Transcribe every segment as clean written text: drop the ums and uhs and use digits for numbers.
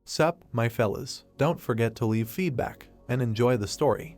Sup, my fellas, don't forget to leave feedback and enjoy the story.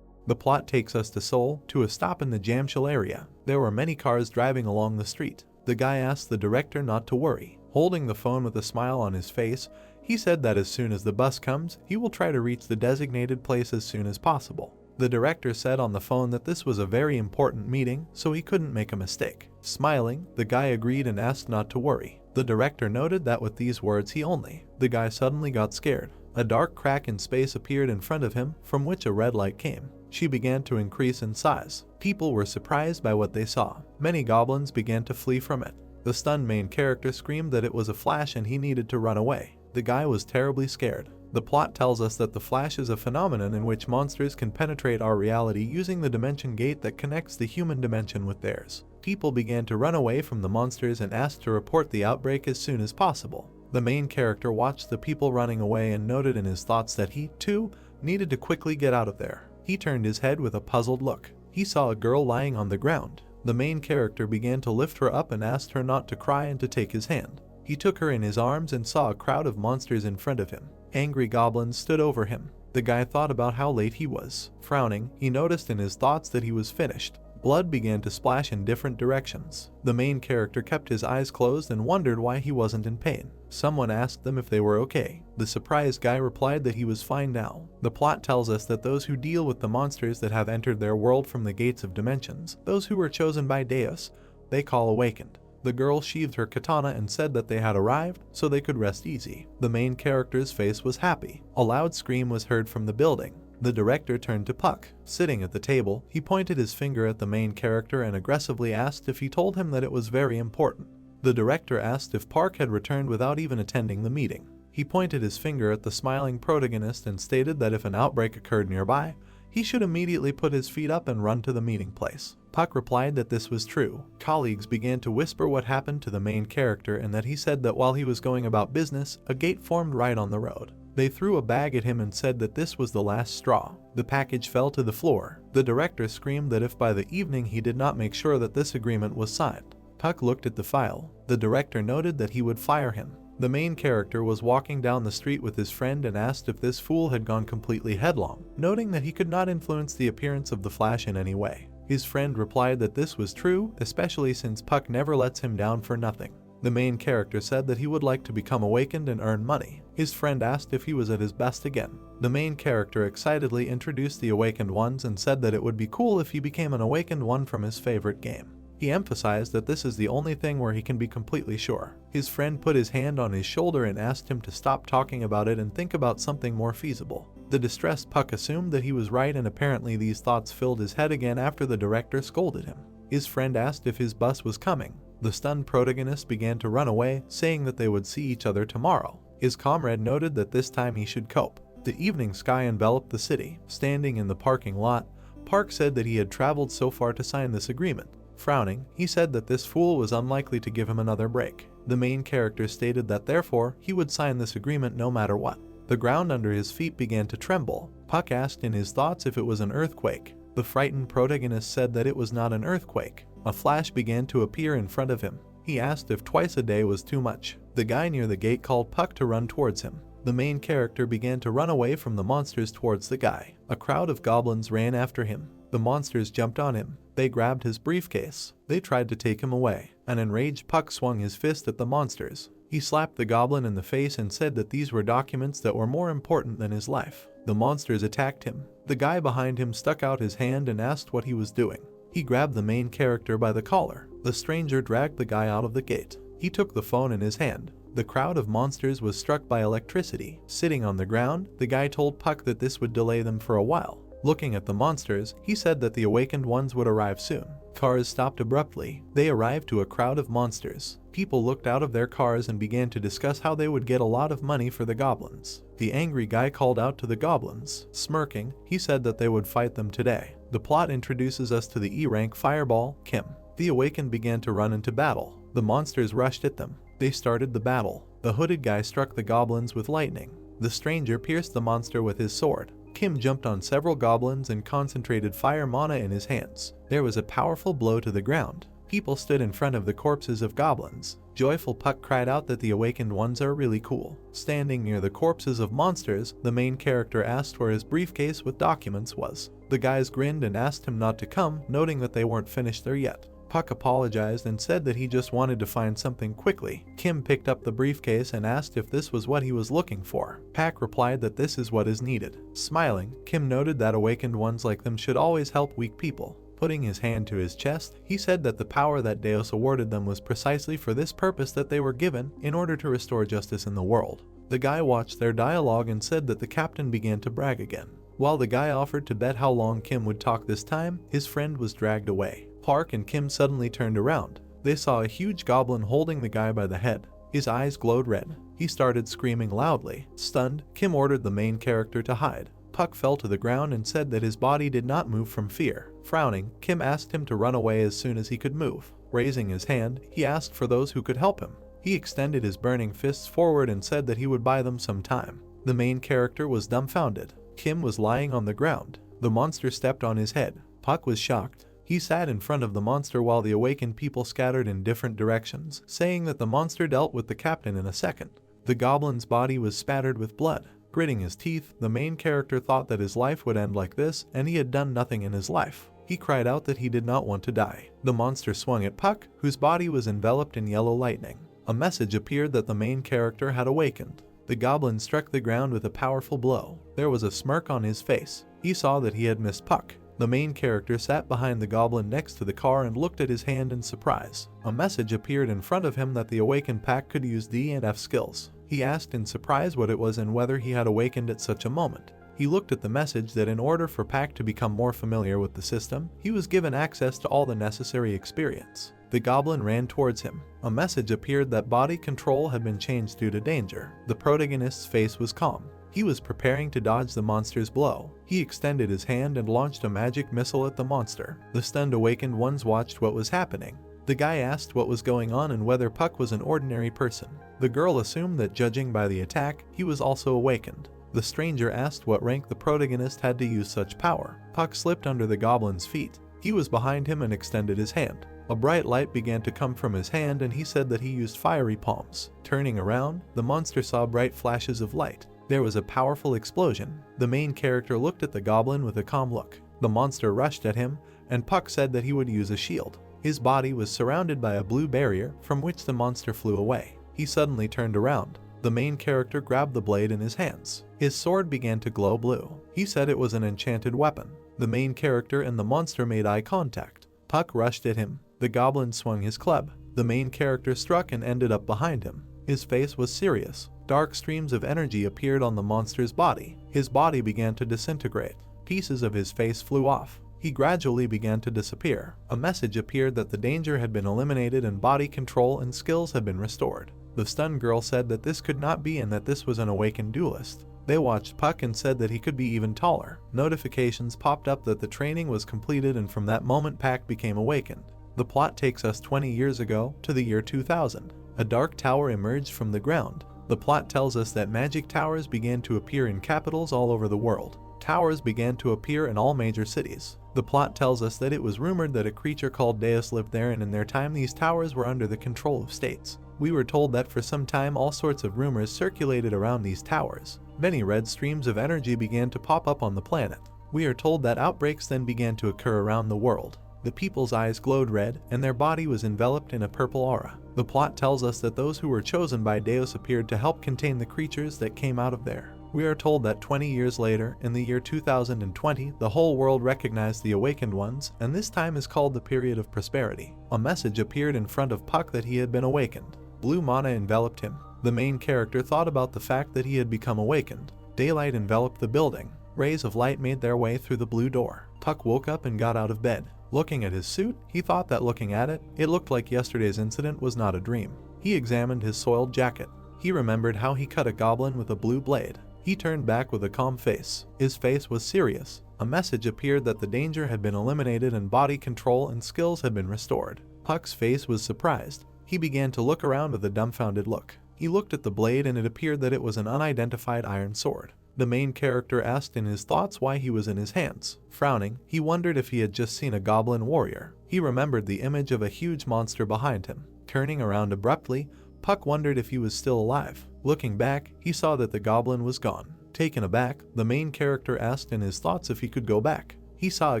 The plot takes us to Seoul, to a stop in the Jamshil area. There were many cars driving along the street. The guy asked the director not to worry. Holding the phone with a smile on his face, he said that as soon as the bus comes, he will try to reach the designated place as soon as possible. The director said on the phone that this was a very important meeting, so he couldn't make a mistake. Smiling, the guy agreed and asked not to worry. The director noted that with these words the guy suddenly got scared. A dark crack in space appeared in front of him, from which a red light came. She began to increase in size. People were surprised by what they saw. Many goblins began to flee from it. The stunned main character screamed that it was a flash and he needed to run away. The guy was terribly scared. The plot tells us that the flash is a phenomenon in which monsters can penetrate our reality using the dimension gate that connects the human dimension with theirs. People began to run away from the monsters and asked to report the outbreak as soon as possible. The main character watched the people running away and noted in his thoughts that he, too, needed to quickly get out of there. He turned his head with a puzzled look. He saw a girl lying on the ground. The main character began to lift her up and asked her not to cry and to take his hand. He took her in his arms and saw a crowd of monsters in front of him. Angry goblins stood over him. The guy thought about how late he was. Frowning, he noticed in his thoughts that he was finished. Blood began to splash in different directions. The main character kept his eyes closed and wondered why he wasn't in pain. Someone asked them if they were okay. The surprised guy replied that he was fine now. The plot tells us that those who deal with the monsters that have entered their world from the gates of dimensions, those who were chosen by Deus, they call awakened. The girl sheathed her katana and said that they had arrived, so they could rest easy. The main character's face was happy. A loud scream was heard from the building. The director turned to Puck. Sitting at the table, he pointed his finger at the main character and aggressively asked if he told him that it was very important. The director asked if Park had returned without even attending the meeting. He pointed his finger at the smiling protagonist and stated that if an outbreak occurred nearby, he should immediately put his feet up and run to the meeting place. Puck replied that this was true. Colleagues began to whisper what happened to the main character and that he said that while he was going about business, a gate formed right on the road. They threw a bag at him and said that this was the last straw. The package fell to the floor. The director screamed that if by the evening he did not make sure that this agreement was signed. Puck looked at the file. The director noted that he would fire him. The main character was walking down the street with his friend and asked if this fool had gone completely headlong, noting that he could not influence the appearance of the Flash in any way. His friend replied that this was true, especially since Puck never lets him down for nothing. The main character said that he would like to become awakened and earn money. His friend asked if he was at his best again. The main character excitedly introduced the awakened ones and said that it would be cool if he became an awakened one from his favorite game. He emphasized that this is the only thing where he can be completely sure. His friend put his hand on his shoulder and asked him to stop talking about it and think about something more feasible. The distressed Puck assumed that he was right, and apparently these thoughts filled his head again after the director scolded him. His friend asked if his bus was coming. The stunned protagonist began to run away, saying that they would see each other tomorrow. His comrade noted that this time he should cope. The evening sky enveloped the city. Standing in the parking lot, Park said that he had traveled so far to sign this agreement. Frowning, he said that this fool was unlikely to give him another break. The main character stated that therefore he would sign this agreement no matter what. The ground under his feet began to tremble. Puck asked in his thoughts if it was an earthquake. The frightened protagonist said that it was not an earthquake. A flash began to appear in front of him. He asked if twice a day was too much. The guy near the gate called Puck to run towards him. The main character began to run away from the monsters towards the guy. A crowd of goblins ran after him. The monsters jumped on him. They grabbed his briefcase. They tried to take him away. An enraged Puck swung his fist at the monsters. He slapped the goblin in the face and said that these were documents that were more important than his life. The monsters attacked him. The guy behind him stuck out his hand and asked what he was doing. He grabbed the main character by the collar. The stranger dragged the guy out of the gate. He took the phone in his hand. The crowd of monsters was struck by electricity. Sitting on the ground, the guy told Puck that this would delay them for a while. Looking at the monsters, he said that the awakened ones would arrive soon. Cars stopped abruptly. They arrived to a crowd of monsters. People looked out of their cars and began to discuss how they would get a lot of money for the goblins. The angry guy called out to the goblins. Smirking, he said that they would fight them today. The plot introduces us to the E-rank fireball, Kim. The awakened began to run into battle. The monsters rushed at them. They started the battle. The hooded guy struck the goblins with lightning. The stranger pierced the monster with his sword. Kim jumped on several goblins and concentrated fire mana in his hands. There was a powerful blow to the ground. People stood in front of the corpses of goblins. Joyful Puck cried out that the awakened ones are really cool. Standing near the corpses of monsters, the main character asked where his briefcase with documents was. The guys grinned and asked him not to come, noting that they weren't finished there yet. Puck apologized and said that he just wanted to find something quickly. Kim picked up the briefcase and asked if this was what he was looking for. Puck replied that this is what is needed. Smiling, Kim noted that awakened ones like them should always help weak people. Putting his hand to his chest, he said that the power that Deus awarded them was precisely for this purpose that they were given, in order to restore justice in the world. The guy watched their dialogue and said that the captain began to brag again. While the guy offered to bet how long Kim would talk this time, his friend was dragged away. Park and Kim suddenly turned around. They saw a huge goblin holding the guy by the head. His eyes glowed red. He started screaming loudly. Stunned, Kim ordered the main character to hide. Puck fell to the ground and said that his body did not move from fear. Frowning, Kim asked him to run away as soon as he could move. Raising his hand, he asked for those who could help him. He extended his burning fists forward and said that he would buy them some time. The main character was dumbfounded. Kim was lying on the ground. The monster stepped on his head. Puck was shocked. He sat in front of the monster while the awakened people scattered in different directions, saying that the monster dealt with the captain in a second. The goblin's body was spattered with blood. Gritting his teeth, the main character thought that his life would end like this, and he had done nothing in his life. He cried out that he did not want to die. The monster swung at Puck, whose body was enveloped in yellow lightning. A message appeared that the main character had awakened. The goblin struck the ground with a powerful blow. There was a smirk on his face. He saw that he had missed Puck. The main character sat behind the goblin next to the car and looked at his hand in surprise. A message appeared in front of him that the awakened Puck could use D and F skills. He asked in surprise what it was and whether he had awakened at such a moment. He looked at the message that in order for Puck to become more familiar with the system, he was given access to all the necessary experience. The goblin ran towards him. A message appeared that body control had been changed due to danger. The protagonist's face was calm. He was preparing to dodge the monster's blow. He extended his hand and launched a magic missile at the monster. The stunned awakened ones watched what was happening. The guy asked what was going on and whether Puck was an ordinary person. The girl assumed that judging by the attack, he was also awakened. The stranger asked what rank the protagonist had to use such power. Puck slipped under the goblin's feet. He was behind him and extended his hand. A bright light began to come from his hand and he said that he used fiery palms. Turning around, the monster saw bright flashes of light. There was a powerful explosion. The main character looked at the goblin with a calm look. The monster rushed at him, and Puck said that he would use a shield. His body was surrounded by a blue barrier from which the monster flew away. He suddenly turned around. The main character grabbed the blade in his hands. His sword began to glow blue. He said it was an enchanted weapon. The main character and the monster made eye contact. Puck rushed at him. The goblin swung his club. The main character struck and ended up behind him. His face was serious. Dark streams of energy appeared on the monster's body. His body began to disintegrate. Pieces of his face flew off. He gradually began to disappear. A message appeared that the danger had been eliminated and body control and skills had been restored. The stunned girl said that this could not be and that this was an awakened duelist. They watched Puck and said that he could be even taller. Notifications popped up that the training was completed, and from that moment Puck became awakened. The plot takes us 20 years ago, to the year 2000. A dark tower emerged from the ground. The plot tells us that magic towers began to appear in capitals all over the world. Towers began to appear in all major cities. The plot tells us that it was rumored that a creature called Deus lived there, and in their time these towers were under the control of states. We were told that for some time all sorts of rumors circulated around these towers. Many red streams of energy began to pop up on the planet. We are told that outbreaks then began to occur around the world. The people's eyes glowed red, and their body was enveloped in a purple aura. The plot tells us that those who were chosen by Deus appeared to help contain the creatures that came out of there. We are told that 20 years later, in the year 2020, the whole world recognized the awakened ones, and this time is called the period of prosperity. A message appeared in front of Puck that he had been awakened. Blue mana enveloped him. The main character thought about the fact that he had become awakened. Daylight enveloped the building. Rays of light made their way through the blue door. Puck woke up and got out of bed. Looking at his suit, he thought that looking at it, it looked like yesterday's incident was not a dream. He examined his soiled jacket. He remembered how he cut a goblin with a blue blade. He turned back with a calm face. His face was serious. A message appeared that the danger had been eliminated and body control and skills had been restored. Puck's face was surprised. He began to look around with a dumbfounded look. He looked at the blade and it appeared that it was an unidentified iron sword. The main character asked in his thoughts why he was in his hands. Frowning, he wondered if he had just seen a goblin warrior. He remembered the image of a huge monster behind him. Turning around abruptly, Puck wondered if he was still alive. Looking back, he saw that the goblin was gone. Taken aback, the main character asked in his thoughts if he could go back. He saw a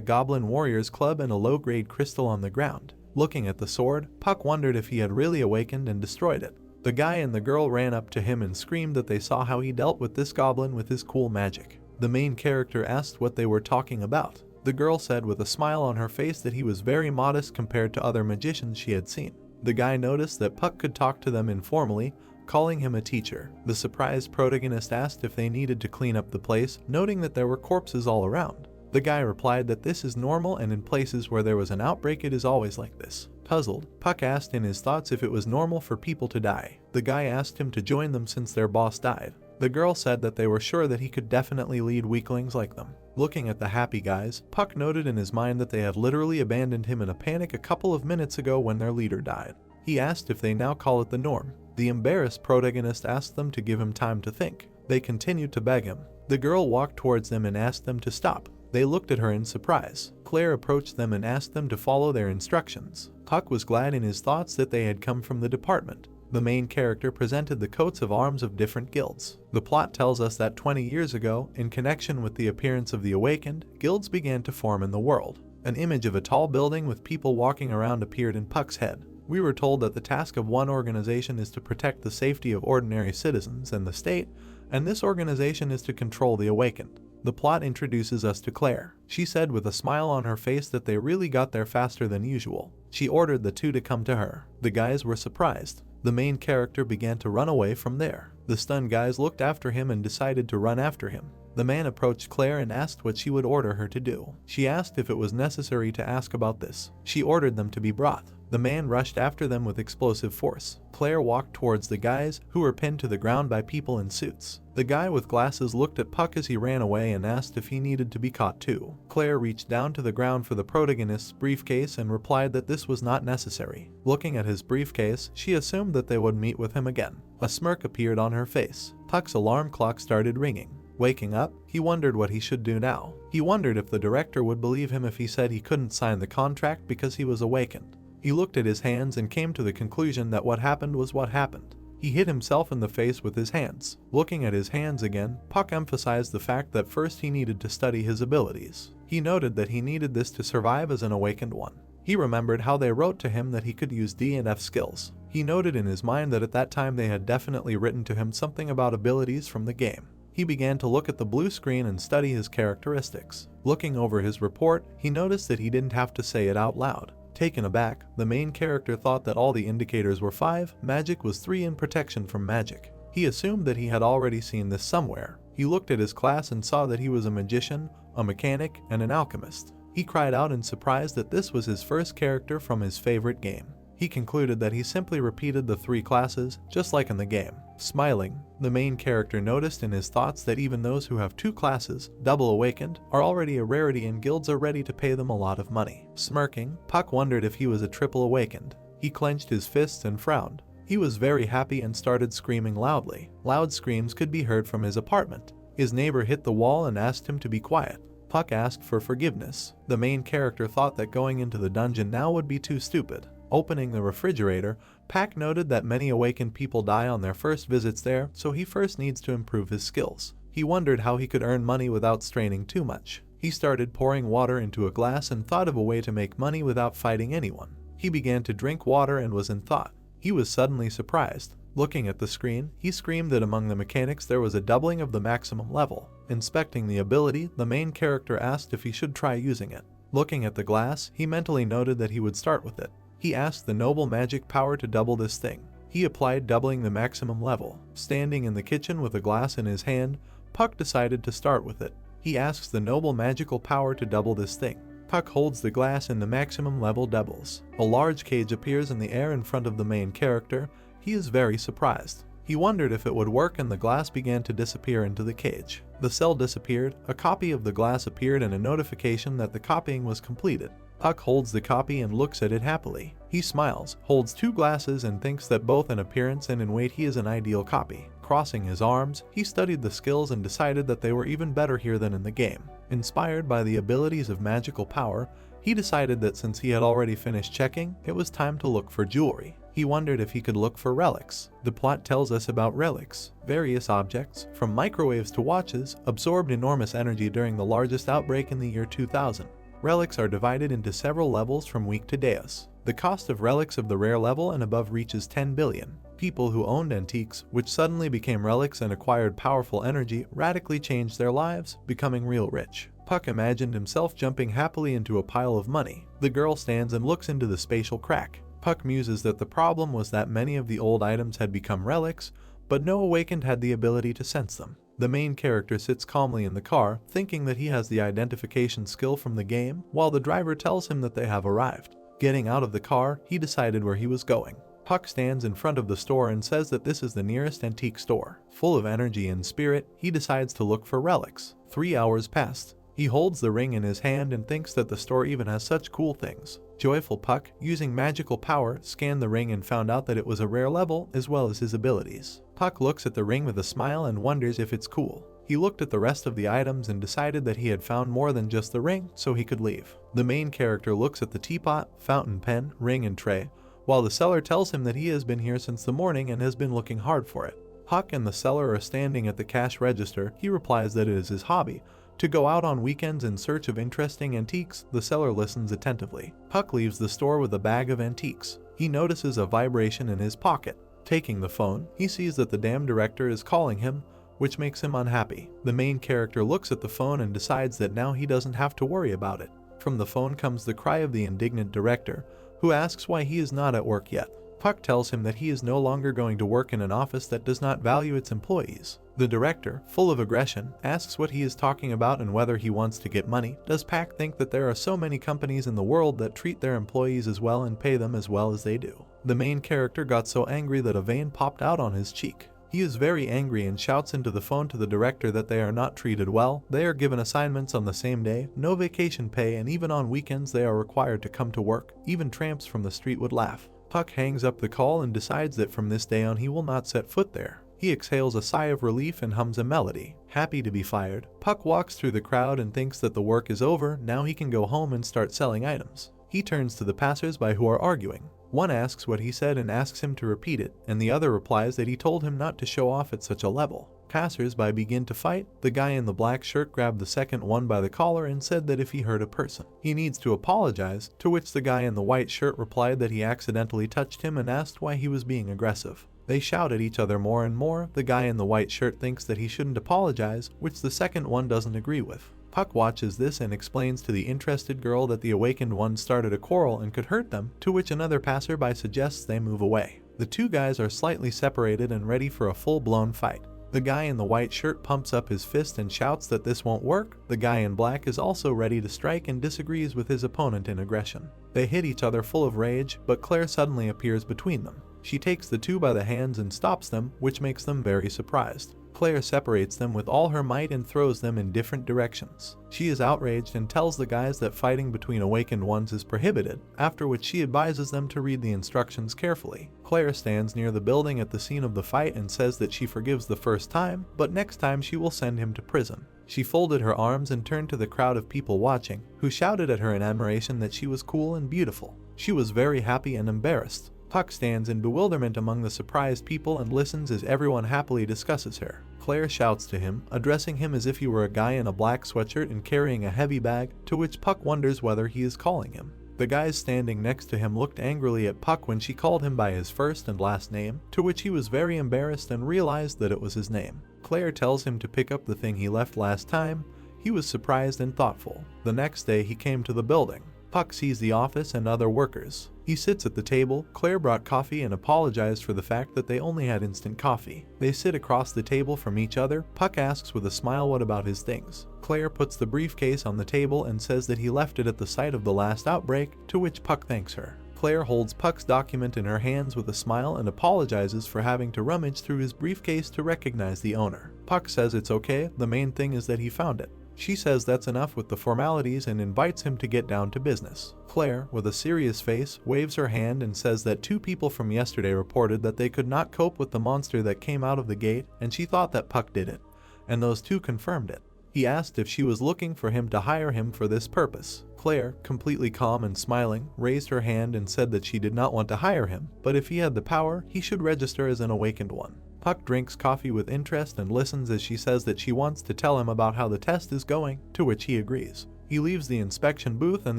goblin warrior's club and a low-grade crystal on the ground. Looking at the sword, Puck wondered if he had really awakened and destroyed it. The guy and the girl ran up to him and screamed that they saw how he dealt with this goblin with his cool magic. The main character asked what they were talking about. The girl said with a smile on her face that he was very modest compared to other magicians she had seen. The guy noticed that Puck could talk to them informally, calling him a teacher. The surprised protagonist asked if they needed to clean up the place, noting that there were corpses all around. The guy replied that this is normal and in places where there was an outbreak it is always like this. Puzzled, Puck asked in his thoughts if it was normal for people to die. The guy asked him to join them since their boss died. The girl said that they were sure that he could definitely lead weaklings like them. Looking at the happy guys, Puck noted in his mind that they had literally abandoned him in a panic a couple of minutes ago when their leader died. He asked if they now call it the norm. The embarrassed protagonist asked them to give him time to think. They continued to beg him. The girl walked towards them and asked them to stop. They looked at her in surprise. Claire approached them and asked them to follow their instructions. Puck was glad in his thoughts that they had come from the department. The main character presented the coats of arms of different guilds. The plot tells us that 20 years ago, in connection with the appearance of the Awakened, guilds began to form in the world. An image of a tall building with people walking around appeared in Puck's head. We were told that the task of one organization is to protect the safety of ordinary citizens and the state, and this organization is to control the Awakened. The plot introduces us to Claire. She said with a smile on her face that they really got there faster than usual. She ordered the two to come to her. The guys were surprised. The main character began to run away from there. The stunned guys looked after him and decided to run after him. The man approached Claire and asked what she would order her to do. She asked if it was necessary to ask about this. She ordered them to be brought. The man rushed after them with explosive force. Claire walked towards the guys, who were pinned to the ground by people in suits. The guy with glasses looked at Puck as he ran away and asked if he needed to be caught too. Claire reached down to the ground for the protagonist's briefcase and replied that this was not necessary. Looking at his briefcase, she assumed that they would meet with him again. A smirk appeared on her face. Puck's alarm clock started ringing. Waking up, he wondered what he should do now. He wondered if the director would believe him if he said he couldn't sign the contract because he was awakened. He looked at his hands and came to the conclusion that what happened was what happened. He hit himself in the face with his hands. Looking at his hands again, Puck emphasized the fact that first he needed to study his abilities. He noted that he needed this to survive as an awakened one. He remembered how they wrote to him that he could use D and F skills. He noted in his mind that at that time they had definitely written to him something about abilities from the game. He began to look at the blue screen and study his characteristics. Looking over his report, he noticed that he didn't have to say it out loud. Taken aback, the main character thought that all the indicators were 5, magic was 3 and protection from magic. He assumed that he had already seen this somewhere. He looked at his class and saw that he was a magician, a mechanic, and an alchemist. He cried out in surprise that this was his first character from his favorite game. He concluded that he simply repeated the 3 classes, just like in the game. Smiling, the main character noticed in his thoughts that even those who have 2 classes, double awakened, are already a rarity and guilds are ready to pay them a lot of money. Smirking, Puck wondered if he was a triple awakened. He clenched his fists and frowned. He was very happy and started screaming loudly. Loud screams could be heard from his apartment. His neighbor hit the wall and asked him to be quiet. Puck asked for forgiveness. The main character thought that going into the dungeon now would be too stupid. Opening the refrigerator, Puck noted that many awakened people die on their first visits there, so he first needs to improve his skills. He wondered how he could earn money without straining too much. He started pouring water into a glass and thought of a way to make money without fighting anyone. He began to drink water and was in thought. He was suddenly surprised. Looking at the screen, he screamed that among the mechanics there was a doubling of the maximum level. Inspecting the ability, the main character asked if he should try using it. Looking at the glass, he mentally noted that he would start with it. He asked the noble magic power to double this thing. He applied doubling the maximum level. Standing in the kitchen with a glass in his hand, Puck decided to start with it. He asks the noble magical power to double this thing. Puck holds the glass and the maximum level doubles. A large cage appears in the air in front of the main character. He is very surprised. He wondered if it would work and the glass began to disappear into the cage. The cell disappeared, a copy of the glass appeared and a notification that the copying was completed. Puck holds the copy and looks at it happily. He smiles, holds 2 glasses and thinks that both in appearance and in weight he is an ideal copy. Crossing his arms, he studied the skills and decided that they were even better here than in the game. Inspired by the abilities of magical power, he decided that since he had already finished checking, it was time to look for jewelry. He wondered if he could look for relics. The plot tells us about relics. Various objects, from microwaves to watches, absorbed enormous energy during the largest outbreak in the year 2000. Relics are divided into several levels from weak to Deus. The cost of relics of the rare level and above reaches 10 billion. People who owned antiques, which suddenly became relics and acquired powerful energy, radically changed their lives, becoming real rich. Puck imagined himself jumping happily into a pile of money. The girl stands and looks into the spatial crack. Puck muses that the problem was that many of the old items had become relics, but no awakened had the ability to sense them. The main character sits calmly in the car, thinking that he has the identification skill from the game, while the driver tells him that they have arrived. Getting out of the car, he decided where he was going. Puck stands in front of the store and says that this is the nearest antique store. Full of energy and spirit, he decides to look for relics. 3 hours passed. He holds the ring in his hand and thinks that the store even has such cool things. Joyful Puck, using magical power, scanned the ring and found out that it was a rare level as well as his abilities. Puck looks at the ring with a smile and wonders if it's cool. He looked at the rest of the items and decided that he had found more than just the ring, so he could leave. The main character looks at the teapot, fountain pen, ring and tray, while the seller tells him that he has been here since the morning and has been looking hard for it. Puck and the seller are standing at the cash register. He replies that it is his hobby to go out on weekends in search of interesting antiques. The seller listens attentively. Puck leaves the store with a bag of antiques. He notices a vibration in his pocket. Taking the phone, he sees that the damn director is calling him, which makes him unhappy. The main character looks at the phone and decides that now he doesn't have to worry about it. From the phone comes the cry of the indignant director, who asks why he is not at work yet. Puck tells him that he is no longer going to work in an office that does not value its employees. The director, full of aggression, asks what he is talking about and whether he wants to get money. Does Puck think that there are so many companies in the world that treat their employees as well and pay them as well as they do? The main character got so angry that a vein popped out on his cheek. He is very angry and shouts into the phone to the director that they are not treated well. They are given assignments on the same day, no vacation pay, and even on weekends they are required to come to work. Even tramps from the street would laugh. Puck hangs up the call and decides that from this day on he will not set foot there. He exhales a sigh of relief and hums a melody. Happy to be fired, Puck walks through the crowd and thinks that the work is over. Now he can go home and start selling items. He turns to the passers-by who are arguing. One asks what he said and asks him to repeat it, and the other replies that he told him not to show off at such a level. Passers-by begin to fight. The guy in the black shirt grabbed the second one by the collar and said that if he hurt a person, he needs to apologize, to which the guy in the white shirt replied that he accidentally touched him and asked why he was being aggressive. They shout at each other more and more. The guy in the white shirt thinks that he shouldn't apologize, which the second one doesn't agree with. Puck watches this and explains to the interested girl that the awakened one started a quarrel and could hurt them, to which another passerby suggests they move away. The two guys are slightly separated and ready for a full-blown fight. The guy in the white shirt pumps up his fist and shouts that this won't work. The guy in black is also ready to strike and disagrees with his opponent in aggression. They hit each other full of rage, but Claire suddenly appears between them. She takes the two by the hands and stops them, which makes them very surprised. Claire separates them with all her might and throws them in different directions. She is outraged and tells the guys that fighting between awakened ones is prohibited, after which she advises them to read the instructions carefully. Claire stands near the building at the scene of the fight and says that she forgives the first time, but next time she will send him to prison. She folded her arms and turned to the crowd of people watching, who shouted at her in admiration that she was cool and beautiful. She was very happy and embarrassed. Puck stands in bewilderment among the surprised people and listens as everyone happily discusses her. Claire shouts to him, addressing him as if he were a guy in a black sweatshirt and carrying a heavy bag, to which Puck wonders whether he is calling him. The guys standing next to him looked angrily at Puck when she called him by his first and last name, to which he was very embarrassed and realized that it was his name. Claire tells him to pick up the thing he left last time. He was surprised and thoughtful. The next day he came to the building. Puck sees the office and other workers. He sits at the table. Claire brought coffee and apologized for the fact that they only had instant coffee. They sit across the table from each other. Puck asks with a smile what about his things. Claire puts the briefcase on the table and says that he left it at the site of the last outbreak, to which Puck thanks her. Claire holds Puck's document in her hands with a smile and apologizes for having to rummage through his briefcase to recognize the owner. Puck says it's okay, the main thing is that he found it. She says that's enough with the formalities and invites him to get down to business. Claire, with a serious face, waves her hand and says that 2 people from yesterday reported that they could not cope with the monster that came out of the gate, and she thought that Puck did it, and those 2 confirmed it. He asked if she was looking for him to hire him for this purpose. Claire, completely calm and smiling, raised her hand and said that she did not want to hire him, but if he had the power, he should register as an awakened one. Puck drinks coffee with interest and listens as she says that she wants to tell him about how the test is going, to which he agrees. He leaves the inspection booth and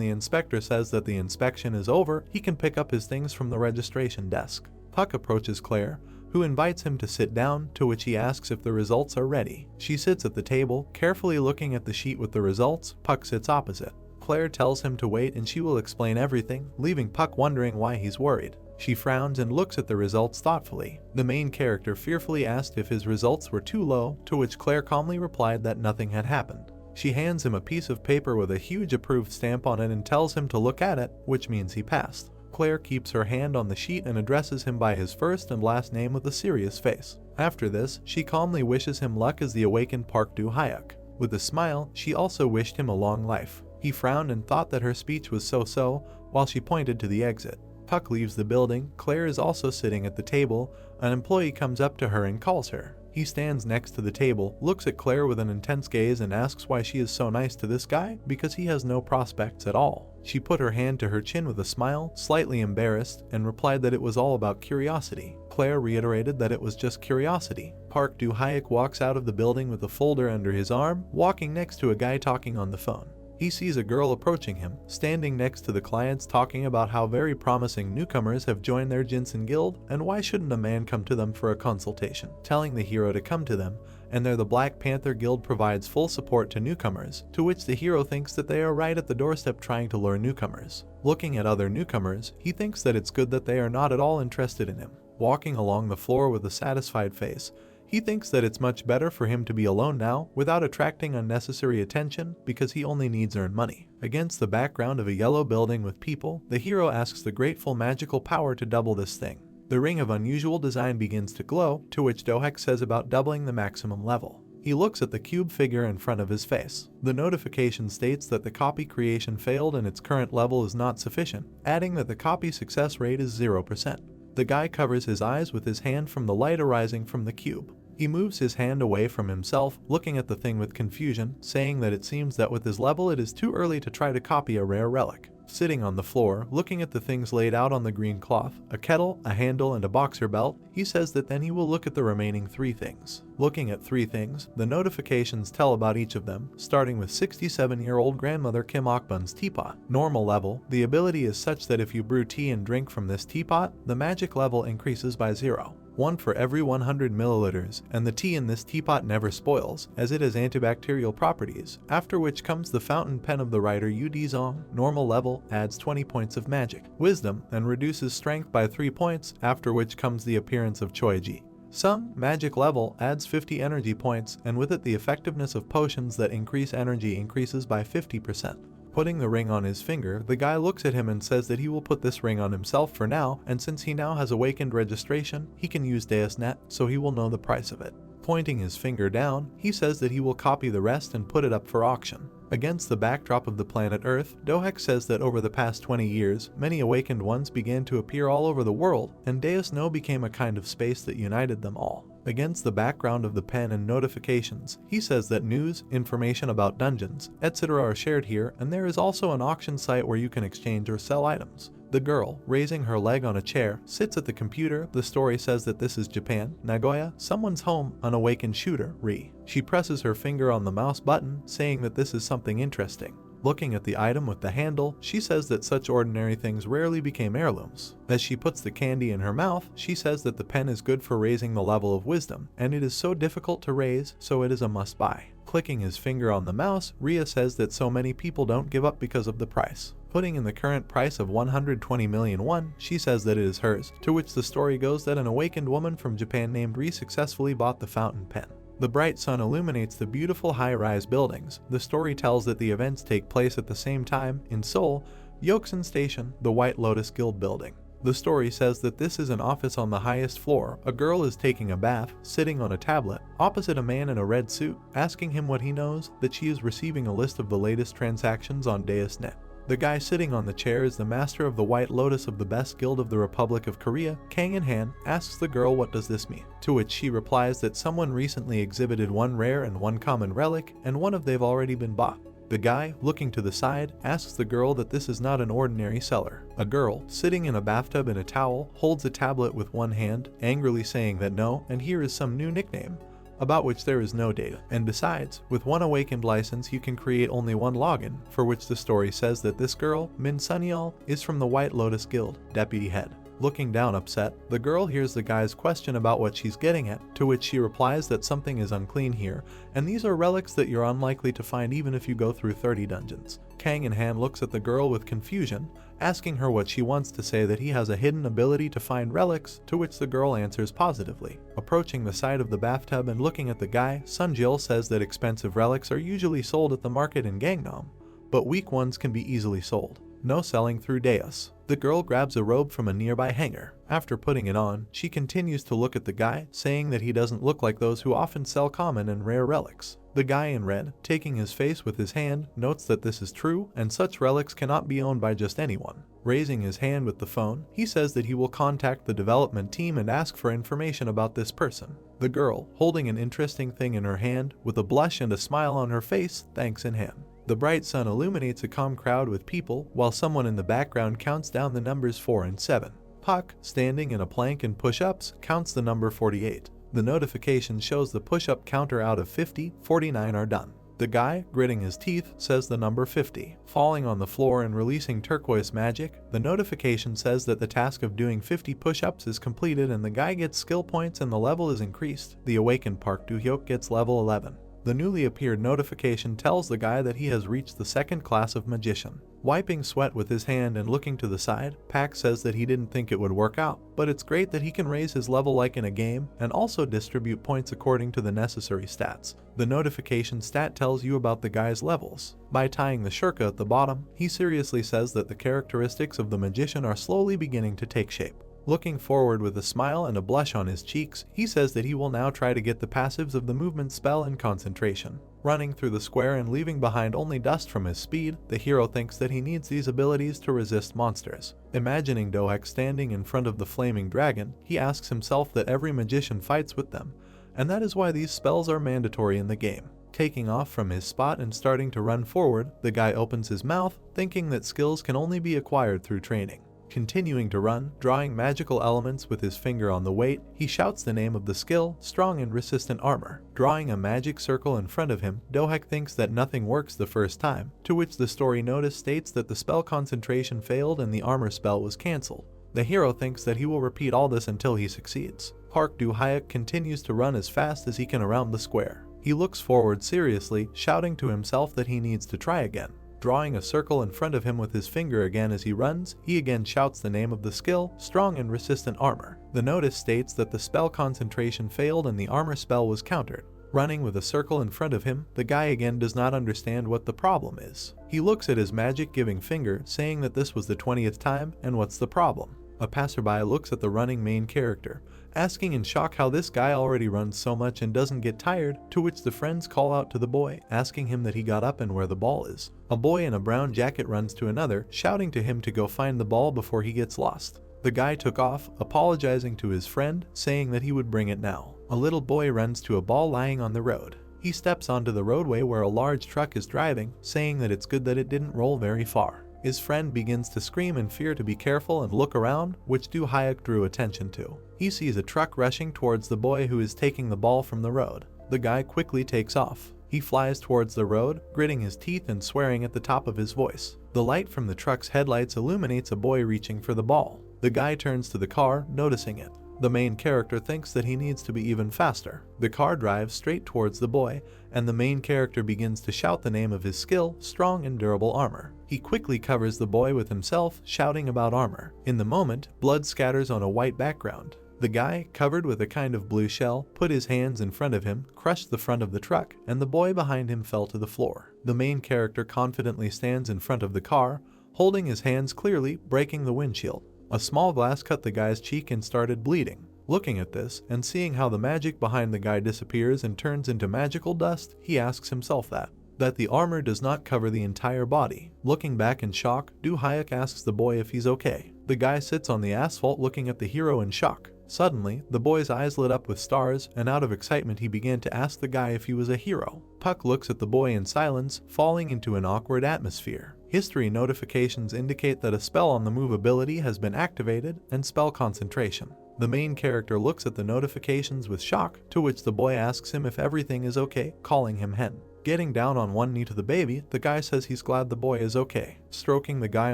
the inspector says that the inspection is over, he can pick up his things from the registration desk. Puck approaches Claire, who invites him to sit down, to which he asks if the results are ready. She sits at the table, carefully looking at the sheet with the results. Puck sits opposite. Claire tells him to wait and she will explain everything, leaving Puck wondering why he's worried. She frowns and looks at the results thoughtfully. The main character fearfully asked if his results were too low, to which Claire calmly replied that nothing had happened. She hands him a piece of paper with a huge approved stamp on it and tells him to look at it, which means he passed. Claire keeps her hand on the sheet and addresses him by his first and last name with a serious face. After this, she calmly wishes him luck as the awakened Park Do-hyuk. With a smile, she also wished him a long life. He frowned and thought that her speech was so-so, while she pointed to the exit. Puck leaves the building. Claire is also sitting at the table. An employee comes up to her and calls her. He stands next to the table, looks at Claire with an intense gaze and asks why she is so nice to this guy, because he has no prospects at all. She put her hand to her chin with a smile, slightly embarrassed, and replied that it was all about curiosity. Claire reiterated that it was just curiosity. Park Do-hyuk walks out of the building with a folder under his arm, walking next to a guy talking on the phone. He sees a girl approaching him, standing next to the clients talking about how very promising newcomers have joined their Jinsen guild and why shouldn't a man come to them for a consultation, telling the hero to come to them, and there the Black Panther Guild provides full support to newcomers, to which the hero thinks that they are right at the doorstep trying to lure newcomers. Looking at other newcomers, he thinks that it's good that they are not at all interested in him. Walking along the floor with a satisfied face, he thinks that it's much better for him to be alone now, without attracting unnecessary attention, because he only needs earn money. Against the background of a yellow building with people, the hero asks the grateful magical power to double this thing. The ring of unusual design begins to glow, to which Do-hyuk says about doubling the maximum level. He looks at the cube figure in front of his face. The notification states that the copy creation failed and its current level is not sufficient, adding that the copy success rate is 0%. The guy covers his eyes with his hand from the light arising from the cube. He moves his hand away from himself, looking at the thing with confusion, saying that it seems that with his level it is too early to try to copy a rare relic. Sitting on the floor, looking at the things laid out on the green cloth, a kettle, a handle, and a boxer belt, he says that then he will look at the remaining 3 things. Looking at 3 things, the notifications tell about each of them, starting with 67-year-old grandmother Kim Ok-bun's teapot. Normal level, the ability is such that if you brew tea and drink from this teapot, the magic level increases by 0. 1 for every 100 milliliters, and the tea in this teapot never spoils, as it has antibacterial properties, after which comes the fountain pen of the writer Yu Dizong. Normal level adds 20 points of magic. Wisdom, and reduces strength by 3 points, after which comes the appearance of Choiji. Some magic level adds 50 energy points, and with it the effectiveness of potions that increase energy increases by 50%. Putting the ring on his finger, the guy looks at him and says that he will put this ring on himself for now, and since he now has awakened registration, he can use DeusNet, so he will know the price of it. Pointing his finger down, he says that he will copy the rest and put it up for auction. Against the backdrop of the planet Earth, Do-hyuk says that over the past 20 years, many awakened ones began to appear all over the world, and DeusNet became a kind of space that united them all. Against the background of the pen and notifications, he says that news, information about dungeons, etc. are shared here, and there is also an auction site where you can exchange or sell items. The girl, raising her leg on a chair, sits at the computer. The story says that this is Japan, Nagoya, someone's home, an awakened shooter, Ri. She presses her finger on the mouse button, saying that this is something interesting. Looking at the item with the handle, she says that such ordinary things rarely became heirlooms. As she puts the candy in her mouth, she says that the pen is good for raising the level of wisdom, and it is so difficult to raise, so it is a must-buy. Clicking his finger on the mouse, Ria says that so many people don't give up because of the price. Putting in the current price of 120 million won, she says that it is hers, to which the story goes that an awakened woman from Japan named Ri successfully bought the fountain pen. The bright sun illuminates the beautiful high-rise buildings. The story tells that the events take place at the same time in Seoul, Yoksan Station, the White Lotus Guild building. The story says that this is an office on the highest floor. A girl is taking a bath, sitting on a tablet, opposite a man in a red suit, asking him what he knows, that she is receiving a list of the latest transactions on Deus.net. The guy sitting on the chair is the master of the White Lotus of the best guild of the Republic of Korea. Kang in hand asks the girl what does this mean, to which she replies that someone recently exhibited one rare and one common relic, and one of they've already been bought. The guy, looking to the side, asks the girl that this is not an ordinary seller. A girl, sitting in a bathtub in a towel, holds a tablet with one hand, angrily saying that no, and here is some new nickname, about which there is no data. And besides, with one awakened license you can create only one login, for which the story says that this girl, Min Sunyal, is from the White Lotus Guild, deputy head. Looking down upset, the girl hears the guy's question about what she's getting at, to which she replies that something is unclean here, and these are relics that you're unlikely to find even if you go through 30 dungeons. Kang in hand looks at the girl with confusion, asking her what she wants to say that he has a hidden ability to find relics, to which the girl answers positively. Approaching the side of the bathtub and looking at the guy, Sunjil says that expensive relics are usually sold at the market in Gangnam, but weak ones can be easily sold. No selling through Deus. The girl grabs a robe from a nearby hanger. After putting it on, she continues to look at the guy, saying that he doesn't look like those who often sell common and rare relics. The guy in red, taking his face with his hand, notes that this is true, and such relics cannot be owned by just anyone. Raising his hand with the phone, he says that he will contact the development team and ask for information about this person. The girl, holding an interesting thing in her hand, with a blush and a smile on her face, thanks in hand. The bright sun illuminates a calm crowd with people, while someone in the background counts down the numbers 4 and 7. Puck, standing in a plank in push-ups, counts the number 48. The notification shows the push-up counter out of 50, 49 are done. The guy, gritting his teeth, says the number 50. Falling on the floor and releasing turquoise magic, the notification says that the task of doing 50 push-ups is completed and the guy gets skill points and the level is increased. The awakened Park Do-hyuk gets level 11. The newly appeared notification tells the guy that he has reached the second class of magician. Wiping sweat with his hand and looking to the side, Pak says that he didn't think it would work out, but it's great that he can raise his level like in a game and also distribute points according to the necessary stats. The notification stat tells you about the guy's levels. By tying the shirka at the bottom, he seriously says that the characteristics of the magician are slowly beginning to take shape. Looking forward with a smile and a blush on his cheeks, he says that he will now try to get the passives of the movement spell and concentration. Running through the square and leaving behind only dust from his speed, the hero thinks that he needs these abilities to resist monsters. Imagining Do-hyuk standing in front of the flaming dragon, he asks himself that every magician fights with them, and that is why these spells are mandatory in the game. Taking off from his spot and starting to run forward, the guy opens his mouth, thinking that skills can only be acquired through training. Continuing to run, drawing magical elements with his finger on the weight, he shouts the name of the skill, strong and resistant armor. Drawing a magic circle in front of him, Do-hyuk thinks that nothing works the first time, to which the story notice states that the spell concentration failed and the armor spell was cancelled. The hero thinks that he will repeat all this until he succeeds. Park Do-hyuk continues to run as fast as he can around the square. He looks forward seriously, shouting to himself that he needs to try again. Drawing a circle in front of him with his finger again as he runs, he again shouts the name of the skill, strong and resistant armor. The notice states that the spell concentration failed and the armor spell was countered. Running with a circle in front of him, the guy again does not understand what the problem is. He looks at his magic-giving finger, saying that this was the 20th time, and what's the problem? A passerby looks at the running main character, asking in shock how this guy already runs so much and doesn't get tired, to which the friends call out to the boy, asking him that he got up and where the ball is. A boy in a brown jacket runs to another, shouting to him to go find the ball before he gets lost. The guy took off, apologizing to his friend, saying that he would bring it now. A little boy runs to a ball lying on the road. He steps onto the roadway where a large truck is driving, saying that it's good that it didn't roll very far. His friend begins to scream in fear to be careful and look around, which Do-hyuk drew attention to. He sees a truck rushing towards the boy who is taking the ball from the road. The guy quickly takes off. He flies towards the road, gritting his teeth and swearing at the top of his voice. The light from the truck's headlights illuminates a boy reaching for the ball. The guy turns to the car, noticing it. The main character thinks that he needs to be even faster. The car drives straight towards the boy, and the main character begins to shout the name of his skill, strong and durable armor. He quickly covers the boy with himself, shouting about armor. In the moment, blood scatters on a white background. The guy, covered with a kind of blue shell, put his hands in front of him, crushed the front of the truck, and the boy behind him fell to the floor. The main character confidently stands in front of the car, holding his hands clearly, breaking the windshield. A small glass cut the guy's cheek and started bleeding. Looking at this, and seeing how the magic behind the guy disappears and turns into magical dust, he asks himself that the armor does not cover the entire body. Looking back in shock, Do-hyuk asks the boy if he's okay. The guy sits on the asphalt looking at the hero in shock. Suddenly, the boy's eyes lit up with stars, and out of excitement he began to ask the guy if he was a hero. Puck looks at the boy in silence, falling into an awkward atmosphere. History notifications indicate that a spell on the move ability has been activated, and spell concentration. The main character looks at the notifications with shock, to which the boy asks him if everything is okay, calling him Hen. Getting down on one knee to the baby, the guy says he's glad the boy is okay. Stroking the guy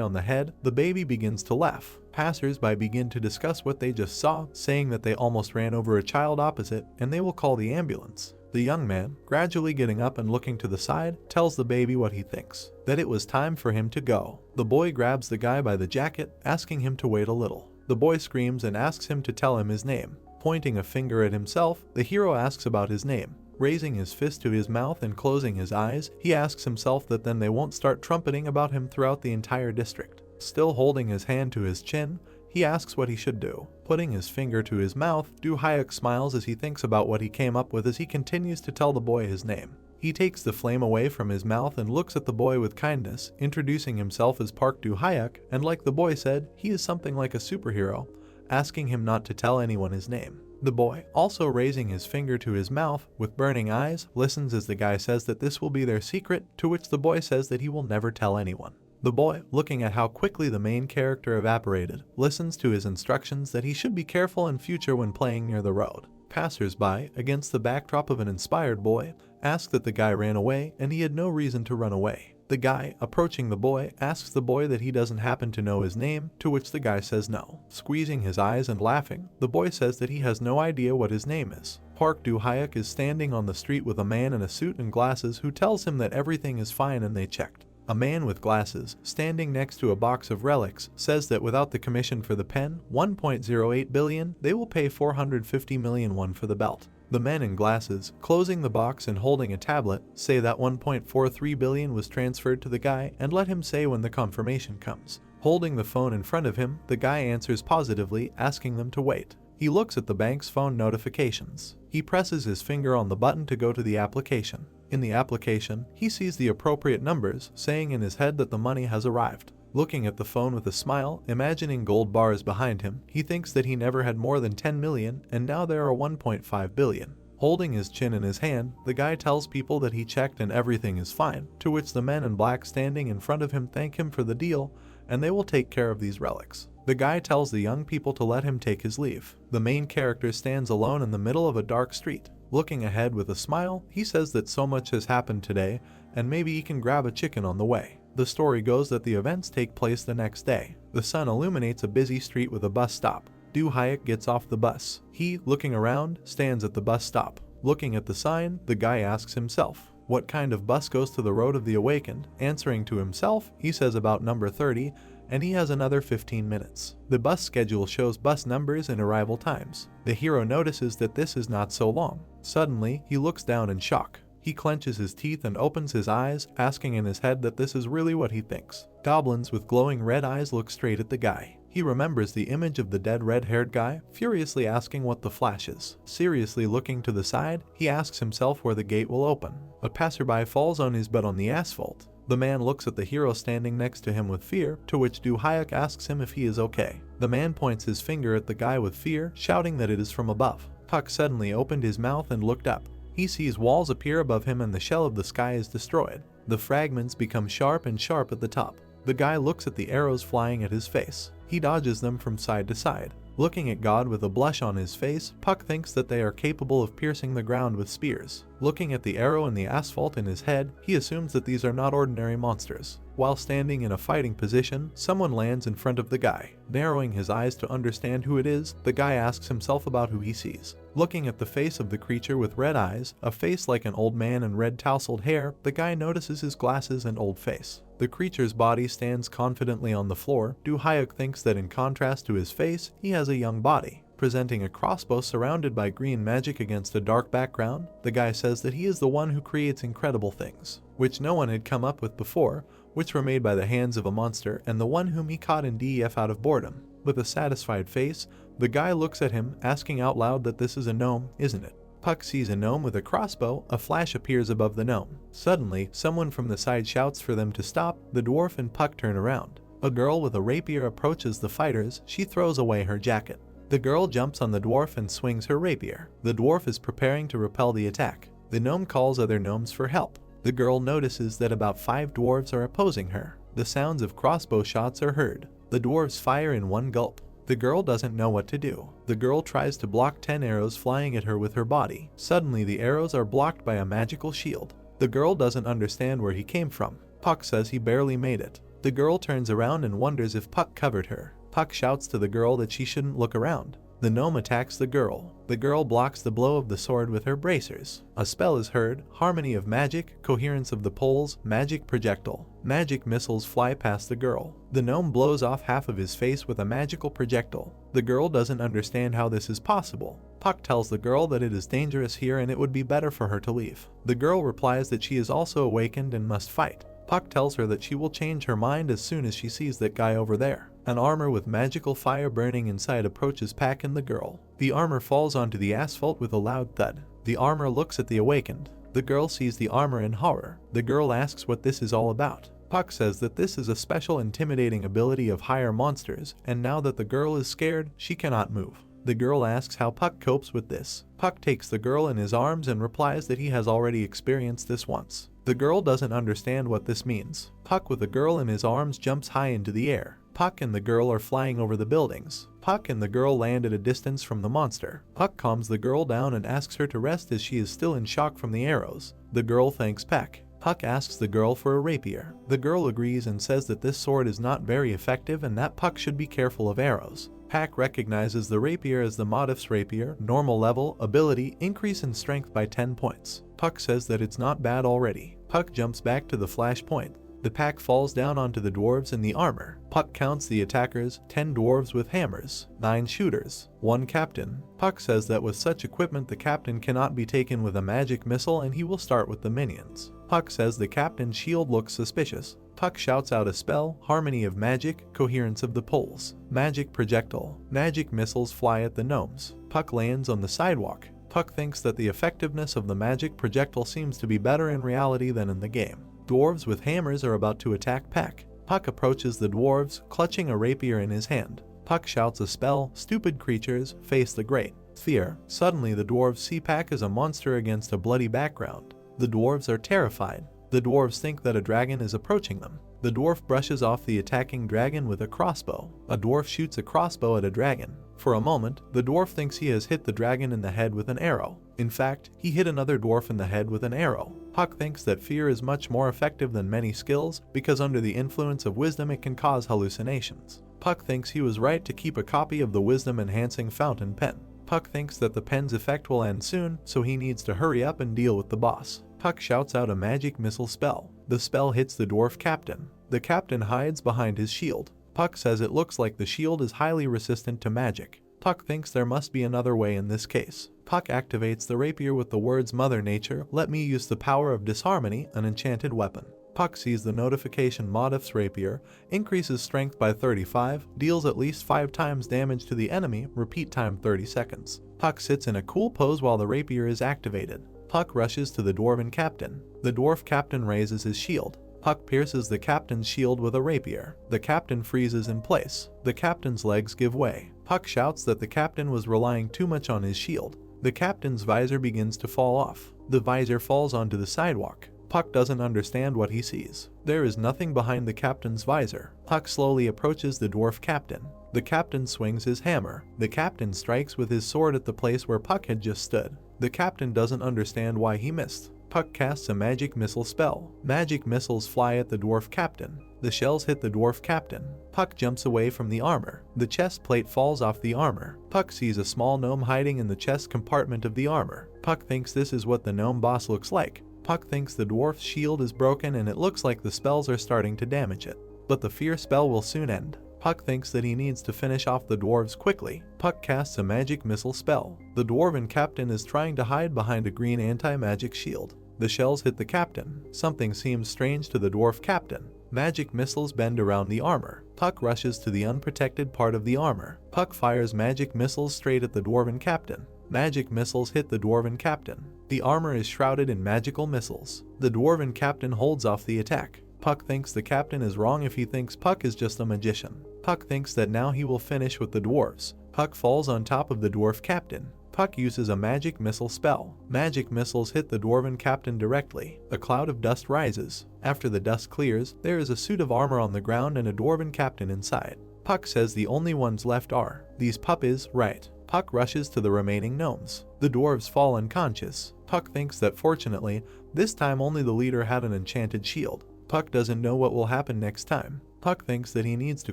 on the head, the baby begins to laugh. Passers-by begin to discuss what they just saw, saying that they almost ran over a child opposite, and they will call the ambulance. The young man, gradually getting up and looking to the side, tells the baby what he thinks, that it was time for him to go. The boy grabs the guy by the jacket, asking him to wait a little. The boy screams and asks him to tell him his name. Pointing a finger at himself, the hero asks about his name. Raising his fist to his mouth and closing his eyes, he asks himself that then they won't start trumpeting about him throughout the entire district. Still holding his hand to his chin, he asks what he should do. Putting his finger to his mouth, Do-hyuk smiles as he thinks about what he came up with as he continues to tell the boy his name. He takes the flame away from his mouth and looks at the boy with kindness, introducing himself as Park Do-hyuk, and like the boy said, he is something like a superhero, asking him not to tell anyone his name. The boy, also raising his finger to his mouth, with burning eyes, listens as the guy says that this will be their secret, to which the boy says that he will never tell anyone. The boy, looking at how quickly the main character evaporated, listens to his instructions that he should be careful in future when playing near the road. Passers-by, against the backdrop of an inspired boy, ask that the guy ran away, and he had no reason to run away. The guy, approaching the boy, asks the boy that he doesn't happen to know his name, to which the guy says no. Squeezing his eyes and laughing, the boy says that he has no idea what his name is. Park Do-hyuk is standing on the street with a man in a suit and glasses who tells him that everything is fine and they checked. A man with glasses, standing next to a box of relics, says that without the commission for the pen, 1.08 billion, they will pay 450 million won for the belt. The men in glasses, closing the box and holding a tablet, say that 1.43 billion was transferred to the guy and let him say when the confirmation comes. Holding the phone in front of him, the guy answers positively, asking them to wait. He looks at the bank's phone notifications. He presses his finger on the button to go to the application. In the application, he sees the appropriate numbers, saying in his head that the money has arrived. Looking at the phone with a smile, imagining gold bars behind him, he thinks that he never had more than 10 million, and now there are 1.5 billion. Holding his chin in his hand, the guy tells people that he checked and everything is fine, to which the men in black standing in front of him thank him for the deal, and they will take care of these relics. The guy tells the young people to let him take his leave. The main character stands alone in the middle of a dark street. Looking ahead with a smile, he says that so much has happened today, and maybe he can grab a chicken on the way. The story goes that the events take place the next day. The sun illuminates a busy street with a bus stop. Do-hyuk gets off the bus. He, looking around, stands at the bus stop. Looking at the sign, the guy asks himself, what kind of bus goes to the Road of the Awakened? Answering to himself, he says about number 30, and he has another 15 minutes. The bus schedule shows bus numbers and arrival times. The hero notices that this is not so long. Suddenly, he looks down in shock. He clenches his teeth and opens his eyes, asking in his head that this is really what he thinks. Goblins with glowing red eyes look straight at the guy. He remembers the image of the dead red-haired guy, furiously asking what the flash is. Seriously looking to the side, he asks himself where the gate will open. A passerby falls on his butt on the asphalt. The man looks at the hero standing next to him with fear, to which Do-hyuk asks him if he is okay. The man points his finger at the guy with fear, shouting that it is from above. Puck suddenly opened his mouth and looked up. He sees walls appear above him and the shell of the sky is destroyed. The fragments become sharp and sharp at the top. The guy looks at the arrows flying at his face. He dodges them from side to side. Looking at God with a blush on his face, Puck thinks that they are capable of piercing the ground with spears. Looking at the arrow in the asphalt in his head, he assumes that these are not ordinary monsters. While standing in a fighting position, someone lands in front of the guy. Narrowing his eyes to understand who it is, the guy asks himself about who he sees. Looking at the face of the creature with red eyes, a face like an old man and red tousled hair, the guy notices his glasses and old face. The creature's body stands confidently on the floor. Do-hyuk thinks that in contrast to his face, he has a young body. Presenting a crossbow surrounded by green magic against a dark background, the guy says that he is the one who creates incredible things, which no one had come up with before, which were made by the hands of a monster and the one whom he caught in DEF out of boredom. With a satisfied face, the guy looks at him, asking out loud that this is a gnome, isn't it? Puck sees a gnome with a crossbow. A flash appears above the gnome. Suddenly, someone from the side shouts for them to stop. The dwarf and Puck turn around. A girl with a rapier approaches the fighters. She throws away her jacket. The girl jumps on the dwarf and swings her rapier. The dwarf is preparing to repel the attack. The gnome calls other gnomes for help. The girl notices that about 5 dwarves are opposing her. The sounds of crossbow shots are heard. The dwarves fire in one gulp. The girl doesn't know what to do. The girl tries to block 10 arrows flying at her with her body. Suddenly the arrows are blocked by a magical shield. The girl doesn't understand where he came from. Puck says he barely made it. The girl turns around and wonders if Puck covered her. Puck shouts to the girl that she shouldn't look around. The gnome attacks the girl. The girl blocks the blow of the sword with her bracers. A spell is heard: harmony of magic, coherence of the poles, magic projectile. Magic missiles fly past the girl. The gnome blows off half of his face with a magical projectile. The girl doesn't understand how this is possible. Puck tells the girl that it is dangerous here and it would be better for her to leave. The girl replies that she is also awakened and must fight. Puck tells her that she will change her mind as soon as she sees that guy over there. An armor with magical fire burning inside approaches Puck and the girl. The armor falls onto the asphalt with a loud thud. The armor looks at the awakened. The girl sees the armor in horror. The girl asks what this is all about. Puck says that this is a special intimidating ability of higher monsters, and now that the girl is scared, she cannot move. The girl asks how Puck copes with this. Puck takes the girl in his arms and replies that he has already experienced this once. The girl doesn't understand what this means. Puck with the girl in his arms jumps high into the air. Puck and the girl are flying over the buildings. Puck and the girl land at a distance from the monster. Puck calms the girl down and asks her to rest as she is still in shock from the arrows. The girl thanks Puck. Puck asks the girl for a rapier. The girl agrees and says that this sword is not very effective and that Puck should be careful of arrows. Puck recognizes the rapier as the Modif's rapier, normal level, ability, increase in strength by 10 points. Puck says that it's not bad already. Puck jumps back to the flashpoint. The pack falls down onto the dwarves in the armor. Puck counts the attackers: 10 dwarves with hammers, 9 shooters, 1 captain. Puck says that with such equipment the captain cannot be taken with a magic missile and he will start with the minions. Puck says the captain's shield looks suspicious. Puck shouts out a spell: harmony of magic, coherence of the poles, magic projectile. Magic missiles fly at the gnomes. Puck lands on the sidewalk. Puck thinks that the effectiveness of the magic projectile seems to be better in reality than in the game. Dwarves with hammers are about to attack Puck. Puck approaches the dwarves, clutching a rapier in his hand. Puck shouts a spell: stupid creatures, face the great fear. Suddenly the dwarves see Puck as a monster against a bloody background. The dwarves are terrified. The dwarves think that a dragon is approaching them. The dwarf brushes off the attacking dragon with a crossbow. A dwarf shoots a crossbow at a dragon. For a moment, the dwarf thinks he has hit the dragon in the head with an arrow. In fact, he hit another dwarf in the head with an arrow. Puck thinks that fear is much more effective than many skills, because under the influence of wisdom it can cause hallucinations. Puck thinks he was right to keep a copy of the wisdom-enhancing fountain pen. Puck thinks that the pen's effect will end soon, so he needs to hurry up and deal with the boss. Puck shouts out a magic missile spell. The spell hits the dwarf captain. The captain hides behind his shield. Puck says it looks like the shield is highly resistant to magic. Puck thinks there must be another way in this case. Puck activates the rapier with the words "Mother Nature, let me use the power of disharmony, an enchanted weapon." Puck sees the notification Modif's rapier, increases strength by 35, deals at least 5 times damage to the enemy, repeat time 30 seconds. Puck sits in a cool pose while the rapier is activated. Puck rushes to the dwarven captain. The dwarf captain raises his shield. Puck pierces the captain's shield with a rapier. The captain freezes in place. The captain's legs give way. Puck shouts that the captain was relying too much on his shield. The captain's visor begins to fall off. The visor falls onto the sidewalk. Puck doesn't understand what he sees. There is nothing behind the captain's visor. Puck slowly approaches the dwarf captain. The captain swings his hammer. The captain strikes with his sword at the place where Puck had just stood. The captain doesn't understand why he missed. Puck casts a magic missile spell. Magic missiles fly at the dwarf captain. The shells hit the dwarf captain. Puck jumps away from the armor. The chest plate falls off the armor. Puck sees a small gnome hiding in the chest compartment of the armor. Puck thinks this is what the gnome boss looks like. Puck thinks the dwarf's shield is broken and it looks like the spells are starting to damage it. But the fear spell will soon end. Puck thinks that he needs to finish off the dwarves quickly. Puck casts a magic missile spell. The dwarven captain is trying to hide behind a green anti-magic shield. The shells hit the captain. Something seems strange to the dwarf captain. Magic missiles bend around the armor. Puck rushes to the unprotected part of the armor. Puck fires magic missiles straight at the dwarven captain. Magic missiles hit the dwarven captain. The armor is shrouded in magical missiles. The dwarven captain holds off the attack. Puck thinks the captain is wrong if he thinks Puck is just a magician. Puck thinks that now he will finish with the dwarves. Puck falls on top of the dwarf captain. Puck uses a magic missile spell. Magic missiles hit the dwarven captain directly. A cloud of dust rises. After the dust clears, there is a suit of armor on the ground and a dwarven captain inside. Puck says the only ones left are these puppies, right? Puck rushes to the remaining gnomes. The dwarves fall unconscious. Puck thinks that fortunately, this time only the leader had an enchanted shield. Puck doesn't know what will happen next time. Puck thinks that he needs to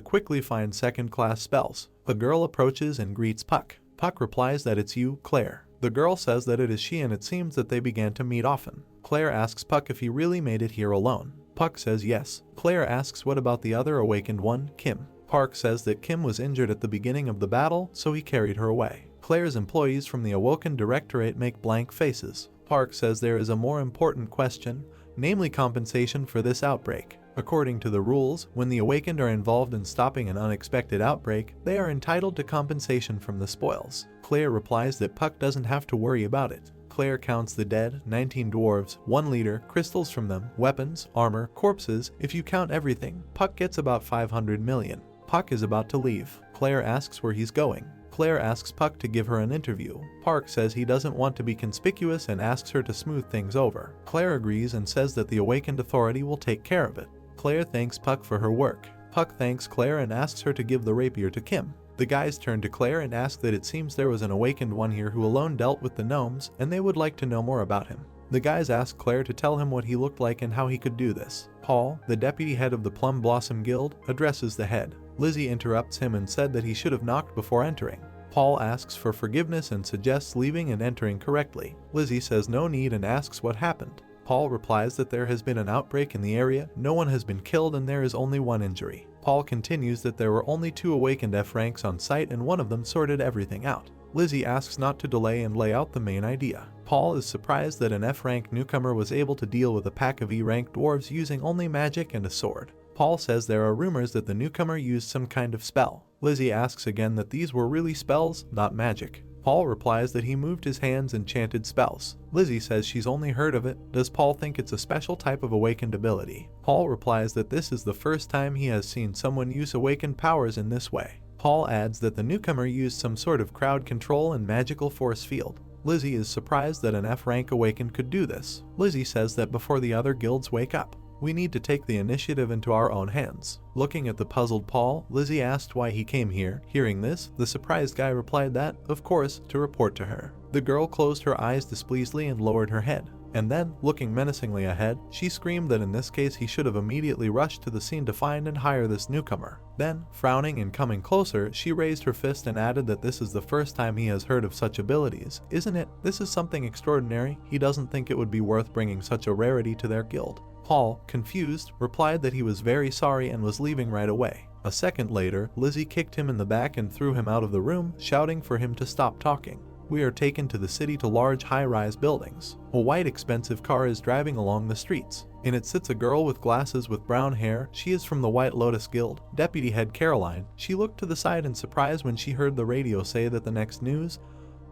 quickly find second-class spells. A girl approaches and greets Puck. Puck replies that it's you, Claire. The girl says that it is she and it seems that they began to meet often. Claire asks Puck if he really made it here alone. Puck says yes. Claire asks what about the other awakened one, Kim. Puck says that Kim was injured at the beginning of the battle, so he carried her away. Claire's employees from the Awoken Directorate make blank faces. Puck says there is a more important question, namely compensation for this outbreak. According to the rules, when the Awakened are involved in stopping an unexpected outbreak, they are entitled to compensation from the spoils. Claire replies that Puck doesn't have to worry about it. Claire counts the dead, 19 dwarves, 1 leader, crystals from them, weapons, armor, corpses. If you count everything, Puck gets about 500 million. Puck is about to leave. Claire asks where he's going. Claire asks Puck to give her an interview. Puck says he doesn't want to be conspicuous and asks her to smooth things over. Claire agrees and says that the Awakened Authority will take care of it. Claire thanks Puck for her work. Puck thanks Claire and asks her to give the rapier to Kim. The guys turn to Claire and ask that it seems there was an awakened one here who alone dealt with the gnomes and they would like to know more about him. The guys ask Claire to tell him what he looked like and how he could do this. Paul, the deputy head of the Plum Blossom Guild, addresses the head. Lizzie interrupts him and said that he should have knocked before entering. Paul asks for forgiveness and suggests leaving and entering correctly. Lizzie says no need and asks what happened. Paul replies that there has been an outbreak in the area, no one has been killed and there is only one injury. Paul continues that there were only 2 awakened F ranks on site and one of them sorted everything out. Lizzie asks not to delay and lay out the main idea. Paul is surprised that an F rank newcomer was able to deal with a pack of E rank dwarves using only magic and a sword. Paul says there are rumors that the newcomer used some kind of spell. Lizzie asks again that these were really spells, not magic. Paul replies that he moved his hands and chanted spells. Lizzie says she's only heard of it. Does Paul think it's a special type of awakened ability? Paul replies that this is the first time he has seen someone use awakened powers in this way. Paul adds that the newcomer used some sort of crowd control and magical force field. Lizzie is surprised that an F rank awakened could do this. Lizzie says that before the other guilds wake up, we need to take the initiative into our own hands. Looking at the puzzled Paul, Lizzie asked why he came here. Hearing this, the surprised guy replied that, of course, to report to her. The girl closed her eyes displeasedly and lowered her head. And then, looking menacingly ahead, she screamed that in this case he should have immediately rushed to the scene to find and hire this newcomer. Then, frowning and coming closer, she raised her fist and added that this is the first time he has heard of such abilities. Isn't it? This is something extraordinary. He doesn't think it would be worth bringing such a rarity to their guild. Paul, confused, replied that he was very sorry and was leaving right away. A second later, Lizzie kicked him in the back and threw him out of the room, shouting for him to stop talking. We are taken to the city to large high-rise buildings. A white expensive car is driving along the streets. In it sits a girl with glasses with brown hair. She is from the White Lotus Guild. Deputy head Caroline. She looked to the side in surprise when she heard the radio say that the next news.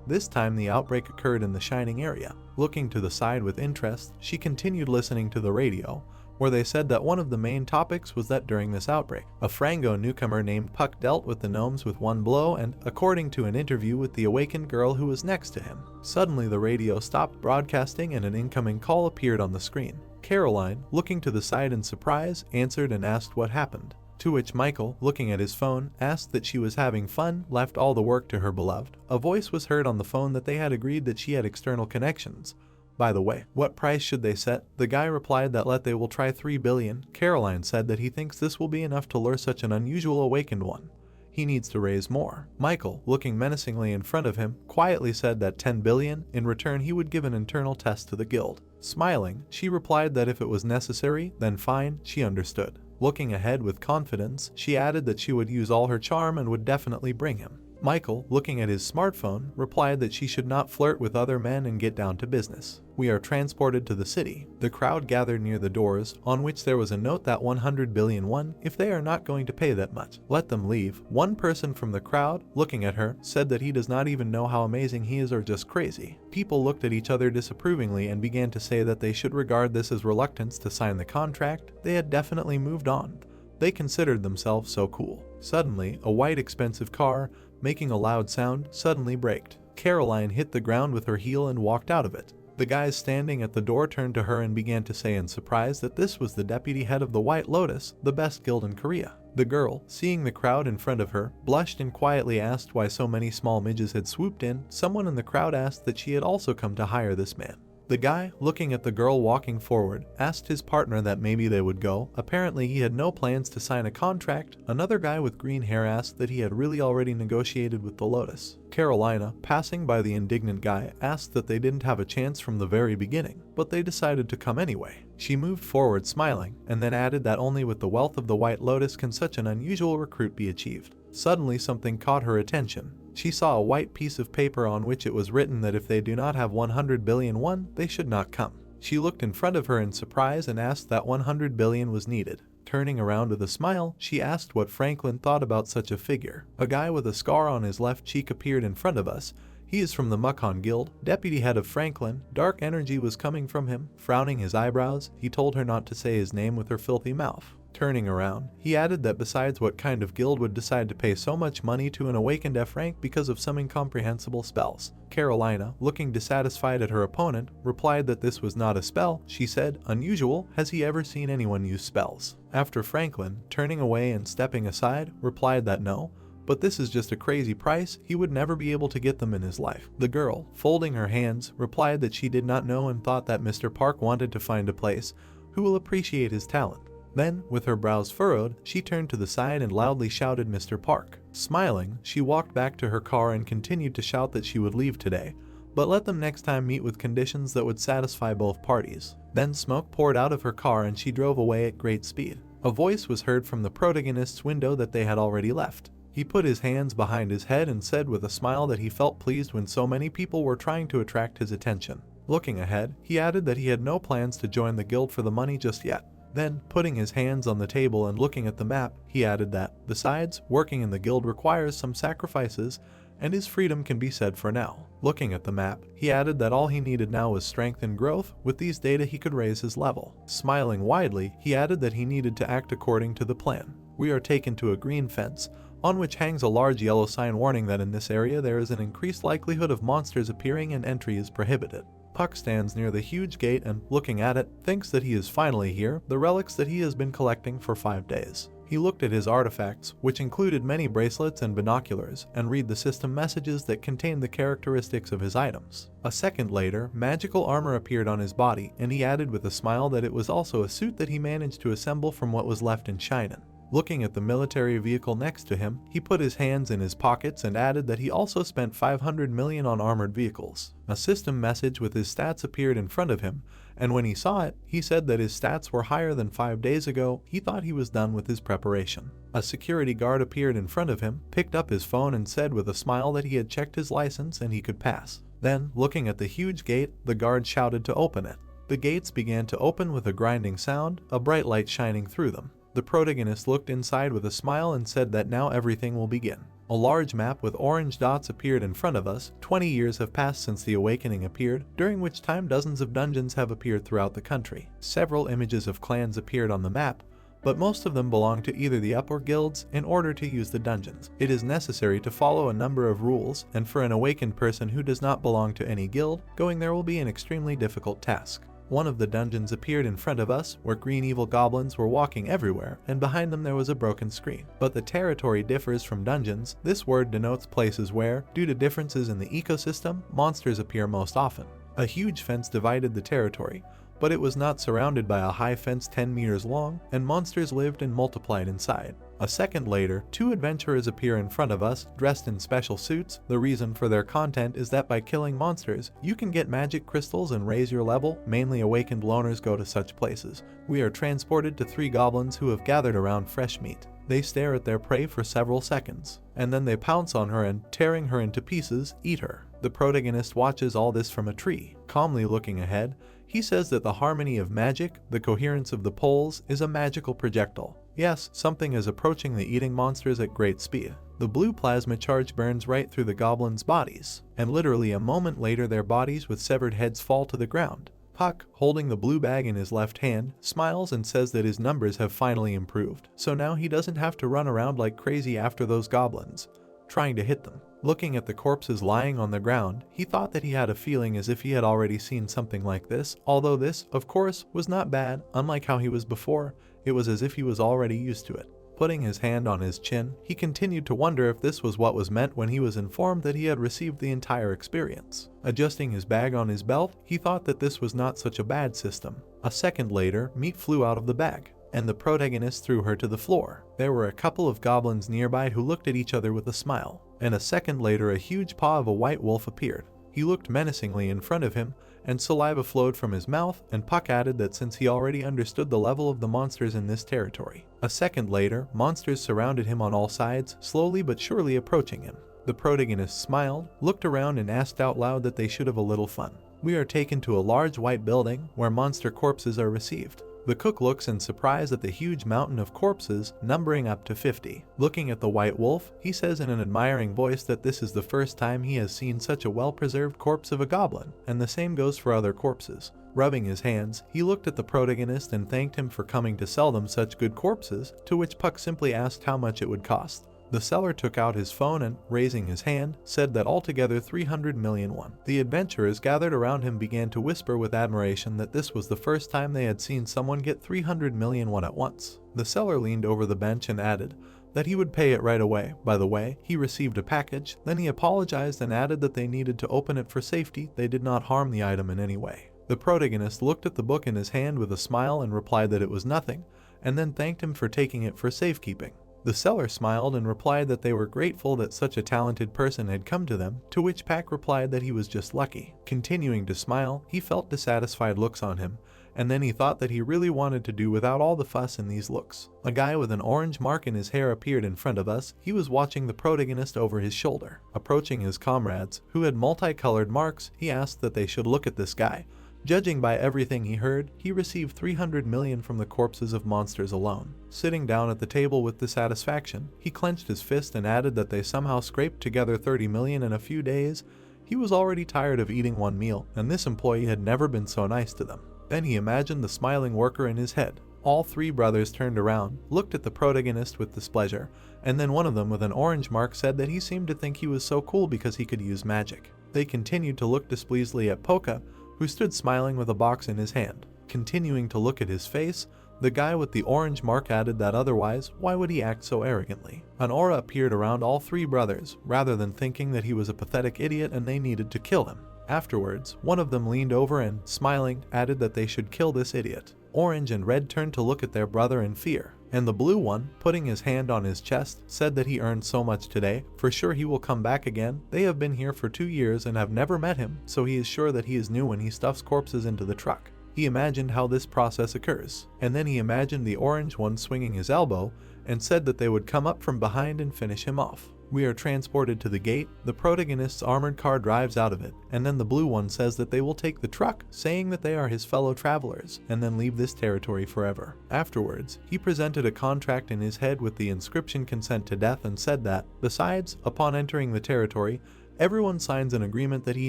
This time the outbreak occurred in the Shining area. Looking to the side with interest, she continued listening to the radio, where they said that one of the main topics was that during this outbreak, a Frango newcomer named Puck dealt with the gnomes with one blow and, according to an interview with the awakened girl who was next to him. Suddenly the radio stopped broadcasting and an incoming call appeared on the screen. Caroline, looking to the side in surprise, answered and asked what happened. To which Michael, looking at his phone, asked that she was having fun, left all the work to her beloved. A voice was heard on the phone that they had agreed that she had external connections. By the way, what price should they set? The guy replied that they will try 3 billion. Caroline said that he thinks this will be enough to lure such an unusual awakened one. He needs to raise more. Michael, looking menacingly in front of him, quietly said that 10 billion, in return he would give an internal test to the guild. Smiling, she replied that if it was necessary, then fine, she understood. Looking ahead with confidence, she added that she would use all her charm and would definitely bring him. Michael, looking at his smartphone, replied that she should not flirt with other men and get down to business. We are transported to the city. The crowd gathered near the doors, on which there was a note that 100 billion won. If they are not going to pay that much, let them leave. One person from the crowd, looking at her, said that he does not even know how amazing he is or just crazy. People looked at each other disapprovingly and began to say that they should regard this as reluctance to sign the contract. They had definitely moved on. They considered themselves so cool. Suddenly, a white expensive car, making a loud sound, suddenly braked. Caroline hit the ground with her heel and walked out of it. The guys standing at the door turned to her and began to say in surprise that this was the deputy head of the White Lotus, the best guild in Korea. The girl, seeing the crowd in front of her, blushed and quietly asked why so many small midgets had swooped in. Someone in the crowd asked that she had also come to hire this man. The guy, looking at the girl walking forward, asked his partner that maybe they would go. Apparently he had no plans to sign a contract. Another guy with green hair asked that he had really already negotiated with the Lotus. Carolina, passing by the indignant guy, asked that they didn't have a chance from the very beginning, but they decided to come anyway. She moved forward smiling, and then added that only with the wealth of the White Lotus can such an unusual recruit be achieved. Suddenly something caught her attention. She saw a white piece of paper on which it was written that if they do not have 100 billion won, they should not come. She looked in front of her in surprise and asked that 100 billion was needed. Turning around with a smile, she asked what Franklin thought about such a figure. A guy with a scar on his left cheek appeared in front of us. He is from the Mukon Guild, deputy head of Franklin. Dark energy was coming from him. Frowning his eyebrows, he told her not to say his name with her filthy mouth. Turning around, he added that besides, what kind of guild would decide to pay so much money to an awakened F rank because of some incomprehensible spells? Carolina, looking dissatisfied at her opponent, replied that this was not a spell. She said, "Unusual, has he ever seen anyone use spells?" After Franklin, turning away and stepping aside, replied that no, but this is just a crazy price, he would never be able to get them in his life. The girl, folding her hands, replied that she did not know and thought that Mr. Park wanted to find a place who will appreciate his talent. Then, with her brows furrowed, she turned to the side and loudly shouted Mr. Park. Smiling, she walked back to her car and continued to shout that she would leave today, but let them next time meet with conditions that would satisfy both parties. Then smoke poured out of her car and she drove away at great speed. A voice was heard from the protagonist's window that they had already left. He put his hands behind his head and said with a smile that he felt pleased when so many people were trying to attract his attention. Looking ahead, he added that he had no plans to join the guild for the money just yet. Then, putting his hands on the table and looking at the map, he added that, besides, working in the guild requires some sacrifices, and his freedom can be said for now. Looking at the map, he added that all he needed now was strength and growth. With these data he could raise his level. Smiling widely, he added that he needed to act according to the plan. We are taken to a green fence, on which hangs a large yellow sign warning that in this area there is an increased likelihood of monsters appearing and entry is prohibited. Puck stands near the huge gate and, looking at it, thinks that he is finally here, the relics that he has been collecting for 5 days. He looked at his artifacts, which included many bracelets and binoculars, and read the system messages that contained the characteristics of his items. A second later, magical armor appeared on his body, and he added with a smile that it was also a suit that he managed to assemble from what was left in Shinen. Looking at the military vehicle next to him, he put his hands in his pockets and added that he also spent 500 million on armored vehicles. A system message with his stats appeared in front of him, and when he saw it, he said that his stats were higher than 5 days ago. He thought he was done with his preparation. A security guard appeared in front of him, picked up his phone and said with a smile that he had checked his license and he could pass. Then, looking at the huge gate, the guard shouted to open it. The gates began to open with a grinding sound, a bright light shining through them. The protagonist looked inside with a smile and said that now everything will begin. A large map with orange dots appeared in front of us. 20 years have passed since the awakening appeared, during which time dozens of dungeons have appeared throughout the country. Several images of clans appeared on the map, but most of them belong to either the up or guilds. In order to use the dungeons, it is necessary to follow a number of rules, and for an awakened person who does not belong to any guild, going there will be an extremely difficult task. One of the dungeons appeared in front of us, where green evil goblins were walking everywhere, and behind them there was a broken screen. But the territory differs from dungeons. This word denotes places where, due to differences in the ecosystem, monsters appear most often. A huge fence divided the territory, but it was not surrounded by a high fence 10 meters long, and monsters lived and multiplied inside. A second later, 2 adventurers appear in front of us, dressed in special suits. The reason for their content is that by killing monsters, you can get magic crystals and raise your level. Mainly awakened loners go to such places. We are transported to 3 goblins who have gathered around fresh meat. They stare at their prey for several seconds, and then they pounce on her and, tearing her into pieces, eat her. The protagonist watches all this from a tree, calmly looking ahead. He says that the harmony of magic, the coherence of the poles, is a magical projectile. Yes, something is approaching the eating monsters at great speed. The blue plasma charge burns right through the goblins' bodies, and literally a moment later their bodies with severed heads fall to the ground. Puck, holding the blue bag in his left hand, smiles and says that his numbers have finally improved, so now he doesn't have to run around like crazy after those goblins, trying to hit them. Looking at the corpses lying on the ground, he thought that he had a feeling as if he had already seen something like this, although this, of course, was not bad. Unlike how he was before, it was as if he was already used to it. Putting his hand on his chin, he continued to wonder if this was what was meant when he was informed that he had received the entire experience. Adjusting his bag on his belt, he thought that this was not such a bad system. A second later, meat flew out of the bag, and the protagonist threw her to the floor. There were a couple of goblins nearby who looked at each other with a smile, and a second later a huge paw of a white wolf appeared. He looked menacingly in front of him, and saliva flowed from his mouth, and Puck added that since he already understood the level of the monsters in this territory. A second later, monsters surrounded him on all sides, slowly but surely approaching him. The protagonist smiled, looked around and asked out loud that they should have a little fun. We are taken to a large white building where monster corpses are received. The cook looks in surprise at the huge mountain of corpses, numbering up to 50. Looking at the white wolf, he says in an admiring voice that this is the first time he has seen such a well-preserved corpse of a goblin, and the same goes for other corpses. Rubbing his hands, he looked at the protagonist and thanked him for coming to sell them such good corpses, to which Puck simply asked how much it would cost. The seller took out his phone and, raising his hand, said that altogether 300 million won. The adventurers gathered around him began to whisper with admiration that this was the first time they had seen someone get 300 million won at once. The seller leaned over the bench and added that he would pay it right away. By the way, he received a package, then he apologized and added that they needed to open it for safety. They did not harm the item in any way. The protagonist looked at the book in his hand with a smile and replied that it was nothing, and then thanked him for taking it for safekeeping. The seller smiled and replied that they were grateful that such a talented person had come to them, to which Pack replied that he was just lucky. Continuing to smile, he felt dissatisfied looks on him, and then he thought that he really wanted to do without all the fuss in these looks. A guy with an orange mark in his hair appeared in front of us. He was watching the protagonist over his shoulder. Approaching his comrades, who had multicolored marks, he asked that they should look at this guy. Judging by everything he heard, he received 300 million from the corpses of monsters alone. Sitting down at the table with dissatisfaction, he clenched his fist and added that they somehow scraped together 30 million in a few days. He was already tired of eating one meal, and this employee had never been so nice to them. Then he imagined the smiling worker in his head. All three brothers turned around, looked at the protagonist with displeasure, and then one of them with an orange mark said that he seemed to think he was so cool because he could use magic. They continued to look displeasedly at Polka, who stood smiling with a box in his hand. Continuing to look at his face, the guy with the orange mark added that otherwise, why would he act so arrogantly? An aura appeared around all three brothers, rather than thinking that he was a pathetic idiot and they needed to kill him. Afterwards, one of them leaned over and, smiling, added that they should kill this idiot. Orange and Red turned to look at their brother in fear, and the blue one, putting his hand on his chest, said that he earned so much today, for sure he will come back again. They have been here for 2 years and have never met him, so he is sure that he is new when he stuffs corpses into the truck. He imagined how this process occurs, and then he imagined the orange one swinging his elbow, and said that they would come up from behind and finish him off. We are transported to the gate. The protagonist's armored car drives out of it, and then the blue one says that they will take the truck, saying that they are his fellow travelers, and then leave this territory forever. Afterwards, he presented a contract in his head with the inscription "Consent to Death" and said that, besides, upon entering the territory, everyone signs an agreement that he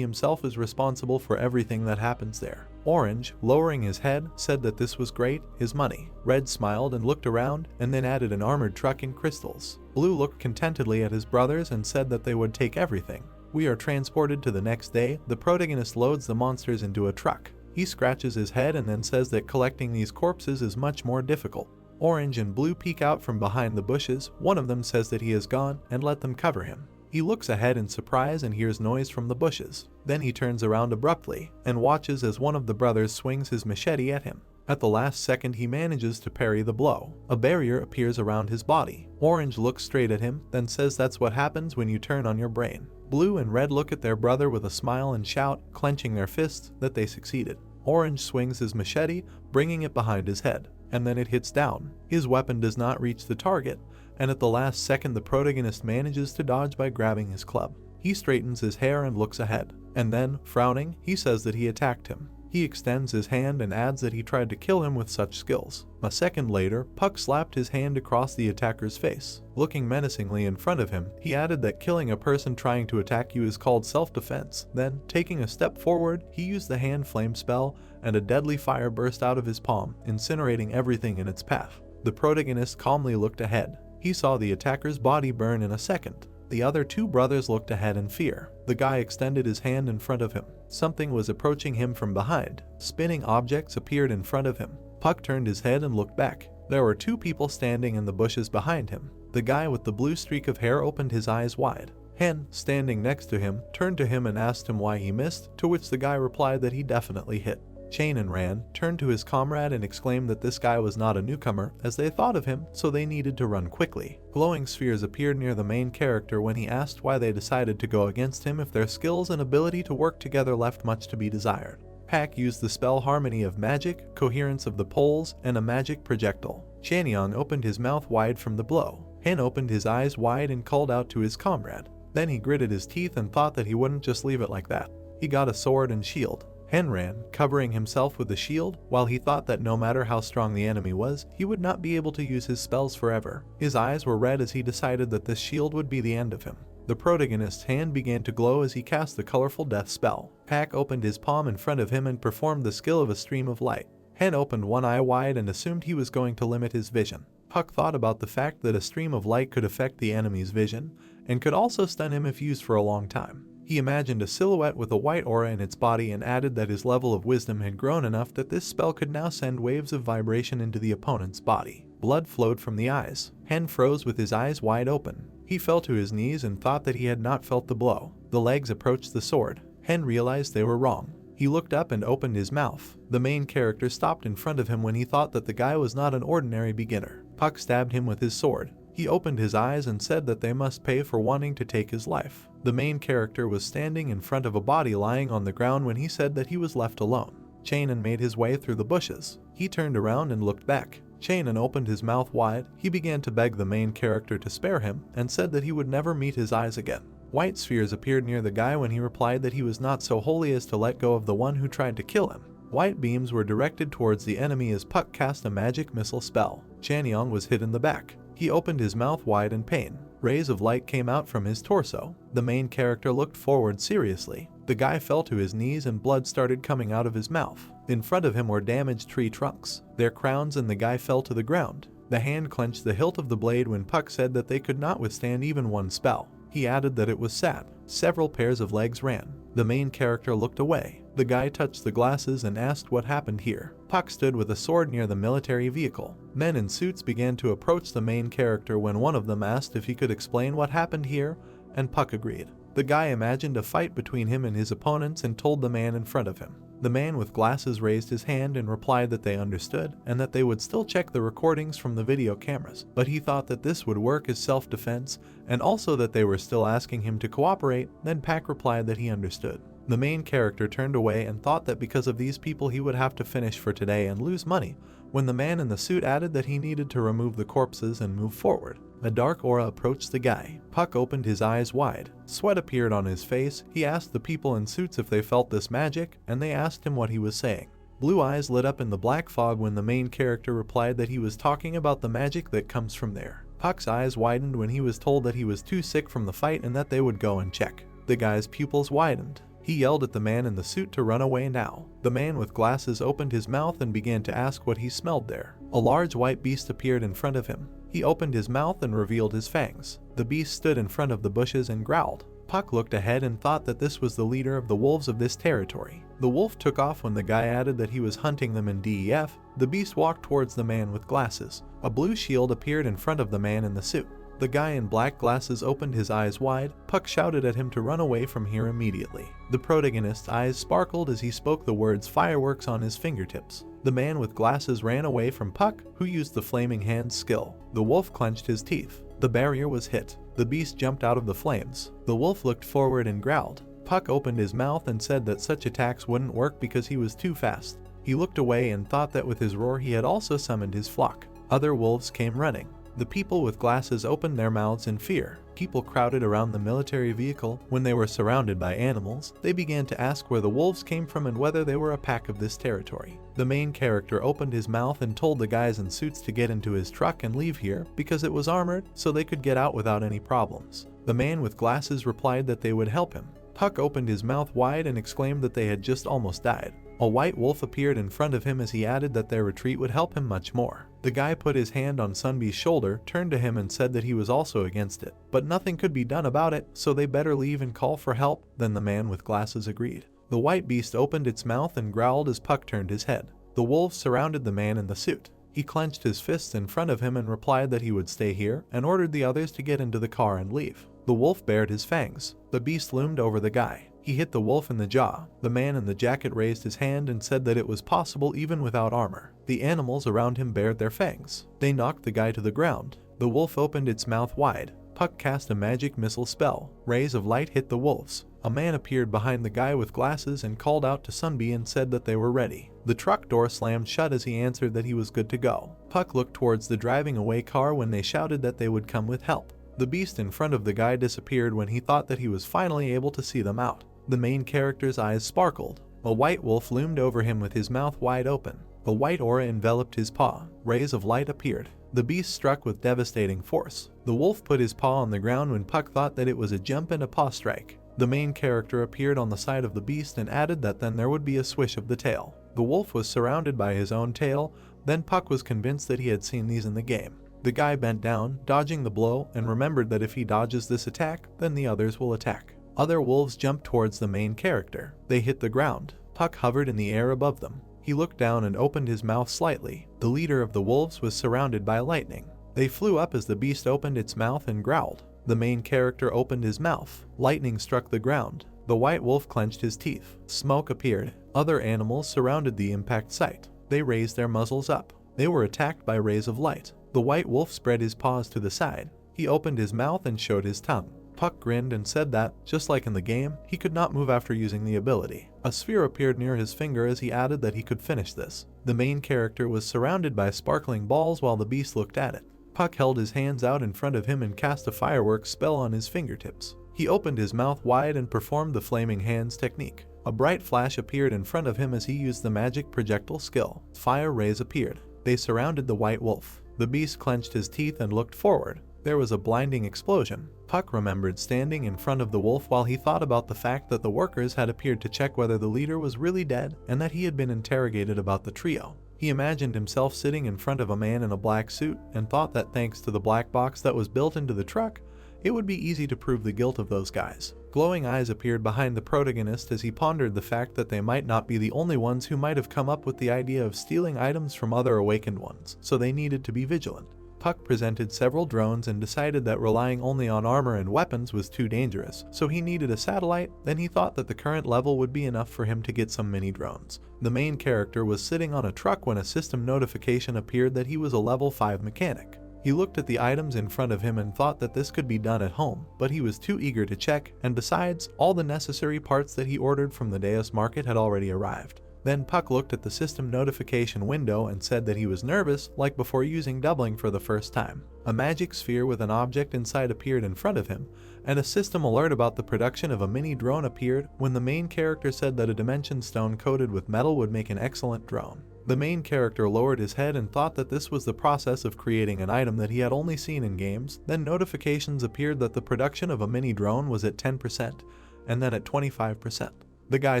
himself is responsible for everything that happens there. Orange, lowering his head, said that this was great, his money. Red smiled and looked around, and then added an armored truck and crystals. Blue looked contentedly at his brothers and said that they would take everything. We are transported to the next day. The protagonist loads the monsters into a truck. He scratches his head and then says that collecting these corpses is much more difficult. Orange and Blue peek out from behind the bushes. One of them says that he is gone and let them cover him. He looks ahead in surprise and hears noise from the bushes. Then he turns around abruptly and watches as one of the brothers swings his machete at him. At the last second he manages to parry the blow. A barrier appears around his body. Orange looks straight at him, then says that's what happens when you turn on your brain. Blue and Red look at their brother with a smile and shout, clenching their fists, that they succeeded. Orange swings his machete, bringing it behind his head, and then it hits down. His weapon does not reach the target, and at the last second the protagonist manages to dodge by grabbing his club. He straightens his hair and looks ahead, and then, frowning, he says that he attacked him. He extends his hand and adds that he tried to kill him with such skills. A second later, Puck slapped his hand across the attacker's face. Looking menacingly in front of him, he added that killing a person trying to attack you is called self-defense. Then, taking a step forward, he used the hand flame spell, and a deadly fire burst out of his palm, incinerating everything in its path. The protagonist calmly looked ahead. He saw the attacker's body burn in a second. The other two brothers looked ahead in fear. The guy extended his hand in front of him. Something was approaching him from behind. Spinning objects appeared in front of him. Puck turned his head and looked back. There were two people standing in the bushes behind him. The guy with the blue streak of hair opened his eyes wide. Hen, standing next to him, turned to him and asked him why he missed, to which the guy replied that he definitely hit. Chain and Ran turned to his comrade and exclaimed that this guy was not a newcomer, as they thought of him, so they needed to run quickly. Glowing spheres appeared near the main character when he asked why they decided to go against him if their skills and ability to work together left much to be desired. Pak used the spell Harmony of Magic, Coherence of the Poles, and a magic projectile. Chanyang opened his mouth wide from the blow. Hen opened his eyes wide and called out to his comrade. Then he gritted his teeth and thought that he wouldn't just leave it like that. He got a sword and shield. Hen ran, covering himself with the shield, while he thought that no matter how strong the enemy was, he would not be able to use his spells forever. His eyes were red as he decided that this shield would be the end of him. The protagonist's hand began to glow as he cast the colorful death spell. Pak opened his palm in front of him and performed the skill of a stream of light. Hen opened one eye wide and assumed he was going to limit his vision. Puck thought about the fact that a stream of light could affect the enemy's vision, and could also stun him if used for a long time. He imagined a silhouette with a white aura in its body and added that his level of wisdom had grown enough that this spell could now send waves of vibration into the opponent's body. Blood flowed from the eyes. Hen froze with his eyes wide open. He fell to his knees and thought that he had not felt the blow. The legs approached the sword. Hen realized they were wrong. He looked up and opened his mouth. The main character stopped in front of him when he thought that the guy was not an ordinary beginner. Puck stabbed him with his sword. He opened his eyes and said that they must pay for wanting to take his life. The main character was standing in front of a body lying on the ground when he said that he was left alone. Chainan made his way through the bushes. He turned around and looked back. Chainan opened his mouth wide. He began to beg the main character to spare him and said that he would never meet his eyes again. White spheres appeared near the guy when he replied that he was not so holy as to let go of the one who tried to kill him. White beams were directed towards the enemy as Puck cast a magic missile spell. Chanyang was hit in the back. He opened his mouth wide in pain. Rays of light came out from his torso. The main character looked forward seriously. The guy fell to his knees and blood started coming out of his mouth. In front of him were damaged tree trunks, their crowns, and the guy fell to the ground. The hand clenched the hilt of the blade when Puck said that they could not withstand even one spell. He added that it was sad. Several pairs of legs ran. The main character looked away. The guy touched the glasses and asked what happened here. Puck stood with a sword near the military vehicle. Men in suits began to approach the main character when one of them asked if he could explain what happened here, and Puck agreed. The guy imagined a fight between him and his opponents and told the man in front of him. The man with glasses raised his hand and replied that they understood and that they would still check the recordings from the video cameras, but he thought that this would work as self-defense and also that they were still asking him to cooperate. Then Pak replied that he understood. The main character turned away and thought that because of these people he would have to finish for today and lose money, when the man in the suit added that he needed to remove the corpses and move forward. A dark aura approached the guy. Puck opened his eyes wide. Sweat appeared on his face. He asked the people in suits if they felt this magic, and they asked him what he was saying. Blue eyes lit up in the black fog when the main character replied that he was talking about the magic that comes from there. Puck's eyes widened when he was told that he was too sick from the fight and that they would go and check. The guy's pupils widened. He yelled at the man in the suit to run away now. The man with glasses opened his mouth and began to ask what he smelled there. A large white beast appeared in front of him. He opened his mouth and revealed his fangs. The beast stood in front of the bushes and growled. Puck looked ahead and thought that this was the leader of the wolves of this territory. The wolf took off when the guy added that he was hunting them in DEF. The beast walked towards the man with glasses. A blue shield appeared in front of the man in the suit. The guy in black glasses opened his eyes wide. Puck shouted at him to run away from here immediately. The protagonist's eyes sparkled as he spoke the words fireworks on his fingertips. The man with glasses ran away from Puck, who used the flaming hand skill. The wolf clenched his teeth. The barrier was hit. The beast jumped out of the flames. The wolf looked forward and growled. Puck opened his mouth and said that such attacks wouldn't work because he was too fast. He looked away and thought that with his roar he had also summoned his flock. Other wolves came running. The people with glasses opened their mouths in fear. People crowded around the military vehicle. When they were surrounded by animals, they began to ask where the wolves came from and whether they were a pack of this territory. The main character opened his mouth and told the guys in suits to get into his truck and leave here because it was armored so they could get out without any problems. The man with glasses replied that they would help him. Puck opened his mouth wide and exclaimed that they had just almost died. A white wolf appeared in front of him as he added that their retreat would help him much more. The guy put his hand on Sunbee's shoulder, turned to him and said that he was also against it, but nothing could be done about it, so they better leave and call for help. Then the man with glasses agreed. The white beast opened its mouth and growled as Puck turned his head. The wolves surrounded the man in the suit. He clenched his fists in front of him and replied that he would stay here and ordered the others to get into the car and leave. The wolf bared his fangs. The beast loomed over the guy. He hit the wolf in the jaw. The man in the jacket raised his hand and said that it was possible even without armor. The animals around him bared their fangs. They knocked the guy to the ground. The wolf opened its mouth wide. Puck cast a magic missile spell. Rays of light hit the wolves. A man appeared behind the guy with glasses and called out to Sunbee and said that they were ready. The truck door slammed shut as he answered that he was good to go. Puck looked towards the driving away car when they shouted that they would come with help. The beast in front of the guy disappeared when he thought that he was finally able to see them out. The main character's eyes sparkled. A white wolf loomed over him with his mouth wide open. A white aura enveloped his paw. Rays of light appeared. The beast struck with devastating force. The wolf put his paw on the ground when Puck thought that it was a jump and a paw strike. The main character appeared on the side of the beast and added that then there would be a swish of the tail. The wolf was surrounded by his own tail. Then Puck was convinced that he had seen these in the game. The guy bent down, dodging the blow, and remembered that if he dodges this attack, then the others will attack. Other wolves jumped towards the main character. They hit the ground. Puck hovered in the air above them. He looked down and opened his mouth slightly. The leader of the wolves was surrounded by lightning. They flew up as the beast opened its mouth and growled. The main character opened his mouth. Lightning struck the ground. The white wolf clenched his teeth. Smoke appeared. Other animals surrounded the impact site. They raised their muzzles up. They were attacked by rays of light. The white wolf spread his paws to the side. He opened his mouth and showed his tongue. Puck grinned and said that, just like in the game, he could not move after using the ability. A sphere appeared near his finger as he added that he could finish this. The main character was surrounded by sparkling balls while the beast looked at it. Puck held his hands out in front of him and cast a fireworks spell on his fingertips. He opened his mouth wide and performed the flaming hands technique. A bright flash appeared in front of him as he used the magic projectile skill. Fire rays appeared. They surrounded the white wolf. The beast clenched his teeth and looked forward. There was a blinding explosion. Puck remembered standing in front of the wolf while he thought about the fact that the workers had appeared to check whether the leader was really dead and that he had been interrogated about the trio. He imagined himself sitting in front of a man in a black suit and thought that thanks to the black box that was built into the truck, it would be easy to prove the guilt of those guys. Glowing eyes appeared behind the protagonist as he pondered the fact that they might not be the only ones who might have come up with the idea of stealing items from other awakened ones, so they needed to be vigilant. Puck presented several drones and decided that relying only on armor and weapons was too dangerous, so he needed a satellite. Then he thought that the current level would be enough for him to get some mini drones. The main character was sitting on a truck when a system notification appeared that he was a level 5 mechanic. He looked at the items in front of him and thought that this could be done at home, but he was too eager to check, and besides, all the necessary parts that he ordered from the Deus Market had already arrived. Then Puck looked at the system notification window and said that he was nervous, like before using doubling for the first time. A magic sphere with an object inside appeared in front of him, and a system alert about the production of a mini drone appeared when the main character said that a dimension stone coated with metal would make an excellent drone. The main character lowered his head and thought that this was the process of creating an item that he had only seen in games. Then notifications appeared that the production of a mini drone was at 10%, and then at 25%. The guy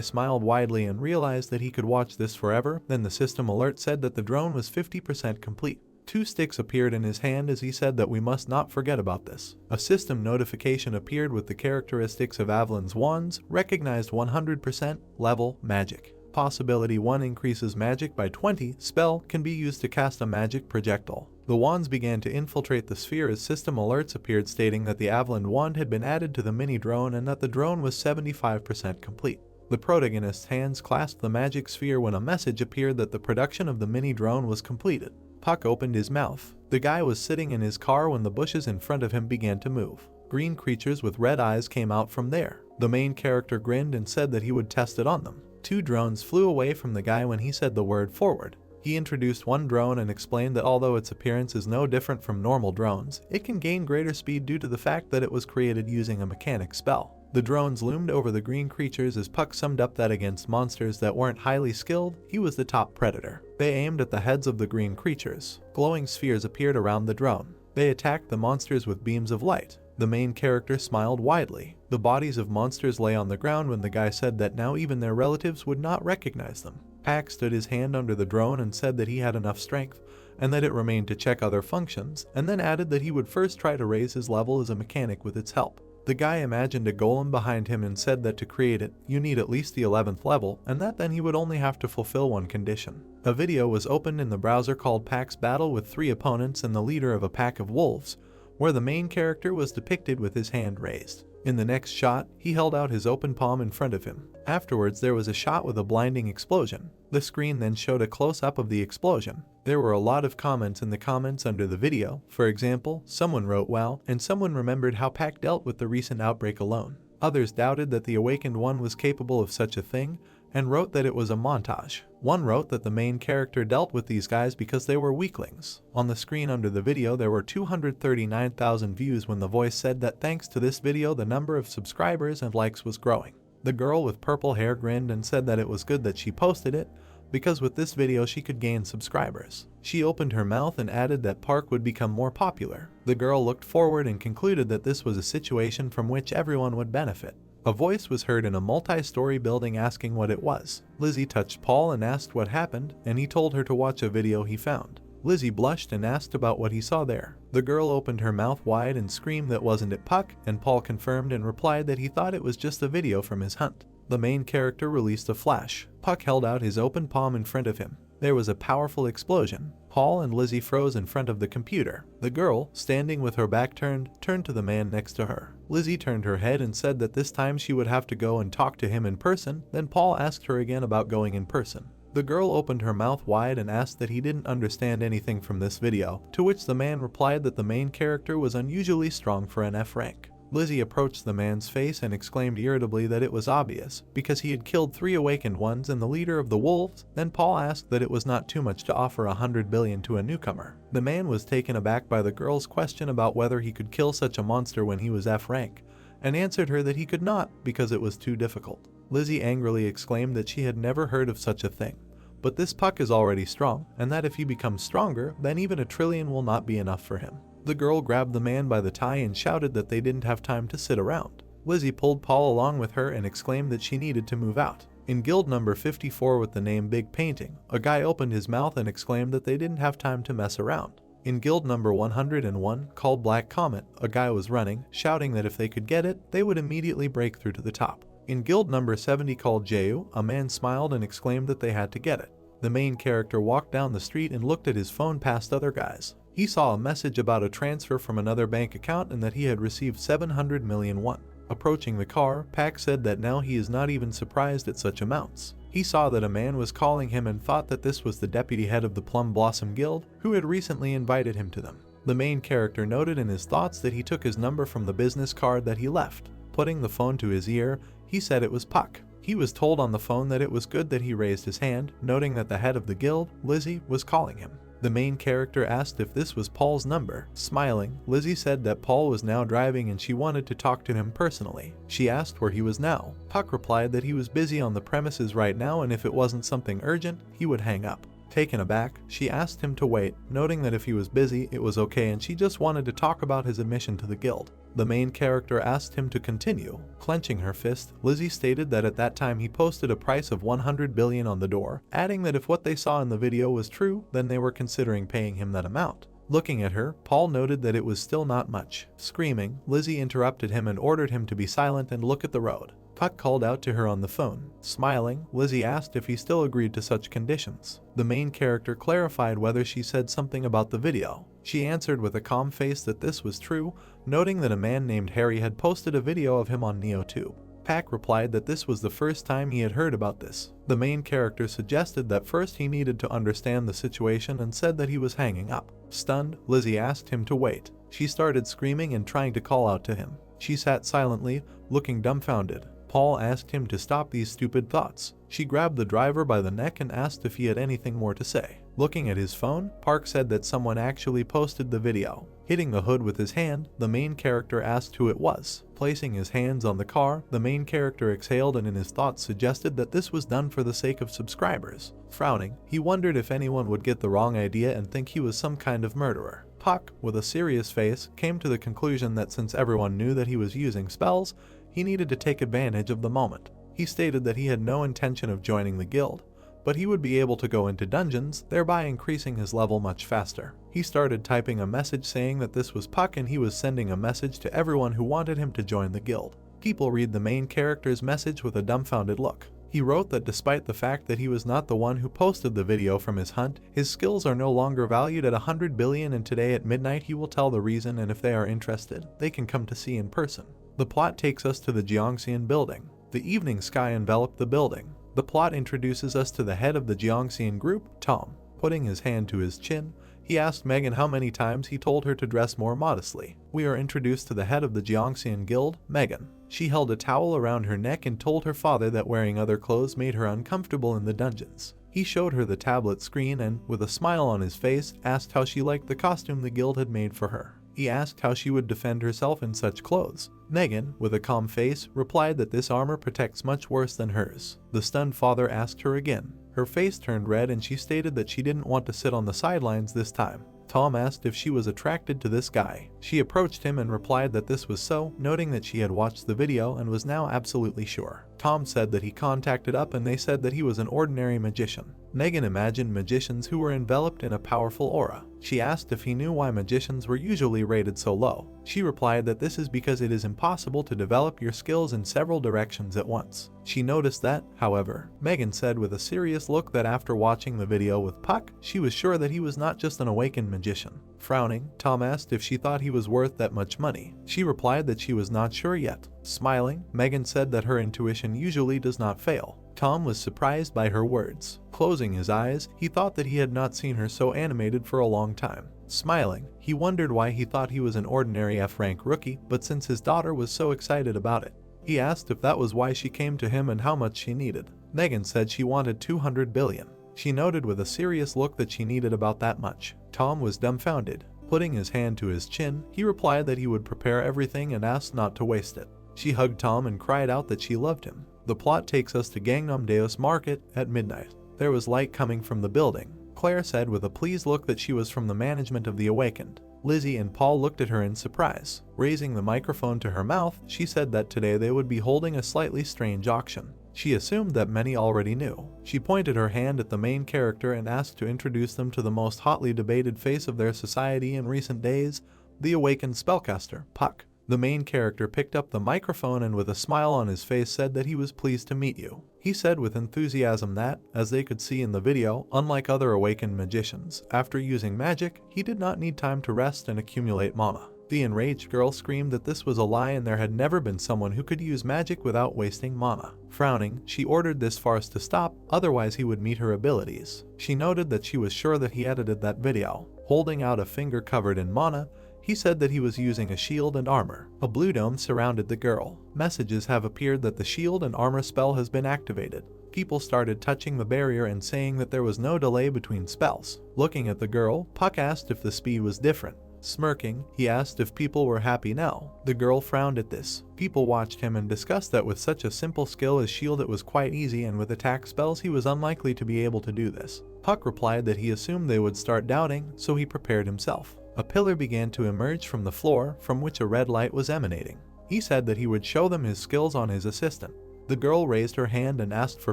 smiled widely and realized that he could watch this forever. Then the system alert said that the drone was 50% complete. 2 sticks appeared in his hand as he said that we must not forget about this. A system notification appeared with the characteristics of Avelin's wands, recognized 100%, level, magic. Possibility 1 increases magic by 20, spell can be used to cast a magic projectile. The wands began to infiltrate the sphere as system alerts appeared stating that the Avalon wand had been added to the mini drone and that the drone was 75% complete. The protagonist's hands clasped the magic sphere when a message appeared that the production of the mini drone was completed. Puck opened his mouth. The guy was sitting in his car when the bushes in front of him began to move. Green creatures with red eyes came out from there. The main character grinned and said that he would test it on them. 2 drones flew away from the guy when he said the word forward. He introduced one drone and explained that although its appearance is no different from normal drones, it can gain greater speed due to the fact that it was created using a mechanic spell. The drones loomed over the green creatures as Puck summed up that against monsters that weren't highly skilled, he was the top predator. They aimed at the heads of the green creatures. Glowing spheres appeared around the drone. They attacked the monsters with beams of light. The main character smiled widely. The bodies of monsters lay on the ground when the guy said that now even their relatives would not recognize them. Pack stood his hand under the drone and said that he had enough strength and that it remained to check other functions, and then added that he would first try to raise his level as a mechanic with its help. The guy imagined a golem behind him and said that to create it, you need at least the 11th level, and that then he would only have to fulfill one condition. A video was opened in the browser called Pack's Battle with 3 opponents and the leader of a pack of wolves, where the main character was depicted with his hand raised. In the next shot, he held out his open palm in front of him. Afterwards, there was a shot with a blinding explosion. The screen then showed a close-up of the explosion. There were a lot of comments in the comments under the video. For example, someone wrote wow, and someone remembered how Pack dealt with the recent outbreak alone. Others doubted that the Awakened One was capable of such a thing, and wrote that it was a montage. One wrote that the main character dealt with these guys because they were weaklings. On the screen under the video there were 239,000 views when the voice said that thanks to this video the number of subscribers and likes was growing. The girl with purple hair grinned and said that it was good that she posted it, because with this video she could gain subscribers. She opened her mouth and added that Park would become more popular. The girl looked forward and concluded that this was a situation from which everyone would benefit. A voice was heard in a multi-story building asking what it was. Lizzie touched Paul and asked what happened, and he told her to watch a video he found. Lizzie blushed and asked about what he saw there. The girl opened her mouth wide and screamed that wasn't it Puck, and Paul confirmed and replied that he thought it was just a video from his hunt. The main character released a flash. Puck held out his open palm in front of him. There was a powerful explosion. Paul and Lizzie froze in front of the computer. The girl, standing with her back turned to the man next to her. Lizzie turned her head and said that this time she would have to go and talk to him in person. Then Paul asked her again about going in person. The girl opened her mouth wide and asked that he didn't understand anything from this video, to which the man replied that the main character was unusually strong for an F rank. Lizzie approached the man's face and exclaimed irritably that it was obvious, because he had killed 3 awakened ones and the leader of the wolves. Then Paul asked that it was not too much to offer 100 billion to a newcomer. The man was taken aback by the girl's question about whether he could kill such a monster when he was F rank, and answered her that he could not because it was too difficult. Lizzie angrily exclaimed that she had never heard of such a thing, but this Puck is already strong, and that if he becomes stronger, then even 1 trillion will not be enough for him. The girl grabbed the man by the tie and shouted that they didn't have time to sit around. Lizzie pulled Paul along with her and exclaimed that she needed to move out. In guild number 54 with the name Big Painting, a guy opened his mouth and exclaimed that they didn't have time to mess around. In guild number 101, called Black Comet, a guy was running, shouting that if they could get it, they would immediately break through to the top. In guild number 70 called Jehu, a man smiled and exclaimed that they had to get it. The main character walked down the street and looked at his phone past other guys. He saw a message about a transfer from another bank account and that he had received 700 million won. Approaching the car, Pack said that now he is not even surprised at such amounts. He saw that a man was calling him and thought that this was the deputy head of the Plum Blossom Guild, who had recently invited him to them. The main character noted in his thoughts that he took his number from the business card that he left. Putting the phone to his ear, he said it was Puck. He was told on the phone that it was good that he raised his hand, noting that the head of the guild, Lizzie, was calling him. The main character asked if this was Paul's number. Smiling, Lizzie said that Paul was now driving and she wanted to talk to him personally. She asked where he was now. Puck replied that he was busy on the premises right now and if it wasn't something urgent, he would hang up. Taken aback, she asked him to wait, noting that if he was busy, it was okay and she just wanted to talk about his admission to the guild. The main character asked him to continue. Clenching her fist, Lizzie stated that at that time he posted a price of 100 billion on the door, adding that if what they saw in the video was true, then they were considering paying him that amount. Looking at her, Paul noted that it was still not much. Screaming, Lizzie interrupted him and ordered him to be silent and look at the road. Puck called out to her on the phone. Smiling, Lizzie asked if he still agreed to such conditions. The main character clarified whether she said something about the video. She answered with a calm face that this was true, noting that a man named Harry had posted a video of him on NeoTube. Pack replied that this was the first time he had heard about this. The main character suggested that first he needed to understand the situation and said that he was hanging up. Stunned, Lizzie asked him to wait. She started screaming and trying to call out to him. She sat silently, looking dumbfounded. Paul asked him to stop these stupid thoughts. She grabbed the driver by the neck and asked if he had anything more to say. Looking at his phone, Park said that someone actually posted the video. Hitting the hood with his hand, the main character asked who it was. Placing his hands on the car, the main character exhaled and in his thoughts suggested that this was done for the sake of subscribers. Frowning, he wondered if anyone would get the wrong idea and think he was some kind of murderer. Puck, with a serious face, came to the conclusion that since everyone knew that he was using spells, he needed to take advantage of the moment. He stated that he had no intention of joining the guild, but he would be able to go into dungeons, thereby increasing his level much faster. He started typing a message saying that this was Puck and he was sending a message to everyone who wanted him to join the guild. People read the main character's message with a dumbfounded look. He wrote that despite the fact that he was not the one who posted the video from his hunt, his skills are no longer valued at 100 billion and today at midnight he will tell the reason, and if they are interested, they can come to see in person. The plot takes us to the Jiangxian building. The evening sky enveloped the building. The plot introduces us to the head of the Jiangxian group, Tom. Putting his hand to his chin, he asked Megan how many times he told her to dress more modestly. We are introduced to the head of the Jiangxian guild, Megan. She held a towel around her neck and told her father that wearing other clothes made her uncomfortable in the dungeons. He showed her the tablet screen and, with a smile on his face, asked how she liked the costume the guild had made for her. He asked how she would defend herself in such clothes. Megan, with a calm face, replied that this armor protects much worse than hers. The stunned father asked her again. Her face turned red and she stated that she didn't want to sit on the sidelines this time. Tom asked if she was attracted to this guy. She approached him and replied that this was so, noting that she had watched the video and was now absolutely sure. Tom said that he contacted up and they said that he was an ordinary magician. Megan imagined magicians who were enveloped in a powerful aura. She asked if he knew why magicians were usually rated so low. She replied that this is because it is impossible to develop your skills in several directions at once. She noticed that, however, Megan said with a serious look that after watching the video with Puck, she was sure that he was not just an awakened magician. Frowning, Tom asked if she thought he was worth that much money. She replied that she was not sure yet. Smiling, Megan said that her intuition usually does not fail. Tom was surprised by her words. Closing his eyes, he thought that he had not seen her so animated for a long time. Smiling, he wondered why he thought he was an ordinary F-rank rookie, but since his daughter was so excited about it, he asked if that was why she came to him and how much she needed. Megan said she wanted 200 billion. She noted with a serious look that she needed about that much. Tom was dumbfounded. Putting his hand to his chin, he replied that he would prepare everything and asked not to waste it. She hugged Tom and cried out that she loved him. The plot takes us to Gangnam Daeos Market at midnight. There was light coming from the building. Claire said with a pleased look that she was from the management of the Awakened. Lizzie and Paul looked at her in surprise. Raising the microphone to her mouth, she said that today they would be holding a slightly strange auction. She assumed that many already knew. She pointed her hand at the main character and asked to introduce them to the most hotly debated face of their society in recent days, the Awakened Spellcaster, Puck. The main character picked up the microphone and with a smile on his face said that he was pleased to meet you. He said with enthusiasm that, as they could see in the video, unlike other awakened magicians, after using magic, he did not need time to rest and accumulate mana. The enraged girl screamed that this was a lie and there had never been someone who could use magic without wasting mana. Frowning, she ordered this farce to stop, otherwise he would meet her abilities. She noted that she was sure that he edited that video. Holding out a finger covered in mana, he said that he was using a shield and armor. A blue dome surrounded the girl. Messages have appeared that the shield and armor spell has been activated. People started touching the barrier and saying that there was no delay between spells. Looking at the girl, Puck asked if the speed was different. Smirking, he asked if people were happy now. The girl frowned at this. People watched him and discussed that with such a simple skill as shield it was quite easy, and with attack spells he was unlikely to be able to do this. Puck replied that he assumed they would start doubting, so he prepared himself. A pillar began to emerge from the floor, from which a red light was emanating. He said that he would show them his skills on his assistant. The girl raised her hand and asked for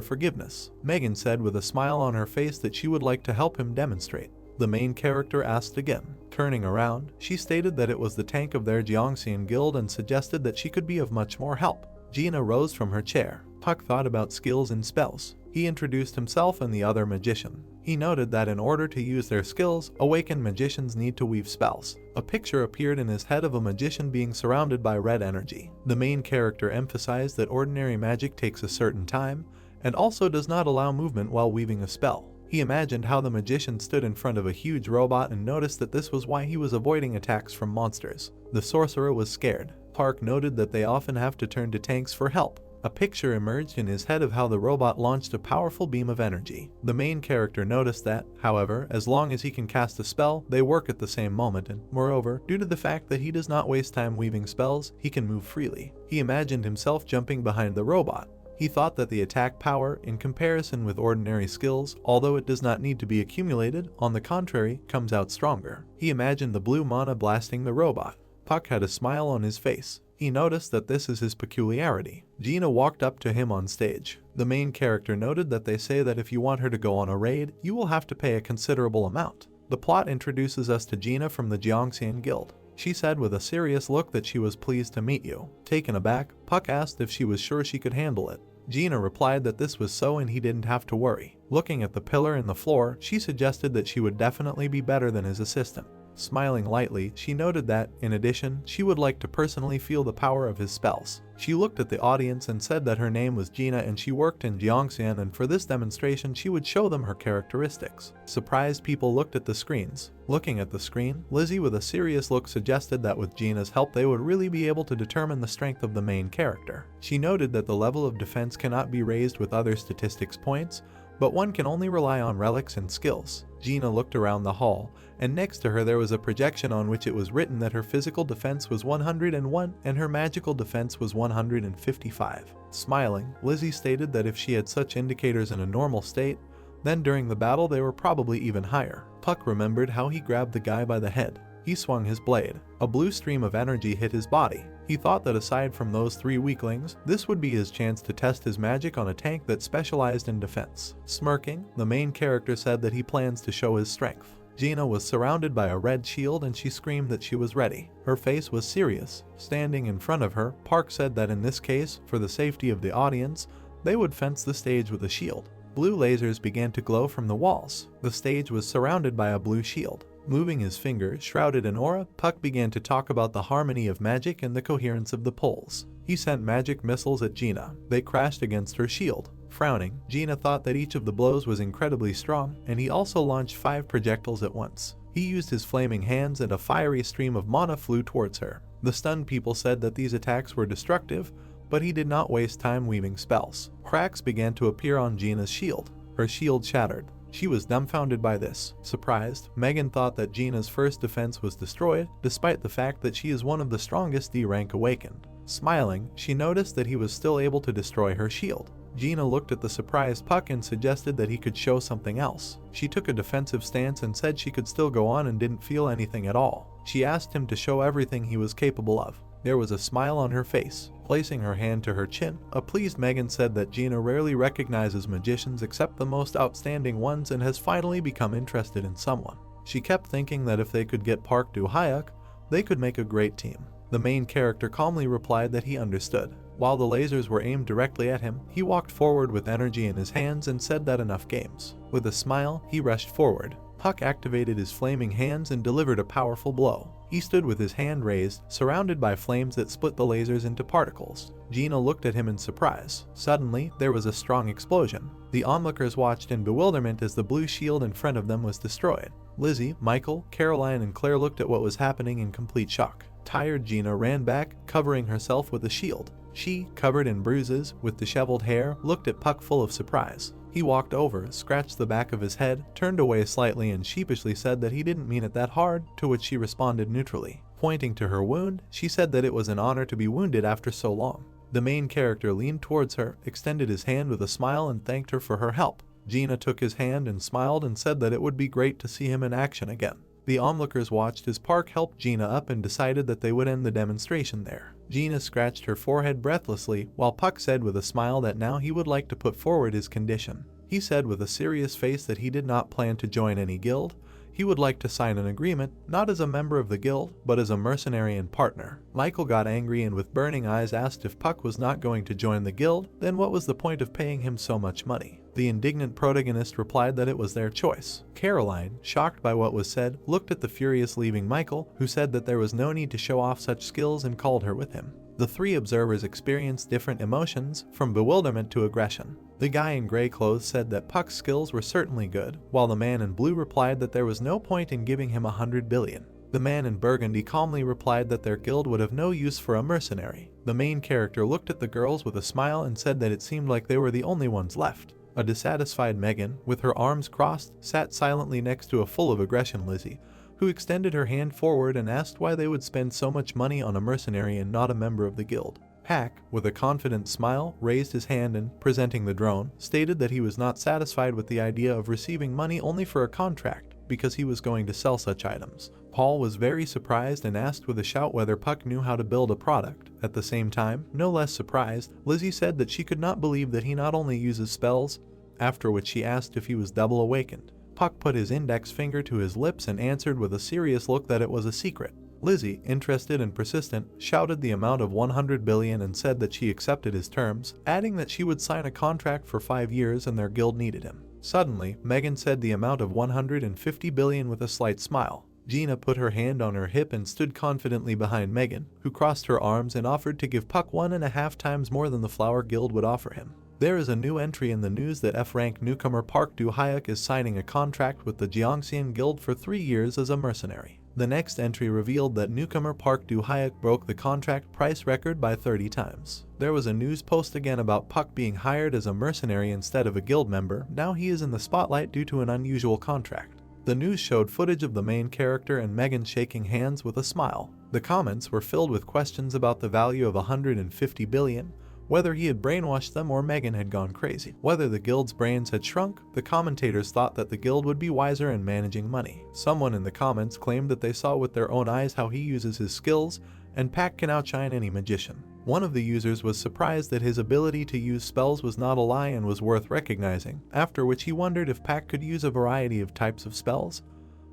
forgiveness. Megan said with a smile on her face that she would like to help him demonstrate. The main character asked again. Turning around, she stated that it was the tank of their Jiangxian guild and suggested that she could be of much more help. Gina rose from her chair. Puck thought about skills and spells. He introduced himself and the other magician. He noted that in order to use their skills, awakened magicians need to weave spells. A picture appeared in his head of a magician being surrounded by red energy. The main character emphasized that ordinary magic takes a certain time, and also does not allow movement while weaving a spell. He imagined how the magician stood in front of a huge robot and noticed that this was why he was avoiding attacks from monsters. The sorcerer was scared. Park noted that they often have to turn to tanks for help. A picture emerged in his head of how the robot launched a powerful beam of energy. The main character noticed that, however, as long as he can cast a spell, they work at the same moment, and, moreover, due to the fact that he does not waste time weaving spells, he can move freely. He imagined himself jumping behind the robot. He thought that the attack power, in comparison with ordinary skills, although it does not need to be accumulated, on the contrary, comes out stronger. He imagined the blue mana blasting the robot. Puck had a smile on his face. He noticed that this is his peculiarity. Gina walked up to him on stage. The main character noted that they say that if you want her to go on a raid, you will have to pay a considerable amount. The plot introduces us to Gina from the Jiangxian Guild. She said with a serious look that she was pleased to meet you. Taken aback, Puck asked if she was sure she could handle it. Gina replied that this was so and he didn't have to worry. Looking at the pillar in the floor, she suggested that she would definitely be better than his assistant. Smiling lightly, she noted that, in addition, she would like to personally feel the power of his spells. She looked at the audience and said that her name was Gina and she worked in Jiangxian, and for this demonstration she would show them her characteristics. Surprised people looked at the screens. Looking at the screen, Lizzie with a serious look suggested that with Gina's help they would really be able to determine the strength of the main character. She noted that the level of defense cannot be raised with other statistics points, but one can only rely on relics and skills. Gina looked around the hall, and next to her there was a projection on which it was written that her physical defense was 101 and her magical defense was 155. Smiling, Lizzie stated that if she had such indicators in a normal state, then during the battle they were probably even higher. Puck remembered how he grabbed the guy by the head. He swung his blade. A blue stream of energy hit his body. He thought that aside from those 3 weaklings, this would be his chance to test his magic on a tank that specialized in defense. Smirking, the main character said that he plans to show his strength. Gina was surrounded by a red shield and she screamed that she was ready. Her face was serious. Standing in front of her, Park said that in this case, for the safety of the audience, they would fence the stage with a shield. Blue lasers began to glow from the walls. The stage was surrounded by a blue shield. Moving his finger, shrouded in aura, Puck began to talk about the harmony of magic and the coherence of the poles. He sent magic missiles at Gina. They crashed against her shield. Frowning, Gina thought that each of the blows was incredibly strong, and he also launched 5 projectiles at once. He used his flaming hands and a fiery stream of mana flew towards her. The stunned people said that these attacks were destructive, but he did not waste time weaving spells. Cracks began to appear on Gina's shield. Her shield shattered. She was dumbfounded by this. Surprised, Megan thought that Gina's first defense was destroyed, despite the fact that she is one of the strongest D-rank awakened. Smiling, she noticed that he was still able to destroy her shield. Gina looked at the surprised Puck and suggested that he could show something else. She took a defensive stance and said she could still go on and didn't feel anything at all. She asked him to show everything he was capable of. There was a smile on her face. Placing her hand to her chin, a pleased Megan said that Gina rarely recognizes magicians except the most outstanding ones and has finally become interested in someone. She kept thinking that if they could get Park to Hyuk, they could make a great team. The main character calmly replied that he understood. While the lasers were aimed directly at him, he walked forward with energy in his hands and said that enough games. With a smile, he rushed forward. Puck activated his flaming hands and delivered a powerful blow. He stood with his hand raised, surrounded by flames that split the lasers into particles. Gina looked at him in surprise. Suddenly, there was a strong explosion. The onlookers watched in bewilderment as the blue shield in front of them was destroyed. Lizzie, Michael, Caroline, and Claire looked at what was happening in complete shock. Tired Gina ran back, covering herself with a shield. She, covered in bruises, with disheveled hair, looked at Puck full of surprise. He walked over, scratched the back of his head, turned away slightly and sheepishly said that he didn't mean it that hard, to which she responded neutrally. Pointing to her wound, she said that it was an honor to be wounded after so long. The main character leaned towards her, extended his hand with a smile and thanked her for her help. Gina took his hand and smiled and said that it would be great to see him in action again. The onlookers watched as Park helped Gina up and decided that they would end the demonstration there. Gina scratched her forehead breathlessly, while Puck said with a smile that now he would like to put forward his condition. He said with a serious face that he did not plan to join any guild. He would like to sign an agreement, not as a member of the guild, but as a mercenary and partner. Michael got angry and with burning eyes asked if Puck was not going to join the guild, then what was the point of paying him so much money? The indignant protagonist replied that it was their choice. Caroline, shocked by what was said, looked at the furious leaving Michael, who said that there was no need to show off such skills and called her with him. The 3 observers experienced different emotions, from bewilderment to aggression. The guy in gray clothes said that Puck's skills were certainly good, while the man in blue replied that there was no point in giving him 100 billion. The man in burgundy calmly replied that their guild would have no use for a mercenary. The main character looked at the girls with a smile and said that it seemed like they were the only ones left. A dissatisfied Megan, with her arms crossed, sat silently next to a full of aggression Lizzie, who extended her hand forward and asked why they would spend so much money on a mercenary and not a member of the guild. Pack, with a confident smile, raised his hand and, presenting the drone, stated that he was not satisfied with the idea of receiving money only for a contract, because he was going to sell such items. Paul was very surprised and asked with a shout whether Puck knew how to build a product. At the same time, no less surprised, Lizzie said that she could not believe that he not only uses spells, after which she asked if he was double awakened. Puck put his index finger to his lips and answered with a serious look that it was a secret. Lizzie, interested and persistent, shouted the amount of 100 billion and said that she accepted his terms, adding that she would sign a contract for 5 years and their guild needed him. Suddenly, Megan said the amount of 150 billion with a slight smile. Gina put her hand on her hip and stood confidently behind Megan, who crossed her arms and offered to give Puck 1.5 times more than the Flower Guild would offer him. There is a new entry in the news that F-rank newcomer Park Do-hyuk is signing a contract with the Jeongseon Guild for 3 years as a mercenary. The next entry revealed that newcomer Park Do-hyuk broke the contract price record by 30 times. There was a news post again about Puck being hired as a mercenary instead of a guild member. Now he is in the spotlight due to an unusual contract. The news showed footage of the main character and Megan shaking hands with a smile. The comments were filled with questions about the value of 150 billion, whether he had brainwashed them or Megan had gone crazy. Whether the guild's brains had shrunk, the commentators thought that the guild would be wiser in managing money. Someone in the comments claimed that they saw with their own eyes how he uses his skills, and Pack can outshine any magician. One of the users was surprised that his ability to use spells was not a lie and was worth recognizing, after which he wondered if Pack could use a variety of types of spells,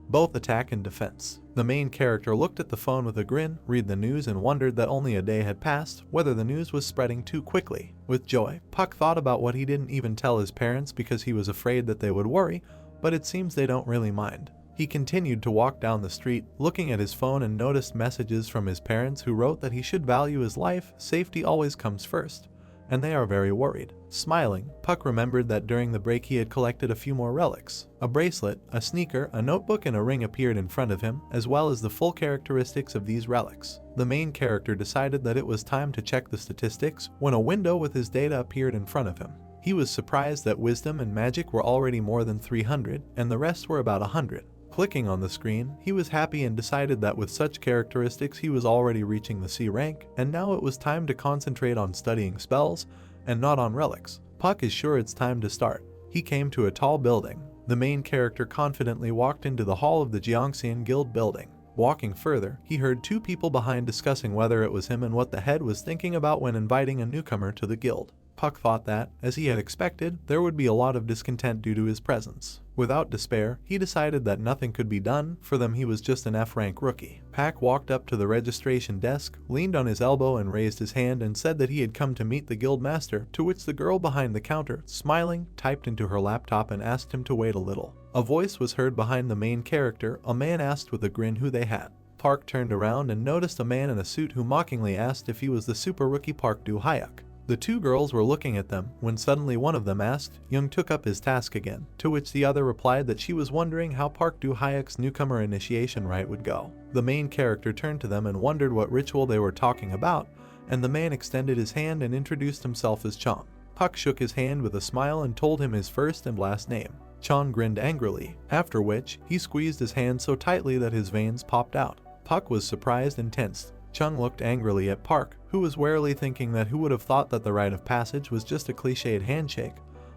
both attack and defense. The main character looked at the phone with a grin, read the news and wondered that only a day had passed, whether the news was spreading too quickly. With joy, Puck thought about what he didn't even tell his parents because he was afraid that they would worry, but it seems they don't really mind. He continued to walk down the street, looking at his phone and noticed messages from his parents who wrote that he should value his life, safety always comes first, and they are very worried. Smiling, Puck remembered that during the break he had collected a few more relics. A bracelet, a sneaker, a notebook and a ring appeared in front of him, as well as the full characteristics of these relics. The main character decided that it was time to check the statistics when a window with his data appeared in front of him. He was surprised that wisdom and magic were already more than 300, and the rest were about 100. Clicking on the screen, he was happy and decided that with such characteristics he was already reaching the C rank, and now it was time to concentrate on studying spells and not on relics. Puck is sure it's time to start. He came to a tall building. The main character confidently walked into the hall of the Jeongseon Guild building. Walking further, he heard 2 people behind discussing whether it was him and what the head was thinking about when inviting a newcomer to the guild. Puck thought that, as he had expected, there would be a lot of discontent due to his presence. Without despair, he decided that nothing could be done, for them he was just an F-rank rookie. Pack walked up to the registration desk, leaned on his elbow and raised his hand and said that he had come to meet the guild master, to which the girl behind the counter, smiling, typed into her laptop and asked him to wait a little. A voice was heard behind the main character. A man asked with a grin who they had. Park turned around and noticed a man in a suit who mockingly asked if he was the super rookie Park Do-hyuk. The 2 girls were looking at them when suddenly one of them asked. Young took up his task again, to which the other replied that she was wondering how Park Do-hyuk's newcomer initiation rite would go. The main character turned to them and wondered what ritual they were talking about, and the man extended his hand and introduced himself as Chon. Puck shook his hand with a smile and told him his first and last name. Chon grinned angrily, after which he squeezed his hand so tightly that his veins popped out. Puck was surprised and tensed. Chung looked angrily at Park, who was warily thinking that who would have thought that the rite of passage was just a cliched handshake,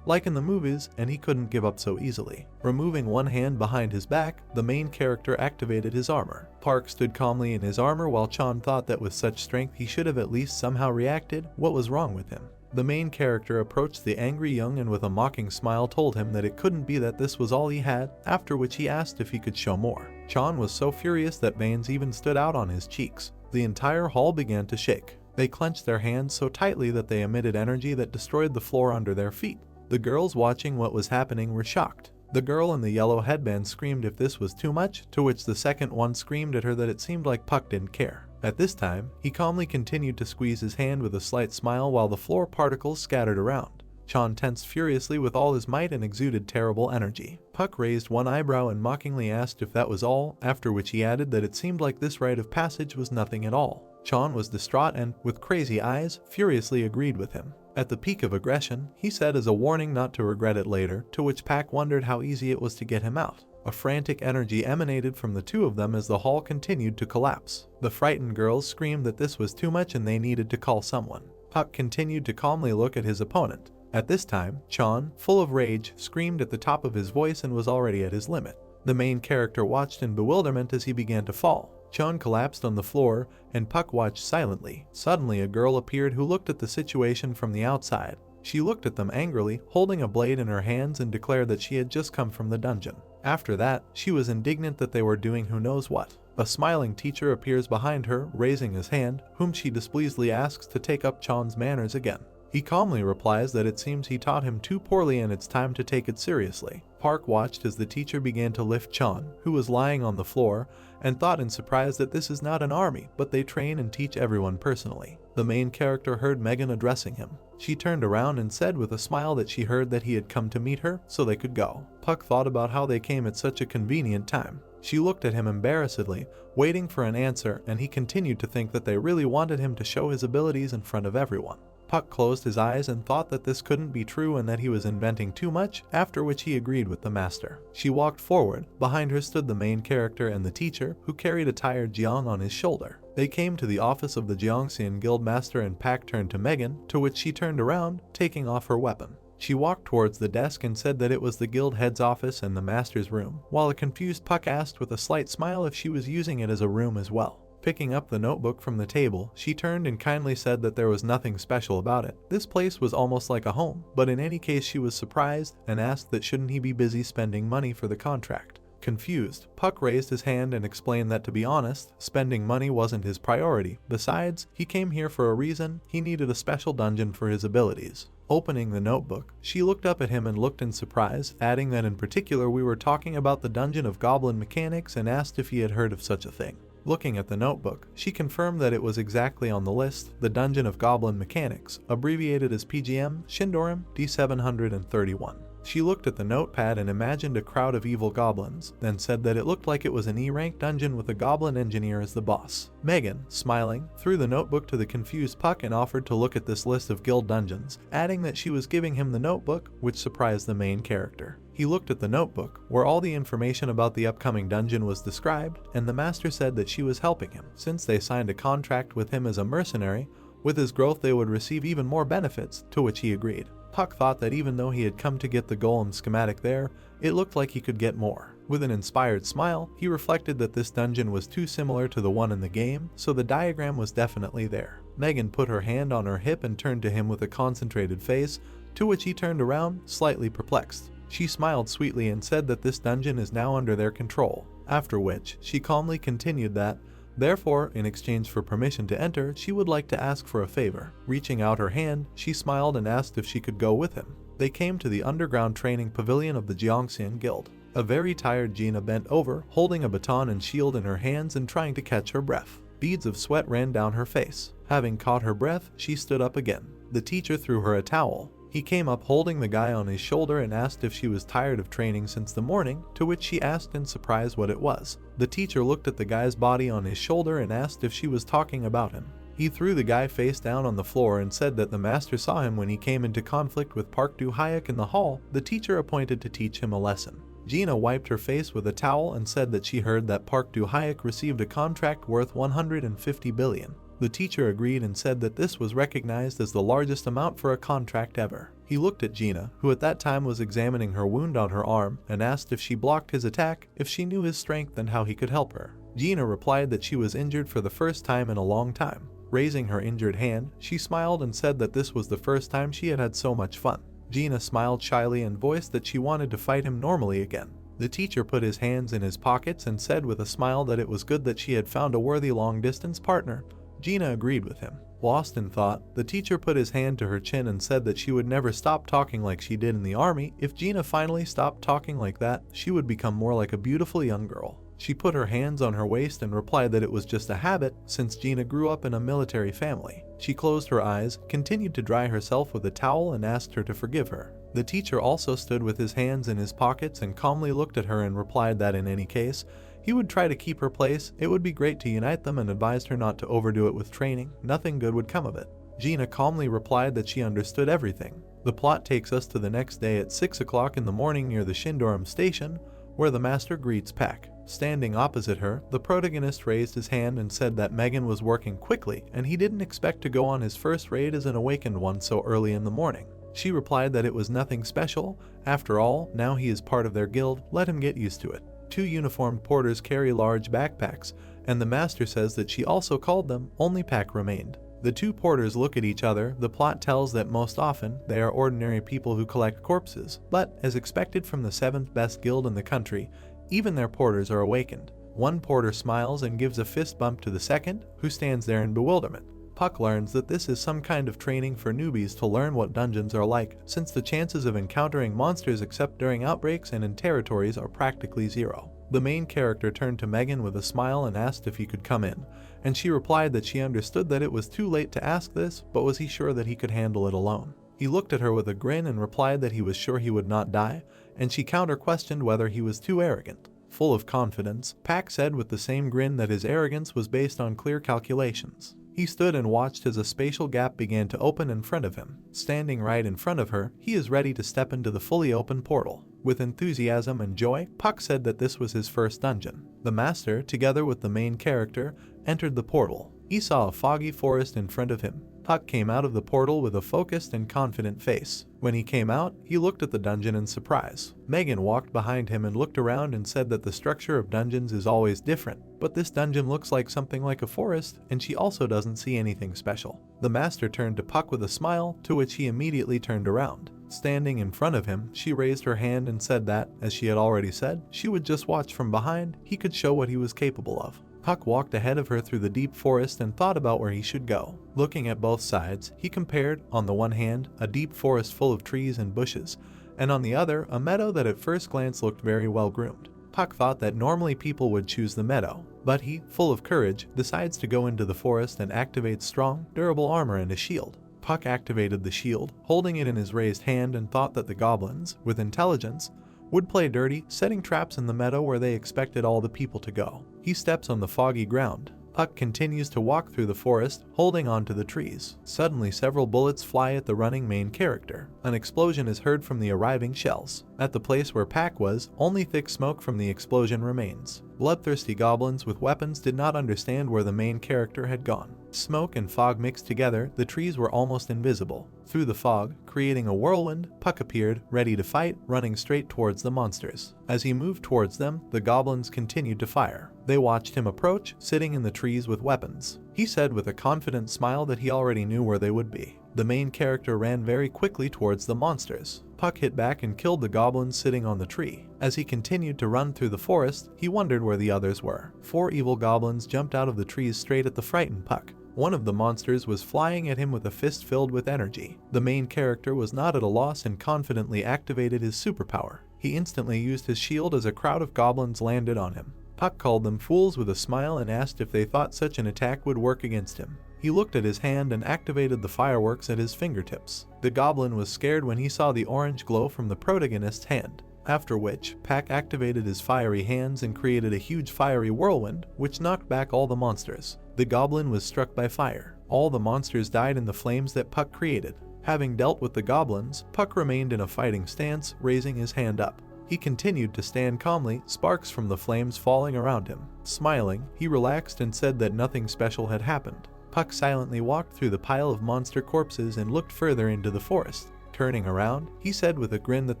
like in the movies, and he couldn't give up so easily. Removing one hand behind his back, the main character activated his armor. Park stood calmly in his armor while Chon thought that with such strength he should have at least somehow reacted. What was wrong with him? The main character approached the angry young and with a mocking smile told him that it couldn't be that this was all he had, after which he asked if he could show more. Chon was so furious that veins even stood out on his cheeks. The entire hall began to shake. They clenched their hands so tightly that they emitted energy that destroyed the floor under their feet. The girls watching what was happening were shocked. The girl in the yellow headband screamed if this was too much, to which the second one screamed at her that it seemed like Puck didn't care. At this time, he calmly continued to squeeze his hand with a slight smile while the floor particles scattered around. Chan tensed furiously with all his might and exuded terrible energy. Puck raised one eyebrow and mockingly asked if that was all, after which he added that it seemed like this rite of passage was nothing at all. Chan was distraught and, with crazy eyes, furiously agreed with him. At the peak of aggression, he said as a warning not to regret it later, to which Pak wondered how easy it was to get him out. A frantic energy emanated from the two of them as the hall continued to collapse. The frightened girls screamed that this was too much and they needed to call someone. Puck continued to calmly look at his opponent. At this time, Chan, full of rage, screamed at the top of his voice and was already at his limit. The main character watched in bewilderment as he began to fall. Chan collapsed on the floor, and Puck watched silently. Suddenly a girl appeared who looked at the situation from the outside. She looked at them angrily, holding a blade in her hands, and declared that she had just come from the dungeon. After that, she was indignant that they were doing who knows what. A smiling teacher appears behind her, raising his hand, whom she displeasedly asks to take up Chan's manners again. He calmly replies that it seems he taught him too poorly and it's time to take it seriously. Park watched as the teacher began to lift Chan, who was lying on the floor, and thought in surprise that this is not an army, but they train and teach everyone personally. The main character heard Megan addressing him. She turned around and said with a smile that she heard that he had come to meet her, so they could go. Puck thought about how they came at such a convenient time. She looked at him embarrassedly, waiting for an answer, and he continued to think that they really wanted him to show his abilities in front of everyone. Puck closed his eyes and thought that this couldn't be true and that he was inventing too much, after which he agreed with the master. She walked forward. Behind her stood the main character and the teacher, who carried a tired Jiang on his shoulder. They came to the office of the Jiangxian guild master and Pak turned to Megan, to which she turned around, taking off her weapon. She walked towards the desk and said that it was the guild head's office and the master's room, while a confused Puck asked with a slight smile if she was using it as a room as well. Picking up the notebook from the table, she turned and kindly said that there was nothing special about it. This place was almost like a home, but in any case she was surprised and asked that shouldn't he be busy spending money for the contract. Confused, Puck raised his hand and explained that to be honest, spending money wasn't his priority. Besides, he came here for a reason. He needed a special dungeon for his abilities. Opening the notebook, she looked up at him and looked in surprise, adding that in particular we were talking about the dungeon of goblin mechanics and asked if he had heard of such a thing. Looking at the notebook, she confirmed that it was exactly on the list, the Dungeon of Goblin Mechanics, abbreviated as PGM, Shindorim, D731. She looked at the notepad and imagined a crowd of evil goblins, then said that it looked like it was an E-rank dungeon with a goblin engineer as the boss. Megan, smiling, threw the notebook to the confused Puck and offered to look at this list of guild dungeons, adding that she was giving him the notebook, which surprised the main character. He looked at the notebook, where all the information about the upcoming dungeon was described, and the master said that she was helping him, since they signed a contract with him as a mercenary. With his growth they would receive even more benefits, to which he agreed. Puck thought that even though he had come to get the golem schematic there, it looked like he could get more. With an inspired smile, he reflected that this dungeon was too similar to the one in the game, so the diagram was definitely there. Megan put her hand on her hip and turned to him with a concentrated face, to which he turned around, slightly perplexed. She smiled sweetly and said that this dungeon is now under their control, after which she calmly continued that, therefore, in exchange for permission to enter, she would like to ask for a favor. Reaching out her hand, she smiled and asked if she could go with him. They came to the underground training pavilion of the Jiangxian Guild. A very tired Gina bent over, holding a baton and shield in her hands and trying to catch her breath. Beads of sweat ran down her face. Having caught her breath, she stood up again. The teacher threw her a towel. He came up holding the guy on his shoulder and asked if she was tired of training since the morning, to which she asked in surprise what it was. The teacher looked at the guy's body on his shoulder and asked if she was talking about him. He threw the guy face down on the floor and said that the master saw him when he came into conflict with Park Du-hyuk in the hall, the teacher appointed to teach him a lesson. Gina wiped her face with a towel and said that she heard that Park Du-hyuk received a contract worth 150 billion. The teacher agreed and said that this was recognized as the largest amount for a contract ever. He looked at Gina, who at that time was examining her wound on her arm, and asked if she blocked his attack, if she knew his strength and how he could help her. Gina replied that she was injured for the first time in a long time. Raising her injured hand, she smiled and said that this was the first time she had had so much fun. Gina smiled shyly and voiced that she wanted to fight him normally again. The teacher put his hands in his pockets and said with a smile that it was good that she had found a worthy long-distance partner. Gina agreed with him. Lost in thought, the teacher put his hand to her chin and said that she would never stop talking like she did in the army. If Gina finally stopped talking like that, she would become more like a beautiful young girl. She put her hands on her waist and replied that it was just a habit since Gina grew up in a military family. She closed her eyes, continued to dry herself with a towel and asked her to forgive her. The teacher also stood with his hands in his pockets and calmly looked at her and replied that in any case, he would try to keep her place, it would be great to unite them, and advised her not to overdo it with training, nothing good would come of it. Gina calmly replied that she understood everything. The plot takes us to the next day at 6 o'clock in the morning near the Shindoram station, where the master greets Pack. Standing opposite her, the protagonist raised his hand and said that Megan was working quickly and he didn't expect to go on his first raid as an awakened one so early in the morning. She replied that it was nothing special, after all, now he is part of their guild, let him get used to it. 2 uniformed porters carry large backpacks, and the master says that she also called them, only Pack remained. The 2 porters look at each other. The plot tells that most often they are ordinary people who collect corpses, but as expected from the 7th best guild in the country, even their porters are awakened. One porter smiles and gives a fist bump to the second, who stands there in bewilderment. Puck learns that this is some kind of training for newbies to learn what dungeons are like, since the chances of encountering monsters except during outbreaks and in territories are practically zero. The main character turned to Megan with a smile and asked if he could come in, and she replied that she understood that it was too late to ask this, but was he sure that he could handle it alone. He looked at her with a grin and replied that he was sure he would not die, and she counter-questioned whether he was too arrogant. Full of confidence, Pack said with the same grin that his arrogance was based on clear calculations. He stood and watched as a spatial gap began to open in front of him. Standing right in front of her, he is ready to step into the fully open portal. With enthusiasm and joy, Puck said that this was his first dungeon. The master, together with the main character, entered the portal. He saw a foggy forest in front of him. Puck came out of the portal with a focused and confident face. When he came out, he looked at the dungeon in surprise. Megan walked behind him and looked around and said that the structure of dungeons is always different, but this dungeon looks like something like a forest, and she also doesn't see anything special. The master turned to Puck with a smile, to which he immediately turned around. Standing in front of him, she raised her hand and said that, as she had already said, she would just watch from behind. He could show what he was capable of. Puck walked ahead of her through the deep forest and thought about where he should go. Looking at both sides, he compared, on the one hand, a deep forest full of trees and bushes, and on the other, a meadow that at first glance looked very well groomed. Puck thought that normally people would choose the meadow, but he, full of courage, decides to go into the forest and activates strong, durable armor and a shield. Puck activated the shield, holding it in his raised hand, and thought that the goblins, with intelligence, would play dirty, setting traps in the meadow where they expected all the people to go. He steps on the foggy ground. Puck continues to walk through the forest, holding on to the trees. Suddenly, several bullets fly at the running main character. An explosion is heard from the arriving shells. At the place where Pack was, only thick smoke from the explosion remains. Bloodthirsty goblins with weapons did not understand where the main character had gone. Smoke and fog mixed together, the trees were almost invisible. Through the fog, creating a whirlwind, Puck appeared, ready to fight, running straight towards the monsters. As he moved towards them, the goblins continued to fire. They watched him approach, sitting in the trees with weapons. He said with a confident smile that he already knew where they would be. The main character ran very quickly towards the monsters. Puck hit back and killed the goblins sitting on the tree. As he continued to run through the forest, he wondered where the others were. 4 evil goblins jumped out of the trees straight at the frightened Puck. One of the monsters was flying at him with a fist filled with energy. The main character was not at a loss and confidently activated his superpower. He instantly used his shield as a crowd of goblins landed on him. Puck called them fools with a smile and asked if they thought such an attack would work against him. He looked at his hand and activated the fireworks at his fingertips. The goblin was scared when he saw the orange glow from the protagonist's hand. After which, Pack activated his fiery hands and created a huge fiery whirlwind, which knocked back all the monsters. The goblin was struck by fire. All the monsters died in the flames that Puck created. Having dealt with the goblins, Puck remained in a fighting stance, raising his hand up. He continued to stand calmly, sparks from the flames falling around him. Smiling, he relaxed and said that nothing special had happened. Puck silently walked through the pile of monster corpses and looked further into the forest. Turning around, he said with a grin that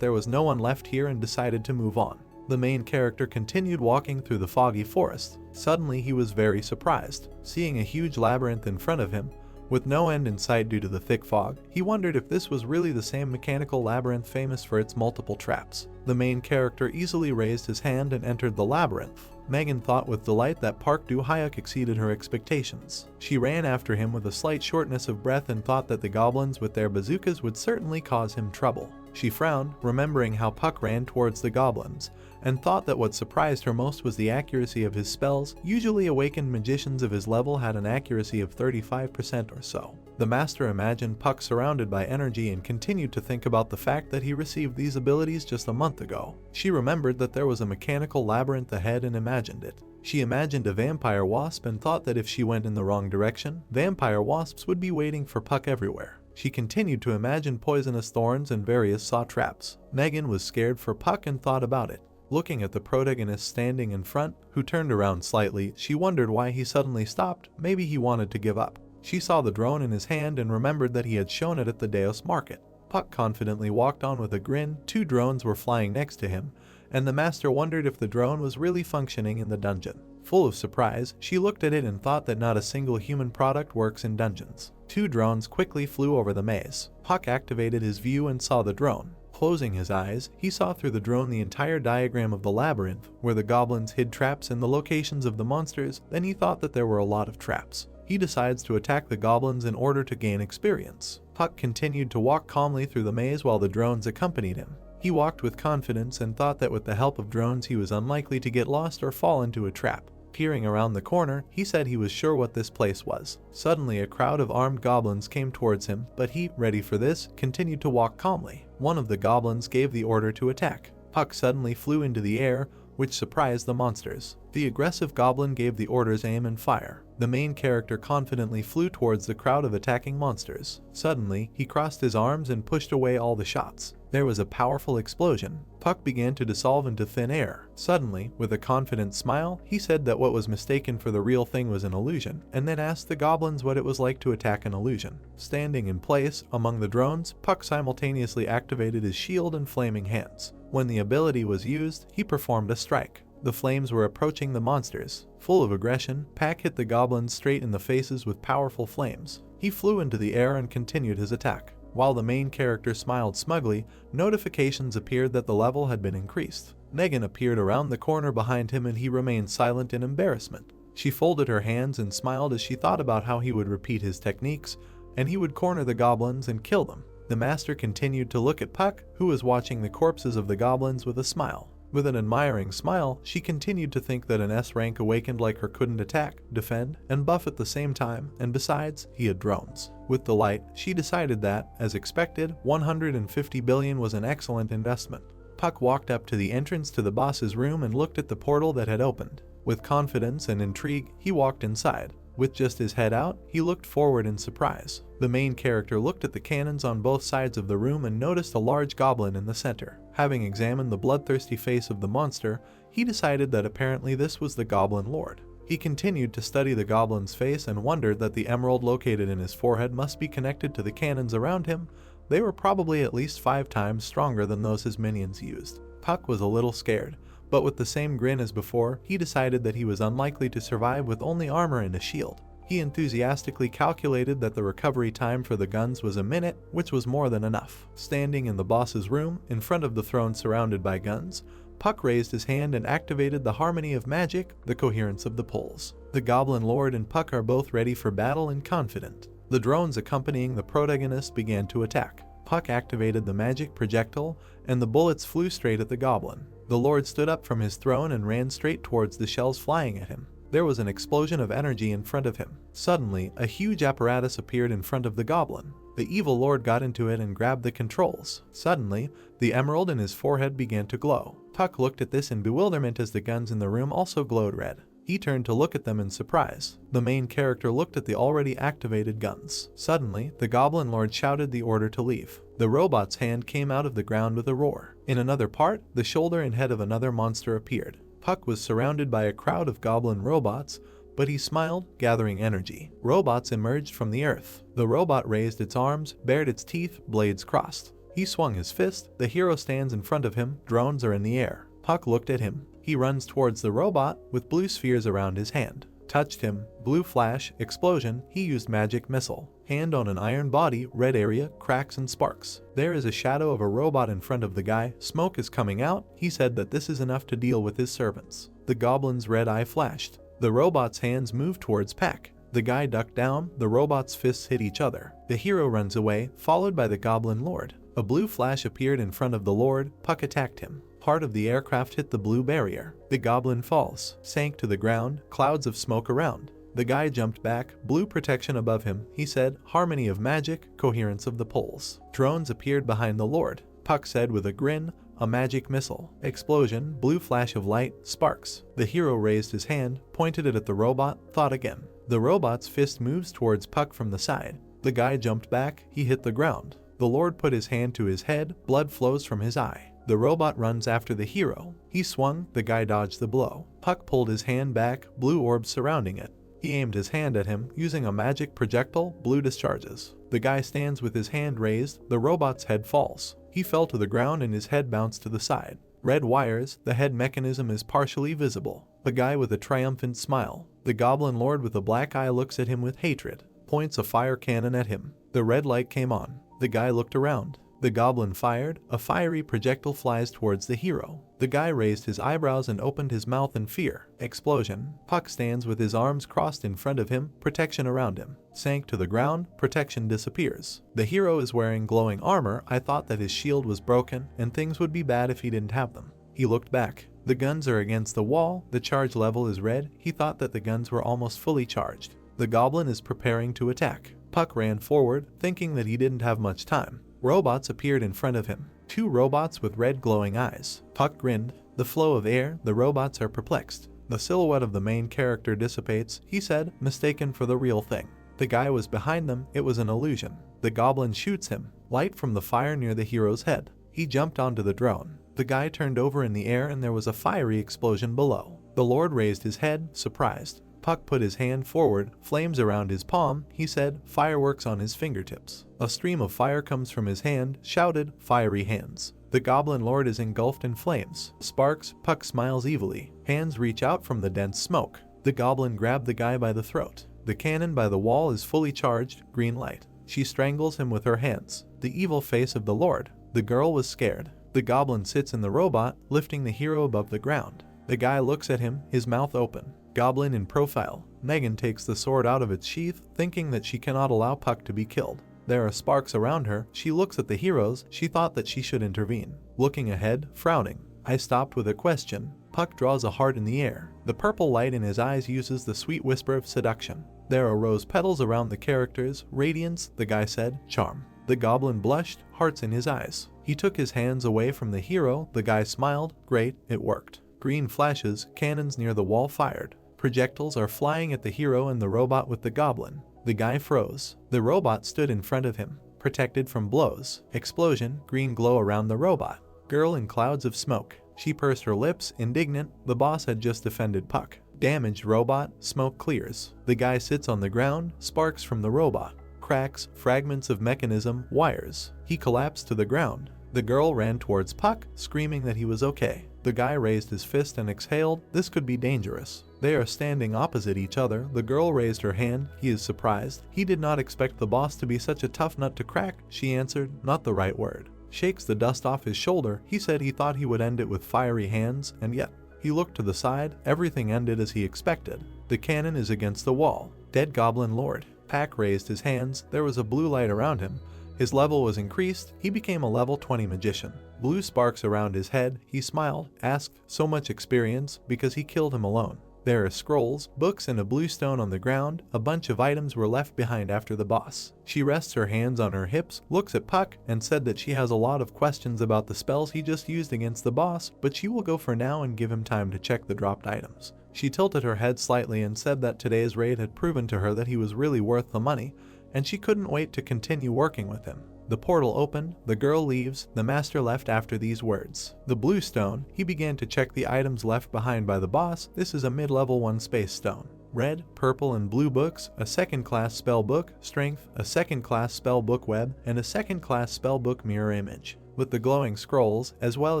there was no one left here and decided to move on. The main character continued walking through the foggy forest. Suddenly he was very surprised. Seeing a huge labyrinth in front of him, with no end in sight due to the thick fog, he wondered if this was really the same mechanical labyrinth famous for its multiple traps. The main character easily raised his hand and entered the labyrinth. Megan thought with delight that Park Du-hyuk exceeded her expectations. She ran after him with a slight shortness of breath and thought that the goblins with their bazookas would certainly cause him trouble. She frowned, remembering how Puck ran towards the goblins, and thought that what surprised her most was the accuracy of his spells. Usually awakened magicians of his level had an accuracy of 35% or so. The master imagined Puck surrounded by energy and continued to think about the fact that he received these abilities just a month ago. She remembered that there was a mechanical labyrinth ahead and imagined it. She imagined a vampire wasp and thought that if she went in the wrong direction, vampire wasps would be waiting for Puck everywhere. She continued to imagine poisonous thorns and various saw traps. Megan was scared for Puck and thought about it. Looking at the protagonist standing in front, who turned around slightly, she wondered why he suddenly stopped. Maybe he wanted to give up. She saw the drone in his hand and remembered that he had shown it at the Deus market. Puck confidently walked on with a grin. 2 drones were flying next to him, and the master wondered if the drone was really functioning in the dungeon. Full of surprise, she looked at it and thought that not a single human product works in dungeons. 2 drones quickly flew over the maze. Puck activated his view and saw the drone. Closing his eyes, he saw through the drone the entire diagram of the labyrinth, where the goblins hid traps and the locations of the monsters. Then he thought that there were a lot of traps. He decides to attack the goblins in order to gain experience. Puck continued to walk calmly through the maze while the drones accompanied him. He walked with confidence and thought that with the help of drones he was unlikely to get lost or fall into a trap. Peering around the corner, he said he was sure what this place was. Suddenly a crowd of armed goblins came towards him, but he, ready for this, continued to walk calmly. One of the goblins gave the order to attack. Puck suddenly flew into the air, which surprised the monsters. The aggressive goblin gave the orders aim and fire. The main character confidently flew towards the crowd of attacking monsters. Suddenly, he crossed his arms and pushed away all the shots. There was a powerful explosion. Puck began to dissolve into thin air. Suddenly, with a confident smile, he said that what was mistaken for the real thing was an illusion, and then asked the goblins what it was like to attack an illusion. Standing in place, among the drones, Puck simultaneously activated his shield and flaming hands. When the ability was used, he performed a strike. The flames were approaching the monsters. Full of aggression, Puck hit the goblins straight in the faces with powerful flames. He flew into the air and continued his attack. While the main character smiled smugly, notifications appeared that the level had been increased. Megan appeared around the corner behind him and he remained silent in embarrassment. She folded her hands and smiled as she thought about how he would repeat his techniques, and he would corner the goblins and kill them. The master continued to look at Puck, who was watching the corpses of the goblins with a smile. With an admiring smile, she continued to think that an S-rank awakened like her couldn't attack, defend, and buff at the same time, and besides, he had drones. With the light, she decided that, as expected, 150 billion was an excellent investment. Puck walked up to the entrance to the boss's room and looked at the portal that had opened. With confidence and intrigue, he walked inside. With just his head out, he looked forward in surprise. The main character looked at the cannons on both sides of the room and noticed a large goblin in the center. Having examined the bloodthirsty face of the monster, he decided that apparently this was the Goblin Lord. He continued to study the goblin's face and wondered that the emerald located in his forehead must be connected to the cannons around him. They were probably at least 5 times stronger than those his minions used. Puck was a little scared, but with the same grin as before, he decided that he was unlikely to survive with only armor and a shield. He enthusiastically calculated that the recovery time for the guns was a minute, which was more than enough. Standing in the boss's room, in front of the throne surrounded by guns, Puck raised his hand and activated the harmony of magic, the coherence of the pulse. The Goblin Lord and Puck are both ready for battle and confident. The drones accompanying the protagonist began to attack. Puck activated the magic projectile, and the bullets flew straight at the goblin. The Lord stood up from his throne and ran straight towards the shells flying at him. There was an explosion of energy in front of him. Suddenly, a huge apparatus appeared in front of the goblin. The evil lord got into it and grabbed the controls. Suddenly, the emerald in his forehead began to glow. Puck looked at this in bewilderment as the guns in the room also glowed red. He turned to look at them in surprise. The main character looked at the already activated guns. Suddenly, the Goblin Lord shouted the order to leave. The robot's hand came out of the ground with a roar. In another part, the shoulder and head of another monster appeared. Puck was surrounded by a crowd of goblin robots, but he smiled, gathering energy. Robots emerged from the earth. The robot raised its arms, bared its teeth, blades crossed. He swung his fist. The hero stands in front of him. Drones are in the air. Puck looked at him. He runs towards the robot with blue spheres around his hand. Touched him. Blue flash, explosion. He used magic missile. Hand on an iron body, red area, cracks and sparks. There is a shadow of a robot in front of the guy. Smoke is coming out. He said that this is enough to deal with his servants. The goblin's red eye flashed. The robot's hands moved towards Pack. The guy ducked down. The robot's fists hit each other. The hero runs away, followed by the Goblin Lord. A blue flash appeared in front of the Lord. Puck attacked him. Part of the aircraft hit the blue barrier. The goblin falls, sank to the ground, clouds of smoke around. The guy jumped back, blue protection above him, he said, harmony of magic, coherence of the poles. Drones appeared behind the Lord. Puck said with a grin, a magic missile. Explosion, blue flash of light, sparks. The hero raised his hand, pointed it at the robot, thought again. The robot's fist moves towards Puck from the side. The guy jumped back, he hit the ground. The Lord put his hand to his head, blood flows from his eye. The robot runs after the hero. He swung, the guy dodged the blow. Puck pulled his hand back, blue orbs surrounding it. He aimed his hand at him, using a magic projectile, blue discharges. The guy stands with his hand raised, the robot's head falls. He fell to the ground and his head bounced to the side. Red wires, the head mechanism is partially visible. The guy with a triumphant smile. The goblin lord with a black eye looks at him with hatred, points a fire cannon at him. The red light came on. The guy looked around. The goblin fired, a fiery projectile flies towards the hero. The guy raised his eyebrows and opened his mouth in fear. Explosion. Puck stands with his arms crossed in front of him, protection around him. Sank to the ground, protection disappears. The hero is wearing glowing armor. I thought that his shield was broken and things would be bad if he didn't have them. He looked back. The guns are against the wall, the charge level is red. He thought that the guns were almost fully charged. The goblin is preparing to attack. Puck ran forward, thinking that he didn't have much time. Robots appeared in front of him. 2 robots with red glowing eyes. Puck grinned. The flow of air, the robots are perplexed. The silhouette of the main character dissipates, he said, mistaken for the real thing. The guy was behind them, it was an illusion. The goblin shoots him. Light from the fire near the hero's head. He jumped onto the drone. The guy turned over in the air and there was a fiery explosion below. The Lord raised his head, surprised. Puck put his hand forward, flames around his palm, he said, fireworks on his fingertips. A stream of fire comes from his hand, shouted, fiery hands. The goblin lord is engulfed in flames. Sparks, Puck smiles evilly. Hands reach out from the dense smoke. The goblin grabbed the guy by the throat. The cannon by the wall is fully charged, green light. She strangles him with her hands. The evil face of the Lord. The girl was scared. The goblin sits in the robot, lifting the hero above the ground. The guy looks at him, his mouth open. Goblin in profile. Megan takes the sword out of its sheath, thinking that she cannot allow Puck to be killed. There are sparks around her. She looks at the heroes. She thought that she should intervene. Looking ahead, frowning. I stopped with a question. Puck draws a heart in the air. The purple light in his eyes uses the sweet whisper of seduction. There are rose petals around the characters. Radiance, the guy said. Charm. The goblin blushed, hearts in his eyes. He took his hands away from the hero. The guy smiled. Great, it worked. Green flashes, cannons near the wall fired. Projectiles are flying at the hero and the robot with the goblin. The guy froze. The robot stood in front of him, protected from blows. Explosion, green glow around the robot. Girl in clouds of smoke. She pursed her lips, indignant. The boss had just defended Puck. Damaged robot, smoke clears. The guy sits on the ground, sparks from the robot. Cracks, fragments of mechanism, wires. He collapsed to the ground. The girl ran towards Puck, screaming that he was okay. The guy raised his fist and exhaled, this could be dangerous. They are standing opposite each other. The girl raised her hand. He is surprised. He did not expect the boss to be such a tough nut to crack. She answered, not the right word. Shakes the dust off his shoulder. He said he thought he would end it with fiery hands, and yet. He looked to the side. Everything ended as he expected. The cannon is against the wall. Dead goblin lord. Pack raised his hands. There was a blue light around him. His level was increased. He became a level 20 magician. Blue sparks around his head. He smiled, asked, so much experience, because he killed him alone. There are scrolls, books, and a blue stone on the ground. A bunch of items were left behind after the boss. She rests her hands on her hips, looks at Puck, and said that she has a lot of questions about the spells he just used against the boss, but she will go for now and give him time to check the dropped items. She tilted her head slightly and said that today's raid had proven to her that he was really worth the money, and she couldn't wait to continue working with him. The portal opened, the girl leaves, the master left after these words. The blue stone, he began to check the items left behind by the boss. This is a mid-level 1 space stone. Red, purple, and blue books, a second-class spell book, strength, a second-class spell book web, and a second-class spell book mirror image. With the glowing scrolls, as well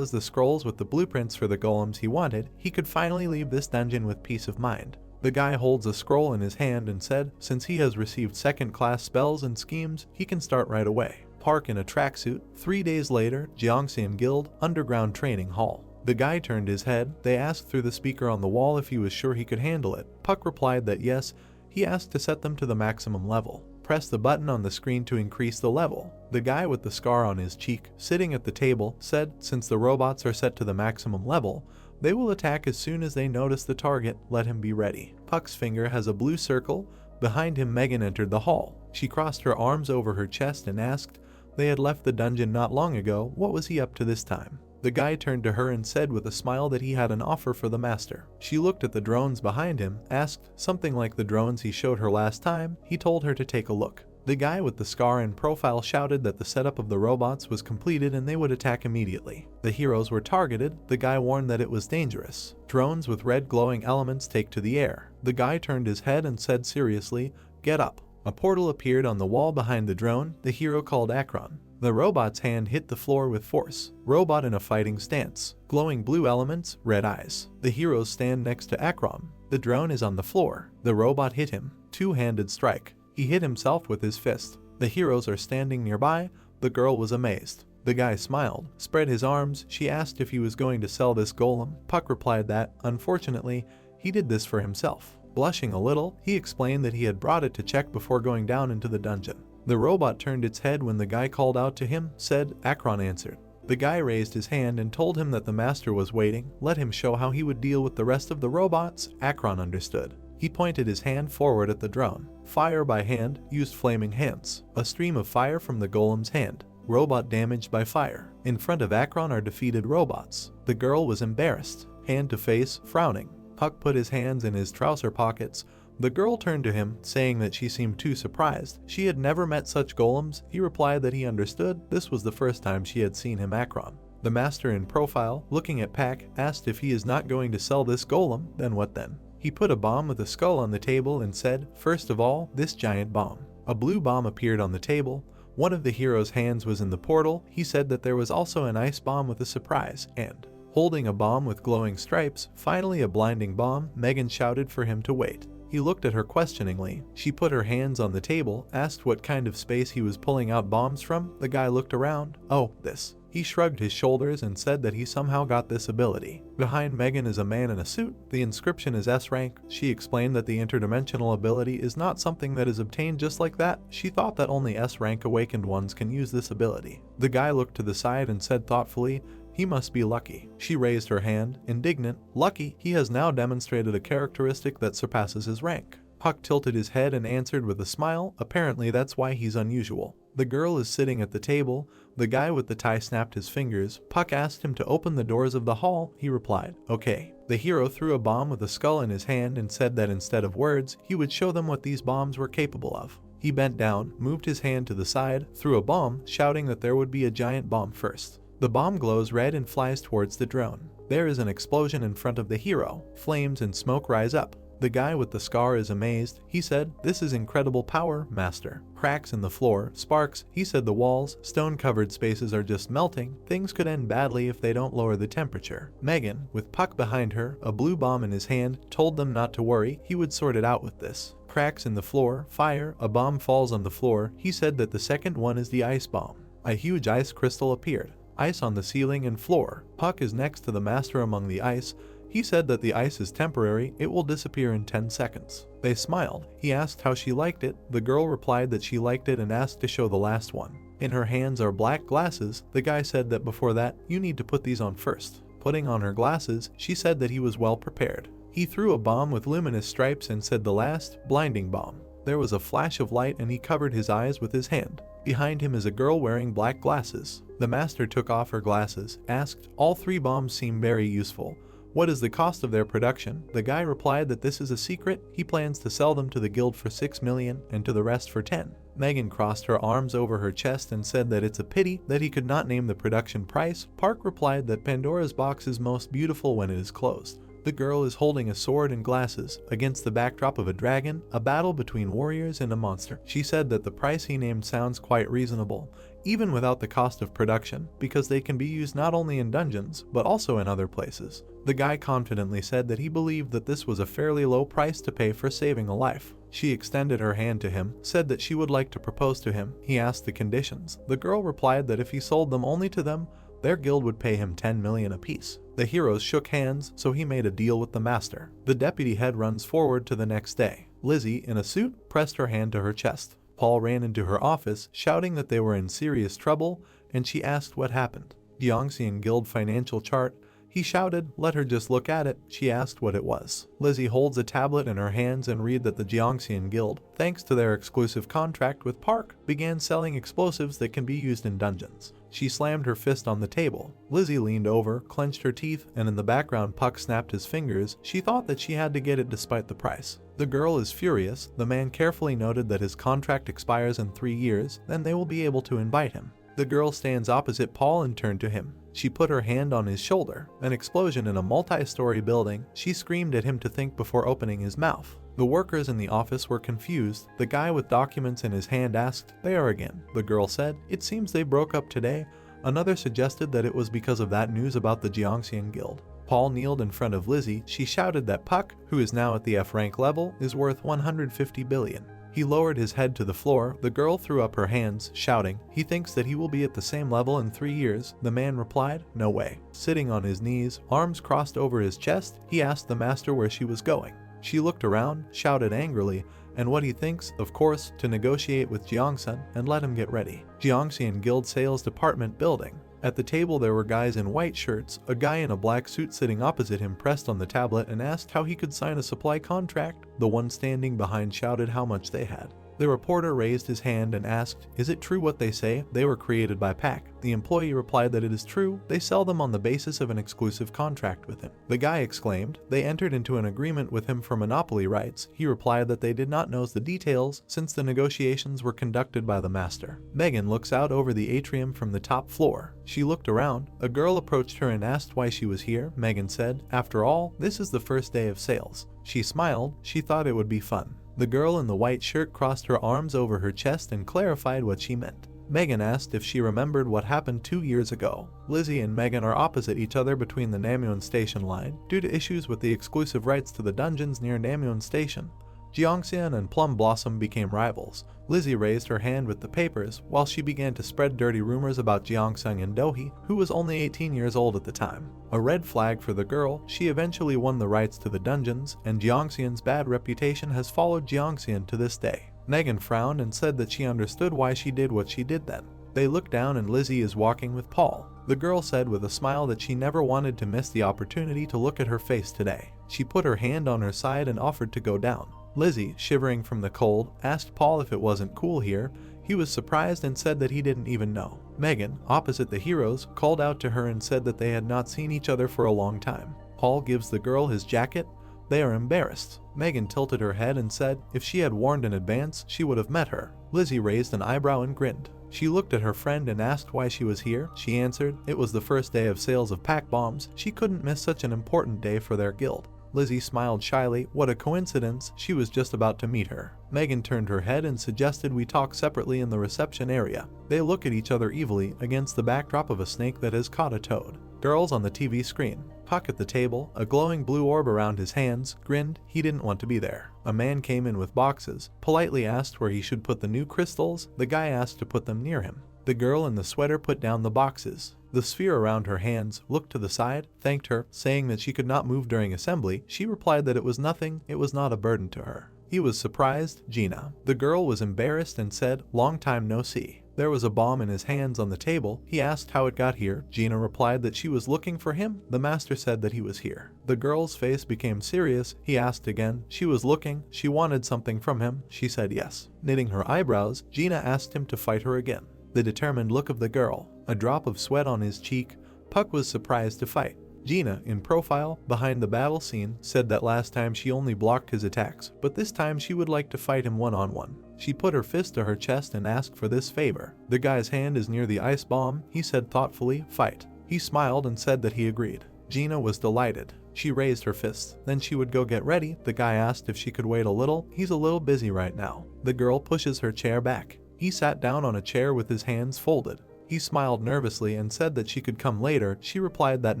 as the scrolls with the blueprints for the golems he wanted, he could finally leave this dungeon with peace of mind. The guy holds a scroll in his hand and said, since he has received second-class spells and schemes, he can start right away. Park in a tracksuit. 3 days later, Jeongseon Guild, underground training hall. The guy turned his head. They asked through the speaker on the wall if he was sure he could handle it. Puck replied that yes. He asked to set them to the maximum level. pressed the button on the screen to increase the level. The guy with the scar on his cheek, sitting at the table, said since the robots are set to the maximum level, they will attack as soon as they notice the target. Let him be ready. Puck's finger has a blue circle. Behind him, Megan entered the hall. She crossed her arms over her chest and asked, they had left the dungeon not long ago, what was he up to this time? The guy turned to her and said with a smile that he had an offer for the master. She looked at the drones behind him, asked something like the drones he showed her last time. He told her to take a look. The guy with the scar in profile shouted that the setup of the robots was completed and they would attack immediately. The heroes were targeted. The guy warned that it was dangerous. Drones with red glowing elements take to the air. The guy turned his head and said seriously, get up. A portal appeared on the wall behind the drone. The hero called Akron. The robot's hand hit the floor with force. Robot in a fighting stance. Glowing blue elements, red eyes. The heroes stand next to Akron. The drone is on the floor. The robot hit him. Two-handed strike. He hit himself with his fist. The heroes are standing nearby. The girl was amazed. The guy smiled, spread his arms. She asked if he was going to sell this golem. Puck replied that, unfortunately, he did this for himself. Blushing a little, he explained that he had brought it to check before going down into the dungeon. The robot turned its head when the guy called out to him, said, Akron answered. The guy raised his hand and told him that the master was waiting. Let him show how he would deal with the rest of the robots. Akron understood. He pointed his hand forward at the drone. Fire by hand, used flaming hands. A stream of fire from the golem's hand. Robot damaged by fire. In front of Akron are defeated robots. The girl was embarrassed, hand to face, frowning. Puck put his hands in his trouser pockets. The girl turned to him, saying that she seemed too surprised. She had never met such golems. He replied that he understood. This was the first time she had seen him. Akron. The master in profile, looking at Pack, asked if he is not going to sell this golem. Then what then? He put a bomb with a skull on the table and said, first of all, this giant bomb. A blue bomb appeared on the table. One of the hero's hands was in the portal. He said that there was also an ice bomb with a surprise, and holding a bomb with glowing stripes, finally a blinding bomb. Megan shouted for him to wait. He looked at her questioningly. She put her hands on the table, asked what kind of space he was pulling out bombs from. The guy looked around. Oh, this. He shrugged his shoulders and said that he somehow got this ability. Behind Megan is a man in a suit. The inscription is S rank. She explained that the interdimensional ability is not something that is obtained just like that. She thought that only S rank awakened ones can use this ability. The guy looked to the side and said thoughtfully, he must be lucky. She raised her hand, indignant. Lucky, he has now demonstrated a characteristic that surpasses his rank. Puck tilted his head and answered with a smile. Apparently that's why he's unusual. The girl is sitting at the table. The guy with the tie snapped his fingers. Puck asked him to open the doors of the hall. He replied, okay. The hero threw a bomb with a skull in his hand and said that instead of words, he would show them what these bombs were capable of. He bent down, moved his hand to the side, threw a bomb, shouting that there would be a giant bomb first. The bomb glows red and flies towards the drone. There is an explosion in front of the hero. Flames and smoke rise up. The guy with the scar is amazed. He said, this is incredible power, master. Cracks in the floor, sparks. He said the walls, stone-covered spaces are just melting. Things could end badly if they don't lower the temperature. Megan, with Puck behind her, a blue bomb in his hand, told them not to worry. He would sort it out with this. Cracks in the floor, fire, a bomb falls on the floor. He said that the second one is the ice bomb. A huge ice crystal appeared. Ice on the ceiling and floor. Puck is next to the master among the ice. He said that the ice is temporary, it will disappear in 10 seconds. They smiled. He asked how she liked it. The girl replied that she liked it and asked to show the last one. In her hands are black glasses. The guy said that before that, you need to put these on first. Putting on her glasses, she said that he was well prepared. He threw a bomb with luminous stripes and said the last, blinding bomb. There was a flash of light and he covered his eyes with his hand. Behind him is a girl wearing black glasses. The master took off her glasses, asked, all 3 bombs seem very useful. What is the cost of their production? The guy replied that this is a secret. He plans to sell them to the guild for 6 million and to the rest for 10. Megan crossed her arms over her chest and said that it's a pity that he could not name the production price. Park replied that Pandora's box is most beautiful when it is closed. The girl is holding a sword and glasses. Against the backdrop of a dragon, a battle between warriors and a monster. She said that the price he named sounds quite reasonable, even without the cost of production, because they can be used not only in dungeons, but also in other places. The guy confidently said that he believed that this was a fairly low price to pay for saving a life. She extended her hand to him, said that she would like to propose to him. He asked the conditions. The girl replied that if he sold them only to them, their guild would pay him 10 million apiece. The heroes shook hands, so he made a deal with the master. The deputy head runs forward to the next day. Lizzie, in a suit, pressed her hand to her chest. Paul ran into her office, shouting that they were in serious trouble, and she asked what happened. Jiangxian Guild financial chart. He shouted, let her just look at it. She asked what it was. Lizzie holds a tablet in her hands and read that the Jiangxian Guild, thanks to their exclusive contract with Park, began selling explosives that can be used in dungeons. She slammed her fist on the table. Lizzie leaned over, clenched her teeth, and in the background Puck snapped his fingers. She thought that she had to get it despite the price. The girl is furious. The man carefully noted that his contract expires in 3 years, then they will be able to invite him. The girl stands opposite Paul and turned to him. She put her hand on his shoulder. An explosion in a multi-story building. She screamed at him to think before opening his mouth. The workers in the office were confused. The guy with documents in his hand asked, "They are again." The girl said, "It seems they broke up today." Another suggested that it was because of that news about the Jiangxian Guild. Paul kneeled in front of Lizzie. She shouted that Puck, who is now at the F rank level, is worth 150 billion. He lowered his head to the floor. The girl threw up her hands, shouting, "He thinks that he will be at the same level in 3 years. The man replied, "No way." Sitting on his knees, arms crossed over his chest, he asked the master where she was going. She looked around, shouted angrily, and what he thinks, of course, to negotiate with Jiangsun and let him get ready. Jiangxian Guild Sales Department building. At the table there were guys in white shirts. A guy in a black suit sitting opposite him pressed on the tablet and asked how he could sign a supply contract. The one standing behind shouted how much they had. The reporter raised his hand and asked, "Is it true what they say? They were created by Pack." The employee replied that it is true. They sell them on the basis of an exclusive contract with him. The guy exclaimed, "They entered into an agreement with him for monopoly rights." He replied that they did not know the details since the negotiations were conducted by the master. Megan looks out over the atrium from the top floor. She looked around. A girl approached her and asked why she was here. Megan said, "After all, this is the first day of sales." She smiled. She thought it would be fun. The girl in the white shirt crossed her arms over her chest and clarified what she meant. Megan asked if she remembered what happened 2 years ago. Lizzie and Megan are opposite each other between the Namyeon Station line. Due to issues with the exclusive rights to the dungeons near Namyeon Station, Jiangxian and Plum Blossom became rivals. Lizzie raised her hand with the papers while she began to spread dirty rumors about Jiangsung and Dohee, who was only 18 years old at the time. A red flag for the girl. She eventually won the rights to the dungeons, and Jiangxian's bad reputation has followed Jiangxian to this day. Megan frowned and said that she understood why she did what she did then. They look down and Lizzie is walking with Paul. The girl said with a smile that she never wanted to miss the opportunity to look at her face today. She put her hand on her side and offered to go down. Lizzie, shivering from the cold, asked Paul if it wasn't cool here. He was surprised and said that he didn't even know. Megan, opposite the heroes, called out to her and said that they had not seen each other for a long time. Paul gives the girl his jacket. They are embarrassed. Megan tilted her head and said if she had warned in advance, she would have met her. Lizzie raised an eyebrow and grinned. She looked at her friend and asked why she was here. She answered it was the first day of sales of pack bombs. She couldn't miss such an important day for their guild. Lizzie smiled shyly. What a coincidence, she was just about to meet her. Megan turned her head and suggested we talk separately in the reception area. They look at each other evilly against the backdrop of a snake that has caught a toad. Girls on the TV screen. Puck at the table, a glowing blue orb around his hands, grinned. He didn't want to be there. A man came in with boxes, politely asked where he should put the new crystals. The guy asked to put them near him. The girl in the sweater put down the boxes. The sphere around her hands, looked to the side, thanked her, saying that she could not move during assembly. She replied that it was nothing, it was not a burden to her. He was surprised. Gina. The girl was embarrassed and said, "Long time no see." There was a bomb in his hands on the table. He asked how it got here. Gina replied that she was looking for him. The master said that he was here. The girl's face became serious. He asked again. She was looking. She wanted something from him. She said yes. Knitting her eyebrows, Gina asked him to fight her again. The determined look of the girl. A drop of sweat on his cheek. Puck was surprised to fight. Gina, in profile, behind the battle scene, said that last time she only blocked his attacks, but this time she would like to fight him one-on-one. She put her fist to her chest and asked for this favor. The guy's hand is near the ice bomb. He said thoughtfully, "Fight." He smiled and said that he agreed. Gina was delighted. She raised her fists. Then she would go get ready. The guy asked if she could wait a little. He's a little busy right now. The girl pushes her chair back. He sat down on a chair with his hands folded. He smiled nervously and said that she could come later. She replied that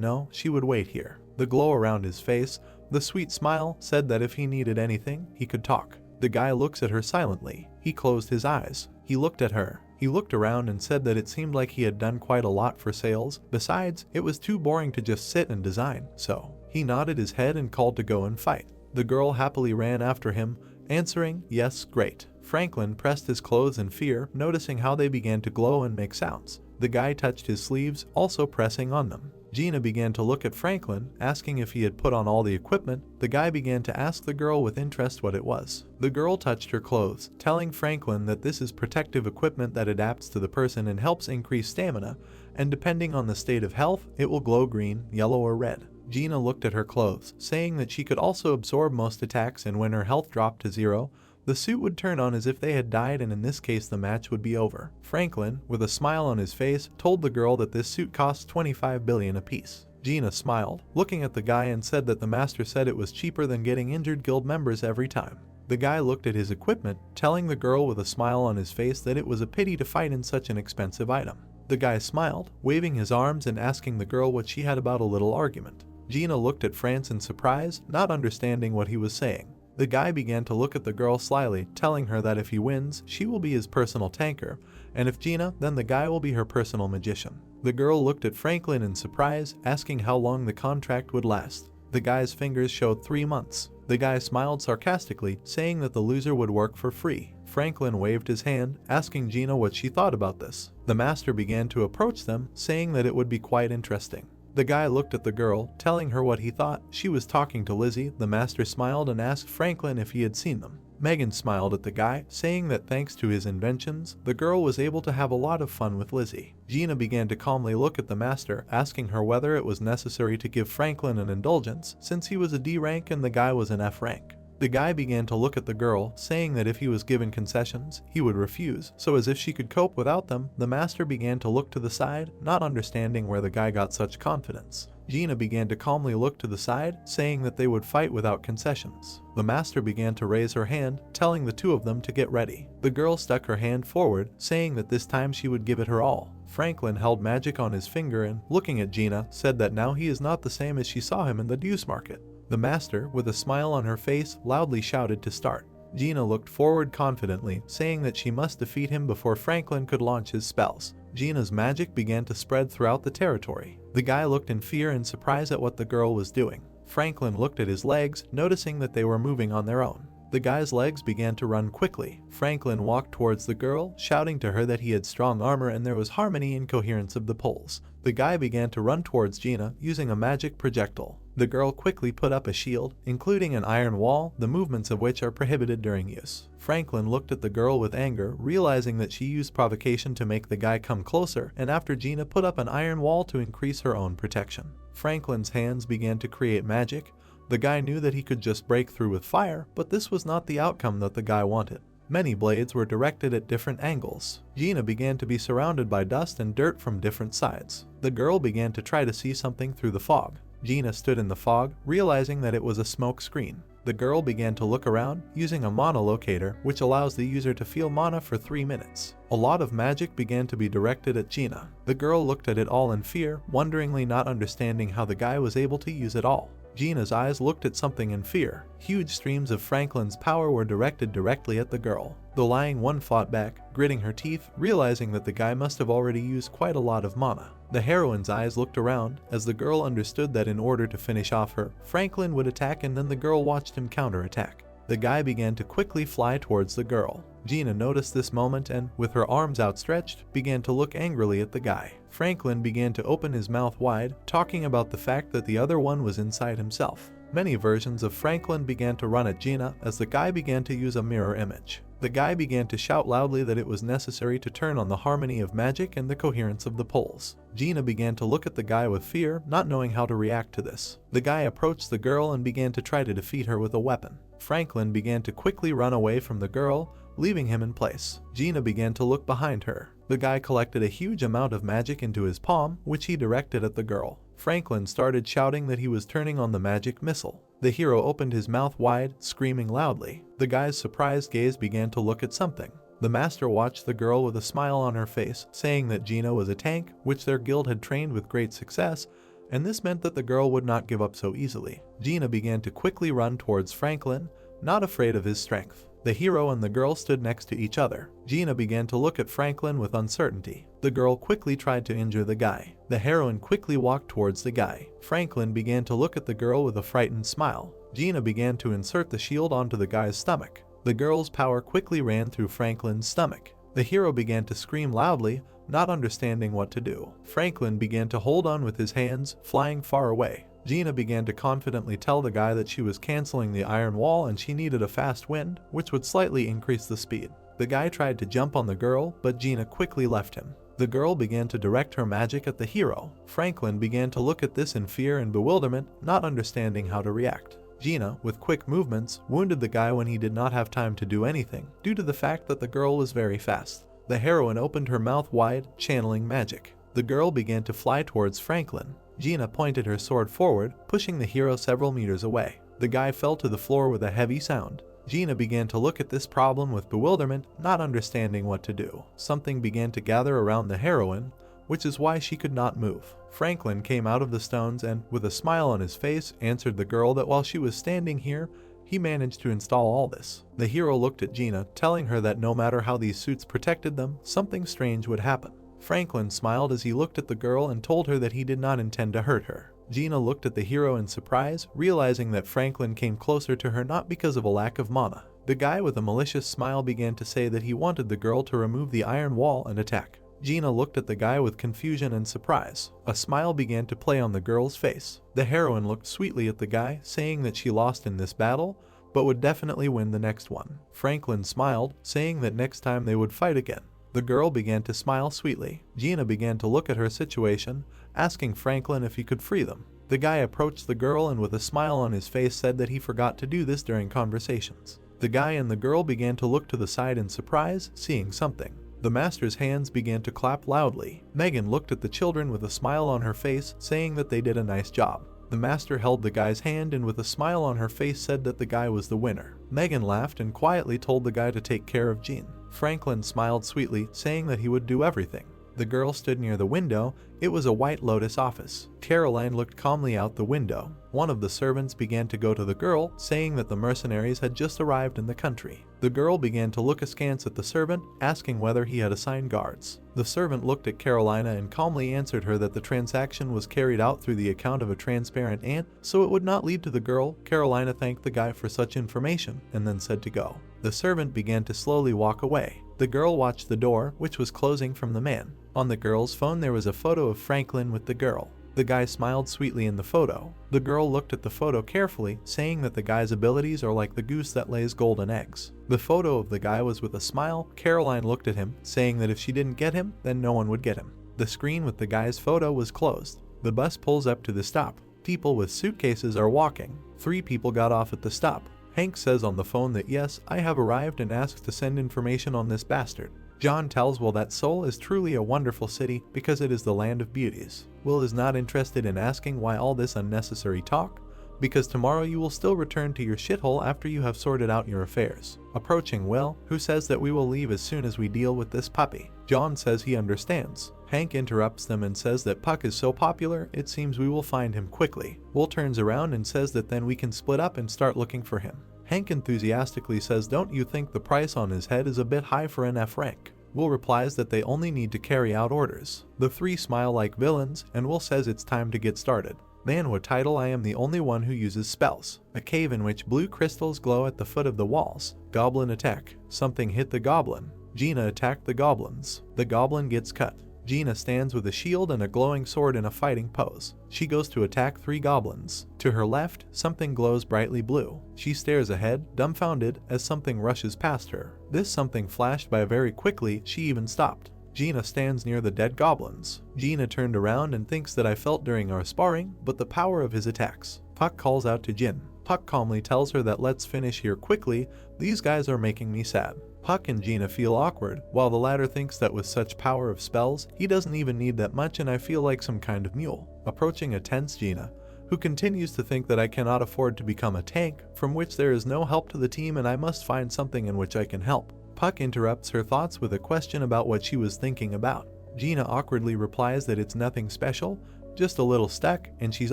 no, she would wait here. The glow around his face, the sweet smile, said that if he needed anything, he could talk. The guy looks at her silently. He closed his eyes. He looked at her. He looked around and said that it seemed like he had done quite a lot for sales. Besides, it was too boring to just sit and design. So, he nodded his head and called to go and fight. The girl happily ran after him, answering, "Yes, great." Franklin pressed his clothes in fear, noticing how they began to glow and make sounds. The guy touched his sleeves, also pressing on them. Gina began to look at Franklin, asking if he had put on all the equipment. The guy began to ask the girl with interest what it was. The girl touched her clothes, telling Franklin that this is protective equipment that adapts to the person and helps increase stamina, and depending on the state of health, it will glow green, yellow, or red. Gina looked at her clothes, saying that she could also absorb most attacks, and when her health dropped to 0, the suit would turn on as if they had died, and in this case the match would be over. Franklin, with a smile on his face, told the girl that this suit costs 25 billion apiece. Gina smiled, looking at the guy, and said that the master said it was cheaper than getting injured guild members every time. The guy looked at his equipment, telling the girl with a smile on his face that it was a pity to fight in such an expensive item. The guy smiled, waving his arms and asking the girl what she had about a little argument. Gina looked at France in surprise, not understanding what he was saying. The guy began to look at the girl slyly, telling her that if he wins, she will be his personal tanker, and if Gina, then the guy will be her personal magician. The girl looked at Franklin in surprise, asking how long the contract would last. The guy's fingers showed 3 months. The guy smiled sarcastically, saying that the loser would work for free. Franklin waved his hand, asking Gina what she thought about this. The master began to approach them, saying that it would be quite interesting. The guy looked at the girl, telling her what he thought. She was talking to Lizzie. The master smiled and asked Franklin if he had seen them. Megan smiled at the guy, saying that thanks to his inventions, the girl was able to have a lot of fun with Lizzie. Gina began to calmly look at the master, asking her whether it was necessary to give Franklin an indulgence, since he was a D rank and the guy was an F rank. The guy began to look at the girl, saying that if he was given concessions, he would refuse, so as if she could cope without them. The master began to look to the side, not understanding where the guy got such confidence. Gina began to calmly look to the side, saying that they would fight without concessions. The master began to raise her hand, telling the two of them to get ready. The girl stuck her hand forward, saying that this time she would give it her all. Franklin held magic on his finger and, looking at Gina, said that now he is not the same as she saw him in the Deuce Market. The master, with a smile on her face, loudly shouted to start. Gina looked forward confidently, saying that she must defeat him before Franklin could launch his spells. Gina's magic began to spread throughout the territory. The guy looked in fear and surprise at what the girl was doing. Franklin looked at his legs, noticing that they were moving on their own. The guy's legs began to run quickly. Franklin walked towards the girl, shouting to her that he had strong armor and there was harmony and coherence of the poles. The guy began to run towards Gina, using a magic projectile. The girl quickly put up a shield, including an iron wall, the movements of which are prohibited during use. Franklin looked at the girl with anger, realizing that she used provocation to make the guy come closer, and after Gina put up an iron wall to increase her own protection. Franklin's hands began to create magic. The guy knew that he could just break through with fire, but this was not the outcome that the guy wanted. Many blades were directed at different angles. Gina began to be surrounded by dust and dirt from different sides. The girl began to try to see something through the fog. Gina stood in the fog, realizing that it was a smoke screen. The girl began to look around, using a mana locator, which allows the user to feel mana for 3 minutes. A lot of magic began to be directed at Gina. The girl looked at it all in fear, wonderingly not understanding how the guy was able to use it all. Gina's eyes looked at something in fear. Huge streams of Franklin's power were directed directly at the girl. The lying one fought back, gritting her teeth, realizing that the guy must have already used quite a lot of mana. The heroine's eyes looked around, as the girl understood that in order to finish off her, Franklin would attack, and then the girl watched him counterattack. The guy began to quickly fly towards the girl. Gina noticed this moment and, with her arms outstretched, began to look angrily at the guy. Franklin began to open his mouth wide, talking about the fact that the other one was inside himself. Many versions of Franklin began to run at Gina as the guy began to use a mirror image. The guy began to shout loudly that it was necessary to turn on the harmony of magic and the coherence of the poles. Gina began to look at the guy with fear, not knowing how to react to this. The guy approached the girl and began to try to defeat her with a weapon. Franklin began to quickly run away from the girl, leaving him in place. Gina began to look behind her. The guy collected a huge amount of magic into his palm, which he directed at the girl. Franklin started shouting that he was turning on the magic missile. The hero opened his mouth wide, screaming loudly. The guy's surprised gaze began to look at something. The master watched the girl with a smile on her face, saying that Gina was a tank, which their guild had trained with great success, and this meant that the girl would not give up so easily. Gina began to quickly run towards Franklin, not afraid of his strength. The hero and the girl stood next to each other. Gina began to look at Franklin with uncertainty. The girl quickly tried to injure the guy. The heroine quickly walked towards the guy. Franklin began to look at the girl with a frightened smile. Gina began to insert the shield onto the guy's stomach. The girl's power quickly ran through Franklin's stomach. The hero began to scream loudly, not understanding what to do. Franklin began to hold on with his hands, flying far away. Gina began to confidently tell the guy that she was canceling the iron wall and she needed a fast wind, which would slightly increase the speed. The guy tried to jump on the girl, but Gina quickly left him. The girl began to direct her magic at the hero. Franklin began to look at this in fear and bewilderment, not understanding how to react. Gina, with quick movements, wounded the guy when he did not have time to do anything, due to the fact that the girl was very fast. The heroine opened her mouth wide, channeling magic. The girl began to fly towards Franklin. Gina pointed her sword forward, pushing the hero several meters away. The guy fell to the floor with a heavy sound. Gina began to look at this problem with bewilderment, not understanding what to do. Something began to gather around the heroine, which is why she could not move. Franklin came out of the stones and, with a smile on his face, answered the girl that while she was standing here, he managed to install all this. The hero looked at Gina, telling her that no matter how these suits protected them, something strange would happen. Franklin smiled as he looked at the girl and told her that he did not intend to hurt her. Gina looked at the hero in surprise, realizing that Franklin came closer to her not because of a lack of mana. The guy with a malicious smile began to say that he wanted the girl to remove the iron wall and attack. Gina looked at the guy with confusion and surprise. A smile began to play on the girl's face. The heroine looked sweetly at the guy, saying that she lost in this battle, but would definitely win the next one. Franklin smiled, saying that next time they would fight again. The girl began to smile sweetly. Gina began to look at her situation, asking Franklin if he could free them. The guy approached the girl and with a smile on his face said that he forgot to do this during conversations. The guy and the girl began to look to the side in surprise, seeing something. The master's hands began to clap loudly. Megan looked at the children with a smile on her face, saying that they did a nice job. The master held the guy's hand and with a smile on her face said that the guy was the winner. Megan laughed and quietly told the guy to take care of Jean. Franklin smiled sweetly, saying that he would do everything. The girl stood near the window. It was a White Lotus office. Caroline looked calmly out the window. One of the servants began to go to the girl, saying that the mercenaries had just arrived in the country. The girl began to look askance at the servant, asking whether he had assigned guards. The servant looked at Carolina and calmly answered her that the transaction was carried out through the account of a transparent ant, so it would not lead to the girl. Carolina thanked the guy for such information, and then said to go. The servant began to slowly walk away. The girl watched the door, which was closing from the man. On the girl's phone there was a photo of Franklin with the girl. The guy smiled sweetly in the photo. The girl looked at the photo carefully, saying that the guy's abilities are like the goose that lays golden eggs. The photo of the guy was with a smile. Caroline looked at him, saying that if she didn't get him, then no one would get him. The screen with the guy's photo was closed. The bus pulls up to the stop. People with suitcases are walking. 3 people got off at the stop. Hank says on the phone that yes, I have arrived and asks to send information on this bastard. John tells Will that Seoul is truly a wonderful city because it is the land of beauties. Will is not interested in asking why all this unnecessary talk, because tomorrow you will still return to your shithole after you have sorted out your affairs. Approaching Will, who says that we will leave as soon as we deal with this puppy. John says he understands. Hank interrupts them and says that Puck is so popular, it seems we will find him quickly. Will turns around and says that then we can split up and start looking for him. Hank enthusiastically says, don't you think the price on his head is a bit high for an F rank? Will replies that they only need to carry out orders. The 3 smile like villains, and Will says it's time to get started. Manhwa title I am the only one who uses spells. A cave in which blue crystals glow at the foot of the walls. Goblin attack. Something hit the goblin. Gina attacked the goblins. The goblin gets cut. Gina stands with a shield and a glowing sword in a fighting pose. She goes to attack 3 goblins. To her left, something glows brightly blue. She stares ahead, dumbfounded, as something rushes past her. This something flashed by very quickly, she even stopped. Gina stands near the dead goblins. Gina turned around and thinks that I felt during our sparring, but the power of his attacks. Puck calls out to Jin. Puck calmly tells her that let's finish here quickly, these guys are making me sad. Puck and Gina feel awkward, while the latter thinks that with such power of spells, he doesn't even need that much and I feel like some kind of mule. Approaching a tense Gina, who continues to think that I cannot afford to become a tank, from which there is no help to the team and I must find something in which I can help. Puck interrupts her thoughts with a question about what she was thinking about. Gina awkwardly replies that it's nothing special, just a little stuck, and she's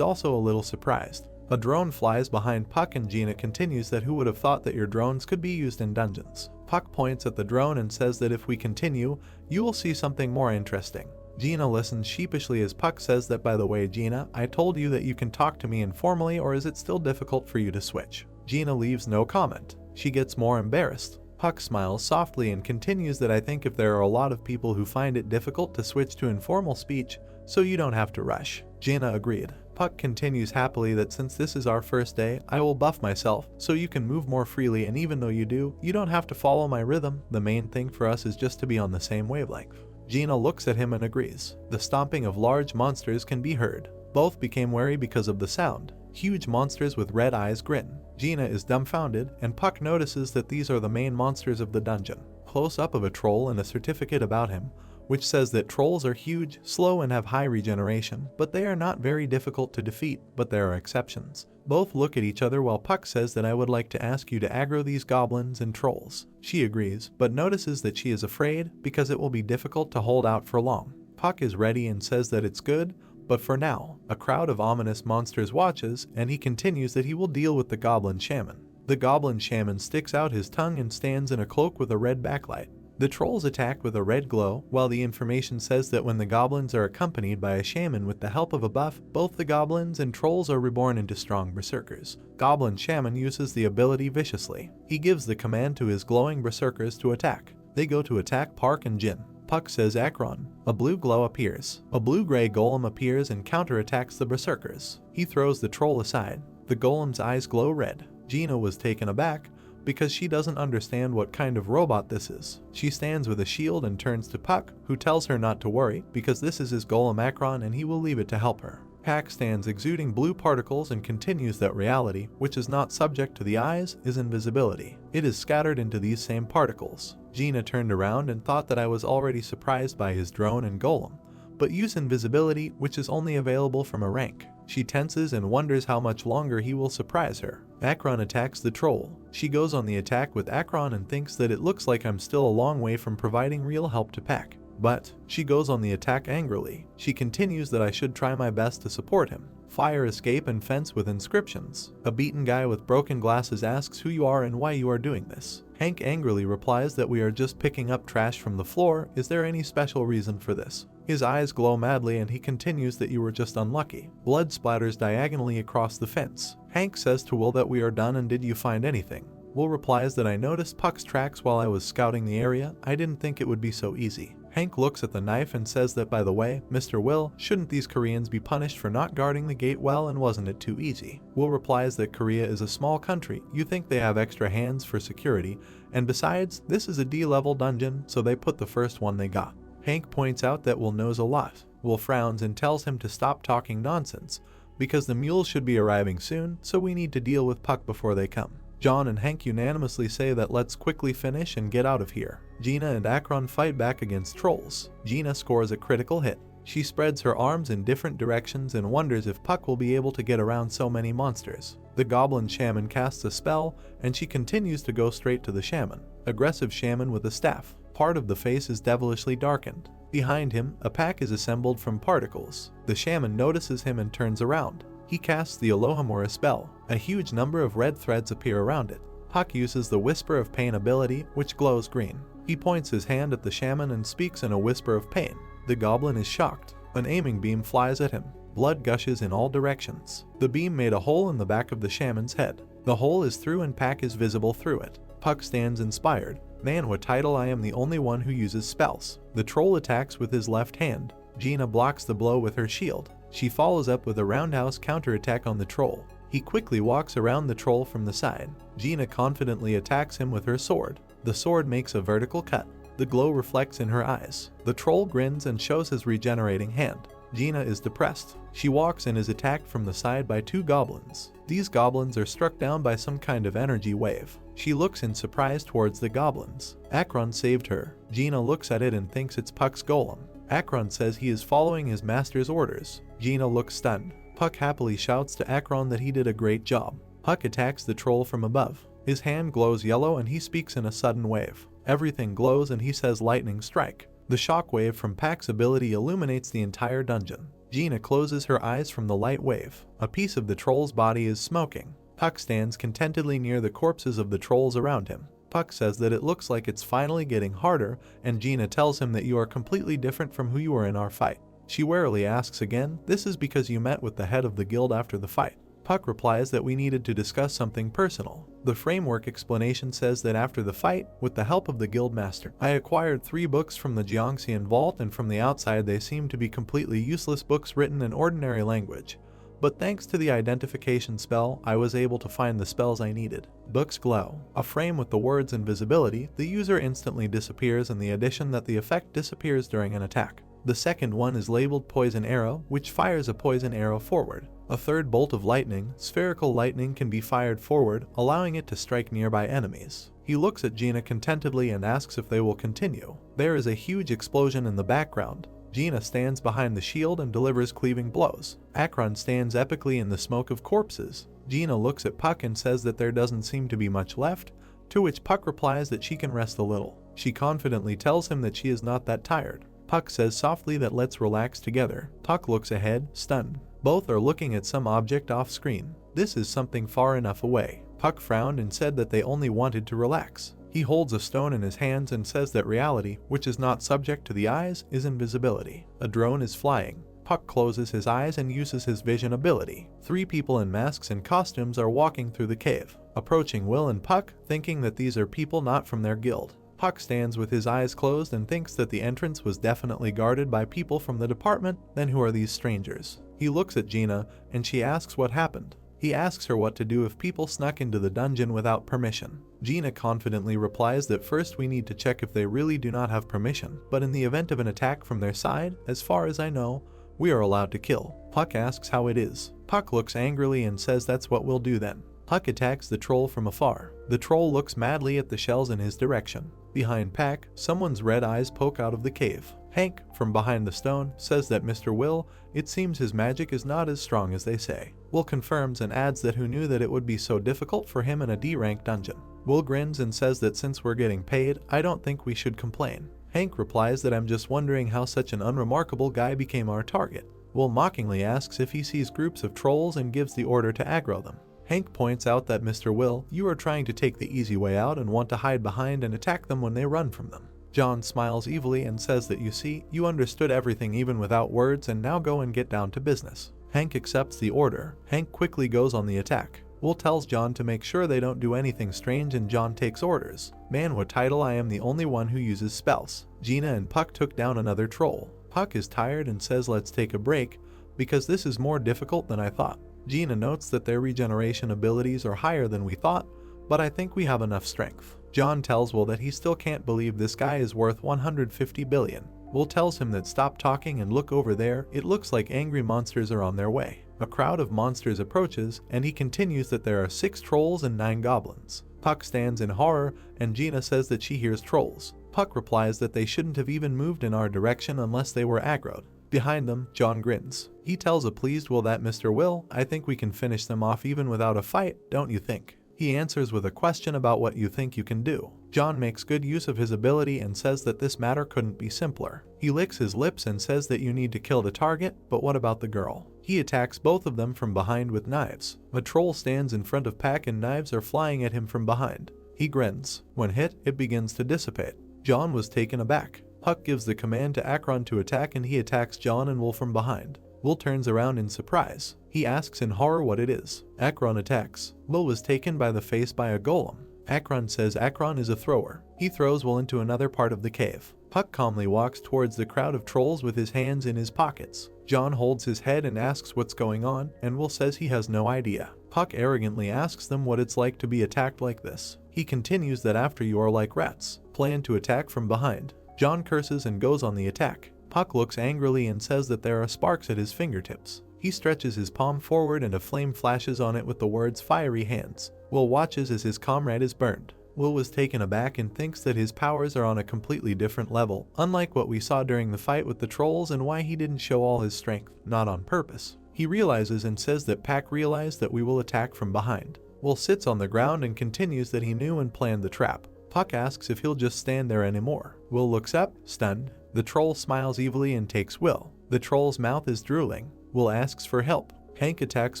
also a little surprised. A drone flies behind Puck and Gina continues that who would have thought that your drones could be used in dungeons. Puck points at the drone and says that if we continue, you will see something more interesting. Gina listens sheepishly as Puck says that by the way Gina, I told you that you can talk to me informally or is it still difficult for you to switch? Gina leaves no comment. She gets more embarrassed. Puck smiles softly and continues that I think if there are a lot of people who find it difficult to switch to informal speech, so you don't have to rush. Gina agreed. Puck continues happily that since this is our first day, I will buff myself so you can move more freely, and even though you do, you don't have to follow my rhythm. The main thing for us is just to be on the same wavelength. Gina looks at him and agrees. The stomping of large monsters can be heard. Both became wary because of the sound. Huge monsters with red eyes grin. Gina is dumbfounded, and Puck notices that these are the main monsters of the dungeon. Close up of a troll and a certificate about him, which says that trolls are huge, slow, and have high regeneration, but they are not very difficult to defeat, but there are exceptions. Both look at each other while Puck says that I would like to ask you to aggro these goblins and trolls. She agrees, but notices that she is afraid because it will be difficult to hold out for long. Puck is ready and says that it's good, but for now, a crowd of ominous monsters watches, and he continues that he will deal with the goblin shaman. The goblin shaman sticks out his tongue and stands in a cloak with a red backlight. The trolls attack with a red glow, while the information says that when the goblins are accompanied by a shaman with the help of a buff, both the goblins and trolls are reborn into strong berserkers. Goblin shaman uses the ability viciously. He gives the command to his glowing berserkers to attack. They go to attack Park and Jin. Puck says Akron. A blue glow appears. A blue-gray golem appears and counterattacks the berserkers. He throws the troll aside. The golem's eyes glow red. Gina was taken aback because she doesn't understand what kind of robot this is. She stands with a shield and turns to Puck, who tells her not to worry because this is his golem Akron and he will leave it to help her. Puck stands exuding blue particles and continues that reality, which is not subject to the eyes, is invisibility. It is scattered into these same particles. Gina turned around and thought that I was already surprised by his drone and golem, but use invisibility, which is only available from a rank. She tenses and wonders how much longer he will surprise her. Akron attacks the troll. She goes on the attack with Akron and thinks that it looks like I'm still a long way from providing real help to Pack. But she goes on the attack angrily. She continues that I should try my best to support him. Fire escape and fence with inscriptions. A beaten guy with broken glasses asks who you are and why you are doing this. Hank angrily replies that we are just picking up trash from the floor. Is there any special reason for this? His eyes glow madly and he continues that you were just unlucky. Blood splatters diagonally across the fence. Hank says to Will that we are done and did you find anything? Will replies that I noticed Puck's tracks while I was scouting the area. I didn't think it would be so easy. Hank looks at the knife and says that by the way, Mr. Will, shouldn't these Koreans be punished for not guarding the gate well and wasn't it too easy? Will replies that Korea is a small country, you think they have extra hands for security, and besides, this is a D-level dungeon, so they put the first one they got. Hank points out that Will knows a lot. Will frowns and tells him to stop talking nonsense, because the mules should be arriving soon, so we need to deal with Puck before they come. John and Hank unanimously say that let's quickly finish and get out of here. Gina and Akron fight back against trolls. Gina scores a critical hit. She spreads her arms in different directions and wonders if Puck will be able to get around so many monsters. The goblin shaman casts a spell, and she continues to go straight to the shaman. Aggressive shaman with a staff. Part of the face is devilishly darkened. Behind him, a pack is assembled from particles. The shaman notices him and turns around. He casts the Alohomora spell. A huge number of red threads appear around it. Puck uses the Whisper of Pain ability, which glows green. He points his hand at the shaman and speaks in a whisper of pain. The goblin is shocked. An aiming beam flies at him. Blood gushes in all directions. The beam made a hole in the back of the shaman's head. The hole is through and Pack is visible through it. Puck stands inspired. Manhwa title I am the only one who uses spells. The troll attacks with his left hand. Gina blocks the blow with her shield. She follows up with a roundhouse counterattack on the troll. He quickly walks around the troll from the side. Gina confidently attacks him with her sword. The sword makes a vertical cut. The glow reflects in her eyes. The troll grins and shows his regenerating hand. Gina is depressed. She walks and is attacked from the side by two goblins. These goblins are struck down by some kind of energy wave. She looks in surprise towards the goblins. Akron saved her. Gina looks at it and thinks it's Puck's golem. Akron says he is following his master's orders. Gina looks stunned. Puck happily shouts to Akron that he did a great job. Puck attacks the troll from above. His hand glows yellow and he speaks in a sudden wave. Everything glows and he says lightning strike. The shock wave from Pack's ability illuminates the entire dungeon. Gina closes her eyes from the light wave. A piece of the troll's body is smoking. Puck stands contentedly near the corpses of the trolls around him. Puck says that it looks like it's finally getting harder, and Gina tells him that you are completely different from who you were in our fight. She warily asks again, this is because you met with the head of the guild after the fight. Puck replies that we needed to discuss something personal. The framework explanation says that after the fight, with the help of the guildmaster, I acquired 3 books from the Jiangxian vault, and from the outside they seem to be completely useless books written in ordinary language. But thanks to the identification spell, I was able to find the spells I needed. Books glow. A frame with the words invisibility, the user instantly disappears, and the addition that the effect disappears during an attack. The second one is labeled Poison Arrow, which fires a poison arrow forward. A third bolt of lightning, spherical lightning, can be fired forward, allowing it to strike nearby enemies. He looks at Gina contentedly and asks if they will continue. There is a huge explosion in the background. Gina stands behind the shield and delivers cleaving blows. Akron stands epically in the smoke of corpses. Gina looks at Puck and says that there doesn't seem to be much left, to which Puck replies that she can rest a little. She confidently tells him that she is not that tired. Puck says softly that let's relax together. Puck looks ahead, stunned. Both are looking at some object off screen. This is something far enough away. Puck frowned and said that they only wanted to relax. He holds a stone in his hands and says that reality, which is not subject to the eyes, is invisibility. A drone is flying. Puck closes his eyes and uses his vision ability. 3 people in masks and costumes are walking through the cave, approaching Will and Puck, thinking that these are people not from their guild. Puck stands with his eyes closed and thinks that the entrance was definitely guarded by people from the department. Then who are these strangers? He looks at Gina, and she asks what happened. He asks her what to do if people snuck into the dungeon without permission. Gina confidently replies that first we need to check if they really do not have permission, but in the event of an attack from their side, as far as I know, we are allowed to kill. Puck asks how it is. Puck looks angrily and says that's what we'll do then. Puck attacks the troll from afar. The troll looks madly at the shells in his direction. Behind Puck, someone's red eyes poke out of the cave. Hank, from behind the stone, says that Mr. Will, it seems his magic is not as strong as they say. Will confirms and adds that who knew that it would be so difficult for him in a D-rank dungeon. Will grins and says that since we're getting paid, I don't think we should complain. Hank replies that I'm just wondering how such an unremarkable guy became our target. Will mockingly asks if he sees groups of trolls and gives the order to aggro them. Hank points out that Mr. Will, you are trying to take the easy way out and want to hide behind and attack them when they run from them. John smiles evilly and says that you see, you understood everything even without words, and now go and get down to business. Hank accepts the order. Hank quickly goes on the attack. Will tells John to make sure they don't do anything strange, and John takes orders. Manhwa title, I am the only one who uses spells. Gina and Puck took down another troll. Puck is tired and says let's take a break, because this is more difficult than I thought. Gina notes that their regeneration abilities are higher than we thought, but I think we have enough strength. John tells Will that he still can't believe this guy is worth 150 billion. Will tells him that stop talking and look over there, it looks like angry monsters are on their way. A crowd of monsters approaches, and he continues that there are 6 trolls and 9 goblins. Puck stands in horror, and Gina says that she hears trolls. Puck replies that they shouldn't have even moved in our direction unless they were aggroed. Behind them, John grins. He tells a pleased Will that Mr. Will, I think we can finish them off even without a fight, don't you think? He answers with a question about what you think you can do. John makes good use of his ability and says that this matter couldn't be simpler. He licks his lips and says that you need to kill the target, but what about the girl? He attacks both of them from behind with knives. A troll stands in front of Pack and knives are flying at him from behind. He grins. When hit, it begins to dissipate. John was taken aback. Puck gives the command to Akron to attack, and he attacks John and Will from behind. Will turns around in surprise. He asks in horror what it is. Akron attacks. Will was taken by the face by a golem. Akron says Akron is a thrower. He throws Will into another part of the cave. Puck calmly walks towards the crowd of trolls with his hands in his pockets. John holds his head and asks what's going on, and Will says he has no idea. Puck arrogantly asks them what it's like to be attacked like this. He continues that after you are like rats, plan to attack from behind. John curses and goes on the attack. Puck looks angrily and says that there are sparks at his fingertips. He stretches his palm forward and a flame flashes on it with the words fiery hands. Will watches as his comrade is burned. Will was taken aback and thinks that his powers are on a completely different level, unlike what we saw during the fight with the trolls, and why he didn't show all his strength, not on purpose. He realizes and says that Pack realized that we will attack from behind. Will sits on the ground and continues that he knew and planned the trap. Puck asks if he'll just stand there anymore. Will looks up, stunned. The troll smiles evilly and takes Will. The troll's mouth is drooling. Will asks for help. Hank attacks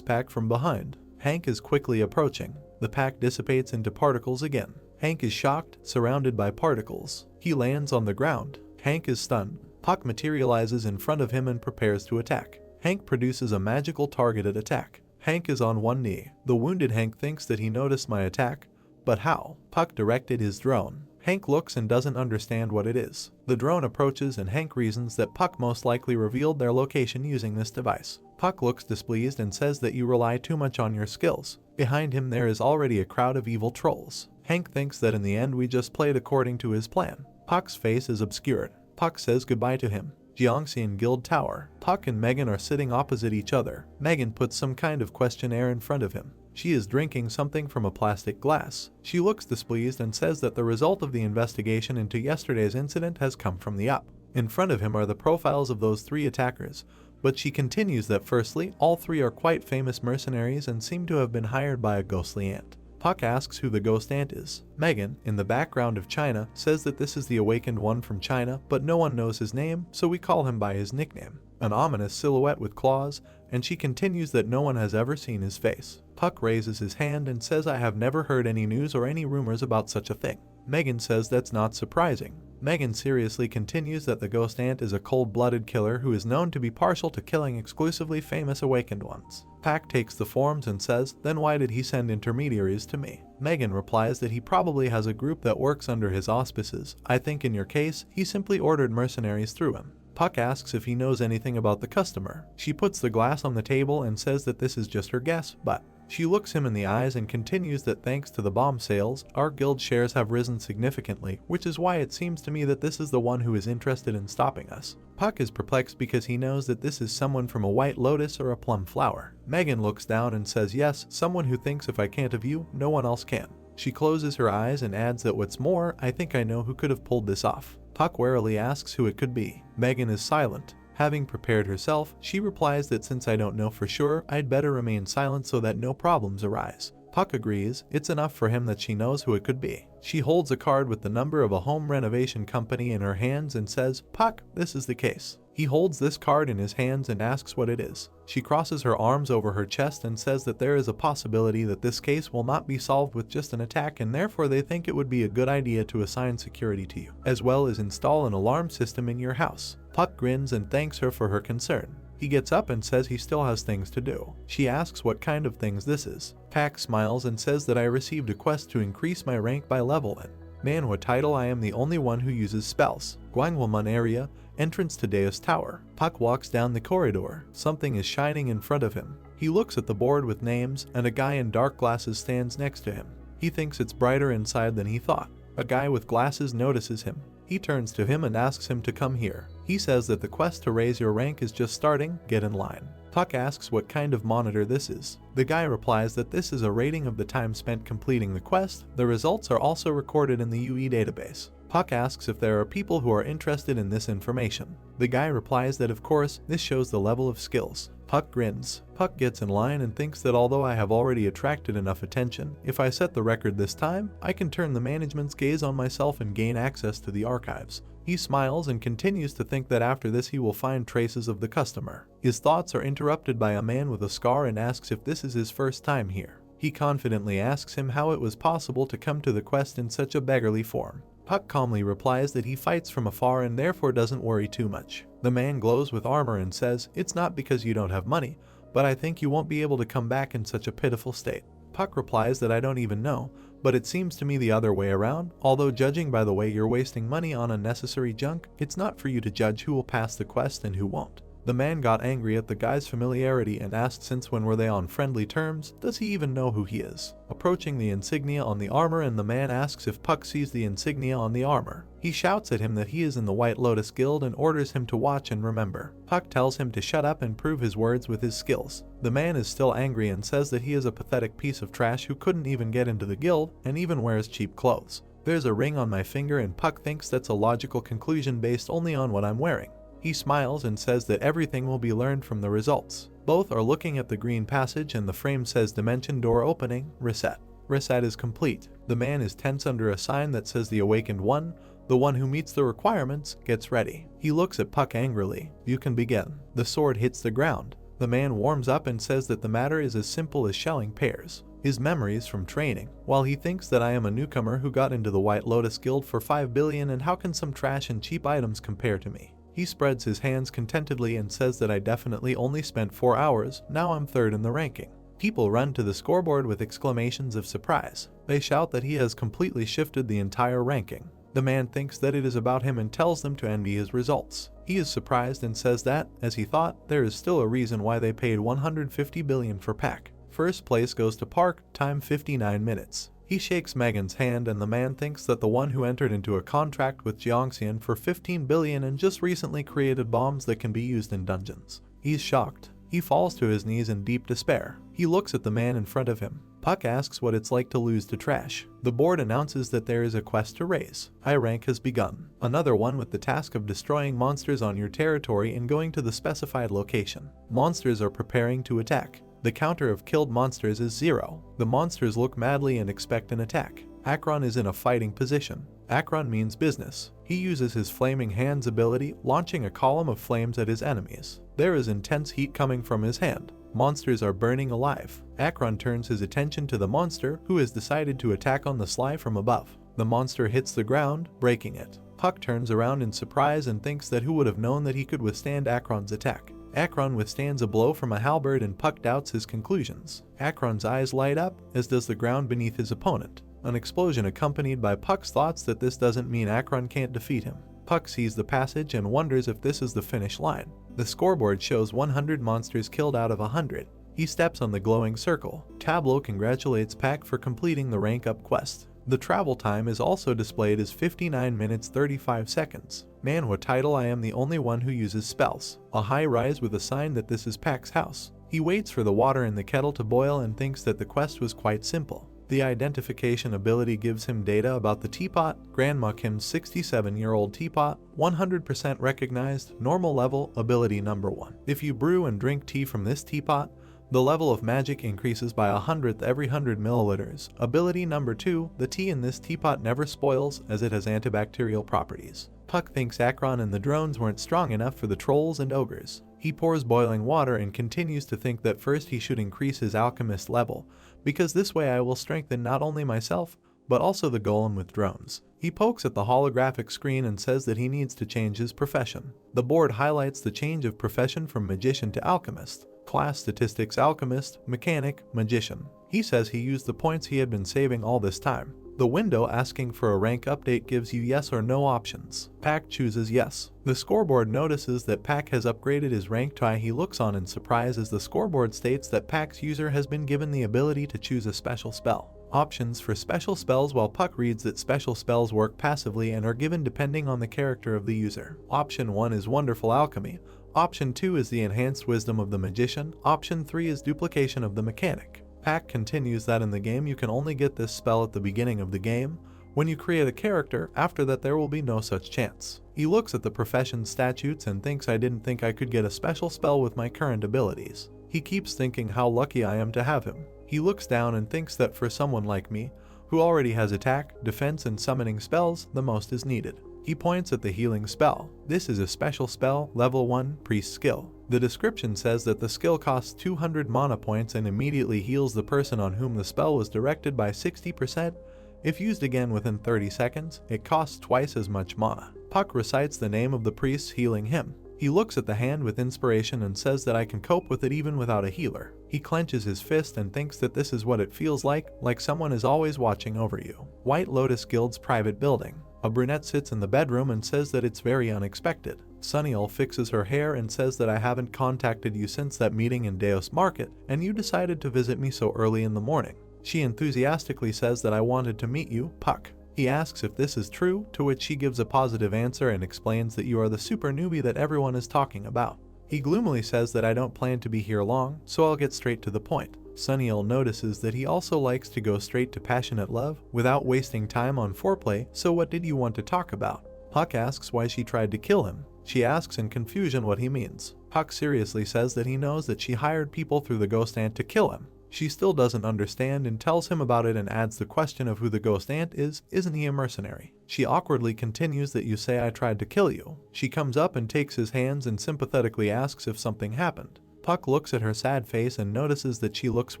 Pack from behind. Hank is quickly approaching. The pack dissipates into particles again. Hank is shocked, surrounded by particles. He lands on the ground. Hank is stunned. Puck materializes in front of him and prepares to attack. Hank produces a magical targeted attack. Hank is on one knee. The wounded Hank thinks that he noticed my attack, but how? Puck directed his drone. Hank looks and doesn't understand what it is. The drone approaches and Hank reasons that Puck most likely revealed their location using this device. Puck looks displeased and says that you rely too much on your skills. Behind him there is already a crowd of evil trolls. Hank thinks that in the end we just played according to his plan. Puck's face is obscured. Puck says goodbye to him. Jiangxian Guild Tower. Puck and Megan are sitting opposite each other. Megan puts some kind of questionnaire in front of him. She is drinking something from a plastic glass. She looks displeased and says that the result of the investigation into yesterday's incident has come from the up. In front of him are the profiles of those 3 attackers, but she continues that firstly, all 3 are quite famous mercenaries and seem to have been hired by a ghostly ant. Puck asks who the ghost ant is. Megan, in the background of China, says that this is the awakened one from China, but no one knows his name, so we call him by his nickname. An ominous silhouette with claws, and she continues that no one has ever seen his face. Puck raises his hand and says I have never heard any news or any rumors about such a thing. Megan says that's not surprising. Megan seriously continues that the ghost ant is a cold-blooded killer who is known to be partial to killing exclusively famous awakened ones. Puck takes the forms and says, then why did he send intermediaries to me? Megan replies that he probably has a group that works under his auspices. I think in your case, he simply ordered mercenaries through him. Puck asks if he knows anything about the customer. She puts the glass on the table and says that this is just her guess, but she looks him in the eyes and continues that thanks to the bomb sales, our guild shares have risen significantly, which is why it seems to me that this is the one who is interested in stopping us. Puck is perplexed because he knows that this is someone from a white lotus or a plum flower. Megan looks down and says yes, someone who thinks if I can't have you, no one else can. She closes her eyes and adds that what's more, I think I know who could have pulled this off. Puck warily asks who it could be. Megan is silent. Having prepared herself, she replies that since I don't know for sure, I'd better remain silent so that no problems arise. Puck agrees, it's enough for him that she knows who it could be. She holds a card with the number of a home renovation company in her hands and says, Puck, this is the case. He holds this card in his hands and asks what it is. She crosses her arms over her chest and says that there is a possibility that this case will not be solved with just an attack and therefore they think it would be a good idea to assign security to you, as well as install an alarm system in your house. Puck grins and thanks her for her concern. He gets up and says he still has things to do. She asks what kind of things this is. Puck smiles and says that I received a quest to increase my rank by level in Manhwa title. I am the only one who uses spells. Gwangwalmun area, entrance to Deus Tower. Puck walks down the corridor. Something is shining in front of him. He looks at the board with names and a guy in dark glasses stands next to him. He thinks it's brighter inside than he thought. A guy with glasses notices him. He turns to him and asks him to come here. He says that the quest to raise your rank is just starting, get in line. Puck asks what kind of monitor this is. The guy replies that this is a rating of the time spent completing the quest. The results are also recorded in the UE database. Puck asks if there are people who are interested in this information. The guy replies that of course, this shows the level of skills. Puck grins. Puck gets in line and thinks that although I have already attracted enough attention, if I set the record this time, I can turn the management's gaze on myself and gain access to the archives. He smiles and continues to think that after this he will find traces of the customer. His thoughts are interrupted by a man with a scar and asks if this is his first time here. He confidently asks him how it was possible to come to the quest in such a beggarly form. Puck calmly replies that he fights from afar and therefore doesn't worry too much. The man glows with armor and says, it's not because you don't have money, but I think you won't be able to come back in such a pitiful state. Puck replies that I don't even know, but it seems to me the other way around, although judging by the way you're wasting money on unnecessary junk, it's not for you to judge who will pass the quest and who won't. The man got angry at the guy's familiarity and asked since when were they on friendly terms, does he even know who he is? Approaching the insignia on the armor and the man asks if Puck sees the insignia on the armor. He shouts at him that he is in the White Lotus Guild and orders him to watch and remember. Puck tells him to shut up and prove his words with his skills. The man is still angry and says that he is a pathetic piece of trash who couldn't even get into the guild and even wears cheap clothes. There's a ring on my finger and Puck thinks that's a logical conclusion based only on what I'm wearing. He smiles and says that everything will be learned from the results. Both are looking at the green passage and the frame says dimension door opening, reset. Reset is complete. The man is tense under a sign that says the awakened one, the one who meets the requirements, gets ready. He looks at Puck angrily. You can begin. The sword hits the ground. The man warms up and says that the matter is as simple as shelling pears. His memories from training. While he thinks that I am a newcomer who got into the White Lotus Guild for 5 billion and how can some trash and cheap items compare to me? He spreads his hands contentedly and says that I definitely only spent 4 hours, now I'm third in the ranking. People run to the scoreboard with exclamations of surprise. They shout that he has completely shifted the entire ranking. The man thinks that it is about him and tells them to envy his results. He is surprised and says that, as he thought, there is still a reason why they paid 150 billion for Pak. First place goes to Park, time 59 minutes. He shakes Megan's hand and the man thinks that the one who entered into a contract with Jeongseon for 15 billion and just recently created bombs that can be used in dungeons. He's shocked. He falls to his knees in deep despair. He looks at the man in front of him. Puck asks what it's like to lose to trash. The board announces that there is a quest to raise. High rank has begun. Another one with the task of destroying monsters on your territory and going to the specified location. Monsters are preparing to attack. The counter of killed monsters is 0. The monsters look madly and expect an attack. Akron is in a fighting position. Akron means business. He uses his flaming hands ability, launching a column of flames at his enemies. There is intense heat coming from his hand. Monsters are burning alive. Akron turns his attention to the monster, who has decided to attack on the sly from above. The monster hits the ground, breaking it. Puck turns around in surprise and thinks that who would have known that he could withstand Akron's attack. Akron withstands a blow from a halberd and Puck doubts his conclusions. Akron's eyes light up, as does the ground beneath his opponent. An explosion accompanied by Puck's thoughts that this doesn't mean Akron can't defeat him. Puck sees the passage and wonders if this is the finish line. The scoreboard shows 100 monsters killed out of 100. He steps on the glowing circle. Tableau congratulates Pak for completing the rank up quest. The travel time is also displayed as 59 minutes 35 seconds. Manhwa title I am the only one who uses spells. A high rise with a sign that this is Pak's house. He waits for the water in the kettle to boil and thinks that the quest was quite simple. The identification ability gives him data about the teapot, Grandma Kim's 67-year-old teapot, 100% recognized, normal level, ability number 1. If you brew and drink tea from this teapot, the level of magic increases by 100th every 100 milliliters. Ability number 2, the tea in this teapot never spoils as it has antibacterial properties. Puck thinks Akron and the drones weren't strong enough for the trolls and ogres. He pours boiling water and continues to think that first he should increase his alchemist level, because this way I will strengthen not only myself, but also the golem with drones. He pokes at the holographic screen and says that he needs to change his profession. The board highlights the change of profession from magician to alchemist. Class statistics alchemist, mechanic, magician. He says he used the points he had been saving all this time. The window asking for a rank update gives you yes or no options. Pak chooses yes. The scoreboard notices that Pak has upgraded his rank to I. He looks on in surprise as the scoreboard states that Pak's user has been given the ability to choose a special spell. Options for special spells while Puck reads that special spells work passively and are given depending on the character of the user. Option 1 is Wonderful Alchemy. Option 2 is the Enhanced Wisdom of the Magician. Option 3 is Duplication of the Mechanic. Pak continues that in the game you can only get this spell at the beginning of the game. When you create a character, after that there will be no such chance. He looks at the profession statutes and thinks I didn't think I could get a special spell with my current abilities. He keeps thinking how lucky I am to have him. He looks down and thinks that for someone like me, who already has attack, defense and summoning spells, the most is needed. He points at the healing spell. This is a special spell, level 1, priest skill. The description says that the skill costs 200 mana points and immediately heals the person on whom the spell was directed by 60%. If used again within 30 seconds, it costs twice as much mana. Puck recites the name of the priest healing him. He looks at the hand with inspiration and says that I can cope with it even without a healer. He clenches his fist and thinks that this is what it feels like someone is always watching over you. White Lotus Guild's private building. A brunette sits in the bedroom and says that it's very unexpected. Sunnyl fixes her hair and says that I haven't contacted you since that meeting in Deos Market, and you decided to visit me so early in the morning. She enthusiastically says that I wanted to meet you, Puck. He asks if this is true, to which she gives a positive answer and explains that you are the super newbie that everyone is talking about. He gloomily says that I don't plan to be here long, so I'll get straight to the point. Sunnyl notices that he also likes to go straight to passionate love, without wasting time on foreplay, so what did you want to talk about? Puck asks why she tried to kill him. She asks in confusion what he means. Puck seriously says that he knows that she hired people through the ghost ant to kill him. She still doesn't understand and tells him about it and adds the question of who the ghost ant is, isn't he a mercenary? She awkwardly continues that you say I tried to kill you. She comes up and takes his hands and sympathetically asks if something happened. Puck looks at her sad face and notices that she looks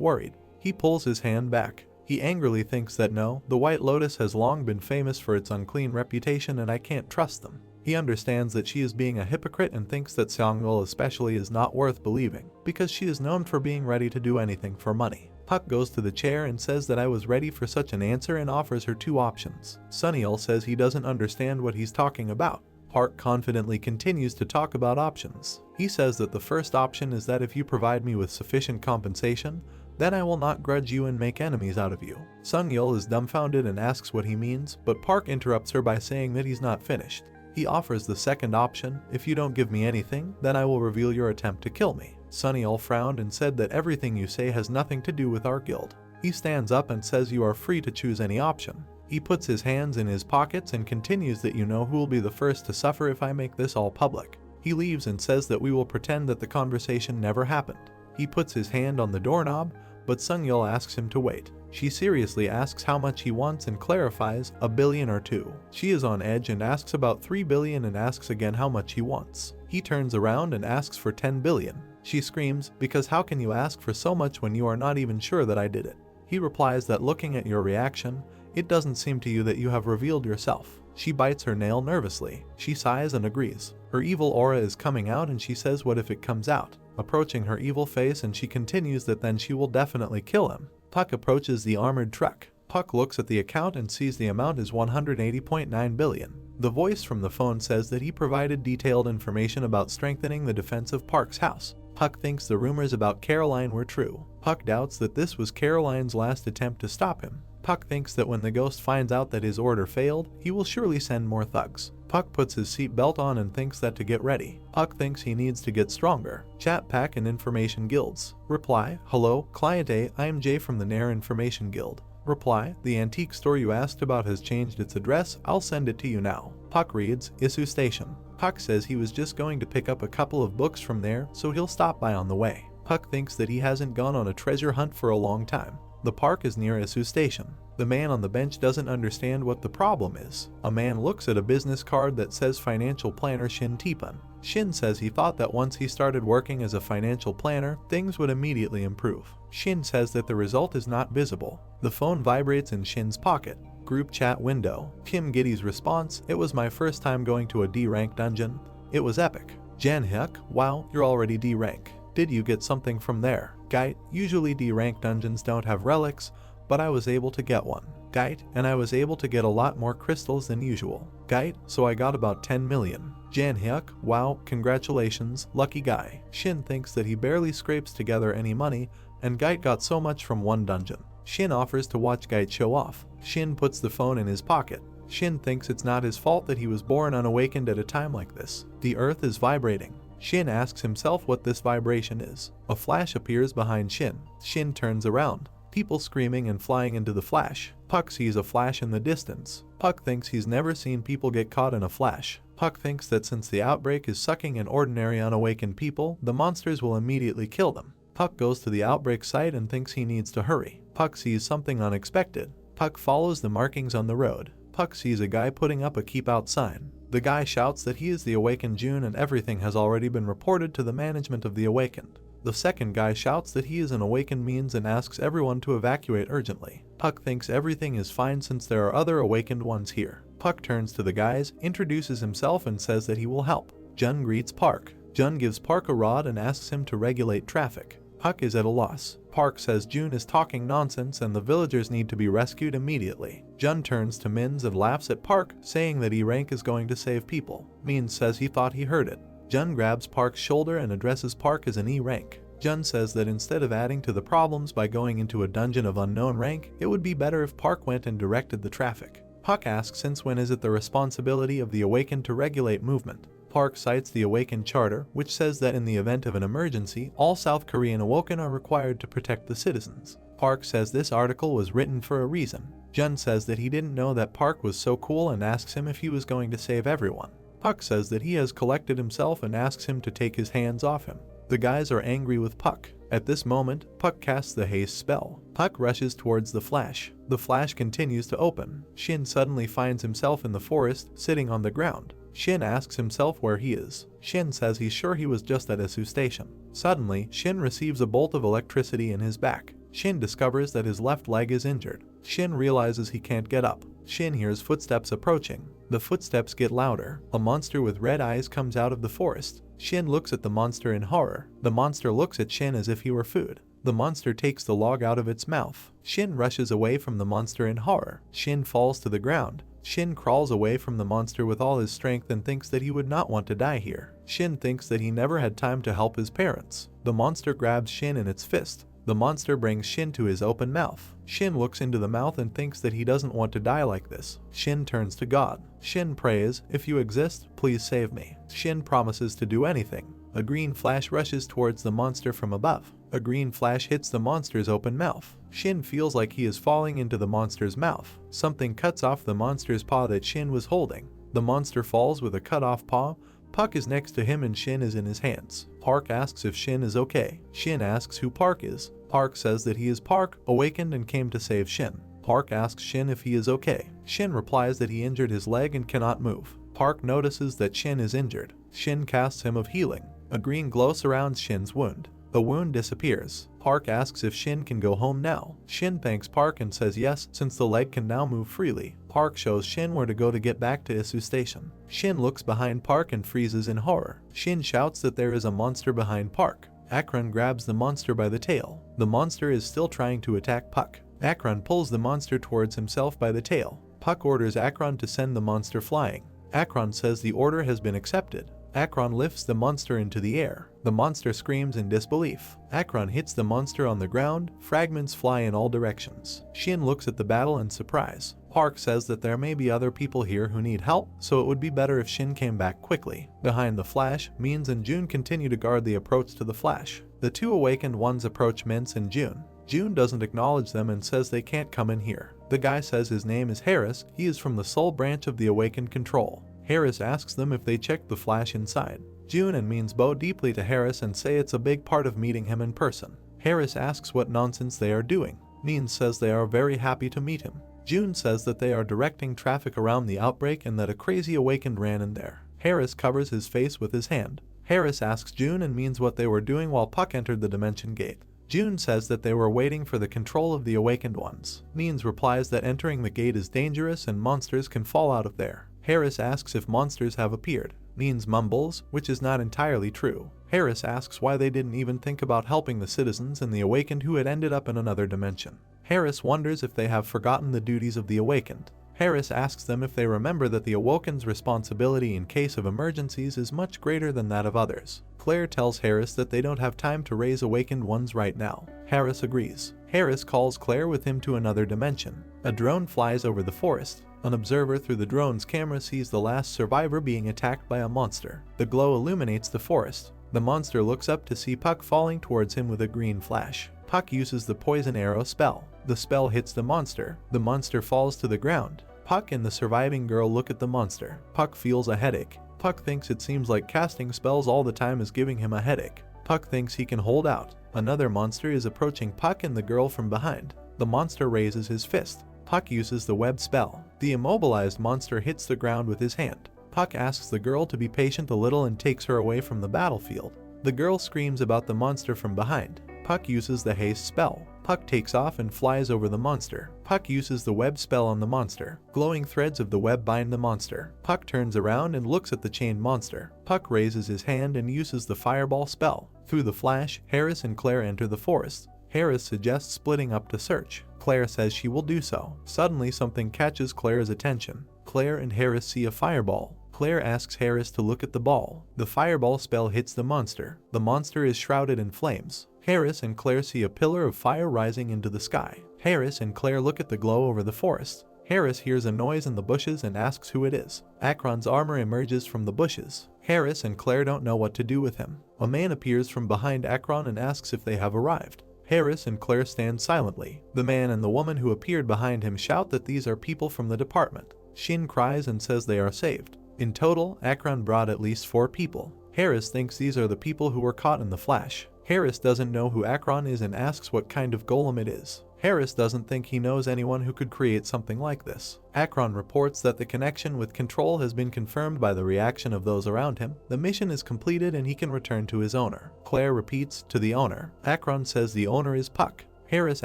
worried. He pulls his hand back. He angrily thinks that no, the White Lotus has long been famous for its unclean reputation and I can't trust them. He understands that she is being a hypocrite and thinks that Seong-il especially is not worth believing, because she is known for being ready to do anything for money. Puck goes to the chair and says that I was ready for such an answer and offers her 2 options. Seong-il says he doesn't understand what he's talking about. Park confidently continues to talk about options. He says that the first option is that if you provide me with sufficient compensation, then I will not grudge you and make enemies out of you. Seong-il is dumbfounded and asks what he means, but Park interrupts her by saying that he's not finished. He offers the second option: if you don't give me anything, then I will reveal your attempt to kill me. Seong-il frowned and said that everything you say has nothing to do with our guild. He stands up and says you are free to choose any option. He puts his hands in his pockets and continues that you know who will be the first to suffer if I make this all public. He leaves and says that we will pretend that the conversation never happened. He puts his hand on the doorknob, but Seong-il asks him to wait. She seriously asks how much he wants and clarifies, $1 billion or 2. She is on edge and asks about $3 billion and asks again how much he wants. He turns around and asks for $10 billion. She screams, because how can you ask for so much when you are not even sure that I did it? He replies that looking at your reaction, it doesn't seem to you that you have revealed yourself. She bites her nail nervously. She sighs and agrees. Her evil aura is coming out and she says what if it comes out, approaching her evil face, and she continues that then she will definitely kill him. Puck approaches the armored truck. Puck looks at the account and sees the amount is 180.9 billion. The voice from the phone says that he provided detailed information about strengthening the defense of Park's house. Puck thinks the rumors about Caroline were true. Puck doubts that this was Caroline's last attempt to stop him. Puck thinks that when the ghost finds out that his order failed, he will surely send more thugs. Puck puts his seatbelt on and thinks that to get ready. Puck thinks he needs to get stronger. Chat pack and information guilds. Reply: hello, Client A, I am Jay from the Nair Information Guild. Reply: the antique store you asked about has changed its address, I'll send it to you now. Puck reads: Isu Station. Puck says he was just going to pick up a couple of books from there, so he'll stop by on the way. Puck thinks that he hasn't gone on a treasure hunt for a long time. The park is near Isu Station. The man on the bench doesn't understand what the problem is. A man looks at a business card that says Financial Planner Shin Tipan. Shin says he thought that once he started working as a financial planner, things would immediately improve. Shin says that the result is not visible. The phone vibrates in Shin's pocket. Group chat window. Kim Giddy's response: it was my first time going to a D-rank dungeon. It was epic. Jan Hyuk: wow, you're already D-rank. Did you get something from there? Gait: usually D-rank dungeons don't have relics, but I was able to get one. Gait: and I was able to get a lot more crystals than usual. Gait: so I got about 10 million. Jan Hyuk: wow, congratulations, lucky guy. Shin thinks that he barely scrapes together any money, and Gait got so much from one dungeon. Shin offers to watch Gait show off. Shin puts the phone in his pocket. Shin thinks it's not his fault that he was born unawakened at a time like this. The earth is vibrating. Shin asks himself what this vibration is. A flash appears behind Shin. Shin turns around. People screaming and flying into the flash. Puck sees a flash in the distance. Puck thinks he's never seen people get caught in a flash. Puck thinks that since the outbreak is sucking in ordinary unawakened people, the monsters will immediately kill them. Puck goes to the outbreak site and thinks he needs to hurry. Puck sees something unexpected. Puck follows the markings on the road. Puck sees a guy putting up a keep out sign. The guy shouts that he is the awakened June and everything has already been reported to the management of the awakened. The second guy shouts that he is an awakened means and asks everyone to evacuate urgently. Puck thinks everything is fine since there are other awakened ones here. Puck turns to the guys, introduces himself and says that he will help. Jun greets Park. Jun gives Park a rod and asks him to regulate traffic. Puck is at a loss. Park says June is talking nonsense and the villagers need to be rescued immediately. Jun turns to Mins and laughs at Park, saying that E-rank is going to save people. Mins says he thought he heard it. Jun grabs Park's shoulder and addresses Park as an E-rank. Jun says that instead of adding to the problems by going into a dungeon of unknown rank, it would be better if Park went and directed the traffic. Puck asks since when is it the responsibility of the awakened to regulate movement. Park cites the Awakened Charter, which says that in the event of an emergency, all South Korean Awoken are required to protect the citizens. Park says this article was written for a reason. Jun says that he didn't know that Park was so cool and asks him if he was going to save everyone. Puck says that he has collected himself and asks him to take his hands off him. The guys are angry with Puck. At this moment, Puck casts the haste spell. Puck rushes towards the flash. The flash continues to open. Shin suddenly finds himself in the forest, sitting on the ground. Shin asks himself where he is. Shin says he's sure he was just at Isu Station. Suddenly, Shin receives a bolt of electricity in his back. Shin discovers that his left leg is injured. Shin realizes he can't get up. Shin hears footsteps approaching. The footsteps get louder. A monster with red eyes comes out of the forest. Shin looks at the monster in horror. The monster looks at Shin as if he were food. The monster takes the log out of its mouth. Shin rushes away from the monster in horror. Shin falls to the ground. Shin crawls away from the monster with all his strength and thinks that he would not want to die here. Shin thinks that he never had time to help his parents. The monster grabs Shin in its fist. The monster brings Shin to his open mouth. Shin looks into the mouth and thinks that he doesn't want to die like this. Shin turns to God. Shin prays, "If you exist, please save me." Shin promises to do anything. A green flash rushes towards the monster from above. A green flash hits the monster's open mouth. Shin feels like he is falling into the monster's mouth. Something cuts off the monster's paw that Shin was holding. The monster falls with a cut-off paw. Puck is next to him and Shin is in his hands. Park asks if Shin is okay. Shin asks who Park is. Park says that he is Park, awakened and came to save Shin. Park asks Shin if he is okay. Shin replies that he injured his leg and cannot move. Park notices that Shin is injured. Shin casts him of healing. A green glow surrounds Shin's wound. The wound disappears. Park asks if Shin can go home now. Shin thanks Park and says yes, since the leg can now move freely. Park shows Shin where to go to get back to Isu Station. Shin looks behind Park and freezes in horror. Shin shouts that there is a monster behind Park. Akron grabs the monster by the tail. The monster is still trying to attack Puck. Akron pulls the monster towards himself by the tail. Puck orders Akron to send the monster flying. Akron says the order has been accepted. Akron lifts the monster into the air. The monster screams in disbelief. Akron hits the monster on the ground. Fragments fly in all directions. Shin looks at the battle in surprise. Park says that there may be other people here who need help, so it would be better if Shin came back quickly. Behind the Flash, Means and June continue to guard the approach to the Flash. The two awakened ones approach Mince and June. June doesn't acknowledge them and says they can't come in here. The guy says his name is Harris. He is from the Soul branch of the Awakened Control. Harris asks them if they checked the Flash inside. June and Means bow deeply to Harris and say it's a big part of meeting him in person. Harris asks what nonsense they are doing. Means says they are very happy to meet him. June says that they are directing traffic around the outbreak and that a crazy awakened ran in there. Harris covers his face with his hand. Harris asks June and Means what they were doing while Puck entered the dimension gate. June says that they were waiting for the control of the awakened ones. Means replies that entering the gate is dangerous and monsters can fall out of there. Harris asks if monsters have appeared. Means mumbles, which is not entirely true. Harris asks why they didn't even think about helping the citizens and the awakened who had ended up in another dimension. Harris wonders if they have forgotten the duties of the awakened. Harris asks them if they remember that the awoken's responsibility in case of emergencies is much greater than that of others. Claire tells Harris that they don't have time to raise awakened ones right now. Harris agrees. Harris calls Claire with him to another dimension. A drone flies over the forest. An observer through the drone's camera sees the last survivor being attacked by a monster. The glow illuminates the forest. The monster looks up to see Puck falling towards him with a green flash. Puck uses the poison arrow spell. The spell hits the monster. The monster falls to the ground. Puck and the surviving girl look at the monster. Puck feels a headache. Puck thinks it seems like casting spells all the time is giving him a headache. Puck thinks he can hold out. Another monster is approaching Puck and the girl from behind. The monster raises his fist. Puck uses the web spell. The immobilized monster hits the ground with his hand. Puck asks the girl to be patient a little and takes her away from the battlefield. The girl screams about the monster from behind. Puck uses the haste spell. Puck takes off and flies over the monster. Puck uses the web spell on the monster. Glowing threads of the web bind the monster. Puck turns around and looks at the chained monster. Puck raises his hand and uses the fireball spell. Through the flash, Harris and Claire enter the forest. Harris suggests splitting up to search. Claire says she will do so. Suddenly something catches Claire's attention. Claire and Harris see a fireball. Claire asks Harris to look at the ball. The fireball spell hits the monster. The monster is shrouded in flames. Harris and Claire see a pillar of fire rising into the sky. Harris and Claire look at the glow over the forest. Harris hears a noise in the bushes and asks who it is. Akron's armor emerges from the bushes. Harris and Claire don't know what to do with him. A man appears from behind Akron and asks if they have arrived. Harris and Claire stand silently. The man and the woman who appeared behind him shout that these are people from the department. Shin cries and says they are saved. In total, Akron brought at least 4 people. Harris thinks these are the people who were caught in the flash. Harris doesn't know who Akron is and asks what kind of golem it is. Harris doesn't think he knows anyone who could create something like this. Akron reports that the connection with Control has been confirmed by the reaction of those around him. The mission is completed and he can return to his owner. Claire repeats, to the owner. Akron says the owner is Puck. Harris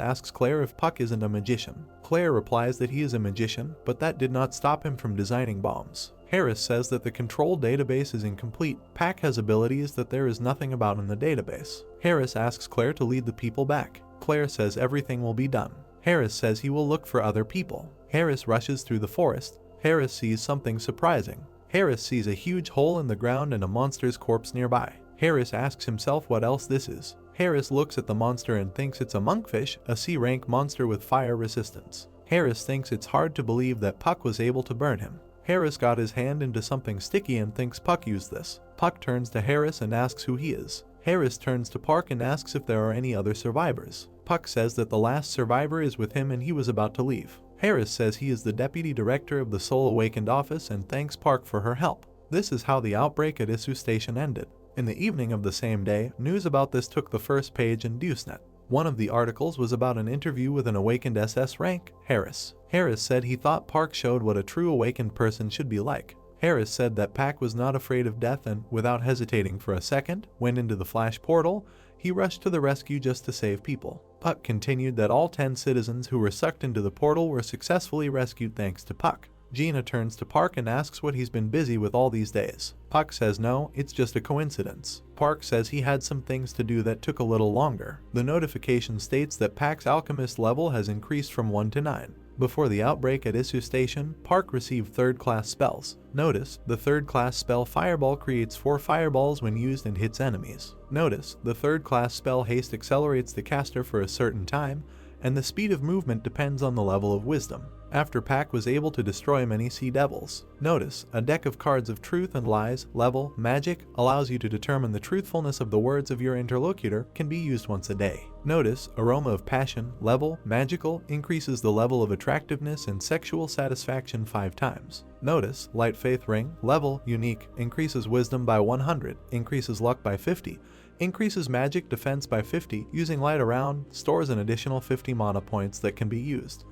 asks Claire if Puck isn't a magician. Claire replies that he is a magician, but that did not stop him from designing bombs. Harris says that the control database is incomplete. Puck has abilities that there is nothing about in the database. Harris asks Claire to lead the people back. Claire says everything will be done. Harris says he will look for other people. Harris rushes through the forest. Harris sees something surprising. Harris sees a huge hole in the ground and a monster's corpse nearby. Harris asks himself what else this is. Harris looks at the monster and thinks it's a monkfish, a C-rank monster with fire resistance. Harris thinks it's hard to believe that Puck was able to burn him. Harris got his hand into something sticky and thinks Puck used this. Puck turns to Harris and asks who he is. Harris turns to Puck and asks if there are any other survivors. Puck says that the last survivor is with him and he was about to leave. Harris says he is the deputy director of the Soul Awakened office and thanks Puck for her help. This is how the outbreak at Isu Station ended. In the evening of the same day, news about this took the first page in DeuceNet. One of the articles was about an interview with an awakened SS rank, Harris. Harris said he thought Park showed what a true awakened person should be like. Harris said that Pac was not afraid of death and, without hesitating for a second, went into the flash portal. He rushed to the rescue just to save people. Puck continued that all 10 citizens who were sucked into the portal were successfully rescued thanks to Puck. Gina turns to Park and asks what he's been busy with all these days. Puck says no, it's just a coincidence. Park says he had some things to do that took a little longer. The notification states that Pac's alchemist level has increased from 1 to 9. Before the outbreak at Isu Station, Park received 3rd-class spells. Notice, the 3rd-class spell Fireball creates 4 fireballs when used and hits enemies. Notice, the 3rd-class spell Haste accelerates the caster for a certain time, and the speed of movement depends on the level of wisdom. After Pac was able to destroy many sea devils. Notice, a deck of cards of truth and lies, level, magic, allows you to determine the truthfulness of the words of your interlocutor, can be used once a day. Notice, aroma of passion, level, magical, increases the level of attractiveness and sexual satisfaction 5 times. Notice, light faith ring, level, unique, increases wisdom by 100, increases luck by 50, increases magic defense by 50, using light around, stores an additional 50 mana points that can be used.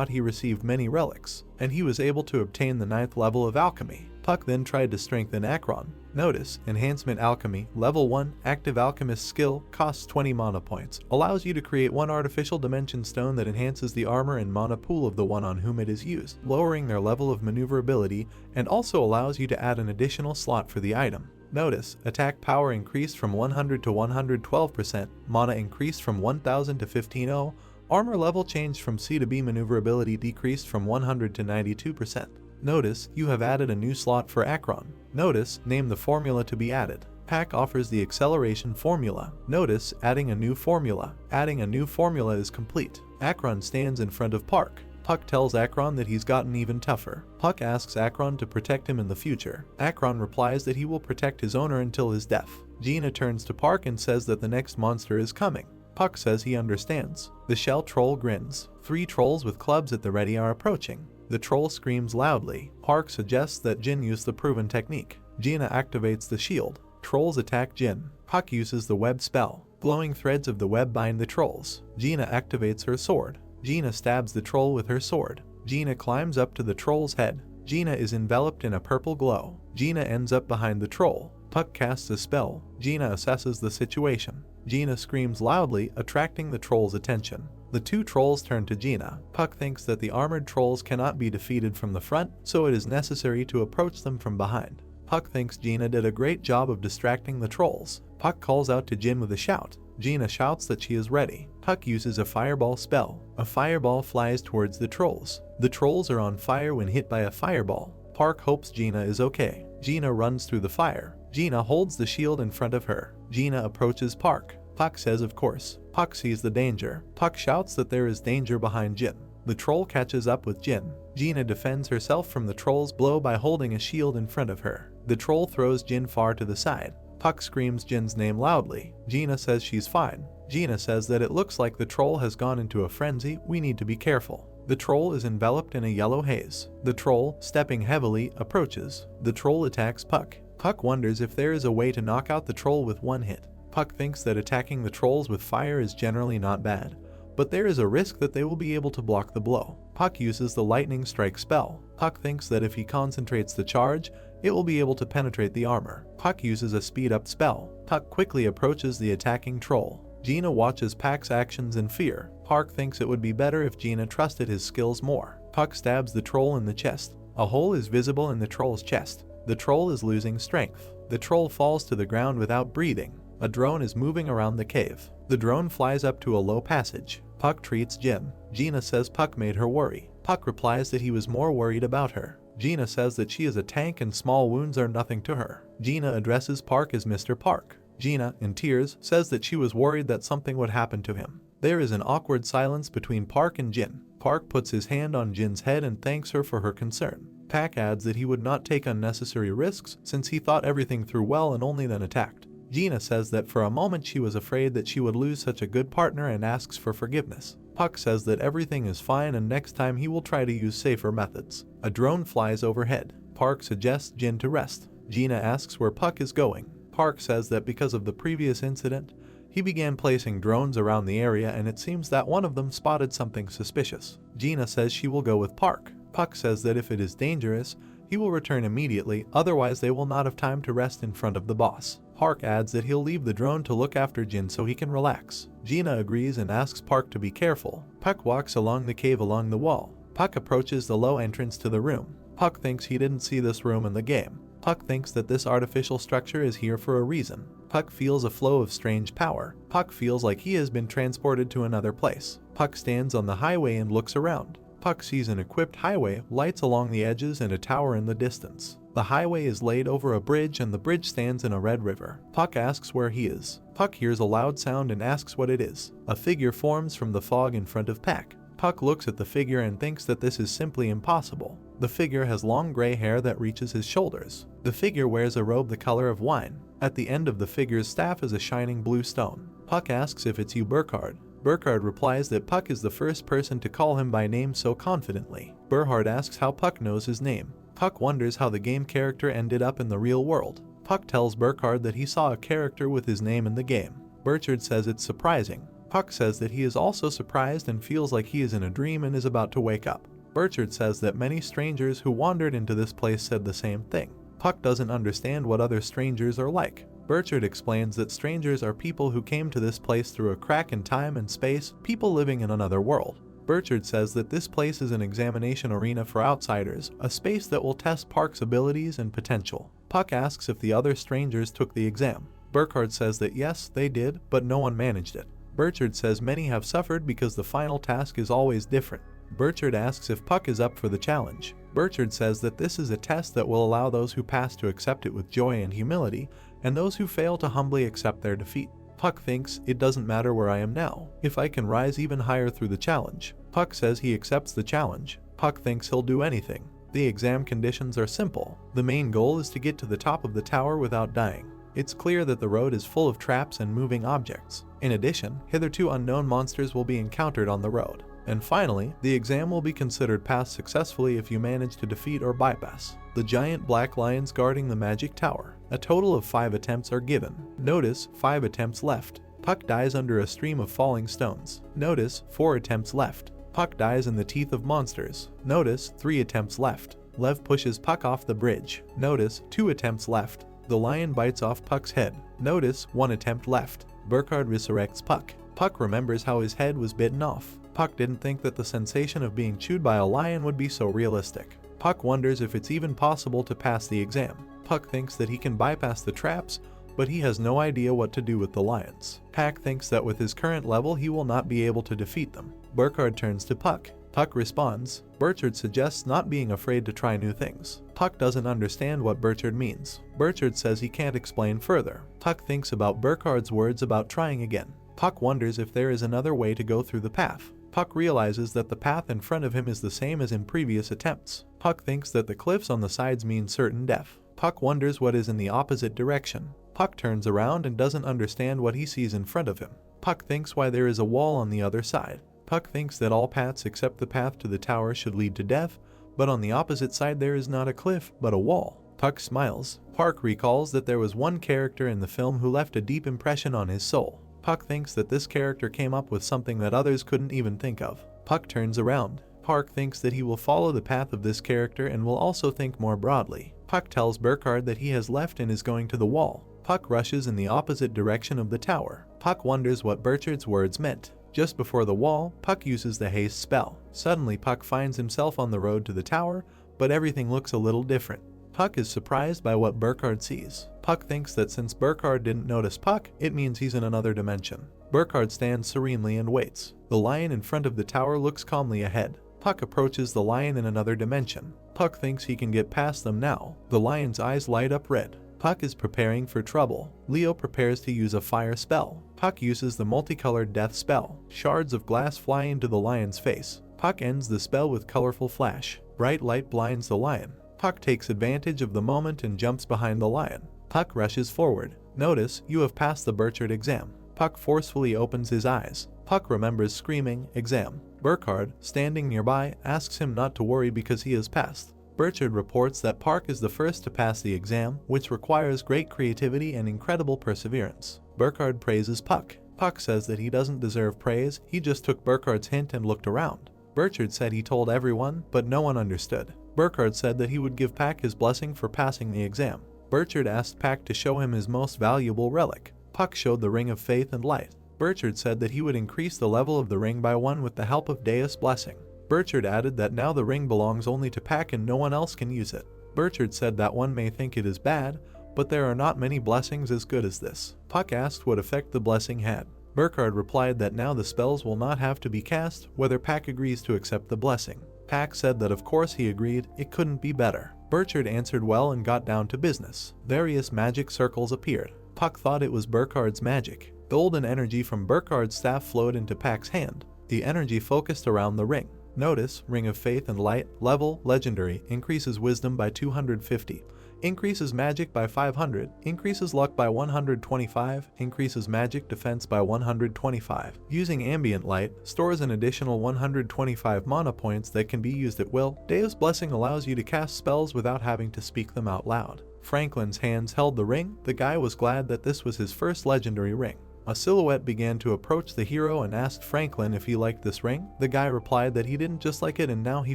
He received many relics, and he was able to obtain the 9th level of alchemy. Puck then tried to strengthen Akron. Notice, enhancement alchemy, level 1, active alchemist skill, costs 20 mana points, allows you to create 1 artificial dimension stone that enhances the armor and mana pool of the one on whom it is used, lowering their level of maneuverability, and also allows you to add an additional slot for the item. Notice, attack power increased from 100 to 112%, mana increased from 1000 to 1500, armor level changed from C to B, maneuverability decreased from 100 to 92%. Notice, you have added a new slot for Akron. Notice, name the formula to be added. Pack offers the acceleration formula. Notice, adding a new formula. Adding a new formula is complete. Akron stands in front of Park. Puck tells Akron that he's gotten even tougher. Puck asks Akron to protect him in the future. Akron replies that he will protect his owner until his death. Gina turns to Park and says that the next monster is coming. Puck says he understands. The shell troll grins. 3 trolls with clubs at the ready are approaching. The troll screams loudly. Park suggests that Jin use the proven technique. Gina activates the shield. Trolls attack Jin. Puck uses the web spell. Glowing threads of the web bind the trolls. Gina activates her sword. Gina stabs the troll with her sword. Gina climbs up to the troll's head. Gina is enveloped in a purple glow. Gina ends up behind the troll. Puck casts a spell. Gina assesses the situation. Gina screams loudly, attracting the troll's attention. The 2 trolls turn to Gina. Puck thinks that the armored trolls cannot be defeated from the front, so it is necessary to approach them from behind. Puck thinks Gina did a great job of distracting the trolls. Puck calls out to Jin with a shout. Gina shouts that she is ready. Puck uses a fireball spell. A fireball flies towards the trolls. The trolls are on fire when hit by a fireball. Park hopes Gina is okay. Gina runs through the fire. Gina holds the shield in front of her. Gina approaches Park. Puck says of course. Puck sees the danger. Puck shouts that there is danger behind Jin. The troll catches up with Jin. Gina defends herself from the troll's blow by holding a shield in front of her. The troll throws Jin far to the side. Puck screams Jin's name loudly. Gina says she's fine. Gina says that it looks like the troll has gone into a frenzy, we need to be careful. The troll is enveloped in a yellow haze. The troll, stepping heavily, approaches. The troll attacks Puck. Puck wonders if there is a way to knock out the troll with 1 hit. Puck thinks that attacking the trolls with fire is generally not bad, but there is a risk that they will be able to block the blow. Puck uses the lightning strike spell. Puck thinks that if he concentrates the charge, it will be able to penetrate the armor. Puck uses a speed up spell. Puck quickly approaches the attacking troll. Gina watches Pak's actions in fear. Park thinks it would be better if Gina trusted his skills more. Pak stabs the troll in the chest. A hole is visible in the troll's chest. The troll is losing strength. The troll falls to the ground without breathing. A drone is moving around the cave. The drone flies up to a low passage. Pak treats Jin. Gina says Pak made her worry. Pak replies that he was more worried about her. Gina says that she is a tank and small wounds are nothing to her. Gina addresses Park as Mr. Park. Gina, in tears, says that she was worried that something would happen to him. There is an awkward silence between Park and Jin. Park puts his hand on Jin's head and thanks her for her concern. Pak adds that he would not take unnecessary risks since he thought everything through well and only then attacked. Gina says that for a moment she was afraid that she would lose such a good partner and asks for forgiveness. Pak says that everything is fine and next time he will try to use safer methods. A drone flies overhead. Park suggests Jin to rest. Gina asks where Pak is going. Park says that because of the previous incident, he began placing drones around the area and it seems that one of them spotted something suspicious. Gina says she will go with Park. Pak says that if it is dangerous, he will return immediately, otherwise they will not have time to rest in front of the boss. Park adds that he'll leave the drone to look after Jin so he can relax. Gina agrees and asks Park to be careful. Pak walks along the cave along the wall. Pak approaches the low entrance to the room. Pak thinks he didn't see this room in the game. Pak thinks that this artificial structure is here for a reason. Pak feels a flow of strange power. Pak feels like he has been transported to another place. Pak stands on the highway and looks around. Pak sees an equipped highway, lights along the edges and a tower in the distance. The highway is laid over a bridge and the bridge stands in a red river. Pak asks where he is. Pak hears a loud sound and asks what it is. A figure forms from the fog in front of Pak. Pak looks at the figure and thinks that this is simply impossible. The figure has long gray hair that reaches his shoulders. The figure wears a robe the color of wine. At the end of the figure's staff is a shining blue stone. Pak asks if it's you, Burkhard. Burkhard replies that Pak is the first person to call him by name so confidently. Burkhard asks how Pak knows his name. Pak wonders how the game character ended up in the real world. Pak tells Burkhard that he saw a character with his name in the game. Burchard says it's surprising. Pak says that he is also surprised and feels like he is in a dream and is about to wake up. Burchard says that many strangers who wandered into this place said the same thing. Pak doesn't understand what other strangers are like. Burchard explains that strangers are people who came to this place through a crack in time and space, people living in another world. Burchard says that this place is an examination arena for outsiders, a space that will test Park's abilities and potential. Pak asks if the other strangers took the exam. Burkhard says that yes, they did, but no one managed it. Burchard says many have suffered because the final task is always different. Burchard asks if Pak is up for the challenge. Burchard says that this is a test that will allow those who pass to accept it with joy and humility, and those who fail to humbly accept their defeat. Pak thinks, it doesn't matter where I am now, if I can rise even higher through the challenge. Pak says he accepts the challenge. Pak thinks he'll do anything. The exam conditions are simple. The main goal is to get to the top of the tower without dying. It's clear that the road is full of traps and moving objects. In addition, hitherto unknown monsters will be encountered on the road. And finally, the exam will be considered passed successfully if you manage to defeat or bypass the giant black lions guarding the magic tower. A total of 5 attempts are given. Notice 5 attempts left. Pak dies under a stream of falling stones. Notice 4 attempts left. Pak dies in the teeth of monsters. Notice 3 attempts left. Lev pushes Pak off the bridge. Notice 2 attempts left. The lion bites off Pak's head. Notice 1 attempt left. Burkhard resurrects Pak. Pak remembers how his head was bitten off. Pak didn't think that the sensation of being chewed by a lion would be so realistic. Pak wonders if it's even possible to pass the exam. Pak thinks that he can bypass the traps, but he has no idea what to do with the lions. Pak thinks that with his current level he will not be able to defeat them. Burkhard turns to Pak. Pak responds. Burchard suggests not being afraid to try new things. Pak doesn't understand what Burchard means. Burchard says he can't explain further. Pak thinks about Burkhard's words about trying again. Pak wonders if there is another way to go through the path. Pak realizes that the path in front of him is the same as in previous attempts. Pak thinks that the cliffs on the sides mean certain death. Pak wonders what is in the opposite direction. Pak turns around and doesn't understand what he sees in front of him. Pak thinks why there is a wall on the other side. Pak thinks that all paths except the path to the tower should lead to death, but on the opposite side there is not a cliff, but a wall. Pak smiles. Pak recalls that there was one character in the film who left a deep impression on his soul. Pak thinks that this character came up with something that others couldn't even think of. Pak turns around. Pak thinks that he will follow the path of this character and will also think more broadly. Pak tells Burkhard that he has left and is going to the wall. Puck rushes in the opposite direction of the tower. Puck wonders what Burchard's words meant. Just before the wall, Puck uses the haste spell. Suddenly Puck finds himself on the road to the tower, but everything looks a little different. Puck is surprised by what Burchard sees. Puck thinks that since Burchard didn't notice Puck, it means he's in another dimension. Burchard stands serenely and waits. The lion in front of the tower looks calmly ahead. Puck approaches the lion in another dimension. Puck thinks he can get past them now. The lion's eyes light up red. Puck is preparing for trouble. Leo prepares to use a fire spell. Puck uses the multicolored death spell. Shards of glass fly into the lion's face. Puck ends the spell with colorful flash. Bright light blinds the lion. Puck takes advantage of the moment and jumps behind the lion. Puck rushes forward. Notice, you have passed the Burchard exam. Puck forcefully opens his eyes. Puck remembers screaming, exam. Burchard, standing nearby, asks him not to worry because he has passed. Burchard reports that Puck is the first to pass the exam, which requires great creativity and incredible perseverance. Burchard praises Puck. Puck says that he doesn't deserve praise, he just took Burchard's hint and looked around. Burchard said he told everyone, but no one understood. Burchard said that he would give Puck his blessing for passing the exam. Burchard asked Puck to show him his most valuable relic. Puck showed the Ring of Faith and Light. Burchard said that he would increase the level of the ring by 1 with the help of Deus' blessing. Burchard added that now the ring belongs only to Puck and no one else can use it. Burchard said that one may think it is bad, but there are not many blessings as good as this. Puck asked what effect the blessing had. Burchard replied that now the spells will not have to be cast, whether Puck agrees to accept the blessing. Puck said that of course he agreed, it couldn't be better. Burchard answered well and got down to business. Various magic circles appeared. Puck thought it was Burchard's magic. Golden energy from Burchard's staff flowed into Puck's hand. The energy focused around the ring. Notice, Ring of Faith and Light, level, legendary, increases wisdom by 250, increases magic by 500, increases luck by 125, increases magic defense by 125. Using ambient light, stores an additional 125 mana points that can be used at will. Deus' blessing allows you to cast spells without having to speak them out loud. Franklin's hands held the ring. The guy was glad that this was his first legendary ring. A silhouette began to approach the hero and asked Franklin if he liked this ring. The guy replied that he didn't just like it and now he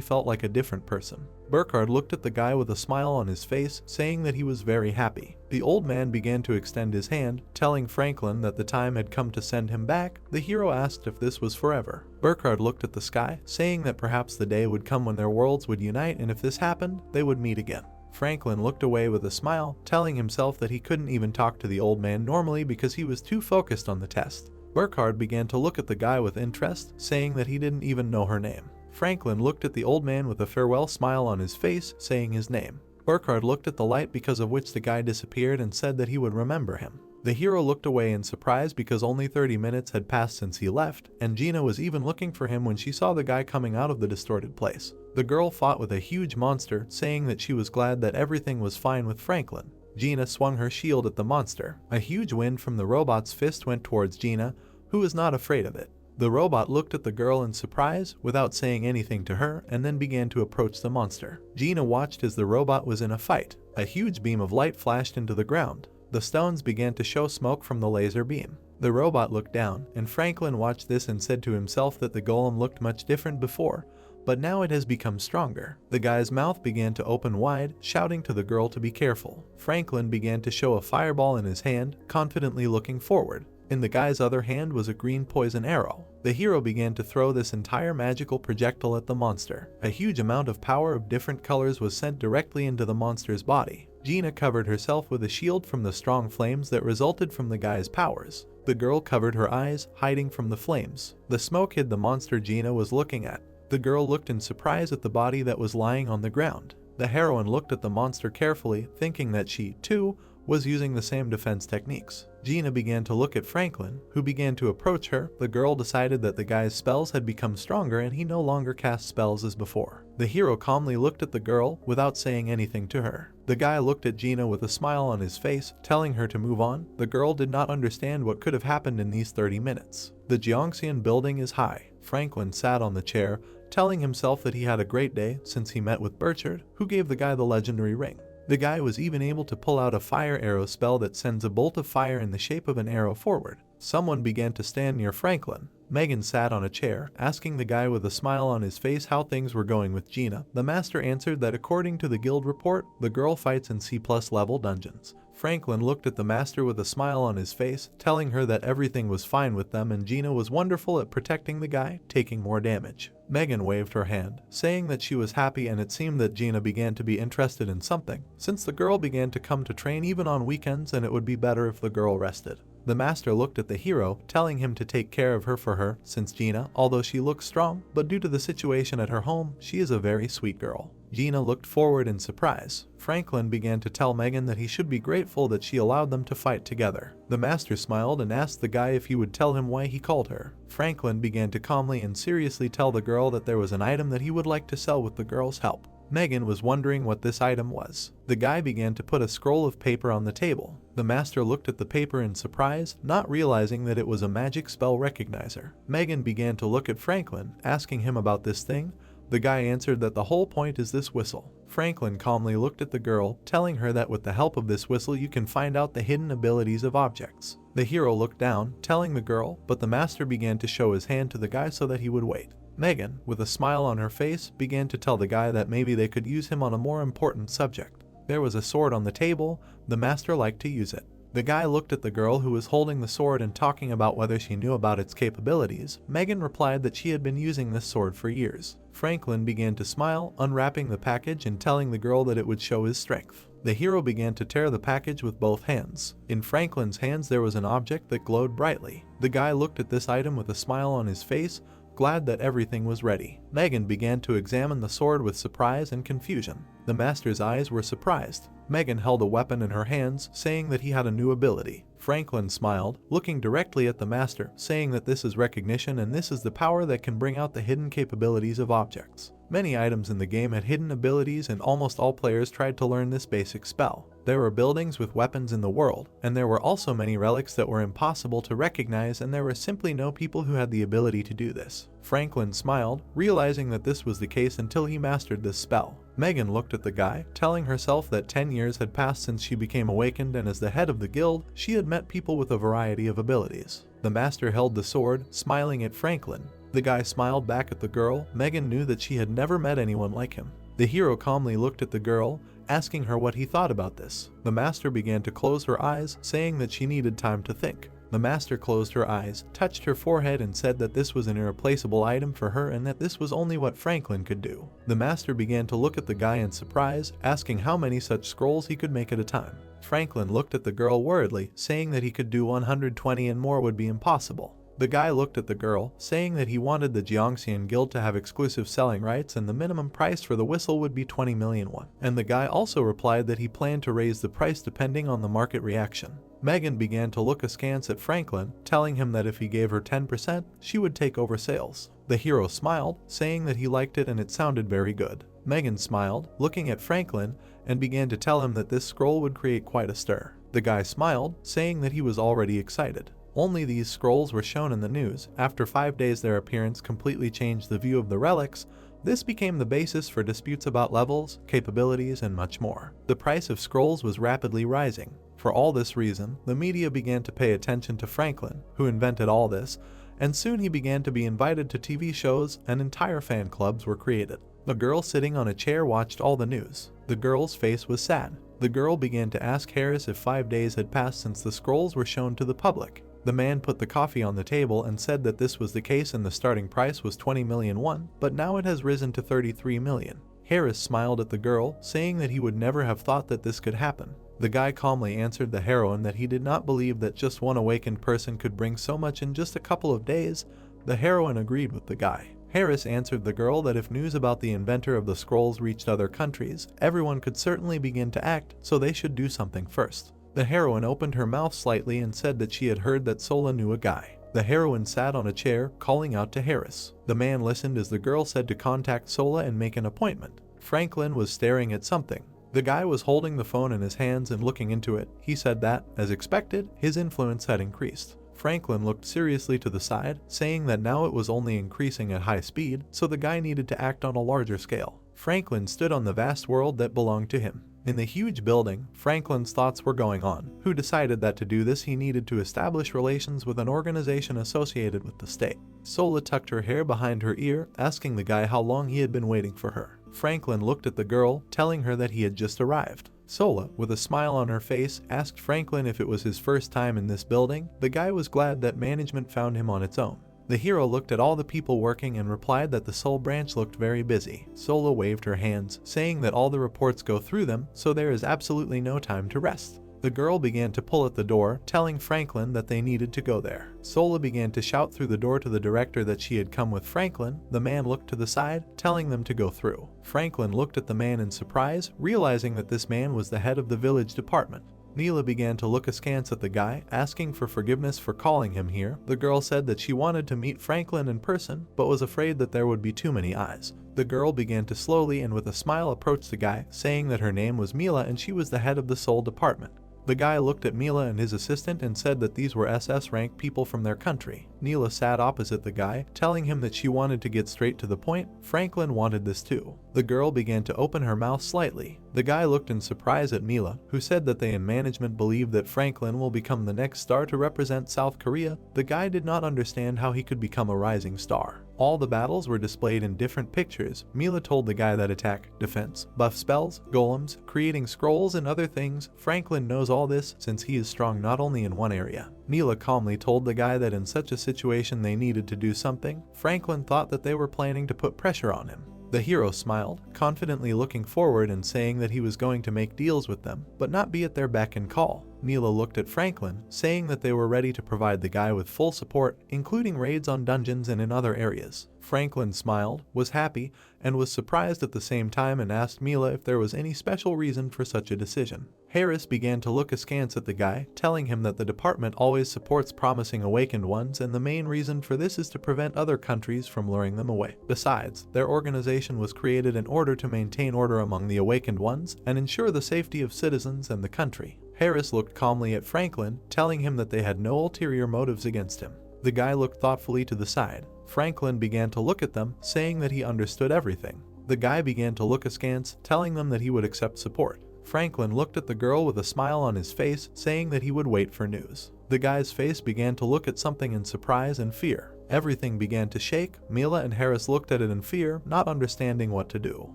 felt like a different person. Burchard looked at the guy with a smile on his face, saying that he was very happy. The old man began to extend his hand, telling Franklin that the time had come to send him back. The hero asked if this was forever. Burchard looked at the sky, saying that perhaps the day would come when their worlds would unite and if this happened, they would meet again. Franklin looked away with a smile, telling himself that he couldn't even talk to the old man normally because he was too focused on the test. Burchard began to look at the guy with interest, saying that he didn't even know her name. Franklin looked at the old man with a farewell smile on his face, saying his name. Burchard looked at the light because of which the guy disappeared and said that he would remember him. The hero looked away in surprise because only 30 minutes had passed since he left, and Gina was even looking for him when she saw the guy coming out of the distorted place. The girl fought with a huge monster, saying that she was glad that everything was fine with Franklin. Gina swung her shield at the monster. A huge wind from the robot's fist went towards Gina, who was not afraid of it. The robot looked at the girl in surprise, without saying anything to her, and then began to approach the monster. Gina watched as the robot was in a fight. A huge beam of light flashed into the ground. The stones began to show smoke from the laser beam. The robot looked down, and Franklin watched this and said to himself that the golem looked much different before, but now it has become stronger. The guy's mouth began to open wide, shouting to the girl to be careful. Franklin began to show a fireball in his hand, confidently looking forward. In the guy's other hand was a green poison arrow. The hero began to throw this entire magical projectile at the monster. A huge amount of power of different colors was sent directly into the monster's body. Gina covered herself with a shield from the strong flames that resulted from the guy's powers. The girl covered her eyes, hiding from the flames. The smoke hid the monster Gina was looking at. The girl looked in surprise at the body that was lying on the ground. The heroine looked at the monster carefully, thinking that she, too, was using the same defense techniques. Gina began to look at Franklin, who began to approach her. The girl decided that the guy's spells had become stronger and he no longer cast spells as before. The hero calmly looked at the girl without saying anything to her. The guy looked at Gina with a smile on his face, telling her to move on. The girl did not understand what could have happened in these 30 minutes. The Jeongseon building is high. Franklin sat on the chair, telling himself that he had a great day since he met with Burchard, who gave the guy the legendary ring. The guy was even able to pull out a fire arrow spell that sends a bolt of fire in the shape of an arrow forward. Someone began to stand near Franklin. Megan sat on a chair, asking the guy with a smile on his face how things were going with Gina. The master answered that according to the guild report, the girl fights in C+ level dungeons. Franklin looked at the master with a smile on his face, telling her that everything was fine with them and Gina was wonderful at protecting the guy, taking more damage. Megan waved her hand, saying that she was happy, and it seemed that Gina began to be interested in something, since the girl began to come to train even on weekends and it would be better if the girl rested. The master looked at the hero, telling him to take care of her for her, since Gina, although she looks strong, but due to the situation at her home, she is a very sweet girl. Gina looked forward in surprise. Franklin began to tell Megan that he should be grateful that she allowed them to fight together. The master smiled and asked the guy if he would tell him why he called her. Franklin began to calmly and seriously tell the girl that there was an item that he would like to sell with the girl's help. Megan was wondering what this item was. The guy began to put a scroll of paper on the table. The master looked at the paper in surprise, not realizing that it was a magic spell recognizer. Megan began to look at Franklin, asking him about this thing. The guy answered that the whole point is this whistle. Franklin calmly looked at the girl, telling her that with the help of this whistle you can find out the hidden abilities of objects. The hero looked down, telling the girl, but the master began to show his hand to the guy so that he would wait. Megan, with a smile on her face, began to tell the guy that maybe they could use him on a more important subject. There was a sword on the table. The master liked to use it. The guy looked at the girl who was holding the sword and talking about whether she knew about its capabilities. Megan replied that she had been using this sword for years. Franklin began to smile, unwrapping the package and telling the girl that it would show his strength. The hero began to tear the package with both hands. In Franklin's hands there was an object that glowed brightly. The guy looked at this item with a smile on his face, glad that everything was ready. Megan began to examine the sword with surprise and confusion. The master's eyes were surprised. Megan held a weapon in her hands, saying that he had a new ability. Franklin smiled, looking directly at the master, saying that this is recognition and this is the power that can bring out the hidden capabilities of objects. Many items in the game had hidden abilities and almost all players tried to learn this basic spell. There were buildings with weapons in the world, and there were also many relics that were impossible to recognize, and there were simply no people who had the ability to do this. Franklin smiled, realizing that this was the case until he mastered this spell. Megan looked at the guy, telling herself that 10 years had passed since she became awakened, and as the head of the guild, she had met people with a variety of abilities. The master held the sword, smiling at Franklin. The guy smiled back at the girl. Megan knew that she had never met anyone like him. The hero calmly looked at the girl, asking her what he thought about this. The master began to close her eyes, saying that she needed time to think. The master closed her eyes, touched her forehead and said that this was an irreplaceable item for her and that this was only what Franklin could do. The master began to look at the guy in surprise, asking how many such scrolls he could make at a time. Franklin looked at the girl worriedly, saying that he could do 120 and more would be impossible. The guy looked at the girl, saying that he wanted the Jiangxian Guild to have exclusive selling rights and the minimum price for the whistle would be 20 million won. And the guy also replied that he planned to raise the price depending on the market reaction. Megan began to look askance at Franklin, telling him that if he gave her 10%, she would take over sales. The hero smiled, saying that he liked it and it sounded very good. Megan smiled, looking at Franklin, and began to tell him that this scroll would create quite a stir. The guy smiled, saying that he was already excited. Only these scrolls were shown in the news. After 5 days their appearance completely changed the view of the relics. This became the basis for disputes about levels, capabilities, and much more. The price of scrolls was rapidly rising. For all this reason, the media began to pay attention to Franklin, who invented all this, and soon he began to be invited to TV shows and entire fan clubs were created. The girl sitting on a chair watched all the news. The girl's face was sad. The girl began to ask Harris if 5 days had passed since the scrolls were shown to the public. The man put the coffee on the table and said that this was the case and the starting price was 20 million won, but now it has risen to 33 million. Harris smiled at the girl, saying that he would never have thought that this could happen. The guy calmly answered the heroine that he did not believe that just one awakened person could bring so much in just a couple of days. The heroine agreed with the guy. Harris answered the girl that if news about the inventor of the scrolls reached other countries, everyone could certainly begin to act, so they should do something first. The heroine opened her mouth slightly and said that she had heard that Sola knew a guy. The heroine sat on a chair, calling out to Harris. The man listened as the girl said to contact Sola and make an appointment. Franklin was staring at something. The guy was holding the phone in his hands and looking into it. He said that, as expected, his influence had increased. Franklin looked seriously to the side, saying that now it was only increasing at high speed, so the guy needed to act on a larger scale. Franklin stood on the vast world that belonged to him. In the huge building, Franklin's thoughts were going on, who decided that to do this he needed to establish relations with an organization associated with the state. Sola tucked her hair behind her ear, asking the guy how long he had been waiting for her. Franklin looked at the girl, telling her that he had just arrived. Sola, with a smile on her face, asked Franklin if it was his first time in this building. The guy was glad that management found him on its own. The hero looked at all the people working and replied that the Seoul branch looked very busy. Sola waved her hands, saying that all the reports go through them, so there is absolutely no time to rest. The girl began to pull at the door, telling Franklin that they needed to go there. Sola began to shout through the door to the director that she had come with Franklin. The man looked to the side, telling them to go through. Franklin looked at the man in surprise, realizing that this man was the head of the village department. Neela began to look askance at the guy, asking for forgiveness for calling him here. The girl said that she wanted to meet Franklin in person, but was afraid that there would be too many eyes. The girl began to slowly and with a smile approach the guy, saying that her name was Mila and she was the head of the Seoul department. The guy looked at Mila and his assistant and said that these were SS rank people from their country. Neela sat opposite the guy, telling him that she wanted to get straight to the point. Franklin wanted this too. The girl began to open her mouth slightly. The guy looked in surprise at Mila, who said that they in management believe that Franklin will become the next star to represent South Korea. The guy did not understand how he could become a rising star. All the battles were displayed in different pictures. Mila told the guy that attack, defense, buff spells, golems, creating scrolls and other things. Franklin knows all this since he is strong not only in one area. Mila calmly told the guy that in such a situation they needed to do something. Franklin thought that they were planning to put pressure on him. The hero smiled, confidently looking forward and saying that he was going to make deals with them, but not be at their beck and call. Neela looked at Franklin, saying that they were ready to provide the guy with full support, including raids on dungeons and in other areas. Franklin smiled, was happy, and was surprised at the same time and asked Mila if there was any special reason for such a decision. Harris began to look askance at the guy, telling him that the department always supports promising awakened ones and the main reason for this is to prevent other countries from luring them away. Besides, their organization was created in order to maintain order among the awakened ones and ensure the safety of citizens and the country. Harris looked calmly at Franklin, telling him that they had no ulterior motives against him. The guy looked thoughtfully to the side. Franklin began to look at them, saying that he understood everything. The guy began to look askance, telling them that he would accept support. Franklin looked at the girl with a smile on his face, saying that he would wait for news. The guy's face began to look at something in surprise and fear. Everything began to shake. Mila and Harris looked at it in fear, not understanding what to do.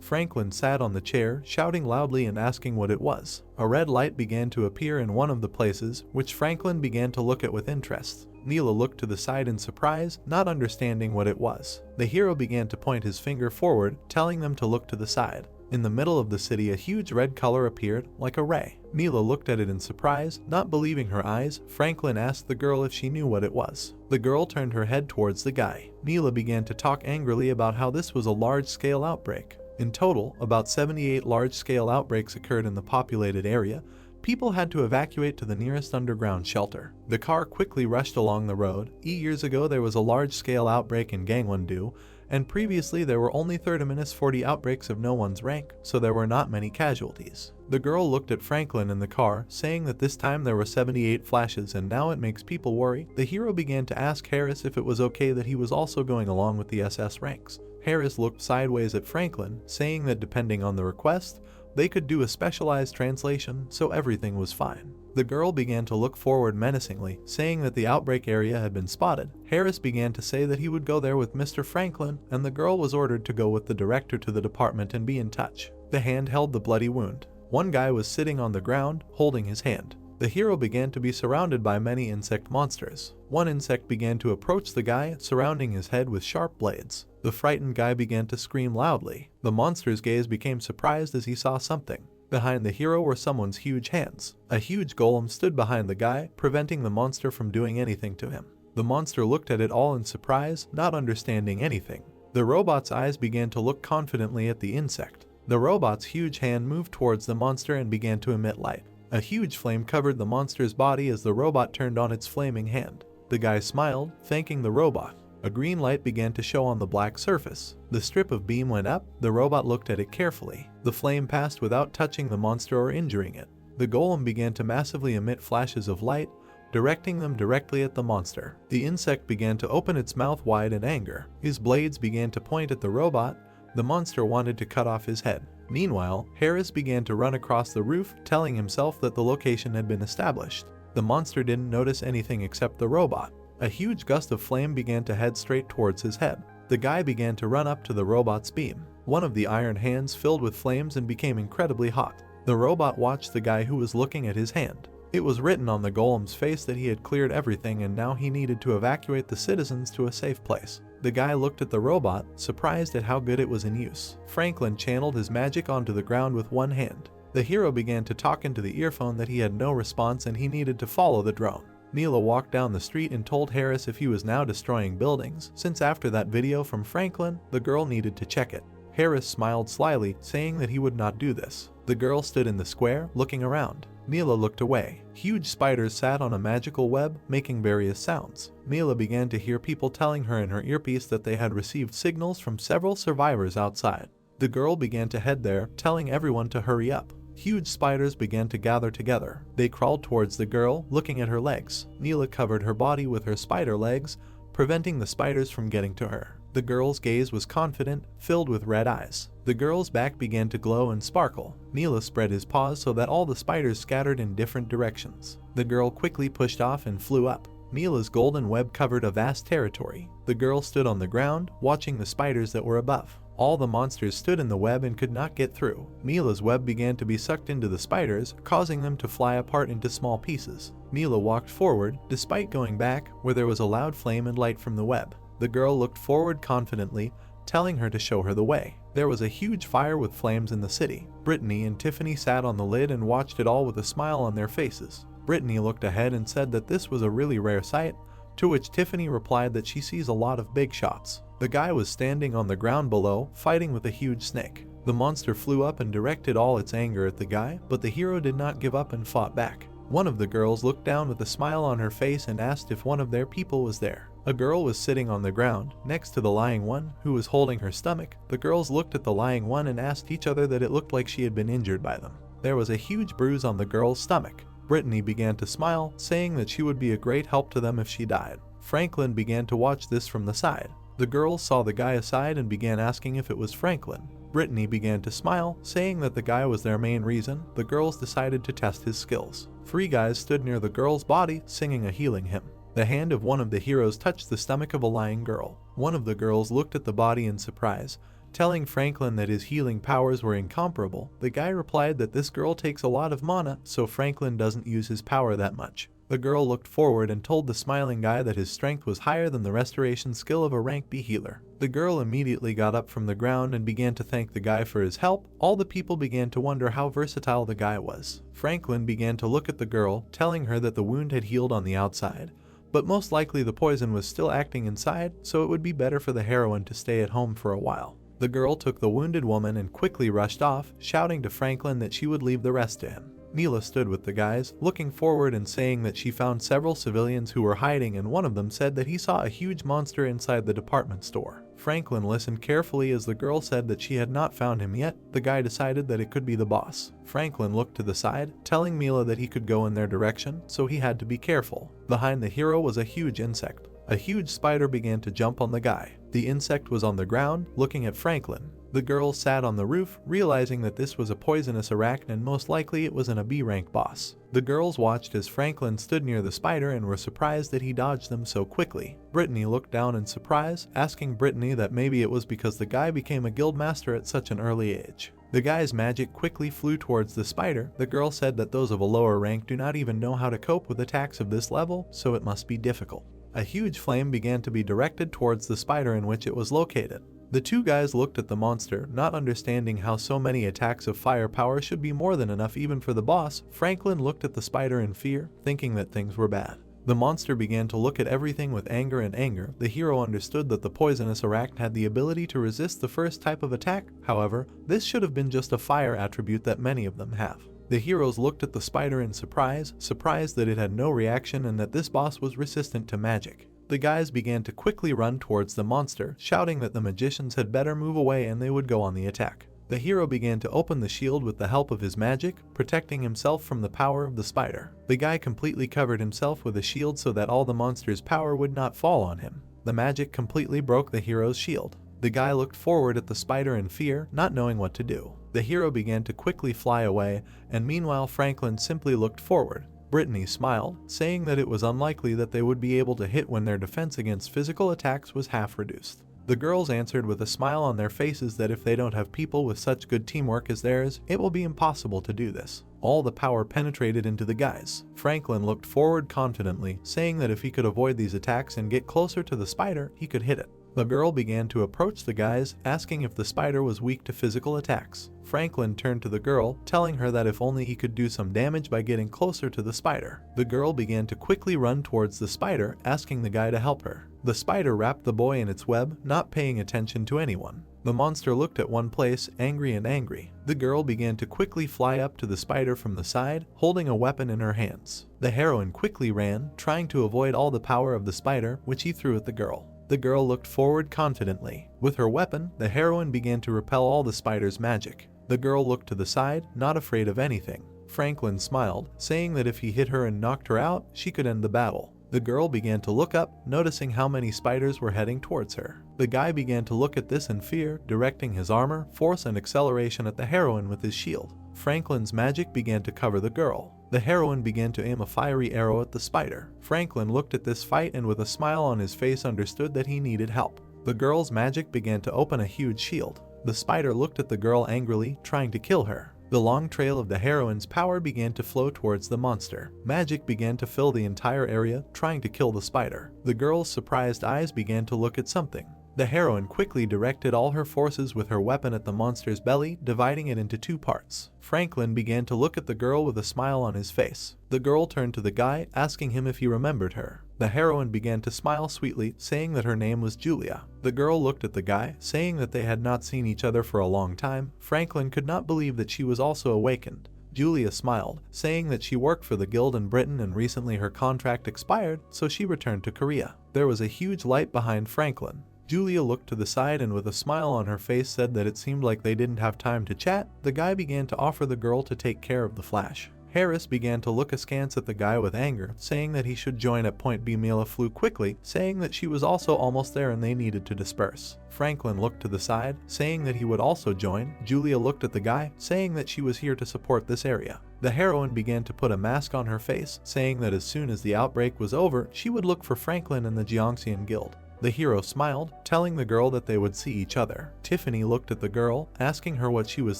Franklin sat on the chair, shouting loudly and asking what it was. A red light began to appear in one of the places, which Franklin began to look at with interest. Neela looked to the side in surprise, not understanding what it was. The hero began to point his finger forward, telling them to look to the side. In the middle of the city, a huge red color appeared, like a ray. Neela looked at it in surprise, not believing her eyes. Franklin asked the girl if she knew what it was. The girl turned her head towards the guy. Neela began to talk angrily about how this was a large-scale outbreak. In total, about 78 large-scale outbreaks occurred in the populated area. People had to evacuate to the nearest underground shelter. The car quickly rushed along the road. Years ago, there was a large-scale outbreak in Gangwon-do, and previously there were only 30-40 outbreaks of no one's rank, so there were not many casualties. The girl looked at Franklin in the car, saying that this time there were 78 flashes and now it makes people worry. The hero began to ask Harris if it was okay that he was also going along with the SS ranks. Harris looked sideways at Franklin, saying that depending on the request, they could do a specialized translation, so everything was fine. The girl began to look forward menacingly, saying that the outbreak area had been spotted. Harris began to say that he would go there with Mr. Franklin, and the girl was ordered to go with the director to the department and be in touch. The hand held the bloody wound. One guy was sitting on the ground, holding his hand. The hero began to be surrounded by many insect monsters. One insect began to approach the guy, surrounding his head with sharp blades. The frightened guy began to scream loudly. The monster's gaze became surprised as he saw something. Behind the hero were someone's huge hands. A huge golem stood behind the guy, preventing the monster from doing anything to him. The monster looked at it all in surprise, not understanding anything. The robot's eyes began to look confidently at the insect. The robot's huge hand moved towards the monster and began to emit light. A huge flame covered the monster's body as the robot turned on its flaming hand. The guy smiled, thanking the robot. A green light began to show on the black surface. The strip of beam went up. The robot looked at it carefully. The flame passed without touching the monster or injuring it. The golem began to massively emit flashes of light, directing them directly at the monster. The insect began to open its mouth wide in anger. His blades began to point at the robot. The monster wanted to cut off his head. Meanwhile, Harris began to run across the roof, telling himself that the location had been established. The monster didn't notice anything except the robot. A huge gust of flame began to head straight towards his head. The guy began to run up to the robot's beam. One of the iron hands filled with flames and became incredibly hot. The robot watched the guy who was looking at his hand. It was written on the golem's face that he had cleared everything and now he needed to evacuate the citizens to a safe place. The guy looked at the robot, surprised at how good it was in use. Franklin channeled his magic onto the ground with one hand. The hero began to talk into the earphone that he had no response and he needed to follow the drone. Neela walked down the street and told Harris if he was now destroying buildings, since after that video from Franklin, the girl needed to check it. Harris smiled slyly, saying that he would not do this. The girl stood in the square, looking around. Neela looked away. Huge spiders sat on a magical web, making various sounds. Neela began to hear people telling her in her earpiece that they had received signals from several survivors outside. The girl began to head there, telling everyone to hurry up. Huge spiders began to gather together. They crawled towards the girl, looking at her legs. Neela covered her body with her spider legs, preventing the spiders from getting to her. The girl's gaze was confident, filled with red eyes. The girl's back began to glow and sparkle. Neela spread his paws so that all the spiders scattered in different directions. The girl quickly pushed off and flew up. Neela's golden web covered a vast territory. The girl stood on the ground, watching the spiders that were above. All the monsters stood in the web and could not get through. Neela's web began to be sucked into the spiders, causing them to fly apart into small pieces. Neela walked forward, despite going back, where there was a loud flame and light from the web. The girl looked forward confidently, telling her to show her the way. There was a huge fire with flames in the city. Brittany and Tiffany sat on the lid and watched it all with a smile on their faces. Brittany looked ahead and said that this was a really rare sight, to which Tiffany replied that she sees a lot of big shots. The guy was standing on the ground below, fighting with a huge snake. The monster flew up and directed all its anger at the guy, but the hero did not give up and fought back. One of the girls looked down with a smile on her face and asked if one of their people was there. A girl was sitting on the ground, next to the lying one, who was holding her stomach. The girls looked at the lying one and asked each other that it looked like she had been injured by them. There was a huge bruise on the girl's stomach. Brittany began to smile, saying that she would be a great help to them if she died. Franklin began to watch this from the side. The girls saw the guy aside and began asking if it was Franklin. Brittany began to smile, saying that the guy was their main reason. The girls decided to test his skills. 3 guys stood near the girl's body, singing a healing hymn. The hand of one of the heroes touched the stomach of a lying girl. One of the girls looked at the body in surprise, telling Franklin that his healing powers were incomparable. The guy replied that this girl takes a lot of mana, so Franklin doesn't use his power that much. The girl looked forward and told the smiling guy that his strength was higher than the restoration skill of a rank B healer. The girl immediately got up from the ground and began to thank the guy for his help. All the people began to wonder how versatile the guy was. Franklin began to look at the girl, telling her that the wound had healed on the outside, but most likely the poison was still acting inside, so it would be better for the heroine to stay at home for a while. The girl took the wounded woman and quickly rushed off, shouting to Franklin that she would leave the rest to him. Neela stood with the guys, looking forward and saying that she found several civilians who were hiding, and one of them said that he saw a huge monster inside the department store. Franklin listened carefully as the girl said that she had not found him yet. The guy decided that it could be the boss. Franklin looked to the side, telling Neela that he could go in their direction, so he had to be careful. Behind the hero was a huge insect. A huge spider began to jump on the guy. The insect was on the ground, looking at Franklin. The girl sat on the roof, realizing that this was a poisonous arachnid and most likely it was an B-rank boss. The girls watched as Franklin stood near the spider and were surprised that he dodged them so quickly. Brittany looked down in surprise, asking Brittany that maybe it was because the guy became a guild master at such an early age. The guy's magic quickly flew towards the spider. The girl said that those of a lower rank do not even know how to cope with attacks of this level, so it must be difficult. A huge flame began to be directed towards the spider in which it was located. The 2 guys looked at the monster, not understanding how so many attacks of firepower should be more than enough even for the boss. Franklin looked at the spider in fear, thinking that things were bad. The monster began to look at everything with anger and anger. The hero understood that the poisonous arachnid had the ability to resist the first type of attack. However, this should have been just a fire attribute that many of them have. The heroes looked at the spider in surprise, surprised that it had no reaction and that this boss was resistant to magic. The guys began to quickly run towards the monster, shouting that the magicians had better move away and they would go on the attack. The hero began to open the shield with the help of his magic, protecting himself from the power of the spider. The guy completely covered himself with a shield so that all the monster's power would not fall on him. The magic completely broke the hero's shield. The guy looked forward at the spider in fear, not knowing what to do. The hero began to quickly fly away, and meanwhile Franklin simply looked forward. Brittany smiled, saying that it was unlikely that they would be able to hit when their defense against physical attacks was half reduced. The girls answered with a smile on their faces that if they don't have people with such good teamwork as theirs, it will be impossible to do this. All the power penetrated into the guys. Franklin looked forward confidently, saying that if he could avoid these attacks and get closer to the spider, he could hit it. The girl began to approach the guys, asking if the spider was weak to physical attacks. Franklin turned to the girl, telling her that if only he could do some damage by getting closer to the spider. The girl began to quickly run towards the spider, asking the guy to help her. The spider wrapped the boy in its web, not paying attention to anyone. The monster looked at one place, angry and angry. The girl began to quickly fly up to the spider from the side, holding a weapon in her hands. The heroine quickly ran, trying to avoid all the power of the spider, which he threw at the girl. The girl looked forward confidently. With her weapon, the heroine began to repel all the spider's magic. The girl looked to the side, not afraid of anything. Franklin smiled, saying that if he hit her and knocked her out, she could end the battle. The girl began to look up, noticing how many spiders were heading towards her. The guy began to look at this in fear, directing his armor, force, and acceleration at the heroine with his shield. Franklin's magic began to cover the girl. The heroine began to aim a fiery arrow at the spider. Franklin looked at this fight and with a smile on his face understood that he needed help. The girl's magic began to open a huge shield. The spider looked at the girl angrily, trying to kill her. The long trail of the heroine's power began to flow towards the monster. Magic began to fill the entire area, trying to kill the spider. The girl's surprised eyes began to look at something. The heroine quickly directed all her forces with her weapon at the monster's belly, dividing it into two parts. Franklin began to look at the girl with a smile on his face. The girl turned to the guy, asking him if he remembered her. The heroine began to smile sweetly, saying that her name was Julia. The girl looked at the guy, saying that they had not seen each other for a long time. Franklin could not believe that she was also awakened. Julia smiled, saying that she worked for the guild in Britain and recently her contract expired, so she returned to Korea. There was a huge light behind Franklin. Julia looked to the side and with a smile on her face said that it seemed like they didn't have time to chat. The guy began to offer the girl to take care of the Flash. Harris began to look askance at the guy with anger, saying that he should join at point B. Mila flew quickly, saying that she was also almost there and they needed to disperse. Franklin looked to the side, saying that he would also join. Julia looked at the guy, saying that she was here to support this area. The heroine began to put a mask on her face, saying that as soon as the outbreak was over, she would look for Franklin and the Jeongseon Guild. The hero smiled, telling the girl that they would see each other. Tiffany looked at the girl, asking her what she was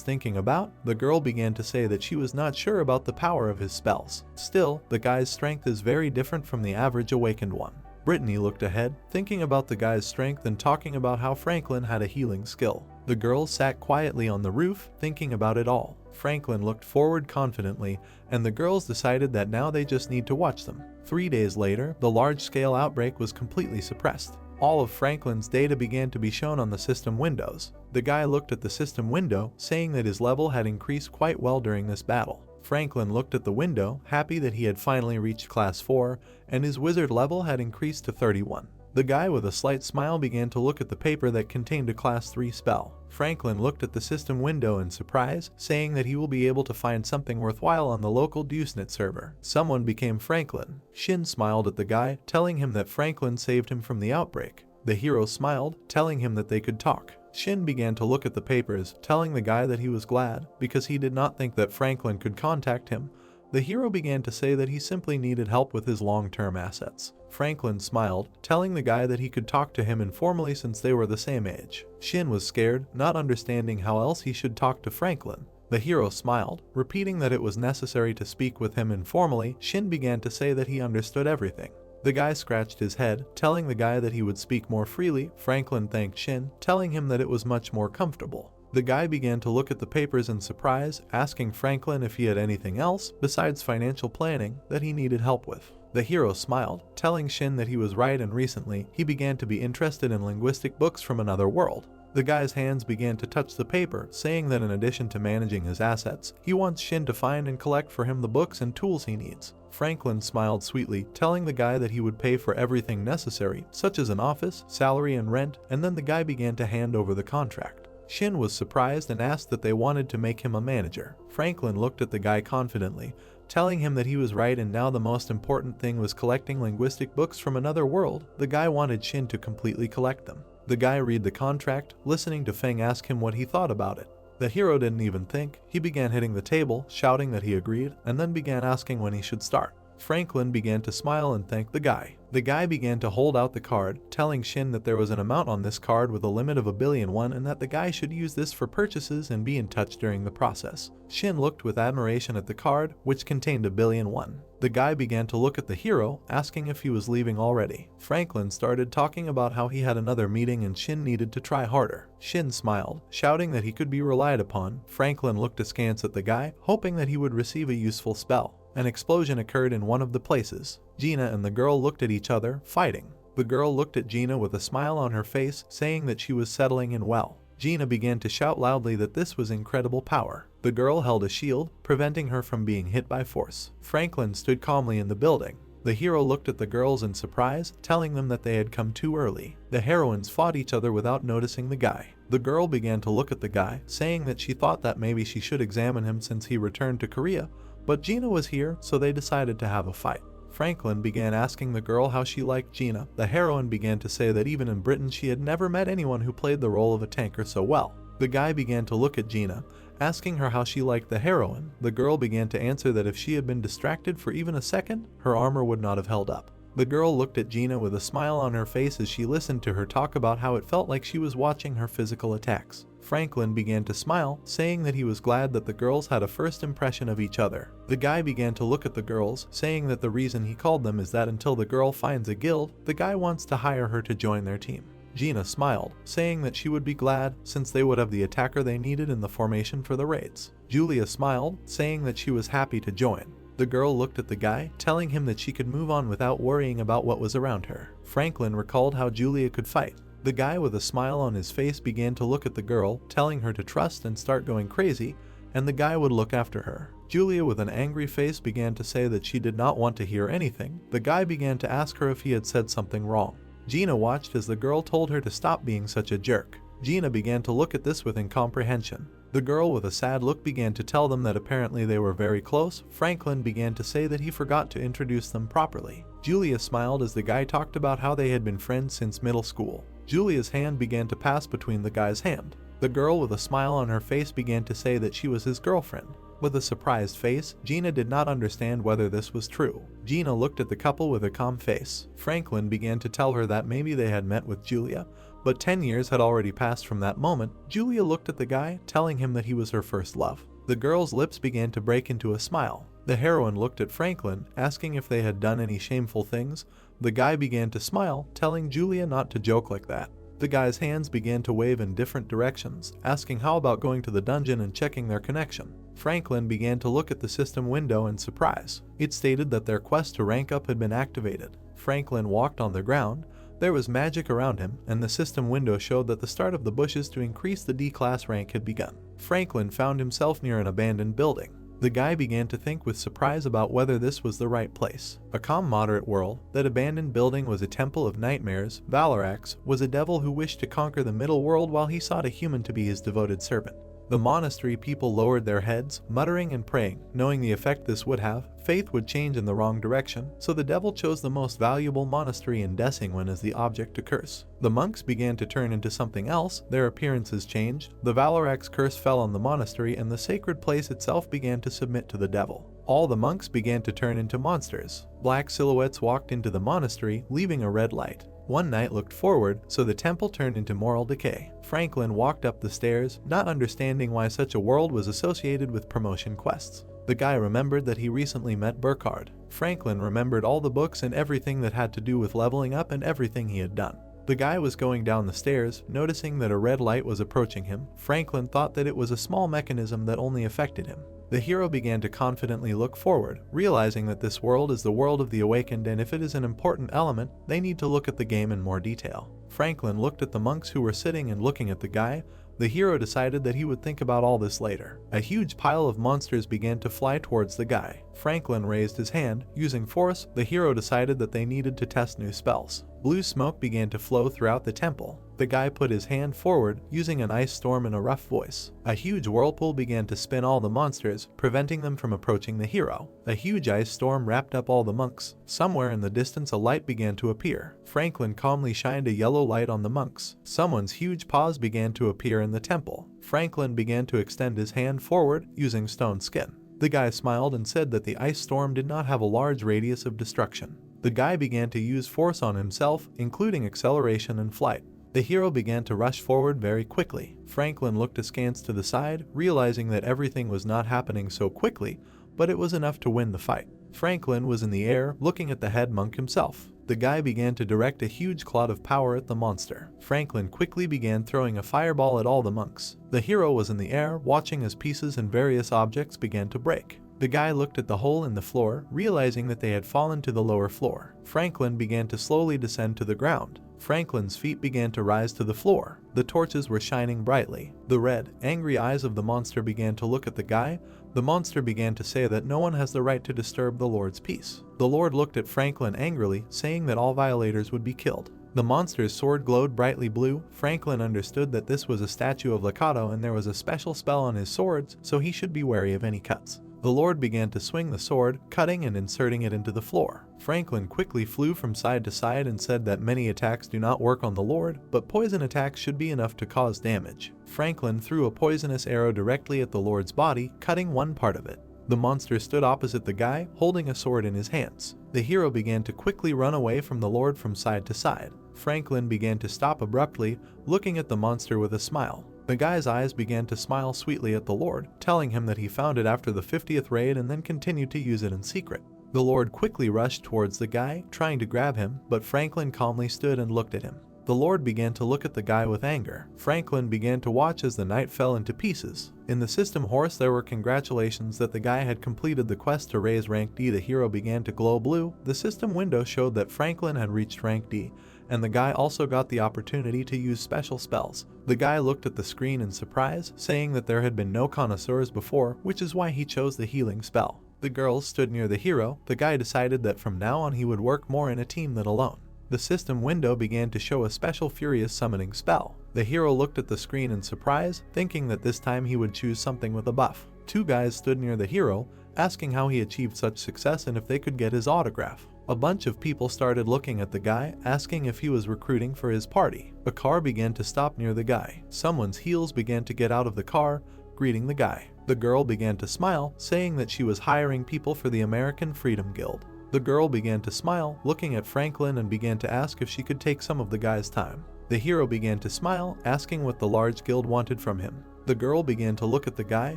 thinking about. The girl began to say that she was not sure about the power of his spells. Still, the guy's strength is very different from the average awakened one. Brittany looked ahead, thinking about the guy's strength and talking about how Franklin had a healing skill. The girls sat quietly on the roof, thinking about it all. Franklin looked forward confidently, and the girls decided that now they just need to watch them. 3 days later, the large-scale outbreak was completely suppressed. All of Franklin's data began to be shown on the system windows. The guy looked at the system window, saying that his level had increased quite well during this battle. Franklin looked at the window, happy that he had finally reached class 4, and his wizard level had increased to 31. The guy with a slight smile began to look at the paper that contained a class 3 spell. Franklin looked at the system window in surprise, saying that he will be able to find something worthwhile on the local DeuceNet server. Someone became Franklin. Shin smiled at the guy, telling him that Franklin saved him from the outbreak. The hero smiled, telling him that they could talk. Shin began to look at the papers, telling the guy that he was glad, because he did not think that Franklin could contact him. The hero began to say that he simply needed help with his long-term assets. Franklin smiled, telling the guy that he could talk to him informally since they were the same age. Shin was scared, not understanding how else he should talk to Franklin. The hero smiled, repeating that it was necessary to speak with him informally. Shin began to say that he understood everything. The guy scratched his head, telling the guy that he would speak more freely. Franklin thanked Shin, telling him that it was much more comfortable. The guy began to look at the papers in surprise, asking Franklin if he had anything else, besides financial planning, that he needed help with. The hero smiled, telling Shin that he was right and recently, he began to be interested in linguistic books from another world. The guy's hands began to touch the paper, saying that in addition to managing his assets, he wants Shin to find and collect for him the books and tools he needs. Franklin smiled sweetly, telling the guy that he would pay for everything necessary, such as an office, salary and rent, and then the guy began to hand over the contract. Shin was surprised and asked that they wanted to make him a manager. Franklin looked at the guy confidently, telling him that he was right and now the most important thing was collecting linguistic books from another world. The guy wanted Shin to completely collect them. The guy read the contract, listening to Feng ask him what he thought about it. The hero didn't even think. He began hitting the table, shouting that he agreed, and then began asking when he should start. Franklin began to smile and thank the guy. The guy began to hold out the card, telling Shin that there was an amount on this card with a limit of 1,000,000,000 and that the guy should use this for purchases and be in touch during the process. Shin looked with admiration at the card, which contained 1,000,000,000. The guy began to look at the hero, asking if he was leaving already. Franklin started talking about how he had another meeting and Shin needed to try harder. Shin smiled, shouting that he could be relied upon. Franklin looked askance at the guy, hoping that he would receive a useful spell. An explosion occurred in one of the places. Gina and the girl looked at each other, fighting. The girl looked at Gina with a smile on her face, saying that she was settling in well. Gina began to shout loudly that this was incredible power. The girl held a shield, preventing her from being hit by force. Franklin stood calmly in the building. The hero looked at the girls in surprise, telling them that they had come too early. The heroines fought each other without noticing the guy. The girl began to look at the guy, saying that she thought that maybe she should examine him since he returned to Korea, but Gina was here, so they decided to have a fight. Franklin began asking the girl how she liked Gina. The heroine began to say that even in Britain she had never met anyone who played the role of a tanker so well. The guy began to look at Gina, asking her how she liked the heroine. The girl began to answer that if she had been distracted for even a second, her armor would not have held up. The girl looked at Gina with a smile on her face as she listened to her talk about how it felt like she was watching her physical attacks. Franklin began to smile, saying that he was glad that the girls had a first impression of each other. The guy began to look at the girls, saying that the reason he called them is that until the girl finds a guild, the guy wants to hire her to join their team. Gina smiled, saying that she would be glad since they would have the attacker they needed in the formation for the raids. Julia smiled, saying that she was happy to join. The girl looked at the guy, telling him that she could move on without worrying about what was around her. Franklin recalled how Julia could fight. The guy with a smile on his face began to look at the girl, telling her to trust and start going crazy, and the guy would look after her. Julia with an angry face began to say that she did not want to hear anything. The guy began to ask her if he had said something wrong. Gina watched as the girl told her to stop being such a jerk. Gina began to look at this with incomprehension. The girl with a sad look began to tell them that apparently they were very close. Franklin began to say that he forgot to introduce them properly. Julia smiled as the guy talked about how they had been friends since middle school. Julia's hand began to pass between the guy's hand. The girl with a smile on her face began to say that she was his girlfriend. With a surprised face, Gina did not understand whether this was true. Gina looked at the couple with a calm face. Franklin began to tell her that maybe they had met with Julia, but 10 years had already passed from that moment. Julia looked at the guy, telling him that he was her first love. The girl's lips began to break into a smile. The heroine looked at Franklin, asking if they had done any shameful things. The guy began to smile, telling Julia not to joke like that. The guy's hands began to wave in different directions, asking how about going to the dungeon and checking their connection. Franklin began to look at the system window in surprise. It stated that their quest to rank up had been activated. Franklin walked on the ground. There was magic around him, and the system window showed that the start of the bushes to increase the D-class rank had begun. Franklin found himself near an abandoned building. The guy began to think with surprise about whether this was the right place. A calm, moderate world. That abandoned building was a temple of nightmares. Valarax was a devil who wished to conquer the middle world while he sought a human to be his devoted servant. The monastery people lowered their heads, muttering and praying, knowing the effect this would have. Faith would change in the wrong direction, so the devil chose the most valuable monastery in Desingwen as the object to curse. The monks began to turn into something else. Their appearances changed. The Valarax curse fell on the monastery, and the sacred place itself began to submit to the devil. All the monks began to turn into monsters. Black silhouettes walked into the monastery, leaving a red light. One night looked forward, so the temple turned into moral decay. Franklin walked up the stairs, not understanding why such a world was associated with promotion quests. The guy remembered that he recently met Burkhard. Franklin remembered all the books and everything that had to do with leveling up and everything he had done. The guy was going down the stairs, noticing that a red light was approaching him. Franklin thought that it was a small mechanism that only affected him. The hero began to confidently look forward, realizing that this world is the world of the awakened, and if it is an important element, they need to look at the game in more detail. Franklin looked at the monks who were sitting and looking at the guy. The hero decided that he would think about all this later. A huge pile of monsters began to fly towards the guy. Franklin raised his hand. Using force, the hero decided that they needed to test new spells. Blue smoke began to flow throughout the temple. The guy put his hand forward, using an ice storm in a rough voice. A huge whirlpool began to spin all the monsters, preventing them from approaching the hero. A huge ice storm wrapped up all the monks. Somewhere in the distance a light began to appear. Franklin calmly shined a yellow light on the monks. Someone's huge paws began to appear in the temple. Franklin began to extend his hand forward, using stone skin. The guy smiled and said that the ice storm did not have a large radius of destruction. The guy began to use force on himself, including acceleration and flight. The hero began to rush forward very quickly. Franklin looked askance to the side, realizing that everything was not happening so quickly, but it was enough to win the fight. Franklin was in the air, looking at the head monk himself. The guy began to direct a huge cloud of power at the monster. Franklin quickly began throwing a fireball at all the monks. The hero was in the air, watching as pieces and various objects began to break. The guy looked at the hole in the floor, realizing that they had fallen to the lower floor. Franklin began to slowly descend to the ground. Franklin's feet began to rise to the floor. The torches were shining brightly. The red, angry eyes of the monster began to look at the guy. The monster began to say that no one has the right to disturb the Lord's peace. The Lord looked at Franklin angrily, saying that all violators would be killed. The monster's sword glowed brightly blue. Franklin understood that this was a statue of Lakato and there was a special spell on his swords, so he should be wary of any cuts. The Lord began to swing the sword, cutting and inserting it into the floor. Franklin quickly flew from side to side and said that many attacks do not work on the Lord, but poison attacks should be enough to cause damage. Franklin threw a poisonous arrow directly at the Lord's body, cutting one part of it. The monster stood opposite the guy, holding a sword in his hands. The hero began to quickly run away from the Lord from side to side. Franklin began to stop abruptly, looking at the monster with a smile. The guy's eyes began to smile sweetly at the Lord, telling him that he found it after the 50th raid and then continued to use it in secret. The Lord quickly rushed towards the guy, trying to grab him, but Franklin calmly stood and looked at him. The Lord began to look at the guy with anger. Franklin began to watch as the knight fell into pieces. In the system horse there were congratulations that the guy had completed the quest to raise rank D. The hero began to glow blue. The system window showed that Franklin had reached rank D, and the guy also got the opportunity to use special spells. The guy looked at the screen in surprise, saying that there had been no connoisseurs before, which is why he chose the healing spell. The girls stood near the hero. The guy decided that from now on he would work more in a team than alone. The system window began to show a special furious summoning spell. The hero looked at the screen in surprise, thinking that this time he would choose something with a buff. Two guys stood near the hero, asking how he achieved such success and if they could get his autograph. A bunch of people started looking at the guy, asking if he was recruiting for his party. A car began to stop near the guy. Someone's heels began to get out of the car, greeting the guy. The girl began to smile, saying that she was hiring people for the American Freedom Guild. The girl began to smile, looking at Franklin, and began to ask if she could take some of the guy's time. The hero began to smile, asking what the large guild wanted from him. The girl began to look at the guy,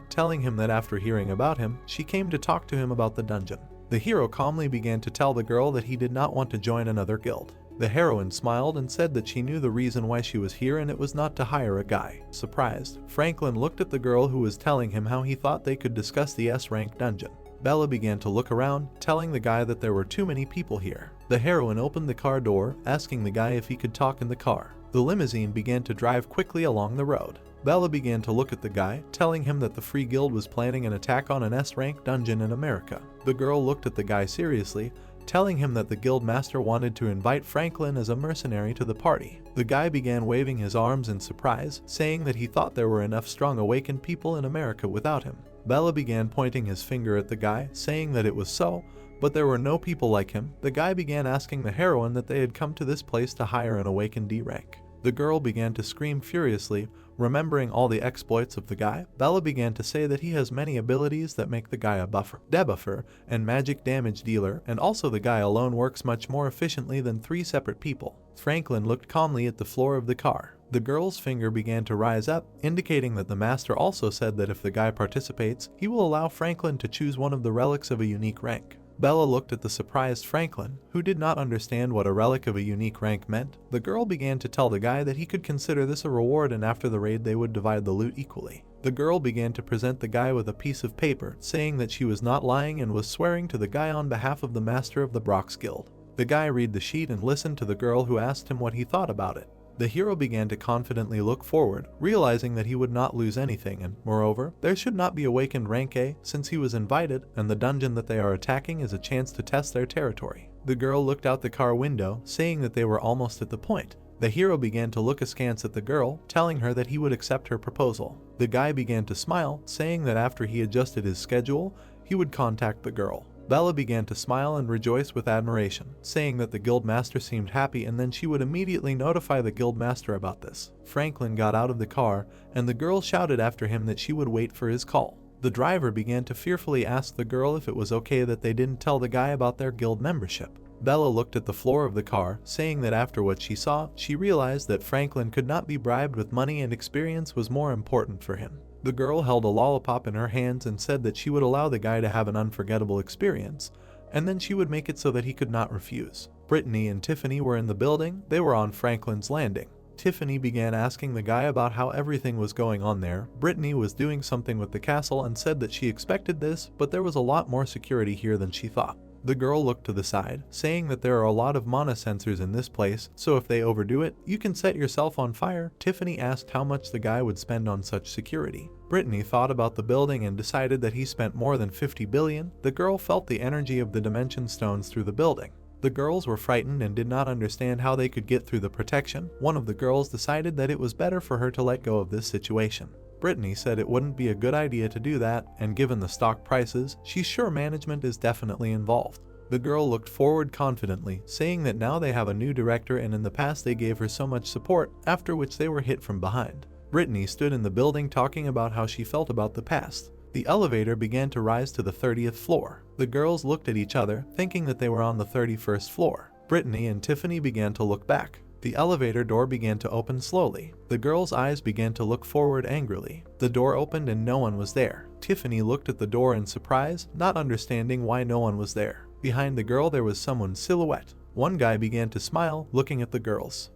telling him that after hearing about him, she came to talk to him about the dungeon. The hero calmly began to tell the girl that he did not want to join another guild. The heroine smiled and said that she knew the reason why she was here and it was not to hire a guy. Surprised, Franklin looked at the girl who was telling him how he thought they could discuss the S-rank dungeon. Bella began to look around, telling the guy that there were too many people here. The heroine opened the car door, asking the guy if he could talk in the car. The limousine began to drive quickly along the road. Bella began to look at the guy, telling him that the Free Guild was planning an attack on an S-rank dungeon in America. The girl looked at the guy seriously, telling him that the guild master wanted to invite Franklin as a mercenary to the party. The guy began waving his arms in surprise, saying that he thought there were enough strong awakened people in America without him. Bella began pointing his finger at the guy, saying that it was so, but there were no people like him. The guy began asking the heroine that they had come to this place to hire an awakened D rank. The girl began to scream furiously, remembering all the exploits of the guy. Bella began to say that he has many abilities that make the guy a buffer, debuffer, and magic damage dealer, and also the guy alone works much more efficiently than 3 separate people. Franklin looked calmly at the floor of the car. The girl's finger began to rise up, indicating that the master also said that if the guy participates, he will allow Franklin to choose one of the relics of a unique rank. Bella looked at the surprised Franklin, who did not understand what a relic of a unique rank meant. The girl began to tell the guy that he could consider this a reward and after the raid they would divide the loot equally. The girl began to present the guy with a piece of paper, saying that she was not lying and was swearing to the guy on behalf of the master of the Brock's Guild. The guy read the sheet and listened to the girl who asked him what he thought about it. The hero began to confidently look forward, realizing that he would not lose anything and, moreover, there should not be awakened rank A since he was invited and the dungeon that they are attacking is a chance to test their territory. The girl looked out the car window, saying that they were almost at the point. The hero began to look askance at the girl, telling her that he would accept her proposal. The guy began to smile, saying that after he adjusted his schedule, he would contact the girl. Bella began to smile and rejoice with admiration, saying that the guild master seemed happy and then she would immediately notify the guild master about this. Franklin got out of the car and the girl shouted after him that she would wait for his call. The driver began to fearfully ask the girl if it was okay that they didn't tell the guy about their guild membership. Bella looked at the floor of the car, saying that after what she saw, she realized that Franklin could not be bribed with money and experience was more important for him. The girl held a lollipop in her hands and said that she would allow the guy to have an unforgettable experience, and then she would make it so that he could not refuse. Brittany and Tiffany were in the building. They were on Franklin's landing. Tiffany began asking the guy about how everything was going on there. Brittany was doing something with the castle and said that she expected this, but there was a lot more security here than she thought. The girl looked to the side, saying that there are a lot of mana sensors in this place, so if they overdo it, you can set yourself on fire. Tiffany asked how much the guy would spend on such security. Brittany thought about the building and decided that he spent more than 50 billion. The girl felt the energy of the dimension stones through the building. The girls were frightened and did not understand how they could get through the protection. One of the girls decided that it was better for her to let go of this situation. Brittany said it wouldn't be a good idea to do that, and given the stock prices, she's sure management is definitely involved. The girl looked forward confidently, saying that now they have a new director and in the past they gave her so much support, after which they were hit from behind. Brittany stood in the building talking about how she felt about the past. The elevator began to rise to the 30th floor. The girls looked at each other, thinking that they were on the 31st floor. Brittany and Tiffany began to look back. The elevator door began to open slowly. The girls' eyes began to look forward angrily. The door opened and no one was there. Tiffany looked at the door in surprise, not understanding why no one was there. Behind the girl there was someone's silhouette. One guy began to smile, looking at the girls.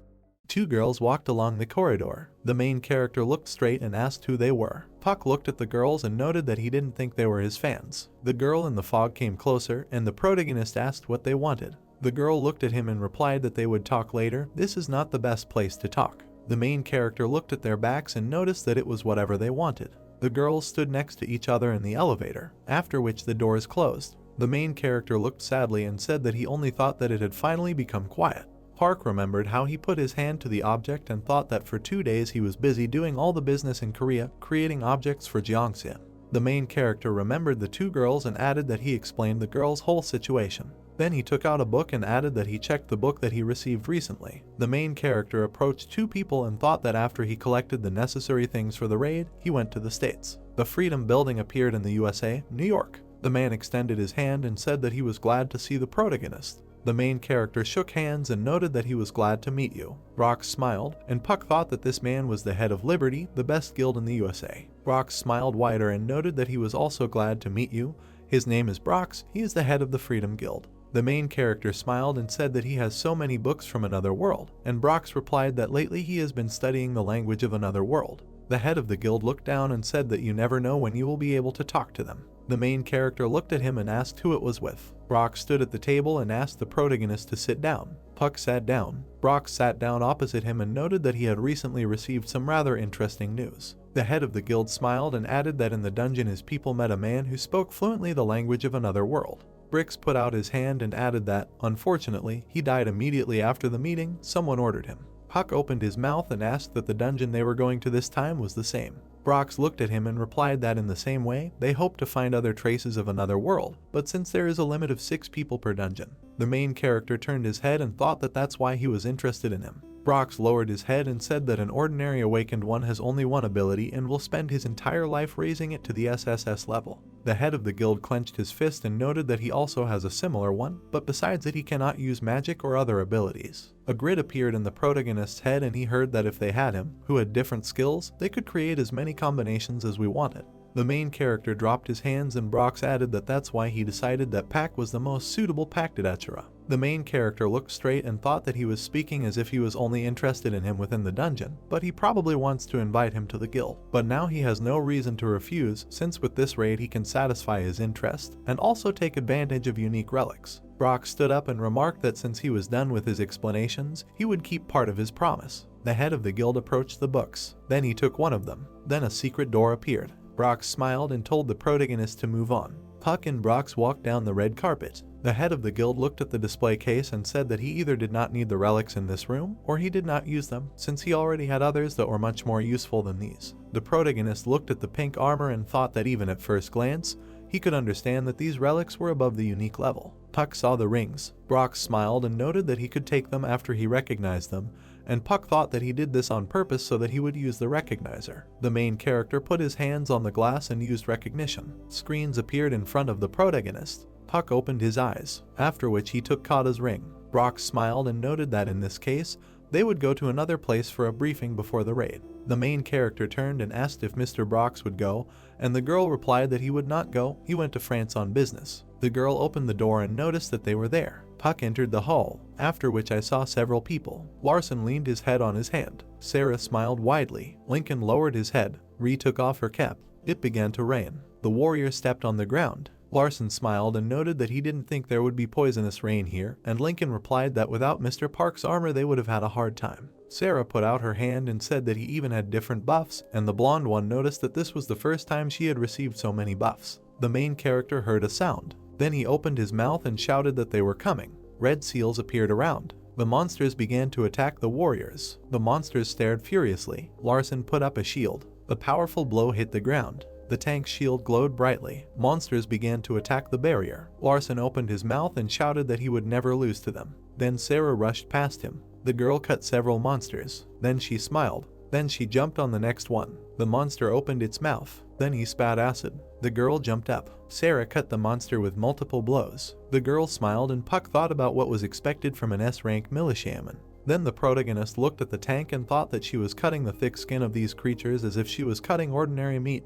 Two girls walked along the corridor. The main character looked straight and asked who they were. Puck looked at the girls and noted that he didn't think they were his fans. The girl in the fog came closer, and the protagonist asked what they wanted. The girl looked at him and replied that they would talk later. This is not the best place to talk. The main character looked at their backs and noticed that it was whatever they wanted. The girls stood next to each other in the elevator, after which the doors closed. The main character looked sadly and said that he only thought that it had finally become quiet. Park remembered how he put his hand to the object and thought that for 2 days he was busy doing all the business in Korea, creating objects for Jeongseon. The main character remembered the two girls and added that he explained the girls' whole situation. Then he took out a book and added that he checked the book that he received recently. The main character approached two people and thought that after he collected the necessary things for the raid, he went to the States. The Freedom Building appeared in the USA, New York. The man extended his hand and said that he was glad to see the protagonist. The main character shook hands and noted that he was glad to meet you. Brox smiled, and Puck thought that this man was the head of Liberty, the best guild in the USA. Brox smiled wider and noted that he was also glad to meet you. His name is Brox, he is the head of the Freedom Guild. The main character smiled and said that he has so many books from another world, and Brox replied that lately he has been studying the language of another world. The head of the guild looked down and said that you never know when you will be able to talk to them. The main character looked at him and asked who it was with. Brox stood at the table and asked the protagonist to sit down. Puck sat down. Brox sat down opposite him and noted that he had recently received some rather interesting news. The head of the guild smiled and added that in the dungeon his people met a man who spoke fluently the language of another world. Brix put out his hand and added that, unfortunately, he died immediately after the meeting. Someone ordered him. Puck opened his mouth and asked that the dungeon they were going to this time was the same. Brox looked at him and replied that in the same way, they hoped to find other traces of another world, but since there is a limit of 6 people per dungeon. The main character turned his head and thought that that's why he was interested in him. Brox lowered his head and said that an ordinary awakened one has only one ability and will spend his entire life raising it to the SSS level. The head of the guild clenched his fist and noted that he also has a similar one, but besides it he cannot use magic or other abilities. A grid appeared in the protagonist's head and he heard that if they had him, who had different skills, they could create as many combinations as we wanted. The main character dropped his hands and Brox added that that's why he decided that Pack was the most suitable pack to Dachira. The main character looked straight and thought that he was speaking as if he was only interested in him within the dungeon, but he probably wants to invite him to the guild. But now he has no reason to refuse, since with this raid he can satisfy his interest, and also take advantage of unique relics. Brock stood up and remarked that since he was done with his explanations, he would keep part of his promise. The head of the guild approached the books. Then he took one of them. Then a secret door appeared. Brox smiled and told the protagonist to move on. Puck and Brox walked down the red carpet. The head of the guild looked at the display case and said that he either did not need the relics in this room, or he did not use them, since he already had others that were much more useful than these. The protagonist looked at the pink armor and thought that even at first glance, he could understand that these relics were above the unique level. Puck saw the rings. Brox smiled and noted that he could take them after he recognized them, and Puck thought that he did this on purpose so that he would use the recognizer. The main character put his hands on the glass and used recognition. Screens appeared in front of the protagonist. Puck opened his eyes, after which he took Kata's ring. Brock smiled and noted that in this case, they would go to another place for a briefing before the raid. The main character turned and asked if Mr. Brox would go, and the girl replied that he would not go, he went to France on business. The girl opened the door and noticed that they were there. Puck entered the hall, after which I saw several people. Larson leaned his head on his hand. Sarah smiled widely. Lincoln lowered his head. Ree took off her cap. It began to rain. The warrior stepped on the ground. Larson smiled and noted that he didn't think there would be poisonous rain here, and Lincoln replied that without Mr. Park's armor they would have had a hard time. Sarah put out her hand and said that he even had different buffs, and the blonde one noticed that this was the first time she had received so many buffs. The main character heard a sound. Then he opened his mouth and shouted that they were coming. Red seals appeared around. The monsters began to attack the warriors. The monsters stared furiously. Larson put up a shield. A powerful blow hit the ground. The tank's shield glowed brightly. Monsters began to attack the barrier. Larson opened his mouth and shouted that he would never lose to them. Then Sarah rushed past him. The girl cut several monsters. Then she smiled. Then she jumped on the next one. The monster opened its mouth. Then he spat acid. The girl jumped up. Sarah cut the monster with multiple blows. The girl smiled and Puck thought about what was expected from an S-rank militiaman. Then the protagonist looked at the tank and thought that she was cutting the thick skin of these creatures as if she was cutting ordinary meat.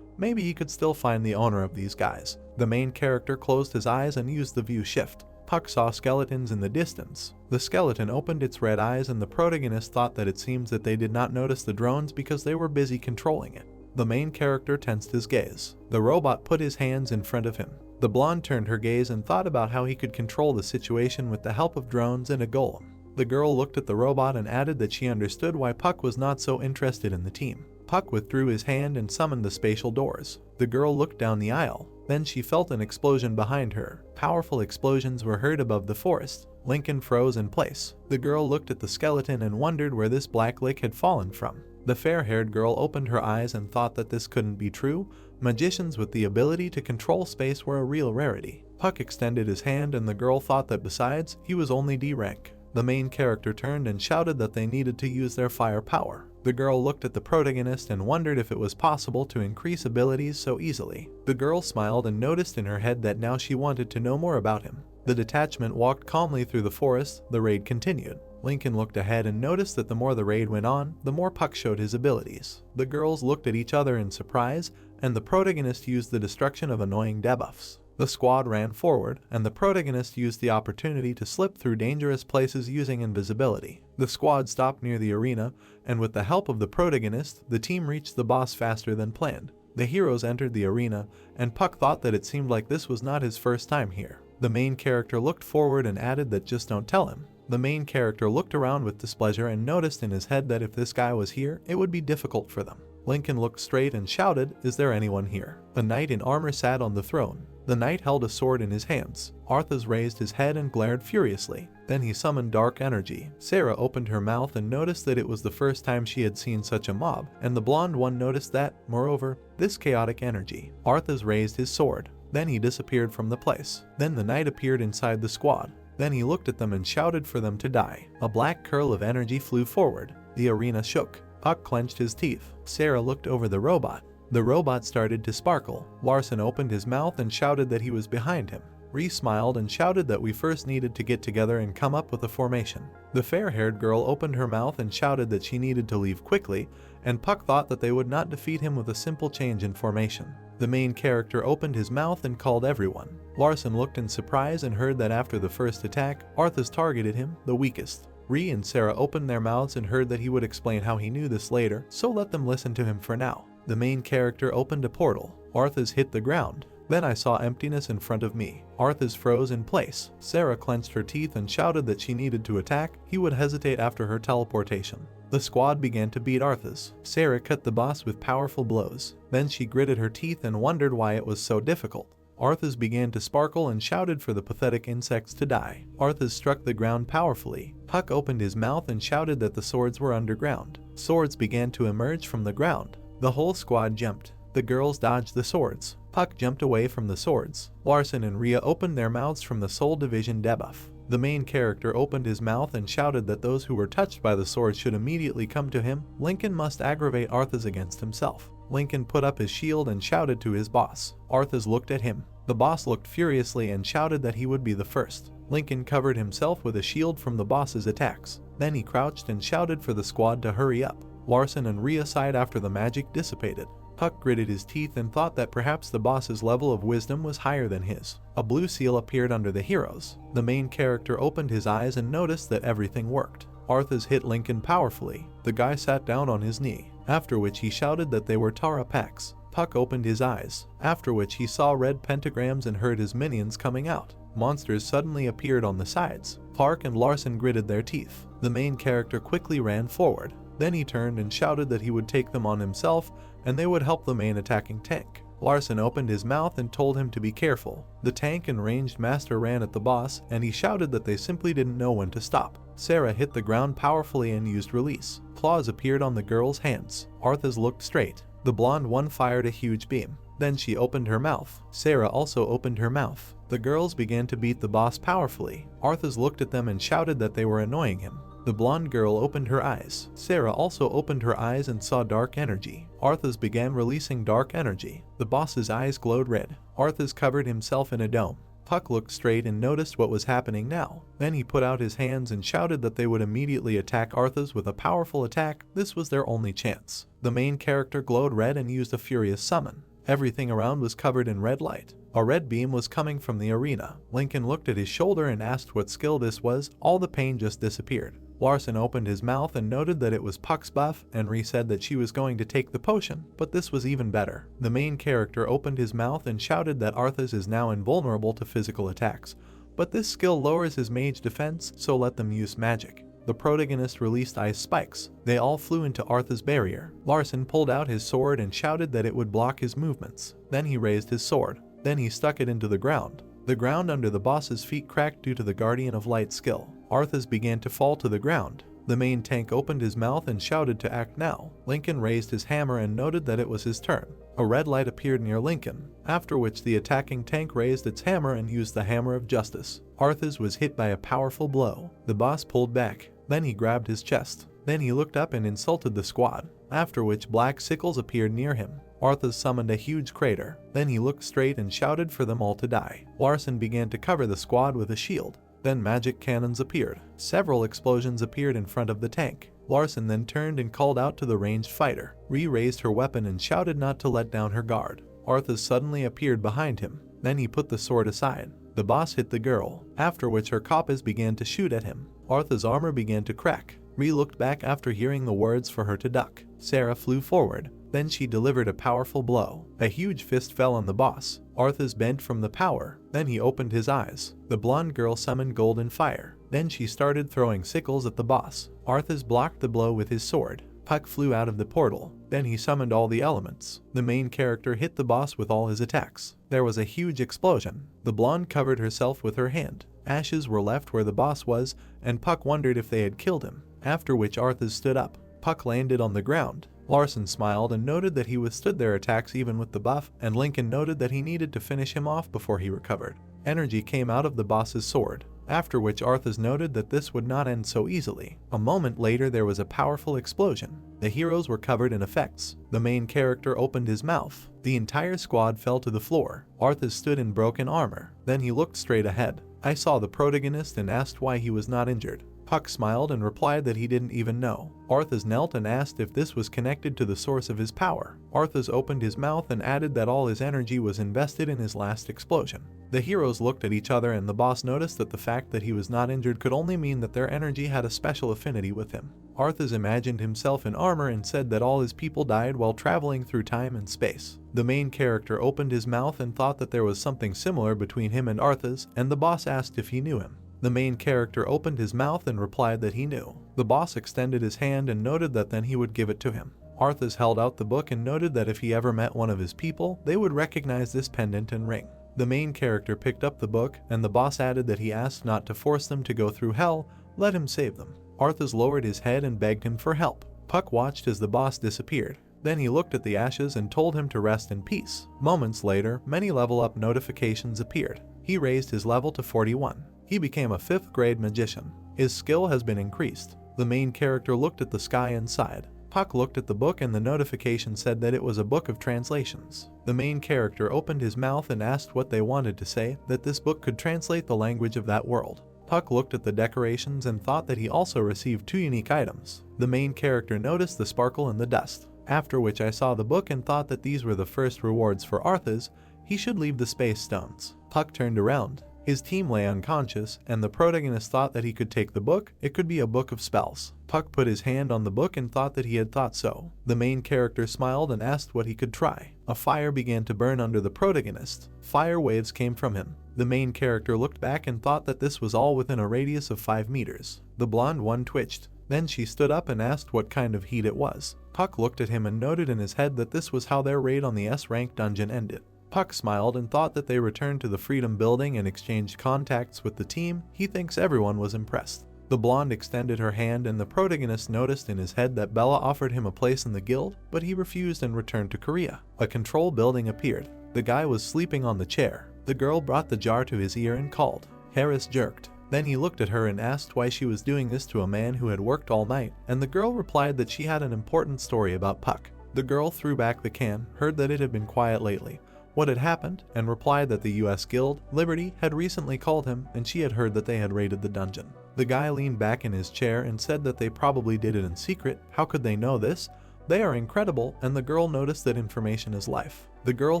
Maybe he could still find the owner of these guys. The main character closed his eyes and used the view shift. Puck saw skeletons in the distance. The skeleton opened its red eyes and the protagonist thought that it seems that they did not notice the drones because they were busy controlling it. The main character tensed his gaze. The robot put his hands in front of him. The blonde turned her gaze and thought about how he could control the situation with the help of drones and a golem. The girl looked at the robot and added that she understood why Puck was not so interested in the team. Puck withdrew his hand and summoned the spatial doors. The girl looked down the aisle. Then she felt an explosion behind her. Powerful explosions were heard above the forest. Lincoln froze in place. The girl looked at the skeleton and wondered where this black lick had fallen from. The fair-haired girl opened her eyes and thought that this couldn't be true. Magicians with the ability to control space were a real rarity. Puck extended his hand and the girl thought that besides, he was only D rank. The main character turned and shouted that they needed to use their firepower. The girl looked at the protagonist and wondered if it was possible to increase abilities so easily. The girl smiled and noticed in her head that now she wanted to know more about him. The detachment walked calmly through the forest. The raid continued. Lincoln looked ahead and noticed that the more the raid went on, the more Puck showed his abilities. The girls looked at each other in surprise, and the protagonist used the destruction of annoying debuffs. The squad ran forward, and the protagonist used the opportunity to slip through dangerous places using invisibility. The squad stopped near the arena, and with the help of the protagonist, the team reached the boss faster than planned. The heroes entered the arena, and Puck thought that it seemed like this was not his first time here. The main character looked forward and added that just don't tell him. The main character looked around with displeasure and noticed in his head that if this guy was here, it would be difficult for them. Lincoln looked straight and shouted, "Is there anyone here?" A knight in armor sat on the throne. The knight held a sword in his hands. Arthas raised his head and glared furiously. Then he summoned dark energy. Sarah opened her mouth and noticed that it was the first time she had seen such a mob, and the blonde one noticed that, moreover, this chaotic energy. Arthas raised his sword. Then he disappeared from the place. Then the knight appeared inside the squad. Then he looked at them and shouted for them to die. A black curl of energy flew forward. The arena shook. Puck clenched his teeth. Sarah looked over the robot. The robot started to sparkle. Larson opened his mouth and shouted that he was behind him. Ree smiled and shouted that we first needed to get together and come up with a formation. The fair-haired girl opened her mouth and shouted that she needed to leave quickly, and Puck thought that they would not defeat him with a simple change in formation. The main character opened his mouth and called everyone. Larson looked in surprise and heard that after the first attack, Arthas targeted him, the weakest. Ree and Sarah opened their mouths and heard that he would explain how he knew this later, so let them listen to him for now. The main character opened a portal. Arthas hit the ground. Then I saw emptiness in front of me. Arthas froze in place. Sarah clenched her teeth and shouted that she needed to attack. He would hesitate after her teleportation. The squad began to beat Arthas. Sarah cut the boss with powerful blows. Then she gritted her teeth and wondered why it was so difficult. Arthas began to sparkle and shouted for the pathetic insects to die. Arthas struck the ground powerfully. Puck opened his mouth and shouted that the swords were underground. Swords began to emerge from the ground. The whole squad jumped. The girls dodged the swords. Puck jumped away from the swords. Larson and Rhea opened their mouths from the Soul Division debuff. The main character opened his mouth and shouted that those who were touched by the sword should immediately come to him. Lincoln must aggravate Arthas against himself. Lincoln put up his shield and shouted to his boss. Arthas looked at him. The boss looked furiously and shouted that he would be the first. Lincoln covered himself with a shield from the boss's attacks. Then he crouched and shouted for the squad to hurry up. Larson and Rhea sighed after the magic dissipated. Puck gritted his teeth and thought that perhaps the boss's level of wisdom was higher than his. A blue seal appeared under the heroes. The main character opened his eyes and noticed that everything worked. Arthas hit Lincoln powerfully. The guy sat down on his knee, after which he shouted that they were Tara packs. Puck opened his eyes, after which he saw red pentagrams and heard his minions coming out. Monsters suddenly appeared on the sides. Clark and Larson gritted their teeth. The main character quickly ran forward. Then he turned and shouted that he would take them on himself and they would help the main attacking tank. Larson opened his mouth and told him to be careful. The tank and ranged master ran at the boss and he shouted that they simply didn't know when to stop. Sarah hit the ground powerfully and used release. Claws appeared on the girl's hands. Arthas looked straight. The blonde one fired a huge beam. Then she opened her mouth. Sarah also opened her mouth. The girls began to beat the boss powerfully. Arthas looked at them and shouted that they were annoying him. The blonde girl opened her eyes. Sarah also opened her eyes and saw dark energy. Arthas began releasing dark energy. The boss's eyes glowed red. Arthas covered himself in a dome. Puck looked straight and noticed what was happening now. Then he put out his hands and shouted that they would immediately attack Arthas with a powerful attack. This was their only chance. The main character glowed red and used a furious summon. Everything around was covered in red light. A red beam was coming from the arena. Lincoln looked at his shoulder and asked what skill this was. All the pain just disappeared. Larson opened his mouth and noted that it was Puck's buff, and Rhea said that she was going to take the potion, but this was even better. The main character opened his mouth and shouted that Arthas is now invulnerable to physical attacks, but this skill lowers his mage defense, so let them use magic. The protagonist released ice spikes. They all flew into Arthas' barrier. Larson pulled out his sword and shouted that it would block his movements. Then he raised his sword. Then he stuck it into the ground. The ground under the boss's feet cracked due to the Guardian of Light skill. Arthas began to fall to the ground. The main tank opened his mouth and shouted to act now. Lincoln raised his hammer and noted that it was his turn. A red light appeared near Lincoln, after which the attacking tank raised its hammer and used the hammer of justice. Arthas was hit by a powerful blow. The boss pulled back. Then he grabbed his chest. Then he looked up and insulted the squad, after which black sickles appeared near him. Arthas summoned a huge crater. Then he looked straight and shouted for them all to die. Larson began to cover the squad with a shield. Then magic cannons appeared. Several explosions appeared in front of the tank. Larson then turned and called out to the ranged fighter. Rhea raised her weapon and shouted not to let down her guard. Arthas suddenly appeared behind him. Then he put the sword aside. The boss hit the girl, after which her koppas began to shoot at him. Arthas' armor began to crack. Rhea looked back after hearing the words for her to duck. Sarah flew forward. Then she delivered a powerful blow. A huge fist fell on the boss. Arthas bent from the power. Then he opened his eyes. The blonde girl summoned golden fire. Then she started throwing sickles at the boss. Arthas blocked the blow with his sword. Puck flew out of the portal. Then he summoned all the elements. The main character hit the boss with all his attacks. There was a huge explosion. The blonde covered herself with her hand. Ashes were left where the boss was, and Puck wondered if they had killed him, after which Arthas stood up. Puck landed on the ground. Larson smiled and noted that he withstood their attacks even with the buff, and Lincoln noted that he needed to finish him off before he recovered. Energy came out of the boss's sword, after which Arthas noted that this would not end so easily. A moment later there was a powerful explosion. The heroes were covered in effects. The main character opened his mouth. The entire squad fell to the floor. Arthas stood in broken armor. Then he looked straight ahead. I saw the protagonist and asked why he was not injured. Puck smiled and replied that he didn't even know. Arthas knelt and asked if this was connected to the source of his power. Arthas opened his mouth and added that all his energy was invested in his last explosion. The heroes looked at each other and the boss noticed that the fact that he was not injured could only mean that their energy had a special affinity with him. Arthas imagined himself in armor and said that all his people died while traveling through time and space. The main character opened his mouth and thought that there was something similar between him and Arthas, and the boss asked if he knew him. The main character opened his mouth and replied that he knew. The boss extended his hand and noted that then he would give it to him. Arthas held out the book and noted that if he ever met one of his people, they would recognize this pendant and ring. The main character picked up the book, and the boss added that he asked not to force them to go through hell, let him save them. Arthas lowered his head and begged him for help. Puck watched as the boss disappeared. Then he looked at the ashes and told him to rest in peace. Moments later, many level up notifications appeared. He raised his level to 41. He became a 5th grade magician. His skill has been increased. The main character looked at the sky and sighed. Puck looked at the book and the notification said that it was a book of translations. The main character opened his mouth and asked what they wanted to say, that this book could translate the language of that world. Puck looked at the decorations and thought that he also received 2 unique items. The main character noticed the sparkle in the dust, after which I saw the book and thought that these were the first rewards for Arthas. He should leave the space stones. Puck turned around. His team lay unconscious, and the protagonist thought that he could take the book. It could be a book of spells. Puck put his hand on the book and thought that he had thought so. The main character smiled and asked what he could try. A fire began to burn under the protagonist. Fire waves came from him. The main character looked back and thought that this was all within a radius of 5 meters. The blonde one twitched. Then she stood up and asked what kind of heat it was. Puck looked at him and noted in his head that this was how their raid on the S-rank dungeon ended. Puck smiled and thought that they returned to the Freedom Building and exchanged contacts with the team. He thinks everyone was impressed. The blonde extended her hand and the protagonist noticed in his head that Bella offered him a place in the guild, but he refused and returned to Korea. A control building appeared. The guy was sleeping on the chair. The girl brought the jar to his ear and called. Harris jerked. Then he looked at her and asked why she was doing this to a man who had worked all night, and the girl replied that she had an important story about Puck. The girl threw back the can, heard that it had been quiet lately, what had happened, and replied that the US Guild, Liberty, had recently called him and she had heard that they had raided the dungeon. The guy leaned back in his chair and said that they probably did it in secret. How could they know this? They are incredible, and the girl noticed that information is life. The girl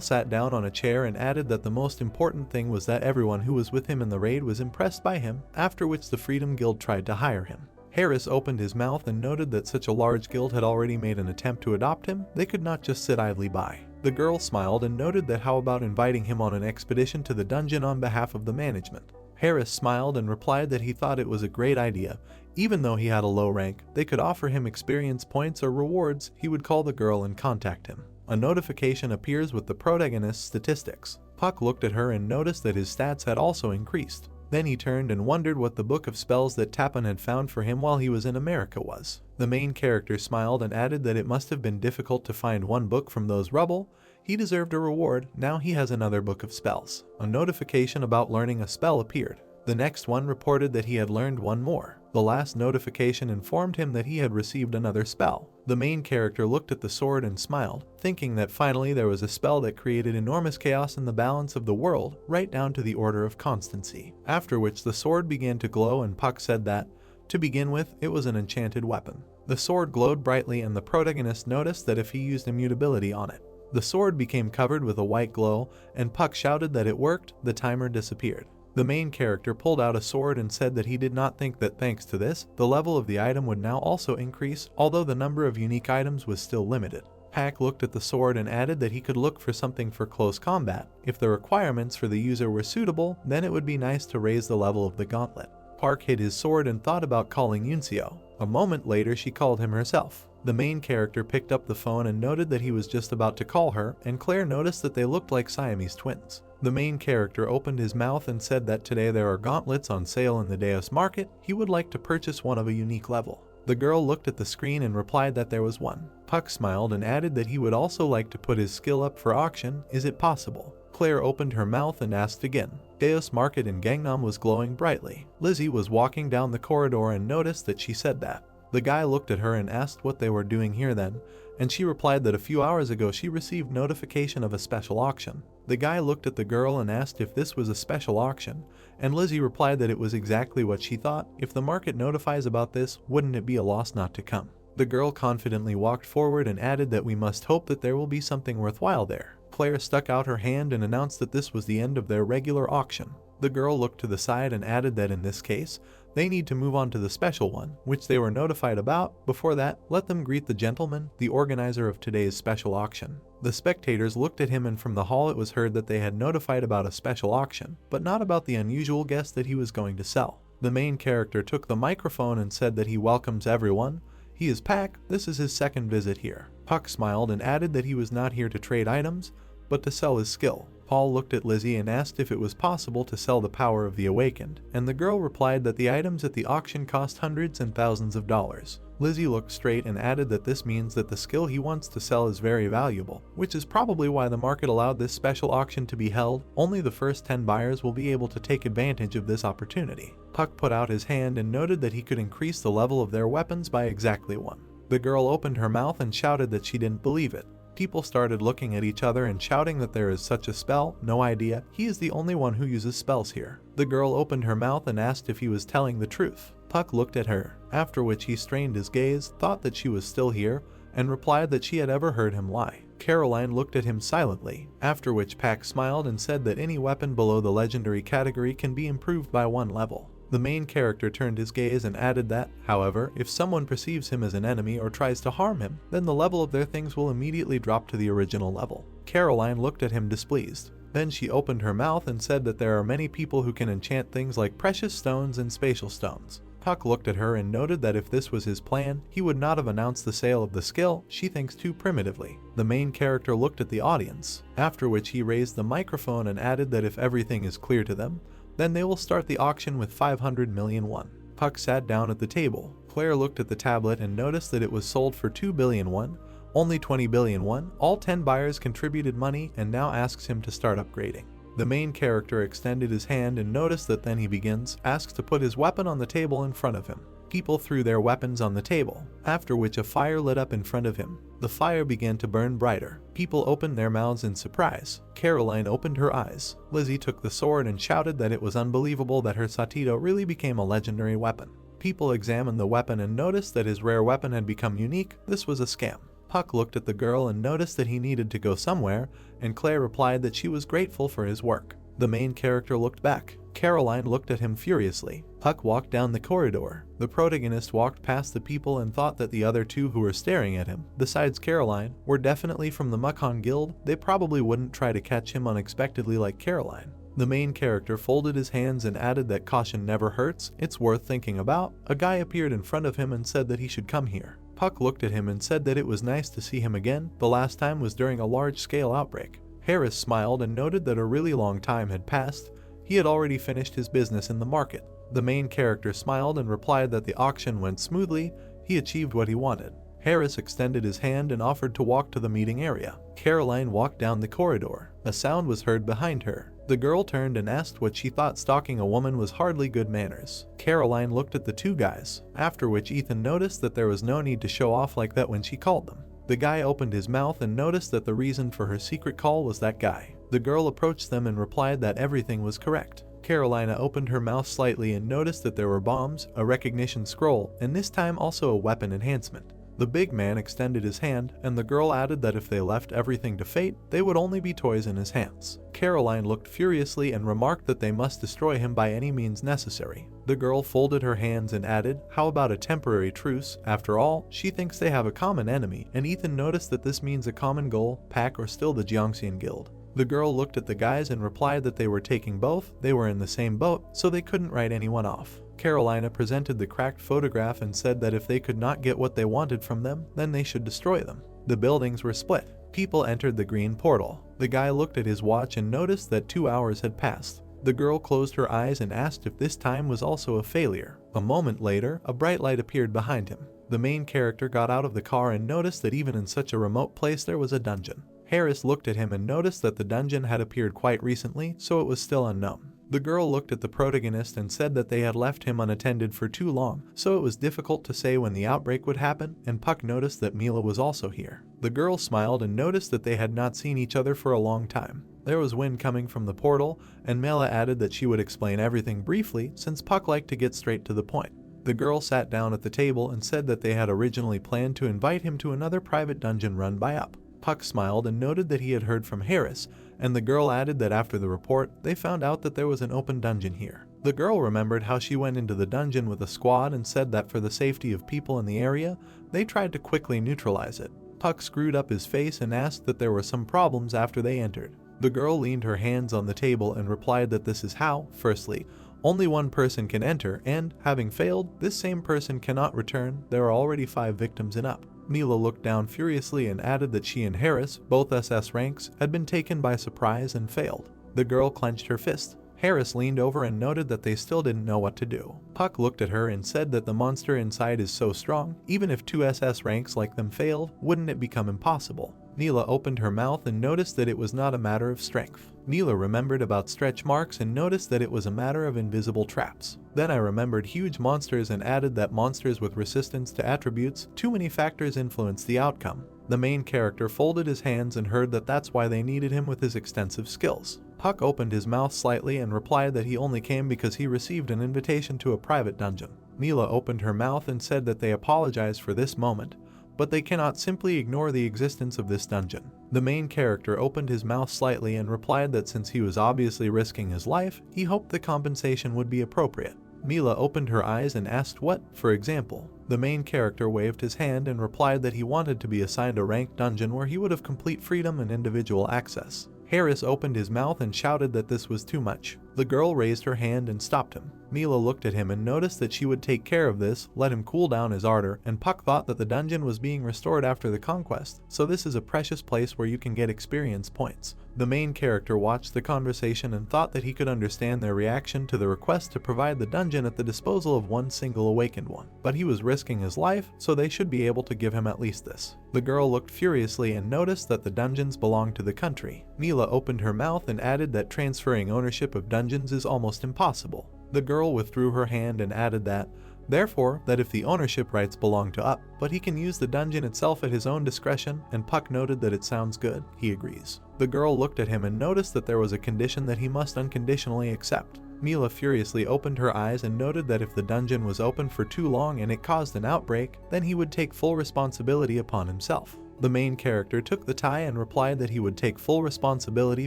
sat down on a chair and added that the most important thing was that everyone who was with him in the raid was impressed by him, after which the Freedom Guild tried to hire him. Harris opened his mouth and noted that such a large guild had already made an attempt to adopt him. They could not just sit idly by. The girl smiled and noted that how about inviting him on an expedition to the dungeon on behalf of the management. Harris smiled and replied that he thought it was a great idea. Even though he had a low rank, they could offer him experience points or rewards. He would call the girl and contact him. A notification appears with the protagonist's statistics. Puck looked at her and noticed that his stats had also increased. Then he turned and wondered what the book of spells that Tappan had found for him while he was in America was. The main character smiled and added that it must have been difficult to find one book from those rubble. He deserved a reward. Now he has another book of spells. A notification about learning a spell appeared. The next one reported that he had learned one more. The last notification informed him that he had received another spell. The main character looked at the sword and smiled, thinking that finally there was a spell that created enormous chaos in the balance of the world, right down to the order of constancy. After which the sword began to glow and Puck said that, to begin with, it was an enchanted weapon. The sword glowed brightly and the protagonist noticed that if he used immutability on it, the sword became covered with a white glow, and Puck shouted that it worked. The timer disappeared. The main character pulled out a sword and said that he did not think that thanks to this, the level of the item would now also increase, although the number of unique items was still limited. Pack looked at the sword and added that he could look for something for close combat. If the requirements for the user were suitable, then it would be nice to raise the level of the gauntlet. Park hid his sword and thought about calling Yuncio. A moment later she called him herself. The main character picked up the phone and noted that he was just about to call her, and Claire noticed that they looked like Siamese twins. The main character opened his mouth and said that today there are gauntlets on sale in the Deus Market. He would like to purchase one of a unique level. The girl looked at the screen and replied that there was one. Puck smiled and added that he would also like to put his skill up for auction. Is it possible? Claire opened her mouth and asked again. Deus Market in Gangnam was glowing brightly. Lizzie was walking down the corridor and noticed that she said that. The guy looked at her and asked what they were doing here then, and she replied that a few hours ago she received notification of a special auction. The guy looked at the girl and asked if this was a special auction, and Lizzie replied that it was exactly what she thought. If the market notifies about this, wouldn't it be a loss not to come? The girl confidently walked forward and added that we must hope that there will be something worthwhile there. Claire stuck out her hand and announced that this was the end of their regular auction. The girl looked to the side and added that in this case, they need to move on to the special one, which they were notified about. Before that, let them greet the gentleman, the organizer of today's special auction. The spectators looked at him, and from the hall it was heard that they had notified about a special auction, but not about the unusual guest that he was going to sell. The main character took the microphone and said that he welcomes everyone. He is Pack. This is his second visit here. Puck smiled and added that he was not here to trade items, but to sell his skill. Paul looked at Lizzie and asked if it was possible to sell the power of the awakened, and the girl replied that the items at the auction cost hundreds and thousands of dollars. Lizzie looked straight and added that this means that the skill he wants to sell is very valuable, which is probably why the market allowed this special auction to be held. Only the first 10 buyers will be able to take advantage of this opportunity. Puck put out his hand and noted that he could increase the level of their weapons by exactly 1. The girl opened her mouth and shouted that she didn't believe it. People started looking at each other and shouting that there is such a spell, no idea, he is the only one who uses spells here. The girl opened her mouth and asked if he was telling the truth. Puck looked at her, after which he strained his gaze, thought that she was still here, and replied that she had ever heard him lie. Caroline looked at him silently, after which Pack smiled and said that any weapon below the legendary category can be improved by 1 level. The main character turned his gaze and added that, however, if someone perceives him as an enemy or tries to harm him, then the level of their things will immediately drop to the original level. Caroline looked at him displeased. Then she opened her mouth and said that there are many people who can enchant things like precious stones and spatial stones. Puck looked at her and noted that if this was his plan, he would not have announced the sale of the skill. She thinks too primitively. The main character looked at the audience, after which he raised the microphone and added that if everything is clear to them, then they will start the auction with 500 million won. Puck sat down at the table. Claire looked at the tablet and noticed that it was sold for 2 billion won, only 20 billion won. All 10 buyers contributed money and now asks him to start upgrading. The main character extended his hand and noticed that then he asks to put his weapon on the table in front of him. People threw their weapons on the table, after which a fire lit up in front of him. The fire began to burn brighter. People opened their mouths in surprise. Caroline opened her eyes. Lizzie took the sword and shouted that it was unbelievable that her Satito really became a legendary weapon. People examined the weapon and noticed that his rare weapon had become unique. This was a scam. Puck looked at the girl and noticed that he needed to go somewhere, and Claire replied that she was grateful for his work. The main character looked back. Caroline looked at him furiously. Puck walked down the corridor. The protagonist walked past the people and thought that the other 2 who were staring at him, besides Caroline, were definitely from the Mukon Guild. They probably wouldn't try to catch him unexpectedly like Caroline. The main character folded his hands and added that caution never hurts, it's worth thinking about. A guy appeared in front of him and said that he should come here. Puck looked at him and said that it was nice to see him again. The last time was during a large-scale outbreak. Harris smiled and noted that a really long time had passed. He had already finished his business in the market. The main character smiled and replied that the auction went smoothly. He achieved what he wanted. Harris extended his hand and offered to walk to the meeting area. Caroline walked down the corridor. A sound was heard behind her. The girl turned and asked what she thought. Stalking a woman was hardly good manners. Caroline looked at the 2 guys, after which Ethan noticed that there was no need to show off like that when she called them. The guy opened his mouth and noticed that the reason for her secret call was that guy. The girl approached them and replied that everything was correct. Carolina opened her mouth slightly and noticed that there were bombs, a recognition scroll, and this time also a weapon enhancement. The big man extended his hand, and the girl added that if they left everything to fate, they would only be toys in his hands. Caroline looked furiously and remarked that they must destroy him by any means necessary. The girl folded her hands and added, how about a temporary truce? After all, she thinks they have a common enemy, and Ethan noticed that this means a common goal, Pack or still the Jiangxian Guild. The girl looked at the guys and replied that they were taking both. They were in the same boat, so they couldn't write anyone off. Carolina presented the cracked photograph and said that if they could not get what they wanted from them, then they should destroy them. The buildings were split. People entered the green portal. The guy looked at his watch and noticed that 2 hours had passed. The girl closed her eyes and asked if this time was also a failure. A moment later, a bright light appeared behind him. The main character got out of the car and noticed that even in such a remote place there was a dungeon. Harris looked at him and noticed that the dungeon had appeared quite recently, so it was still unknown. The girl looked at the protagonist and said that they had left him unattended for too long, so it was difficult to say when the outbreak would happen, and Puck noticed that Mila was also here. The girl smiled and noticed that they had not seen each other for a long time. There was wind coming from the portal, and Mila added that she would explain everything briefly since Puck liked to get straight to the point. The girl sat down at the table and said that they had originally planned to invite him to another private dungeon run by Up. Puck smiled and noted that he had heard from Harris, and the girl added that after the report, they found out that there was an open dungeon here. The girl remembered how she went into the dungeon with a squad and said that for the safety of people in the area, they tried to quickly neutralize it. Puck screwed up his face and asked that there were some problems after they entered. The girl leaned her hands on the table and replied that this is how, firstly, Only one person can enter, and, having failed, this same person cannot return. There are already 5 victims and up. Mila looked down furiously and added that she and Harris, both SS ranks, had been taken by surprise and failed. The girl clenched her fist. Harris leaned over and noted that they still didn't know what to do. Puck looked at her and said that the monster inside is so strong, even if 2 SS ranks like them fail, wouldn't it become impossible? Neela opened her mouth and noticed that it was not a matter of strength. Neela remembered about stretch marks and noticed that it was a matter of invisible traps. Then I remembered huge monsters and added that monsters with resistance to attributes, too many factors influence the outcome. The main character folded his hands and heard that that's why they needed him with his extensive skills. Puck opened his mouth slightly and replied that he only came because he received an invitation to a private dungeon. Neela opened her mouth and said that they apologized for this moment, but they cannot simply ignore the existence of this dungeon. The main character opened his mouth slightly and replied that since he was obviously risking his life, he hoped the compensation would be appropriate. Mila opened her eyes and asked what, for example. The main character waved his hand and replied that he wanted to be assigned a ranked dungeon where he would have complete freedom and individual access. Harris opened his mouth and shouted that this was too much. The girl raised her hand and stopped him. Mila looked at him and noticed that she would take care of this, let him cool down his ardor, and Puck thought that the dungeon was being restored after the conquest, so this is a precious place where you can get experience points. The main character watched the conversation and thought that he could understand their reaction to the request to provide the dungeon at the disposal of one single awakened one, but he was risking his life, so they should be able to give him at least this. The girl looked furiously and noticed that the dungeons belonged to the country. Mila opened her mouth and added that transferring ownership of dungeons is almost impossible. The girl withdrew her hand and added that, therefore, that if the ownership rights belong to Up, but he can use the dungeon itself at his own discretion, and Puck noted that it sounds good, he agrees. The girl looked at him and noticed that there was a condition that he must unconditionally accept. Mila furiously opened her eyes and noted that if the dungeon was open for too long and it caused an outbreak, then he would take full responsibility upon himself. The main character took the tie and replied that he would take full responsibility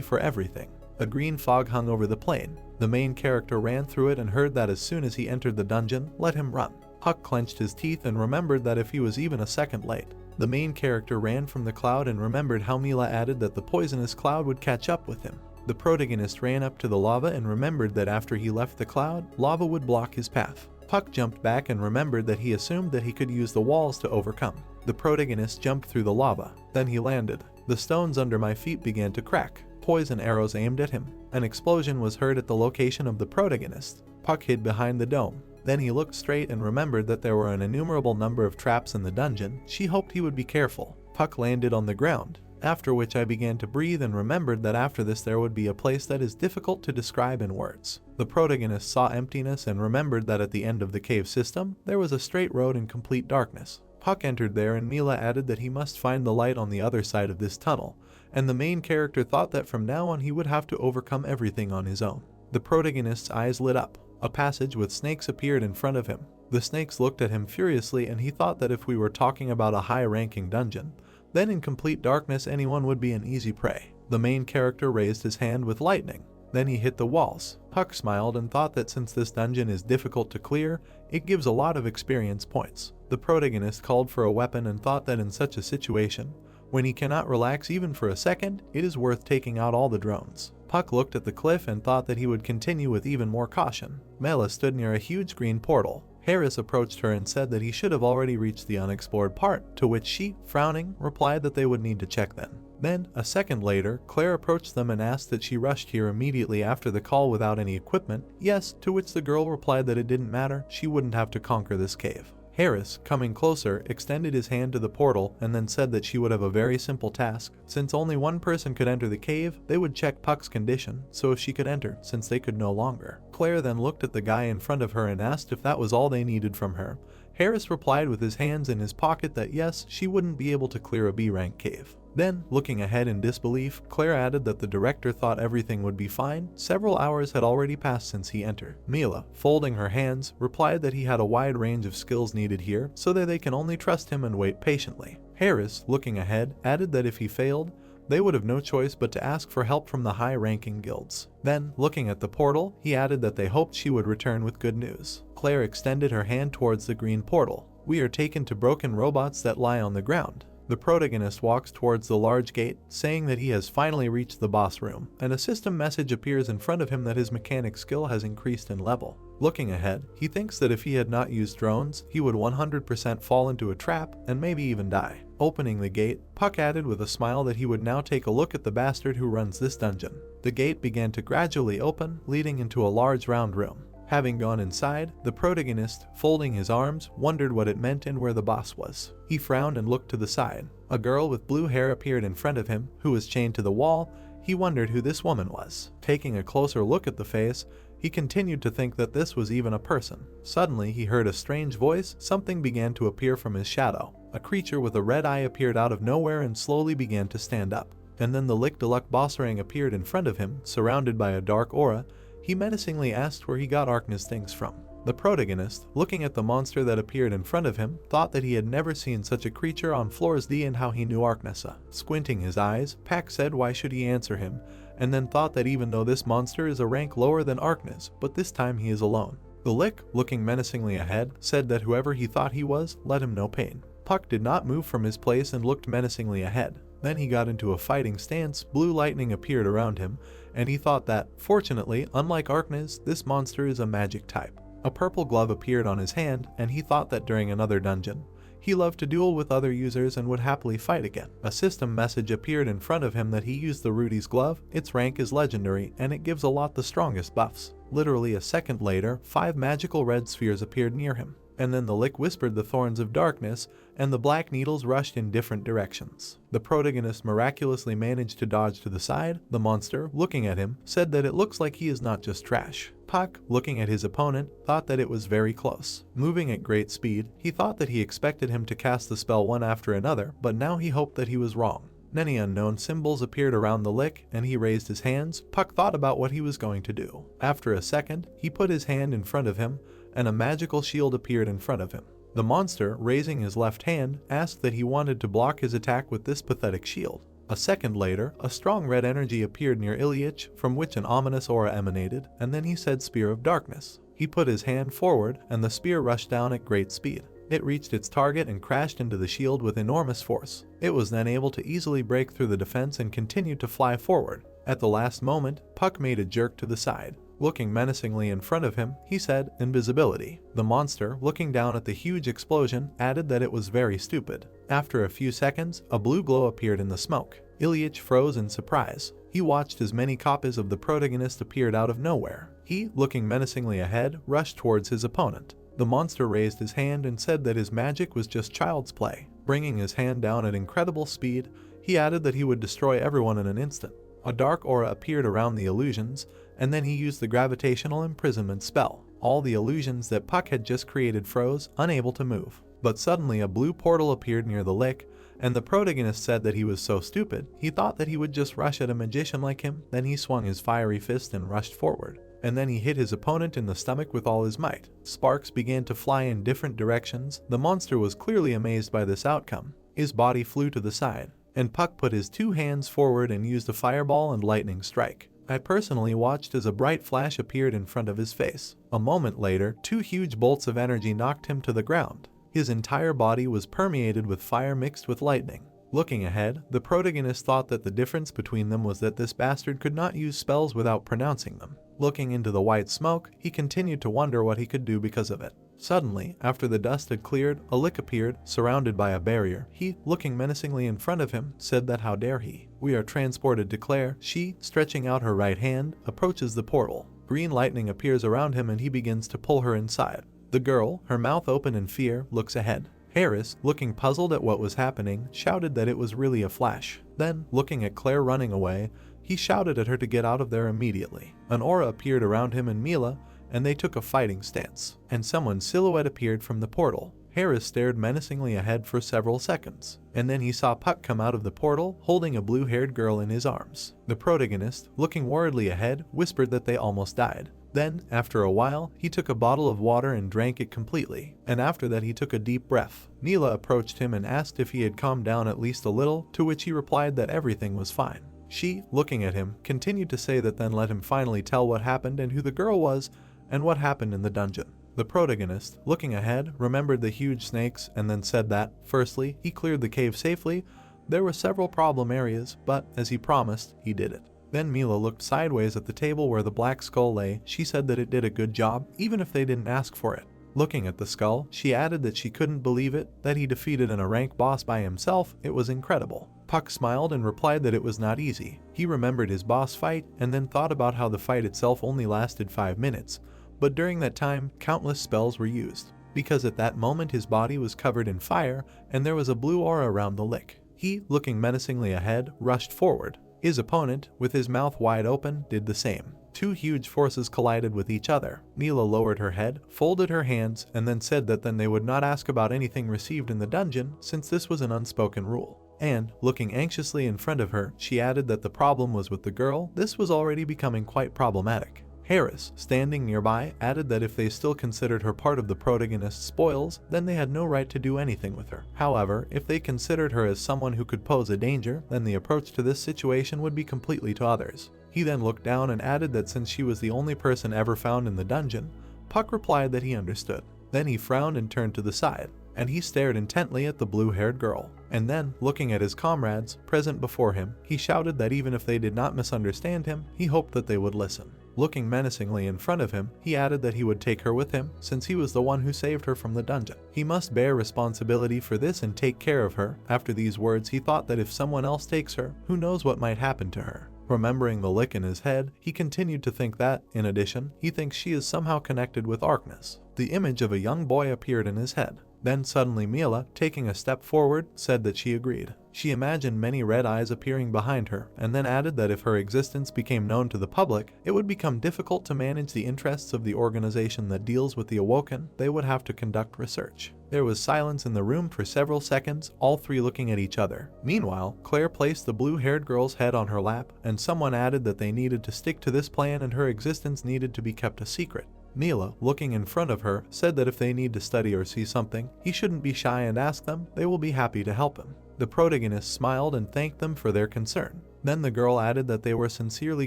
for everything. A green fog hung over the plain. The main character ran through it and heard that as soon as he entered the dungeon, let him run. Puck clenched his teeth and remembered that if he was even a second late. The main character ran from the cloud and remembered how Mila added that the poisonous cloud would catch up with him. The protagonist ran up to the lava and remembered that after he left the cloud, lava would block his path. Puck jumped back and remembered that he assumed that he could use the walls to overcome. The protagonist jumped through the lava. Then he landed. The stones under my feet began to crack. Poison arrows aimed at him. An explosion was heard at the location of the protagonist. Puck hid behind the dome. Then he looked straight and remembered that there were an innumerable number of traps in the dungeon. She hoped he would be careful. Puck landed on the ground, after which I began to breathe and remembered that after this there would be a place that is difficult to describe in words. The protagonist saw emptiness and remembered that at the end of the cave system, there was a straight road in complete darkness. Puck entered there and Mila added that he must find the light on the other side of this tunnel, and the main character thought that from now on he would have to overcome everything on his own. The protagonist's eyes lit up. A passage with snakes appeared in front of him. The snakes looked at him furiously and he thought that if we were talking about a high-ranking dungeon, then in complete darkness anyone would be an easy prey. The main character raised his hand with lightning. Then he hit the walls. Puck smiled and thought that since this dungeon is difficult to clear, it gives a lot of experience points. The protagonist called for a weapon and thought that in such a situation, when he cannot relax even for a second, it is worth taking out all the drones. Puck looked at the cliff and thought that he would continue with even more caution. Mela stood near a huge green portal. Harris approached her and said that he should have already reached the unexplored part, to which she, frowning, replied that they would need to check then. Then, a second later, Claire approached them and asked that she rushed here immediately after the call without any equipment. Yes, to which the girl replied that it didn't matter, she wouldn't have to conquer this cave. Harris, coming closer, extended his hand to the portal and then said that she would have a very simple task. Since only one person could enter the cave, they would check Puck's condition, so if she could enter, since they could no longer. Claire then looked at the guy in front of her and asked if that was all they needed from her. Harris replied with his hands in his pocket that yes, she wouldn't be able to clear a B-rank cave. Then, looking ahead in disbelief, Claire added that the director thought everything would be fine. Several hours had already passed since he entered. Mila, folding her hands, replied that he had a wide range of skills needed here, so that they can only trust him and wait patiently. Harris, looking ahead, added that if he failed, they would have no choice but to ask for help from the high-ranking guilds. Then, looking at the portal, he added that they hoped she would return with good news. Claire extended her hand towards the green portal. We are taken to broken robots that lie on the ground. The protagonist walks towards the large gate, saying that he has finally reached the boss room, and a system message appears in front of him that his mechanic skill has increased in level. Looking ahead, he thinks that if he had not used drones, he would 100% fall into a trap and maybe even die. Opening the gate, Puck added with a smile that he would now take a look at the bastard who runs this dungeon. The gate began to gradually open, leading into a large round room. Having gone inside, the protagonist, folding his arms, wondered what it meant and where the boss was. He frowned and looked to the side. A girl with blue hair appeared in front of him, who was chained to the wall. He wondered who this woman was. Taking a closer look at the face, he continued to think that this was even a person. Suddenly, he heard a strange voice. Something began to appear from his shadow. A creature with a red eye appeared out of nowhere and slowly began to stand up. And then the Lick-de-Luck Bossrang appeared in front of him, surrounded by a dark aura. He menacingly asked where he got Arkna's things from. The protagonist, looking at the monster that appeared in front of him, thought that he had never seen such a creature on floors D and how he knew Arknasa. Squinting his eyes, Pack said why should he answer him, and then thought that even though this monster is a rank lower than Arkna's, but this time he is alone. The Lick, looking menacingly ahead, said that whoever he thought he was, let him no pain. Puck did not move from his place and looked menacingly ahead. Then he got into a fighting stance. Blue lightning appeared around him, and he thought that, fortunately, unlike Arkna's, this monster is a magic type. A purple glove appeared on his hand, and he thought that during another dungeon, he loved to duel with other users and would happily fight again. A system message appeared in front of him that he used the Rudy's glove. Its rank is legendary, and it gives a lot the strongest buffs. Literally a second later, 5 magical red spheres appeared near him. And then the Lick whispered the thorns of darkness, and the black needles rushed in different directions. The protagonist miraculously managed to dodge to the side. The monster, looking at him, said that it looks like he is not just trash. Puck, looking at his opponent, thought that it was very close. Moving at great speed, he thought that he expected him to cast the spell one after another, but now he hoped that he was wrong. Many unknown symbols appeared around the Lick, and he raised his hands. Puck thought about what he was going to do. After a second, he put his hand in front of him, and a magical shield appeared in front of him. The monster, raising his left hand, asked that he wanted to block his attack with this pathetic shield. A second later, a strong red energy appeared near Ilyich, from which an ominous aura emanated, and then he said Spear of Darkness. He put his hand forward, and the spear rushed down at great speed. It reached its target and crashed into the shield with enormous force. It was then able to easily break through the defense and continued to fly forward. At the last moment, Puck made a jerk to the side. Looking menacingly in front of him, he said, Invisibility. The monster, looking down at the huge explosion, added that it was very stupid. After a few seconds, a blue glow appeared in the smoke. Ilyich froze in surprise. He watched as many copies of the protagonist appeared out of nowhere. He, looking menacingly ahead, rushed towards his opponent. The monster raised his hand and said that his magic was just child's play. Bringing his hand down at incredible speed, he added that he would destroy everyone in an instant. A dark aura appeared around the illusions, and then he used the gravitational imprisonment spell. All the illusions that Puck had just created froze, unable to move. But suddenly a blue portal appeared near the Lick, and the protagonist said that he was so stupid, he thought that he would just rush at a magician like him. Then he swung his fiery fist and rushed forward. And then he hit his opponent in the stomach with all his might. Sparks began to fly in different directions. The monster was clearly amazed by this outcome. His body flew to the side, and Puck put his 2 hands forward and used a fireball and lightning strike. I personally watched as a bright flash appeared in front of his face. A moment later, 2 huge bolts of energy knocked him to the ground. His entire body was permeated with fire mixed with lightning. Looking ahead, the protagonist thought that the difference between them was that this bastard could not use spells without pronouncing them. Looking into the white smoke, he continued to wonder what he could do because of it. Suddenly, after the dust had cleared, a Lick appeared, surrounded by a barrier. He, looking menacingly in front of him, said that how dare he. We are transported to Claire. She, stretching out her right hand, approaches the portal. Green lightning appears around him and he begins to pull her inside. The girl, her mouth open in fear, looks ahead. Harris, looking puzzled at what was happening, shouted that it was really a flash. Then, looking at Claire running away, he shouted at her to get out of there immediately. An aura appeared around him and Mila, and they took a fighting stance. And someone's silhouette appeared from the portal. Harris stared menacingly ahead for several seconds, and then he saw Puck come out of the portal, holding a blue-haired girl in his arms. The protagonist, looking worriedly ahead, whispered that they almost died. Then, after a while, he took a bottle of water and drank it completely, and after that he took a deep breath. Neela approached him and asked if he had calmed down at least a little, to which he replied that everything was fine. She, looking at him, continued to say that then let him finally tell what happened and who the girl was, and what happened in the dungeon. The protagonist, looking ahead, remembered the huge snakes and then said that, firstly, he cleared the cave safely. There were several problem areas, but, as he promised, he did it. Then Mila looked sideways at the table where the black skull lay. She said that it did a good job, even if they didn't ask for it. Looking at the skull, she added that she couldn't believe it, that he defeated a rank boss by himself. It was incredible. Puck smiled and replied that it was not easy. He remembered his boss fight and then thought about how the fight itself only lasted 5 minutes, but during that time, countless spells were used, because at that moment his body was covered in fire and there was a blue aura around the lick. He, looking menacingly ahead, rushed forward. His opponent, with his mouth wide open, did the same. Two huge forces collided with each other. Mila lowered her head, folded her hands, and then said that then they would not ask about anything received in the dungeon, since this was an unspoken rule. And, looking anxiously in front of her, she added that the problem was with the girl. This was already becoming quite problematic. Harris, standing nearby, added that if they still considered her part of the protagonist's spoils, then they had no right to do anything with her. However, if they considered her as someone who could pose a danger, then the approach to this situation would be completely to others. He then looked down and added that since she was the only person ever found in the dungeon, Puck replied that he understood. Then he frowned and turned to the side, and he stared intently at the blue-haired girl. And then, looking at his comrades present before him, he shouted that even if they did not misunderstand him, he hoped that they would listen. Looking menacingly in front of him, he added that he would take her with him, since he was the one who saved her from the dungeon. He must bear responsibility for this and take care of her. After these words, he thought that if someone else takes her, who knows what might happen to her. Remembering the lick in his head, he continued to think that, in addition, he thinks she is somehow connected with Arkness. The image of a young boy appeared in his head. Then suddenly Mila, taking a step forward, said that she agreed. She imagined many red eyes appearing behind her, and then added that if her existence became known to the public, it would become difficult to manage the interests of the organization that deals with the Awoken. They would have to conduct research. There was silence in the room for several seconds, all three looking at each other. Meanwhile, Claire placed the blue-haired girl's head on her lap, and someone added that they needed to stick to this plan and her existence needed to be kept a secret. Mila, looking in front of her, said that if they need to study or see something, he shouldn't be shy and ask them. They will be happy to help him. The protagonist smiled and thanked them for their concern. Then the girl added that they were sincerely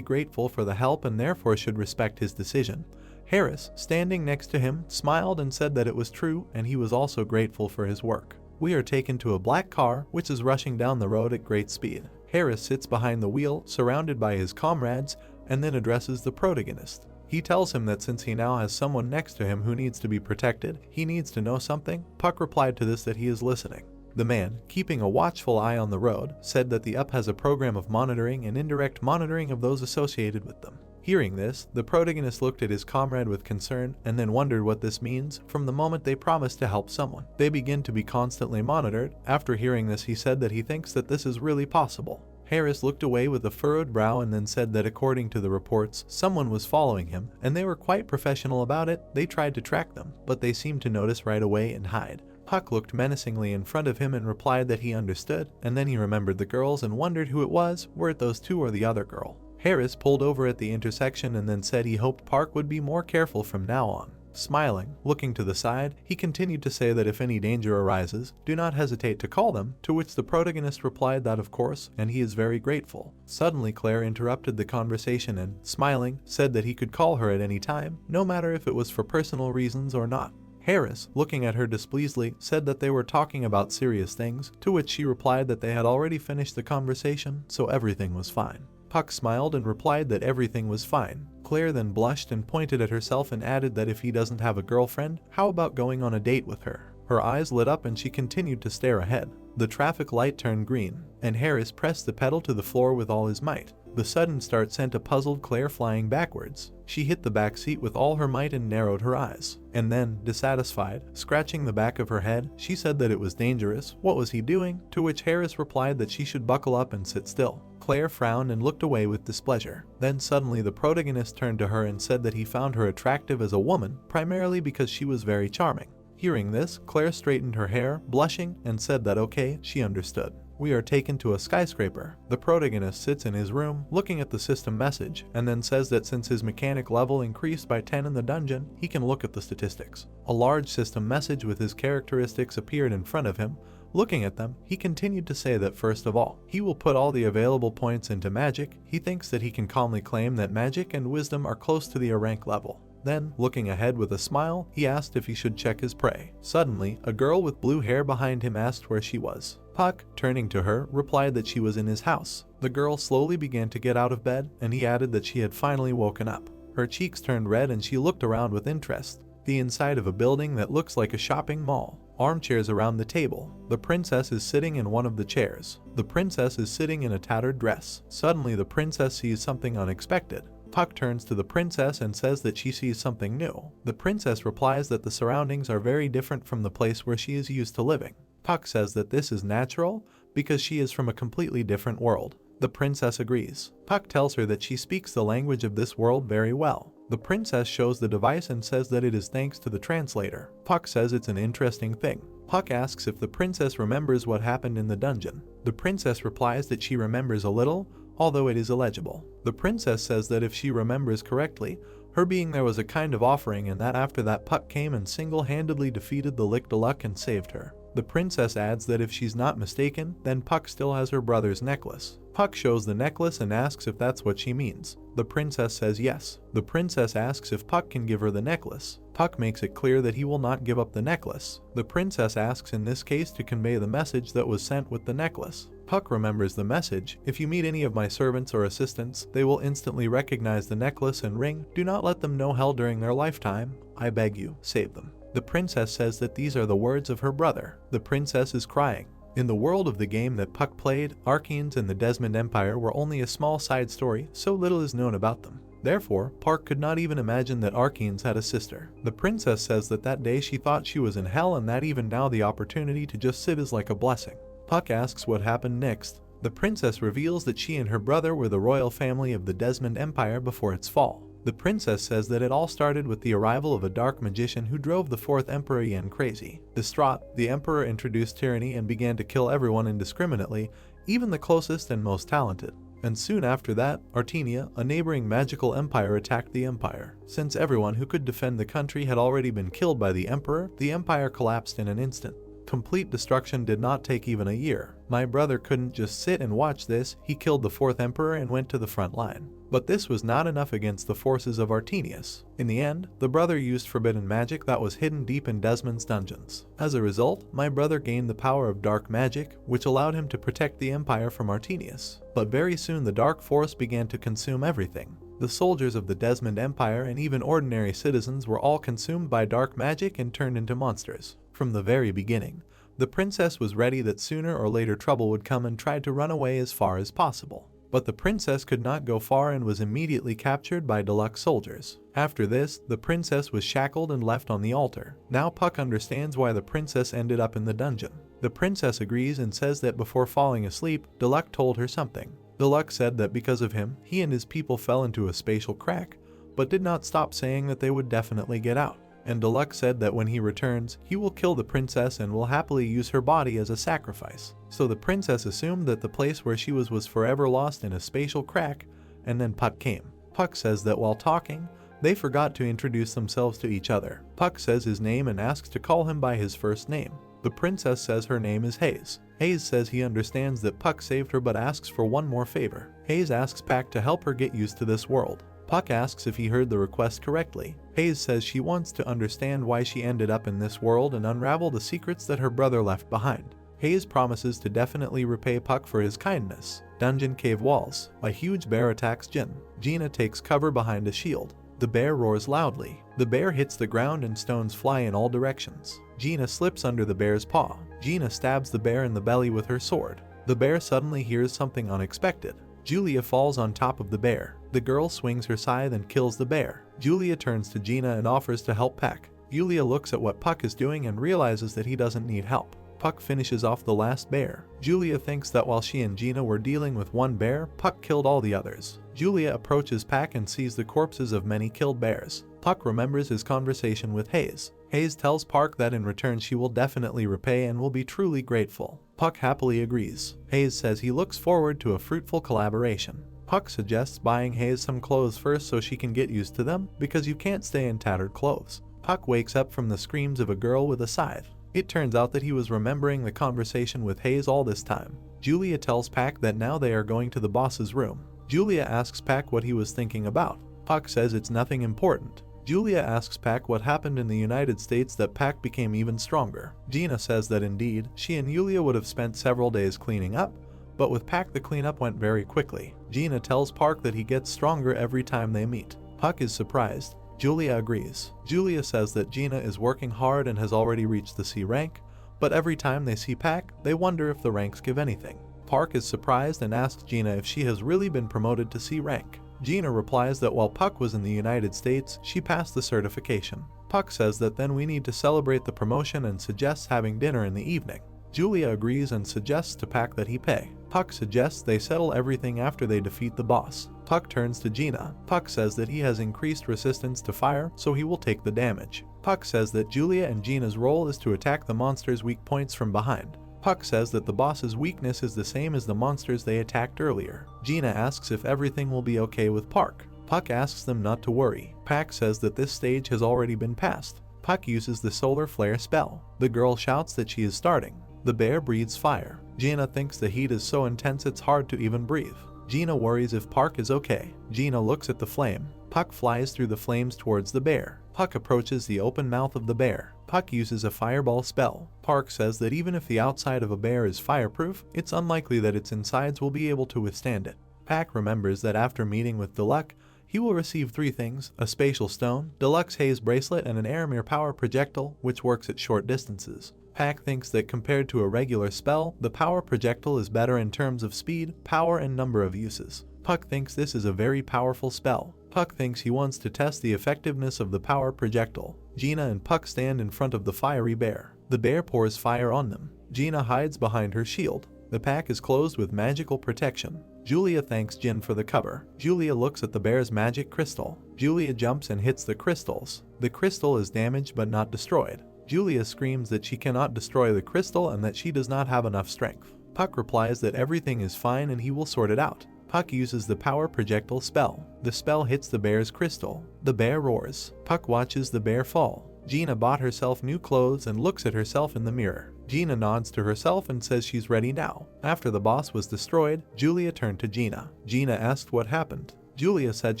grateful for the help and therefore should respect his decision. Harris, standing next to him, smiled and said that it was true and he was also grateful for his work. We are taken to a black car, which is rushing down the road at great speed. Harris sits behind the wheel, surrounded by his comrades, and then addresses the protagonist. He tells him that since he now has someone next to him who needs to be protected, he needs to know something. Puck replied to this that he is listening. The man, keeping a watchful eye on the road, said that the UP has a program of monitoring and indirect monitoring of those associated with them. Hearing this, the protagonist looked at his comrade with concern and then wondered what this means. From the moment they promised to help someone, they begin to be constantly monitored. After hearing this, he said that he thinks that this is really possible. Harris looked away with a furrowed brow and then said that according to the reports, someone was following him, and they were quite professional about it. They tried to track them, but they seemed to notice right away and hide. Puck looked menacingly in front of him and replied that he understood, and then he remembered the girls and wondered who it was. Were it those two or the other girl? Harris pulled over at the intersection and then said he hoped Park would be more careful from now on. Smiling, looking to the side, he continued to say that if any danger arises, do not hesitate to call them, to which the protagonist replied that of course, and he is very grateful. Suddenly Claire interrupted the conversation and, smiling, said that he could call her at any time, no matter if it was for personal reasons or not. Harris, looking at her displeasedly, said that they were talking about serious things, to which she replied that they had already finished the conversation, so everything was fine. Puck smiled and replied that everything was fine. Claire then blushed and pointed at herself and added that if he doesn't have a girlfriend, how about going on a date with her? Her eyes lit up and she continued to stare ahead. The traffic light turned green, and Harris pressed the pedal to the floor with all his might. The sudden start sent a puzzled Claire flying backwards. She hit the back seat with all her might and narrowed her eyes. And then, dissatisfied, scratching the back of her head, she said that it was dangerous. What was he doing? To which Harris replied that she should buckle up and sit still. Claire frowned and looked away with displeasure. Then suddenly the protagonist turned to her and said that he found her attractive as a woman, primarily because she was very charming. Hearing this, Claire straightened her hair, blushing, and said that okay, she understood. We are taken to a skyscraper. The protagonist sits in his room, looking at the system message, and then says that since his mechanic level increased by 10 in the dungeon, he can look at the statistics. A large system message with his characteristics appeared in front of him. Looking at them, he continued to say that first of all, he will put all the available points into magic. He thinks that he can calmly claim that magic and wisdom are close to the A rank level. Then, looking ahead with a smile, he asked if he should check his prey. Suddenly, a girl with blue hair behind him asked where she was. Puck, turning to her, replied that she was in his house. The girl slowly began to get out of bed, and he added that she had finally woken up. Her cheeks turned red and she looked around with interest. The inside of a building that looks like a shopping mall. Armchairs around the table. The princess is sitting in one of the chairs. The princess is sitting in a tattered dress. Suddenly the princess sees something unexpected. Puck turns to the princess and says that she sees something new. The princess replies that the surroundings are very different from the place where she is used to living. Puck says that this is natural because she is from a completely different world. The princess agrees. Puck tells her that she speaks the language of this world very well. The princess shows the device and says that it is thanks to the translator. Puck says it's an interesting thing. Puck asks if the princess remembers what happened in the dungeon. The princess replies that she remembers a little, although it is illegible. The princess says that if she remembers correctly, her being there was a kind of offering, and that after that Puck came and single-handedly defeated the Lick-de-Luck and saved her. The princess adds that if she's not mistaken, then Puck still has her brother's necklace. Puck shows the necklace and asks if that's what she means. The princess says yes. The princess asks if Puck can give her the necklace. Puck makes it clear that he will not give up the necklace. The princess asks in this case to convey the message that was sent with the necklace. Puck remembers the message. If you meet any of my servants or assistants, they will instantly recognize the necklace and ring. Do not let them know hell during their lifetime. I beg you, save them. The princess says that these are the words of her brother. The princess is crying. In the world of the game that Puck played, Archeans and the Desmond Empire were only a small side story, so little is known about them. Therefore, Puck could not even imagine that Archeans had a sister. The princess says that that day she thought she was in hell and that even now the opportunity to just sit is like a blessing. Puck asks what happened next. The princess reveals that she and her brother were the royal family of the Desmond Empire before its fall. The princess says that it all started with the arrival of a dark magician who drove the fourth emperor Yen crazy. Distraught, the emperor introduced tyranny and began to kill everyone indiscriminately, even the closest and most talented. And soon after that, Artenia, a neighboring magical empire, attacked the empire. Since everyone who could defend the country had already been killed by the emperor, the empire collapsed in an instant. Complete destruction did not take even a year. My brother couldn't just sit and watch this. He killed the fourth emperor and went to the front line. But this was not enough against the forces of Artenius. In the end, the brother used forbidden magic that was hidden deep in Desmond's dungeons. As a result, my brother gained the power of dark magic, which allowed him to protect the empire from Artenius. But very soon the dark force began to consume everything. The soldiers of the Desmond Empire and even ordinary citizens were all consumed by dark magic and turned into monsters. From the very beginning, the princess was ready that sooner or later trouble would come and tried to run away as far as possible. But the princess could not go far and was immediately captured by deluxe soldiers. After this, the princess was shackled and left on the altar. Now Puck understands why the princess ended up in the dungeon. The princess agrees and says that before falling asleep, Deluxe told her something. Deluxe said that because of him, he and his people fell into a spatial crack, but did not stop saying that they would definitely get out. And Deluxe said that when he returns, he will kill the princess and will happily use her body as a sacrifice. So the princess assumed that the place where she was forever lost in a spatial crack, and then Puck came. Puck says that while talking, they forgot to introduce themselves to each other. Puck says his name and asks to call him by his first name. The princess says her name is Hayes. Hayes says he understands that Puck saved her but asks for one more favor. Hayes asks Puck to help her get used to this world. Puck asks if he heard the request correctly. Hayes says she wants to understand why she ended up in this world and unravel the secrets that her brother left behind. Hayes promises to definitely repay Puck for his kindness. Dungeon cave walls. A huge bear attacks Jin. Gina takes cover behind a shield. The bear roars loudly. The bear hits the ground and stones fly in all directions. Gina slips under the bear's paw. Gina stabs the bear in the belly with her sword. The bear suddenly hears something unexpected. Julia falls on top of the bear. The girl swings her scythe and kills the bear. Julia turns to Gina and offers to help Puck. Julia looks at what Puck is doing and realizes that he doesn't need help. Puck finishes off the last bear. Julia thinks that while she and Gina were dealing with one bear, Puck killed all the others. Julia approaches Puck and sees the corpses of many killed bears. Puck remembers his conversation with Hayes. Hayes tells Puck that in return she will definitely repay and will be truly grateful. Puck happily agrees. Hayes says he looks forward to a fruitful collaboration. Puck suggests buying Hayes some clothes first so she can get used to them, because you can't stay in tattered clothes. Puck wakes up from the screams of a girl with a scythe. It turns out that he was remembering the conversation with Hayes all this time. Julia tells Puck that now they are going to the boss's room. Julia asks Puck what he was thinking about. Puck says it's nothing important. Julia asks Pak what happened in the United States that Pak became even stronger. Gina says that indeed, she and Yulia would have spent several days cleaning up, but with Pak the cleanup went very quickly. Gina tells Park that he gets stronger every time they meet. Pak is surprised. Julia agrees. Julia says that Gina is working hard and has already reached the C rank, but every time they see Pak, they wonder if the ranks give anything. Park is surprised and asks Gina if she has really been promoted to C rank. Gina replies that while Puck was in the United States, she passed the certification. Puck says that then we need to celebrate the promotion and suggests having dinner in the evening. Julia agrees and suggests to Pak that he pay. Puck suggests they settle everything after they defeat the boss. Puck turns to Gina. Puck says that he has increased resistance to fire, so he will take the damage. Puck says that Julia and Gina's role is to attack the monster's weak points from behind. Puck says that the boss's weakness is the same as the monsters they attacked earlier. Gina asks if everything will be okay with Puck. Puck asks them not to worry. Pak says that this stage has already been passed. Puck uses the solar flare spell. The girl shouts that she is starting. The bear breathes fire. Gina thinks the heat is so intense it's hard to even breathe. Gina worries if Park is okay. Gina looks at the flame. Puck flies through the flames towards the bear. Puck approaches the open mouth of the bear. Puck uses a fireball spell. Park says that even if the outside of a bear is fireproof, it's unlikely that its insides will be able to withstand it. Pak remembers that after meeting with Deluxe, he will receive 3 things: a spatial stone, Deluxe Haze bracelet, and an Aramir power projectile, which works at short distances. Pak thinks that compared to a regular spell, the power projectile is better in terms of speed, power, and number of uses. Puck thinks this is a very powerful spell. Puck thinks he wants to test the effectiveness of the power projectile. Gina and Puck stand in front of the fiery bear. The bear pours fire on them. Gina hides behind her shield. The pack is closed with magical protection. Julia thanks Jin for the cover. Julia looks at the bear's magic crystal. Julia jumps and hits the crystals. The crystal is damaged but not destroyed. Julia screams that she cannot destroy the crystal and that she does not have enough strength. Puck replies that everything is fine and he will sort it out. Puck uses the power projectile spell. The spell hits the bear's crystal. The bear roars. Puck watches the bear fall. Gina bought herself new clothes and looks at herself in the mirror. Gina nods to herself and says she's ready now. After the boss was destroyed, Julia turned to Gina. Gina asked what happened. Julia said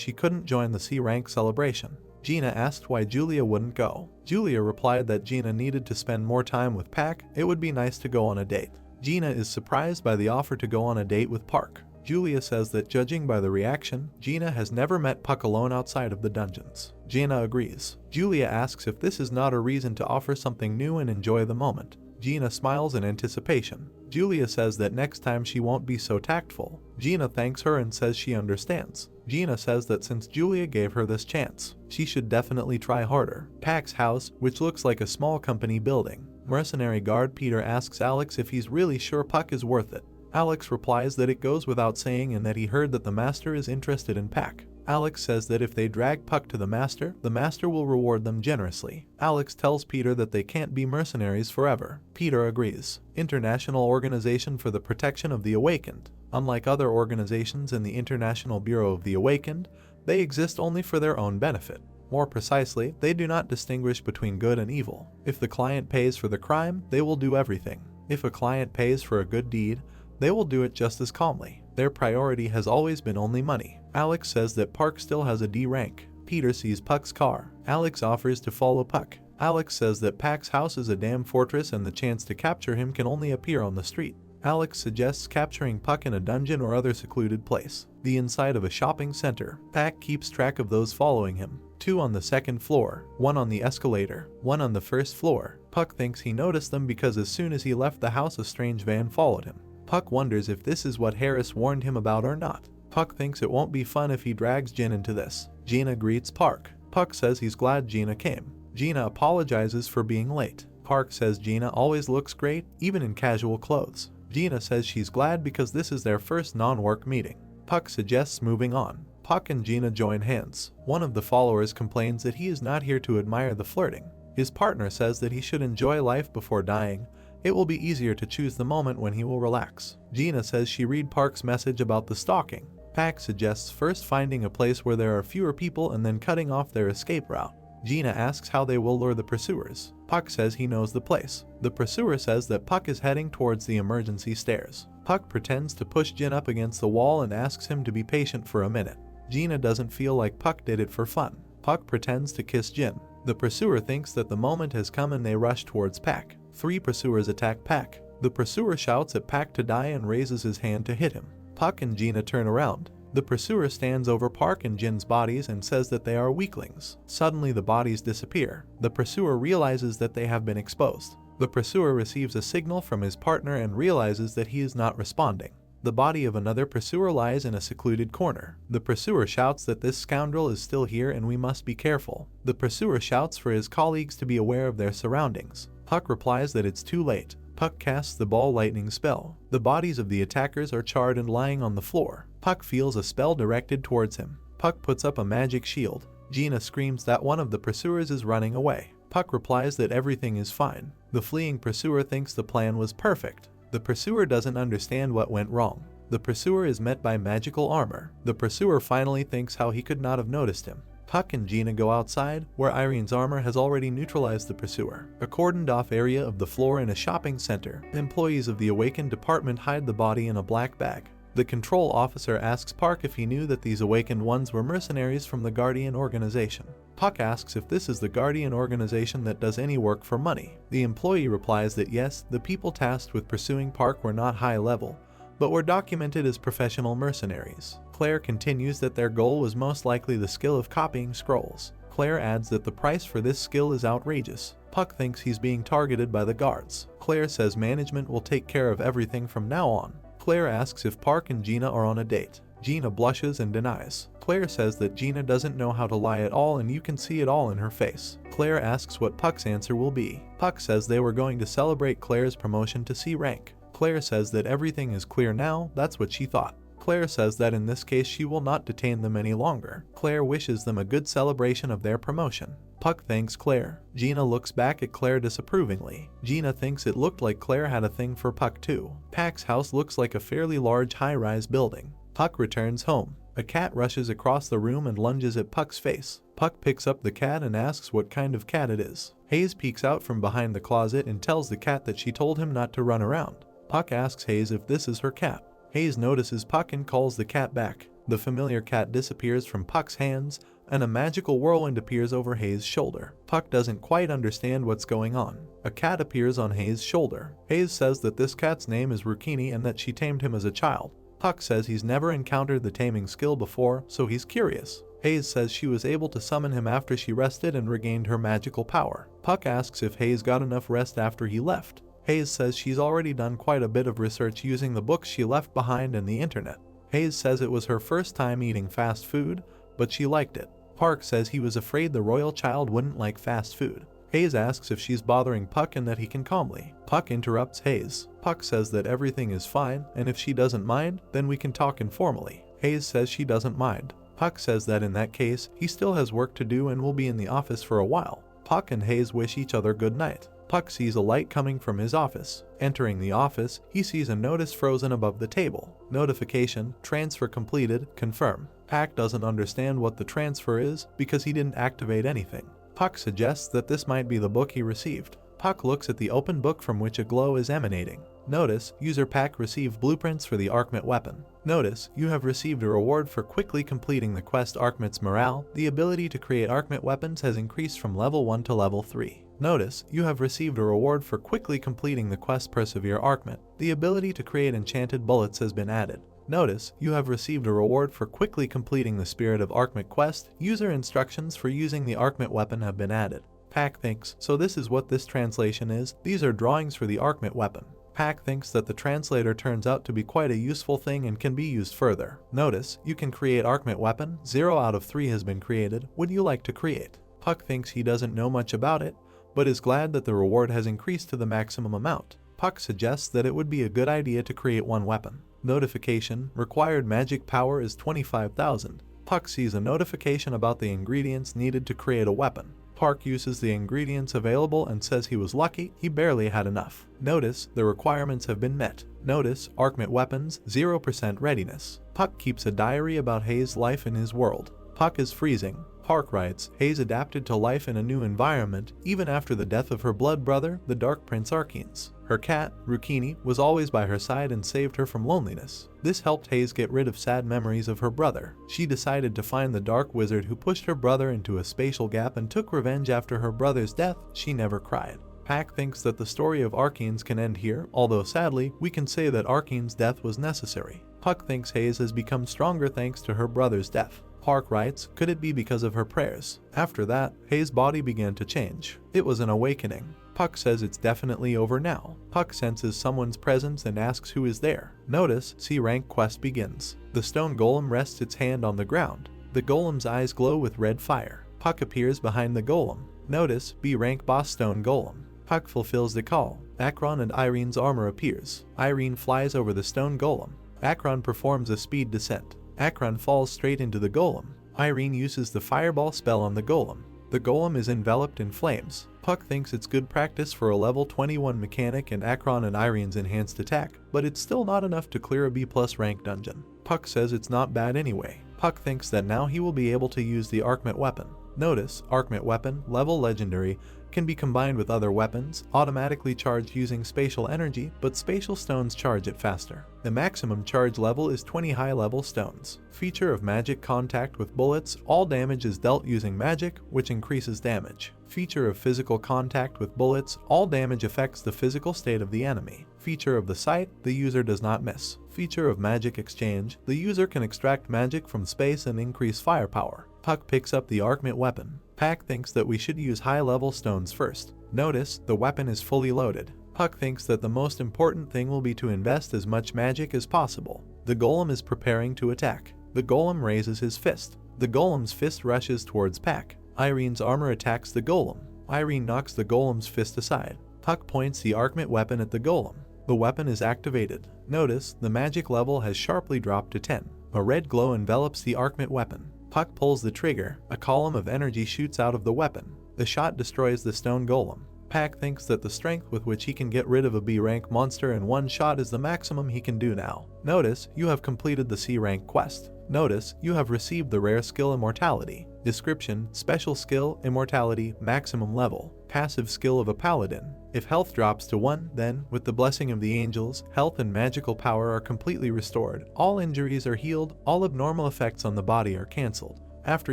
she couldn't join the C rank celebration. Gina asked why Julia wouldn't go. Julia replied that Gina needed to spend more time with Pak. It would be nice to go on a date. Gina is surprised by the offer to go on a date with Park. Julia says that judging by the reaction, Gina has never met Puck alone outside of the dungeons. Gina agrees. Julia asks if this is not a reason to offer something new and enjoy the moment. Gina smiles in anticipation. Julia says that next time she won't be so tactful. Gina thanks her and says she understands. Gina says that since Julia gave her this chance, she should definitely try harder. Pak's house, which looks like a small company building. Mercenary guard Peter asks Alex if he's really sure Puck is worth it. Alex replies that it goes without saying and that he heard that the master is interested in Pak. Alex says that if they drag Puck to the master will reward them generously. Alex tells Peter that they can't be mercenaries forever. Peter agrees. International Organization for the Protection of the Awakened. Unlike other organizations in the International Bureau of the Awakened, they exist only for their own benefit. More precisely, they do not distinguish between good and evil. If the client pays for the crime, they will do everything. If a client pays for a good deed, they will do it just as calmly. Their priority has always been only money. Alex says that Park still has a D rank. Peter sees Puck's car. Alex offers to follow Puck. Alex says that Pak's house is a damn fortress and the chance to capture him can only appear on the street. Alex suggests capturing Puck in a dungeon or other secluded place. The inside of a shopping center. Pak keeps track of those following him. 2 on the 2nd floor, 1 on the escalator, 1 on the 1st floor. Puck thinks he noticed them because as soon as he left the house a strange van followed him. Puck wonders if this is what Harris warned him about or not. Puck thinks it won't be fun if he drags Jin into this. Gina greets Park. Puck says he's glad Gina came. Gina apologizes for being late. Park says Gina always looks great, even in casual clothes. Gina says she's glad because this is their first non-work meeting. Puck suggests moving on. Puck and Gina join hands. One of the followers complains that he is not here to admire the flirting. His partner says that he should enjoy life before dying. It will be easier to choose the moment when he will relax. Gina says she read Park's message about the stalking. Pak suggests first finding a place where there are fewer people and then cutting off their escape route. Gina asks how they will lure the pursuers. Puck says he knows the place. The pursuer says that Puck is heading towards the emergency stairs. Puck pretends to push Jin up against the wall and asks him to be patient for a minute. Gina doesn't feel like Puck did it for fun. Puck pretends to kiss Jin. The pursuer thinks that the moment has come and they rush towards Pack. 3 pursuers attack Pack. The pursuer shouts at Pack to die and raises his hand to hit him. Puck and Gina turn around. The pursuer stands over Park and Jin's bodies and says that they are weaklings. Suddenly the bodies disappear. The pursuer realizes that they have been exposed. The pursuer receives a signal from his partner and realizes that he is not responding. The body of another pursuer lies in a secluded corner. The pursuer shouts that this scoundrel is still here and we must be careful. The pursuer shouts for his colleagues to be aware of their surroundings. Puck replies that it's too late. Puck casts the ball lightning spell. The bodies of the attackers are charred and lying on the floor. Puck feels a spell directed towards him. Puck puts up a magic shield. Gina screams that one of the pursuers is running away. Puck replies that everything is fine. The fleeing pursuer thinks the plan was perfect. The pursuer doesn't understand what went wrong. The pursuer is met by magical armor. The pursuer finally thinks how he could not have noticed him. Puck and Gina go outside, where Irene's armor has already neutralized the pursuer. A cordoned-off area of the floor in a shopping center. Employees of the Awakened department hide the body in a black bag. The control officer asks Park if he knew that these awakened ones were mercenaries from the Guardian organization. Puck asks if this is the Guardian organization that does any work for money. The employee replies that yes, the people tasked with pursuing Park were not high level, but were documented as professional mercenaries. Claire continues that their goal was most likely the skill of copying scrolls. Claire adds that the price for this skill is outrageous. Puck thinks he's being targeted by the guards. Claire says management will take care of everything from now on. Claire asks if Park and Gina are on a date. Gina blushes and denies. Claire says that Gina doesn't know how to lie at all and you can see it all in her face. Claire asks what Puck's answer will be. Puck says they were going to celebrate Claire's promotion to C rank. Claire says that everything is clear now, that's what she thought. Claire says that in this case she will not detain them any longer. Claire wishes them a good celebration of their promotion. Puck thanks Claire. Gina looks back at Claire disapprovingly. Gina thinks it looked like Claire had a thing for Puck too. Pack's house looks like a fairly large high-rise building. Puck returns home. A cat rushes across the room and lunges at Puck's face. Puck picks up the cat and asks what kind of cat it is. Hayes peeks out from behind the closet and tells the cat that she told him not to run around. Puck asks Hayes if this is her cat. Hayes notices Puck and calls the cat back. The familiar cat disappears from Puck's hands, and a magical whirlwind appears over Hayes' shoulder. Puck doesn't quite understand what's going on. A cat appears on Hayes' shoulder. Hayes says that this cat's name is Rukini and that she tamed him as a child. Puck says he's never encountered the taming skill before, so he's curious. Hayes says she was able to summon him after she rested and regained her magical power. Puck asks if Hayes got enough rest after he left. Hayes says she's already done quite a bit of research using the books she left behind and the internet. Hayes says it was her first time eating fast food, but she liked it. Park says he was afraid the royal child wouldn't like fast food. Hayes asks if she's bothering Puck and that he can calmly. Puck interrupts Hayes. Puck says that everything is fine, and if she doesn't mind, then we can talk informally. Hayes says she doesn't mind. Puck says that in that case, he still has work to do and will be in the office for a while. Puck and Hayes wish each other good night. Puck sees a light coming from his office. Entering the office, he sees a notice frozen above the table. Notification, transfer completed, confirm. Puck doesn't understand what the transfer is because he didn't activate anything. Puck suggests that this might be the book he received. Puck looks at the open book from which a glow is emanating. Notice, user Puck received blueprints for the Arkmit weapon. Notice, you have received a reward for quickly completing the quest Arkmit's Morale. The ability to create Arkmit weapons has increased from level 1 to level 3. Notice, you have received a reward for quickly completing the quest Persevere Arkmit. The ability to create enchanted bullets has been added. Notice, you have received a reward for quickly completing the Spirit of Arkmit quest. User instructions for using the Arkmit weapon have been added. Pack thinks, so this is what this translation is. These are drawings for the Arkmit weapon. Pack thinks that the translator turns out to be quite a useful thing and can be used further. Notice, you can create Arkmit weapon. 0 out of 3 has been created. Would you like to create? Puck thinks he doesn't know much about it, but is glad that the reward has increased to the maximum amount. Puck suggests that it would be a good idea to create one weapon. Notification, required magic power is 25,000. Puck sees a notification about the ingredients needed to create a weapon. Puck uses the ingredients available and says he was lucky, he barely had enough. Notice, the requirements have been met. Notice, Arkmit weapons, 0% readiness. Puck keeps a diary about Hayes' life in his world. Puck is freezing. Park writes, Hayes adapted to life in a new environment even after the death of her blood brother, the Dark Prince Arkenes. Her cat, Rukini, was always by her side and saved her from loneliness. This helped Hayes get rid of sad memories of her brother. She decided to find the Dark Wizard who pushed her brother into a spatial gap and took revenge after her brother's death. She never cried. Pack thinks that the story of Arkenes can end here, although sadly, we can say that Arkenes' death was necessary. Puck thinks Hayes has become stronger thanks to her brother's death. Park writes, could it be because of her prayers? After that, Hayes' body began to change. It was an awakening. Puck says it's definitely over now. Puck senses someone's presence and asks who is there. Notice, C rank quest begins. The stone golem rests its hand on the ground. The golem's eyes glow with red fire. Puck appears behind the golem. Notice, B rank boss stone golem. Puck fulfills the call. Akron and Irene's armor appears. Irene flies over the stone golem. Akron performs a speed descent. Akron falls straight into the golem. Irene uses the fireball spell on the golem. The golem is enveloped in flames. Puck thinks it's good practice for a level 21 mechanic and Akron and Irene's enhanced attack, but it's still not enough to clear a B+ rank dungeon. Puck says it's not bad anyway. Puck thinks that now he will be able to use the Archmet weapon. Notice, Archmet weapon, level legendary, can be combined with other weapons, automatically charged using spatial energy, but spatial stones charge it faster. The maximum charge level is 20 high-level stones. Feature of magic contact with bullets, all damage is dealt using magic, which increases damage. Feature of physical contact with bullets, all damage affects the physical state of the enemy. Feature of the sight, the user does not miss. Feature of magic exchange, the user can extract magic from space and increase firepower. Puck picks up the Archmet weapon. Pack thinks that we should use high-level stones first. Notice, the weapon is fully loaded. Puck thinks that the most important thing will be to invest as much magic as possible. The golem is preparing to attack. The golem raises his fist. The golem's fist rushes towards Pack. Irene's armor attacks the golem. Irene knocks the golem's fist aside. Puck points the Archmet weapon at the golem. The weapon is activated. Notice, the magic level has sharply dropped to 10. A red glow envelops the Archmet weapon. Puck pulls the trigger. A column of energy shoots out of the weapon. The shot destroys the stone golem. Pack thinks that the strength with which he can get rid of a B rank monster in one shot is the maximum he can do now. Notice, you have completed the C rank quest. Notice, you have received the rare skill Immortality. Description, special skill, Immortality, maximum level. Passive skill of a paladin. If health drops to 1, then, with the blessing of the angels, health and magical power are completely restored. All injuries are healed, all abnormal effects on the body are cancelled. After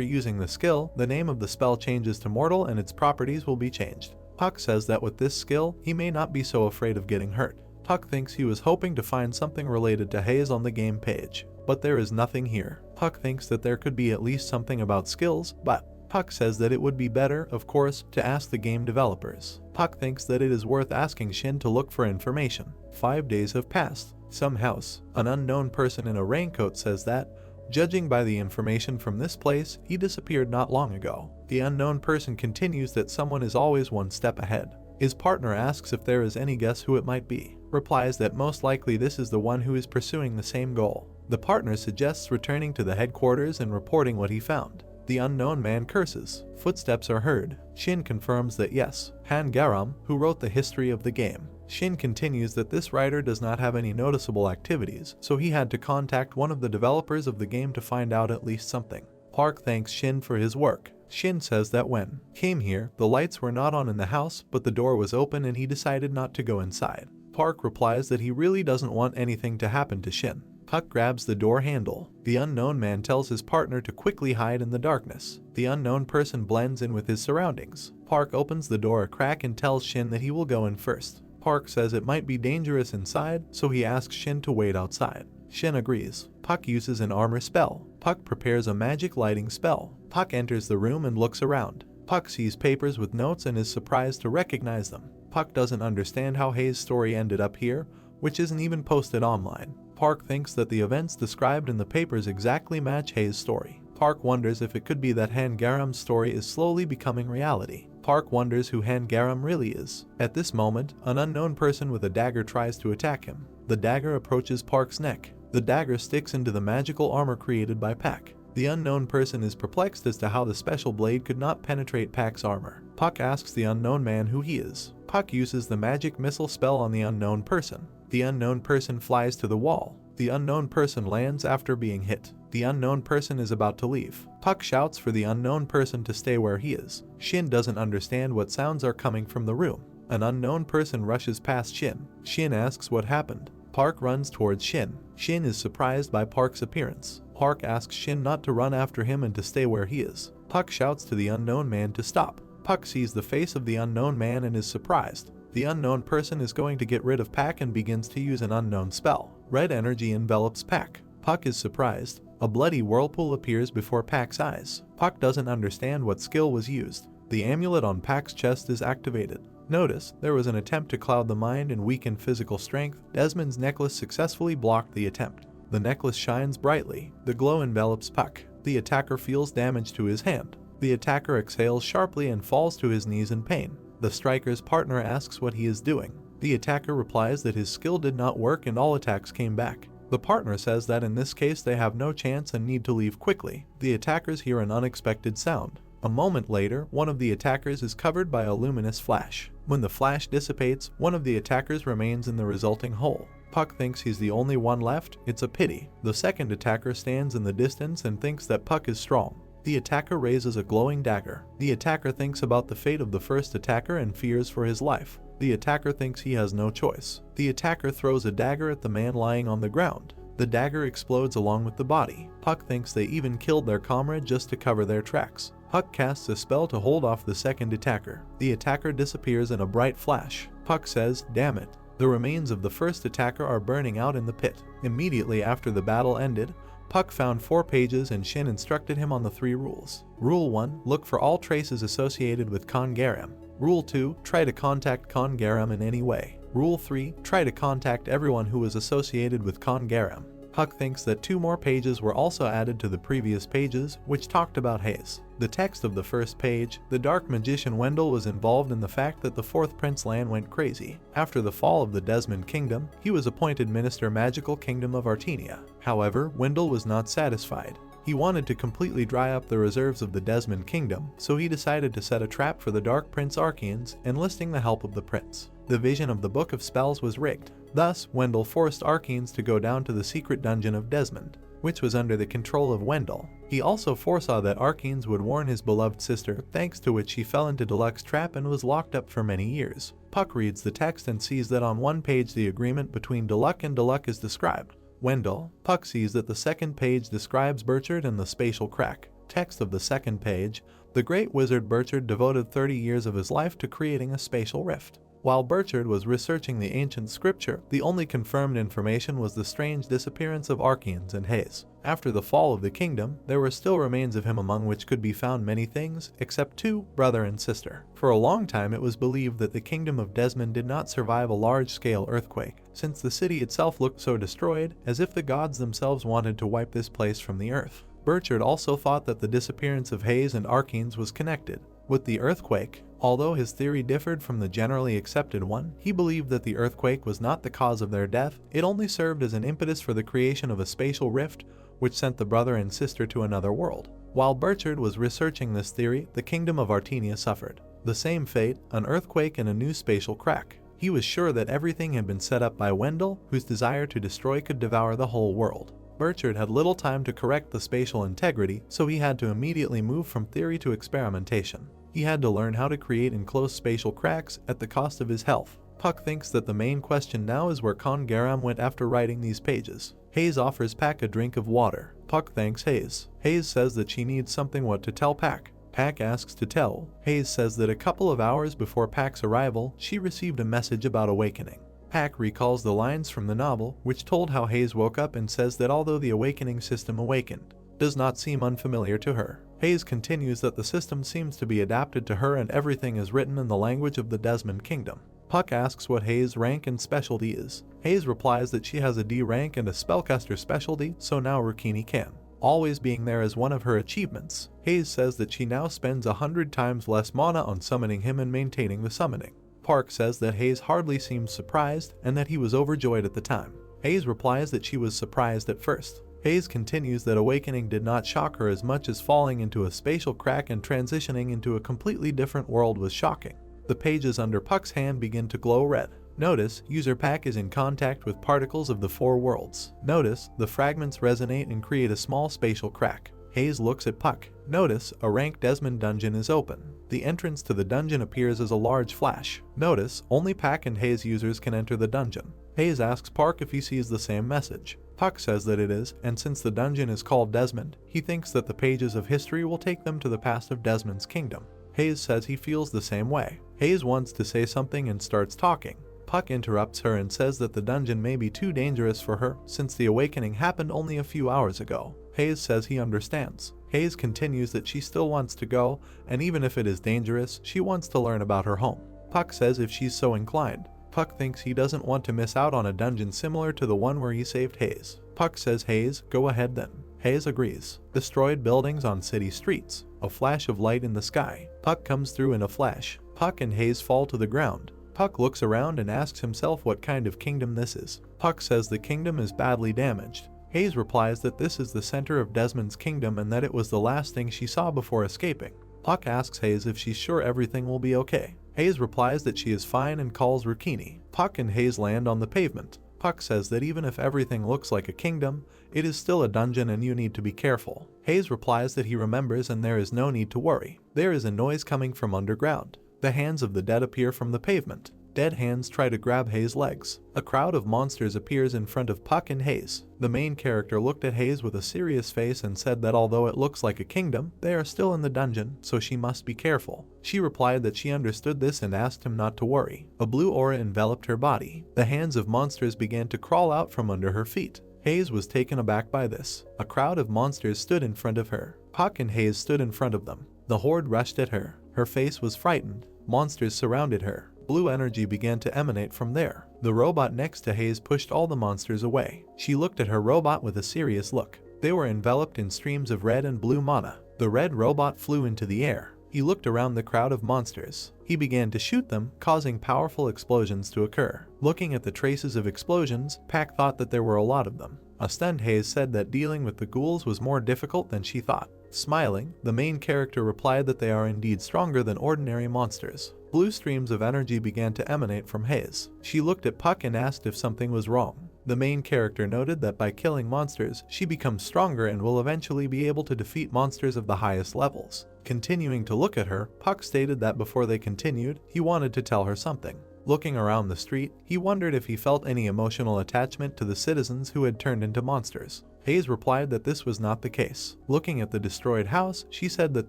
using the skill, the name of the spell changes to mortal and its properties will be changed. Puck says that with this skill, he may not be so afraid of getting hurt. Puck thinks he was hoping to find something related to Hayes on the game page, but there is nothing here. Puck thinks that there could be at least something about skills, but Puck says that it would be better, of course, to ask the game developers. Puck thinks that it is worth asking Shin to look for information. 5 days have passed. Some house. An unknown person in a raincoat says that, judging by the information from this place, he disappeared not long ago. The unknown person continues that someone is always one step ahead. His partner asks if there is any guess who it might be. Replies that most likely this is the one who is pursuing the same goal. The partner suggests returning to the headquarters and reporting what he found. The unknown man curses. Footsteps are heard. Shin confirms that yes, Han Garam, who wrote the history of the game. Shin continues that this writer does not have any noticeable activities, so he had to contact one of the developers of the game to find out at least something. Park thanks Shin for his work. Shin says that when came here, the lights were not on in the house, but the door was open and he decided not to go inside. Park replies that he really doesn't want anything to happen to Shin. Puck grabs the door handle. The unknown man tells his partner to quickly hide in the darkness. The unknown person blends in with his surroundings. Park opens the door a crack and tells Shin that he will go in first. Park says it might be dangerous inside, so he asks Shin to wait outside. Shin agrees. Puck uses an armor spell. Puck prepares a magic lighting spell. Puck enters the room and looks around. Puck sees papers with notes and is surprised to recognize them. Puck doesn't understand how Hayes' story ended up here, which isn't even posted online. Park thinks that the events described in the papers exactly match Hayes' story. Park wonders if it could be that Han Garam's story is slowly becoming reality. Park wonders who Han Garam really is. At this moment, an unknown person with a dagger tries to attack him. The dagger approaches Park's neck. The dagger sticks into the magical armor created by Pack. The unknown person is perplexed as to how the special blade could not penetrate Pack's armor. Puck asks the unknown man who he is. Puck uses the magic missile spell on the unknown person. The unknown person flies to the wall. The unknown person lands after being hit. The unknown person is about to leave. Puck shouts for the unknown person to stay where he is. Shin doesn't understand what sounds are coming from the room. An unknown person rushes past Shin. Shin asks what happened. Park runs towards Shin. Shin is surprised by Park's appearance. Park asks Shin not to run after him and to stay where he is. Puck shouts to the unknown man to stop. Puck sees the face of the unknown man and is surprised. The unknown person is going to get rid of Pack and begins to use an unknown spell. Red energy envelops Pack. Puck is surprised. A bloody whirlpool appears before Pack's eyes. Puck doesn't understand what skill was used. The amulet on Pack's chest is activated. Notice, there was an attempt to cloud the mind and weaken physical strength. Desmond's necklace successfully blocked the attempt. The necklace shines brightly. The glow envelops Puck. The attacker feels damage to his hand. The attacker exhales sharply and falls to his knees in pain. The striker's partner asks what he is doing. The attacker replies that his skill did not work and all attacks came back. The partner says that in this case they have no chance and need to leave quickly. The attackers hear an unexpected sound. A moment later, one of the attackers is covered by a luminous flash. When the flash dissipates, one of the attackers remains in the resulting hole. Puck thinks he's the only one left. It's a pity. The second attacker stands in the distance and thinks that Puck is strong. The attacker raises a glowing dagger. The attacker thinks about the fate of the first attacker and fears for his life. The attacker thinks he has no choice. The attacker throws a dagger at the man lying on the ground. The dagger explodes along with the body. Puck thinks they even killed their comrade just to cover their tracks. Puck casts a spell to hold off the second attacker. The attacker disappears in a bright flash. Puck says, "Damn it." The remains of the first attacker are burning out in the pit. Immediately after the battle ended, Puck found 4 pages and Shin instructed him on the 3 rules. Rule 1, look for all traces associated with Kongaram. Rule 2, try to contact Kongaram in any way. Rule 3, try to contact everyone who was associated with Kongaram. Puck thinks that 2 more pages were also added to the previous pages, which talked about Hayes. The text of the first page, the dark magician Wendell was involved in the fact that the 4th Prince Lan went crazy. After the fall of the Desmond Kingdom, he was appointed Minister Magical Kingdom of Artenia. However, Wendell was not satisfied. He wanted to completely dry up the reserves of the Desmond Kingdom, so he decided to set a trap for the Dark Prince Archeans, enlisting the help of the prince. The vision of the Book of Spells was rigged. Thus, Wendell forced Archeans to go down to the secret dungeon of Desmond, which was under the control of Wendell. He also foresaw that Archeans would warn his beloved sister, thanks to which he fell into Deluxe's trap and was locked up for many years. Puck reads the text and sees that on one page the agreement between Deluxe and Deluxe is described. Wendell, Puck sees that the second page describes Burchard and the spatial crack. Text of the second page, the great wizard Burchard devoted 30 years of his life to creating a spatial rift. While Burchard was researching the ancient scripture, the only confirmed information was the strange disappearance of Archeans and Hayes. After the fall of the kingdom, there were still remains of him among which could be found many things, except 2, brother and sister. For a long time it was believed that the kingdom of Desmond did not survive a large-scale earthquake, since the city itself looked so destroyed, as if the gods themselves wanted to wipe this place from the earth. Burchard also thought that the disappearance of Hayes and Archeans was connected with the earthquake. Although his theory differed from the generally accepted one, he believed that the earthquake was not the cause of their death. It only served as an impetus for the creation of a spatial rift, which sent the brother and sister to another world. While Burchard was researching this theory, the kingdom of Artenia suffered the same fate, an earthquake and a new spatial crack. He was sure that everything had been set up by Wendell, whose desire to destroy could devour the whole world. Burchard had little time to correct the spatial integrity, so he had to immediately move from theory to experimentation. He had to learn how to create enclosed spatial cracks at the cost of his health. Puck thinks that the main question now is where Kongaram went after writing these pages. Hayes offers Pack a drink of water. Puck thanks Hayes. Hayes says that she needs something what to tell Pack. Pack asks to tell. Hayes says that a couple of hours before Pack's arrival, she received a message about awakening. Pack recalls the lines from the novel, which told how Hayes woke up and says that although the awakening system awakened, does not seem unfamiliar to her. Hayes continues that the system seems to be adapted to her and everything is written in the language of the Desmond Kingdom. Puck asks what Hayes' rank and specialty is. Hayes replies that she has a D rank and a Spellcaster specialty, so now Rukini can. Always being there is one of her achievements. Hayes says that she now spends 100 times less mana on summoning him and maintaining the summoning. Park says that Hayes hardly seems surprised and that he was overjoyed at the time. Hayes replies that she was surprised at first. Hayes continues that awakening did not shock her as much as falling into a spatial crack and transitioning into a completely different world was shocking. The pages under Puck's hand begin to glow red. Notice, user Pack is in contact with particles of the four worlds. Notice, the fragments resonate and create a small spatial crack. Hayes looks at Puck. Notice, a ranked Desmond dungeon is open. The entrance to the dungeon appears as a large flash. Notice, only Pack and Hayes users can enter the dungeon. Hayes asks Park if he sees the same message. Puck says that it is, and since the dungeon is called Desmond, he thinks that the pages of history will take them to the past of Desmond's kingdom. Hayes says he feels the same way. Hayes wants to say something and starts talking. Puck interrupts her and says that the dungeon may be too dangerous for her since the awakening happened only a few hours ago. Hayes says he understands. Hayes continues that she still wants to go, and even if it is dangerous, she wants to learn about her home. Puck says if she's so inclined. Puck thinks he doesn't want to miss out on a dungeon similar to the one where he saved Hayes. Puck says Hayes, go ahead then. Hayes agrees. Destroyed buildings on city streets. A flash of light in the sky. Puck comes through in a flash. Puck and Hayes fall to the ground. Puck looks around and asks himself what kind of kingdom this is. Puck says the kingdom is badly damaged. Hayes replies that this is the center of Desmond's kingdom and that it was the last thing she saw before escaping. Puck asks Hayes if she's sure everything will be okay. Hayes replies that she is fine and calls Rukini. Puck and Hayes land on the pavement. Puck says that even if everything looks like a kingdom, it is still a dungeon and you need to be careful. Hayes replies that he remembers and there is no need to worry. There is a noise coming from underground. The hands of the dead appear from the pavement. Dead hands try to grab Hayes' legs. A crowd of monsters appears in front of Puck and Hayes. The main character looked at Hayes with a serious face and said that although it looks like a kingdom, they are still in the dungeon, so she must be careful. She replied that she understood this and asked him not to worry. A blue aura enveloped her body. The hands of monsters began to crawl out from under her feet. Hayes was taken aback by this. A crowd of monsters stood in front of her. Puck and Hayes stood in front of them. The horde rushed at her. Her face was frightened. Monsters surrounded her. Blue energy began to emanate from there. The robot next to Hayes pushed all the monsters away. She looked at her robot with a serious look. They were enveloped in streams of red and blue mana. The red robot flew into the air. He looked around the crowd of monsters. He began to shoot them, causing powerful explosions to occur. Looking at the traces of explosions, Pack thought that there were a lot of them. A stunned Hayes said that dealing with the ghouls was more difficult than she thought. Smiling, the main character replied that they are indeed stronger than ordinary monsters. Blue streams of energy began to emanate from Hayes. She looked at Puck and asked if something was wrong. The main character noted that by killing monsters, she becomes stronger and will eventually be able to defeat monsters of the highest levels. Continuing to look at her, Puck stated that before they continued, he wanted to tell her something. Looking around the street, he wondered if he felt any emotional attachment to the citizens who had turned into monsters. Hayes replied that this was not the case. Looking at the destroyed house, she said that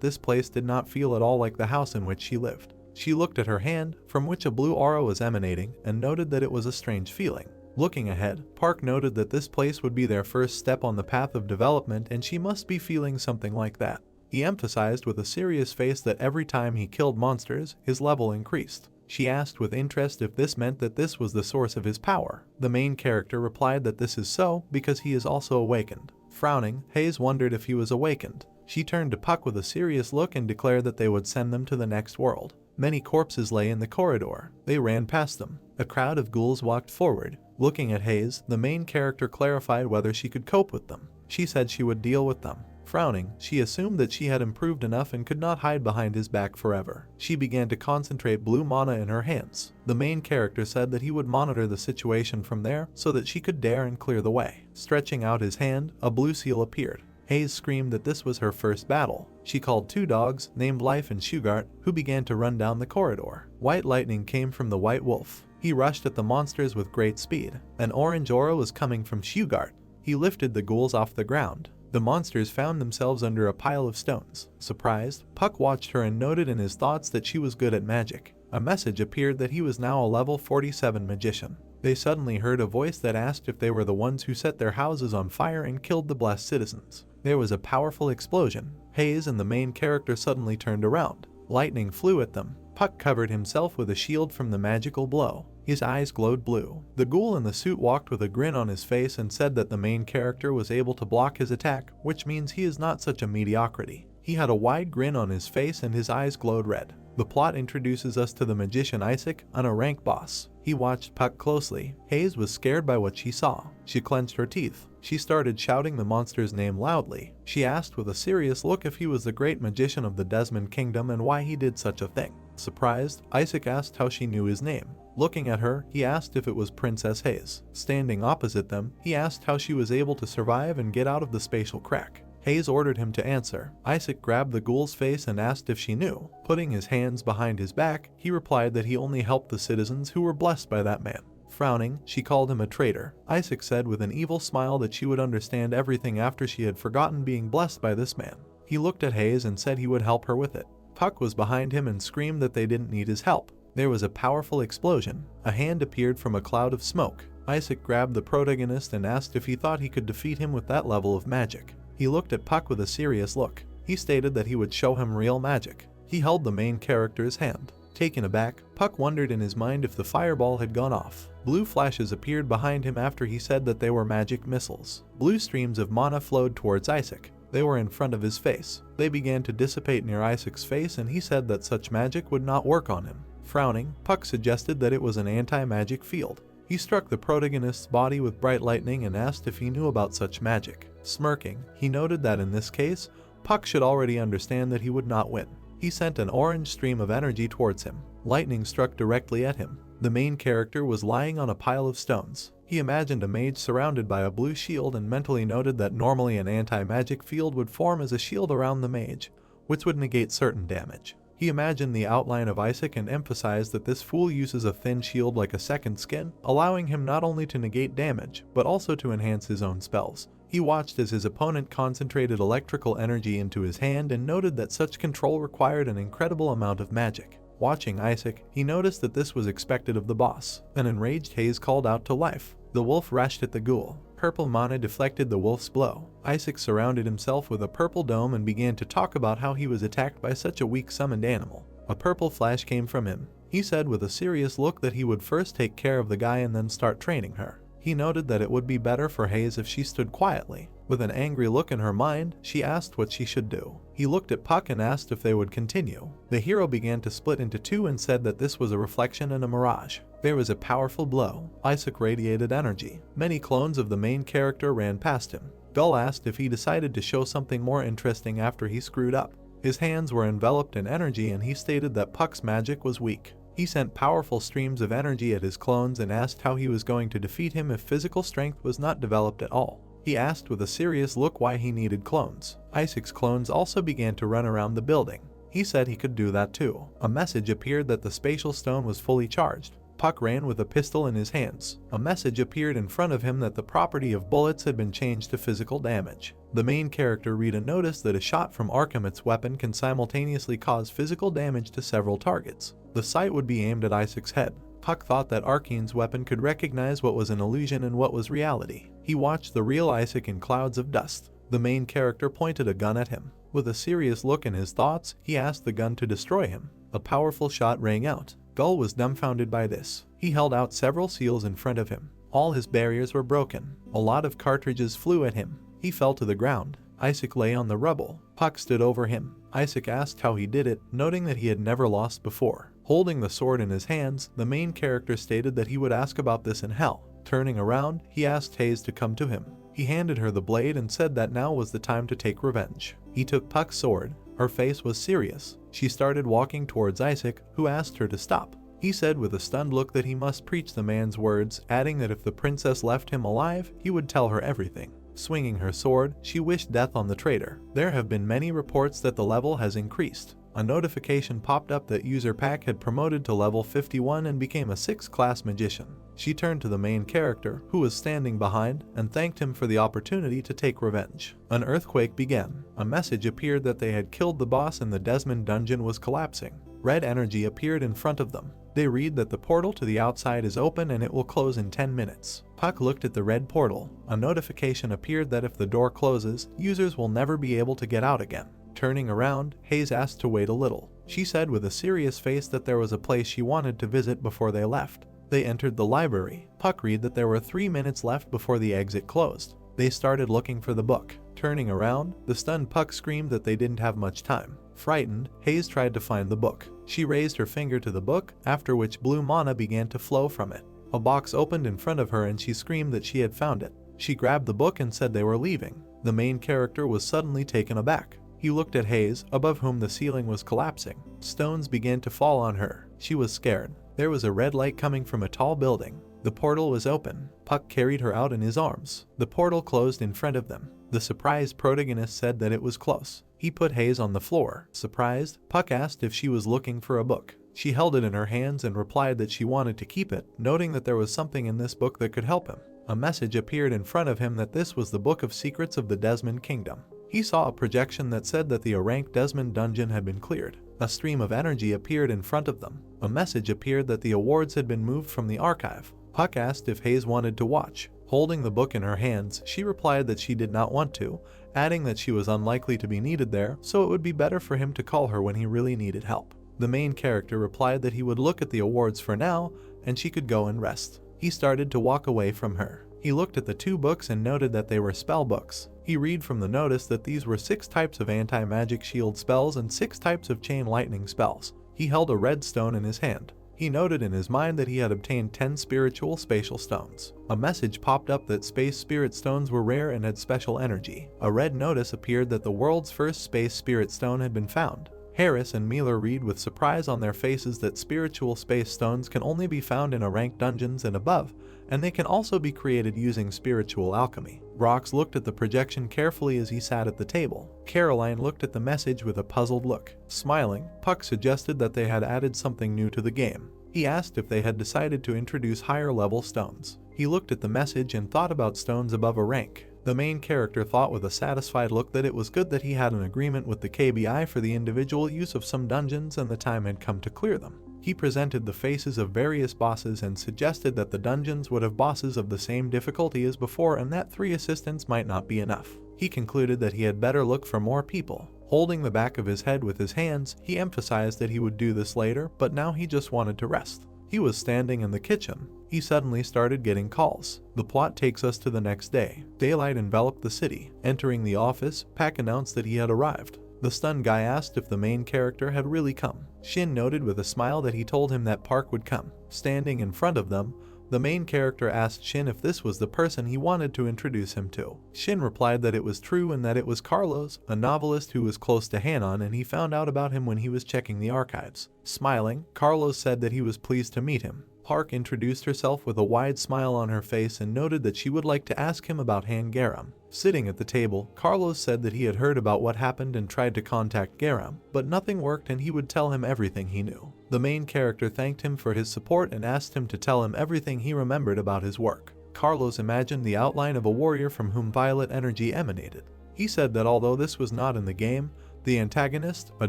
this place did not feel at all like the house in which she lived. She looked at her hand, from which a blue aura was emanating, and noted that it was a strange feeling. Looking ahead, Park noted that this place would be their first step on the path of development and she must be feeling something like that. He emphasized with a serious face that every time he killed monsters, his level increased. She asked with interest if this meant that this was the source of his power. The main character replied that this is so because he is also awakened. Frowning, Hayes wondered if he was awakened. She turned to Puck with a serious look and declared that they would send them to the next world. Many corpses lay in the corridor. They ran past them. A crowd of ghouls walked forward. Looking at Hayes, the main character clarified whether she could cope with them. She said she would deal with them. Frowning, she assumed that she had improved enough and could not hide behind his back forever. She began to concentrate blue mana in her hands. The main character said that he would monitor the situation from there so that she could dare and clear the way. Stretching out his hand, a blue seal appeared. Hayes screamed that this was her first battle. She called two dogs, named Life and Shugart, who began to run down the corridor. White lightning came from the white wolf. He rushed at the monsters with great speed. An orange aura was coming from Shugart. He lifted the ghouls off the ground. The monsters found themselves under a pile of stones. Surprised, Puck watched her and noted in his thoughts that she was good at magic. A message appeared that he was now a level 47 magician. They suddenly heard a voice that asked if they were the ones who set their houses on fire and killed the blessed citizens. There was a powerful explosion. Hayes and the main character suddenly turned around. Lightning flew at them. Puck covered himself with a shield from the magical blow. His eyes glowed blue. The ghoul in the suit walked with a grin on his face and said that the main character was able to block his attack, which means he is not such a mediocrity. He had a wide grin on his face and his eyes glowed red. The plot introduces us to the magician Isaac, a rank boss. He watched Puck closely. Hayes was scared by what she saw. She clenched her teeth. She started shouting the monster's name loudly. She asked with a serious look if he was the great magician of the Desmond Kingdom and why he did such a thing. Surprised, Isaac asked how she knew his name. Looking at her, he asked if it was Princess Hayes. Standing opposite them, he asked how she was able to survive and get out of the spatial crack. Hayes ordered him to answer. Isaac grabbed the ghoul's face and asked if she knew. Putting his hands behind his back, he replied that he only helped the citizens who were blessed by that man. Frowning, she called him a traitor. Isaac said with an evil smile that she would understand everything after she had forgotten being blessed by this man. He looked at Hayes and said he would help her with it. Puck was behind him and screamed that they didn't need his help. There was a powerful explosion. A hand appeared from a cloud of smoke. Isaac grabbed the protagonist and asked if he thought he could defeat him with that level of magic. He looked at Puck with a serious look. He stated that he would show him real magic. He held the main character's hand. Taken aback, Puck wondered in his mind if the fireball had gone off. Blue flashes appeared behind him after he said that they were magic missiles. Blue streams of mana flowed towards Isaac. They were in front of his face. They began to dissipate near Isaac's face and he said that such magic would not work on him. Frowning, Puck suggested that it was an anti-magic field. He struck the protagonist's body with bright lightning and asked if he knew about such magic. Smirking, he noted that in this case, Puck should already understand that he would not win. He sent an orange stream of energy towards him. Lightning struck directly at him. The main character was lying on a pile of stones. He imagined a mage surrounded by a blue shield and mentally noted that normally an anti-magic field would form as a shield around the mage, which would negate certain damage. He imagined the outline of Isaac and emphasized that this fool uses a thin shield like a second skin, allowing him not only to negate damage, but also to enhance his own spells. He watched as his opponent concentrated electrical energy into his hand and noted that such control required an incredible amount of magic. Watching Isaac, he noticed that this was expected of the boss. An enraged Hayes called out to life. The wolf rushed at the ghoul. Purple mana deflected the wolf's blow. Isaac surrounded himself with a purple dome and began to talk about how he was attacked by such a weak summoned animal. A purple flash came from him. He said with a serious look that he would first take care of the guy and then start training her. He noted that it would be better for Hayes if she stood quietly. With an angry look in her mind, she asked what she should do. He looked at Puck and asked if they would continue. The hero began to split into two and said that this was a reflection and a mirage. There was a powerful blow. Isaac radiated energy. Many clones of the main character ran past him. Gull asked if he decided to show something more interesting after he screwed up. His hands were enveloped in energy and he stated that Puck's magic was weak. He sent powerful streams of energy at his clones and asked how he was going to defeat him if physical strength was not developed at all. He asked with a serious look why he needed clones. Isaac's clones also began to run around the building. He said he could do that too. A message appeared that the spatial stone was fully charged. Puck ran with a pistol in his hands. A message appeared in front of him that the property of bullets had been changed to physical damage. The main character Rita noticed that a shot from Arkamit's weapon can simultaneously cause physical damage to several targets. The sight would be aimed at Isaac's head. Puck thought that Arkane's weapon could recognize what was an illusion and what was reality. He watched the real Isaac in clouds of dust. The main character pointed a gun at him. With a serious look in his thoughts, he asked the gun to destroy him. A powerful shot rang out. Gull was dumbfounded by this. He held out several seals in front of him. All his barriers were broken. A lot of cartridges flew at him. He fell to the ground. Isaac lay on the rubble. Puck stood over him. Isaac asked how he did it, noting that he had never lost before. Holding the sword in his hands, the main character stated that he would ask about this in hell. Turning around, he asked Hayes to come to him. He handed her the blade and said that now was the time to take revenge. He took Puck's sword. Her face was serious. She started walking towards Isaac, who asked her to stop. He said with a stunned look that he must preach the man's words, adding that if the princess left him alive, he would tell her everything. Swinging her sword, she wished death on the traitor. There have been many reports that the level has increased. A notification popped up that user Pack had promoted to level 51 and became a 6th class magician. She turned to the main character, who was standing behind, and thanked him for the opportunity to take revenge. An earthquake began. A message appeared that they had killed the boss and the Desmond dungeon was collapsing. Red energy appeared in front of them. They read that the portal to the outside is open and it will close in 10 minutes. Puck looked at the red portal. A notification appeared that if the door closes, users will never be able to get out again. Turning around, Hayes asked to wait a little. She said with a serious face that there was a place she wanted to visit before they left. They entered the library. Puck read that there were 3 minutes left before the exit closed. They started looking for the book. Turning around, the stunned Puck screamed that they didn't have much time. Frightened, Hayes tried to find the book. She raised her finger to the book, after which blue mana began to flow from it. A box opened in front of her and she screamed that she had found it. She grabbed the book and said they were leaving. The main character was suddenly taken aback. He looked at Hayes, above whom the ceiling was collapsing. Stones began to fall on her. She was scared. There was a red light coming from a tall building. The portal was open. Puck carried her out in his arms. The portal closed in front of them. The surprised protagonist said that it was close. He put Hayes on the floor. Surprised, Puck asked if she was looking for a book. She held it in her hands and replied that she wanted to keep it, noting that there was something in this book that could help him. A message appeared in front of him that this was the Book of Secrets of the Desmond Kingdom. He saw a projection that said that the Arank Desmond dungeon had been cleared. A stream of energy appeared in front of them. A message appeared that the awards had been moved from the archive. Puck asked if Hayes wanted to watch. Holding the book in her hands, she replied that she did not want to, adding that she was unlikely to be needed there, so it would be better for him to call her when he really needed help. The main character replied that he would look at the awards for now, and she could go and rest. He started to walk away from her. He looked at the 2 books and noted that they were spell books. He read from the notice that these were 6 types of anti-magic shield spells and 6 types of chain lightning spells. He held a red stone in his hand. He noted in his mind that he had obtained 10 spiritual spatial stones. A message popped up that space spirit stones were rare and had special energy. A red notice appeared that the world's first space spirit stone had been found. Harris and Miller read with surprise on their faces that spiritual space stones can only be found in Arank dungeons and above, and they can also be created using spiritual alchemy. Rox looked at the projection carefully as he sat at the table. Caroline looked at the message with a puzzled look. Smiling, Puck suggested that they had added something new to the game. He asked if they had decided to introduce higher level stones. He looked at the message and thought about stones above a rank. The main character thought with a satisfied look that it was good that he had an agreement with the KBI for the individual use of some dungeons and the time had come to clear them. He presented the faces of various bosses and suggested that the dungeons would have bosses of the same difficulty as before and that 3 assistants might not be enough. He concluded that he had better look for more people. Holding the back of his head with his hands, he emphasized that he would do this later, but now he just wanted to rest. He was standing in the kitchen. He suddenly started getting calls. The plot takes us to the next day. Daylight enveloped the city. Entering the office, Pack announced that he had arrived. The stunned guy asked if the main character had really come. Shin noted with a smile that he told him that Park would come. Standing in front of them, the main character asked Shin if this was the person he wanted to introduce him to. Shin replied that it was true and that it was Carlos, a novelist who was close to Hanon, and he found out about him when he was checking the archives. Smiling, Carlos said that he was pleased to meet him. Park introduced herself with a wide smile on her face and noted that she would like to ask him about Han Garam. Sitting at the table, Carlos said that he had heard about what happened and tried to contact Garam, but nothing worked and he would tell him everything he knew. The main character thanked him for his support and asked him to tell him everything he remembered about his work. Carlos imagined the outline of a warrior from whom violet energy emanated. He said that although this was not in the game, the antagonist, a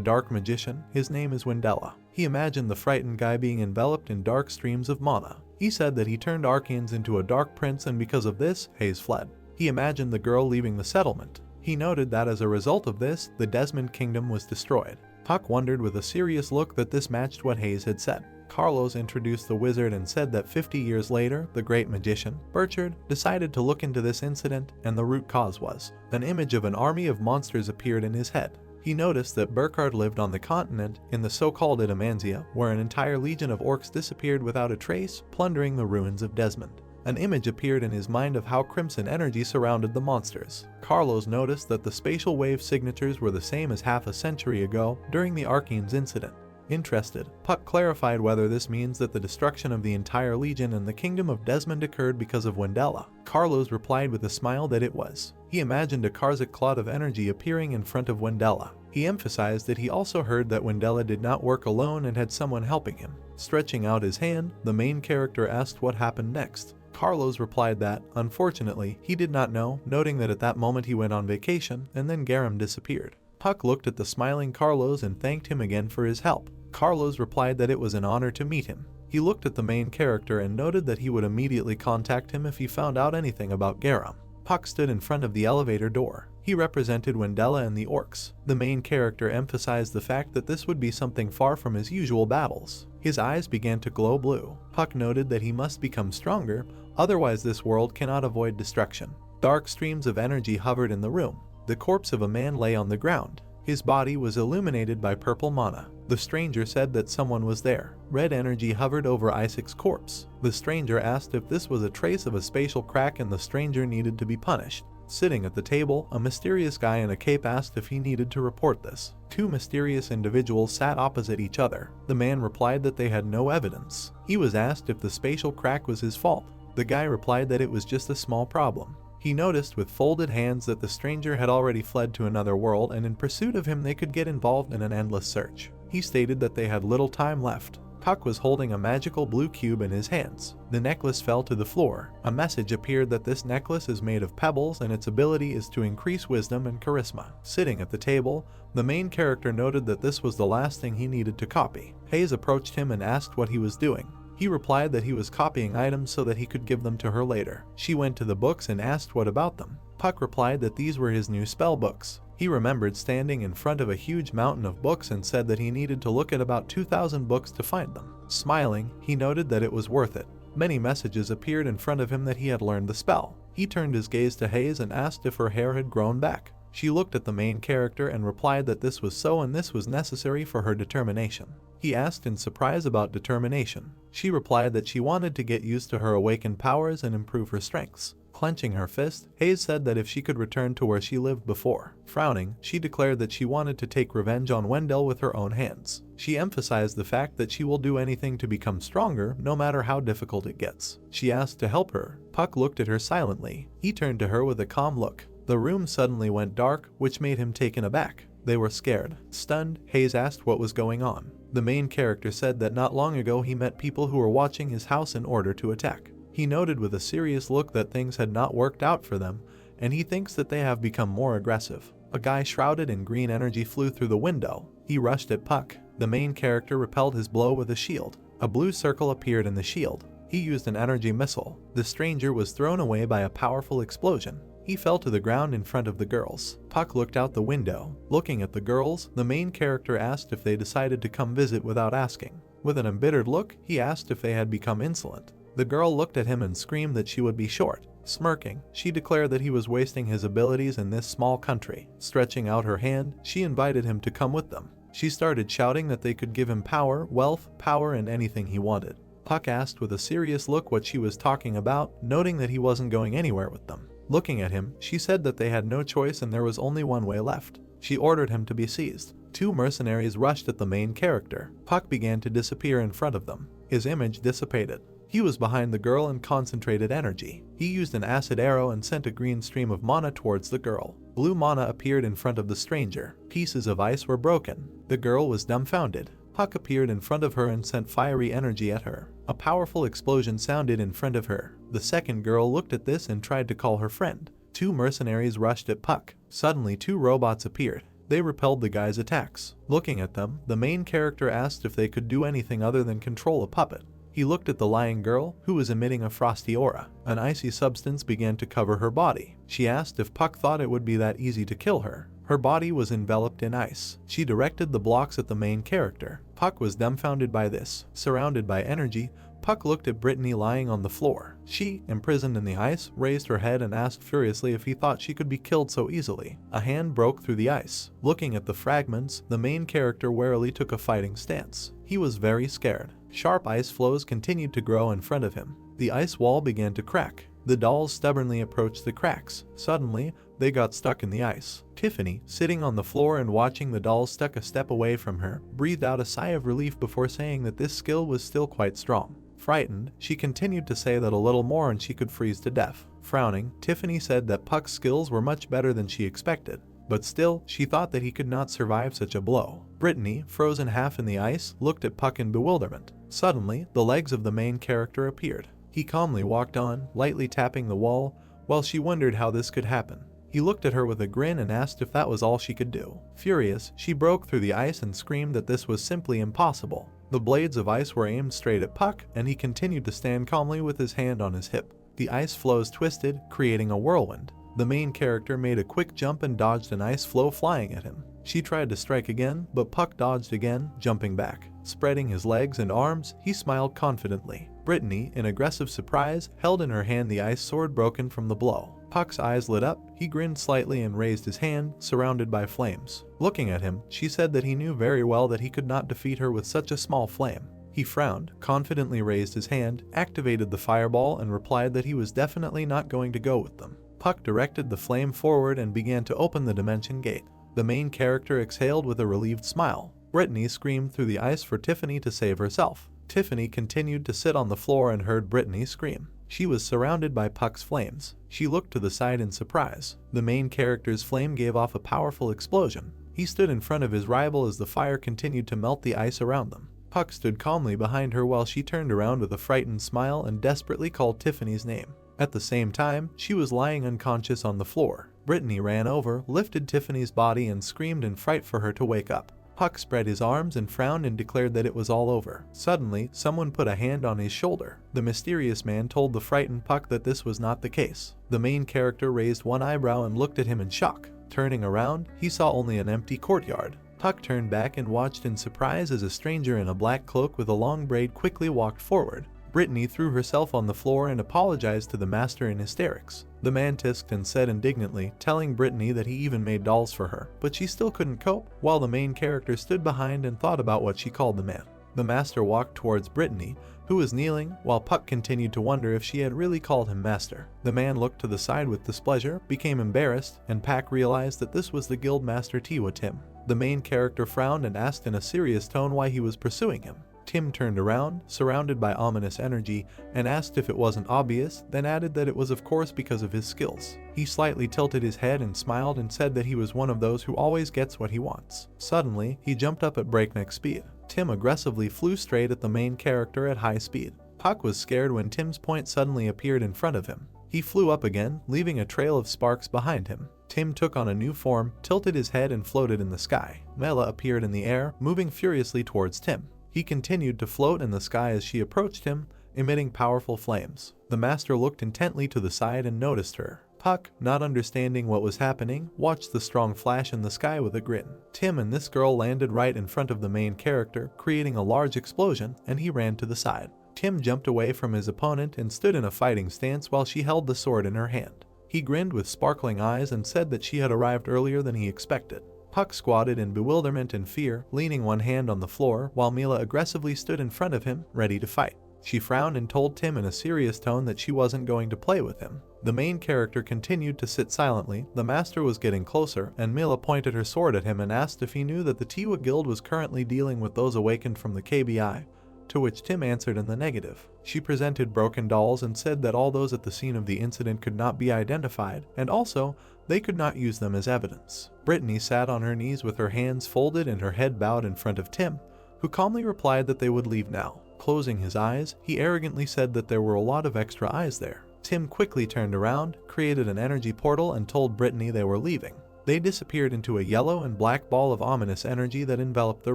dark magician, his name is Wendella. He imagined the frightened guy being enveloped in dark streams of mana. He said that he turned Arcans into a dark prince and because of this, Hayes fled. He imagined the girl leaving the settlement. He noted that as a result of this, the Desmond Kingdom was destroyed. Puck wondered with a serious look that this matched what Hayes had said. Carlos introduced the wizard and said that 50 years later, the great magician, Burchard, decided to look into this incident and the root cause was. An image of an army of monsters appeared in his head. He noticed that Burchard lived on the continent, in the so-called Itamanzia, where an entire legion of orcs disappeared without a trace, plundering the ruins of Desmond. An image appeared in his mind of how crimson energy surrounded the monsters. Carlos noticed that the spatial wave signatures were the same as half a century ago, during the Arcanes incident. Interested, Puck clarified whether this means that the destruction of the entire legion and the kingdom of Desmond occurred because of Wendella. Carlos replied with a smile that it was. He imagined a Karzik cloud of energy appearing in front of Wendella. He emphasized that he also heard that Wendella did not work alone and had someone helping him. Stretching out his hand, the main character asked what happened next. Carlos replied that, unfortunately, he did not know, noting that at that moment he went on vacation, and then Garam disappeared. Puck looked at the smiling Carlos and thanked him again for his help. Carlos replied that it was an honor to meet him. He looked at the main character and noted that he would immediately contact him if he found out anything about Garam. Puck stood in front of the elevator door. He represented Wendella and the orcs. The main character emphasized the fact that this would be something far from his usual battles. His eyes began to glow blue. Puck noted that he must become stronger, otherwise this world cannot avoid destruction. Dark streams of energy hovered in the room. The corpse of a man lay on the ground. His body was illuminated by purple mana. The stranger said that someone was there. Red energy hovered over Isaac's corpse. The stranger asked if this was a trace of a spatial crack and the stranger needed to be punished. Sitting at the table, a mysterious guy in a cape asked if he needed to report this. Two mysterious individuals sat opposite each other. The man replied that they had no evidence. He was asked if the spatial crack was his fault. The guy replied that it was just a small problem. He noticed with folded hands that the stranger had already fled to another world, and in pursuit of him they could get involved in an endless search. He stated that they had little time left. Puck was holding a magical blue cube in his hands. The necklace fell to the floor. A message appeared that this necklace is made of pebbles and its ability is to increase wisdom and charisma. Sitting at the table, the main character noted that this was the last thing he needed to copy. Hayes approached him and asked what he was doing. He replied that he was copying items so that he could give them to her later. She went to the books and asked what about them. Puck replied that these were his new spell books. He remembered standing in front of a huge mountain of books and said that he needed to look at about 2,000 books to find them. Smiling, he noted that it was worth it. Many messages appeared in front of him that he had learned the spell. He turned his gaze to Hayes and asked if her hair had grown back. She looked at the main character and replied that this was so and this was necessary for her determination. He asked in surprise about determination. She replied that she wanted to get used to her awakened powers and improve her strengths. Clenching her fist, Hayes said that if she could return to where she lived before. Frowning, she declared that she wanted to take revenge on Wendell with her own hands. She emphasized the fact that she will do anything to become stronger, no matter how difficult it gets. She asked to help her. Puck looked at her silently. He turned to her with a calm look. The room suddenly went dark, which made him taken aback. They were scared. Stunned, Hayes asked what was going on. The main character said that not long ago he met people who were watching his house in order to attack. He noted with a serious look that things had not worked out for them, and he thinks that they have become more aggressive. A guy shrouded in green energy flew through the window. He rushed at Puck. The main character repelled his blow with a shield. A blue circle appeared in the shield. He used an energy missile. The stranger was thrown away by a powerful explosion. He fell to the ground in front of the girls. Puck looked out the window. Looking at the girls, the main character asked if they decided to come visit without asking. With an embittered look, he asked if they had become insolent. The girl looked at him and screamed that she would be short. Smirking, she declared that he was wasting his abilities in this small country. Stretching out her hand, she invited him to come with them. She started shouting that they could give him power, wealth, power, and anything he wanted. Puck asked with a serious look what she was talking about, noting that he wasn't going anywhere with them. Looking at him, she said that they had no choice and there was only one way left. She ordered him to be seized. Two mercenaries rushed at the main character. Puck began to disappear in front of them. His image dissipated. He was behind the girl and concentrated energy. He used an acid arrow and sent a green stream of mana towards the girl. Blue mana appeared in front of the stranger. Pieces of ice were broken. The girl was dumbfounded. Puck appeared in front of her and sent fiery energy at her. A powerful explosion sounded in front of her. The second girl looked at this and tried to call her friend. Two mercenaries rushed at Puck. Suddenly, two robots appeared. They repelled the guy's attacks. Looking at them, the main character asked if they could do anything other than control a puppet. He looked at the lying girl, who was emitting a frosty aura. An icy substance began to cover her body. She asked if Puck thought it would be that easy to kill her. Her body was enveloped in ice. She directed the blocks at the main character. Puck was dumbfounded by this. Surrounded by energy, Puck looked at Brittany lying on the floor. She, imprisoned in the ice, raised her head and asked furiously if he thought she could be killed so easily. A hand broke through the ice. Looking at the fragments, the main character warily took a fighting stance. He was very scared. Sharp ice flows continued to grow in front of him. The ice wall began to crack. The dolls stubbornly approached the cracks. Suddenly, they got stuck in the ice. Tiffany, sitting on the floor and watching the dolls stuck a step away from her, breathed out a sigh of relief before saying that this skill was still quite strong. Frightened, she continued to say that a little more and she could freeze to death. Frowning, Tiffany said that Puck's skills were much better than she expected. But still, she thought that he could not survive such a blow. Brittany, frozen half in the ice, looked at Puck in bewilderment. Suddenly, the legs of the main character appeared. He calmly walked on, lightly tapping the wall, while she wondered how this could happen. He looked at her with a grin and asked if that was all she could do. Furious, she broke through the ice and screamed that this was simply impossible. The blades of ice were aimed straight at Puck, and he continued to stand calmly with his hand on his hip. The ice flows twisted, creating a whirlwind. The main character made a quick jump and dodged an ice flow flying at him. She tried to strike again, but Puck dodged again, jumping back. Spreading his legs and arms, he smiled confidently. Brittany, in aggressive surprise, held in her hand the ice sword broken from the blow. Puck's eyes lit up, he grinned slightly and raised his hand, surrounded by flames. Looking at him, she said that he knew very well that he could not defeat her with such a small flame. He frowned, confidently raised his hand, activated the fireball and replied that he was definitely not going to go with them. Puck directed the flame forward and began to open the dimension gate. The main character exhaled with a relieved smile. Brittany screamed through the ice for Tiffany to save herself. Tiffany continued to sit on the floor and heard Brittany scream. She was surrounded by Puck's flames. She looked to the side in surprise. The main character's flame gave off a powerful explosion. He stood in front of his rival as the fire continued to melt the ice around them. Puck stood calmly behind her while she turned around with a frightened smile and desperately called Tiffany's name. At the same time, she was lying unconscious on the floor. Brittany ran over, lifted Tiffany's body and screamed in fright for her to wake up. Puck spread his arms and frowned and declared that it was all over. Suddenly, someone put a hand on his shoulder. The mysterious man told the frightened Puck that this was not the case. The main character raised one eyebrow and looked at him in shock. Turning around, he saw only an empty courtyard. Puck turned back and watched in surprise as a stranger in a black cloak with a long braid quickly walked forward. Brittany threw herself on the floor and apologized to the master in hysterics. The man tisked and said indignantly, telling Brittany that he even made dolls for her, but she still couldn't cope, while the main character stood behind and thought about what she called the man. The master walked towards Brittany, who was kneeling, while Puck continued to wonder if she had really called him master. The man looked to the side with displeasure, became embarrassed, and Puck realized that this was the guild master Tiwa Tim. The main character frowned and asked in a serious tone why he was pursuing him. Tim turned around, surrounded by ominous energy, and asked if it wasn't obvious, then added that it was of course because of his skills. He slightly tilted his head and smiled and said that he was one of those who always gets what he wants. Suddenly, he jumped up at breakneck speed. Tim aggressively flew straight at the main character at high speed. Puck was scared when Tim's point suddenly appeared in front of him. He flew up again, leaving a trail of sparks behind him. Tim took on a new form, tilted his head and floated in the sky. Mela appeared in the air, moving furiously towards Tim. He continued to float in the sky as she approached him, emitting powerful flames. The master looked intently to the side and noticed her. Puck, not understanding what was happening, watched the strong flash in the sky with a grin. Tim and this girl landed right in front of the main character, creating a large explosion, and he ran to the side. Tim jumped away from his opponent and stood in a fighting stance while she held the sword in her hand. He grinned with sparkling eyes and said that she had arrived earlier than he expected. Puck squatted in bewilderment and fear, leaning one hand on the floor, while Mila aggressively stood in front of him, ready to fight. She frowned and told Tim in a serious tone that she wasn't going to play with him. The main character continued to sit silently. The master was getting closer, and Mila pointed her sword at him and asked if he knew that the Tiwa Guild was currently dealing with those awakened from the KBI, to which Tim answered in the negative. She presented broken dolls and said that all those at the scene of the incident could not be identified, and also, they could not use them as evidence. Brittany sat on her knees with her hands folded and her head bowed in front of Tim, who calmly replied that they would leave now. Closing his eyes, he arrogantly said that there were a lot of extra eyes there. Tim quickly turned around, created an energy portal and told Brittany they were leaving. They disappeared into a yellow and black ball of ominous energy that enveloped the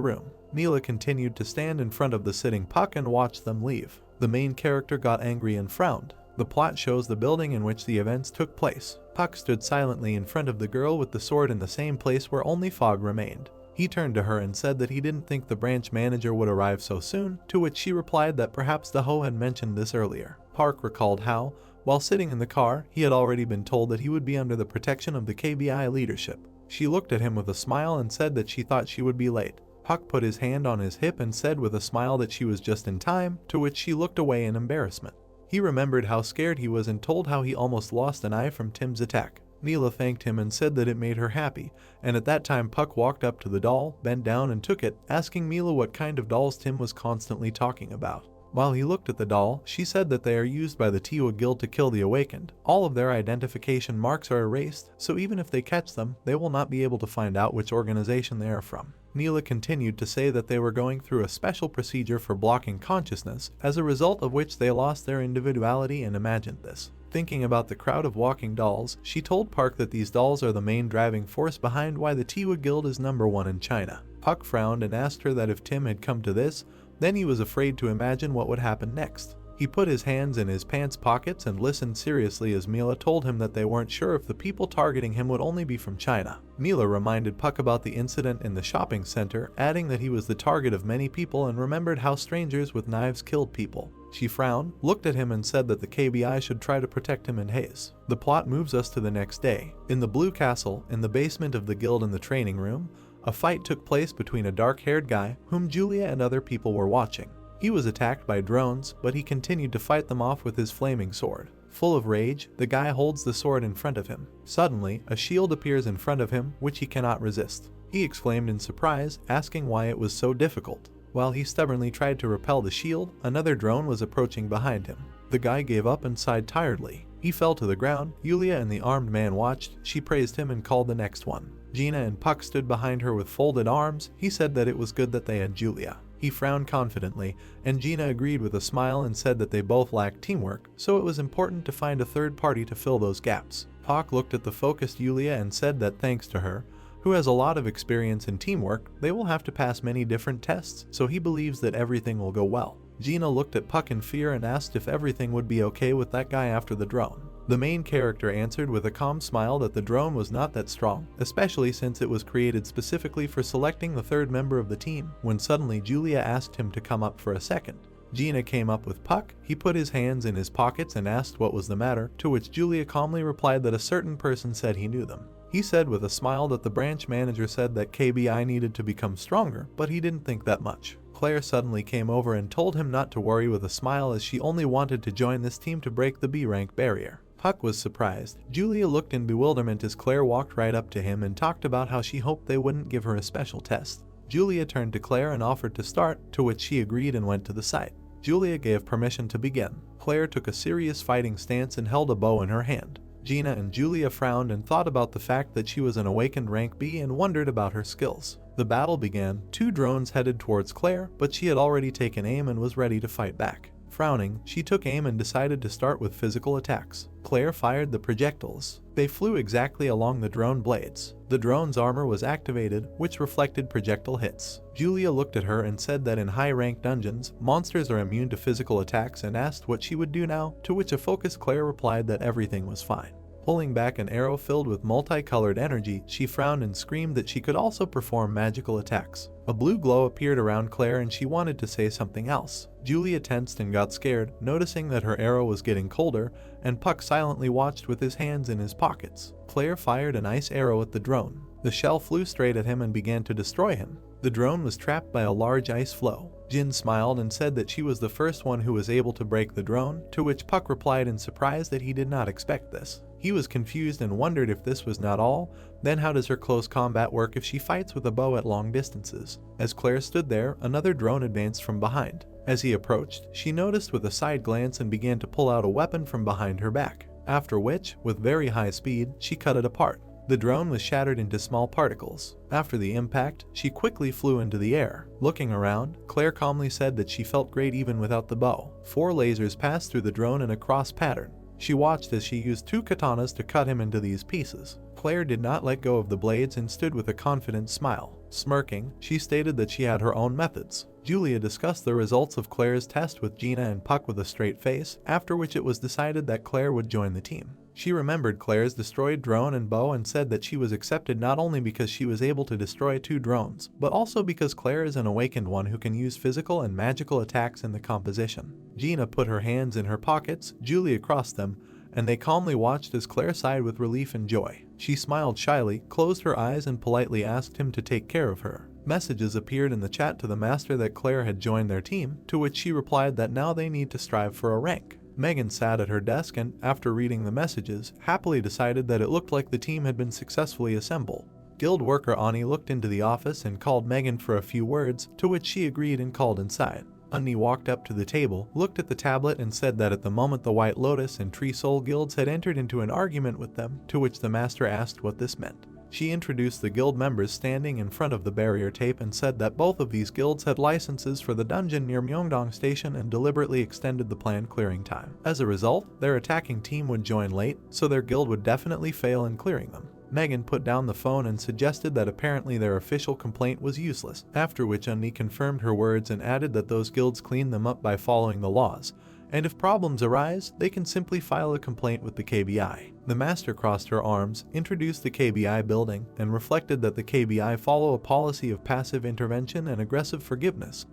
room. Neela continued to stand in front of the sitting Puck and watch them leave. The main character got angry and frowned. The plot shows the building in which the events took place. Puck stood silently in front of the girl with the sword in the same place where only fog remained. He turned to her and said that he didn't think the branch manager would arrive so soon, to which she replied that perhaps the Ho had mentioned this earlier. Park recalled how, while sitting in the car, he had already been told that he would be under the protection of the KBI leadership. She looked at him with a smile and said that she thought she would be late. Puck put his hand on his hip and said with a smile that she was just in time, to which she looked away in embarrassment. He remembered how scared he was and told how he almost lost an eye from Tim's attack. Neela thanked him and said that it made her happy, and at that time Puck walked up to the doll, bent down and took it, asking Mila what kind of dolls Tim was constantly talking about. While he looked at the doll, she said that they are used by the Tiwa Guild to kill the awakened. All of their identification marks are erased, so even if they catch them, they will not be able to find out which organization they are from. Neela continued to say that they were going through a special procedure for blocking consciousness, as a result of which they lost their individuality and imagined this. Thinking about the crowd of walking dolls, she told Park that these dolls are the main driving force behind why the Tiwa Guild is #1 in China. Puck frowned and asked her that if Tim had come to this, then he was afraid to imagine what would happen next. He put his hands in his pants pockets and listened seriously as Mila told him that they weren't sure if the people targeting him would only be from China. Mila reminded Puck about the incident in the shopping center, adding that he was the target of many people and remembered how strangers with knives killed people. She frowned, looked at him and said that the KBI should try to protect him in haze. The plot moves us to the next day. In the Blue Castle, in the basement of the guild in the training room, a fight took place between a dark-haired guy whom Julia and other people were watching. He was attacked by drones, but he continued to fight them off with his flaming sword. Full of rage, the guy holds the sword in front of him. Suddenly, a shield appears in front of him, which he cannot resist. He exclaimed in surprise, asking why it was so difficult. While he stubbornly tried to repel the shield, another drone was approaching behind him. The guy gave up and sighed tiredly. He fell to the ground. Yulia and the armed man watched. She praised him and called the next one. Gina and Puck stood behind her with folded arms. He said that it was good that they had Julia. He frowned confidently, and Gina agreed with a smile and said that they both lacked teamwork, so it was important to find a third party to fill those gaps. Puck looked at the focused Yulia and said that thanks to her, who has a lot of experience in teamwork, they will have to pass many different tests, so he believes that everything will go well. Gina looked at Puck in fear and asked if everything would be okay with that guy after the drone. The main character answered with a calm smile that the drone was not that strong, especially since it was created specifically for selecting the third member of the team, when suddenly Julia asked him to come up for a second. Gina came up with Puck. He put his hands in his pockets and asked what was the matter, to which Julia calmly replied that a certain person said he knew them. He said with a smile that the branch manager said that KBI needed to become stronger, but he didn't think that much. Claire suddenly came over and told him not to worry with a smile, as she only wanted to join this team to break the B rank barrier. Puck was surprised. Julia looked in bewilderment as Claire walked right up to him and talked about how she hoped they wouldn't give her a special test. Julia turned to Claire and offered to start, to which she agreed and went to the site. Julia gave permission to begin. Claire took a serious fighting stance and held a bow in her hand. Gina and Julia frowned and thought about the fact that she was an awakened rank B and wondered about her skills. The battle began. 2 drones headed towards Claire, but she had already taken aim and was ready to fight back. Frowning, she took aim and decided to start with physical attacks. Claire fired the projectiles. They flew exactly along the drone blades. The drone's armor was activated, which reflected projectile hits. Julia looked at her and said that in high-ranked dungeons, monsters are immune to physical attacks and asked what she would do now, to which a focused Claire replied that everything was fine. Pulling back an arrow filled with multicolored energy, she frowned and screamed that she could also perform magical attacks. A blue glow appeared around Claire and she wanted to say something else. Julia tensed and got scared, noticing that her arrow was getting colder, and Puck silently watched with his hands in his pockets. Claire fired an ice arrow at the drone. The shell flew straight at him and began to destroy him. The drone was trapped by a large ice floe. Jin smiled and said that she was the first one who was able to break the drone, to which Puck replied in surprise that he did not expect this. He was confused and wondered if this was not all, then how does her close combat work if she fights with a bow at long distances? As Claire stood there, another drone advanced from behind. As he approached, she noticed with a side glance and began to pull out a weapon from behind her back, after which, with very high speed, she cut it apart. The drone was shattered into small particles. After the impact, she quickly flew into the air. Looking around, Claire calmly said that she felt great even without the bow. 4 lasers passed through the drone in a cross pattern. She watched as she used 2 katanas to cut him into these pieces. Claire did not let go of the blades and stood with a confident smile. Smirking, she stated that she had her own methods. Julia discussed the results of Claire's test with Gina and Puck with a straight face, after which it was decided that Claire would join the team. She remembered Claire's destroyed drone and bow and said that she was accepted not only because she was able to destroy 2 drones, but also because Claire is an awakened one who can use physical and magical attacks in the composition. Gina put her hands in her pockets, Julia crossed them, and they calmly watched as Claire sighed with relief and joy. She smiled shyly, closed her eyes and politely asked him to take care of her. Messages appeared in the chat to the master that Claire had joined their team, to which she replied that now they need to strive for a rank. Megan sat at her desk and, after reading the messages, happily decided that it looked like the team had been successfully assembled. Guild worker Ani looked into the office and called Megan for a few words, to which she agreed and called inside. Ani walked up to the table, looked at the tablet and said that at the moment the White Lotus and Tree Soul guilds had entered into an argument with them, to which the master asked what this meant. She introduced the guild members standing in front of the barrier tape and said that both of these guilds had licenses for the dungeon near Myeongdong Station and deliberately extended the planned clearing time. As a result, their attacking team would join late, so their guild would definitely fail in clearing them. Megan put down the phone and suggested that apparently their official complaint was useless, after which Unni confirmed her words and added that those guilds clean them up by following the laws, and if problems arise, they can simply file a complaint with the KBI. The master crossed her arms, introduced the KBI building, and reflected that the KBI follow a policy of passive intervention and aggressive forgiveness,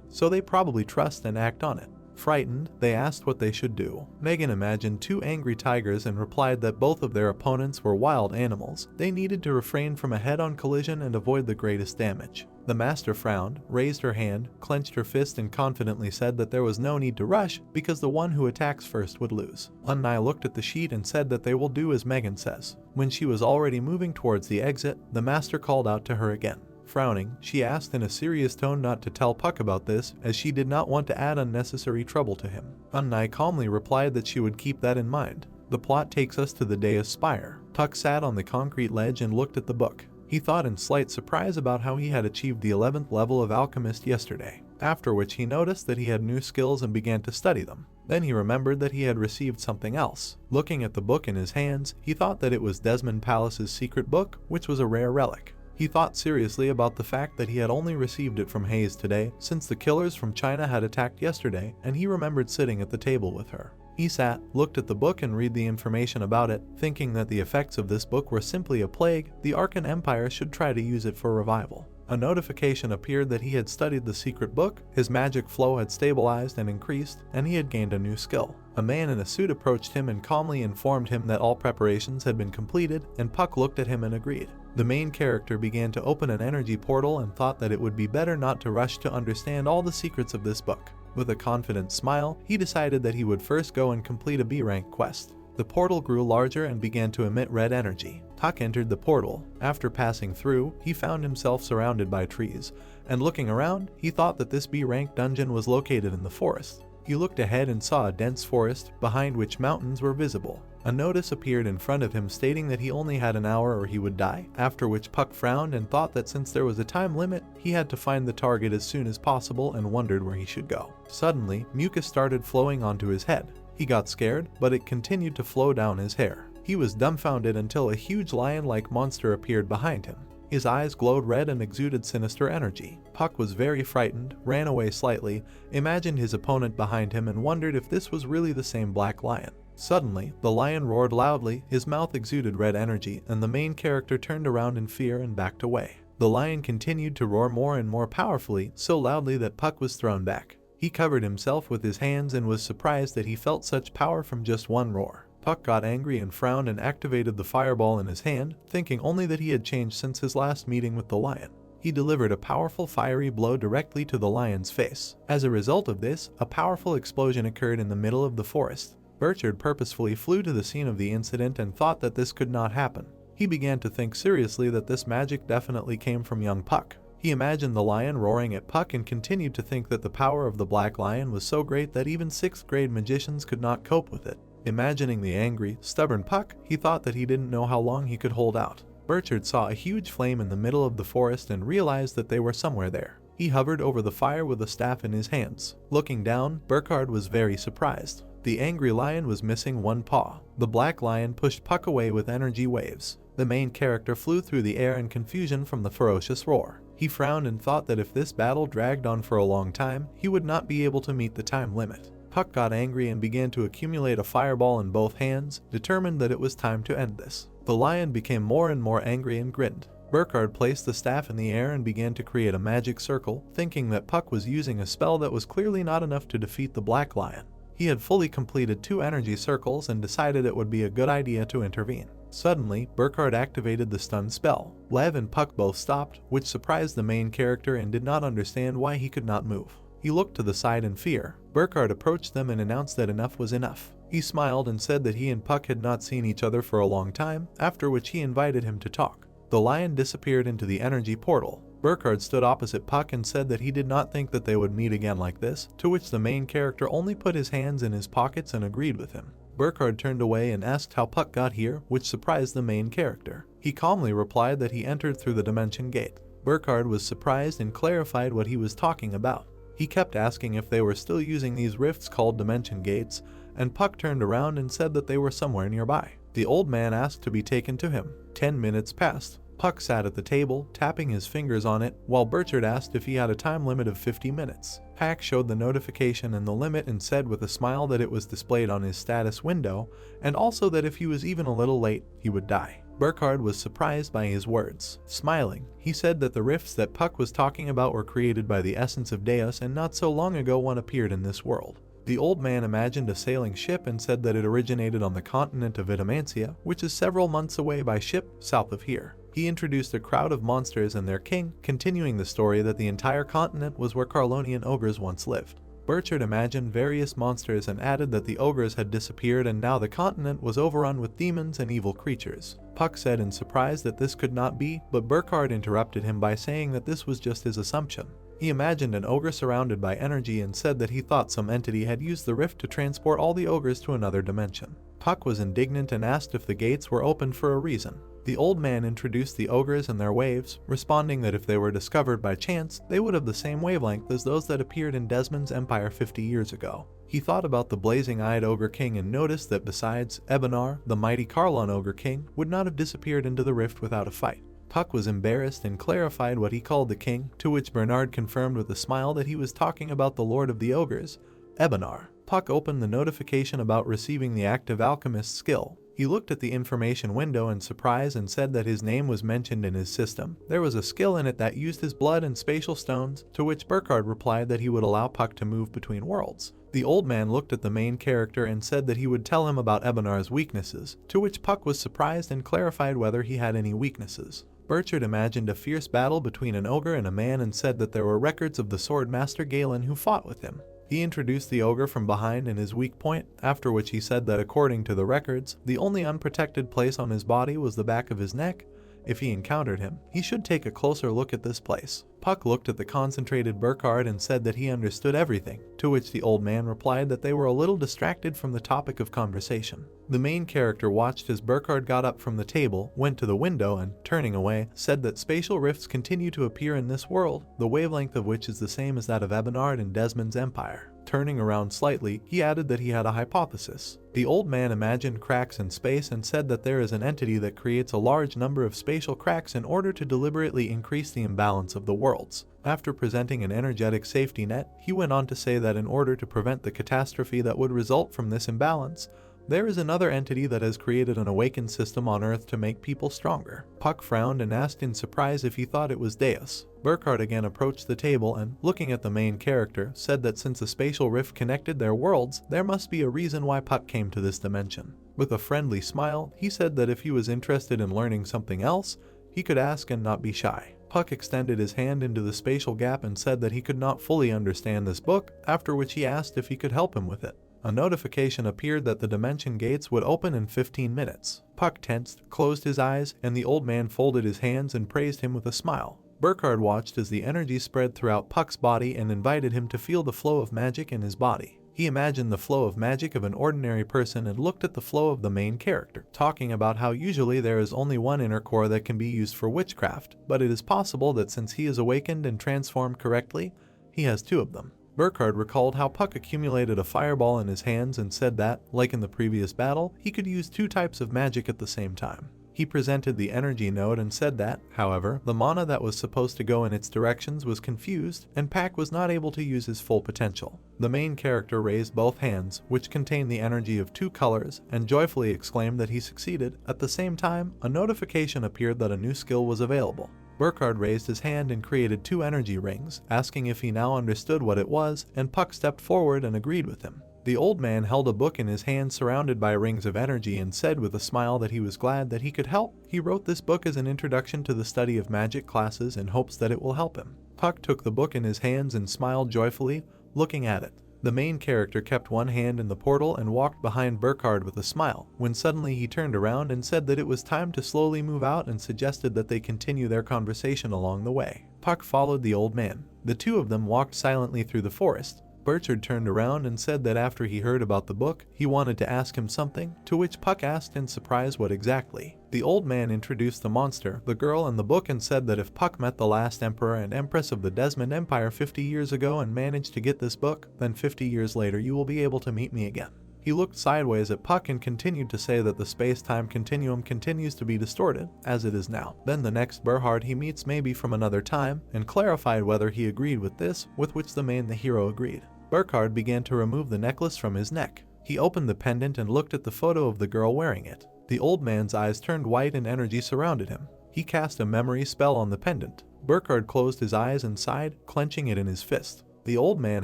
so they probably trust and act on it. Frightened, they asked what they should do. Megan imagined two angry tigers and replied that both of their opponents were wild animals. They needed to refrain from a head-on collision and avoid the greatest damage. The master frowned, raised her hand, clenched her fist and confidently said that there was no need to rush because the one who attacks first would lose. Unai looked at the sheet and said that they will do as Megan says. When she was already moving towards the exit, the master called out to her again. Frowning, she asked in a serious tone not to tell Puck about this, as she did not want to add unnecessary trouble to him. Unai calmly replied that she would keep that in mind. The plot takes us to the Deus Spire. Puck sat on the concrete ledge and looked at the book. He thought in slight surprise about how he had achieved the 11th level of alchemist yesterday, after which he noticed that he had new skills and began to study them. Then he remembered that he had received something else. Looking at the book in his hands, he thought that it was Desmond Palace's secret book, which was a rare relic. He thought seriously about the fact that he had only received it from Hayes today, since the killers from China had attacked yesterday, and he remembered sitting at the table with her. He sat, looked at the book and read the information about it, thinking that the effects of this book were simply a plague. The Arkan Empire should try to use it for revival. A notification appeared that he had studied the secret book, his magic flow had stabilized and increased, and he had gained a new skill. A man in a suit approached him and calmly informed him that all preparations had been completed, and Puck looked at him and agreed. The main character began to open an energy portal and thought that it would be better not to rush to understand all the secrets of this book. With a confident smile, he decided that he would first go and complete a B-rank quest. The portal grew larger and began to emit red energy. Puck entered the portal. After passing through, he found himself surrounded by trees, and looking around, he thought that this B-rank dungeon was located in the forest. He looked ahead and saw a dense forest, behind which mountains were visible. A notice appeared in front of him stating that he only had an hour or he would die, after which Puck frowned and thought that since there was a time limit, he had to find the target as soon as possible and wondered where he should go. Suddenly, mucus started flowing onto his head. He got scared, but it continued to flow down his hair. He was dumbfounded until a huge lion-like monster appeared behind him. His eyes glowed red and exuded sinister energy. Puck was very frightened, ran away slightly, imagined his opponent behind him and wondered if this was really the same black lion. Suddenly, the lion roared loudly, his mouth exuded red energy, and the main character turned around in fear and backed away. The lion continued to roar more and more powerfully, so loudly that Puck was thrown back. He covered himself with his hands and was surprised that he felt such power from just one roar. Puck got angry and frowned and activated the fireball in his hand, thinking only that he had changed since his last meeting with the lion. He delivered a powerful fiery blow directly to the lion's face. As a result of this, a powerful explosion occurred in the middle of the forest. Burchard purposefully flew to the scene of the incident and thought that this could not happen. He began to think seriously that this magic definitely came from young Puck. He imagined the lion roaring at Puck and continued to think that the power of the black lion was so great that even 6th grade magicians could not cope with it. Imagining the angry, stubborn Puck, he thought that he didn't know how long he could hold out. Burchard saw a huge flame in the middle of the forest and realized that they were somewhere there. He hovered over the fire with a staff in his hands. Looking down, Burchard was very surprised. The angry lion was missing one paw. The black lion pushed Puck away with energy waves. The main character flew through the air in confusion from the ferocious roar. He frowned and thought that if this battle dragged on for a long time, he would not be able to meet the time limit. Puck got angry and began to accumulate a fireball in both hands, determined that it was time to end this. The lion became more and more angry and grinned. Burchard placed the staff in the air and began to create a magic circle, thinking that Puck was using a spell that was clearly not enough to defeat the black lion. He had fully completed 2 energy circles and decided it would be a good idea to intervene. Suddenly, Burchard activated the stun spell. Lev and Puck both stopped, which surprised the main character and did not understand why he could not move. He looked to the side in fear. Burchard approached them and announced that enough was enough. He smiled and said that he and Puck had not seen each other for a long time, after which he invited him to talk. The lion disappeared into the energy portal. Burchard stood opposite Puck and said that he did not think that they would meet again like this, to which the main character only put his hands in his pockets and agreed with him. Burchard turned away and asked how Puck got here, which surprised the main character. He calmly replied that he entered through the dimension gate. Burchard was surprised and clarified what he was talking about. He kept asking if they were still using these rifts called dimension gates, and Puck turned around and said that they were somewhere nearby. The old man asked to be taken to him. 10 minutes passed. Puck sat at the table, tapping his fingers on it, while Burchard asked if he had a time limit of 50 minutes. Pack showed the notification and the limit and said with a smile that it was displayed on his status window, and also that if he was even a little late, he would die. Burchard was surprised by his words. Smiling, he said that the rifts that Puck was talking about were created by the essence of Deus and not so long ago one appeared in this world. The old man imagined a sailing ship and said that it originated on the continent of Vitamantia, which is several months away by ship south of here. He introduced a crowd of monsters and their king, continuing the story that the entire continent was where Carlonian ogres once lived. Burchard imagined various monsters and added that the ogres had disappeared and now the continent was overrun with demons and evil creatures. Puck said in surprise that this could not be, but Burchard interrupted him by saying that this was just his assumption. He imagined an ogre surrounded by energy and said that he thought some entity had used the rift to transport all the ogres to another dimension. Puck was indignant and asked if the gates were open for a reason. The old man introduced the ogres and their waves, responding that if they were discovered by chance, they would have the same wavelength as those that appeared in Desmond's empire 50 years ago. He thought about the blazing-eyed Ogre King and noticed that besides, Ebenar, the mighty Carlon Ogre King, would not have disappeared into the rift without a fight. Puck was embarrassed and clarified what he called the king, to which Bernard confirmed with a smile that he was talking about the Lord of the Ogres, Ebenar. Puck opened the notification about receiving the active alchemist skill. He looked at the information window in surprise and said that his name was mentioned in his system. There was a skill in it that used his blood and spatial stones, to which Burchard replied that he would allow Puck to move between worlds. The old man looked at the main character and said that he would tell him about Ebenar's weaknesses, to which Puck was surprised and clarified whether he had any weaknesses. Burchard imagined a fierce battle between an ogre and a man and said that there were records of the sword master Galen who fought with him. He introduced the ogre from behind and his weak point, after which he said that according to the records, the only unprotected place on his body was the back of his neck. If he encountered him, he should take a closer look at this place. Puck looked at the concentrated Burchard and said that he understood everything, to which the old man replied that they were a little distracted from the topic of conversation. The main character watched as Burchard got up from the table, went to the window and, turning away, said that spatial rifts continue to appear in this world, the wavelength of which is the same as that of Ebenard and Desmond's empire. Turning around slightly, he added that he had a hypothesis. The old man imagined cracks in space and said that there is an entity that creates a large number of spatial cracks in order to deliberately increase the imbalance of the worlds. After presenting an energetic safety net, he went on to say that in order to prevent the catastrophe that would result from this imbalance, there is another entity that has created an awakened system on Earth to make people stronger. Puck frowned and asked in surprise if he thought it was Deus. Burchard again approached the table and, looking at the main character, said that since a spatial rift connected their worlds, there must be a reason why Puck came to this dimension. With a friendly smile, he said that if he was interested in learning something else, he could ask and not be shy. Puck extended his hand into the spatial gap and said that he could not fully understand this book, after which he asked if he could help him with it. A notification appeared that the dimension gates would open in 15 minutes. Puck tensed, closed his eyes, and the old man folded his hands and praised him with a smile. Burchard watched as the energy spread throughout Puck's body and invited him to feel the flow of magic in his body. He imagined the flow of magic of an ordinary person and looked at the flow of the main character, talking about how usually there is only one inner core that can be used for witchcraft, but it is possible that since he is awakened and transformed correctly, he has two of them. Burchard recalled how Puck accumulated a fireball in his hands and said that, like in the previous battle, he could use two types of magic at the same time. He presented the energy node and said that, however, the mana that was supposed to go in its directions was confused, and Pack was not able to use his full potential. The main character raised both hands, which contained the energy of two colors, and joyfully exclaimed that he succeeded. At the same time, a notification appeared that a new skill was available. Burchard raised his hand and created two energy rings, asking if he now understood what it was, and Puck stepped forward and agreed with him. The old man held a book in his hand surrounded by rings of energy and said with a smile that he was glad that he could help. He wrote this book as an introduction to the study of magic classes in hopes that it will help him. Puck took the book in his hands and smiled joyfully, looking at it. The main character kept one hand in the portal and walked behind Burchard with a smile, when suddenly he turned around and said that it was time to slowly move out and suggested that they continue their conversation along the way. Puck followed the old man. The two of them walked silently through the forest. Burchard turned around and said that after he heard about the book, he wanted to ask him something, to which Puck asked in surprise what exactly. The old man introduced the monster, the girl, and the book and said that if Puck met the last emperor and empress of the Desmond Empire 50 years ago and managed to get this book, then 50 years later you will be able to meet me again. He looked sideways at Puck and continued to say that the space-time continuum continues to be distorted, as it is now. Then the next Burchard he meets may be from another time, and clarified whether he agreed with this, with which the hero agreed. Burchard began to remove the necklace from his neck. He opened the pendant and looked at the photo of the girl wearing it. The old man's eyes turned white and energy surrounded him. He cast a memory spell on the pendant. Burchard closed his eyes and sighed, clenching it in his fist. The old man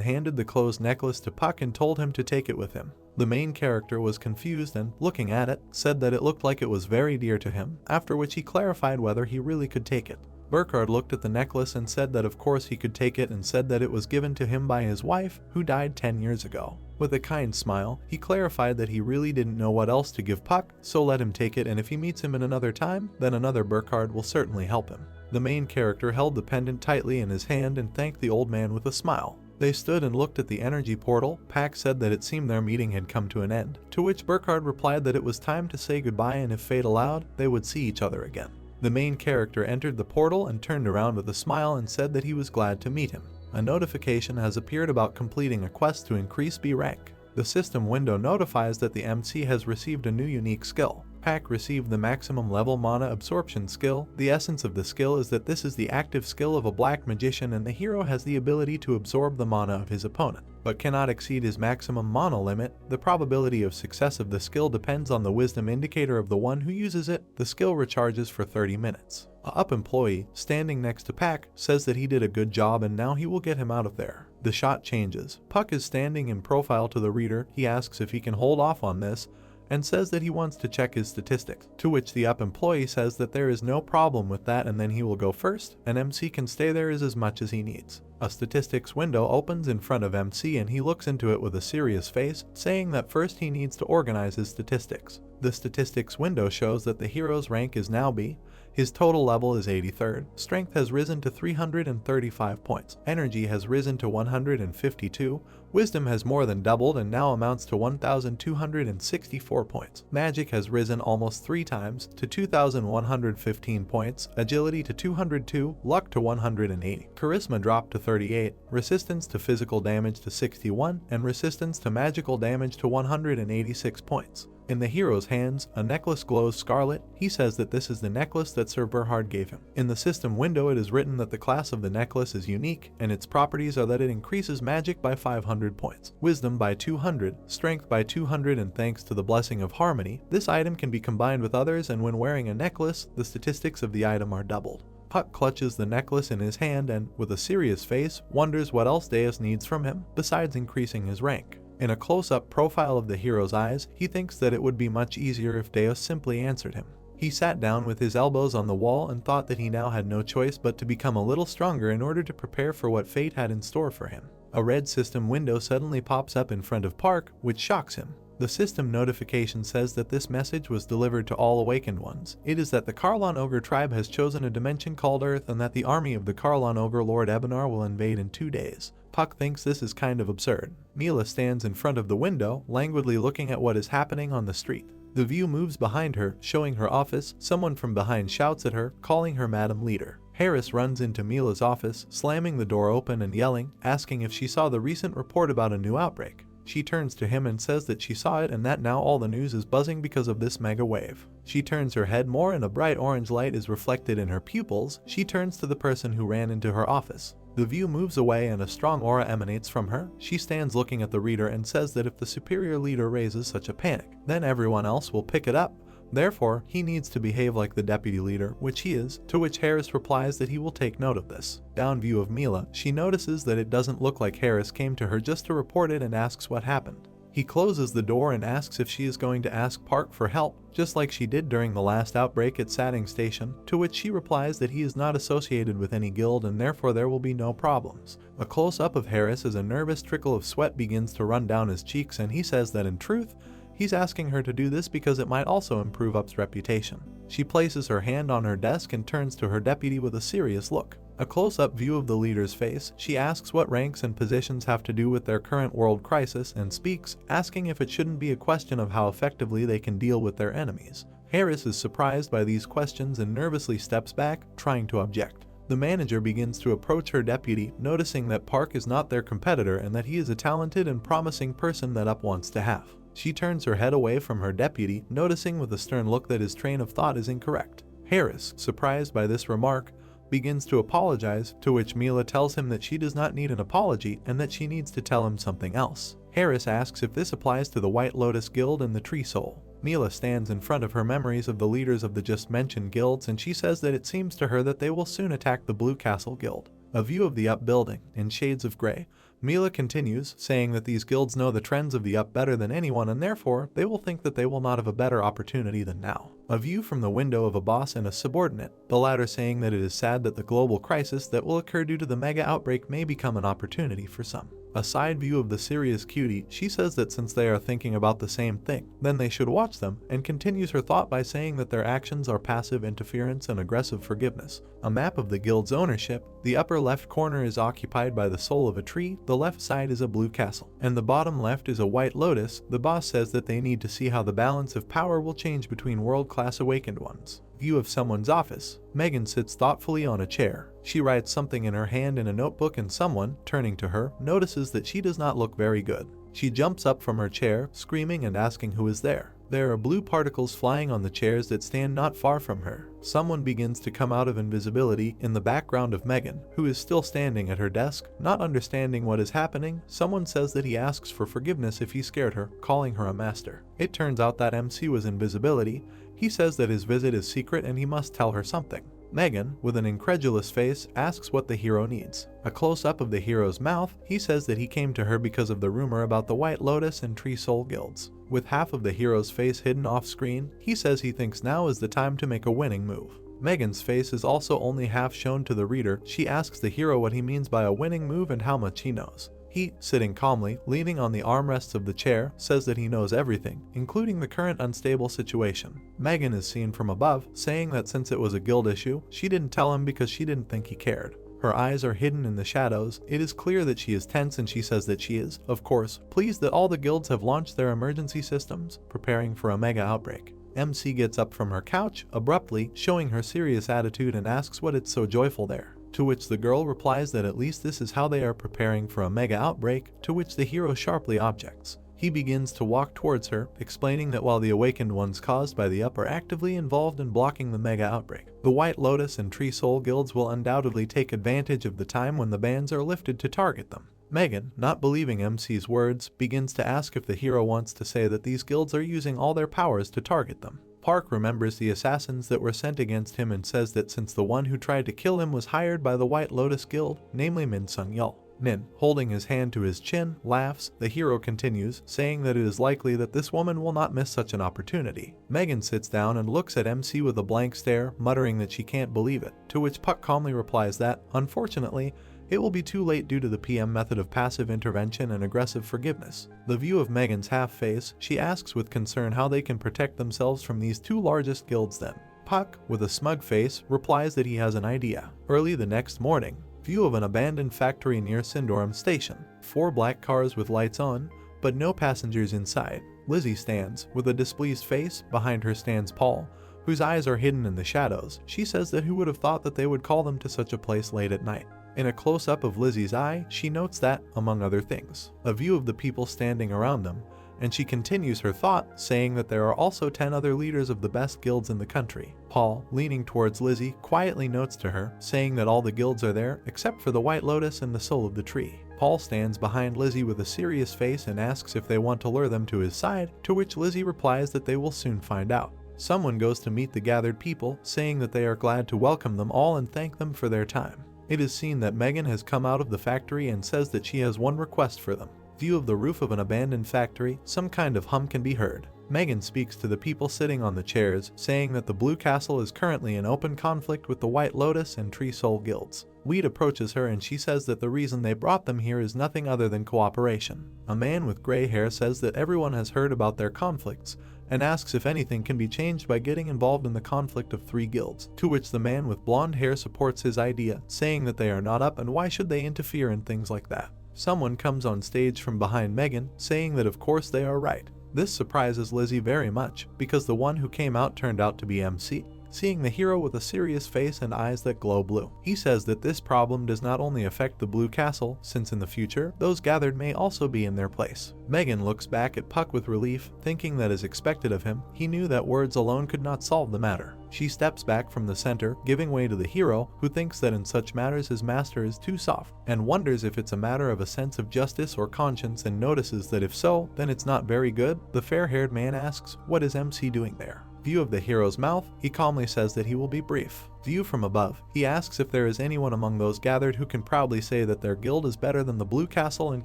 handed the closed necklace to Puck and told him to take it with him. The main character was confused and, looking at it, said that it looked like it was very dear to him, after which he clarified whether he really could take it. Burkhard looked at the necklace and said that of course he could take it and said that it was given to him by his wife, who died 10 years ago. With a kind smile, he clarified that he really didn't know what else to give Puck, so let him take it, and if he meets him in another time, then another Burkhard will certainly help him. The main character held the pendant tightly in his hand and thanked the old man with a smile. They stood and looked at the energy portal. Pack said that it seemed their meeting had come to an end, to which Burkhard replied that it was time to say goodbye and if fate allowed, they would see each other again. The main character entered the portal and turned around with a smile and said that he was glad to meet him. A notification has appeared about completing a quest to increase B rank. The system window notifies that the MC has received a new unique skill. Pack received the maximum level mana absorption skill. The essence of the skill is that this is the active skill of a black magician and the hero has the ability to absorb the mana of his opponent, but cannot exceed his maximum mana limit. The probability of success of the skill depends on the wisdom indicator of the one who uses it. The skill recharges for 30 minutes. A up employee, standing next to Pack, says that he did a good job and now he will get him out of there. The shot changes. Puck is standing in profile to the reader. He asks if he can hold off on this, and says that he wants to check his statistics, to which the up employee says that there is no problem with that and then he will go first, and MC can stay there as much as he needs. A statistics window opens in front of MC and he looks into it with a serious face, saying that first he needs to organize his statistics. The statistics window shows that the hero's rank is now B, his total level is 83rd, strength has risen to 335 points, energy has risen to 152, wisdom has more than doubled and now amounts to 1,264 points, magic has risen almost 3 times to 2,115 points, agility to 202, luck to 180, charisma dropped to 38, resistance to physical damage to 61, and resistance to magical damage to 186 points. In the hero's hands, a necklace glows scarlet. He says that this is the necklace that Sir Burkhard gave him. In the system window it is written that the class of the necklace is unique, and its properties are that it increases magic by 500 points, wisdom by 200, strength by 200, and thanks to the blessing of harmony, this item can be combined with others, and when wearing a necklace, the statistics of the item are doubled. Puck clutches the necklace in his hand and, with a serious face, wonders what else Deus needs from him, besides increasing his rank. In a close-up profile of the hero's eyes, he thinks that it would be much easier if Deus simply answered him. He sat down with his elbows on the wall and thought that he now had no choice but to become a little stronger in order to prepare for what fate had in store for him. A red system window suddenly pops up in front of Park, which shocks him. The system notification says that this message was delivered to all awakened ones. It is that the Karlon Ogre tribe has chosen a dimension called Earth and that the army of the Karlon Ogre Lord Ebenar will invade in 2 days. Puck thinks this is kind of absurd. Mila stands in front of the window, languidly looking at what is happening on the street. The view moves behind her, showing her office. Someone from behind shouts at her, calling her Madam Leader. Harris runs into Mila's office, slamming the door open and yelling, asking if she saw the recent report about a new outbreak. She turns to him and says that she saw it and that now all the news is buzzing because of this mega wave. She turns her head more and a bright orange light is reflected in her pupils. She turns to the person who ran into her office. The view moves away and a strong aura emanates from her. She stands looking at the reader and says that if the superior leader raises such a panic, then everyone else will pick it up. Therefore, he needs to behave like the deputy leader, which he is, to which Harris replies that he will take note of this. Down view of Mila, she notices that it doesn't look like Harris came to her just to report it and asks what happened. He closes the door and asks if she is going to ask Park for help, just like she did during the last outbreak at Satting Station, to which she replies that he is not associated with any guild and therefore there will be no problems. A close-up of Harris as a nervous trickle of sweat begins to run down his cheeks and he says that in truth, he's asking her to do this because it might also improve Up's reputation. She places her hand on her desk and turns to her deputy with a serious look. A close-up view of the leader's face, she asks what ranks and positions have to do with their current world crisis and speaks, asking if it shouldn't be a question of how effectively they can deal with their enemies. Harris is surprised by these questions and nervously steps back, trying to object. The manager begins to approach her deputy, noticing that Park is not their competitor and that he is a talented and promising person that Up wants to have. She turns her head away from her deputy, noticing with a stern look that his train of thought is incorrect. Harris, surprised by this remark, begins to apologize, to which Mila tells him that she does not need an apology and that she needs to tell him something else. Harris asks if this applies to the White Lotus Guild and the Tree Soul. Mila stands in front of her memories of the leaders of the just mentioned guilds and she says that it seems to her that they will soon attack the Blue Castle Guild. A view of the Up building, in shades of gray, Mila continues, saying that these guilds know the trends of the up better than anyone and therefore they will think that they will not have a better opportunity than now. A view from the window of a boss and a subordinate, the latter saying that it is sad that the global crisis that will occur due to the mega outbreak may become an opportunity for some. A side view of the serious cutie, she says that since they are thinking about the same thing, then they should watch them, and continues her thought by saying that their actions are passive interference and aggressive forgiveness. A map of the guild's ownership, the upper left corner is occupied by the soul of a tree, the left side is a blue castle, and the bottom left is a white lotus. The boss says that they need to see how the balance of power will change between world-class awakened ones. View of someone's office. Megan sits thoughtfully on a chair. She writes something in her hand in a notebook and someone, turning to her, notices that she does not look very good. She jumps up from her chair, screaming and asking who is there. There are blue particles flying on the chairs that stand not far from her. Someone begins to come out of invisibility in the background of Megan, who is still standing at her desk. Not understanding what is happening, someone says that he asks for forgiveness if he scared her, calling her a master. It turns out that MC was invisibility. He says that his visit is secret and he must tell her something. Megan, with an incredulous face, asks what the hero needs. A close-up of the hero's mouth, he says that he came to her because of the rumor about the White Lotus and Tree Soul guilds. With half of the hero's face hidden off-screen, he says he thinks now is the time to make a winning move. Megan's face is also only half shown to the reader. She asks the hero what he means by a winning move and how much he knows. He, sitting calmly, leaning on the armrests of the chair, says that he knows everything, including the current unstable situation. Megan is seen from above, saying that since it was a guild issue, she didn't tell him because she didn't think he cared. Her eyes are hidden in the shadows. It is clear that she is tense and she says that she is, of course, pleased that all the guilds have launched their emergency systems, preparing for a mega outbreak. MC gets up from her couch, abruptly, showing her serious attitude and asks what it's so joyful there. To which the girl replies that at least this is how they are preparing for a mega outbreak, to which the hero sharply objects. He begins to walk towards her, explaining that while the awakened ones caused by the up are actively involved in blocking the mega outbreak, the White Lotus and Tree Soul guilds will undoubtedly take advantage of the time when the bans are lifted to target them. Megan, not believing MC's words, begins to ask if the hero wants to say that these guilds are using all their powers to target them. Park remembers the assassins that were sent against him and says that since the one who tried to kill him was hired by the White Lotus Guild, namely Min Sung-yeol. Min, holding his hand to his chin, laughs. The hero continues, saying that it is likely that this woman will not miss such an opportunity. Megan sits down and looks at MC with a blank stare, muttering that she can't believe it, to which Puck calmly replies that, unfortunately, it will be too late due to the PM method of passive intervention and aggressive forgiveness. The view of Megan's half face, she asks with concern how they can protect themselves from these two largest guilds then. Puck, with a smug face, replies that he has an idea. Early the next morning, view of an abandoned factory near Sindoram Station. 4 black cars with lights on, but no passengers inside. Lizzie stands, with a displeased face. Behind her stands Paul, whose eyes are hidden in the shadows. She says that who would have thought that they would call them to such a place late at night. In a close-up of Lizzie's eye, she notes that, among other things, a view of the people standing around them, and she continues her thought, saying that there are also 10 other leaders of the best guilds in the country. Paul, leaning towards Lizzie, quietly notes to her, saying that all the guilds are there, except for the White Lotus and the Soul of the Tree. Paul stands behind Lizzie with a serious face and asks if they want to lure them to his side, to which Lizzie replies that they will soon find out. Someone goes to meet the gathered people, saying that they are glad to welcome them all and thank them for their time. It is seen that Megan has come out of the factory and says that she has one request for them. View of the roof of an abandoned factory, some kind of hum can be heard. Megan speaks to the people sitting on the chairs, saying that the Blue Castle is currently in open conflict with the White Lotus and Tree Soul guilds. Weed approaches her and she says that the reason they brought them here is nothing other than cooperation. A man with gray hair says that everyone has heard about their conflicts, and asks if anything can be changed by getting involved in the conflict of 3 guilds, to which the man with blonde hair supports his idea, saying that they are not up and why should they interfere in things like that. Someone comes on stage from behind Megan, saying that of course they are right. This surprises Lizzie very much, because the one who came out turned out to be MC. Seeing the hero with a serious face and eyes that glow blue. He says that this problem does not only affect the Blue Castle, since in the future, those gathered may also be in their place. Megan looks back at Puck with relief, thinking that as expected of him, he knew that words alone could not solve the matter. She steps back from the center, giving way to the hero, who thinks that in such matters his master is too soft, and wonders if it's a matter of a sense of justice or conscience and notices that if so, then it's not very good. The fair-haired man asks, what is MC doing there? View of the hero's mouth, he calmly says that he will be brief. View from above, he asks if there is anyone among those gathered who can proudly say that their guild is better than the Blue Castle, and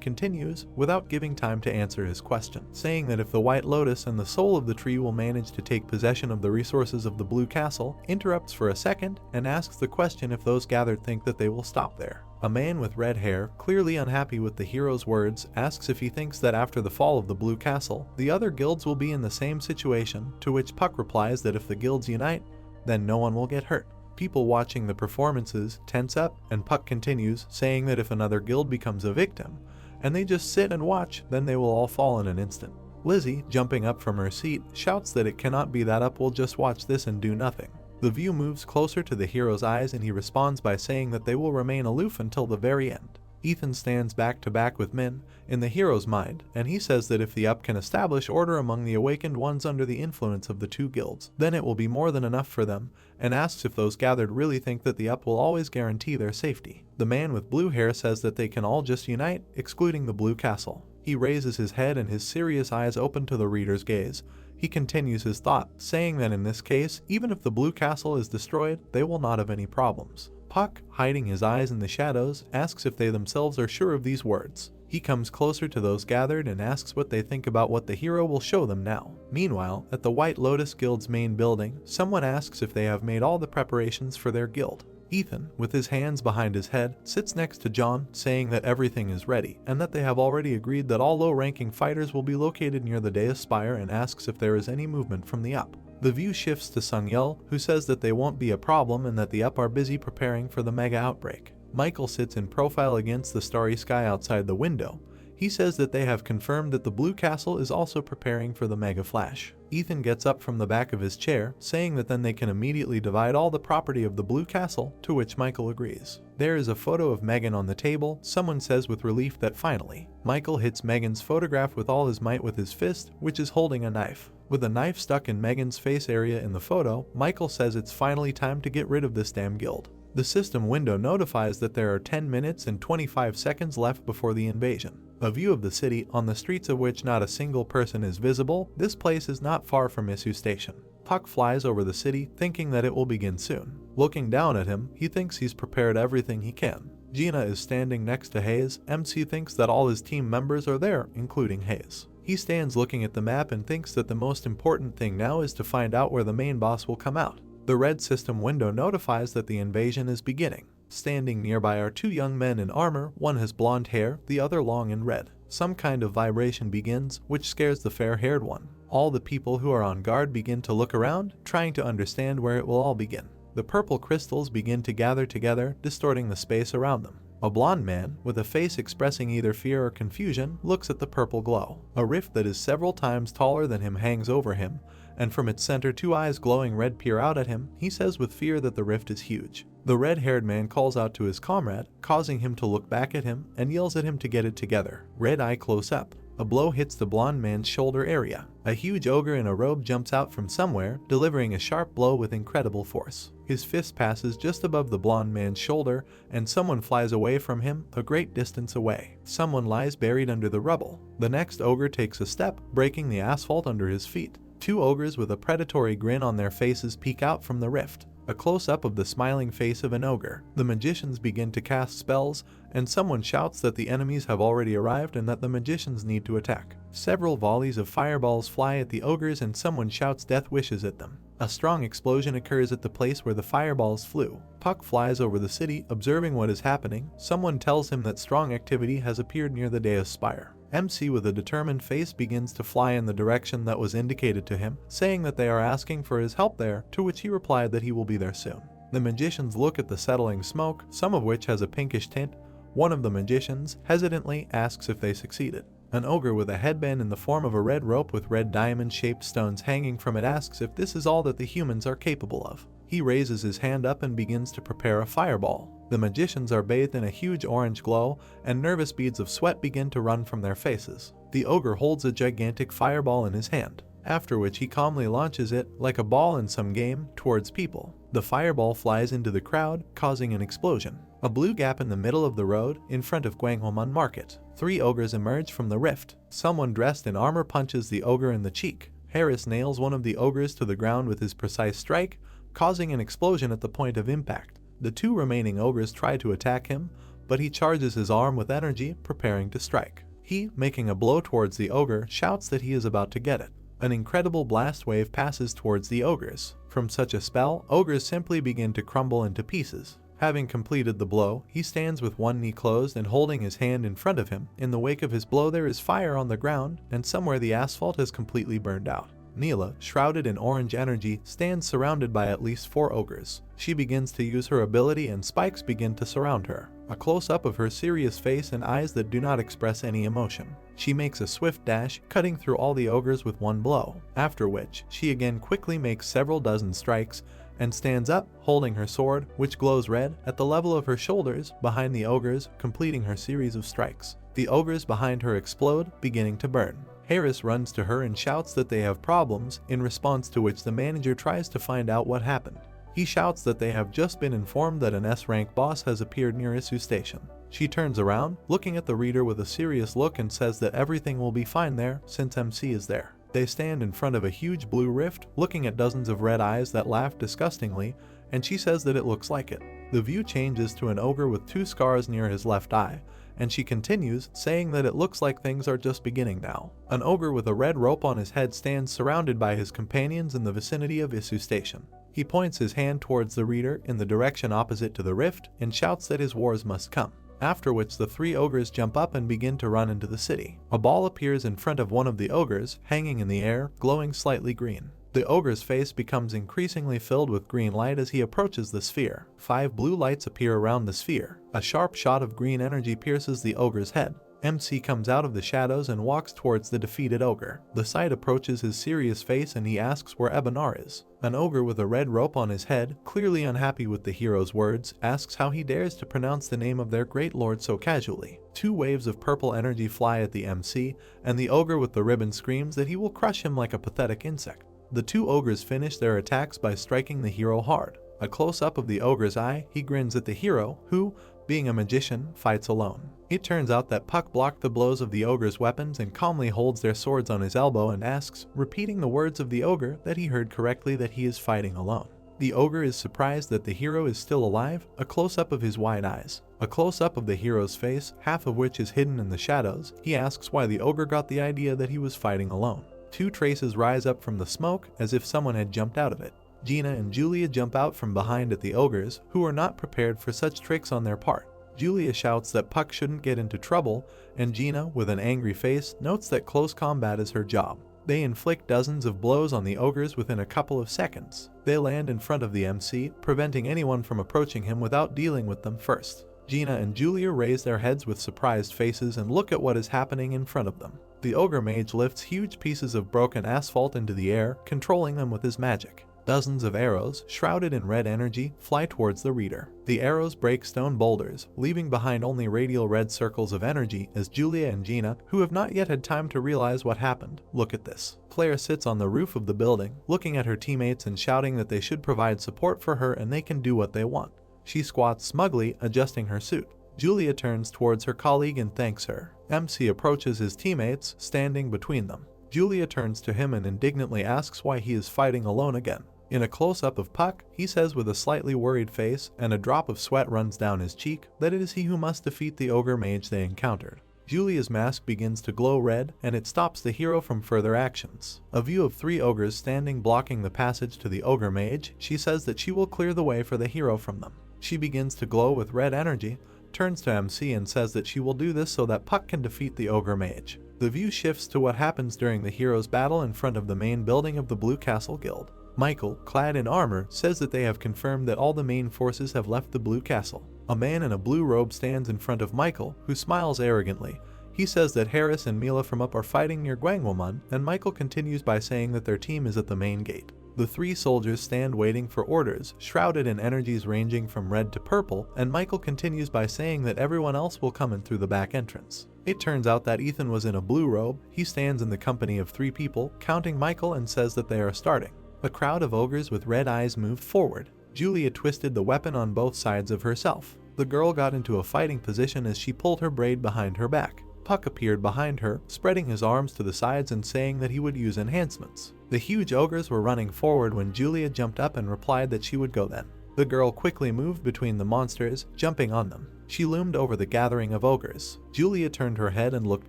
continues, without giving time to answer his question, saying that if the White Lotus and the soul of the tree will manage to take possession of the resources of the Blue Castle, interrupts for a second and asks the question if those gathered think that they will stop there. A man with red hair, clearly unhappy with the hero's words, asks if he thinks that after the fall of the Blue Castle, the other guilds will be in the same situation, to which Puck replies that if the guilds unite, then no one will get hurt. People watching the performances tense up, and Puck continues, saying that if another guild becomes a victim, and they just sit and watch, then they will all fall in an instant. Lizzie, jumping up from her seat, shouts that it cannot be that Up will just watch this and do nothing. The view moves closer to the hero's eyes and he responds by saying that they will remain aloof until the very end. Ethan stands back to back with Min in the hero's mind, and he says that if the Up can establish order among the awakened ones under the influence of the two guilds, then it will be more than enough for them, and asks if those gathered really think that the Up will always guarantee their safety. The man with blue hair says that they can all just unite, excluding the Blue Castle. He raises his head and his serious eyes open to the reader's gaze. He continues his thought, saying that in this case, even if the Blue Castle is destroyed, they will not have any problems. Puck, hiding his eyes in the shadows, asks if they themselves are sure of these words. He comes closer to those gathered and asks what they think about what the hero will show them now. Meanwhile, at the White Lotus Guild's main building, someone asks if they have made all the preparations for their guild. Ethan, with his hands behind his head, sits next to John, saying that everything is ready, and that they have already agreed that all low-ranking fighters will be located near the dais spire, and asks if there is any movement from the Up. The view shifts to Sung Yel, who says that they won't be a problem and that the Up are busy preparing for the mega outbreak. Michael sits in profile against the starry sky outside the window. He says that they have confirmed that the Blue Castle is also preparing for the mega flash. Ethan gets up from the back of his chair, saying that then they can immediately divide all the property of the Blue Castle, to which Michael agrees. There is a photo of Megan on the table. Someone says with relief that finally. Michael hits Megan's photograph with all his might with his fist, which is holding a knife. With a knife stuck in Megan's face area in the photo, Michael says it's finally time to get rid of this damn guild. The system window notifies that there are 10 minutes and 25 seconds left before the invasion. A view of the city, on the streets of which not a single person is visible. This place is not far from Isu Station. Puck flies over the city, thinking that it will begin soon. Looking down at him, he thinks he's prepared everything he can. Gina is standing next to Hayes. MC thinks that all his team members are there, including Hayes. He stands looking at the map and thinks that the most important thing now is to find out where the main boss will come out. The red system window notifies that the invasion is beginning. Standing nearby are two young men in armor. One has blonde hair, the other long and red. Some kind of vibration begins, which scares the fair-haired one. All the people who are on guard begin to look around, trying to understand where it will all begin. The purple crystals begin to gather together, distorting the space around them. A blonde man, with a face expressing either fear or confusion, looks at the purple glow. A rift that is several times taller than him hangs over him, and from its center 2 eyes glowing red peer out at him. He says with fear that the rift is huge. The red-haired man calls out to his comrade, causing him to look back at him, and yells at him to get it together. Red eye close up. A blow hits the blonde man's shoulder area. A huge ogre in a robe jumps out from somewhere, delivering a sharp blow with incredible force. His fist passes just above the blonde man's shoulder, and someone flies away from him, a great distance away. Someone lies buried under the rubble. The next ogre takes a step, breaking the asphalt under his feet. 2 ogres with a predatory grin on their faces peek out from the rift. A close-up of the smiling face of an ogre. The magicians begin to cast spells, and someone shouts that the enemies have already arrived and that the magicians need to attack. Several volleys of fireballs fly at the ogres and someone shouts death wishes at them. A strong explosion occurs at the place where the fireballs flew. Puck flies over the city, observing what is happening. Someone tells him that strong activity has appeared near the dais spire. MC with a determined face begins to fly in the direction that was indicated to him, saying that they are asking for his help there, to which he replied that he will be there soon. The magicians look at the settling smoke, some of which has a pinkish tint. One of the magicians hesitantly asks if they succeeded. An ogre with a headband in the form of a red rope with red diamond-shaped stones hanging from it asks if this is all that the humans are capable of. He raises his hand up and begins to prepare a fireball. The magicians are bathed in a huge orange glow, and nervous beads of sweat begin to run from their faces. The ogre holds a gigantic fireball in his hand, after which he calmly launches it, like a ball in some game, towards people. The fireball flies into the crowd, causing an explosion. A blue gap in the middle of the road, in front of Gwanghwamun Market. 3 ogres emerge from the rift. Someone dressed in armor punches the ogre in the cheek. Harris nails one of the ogres to the ground with his precise strike, causing an explosion at the point of impact. The two remaining ogres try to attack him, but he charges his arm with energy, preparing to strike. He, making a blow towards the ogre, shouts that he is about to get it. An incredible blast wave passes towards the ogres. From such a spell, ogres simply begin to crumble into pieces. Having completed the blow, he stands with one knee closed and holding his hand in front of him. In the wake of his blow there is fire on the ground, and somewhere the asphalt has completely burned out. Neela, shrouded in orange energy, stands surrounded by at least 4 ogres. She begins to use her ability and spikes begin to surround her. A close-up of her serious face and eyes that do not express any emotion. She makes a swift dash, cutting through all the ogres with one blow, after which she again quickly makes several dozen strikes and stands up, holding her sword, which glows red, at the level of her shoulders, behind the ogres, completing her series of strikes. The ogres behind her explode, beginning to burn. Harris runs to her and shouts that they have problems, in response to which the manager tries to find out what happened. He shouts that they have just been informed that an S-rank boss has appeared near Isu Station. She turns around, looking at the reader with a serious look, and says that everything will be fine there, since MC is there. They stand in front of a huge blue rift, looking at dozens of red eyes that laugh disgustingly, and she says that it looks like it. The view changes to an ogre with 2 scars near his left eye, and she continues, saying that it looks like things are just beginning now. An ogre with a red rope on his head stands surrounded by his companions in the vicinity of Isu Station. He points his hand towards the reader in the direction opposite to the rift and shouts that his wars must come. After which the 3 ogres jump up and begin to run into the city. A ball appears in front of one of the ogres, hanging in the air, glowing slightly green. The ogre's face becomes increasingly filled with green light as he approaches the sphere. 5 blue lights appear around the sphere. A sharp shot of green energy pierces the ogre's head. MC comes out of the shadows and walks towards the defeated ogre. The sight approaches his serious face and he asks where Ebenar is. An ogre with a red rope on his head, clearly unhappy with the hero's words, asks how he dares to pronounce the name of their great lord so casually. 2 waves of purple energy fly at the MC, and the ogre with the ribbon screams that he will crush him like a pathetic insect. The 2 ogres finish their attacks by striking the hero hard. A close-up of the ogre's eye, he grins at the hero, who, being a magician, fights alone. It turns out that Puck blocked the blows of the ogre's weapons and calmly holds their swords on his elbow and asks, repeating the words of the ogre, that he heard correctly that he is fighting alone. The ogre is surprised that the hero is still alive, a close-up of his wide eyes. A close-up of the hero's face, half of which is hidden in the shadows. He asks why the ogre got the idea that he was fighting alone. 2 traces rise up from the smoke, as if someone had jumped out of it. Gina and Julia jump out from behind at the ogres, who are not prepared for such tricks on their part. Julia shouts that Puck shouldn't get into trouble, and Gina, with an angry face, notes that close combat is her job. They inflict dozens of blows on the ogres within a couple of seconds. They land in front of the MC, preventing anyone from approaching him without dealing with them first. Gina and Julia raise their heads with surprised faces and look at what is happening in front of them. The ogre mage lifts huge pieces of broken asphalt into the air, controlling them with his magic. Dozens of arrows, shrouded in red energy, fly towards the reader. The arrows break stone boulders, leaving behind only radial red circles of energy as Julia and Gina, who have not yet had time to realize what happened, look at this. Claire sits on the roof of the building, looking at her teammates and shouting that they should provide support for her and they can do what they want. She squats smugly, adjusting her suit. Julia turns towards her colleague and thanks her. MC approaches his teammates, standing between them. Julia turns to him and indignantly asks why he is fighting alone again. In a close-up of Puck, he says with a slightly worried face, and a drop of sweat runs down his cheek, that it is he who must defeat the ogre mage they encountered. Julia's mask begins to glow red, and it stops the hero from further actions. A view of 3 ogres standing blocking the passage to the ogre mage, she says that she will clear the way for the hero from them. She begins to glow with red energy, turns to MC and says that she will do this so that Puck can defeat the ogre mage. The view shifts to what happens during the hero's battle in front of the main building of the Blue Castle Guild. Michael, clad in armor, says that they have confirmed that all the main forces have left the Blue Castle. A man in a blue robe stands in front of Michael, who smiles arrogantly. He says that Harris and Mila from up are fighting near Gwangwamon, and Michael continues by saying that their team is at the main gate. The 3 soldiers stand waiting for orders, shrouded in energies ranging from red to purple, and Michael continues by saying that everyone else will come in through the back entrance. It turns out that Ethan was in a blue robe. He stands in the company of 3 people, counting Michael, and says that they are starting. A crowd of ogres with red eyes moved forward. Julia twisted the weapon on both sides of herself. The girl got into a fighting position as she pulled her braid behind her back. Puck appeared behind her, spreading his arms to the sides and saying that he would use enhancements. The huge ogres were running forward when Julia jumped up and replied that she would go then. The girl quickly moved between the monsters, jumping on them. She loomed over the gathering of ogres. Julia turned her head and looked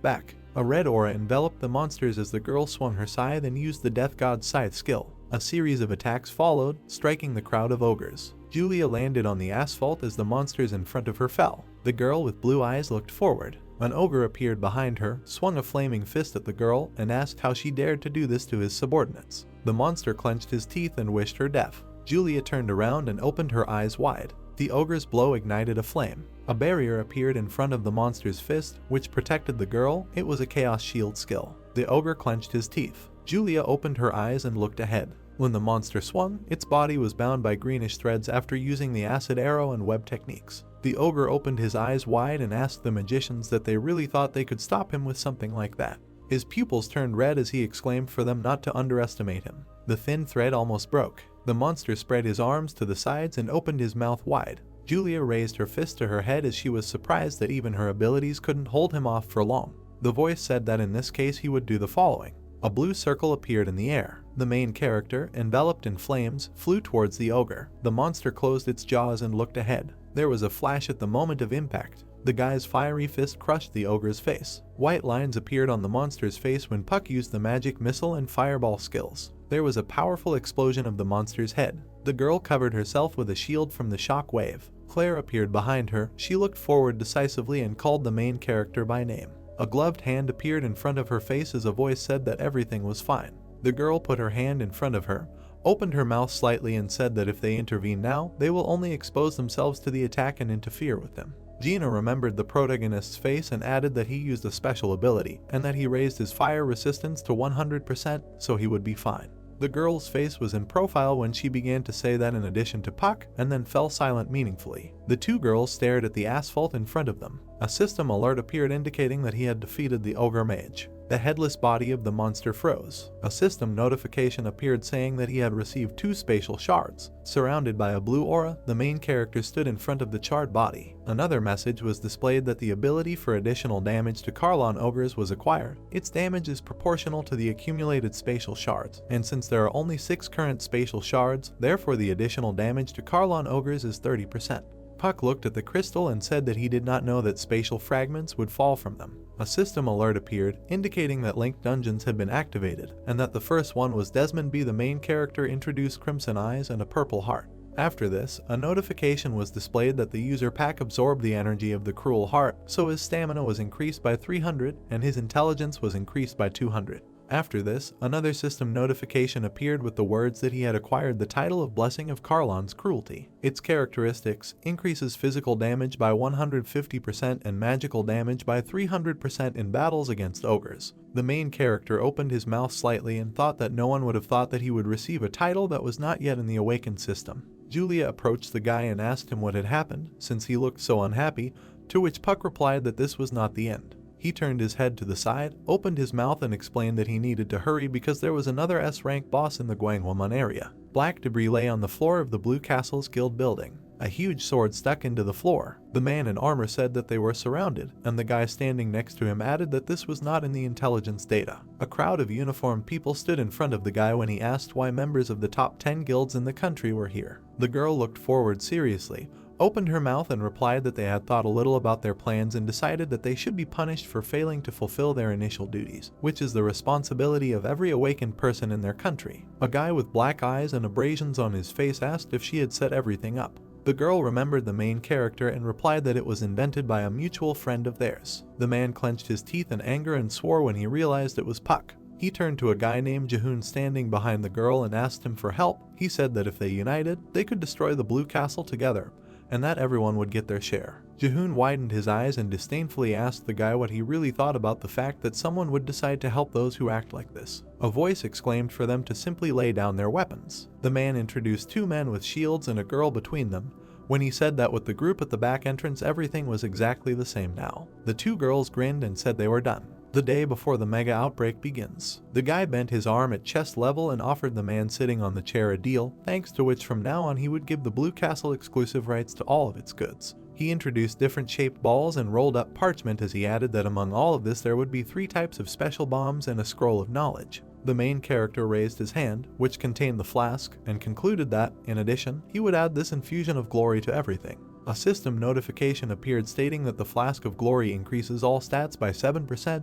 back. A red aura enveloped the monsters as the girl swung her scythe and used the Death God's scythe skill. A series of attacks followed, striking the crowd of ogres. Julia landed on the asphalt as the monsters in front of her fell. The girl with blue eyes looked forward. An ogre appeared behind her, swung a flaming fist at the girl, and asked how she dared to do this to his subordinates. The monster clenched his teeth and wished her death. Julia turned around and opened her eyes wide. The ogre's blow ignited a flame. A barrier appeared in front of the monster's fist, which protected the girl. It was a chaos shield skill. The ogre clenched his teeth. Julia opened her eyes and looked ahead. When the monster swung, its body was bound by greenish threads after using the acid arrow and web techniques. The ogre opened his eyes wide and asked the magicians that they really thought they could stop him with something like that. His pupils turned red as he exclaimed for them not to underestimate him. The thin thread almost broke. The monster spread his arms to the sides and opened his mouth wide. Julia raised her fist to her head as she was surprised that even her abilities couldn't hold him off for long. The voice said that in this case he would do the following. A blue circle appeared in the air. The main character, enveloped in flames, flew towards the ogre. The monster closed its jaws and looked ahead. There was a flash at the moment of impact. The guy's fiery fist crushed the ogre's face. White lines appeared on the monster's face when Puck used the magic missile and fireball skills. There was a powerful explosion of the monster's head. The girl covered herself with a shield from the shock wave. Claire appeared behind her. She looked forward decisively and called the main character by name. A gloved hand appeared in front of her face as a voice said that everything was fine. The girl put her hand in front of her, opened her mouth slightly and said that if they intervene now, they will only expose themselves to the attack and interfere with them. Gina remembered the protagonist's face and added that he used a special ability, and that he raised his fire resistance to 100%, so he would be fine. The girl's face was in profile when she began to say that in addition to Puck, and then fell silent meaningfully. The two girls stared at the asphalt in front of them. A system alert appeared indicating that he had defeated the ogre mage. The headless body of the monster froze. A system notification appeared saying that he had received 2 spatial shards. Surrounded by a blue aura, the main character stood in front of the charred body. Another message was displayed that the ability for additional damage to Karlon ogres was acquired. Its damage is proportional to the accumulated spatial shards, and since there are only 6 current spatial shards, therefore the additional damage to Karlon ogres is 30%. Puck looked at the crystal and said that he did not know that spatial fragments would fall from them. A system alert appeared, indicating that linked dungeons had been activated, and that the first one was Desmond B. The main character introduced crimson eyes and a purple heart. After this, a notification was displayed that the user pack absorbed the energy of the cruel heart, so his stamina was increased by 300 and his intelligence was increased by 200. After this, another system notification appeared with the words that he had acquired the title of Blessing of Karlon's Cruelty. Its characteristics increases physical damage by 150% and magical damage by 300% in battles against ogres. The main character opened his mouth slightly and thought that no one would have thought that he would receive a title that was not yet in the awakened system. Julia approached the guy and asked him what had happened, since he looked so unhappy, to which Puck replied that this was not the end. He turned his head to the side, opened his mouth and explained that he needed to hurry because there was another S-rank boss in the Gwangwamon area. Black debris lay on the floor of the Blue Castle's guild building. A huge sword stuck into the floor. The man in armor said that they were surrounded, and the guy standing next to him added that this was not in the intelligence data. A crowd of uniformed people stood in front of the guy when he asked why members of the top 10 guilds in the country were here. The girl looked forward seriously, opened her mouth and replied that they had thought a little about their plans and decided that they should be punished for failing to fulfill their initial duties, which is the responsibility of every awakened person in their country. A guy with black eyes and abrasions on his face asked if she had set everything up. The girl remembered the main character and replied that it was invented by a mutual friend of theirs. The man clenched his teeth in anger and swore when he realized it was Puck. He turned to a guy named Jahoon standing behind the girl and asked him for help. He said that if they united, they could destroy the Blue Castle together, and that everyone would get their share. Jahoon widened his eyes and disdainfully asked the guy what he really thought about the fact that someone would decide to help those who act like this. A voice exclaimed for them to simply lay down their weapons. The man introduced 2 men with shields and a girl between them. When he said that with the group at the back entrance everything was exactly the same now. The 2 girls grinned and said they were done. The day before the mega outbreak begins. The guy bent his arm at chest level and offered the man sitting on the chair a deal, thanks to which from now on he would give the Blue Castle exclusive rights to all of its goods. He He introduced different shaped balls and rolled up parchment as he added that among all of this there would be 3 types of special bombs and a scroll of knowledge. The main character raised his hand, which contained the flask, and concluded that, in addition, he would add this infusion of glory to everything. A system notification appeared stating that the flask of glory increases all stats by 7%,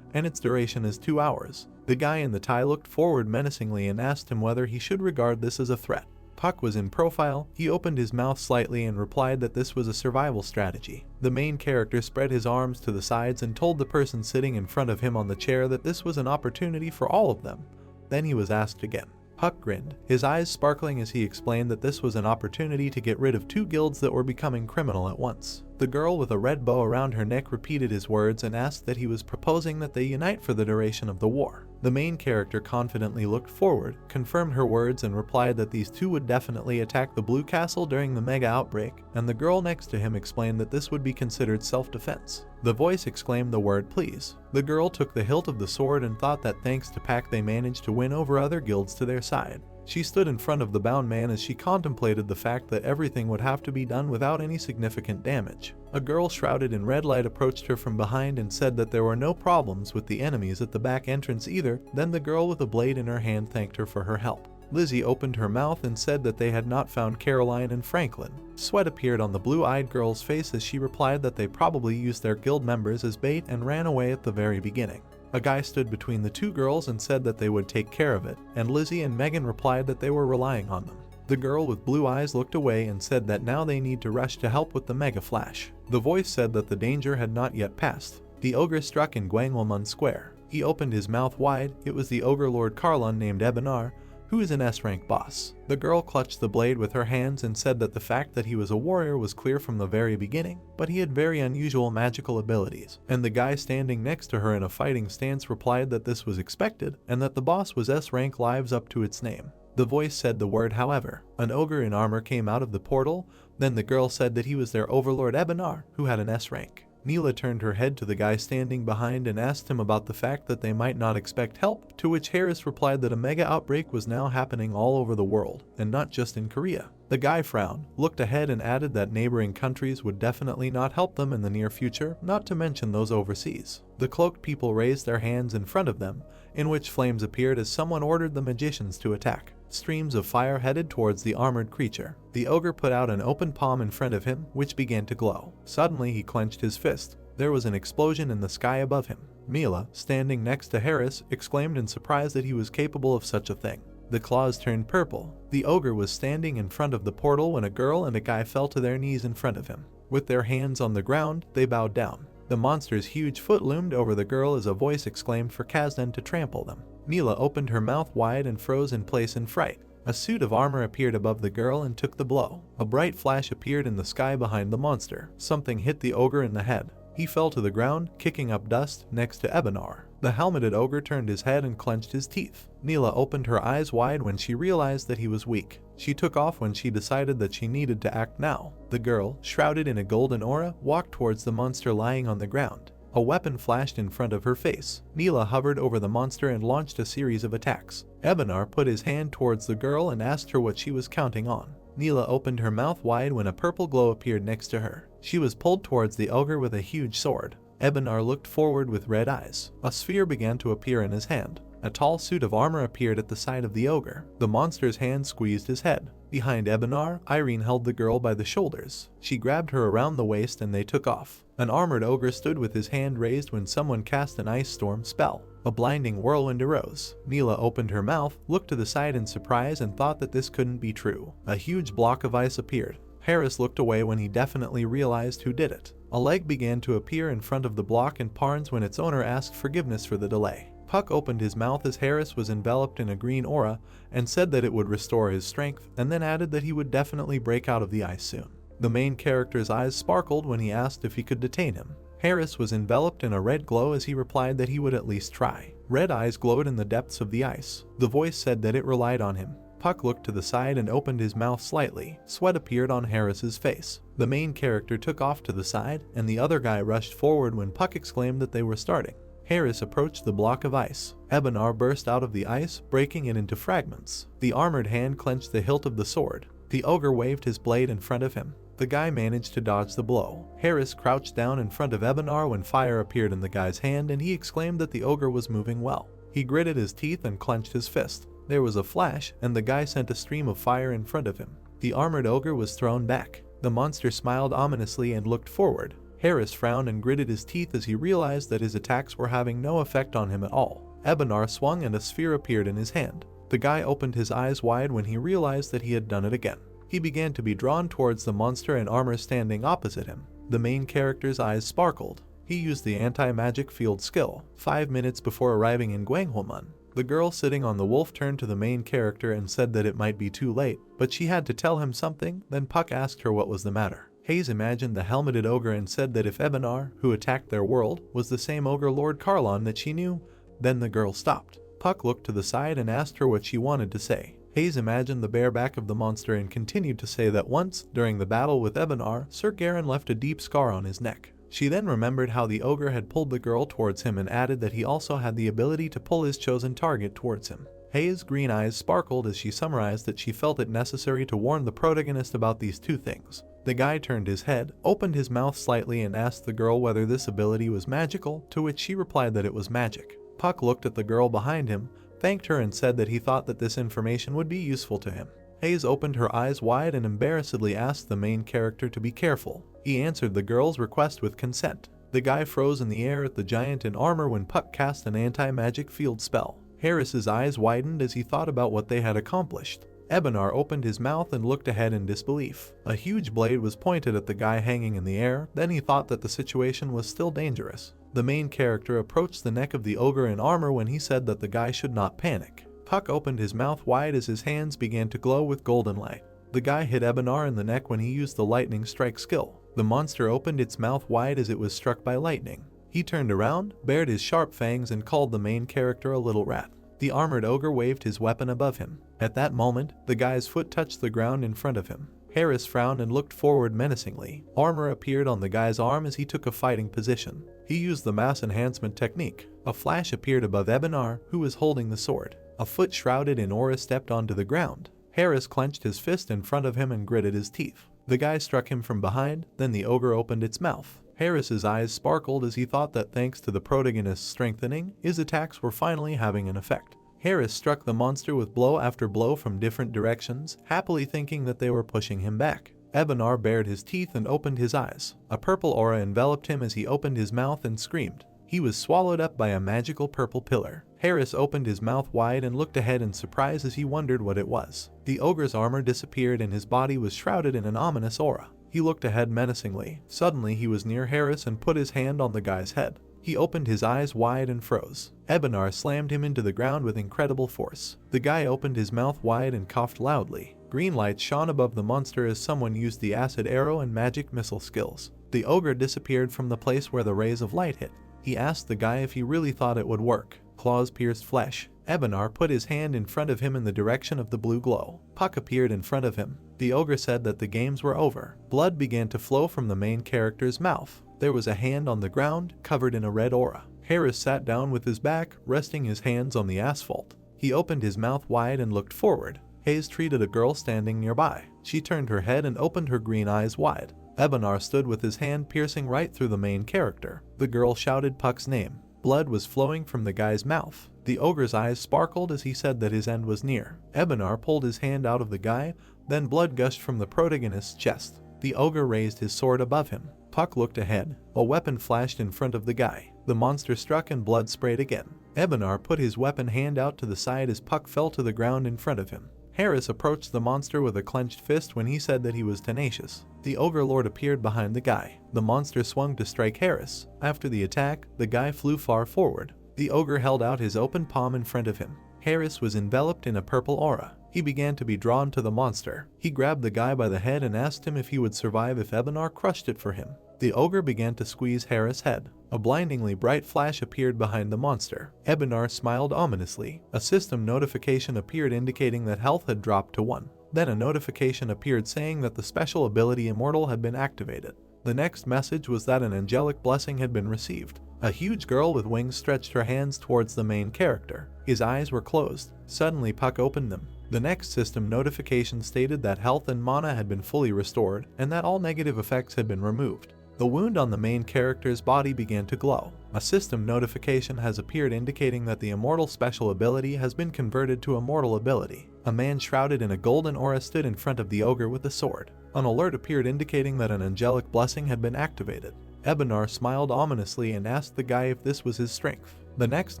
and its duration is 2 hours. The guy in the tie looked forward menacingly and asked him whether he should regard this as a threat. Puck was in profile. He opened his mouth slightly and replied that this was a survival strategy. The main character spread his arms to the sides and told the person sitting in front of him on the chair that this was an opportunity for all of them. Then he was asked again. Puck grinned, his eyes sparkling as he explained that this was an opportunity to get rid of 2 guilds that were becoming criminal at once. The girl with a red bow around her neck repeated his words and asked that he was proposing that they unite for the duration of the war. The main character confidently looked forward, confirmed her words, and replied that these 2 would definitely attack the Blue Castle during the mega outbreak, and the girl next to him explained that this would be considered self-defense. The voice exclaimed the word please. The girl took the hilt of the sword and thought that thanks to Pack they managed to win over other guilds to their side. She stood in front of the bound man as she contemplated the fact that everything would have to be done without any significant damage. A girl shrouded in red light approached her from behind and said that there were no problems with the enemies at the back entrance either. Then the girl with a blade in her hand thanked her for her help. Lizzie opened her mouth and said that they had not found Caroline and Franklin. Sweat appeared on the blue-eyed girl's face as she replied that they probably used their guild members as bait and ran away at the very beginning. A guy stood between the 2 girls and said that they would take care of it, and Lizzie and Megan replied that they were relying on them. The girl with blue eyes looked away and said that now they need to rush to help with the Mega Flash. The voice said that the danger had not yet passed. The ogre struck in Gwangwalmun Square. He opened his mouth wide. It was the ogre Lord Karlun named Ebenar, who is an S-rank boss. The girl clutched the blade with her hands and said that the fact that he was a warrior was clear from the very beginning, but he had very unusual magical abilities. And the guy standing next to her in a fighting stance replied that this was expected, and that the boss was S-rank lives up to its name. The voice said the word however. An ogre in armor came out of the portal. Then the girl said that he was their overlord Ebenar, who had an S-rank. Neela turned her head to the guy standing behind and asked him about the fact that they might not expect help, to which Harris replied that a mega outbreak was now happening all over the world, and not just in Korea. The guy frowned, looked ahead and added that neighboring countries would definitely not help them in the near future, not to mention those overseas. The cloaked people raised their hands in front of them, in which flames appeared as someone ordered the magicians to attack. Streams of fire headed towards the armored creature. The ogre put out an open palm in front of him, which began to glow. Suddenly he clenched his fist. There was an explosion in the sky above him. Mila, standing next to Harris, exclaimed in surprise that he was capable of such a thing. The claws turned purple. The ogre was standing in front of the portal when a girl and a guy fell to their knees in front of him. With their hands on the ground, they bowed down. The monster's huge foot loomed over the girl as a voice exclaimed for Kazdan to trample them. Mila opened her mouth wide and froze in place in fright. A suit of armor appeared above the girl and took the blow. A bright flash appeared in the sky behind the monster. Something hit the ogre in the head. He fell to the ground, kicking up dust, next to Ebenar. The helmeted ogre turned his head and clenched his teeth. Neela opened her eyes wide when she realized that he was weak. She took off when she decided that she needed to act now. The girl, shrouded in a golden aura, walked towards the monster lying on the ground. A weapon flashed in front of her face. Neela hovered over the monster and launched a series of attacks. Ebenar put his hand towards the girl and asked her what she was counting on. Neela opened her mouth wide when a purple glow appeared next to her. She was pulled towards the ogre with a huge sword. Ebenar looked forward with red eyes. A sphere began to appear in his hand. A tall suit of armor appeared at the side of the ogre. The monster's hand squeezed his head. Behind Ebenar, Irene held the girl by the shoulders. She grabbed her around the waist and they took off. An armored ogre stood with his hand raised when someone cast an ice storm spell. A blinding whirlwind arose. Neela opened her mouth, looked to the side in surprise and thought that this couldn't be true. A huge block of ice appeared. Harris looked away when he definitely realized who did it. A leg began to appear in front of the block and Parnes when its owner asked forgiveness for the delay. Puck opened his mouth as Harris was enveloped in a green aura and said that it would restore his strength, and then added that he would definitely break out of the ice soon. The main character's eyes sparkled when he asked if he could detain him. Harris was enveloped in a red glow as he replied that he would at least try. Red eyes glowed in the depths of the ice. The voice said that it relied on him. Puck looked to the side and opened his mouth slightly. Sweat appeared on Harris's face. The main character took off to the side, and the other guy rushed forward when Puck exclaimed that they were starting. Harris approached the block of ice. Ebenar burst out of the ice, breaking it into fragments. The armored hand clenched the hilt of the sword. The ogre waved his blade in front of him. The guy managed to dodge the blow. Harris crouched down in front of Ebenar when fire appeared in the guy's hand and he exclaimed that the ogre was moving well. He gritted his teeth and clenched his fist. There was a flash and the guy sent a stream of fire in front of him. The armored ogre was thrown back. The monster smiled ominously and looked forward. Harris frowned and gritted his teeth as he realized that his attacks were having no effect on him at all. Ebenar swung and a sphere appeared in his hand. The guy opened his eyes wide when he realized that he had done it again. He began to be drawn towards the monster in armor standing opposite him. The main character's eyes sparkled. He used the anti-magic field skill. 5 minutes before arriving in Gwanghwamun, the girl sitting on the wolf turned to the main character and said that it might be too late, but she had to tell him something. Then Puck asked her what was the matter. Hayes imagined the helmeted ogre and said that if Ebenar, who attacked their world, was the same ogre Lord Carlon that she knew. Then the girl stopped. Puck looked to the side and asked her what she wanted to say. Hayes imagined the bare back of the monster and continued to say that once, during the battle with Ebenar, Sir Garen left a deep scar on his neck. She then remembered how the ogre had pulled the girl towards him and added that he also had the ability to pull his chosen target towards him. Hayes' green eyes sparkled as she summarized that she felt it necessary to warn the protagonist about these two things. The guy turned his head, opened his mouth slightly and asked the girl whether this ability was magical, to which she replied that it was magic. Puck looked at the girl behind him, thanked her and said that he thought that this information would be useful to him. Hayes opened her eyes wide and embarrassedly asked the main character to be careful. He answered the girl's request with consent. The guy froze in the air at the giant in armor when Puck cast an anti-magic field spell. Harris's eyes widened as he thought about what they had accomplished. Ebenar opened his mouth and looked ahead in disbelief. A huge blade was pointed at the guy hanging in the air. Then he thought that the situation was still dangerous. The main character approached the neck of the ogre in armor when he said that the guy should not panic. Puck opened his mouth wide as his hands began to glow with golden light. The guy hit Ebenar in the neck when he used the lightning strike skill. The monster opened its mouth wide as it was struck by lightning. He turned around, bared his sharp fangs and called the main character a little rat. The armored ogre waved his weapon above him. At that moment, the guy's foot touched the ground in front of him. Harris frowned and looked forward menacingly. Armor appeared on the guy's arm as he took a fighting position. He used the mass enhancement technique. A flash appeared above Ebenar, who was holding the sword. A foot shrouded in aura stepped onto the ground. Harris clenched his fist in front of him and gritted his teeth. The guy struck him from behind, then the ogre opened its mouth. Harris's eyes sparkled as he thought that thanks to the protagonist's strengthening, his attacks were finally having an effect. Harris struck the monster with blow after blow from different directions, happily thinking that they were pushing him back. Ebenar bared his teeth and opened his eyes. A purple aura enveloped him as he opened his mouth and screamed. He was swallowed up by a magical purple pillar. Harris opened his mouth wide and looked ahead in surprise as he wondered what it was. The ogre's armor disappeared and his body was shrouded in an ominous aura. He looked ahead menacingly. Suddenly he was near Harris and put his hand on the guy's head. He opened his eyes wide and froze. Ebenar slammed him into the ground with incredible force. The guy opened his mouth wide and coughed loudly. Green light shone above the monster as someone used the acid arrow and magic missile skills. The ogre disappeared from the place where the rays of light hit. He asked the guy if he really thought it would work. Claws pierced flesh. Ebenar put his hand in front of him in the direction of the blue glow. Puck appeared in front of him. The ogre said that the games were over. Blood began to flow from the main character's mouth. There was a hand on the ground, covered in a red aura. Harris sat down with his back, resting his hands on the asphalt. He opened his mouth wide and looked forward. Hayes treated a girl standing nearby. She turned her head and opened her green eyes wide. Ebenar stood with his hand piercing right through the main character. The girl shouted Puck's name. Blood was flowing from the guy's mouth. The ogre's eyes sparkled as he said that his end was near. Ebenar pulled his hand out of the guy, then blood gushed from the protagonist's chest. The ogre raised his sword above him. Puck looked ahead. A weapon flashed in front of the guy. The monster struck and blood sprayed again. Ebenar put his weapon hand out to the side as Puck fell to the ground in front of him. Harris approached the monster with a clenched fist when he said that he was tenacious. The ogre lord appeared behind the guy. The monster swung to strike Harris. After the attack, the guy flew far forward. The ogre held out his open palm in front of him. Harris was enveloped in a purple aura. He began to be drawn to the monster. He grabbed the guy by the head and asked him if he would survive if Ebenar crushed it for him. The ogre began to squeeze Harris' head. A blindingly bright flash appeared behind the monster. Ebenar smiled ominously. A system notification appeared indicating that health had dropped to 1. Then a notification appeared saying that the special ability Immortal had been activated. The next message was that an angelic blessing had been received. A huge girl with wings stretched her hands towards the main character. His eyes were closed. Suddenly Puck opened them. The next system notification stated that health and mana had been fully restored and that all negative effects had been removed. The wound on the main character's body began to glow. A system notification has appeared indicating that the immortal special ability has been converted to a mortal ability. A man shrouded in a golden aura stood in front of the ogre with a sword. An alert appeared indicating that an angelic blessing had been activated. Ebenar smiled ominously and asked the guy if this was his strength. The next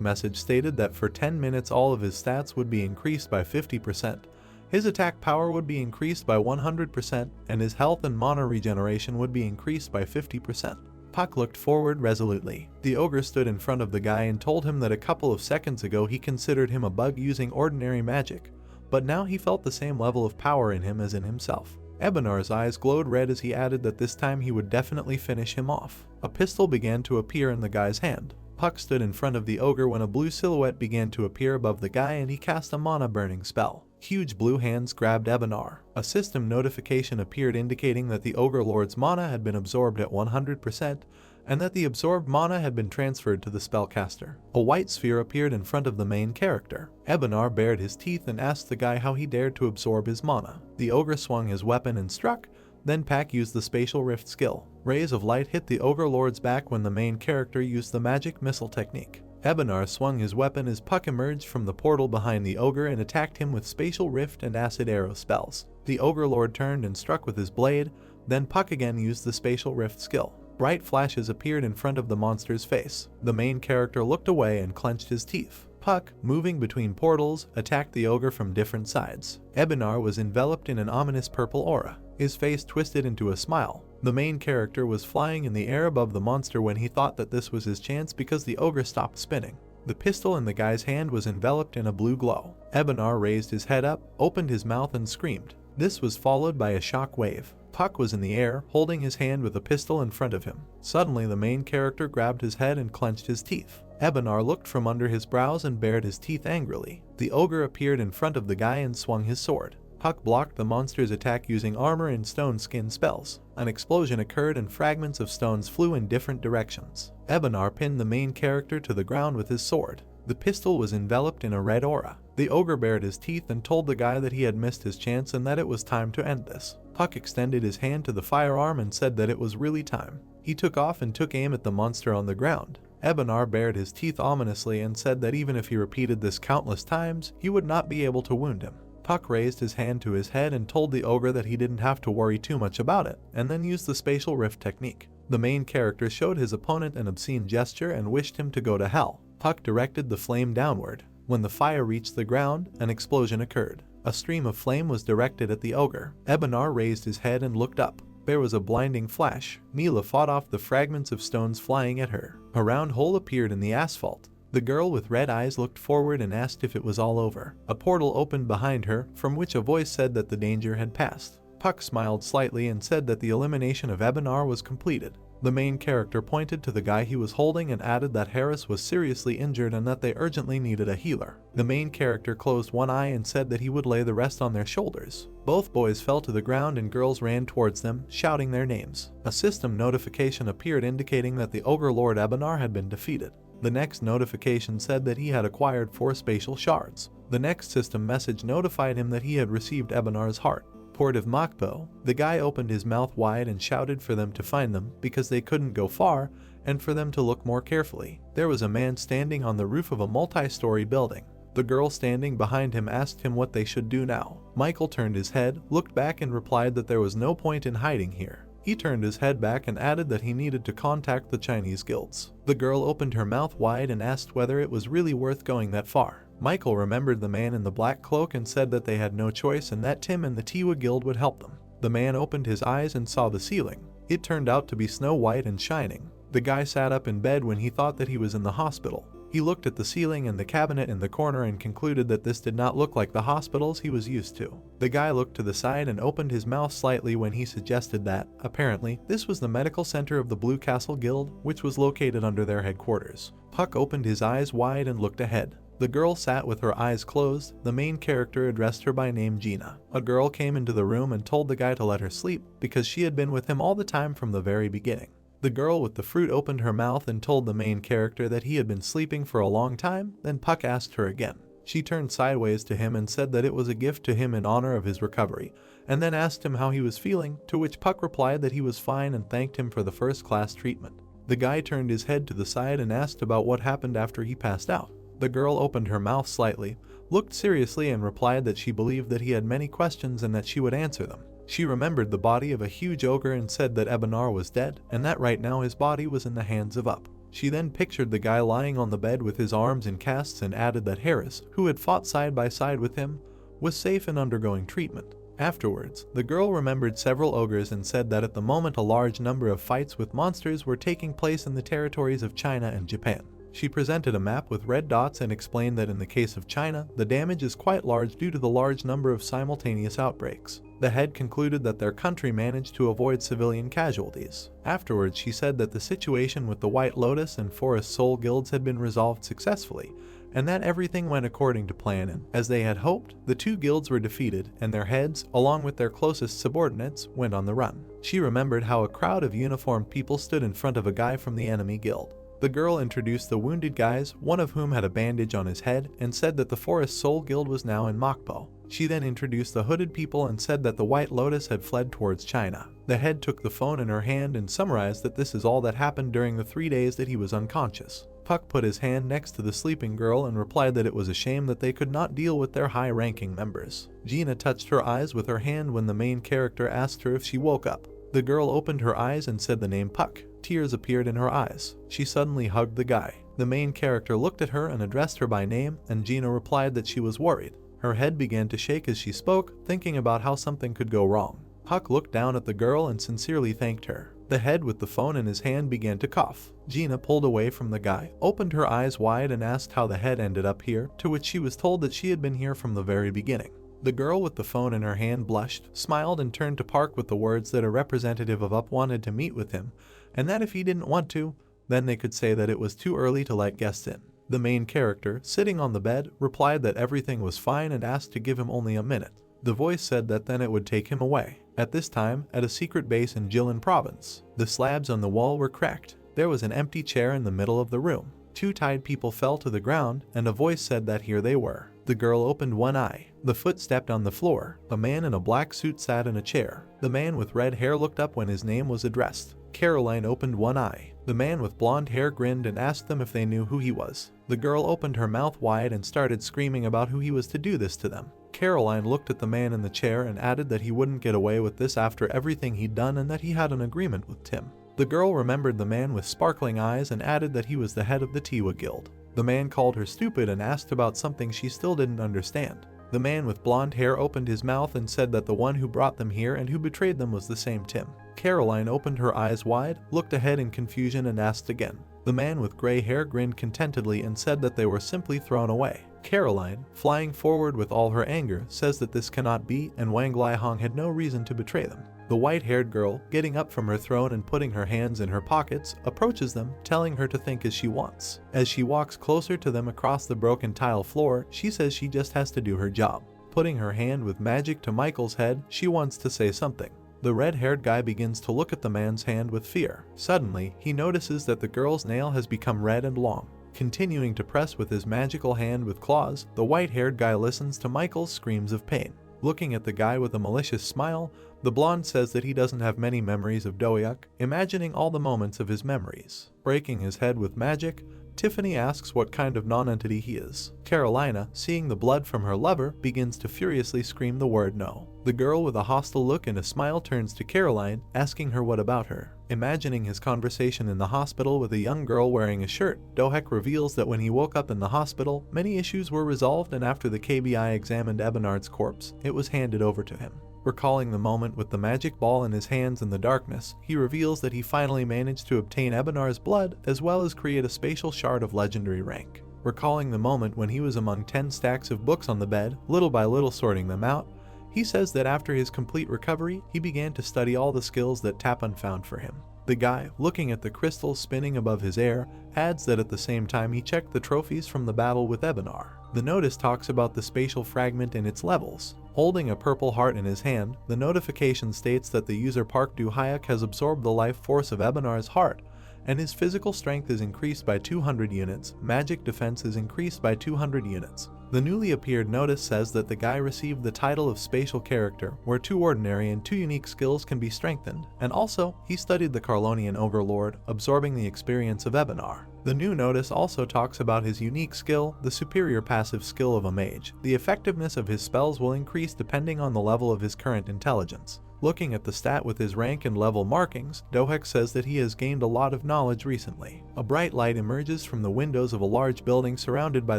message stated that for 10 minutes all of his stats would be increased by 50%. His attack power would be increased by 100%, and his health and mana regeneration would be increased by 50%. Puck looked forward resolutely. The ogre stood in front of the guy and told him that a couple of seconds ago he considered him a bug using ordinary magic, but now he felt the same level of power in him as in himself. Ebenar's eyes glowed red as he added that this time he would definitely finish him off. A pistol began to appear in the guy's hand. Puck stood in front of the ogre when a blue silhouette began to appear above the guy and he cast a mana burning spell. Huge blue hands grabbed Ebenar. A system notification appeared indicating that the Ogre Lord's mana had been absorbed at 100% and that the absorbed mana had been transferred to the Spellcaster. A white sphere appeared in front of the main character. Ebenar bared his teeth and asked the guy how he dared to absorb his mana. The ogre swung his weapon and struck, then Pack used the Spatial Rift skill. Rays of light hit the Ogre Lord's back when the main character used the magic missile technique. Ebenar swung his weapon as Puck emerged from the portal behind the ogre and attacked him with Spatial Rift and Acid Arrow spells. The Ogre Lord turned and struck with his blade, then Puck again used the Spatial Rift skill. Bright flashes appeared in front of the monster's face. The main character looked away and clenched his teeth. Puck, moving between portals, attacked the ogre from different sides. Ebenar was enveloped in an ominous purple aura. His face twisted into a smile. The main character was flying in the air above the monster when he thought that this was his chance because the ogre stopped spinning. The pistol in the guy's hand was enveloped in a blue glow. Ebenar raised his head up, opened his mouth and screamed. This was followed by a shock wave. Puck was in the air, holding his hand with a pistol in front of him. Suddenly the main character grabbed his head and clenched his teeth. Ebenar looked from under his brows and bared his teeth angrily. The ogre appeared in front of the guy and swung his sword. Puck blocked the monster's attack using armor and stone skin spells. An explosion occurred and fragments of stones flew in different directions. Ebenar pinned the main character to the ground with his sword. The pistol was enveloped in a red aura. The ogre bared his teeth and told the guy that he had missed his chance and that it was time to end this. Puck extended his hand to the firearm and said that it was really time. He took off and took aim at the monster on the ground. Ebenar bared his teeth ominously and said that even if he repeated this countless times, he would not be able to wound him. Puck raised his hand to his head and told the ogre that he didn't have to worry too much about it, and then used the Spatial Rift technique. The main character showed his opponent an obscene gesture and wished him to go to hell. Puck directed the flame downward. When the fire reached the ground, an explosion occurred. A stream of flame was directed at the ogre. Ebenar raised his head and looked up. There was a blinding flash. Mila fought off the fragments of stones flying at her. A round hole appeared in the asphalt. The girl with red eyes looked forward and asked if it was all over. A portal opened behind her, from which a voice said that the danger had passed. Puck smiled slightly and said that the elimination of Ebenar was completed. The main character pointed to the guy he was holding and added that Harris was seriously injured and that they urgently needed a healer. The main character closed one eye and said that he would lay the rest on their shoulders. Both boys fell to the ground and girls ran towards them, shouting their names. A system notification appeared indicating that the Ogre Lord Ebenar had been defeated. The next notification said that he had acquired 4 spatial shards. The next system message notified him that he had received Ebenar's heart. Port of Mokpo. The guy opened his mouth wide and shouted for them to find them because they couldn't go far and for them to look more carefully. There was a man standing on the roof of a multi-story building. The girl standing behind him asked him what they should do now. Michael turned his head, looked back and replied that there was no point in hiding here. He turned his head back and added that he needed to contact the Chinese guilds. The girl opened her mouth wide and asked whether it was really worth going that far. Michael remembered the man in the black cloak and said that they had no choice and that Tim and the Tiwa Guild would help them. The man opened his eyes and saw the ceiling. It turned out to be snow white and shining. The guy sat up in bed when he thought that he was in the hospital. He looked at the ceiling and the cabinet in the corner and concluded that this did not look like the hospitals he was used to. The guy looked to the side and opened his mouth slightly when he suggested that, apparently, this was the medical center of the Blue Castle Guild, which was located under their headquarters. Puck opened his eyes wide and looked ahead. The girl sat with her eyes closed. The main character addressed her by name Gina. A girl came into the room and told the guy to let her sleep because she had been with him all the time from the very beginning. The girl with the fruit opened her mouth and told the main character that he had been sleeping for a long time, then Puck asked her again. She turned sideways to him and said that it was a gift to him in honor of his recovery, and then asked him how he was feeling, to which Puck replied that he was fine and thanked him for the first-class treatment. The guy turned his head to the side and asked about what happened after he passed out. The girl opened her mouth slightly, looked seriously and replied that she believed that he had many questions and that she would answer them. She remembered the body of a huge ogre and said that Ebenar was dead and that right now his body was in the hands of Up. She then pictured the guy lying on the bed with his arms in casts and added that Harris, who had fought side by side with him, was safe and undergoing treatment. Afterwards, the girl remembered several ogres and said that at the moment a large number of fights with monsters were taking place in the territories of China and Japan. She presented a map with red dots and explained that in the case of China, the damage is quite large due to the large number of simultaneous outbreaks. The head concluded that their country managed to avoid civilian casualties. Afterwards, she said that the situation with the White Lotus and Forest Soul guilds had been resolved successfully, and that everything went according to plan, and, as they had hoped, the two guilds were defeated and their heads, along with their closest subordinates, went on the run. She remembered how a crowd of uniformed people stood in front of a guy from the enemy guild. The girl introduced the wounded guys, one of whom had a bandage on his head, and said that the Forest Soul Guild was now in Mokpo. She then introduced the hooded people and said that the White Lotus had fled towards China. The head took the phone in her hand and summarized that this is all that happened during the 3 days that he was unconscious. Puck put his hand next to the sleeping girl and replied that it was a shame that they could not deal with their high-ranking members. Gina touched her eyes with her hand when the main character asked her if she woke up. The girl opened her eyes and said the name Puck. Tears appeared in her eyes. She suddenly hugged the guy. The main character looked at her and addressed her by name, and Gina replied that she was worried. Her head began to shake as she spoke, thinking about how something could go wrong. Puck looked down at the girl and sincerely thanked her. The head with the phone in his hand began to cough. Gina pulled away from the guy, opened her eyes wide and asked how the head ended up here, to which she was told that she had been here from the very beginning. The girl with the phone in her hand blushed, smiled and turned to Park with the words that a representative of Up wanted to meet with him, and that if he didn't want to, then they could say that it was too early to let guests in. The main character, sitting on the bed, replied that everything was fine and asked to give him only a minute. The voice said that then it would take him away. At this time, at a secret base in Jilin province, the slabs on the wall were cracked. There was an empty chair in the middle of the room. 2 tied people fell to the ground, and a voice said that here they were. The girl opened one eye. The foot stepped on the floor. A man in a black suit sat in a chair. The man with red hair looked up when his name was addressed. Caroline opened one eye. The man with blonde hair grinned and asked them if they knew who he was. The girl opened her mouth wide and started screaming about who he was to do this to them. Caroline looked at the man in the chair and added that he wouldn't get away with this after everything he'd done and that he had an agreement with Tim. The girl remembered the man with sparkling eyes and added that he was the head of the Tiwa Guild. The man called her stupid and asked about something she still didn't understand. The man with blonde hair opened his mouth and said that the one who brought them here and who betrayed them was the same Tim. Caroline opened her eyes wide, looked ahead in confusion and asked again. The man with gray hair grinned contentedly and said that they were simply thrown away. Caroline, flying forward with all her anger, says that this cannot be and Wang Liehong had no reason to betray them. The white-haired girl, getting up from her throne and putting her hands in her pockets, approaches them, telling her to think as she wants. As she walks closer to them across the broken tile floor, she says she just has to do her job. Putting her hand with magic to Michael's head, she wants to say something. The red-haired guy begins to look at the man's hand with fear. Suddenly, he notices that the girl's nail has become red and long. Continuing to press with his magical hand with claws, the white-haired guy listens to Michael's screams of pain. Looking at the guy with a malicious smile, the blonde says that he doesn't have many memories of Dohyuk, imagining all the moments of his memories. Breaking his head with magic, Tiffany asks what kind of non-entity he is. Carolina, seeing the blood from her lover, begins to furiously scream the word no. The girl with a hostile look and a smile turns to Caroline, asking her what about her. Imagining his conversation in the hospital with a young girl wearing a shirt, Dohyuk reveals that when he woke up in the hospital, many issues were resolved and after the KBI examined Ebenard's corpse, it was handed over to him. Recalling the moment with the magic ball in his hands in the darkness, he reveals that he finally managed to obtain Ebenard's blood as well as create a spatial shard of legendary rank. Recalling the moment when he was among 10 stacks of books on the bed, little by little sorting them out, he says that after his complete recovery, he began to study all the skills that Tapan found for him. The guy, looking at the crystals spinning above his ear, adds that at the same time he checked the trophies from the battle with Ebenar. The notice talks about the spatial fragment and its levels. Holding a purple heart in his hand, the notification states that the user Park Du-hyuk has absorbed the life force of Ebenar's heart, and his physical strength is increased by 200 units, magic defense is increased by 200 units. The newly appeared notice says that the guy received the title of Spatial Character, where 2 ordinary and 2 unique skills can be strengthened, and also, he studied the Carlonian Overlord, absorbing the experience of Ebenar. The new notice also talks about his unique skill, the superior passive skill of a mage. The effectiveness of his spells will increase depending on the level of his current intelligence. Looking at the stat with his rank and level markings, Dohek says that he has gained a lot of knowledge recently. A bright light emerges from the windows of a large building surrounded by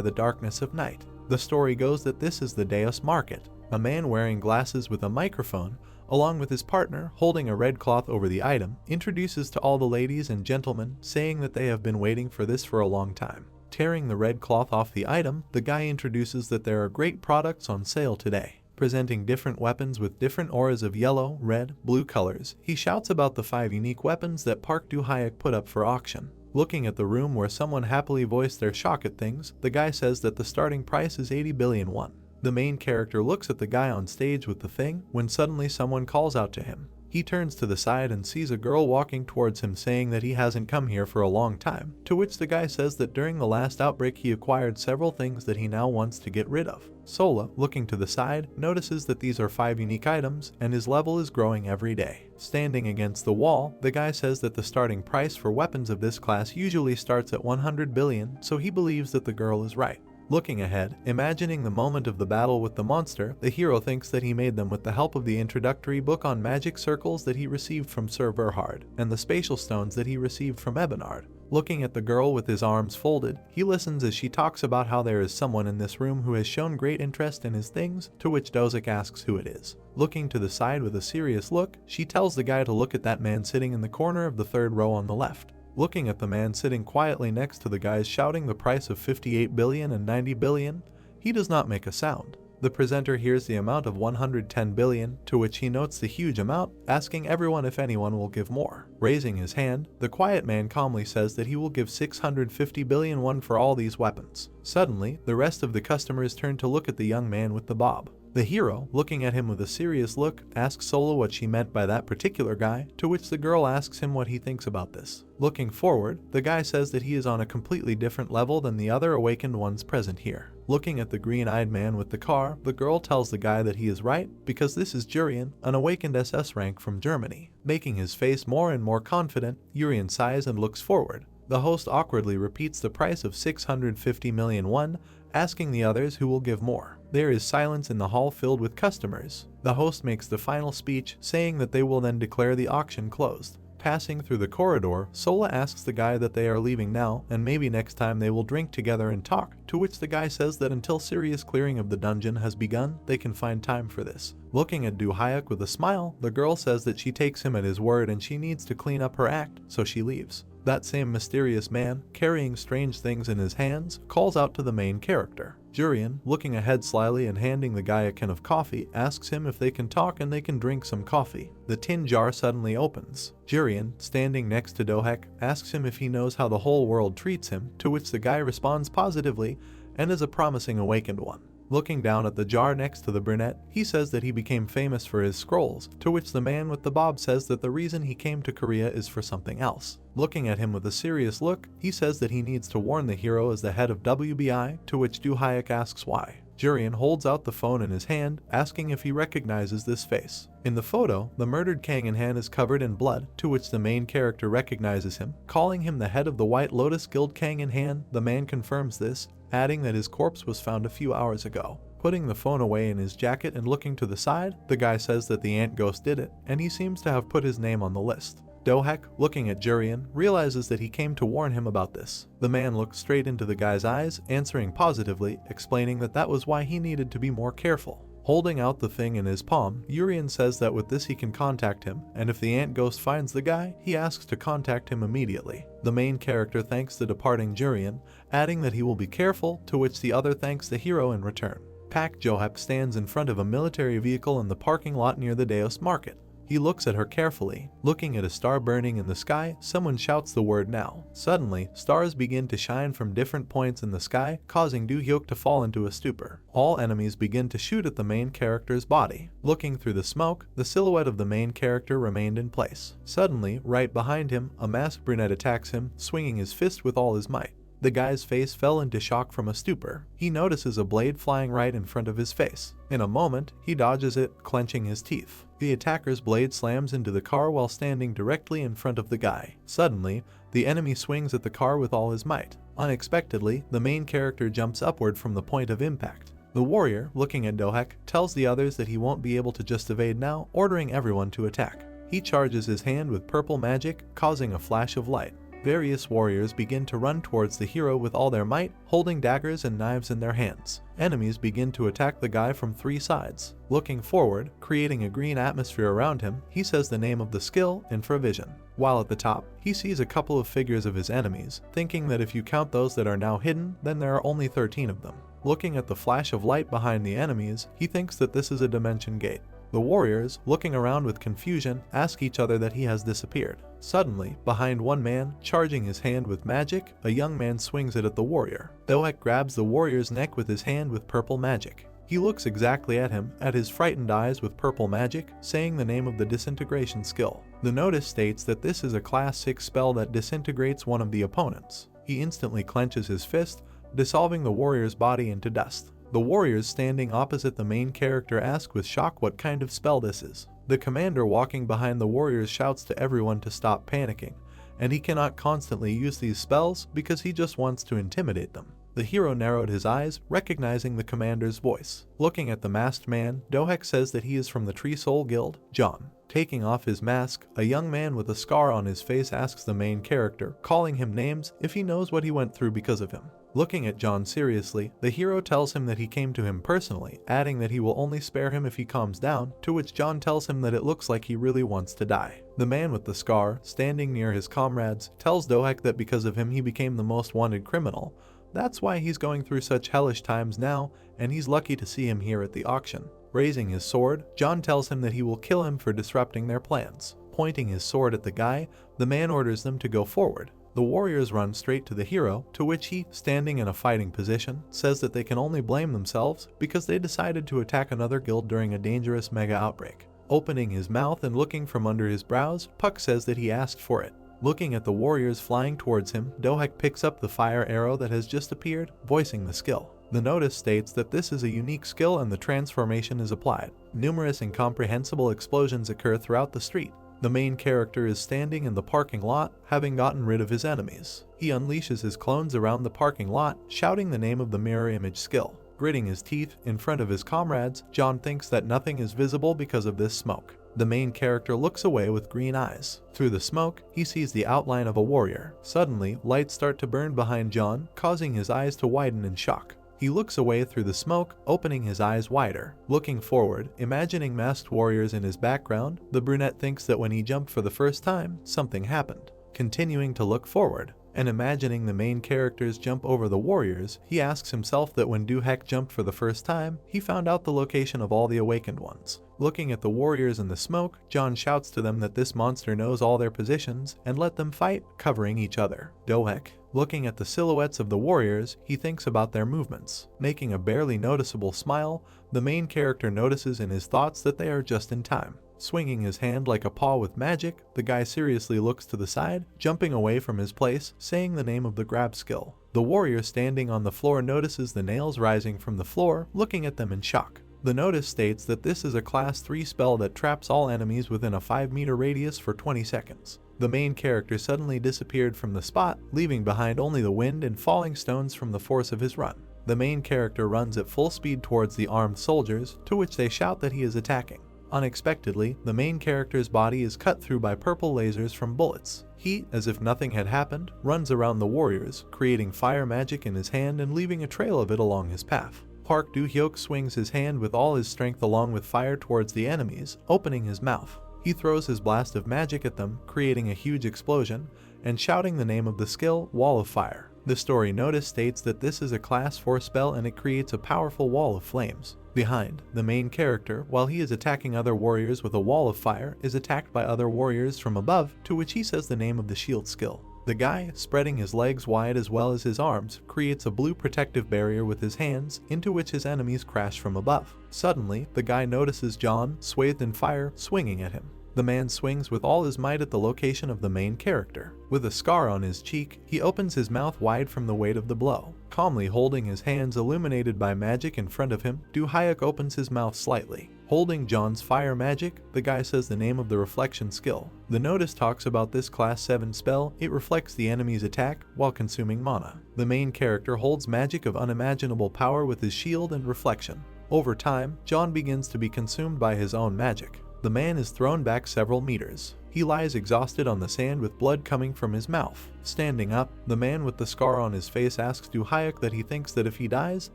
the darkness of night. The story goes that this is the Deus Market. A man wearing glasses with a microphone, along with his partner holding a red cloth over the item, introduces to all the ladies and gentlemen, saying that they have been waiting for this for a long time. Tearing the red cloth off the item, the guy introduces that there are great products on sale today. Presenting different weapons with different auras of yellow, red, blue colors, he shouts about the 5 unique weapons that Park Du-hyuk put up for auction. Looking at the room where someone happily voiced their shock at things, the guy says that the starting price is 80 billion won. The main character looks at the guy on stage with the thing when suddenly someone calls out to him. He turns to the side and sees a girl walking towards him saying that he hasn't come here for a long time, to which the guy says that during the last outbreak he acquired several things that he now wants to get rid of. Sola, looking to the side, notices that these are 5 unique items and his level is growing every day. Standing against the wall, the guy says that the starting price for weapons of this class usually starts at 100 billion, so he believes that the girl is right. Looking ahead, imagining the moment of the battle with the monster, the hero thinks that he made them with the help of the introductory book on magic circles that he received from Sir Verhard, and the spatial stones that he received from Ebenard. Looking at the girl with his arms folded, he listens as she talks about how there is someone in this room who has shown great interest in his things, to which Dozak asks who it is. Looking to the side with a serious look, she tells the guy to look at that man sitting in the corner of the 3rd row on the left. Looking at the man sitting quietly next to the guys shouting the price of 58 billion and 90 billion, he does not make a sound. The presenter hears the amount of 110 billion, to which he notes the huge amount, asking everyone if anyone will give more. Raising his hand, the quiet man calmly says that he will give 650 billion won for all these weapons. Suddenly, the rest of the customers turn to look at the young man with the bob. The hero, looking at him with a serious look, asks Sola what she meant by that particular guy, to which the girl asks him what he thinks about this. Looking forward, the guy says that he is on a completely different level than the other awakened ones present here. Looking at the green-eyed man with the car, the girl tells the guy that he is right, because this is Jurian, an awakened SS rank from Germany. Making his face more and more confident, Jurian sighs and looks forward. The host awkwardly repeats the price of 650 million won, asking the others who will give more. There is silence in the hall filled with customers. The host makes the final speech, saying that they will then declare the auction closed. Passing through the corridor, Sola asks the guy that they are leaving now, and maybe next time they will drink together and talk, to which the guy says that until serious clearing of the dungeon has begun, they can find time for this. Looking at Du-hyuk with a smile, the girl says that she takes him at his word and she needs to clean up her act, so she leaves. That same mysterious man, carrying strange things in his hands, calls out to the main character. Jurian, looking ahead slyly and handing the guy a can of coffee, asks him if they can talk and they can drink some coffee. The tin jar suddenly opens. Jurian, standing next to Dohek, asks him if he knows how the whole world treats him, to which the guy responds positively and is a promising awakened one. Looking down at the jar next to the brunette, he says that he became famous for his scrolls, to which the man with the bob says that the reason he came to Korea is for something else. Looking at him with a serious look, he says that he needs to warn the hero as the head of WBI, to which Du-hyuk asks why. Jurian holds out the phone in his hand, asking if he recognizes this face. In the photo, the murdered Kang in Han is covered in blood, to which the main character recognizes him, calling him the head of the White Lotus Guild. Kang in Han. The man confirms this, adding that his corpse was found a few hours ago. Putting the phone away in his jacket and looking to the side, the guy says that the ant ghost did it, and he seems to have put his name on the list. Dohek, looking at Jurian, realizes that he came to warn him about this. The man looks straight into the guy's eyes, answering positively, explaining that that was why he needed to be more careful. Holding out the thing in his palm, Jurian says that with this he can contact him, and if the ant ghost finds the guy, he asks to contact him immediately. The main character thanks the departing Jurian, adding that he will be careful, to which the other thanks the hero in return. Pak Johep stands in front of a military vehicle in the parking lot near the Deus Market. He looks at her carefully. Looking at a star burning in the sky, someone shouts the word now. Suddenly, stars begin to shine from different points in the sky, causing Du-hyuk to fall into a stupor. All enemies begin to shoot at the main character's body. Looking through the smoke, the silhouette of the main character remained in place. Suddenly, right behind him, a masked brunette attacks him, swinging his fist with all his might. The guy's face fell into shock from a stupor. He notices a blade flying right in front of his face. In a moment, he dodges it, clenching his teeth. The attacker's blade slams into the car while standing directly in front of the guy. Suddenly, the enemy swings at the car with all his might. Unexpectedly, the main character jumps upward from the point of impact. The warrior, looking at Dohek, tells the others that he won't be able to just evade now, ordering everyone to attack. He charges his hand with purple magic, causing a flash of light. Various warriors begin to run towards the hero with all their might, holding daggers and knives in their hands. Enemies begin to attack the guy from 3 sides. Looking forward, creating a green atmosphere around him, he says the name of the skill, Infravision. While at the top, he sees a couple of figures of his enemies, thinking that if you count those that are now hidden, then there are only 13 of them. Looking at the flash of light behind the enemies, he thinks that this is a dimension gate. The warriors, looking around with confusion, ask each other that he has disappeared. Suddenly, behind one man, charging his hand with magic, a young man swings it at the warrior. Dohek grabs the warrior's neck with his hand with purple magic. He looks exactly at him, at his frightened eyes with purple magic, saying the name of the disintegration skill. The notice states that this is a class 6 spell that disintegrates one of the opponents. He instantly clenches his fist, dissolving the warrior's body into dust. The warriors standing opposite the main character ask with shock what kind of spell this is. The commander walking behind the warriors shouts to everyone to stop panicking, and he cannot constantly use these spells because he just wants to intimidate them. The hero narrowed his eyes, recognizing the commander's voice. Looking at the masked man, Dohek says that he is from the Tree Soul Guild, John. Taking off his mask, a young man with a scar on his face asks the main character, calling him names, if he knows what he went through because of him. Looking at John seriously, the hero tells him that he came to him personally, adding that he will only spare him if he calms down, to which John tells him that it looks like he really wants to die. The man with the scar, standing near his comrades, tells Dohek that because of him he became the most wanted criminal. That's why he's going through such hellish times now, and he's lucky to see him here at the auction. Raising his sword, John tells him that he will kill him for disrupting their plans. Pointing his sword at the guy, the man orders them to go forward. The warriors run straight to the hero, to which he, standing in a fighting position, says that they can only blame themselves because they decided to attack another guild during a dangerous mega outbreak. Opening his mouth and looking from under his brows, Puck says that he asked for it. Looking at the warriors flying towards him, Dohek picks up the fire arrow that has just appeared, voicing the skill. The notice states that this is a unique skill and the transformation is applied. Numerous incomprehensible explosions occur throughout the street. The main character is standing in the parking lot, having gotten rid of his enemies. He unleashes his clones around the parking lot, shouting the name of the mirror image skill. Gritting his teeth in front of his comrades, John thinks that nothing is visible because of this smoke. The main character looks away with green eyes. Through the smoke, he sees the outline of a warrior. Suddenly, lights start to burn behind John, causing his eyes to widen in shock. He looks away through the smoke, opening his eyes wider. Looking forward, imagining masked warriors in his background, the brunette thinks that when he jumped for the first time, something happened. Continuing to look forward, and imagining the main characters jump over the warriors, he asks himself that when Dohek jumped for the first time, he found out the location of all the awakened ones. Looking at the warriors in the smoke, John shouts to them that this monster knows all their positions and let them fight, covering each other. Dohek, looking at the silhouettes of the warriors, he thinks about their movements. Making a barely noticeable smile, the main character notices in his thoughts that they are just in time. Swinging his hand like a paw with magic, the guy seriously looks to the side, jumping away from his place, saying the name of the grab skill. The warrior standing on the floor notices the nails rising from the floor, looking at them in shock. The notice states that this is a class 3 spell that traps all enemies within a 5-meter radius for 20 seconds. The main character suddenly disappeared from the spot, leaving behind only the wind and falling stones from the force of his run. The main character runs at full speed towards the armed soldiers, to which they shout that he is attacking. Unexpectedly, the main character's body is cut through by purple lasers from bullets. He, as if nothing had happened, runs around the warriors, creating fire magic in his hand and leaving a trail of it along his path. Park Do-hyuk swings his hand with all his strength along with fire towards the enemies, opening his mouth. He throws his blast of magic at them, creating a huge explosion, and shouting the name of the skill, Wall of Fire. The story notice states that this is a class 4 spell and it creates a powerful wall of flames. Behind, the main character, while he is attacking other warriors with a wall of fire, is attacked by other warriors from above, to which he says the name of the shield skill. The guy, spreading his legs wide as well as his arms, creates a blue protective barrier with his hands, into which his enemies crash from above. Suddenly, the guy notices John, swathed in fire, swinging at him. The man swings with all his might at the location of the main character. With a scar on his cheek, he opens his mouth wide from the weight of the blow. Calmly holding his hands illuminated by magic in front of him, Do-hyuk opens his mouth slightly. Holding John's fire magic, the guy says the name of the reflection skill. The notice talks about this class 7 spell. It reflects the enemy's attack while consuming mana. The main character holds magic of unimaginable power with his shield and reflection. Over time, John begins to be consumed by his own magic. The man is thrown back several meters. He lies exhausted on the sand with blood coming from his mouth. Standing up, the man with the scar on his face asks Do-hyuk that he thinks that if he dies,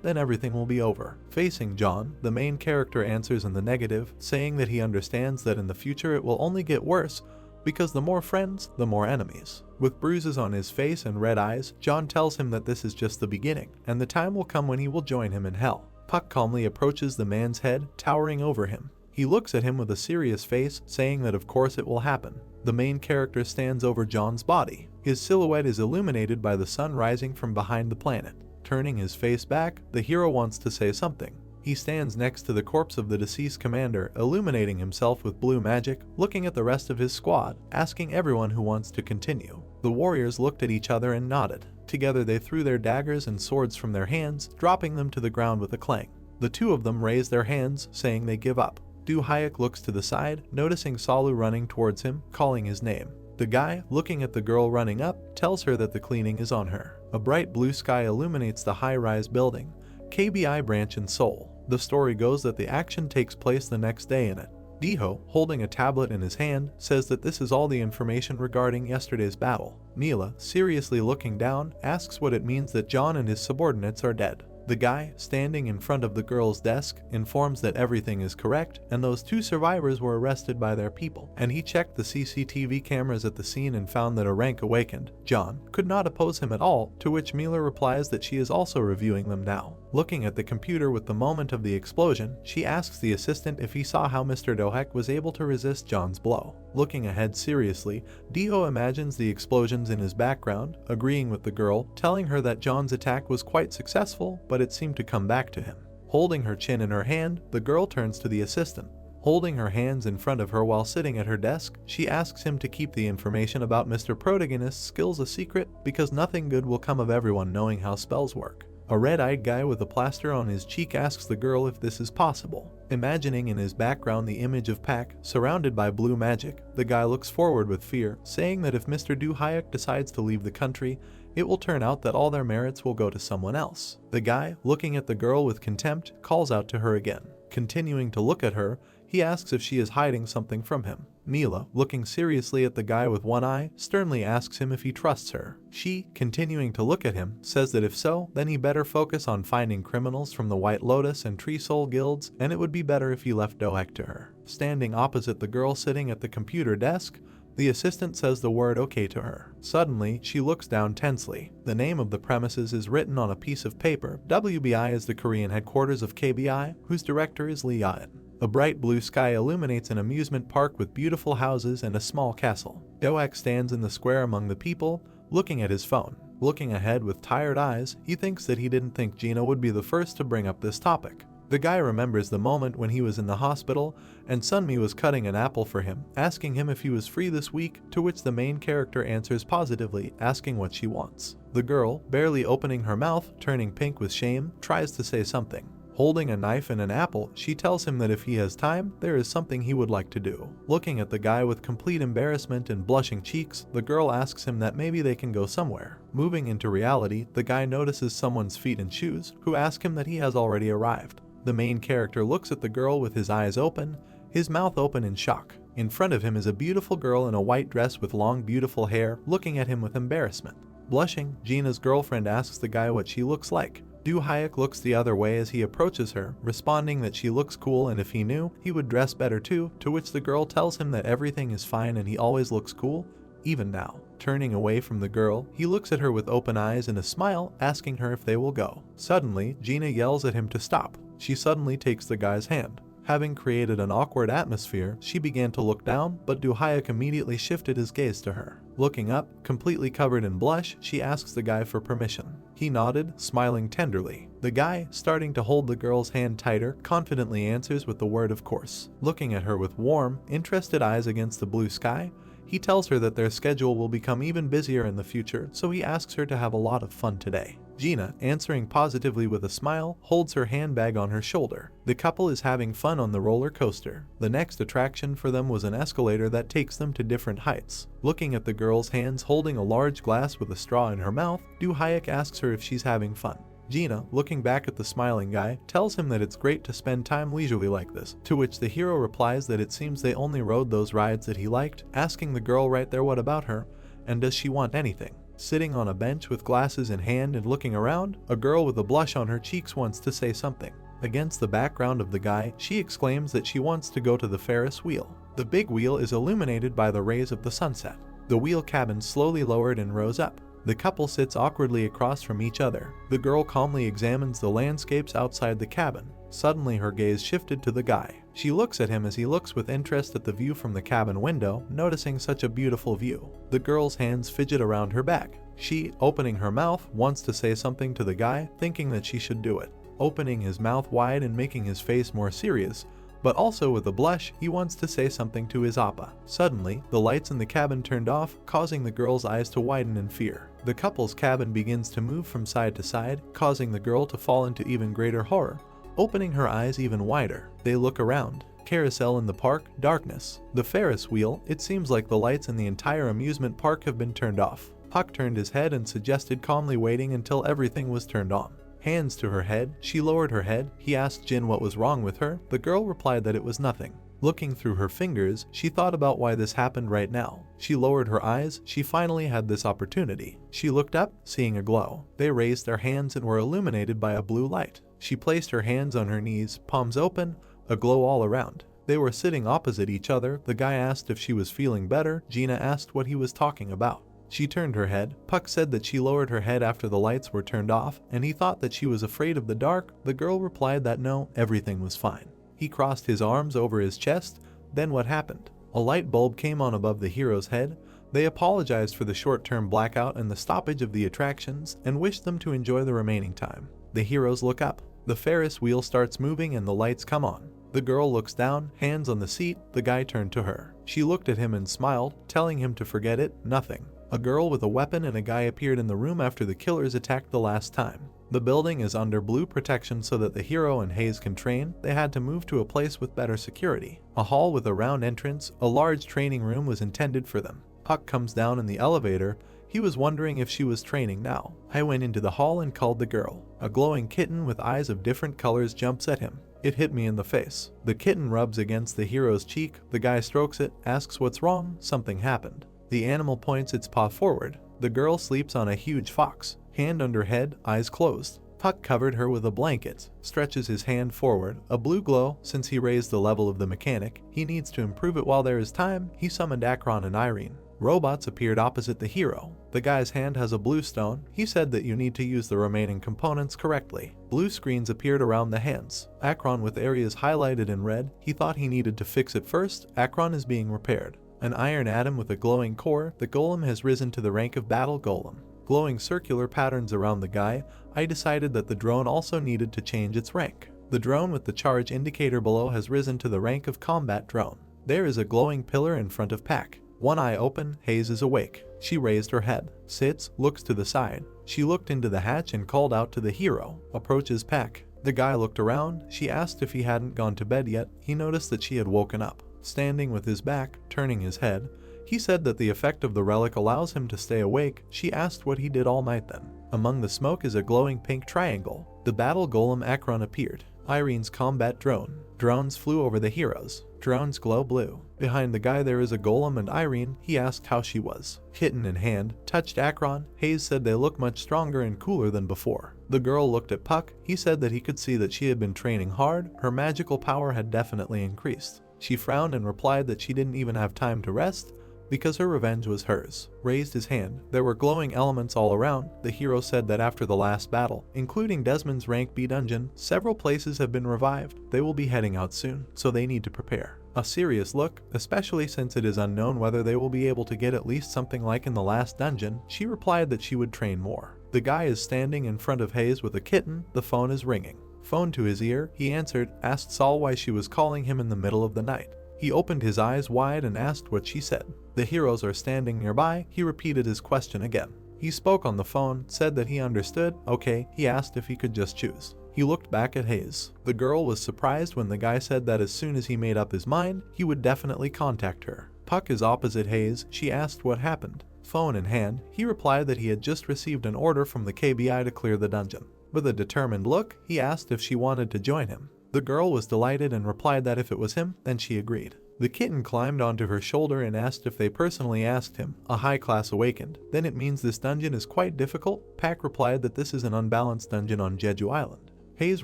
then everything will be over. Facing John, the main character answers in the negative, saying that he understands that in the future it will only get worse because the more friends, the more enemies. With bruises on his face and red eyes, John tells him that this is just the beginning, and the time will come when he will join him in hell. Puck calmly approaches the man's head, towering over him. He looks at him with a serious face, saying that of course it will happen. The main character stands over John's body. His silhouette is illuminated by the sun rising from behind the planet. Turning his face back, the hero wants to say something. He stands next to the corpse of the deceased commander, illuminating himself with blue magic, looking at the rest of his squad, asking everyone who wants to continue. The warriors looked at each other and nodded. Together they threw their daggers and swords from their hands, dropping them to the ground with a clang. The two of them raised their hands, saying they give up. Do-hyuk looks to the side, noticing Salu running towards him, calling his name. The guy, looking at the girl running up, tells her that the cleaning is on her. A bright blue sky illuminates the high-rise building, KBI branch in Seoul. The story goes that the action takes place the next day in it. Diho, holding a tablet in his hand, says that this is all the information regarding yesterday's battle. Neela, seriously looking down, asks what it means that John and his subordinates are dead. The guy, standing in front of the girl's desk, informs that everything is correct and those two survivors were arrested by their people, and he checked the CCTV cameras at the scene and found that a rank awakened, John, could not oppose him at all, to which Mila replies that she is also reviewing them now. Looking at the computer with the moment of the explosion, she asks the assistant if he saw how Mr. Do-hyuk was able to resist John's blow. Looking ahead seriously, Diho imagines the explosions in his background, agreeing with the girl, telling her that John's attack was quite successful, but it seemed to come back to him. Holding her chin in her hand, the girl turns to the assistant. Holding her hands in front of her while sitting at her desk, she asks him to keep the information about Mr. Protagonist's skills a secret because nothing good will come of everyone knowing how spells work. A red-eyed guy with a plaster on his cheek asks the girl if this is possible. Imagining in his background the image of Pak, surrounded by blue magic, the guy looks forward with fear, saying that if Mr. Do-hyuk decides to leave the country, it will turn out that all their merits will go to someone else. The guy, looking at the girl with contempt, calls out to her again. Continuing to look at her, he asks if she is hiding something from him. Mila, looking seriously at the guy with one eye, sternly asks him if he trusts her. She, continuing to look at him, says that if so, then he better focus on finding criminals from the White Lotus and Tree Soul guilds, and it would be better if he left Do-hyuk to her. Standing opposite the girl sitting at the computer desk, the assistant says the word okay to her. Suddenly, she looks down tensely. The name of the premises is written on a piece of paper. WBI is the Korean headquarters of KBI, whose director is Lee Yaen. A bright blue sky illuminates an amusement park with beautiful houses and a small castle. Do-hyuk stands in the square among the people, looking at his phone. Looking ahead with tired eyes, he thinks that he didn't think Gina would be the first to bring up this topic. The guy remembers the moment when he was in the hospital and Sunmi was cutting an apple for him, asking him if he was free this week, to which the main character answers positively, asking what she wants. The girl, barely opening her mouth, turning pink with shame, tries to say something. Holding a knife and an apple, she tells him that if he has time, there is something he would like to do. Looking at the guy with complete embarrassment and blushing cheeks, the girl asks him that maybe they can go somewhere. Moving into reality, the guy notices someone's feet and shoes, who ask him that he has already arrived. The main character looks at the girl with his eyes open, his mouth open in shock. In front of him is a beautiful girl in a white dress with long beautiful hair, looking at him with embarrassment. Blushing, Gina's girlfriend asks the guy what she looks like. Do-hyuk looks the other way as he approaches her, responding that she looks cool and if he knew, he would dress better too, to which the girl tells him that everything is fine and he always looks cool, even now. Turning away from the girl, he looks at her with open eyes and a smile, asking her if they will go. Suddenly, Gina yells at him to stop. She suddenly takes the guy's hand. Having created an awkward atmosphere, she began to look down, but Hayek immediately shifted his gaze to her. Looking up, completely covered in blush, she asks the guy for permission. He nodded, smiling tenderly. The guy, starting to hold the girl's hand tighter, confidently answers with the word of course. Looking at her with warm, interested eyes against the blue sky, he tells her that their schedule will become even busier in the future, so he asks her to have a lot of fun today. Gina, answering positively with a smile, holds her handbag on her shoulder. The couple is having fun on the roller coaster. The next attraction for them was an escalator that takes them to different heights. Looking at the girl's hands holding a large glass with a straw in her mouth, Hayek asks her if she's having fun. Gina, looking back at the smiling guy, tells him that it's great to spend time leisurely like this, to which the hero replies that it seems they only rode those rides that he liked, asking the girl right there what about her, and does she want anything. Sitting on a bench with glasses in hand and looking around, a girl with a blush on her cheeks wants to say something. Against the background of the guy, she exclaims that she wants to go to the Ferris wheel. The big wheel is illuminated by the rays of the sunset. The wheel cabin slowly lowered and rose up. The couple sits awkwardly across from each other. The girl calmly examines the landscapes outside the cabin. Suddenly her gaze shifted to the guy. She looks at him as he looks with interest at the view from the cabin window, noticing such a beautiful view. The girl's hands fidget around her back. She, opening her mouth, wants to say something to the guy, thinking that she should do it. Opening his mouth wide and making his face more serious, but also with a blush, he wants to say something to his appa. Suddenly, the lights in the cabin turned off, causing the girl's eyes to widen in fear. The couple's cabin begins to move from side to side, causing the girl to fall into even greater horror. Opening her eyes even wider, they look around. Carousel in the park, darkness. The Ferris wheel, it seems like the lights in the entire amusement park have been turned off. Puck turned his head and suggested calmly waiting until everything was turned on. Hands to her head, she lowered her head. He asked Jin what was wrong with her. The girl replied that it was nothing. Looking through her fingers, she thought about why this happened right now. She lowered her eyes. She finally had this opportunity. She looked up, seeing a glow. They raised their hands and were illuminated by a blue light. She placed her hands on her knees, palms open, a glow all around. They were sitting opposite each other. The guy asked if she was feeling better. Gina asked what he was talking about. She turned her head. Puck said that she lowered her head after the lights were turned off, and he thought that she was afraid of the dark. The girl replied that no, everything was fine. He crossed his arms over his chest. Then what happened? A light bulb came on above the hero's head. They apologized for the short-term blackout and the stoppage of the attractions, and wished them to enjoy the remaining time. The heroes look up. The Ferris wheel starts moving and the lights come on. The girl looks down, hands on the seat. The guy turned to her. She looked at him and smiled, telling him to forget it, nothing. A girl with a weapon and a guy appeared in the room after the killers attacked the last time. The building is under blue protection so that the hero and Hayes can train. They had to move to a place with better security. A hall with a round entrance, a large training room was intended for them. Puck comes down in the elevator. He was wondering if she was training now. I went into the hall and called the girl. A glowing kitten with eyes of different colors jumps at him. It hit me in the face. The kitten rubs against the hero's cheek. The guy strokes it, asks what's wrong. Something happened. The animal points its paw forward. The girl sleeps on a huge fox, hand under head, eyes closed. Puck covered her with a blanket, stretches his hand forward, a blue glow. Since he raised the level of the mechanic, he needs to improve it while there is time. He summoned Akron and Irene. Robots appeared opposite the hero. The guy's hand has a blue stone. He said that you need to use the remaining components correctly. Blue screens appeared around the hands. Akron with areas highlighted in red. He thought he needed to fix it first. Akron is being repaired. An iron atom with a glowing core. The golem has risen to the rank of battle golem. Glowing circular patterns around the guy. I decided that the drone also needed to change its rank. The drone with the charge indicator below has risen to the rank of combat drone. There is a glowing pillar in front of Pack. One eye open, Hayes is awake. She raised her head, sits, looks to the side. She looked into the hatch and called out to the hero. Approaches Pack. The guy looked around. She asked if he hadn't gone to bed yet. He noticed that she had woken up. Standing with his back, turning his head, he said that the effect of the relic allows him to stay awake. She asked what he did all night then. Among the smoke is a glowing pink triangle. The battle golem Akron appeared. Irene's combat drone. Drones flew over the heroes. Drones glow blue. Behind the guy there is a golem and Irene. He asked how she was. Kitten in hand, touched Akron. Hayes said they look much stronger and cooler than before. The girl looked at Puck. He said that he could see that she had been training hard. Her magical power had definitely increased. She frowned and replied that she didn't even have time to rest. because her revenge was hers. Raised his hand. There were glowing elements all around. The hero said that after the last battle, including Desmond's rank B dungeon, several places have been revived. They will be heading out soon, so they need to prepare. A serious look, especially since it is unknown whether they will be able to get at least something like in the last dungeon. She replied that she would train more. The guy is standing in front of Hayes with a kitten. The phone is ringing. Phone to his ear, he answered, asked Saul why she was calling him in the middle of the night. He opened his eyes wide and asked what she said. The heroes are standing nearby. He repeated his question again. He spoke on the phone, said that he understood. Okay, he asked if he could just choose. He looked back at Hayes. The girl was surprised when the guy said that as soon as he made up his mind, he would definitely contact her. Puck is opposite Hayes. She asked what happened. Phone in hand, he replied that he had just received an order from the KBI to clear the dungeon. With a determined look, he asked if she wanted to join him. The girl was delighted and replied that if it was him, then she agreed. The kitten climbed onto her shoulder and asked if they personally asked him. A high class awakened. Then it means this dungeon is quite difficult? Pack replied that this is an unbalanced dungeon on Jeju Island. Hayes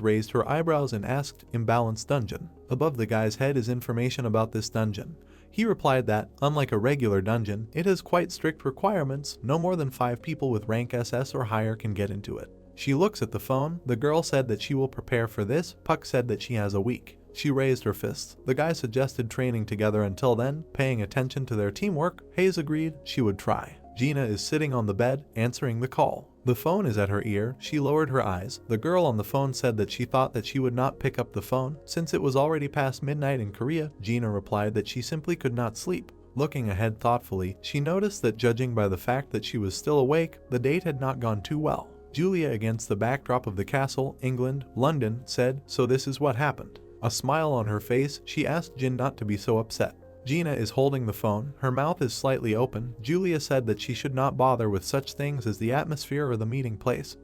raised her eyebrows and asked, imbalanced dungeon. Above the guy's head is information about this dungeon. He replied that, unlike a regular dungeon, it has quite strict requirements. No more than 5 people with rank SS or higher can get into it. She looks at the phone. The girl said that she will prepare for this. Puck said that she has a week. She raised her fists. The guy suggested training together until then, paying attention to their teamwork. Hayes agreed she would try. Gina is sitting on the bed, answering the call. The phone is at her ear. She lowered her eyes. The girl on the phone said that she thought that she would not pick up the phone since it was already past midnight in Korea. Gina replied that she simply could not sleep. Looking ahead thoughtfully, she noticed that judging by the fact that she was still awake, the date had not gone too well. Julia, against the backdrop of the castle, England, London, said, so this is what happened. A smile on her face, she asked Jin not to be so upset. Gina is holding the phone. Her mouth is slightly open. Julia said that she should not bother with such things as the atmosphere or the meeting place,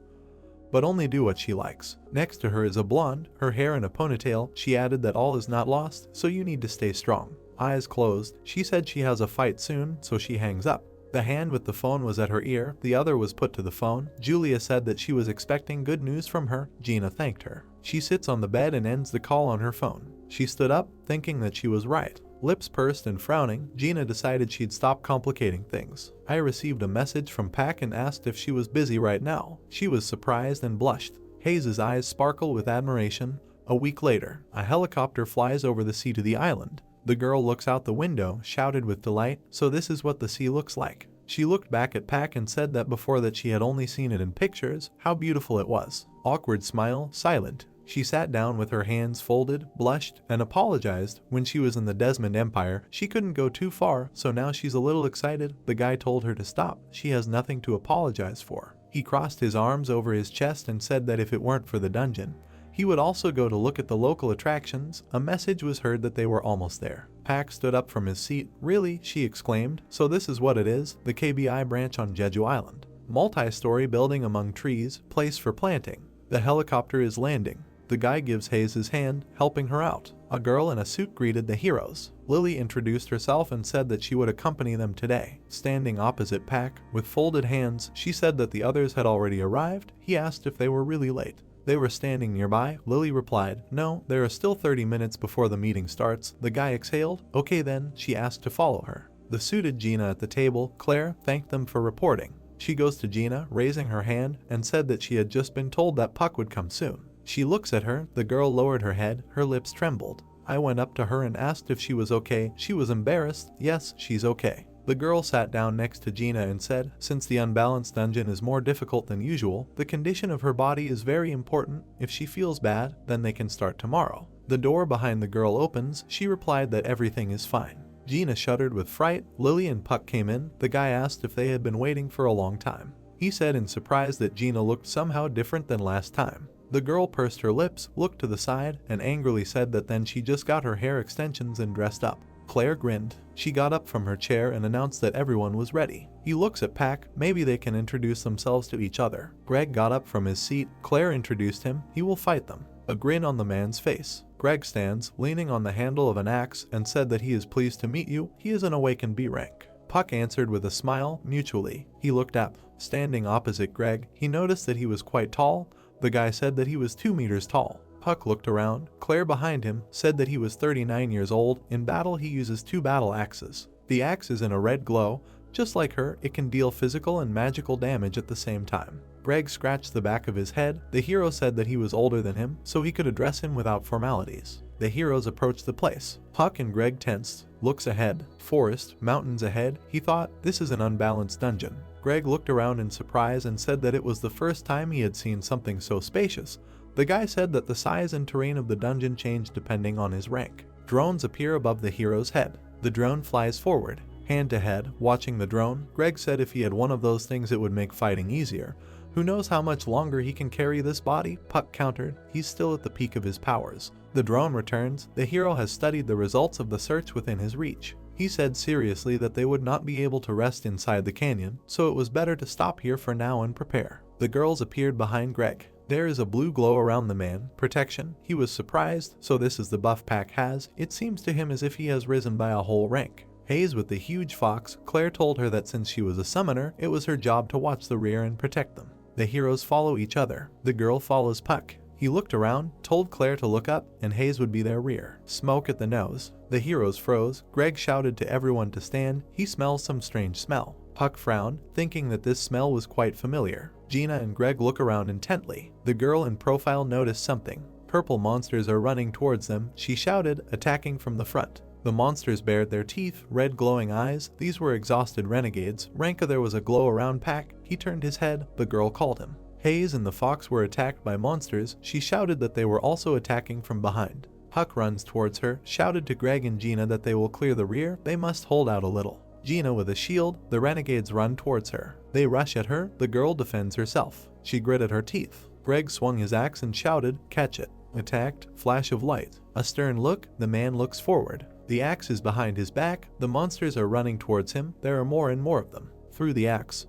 but only do what she likes. Next to her is a blonde, her hair in a ponytail. She added that all is not lost, so you need to stay strong. Eyes closed, she said she has a fight soon, so she hangs up. The hand with the phone was at her ear, the other was put to the phone. Julia said that she was expecting good news from her. Gina thanked her. She sits on the bed and ends the call on her phone. She stood up, thinking that she was right. Lips pursed and frowning, Gina decided she'd stop complicating things. I received a message from Pack and asked if she was busy right now. She was surprised and blushed. Hayes' eyes sparkle with admiration. A week later, a helicopter flies over the sea to the island. The girl looks out the window, shouted with delight, so this is what the sea looks like. She looked back at Pack and said that before that she had only seen it in pictures, how beautiful it was. Awkward smile, silent. She sat down with her hands folded, blushed, and apologized. When she was in the Desmond Empire, she couldn't go too far, so now she's a little excited. The guy told her to stop. She has nothing to apologize for. He crossed his arms over his chest and said that if it weren't for the dungeon, he would also go to look at the local attractions. A message was heard that they were almost there. Pack stood up from his seat. Really? She exclaimed. So this is what it is? The KBI branch on Jeju Island. Multi-story building among trees, place for planting. The helicopter is landing. The guy gives Hayes his hand, helping her out. A girl in a suit greeted the heroes. Lily introduced herself and said that she would accompany them today. Standing opposite Pack, with folded hands, she said that the others had already arrived. He asked if they were really late. They were standing nearby. Lily replied, no, there are still 30 minutes before the meeting starts. The guy exhaled. Okay then, she asked to follow her. The suited Gina at the table, Claire, thanked them for reporting. She goes to Gina, raising her hand, and said that she had just been told that Puck would come soon. She looks at her. The girl lowered her head. Her lips trembled. I went up to her and asked if she was okay. She was embarrassed. Yes, she's okay. The girl sat down next to Gina and said, since the unbalanced dungeon is more difficult than usual, the condition of her body is very important. If she feels bad, then they can start tomorrow. The door behind the girl opens. She replied that everything is fine. Gina shuddered with fright. Lily and Puck came in. The guy asked if they had been waiting for a long time. He said in surprise that Gina looked somehow different than last time. The girl pursed her lips, looked to the side, and angrily said that then she just got her hair extensions and dressed up. Claire grinned. She got up from her chair and announced that everyone was ready. He looks at Pack. Maybe they can introduce themselves to each other. Greg got up from his seat. Claire introduced him. He will fight them. A grin on the man's face. Greg stands, leaning on the handle of an axe, and said that he is pleased to meet you. He is an awakened B rank. Puck answered with a smile, mutually. He looked up. Standing opposite Greg, he noticed that he was quite tall. The guy said that he was 2 meters tall. Puck looked around. Claire behind him said that he was 39 years old. In battle he uses 2 battle axes. The axe is in a red glow. Just like her, it can deal physical and magical damage at the same time. Greg scratched the back of his head. The hero said that he was older than him, so he could address him without formalities. The heroes approached the place. Puck and Greg tensed. Looks ahead. Forest, mountains ahead. He thought, this is an unbalanced dungeon. Greg looked around in surprise and said that it was the first time he had seen something so spacious. The guy said that the size and terrain of the dungeon changed depending on his rank. Drones appear above the hero's head. The drone flies forward. Hand to head, watching the drone, Greg said if he had one of those things it would make fighting easier. Who knows how much longer he can carry this body? Puck countered. He's still at the peak of his powers. The drone returns. The hero has studied the results of the search within his reach. He said seriously that they would not be able to rest inside the canyon, so it was better to stop here for now and prepare. The girls appeared behind Greg. There is a blue glow around the man. Protection. He was surprised, so this is the buff Pack has. It seems to him as if he has risen by a whole rank. Hayes with the huge fox. Claire told her that since she was a summoner, it was her job to watch the rear and protect them. The heroes follow each other. The girl follows Puck. He looked around, told Claire to look up, and Hayes would be their rear. Smoke at the nose. The heroes froze. Greg shouted to everyone to stand. He smells some strange smell. Puck frowned, thinking that this smell was quite familiar. Gina and Greg look around intently. The girl in profile noticed something. Purple monsters are running towards them. She shouted, attacking from the front. The monsters bared their teeth, red glowing eyes. These were exhausted renegades. Ranka there was a glow around Pack. He turned his head. The girl called him. Hayes and the fox were attacked by monsters. She shouted that they were also attacking from behind. Puck runs towards her, shouted to Greg and Gina that they will clear the rear. They must hold out a little. Gina with a shield. The renegades run towards her. They rush at her. The girl defends herself. She gritted her teeth. Greg swung his axe and shouted, catch it. Attacked. Flash of light. A stern look. The man looks forward. The axe is behind his back. The monsters are running towards him. There are more and more of them. Through the axe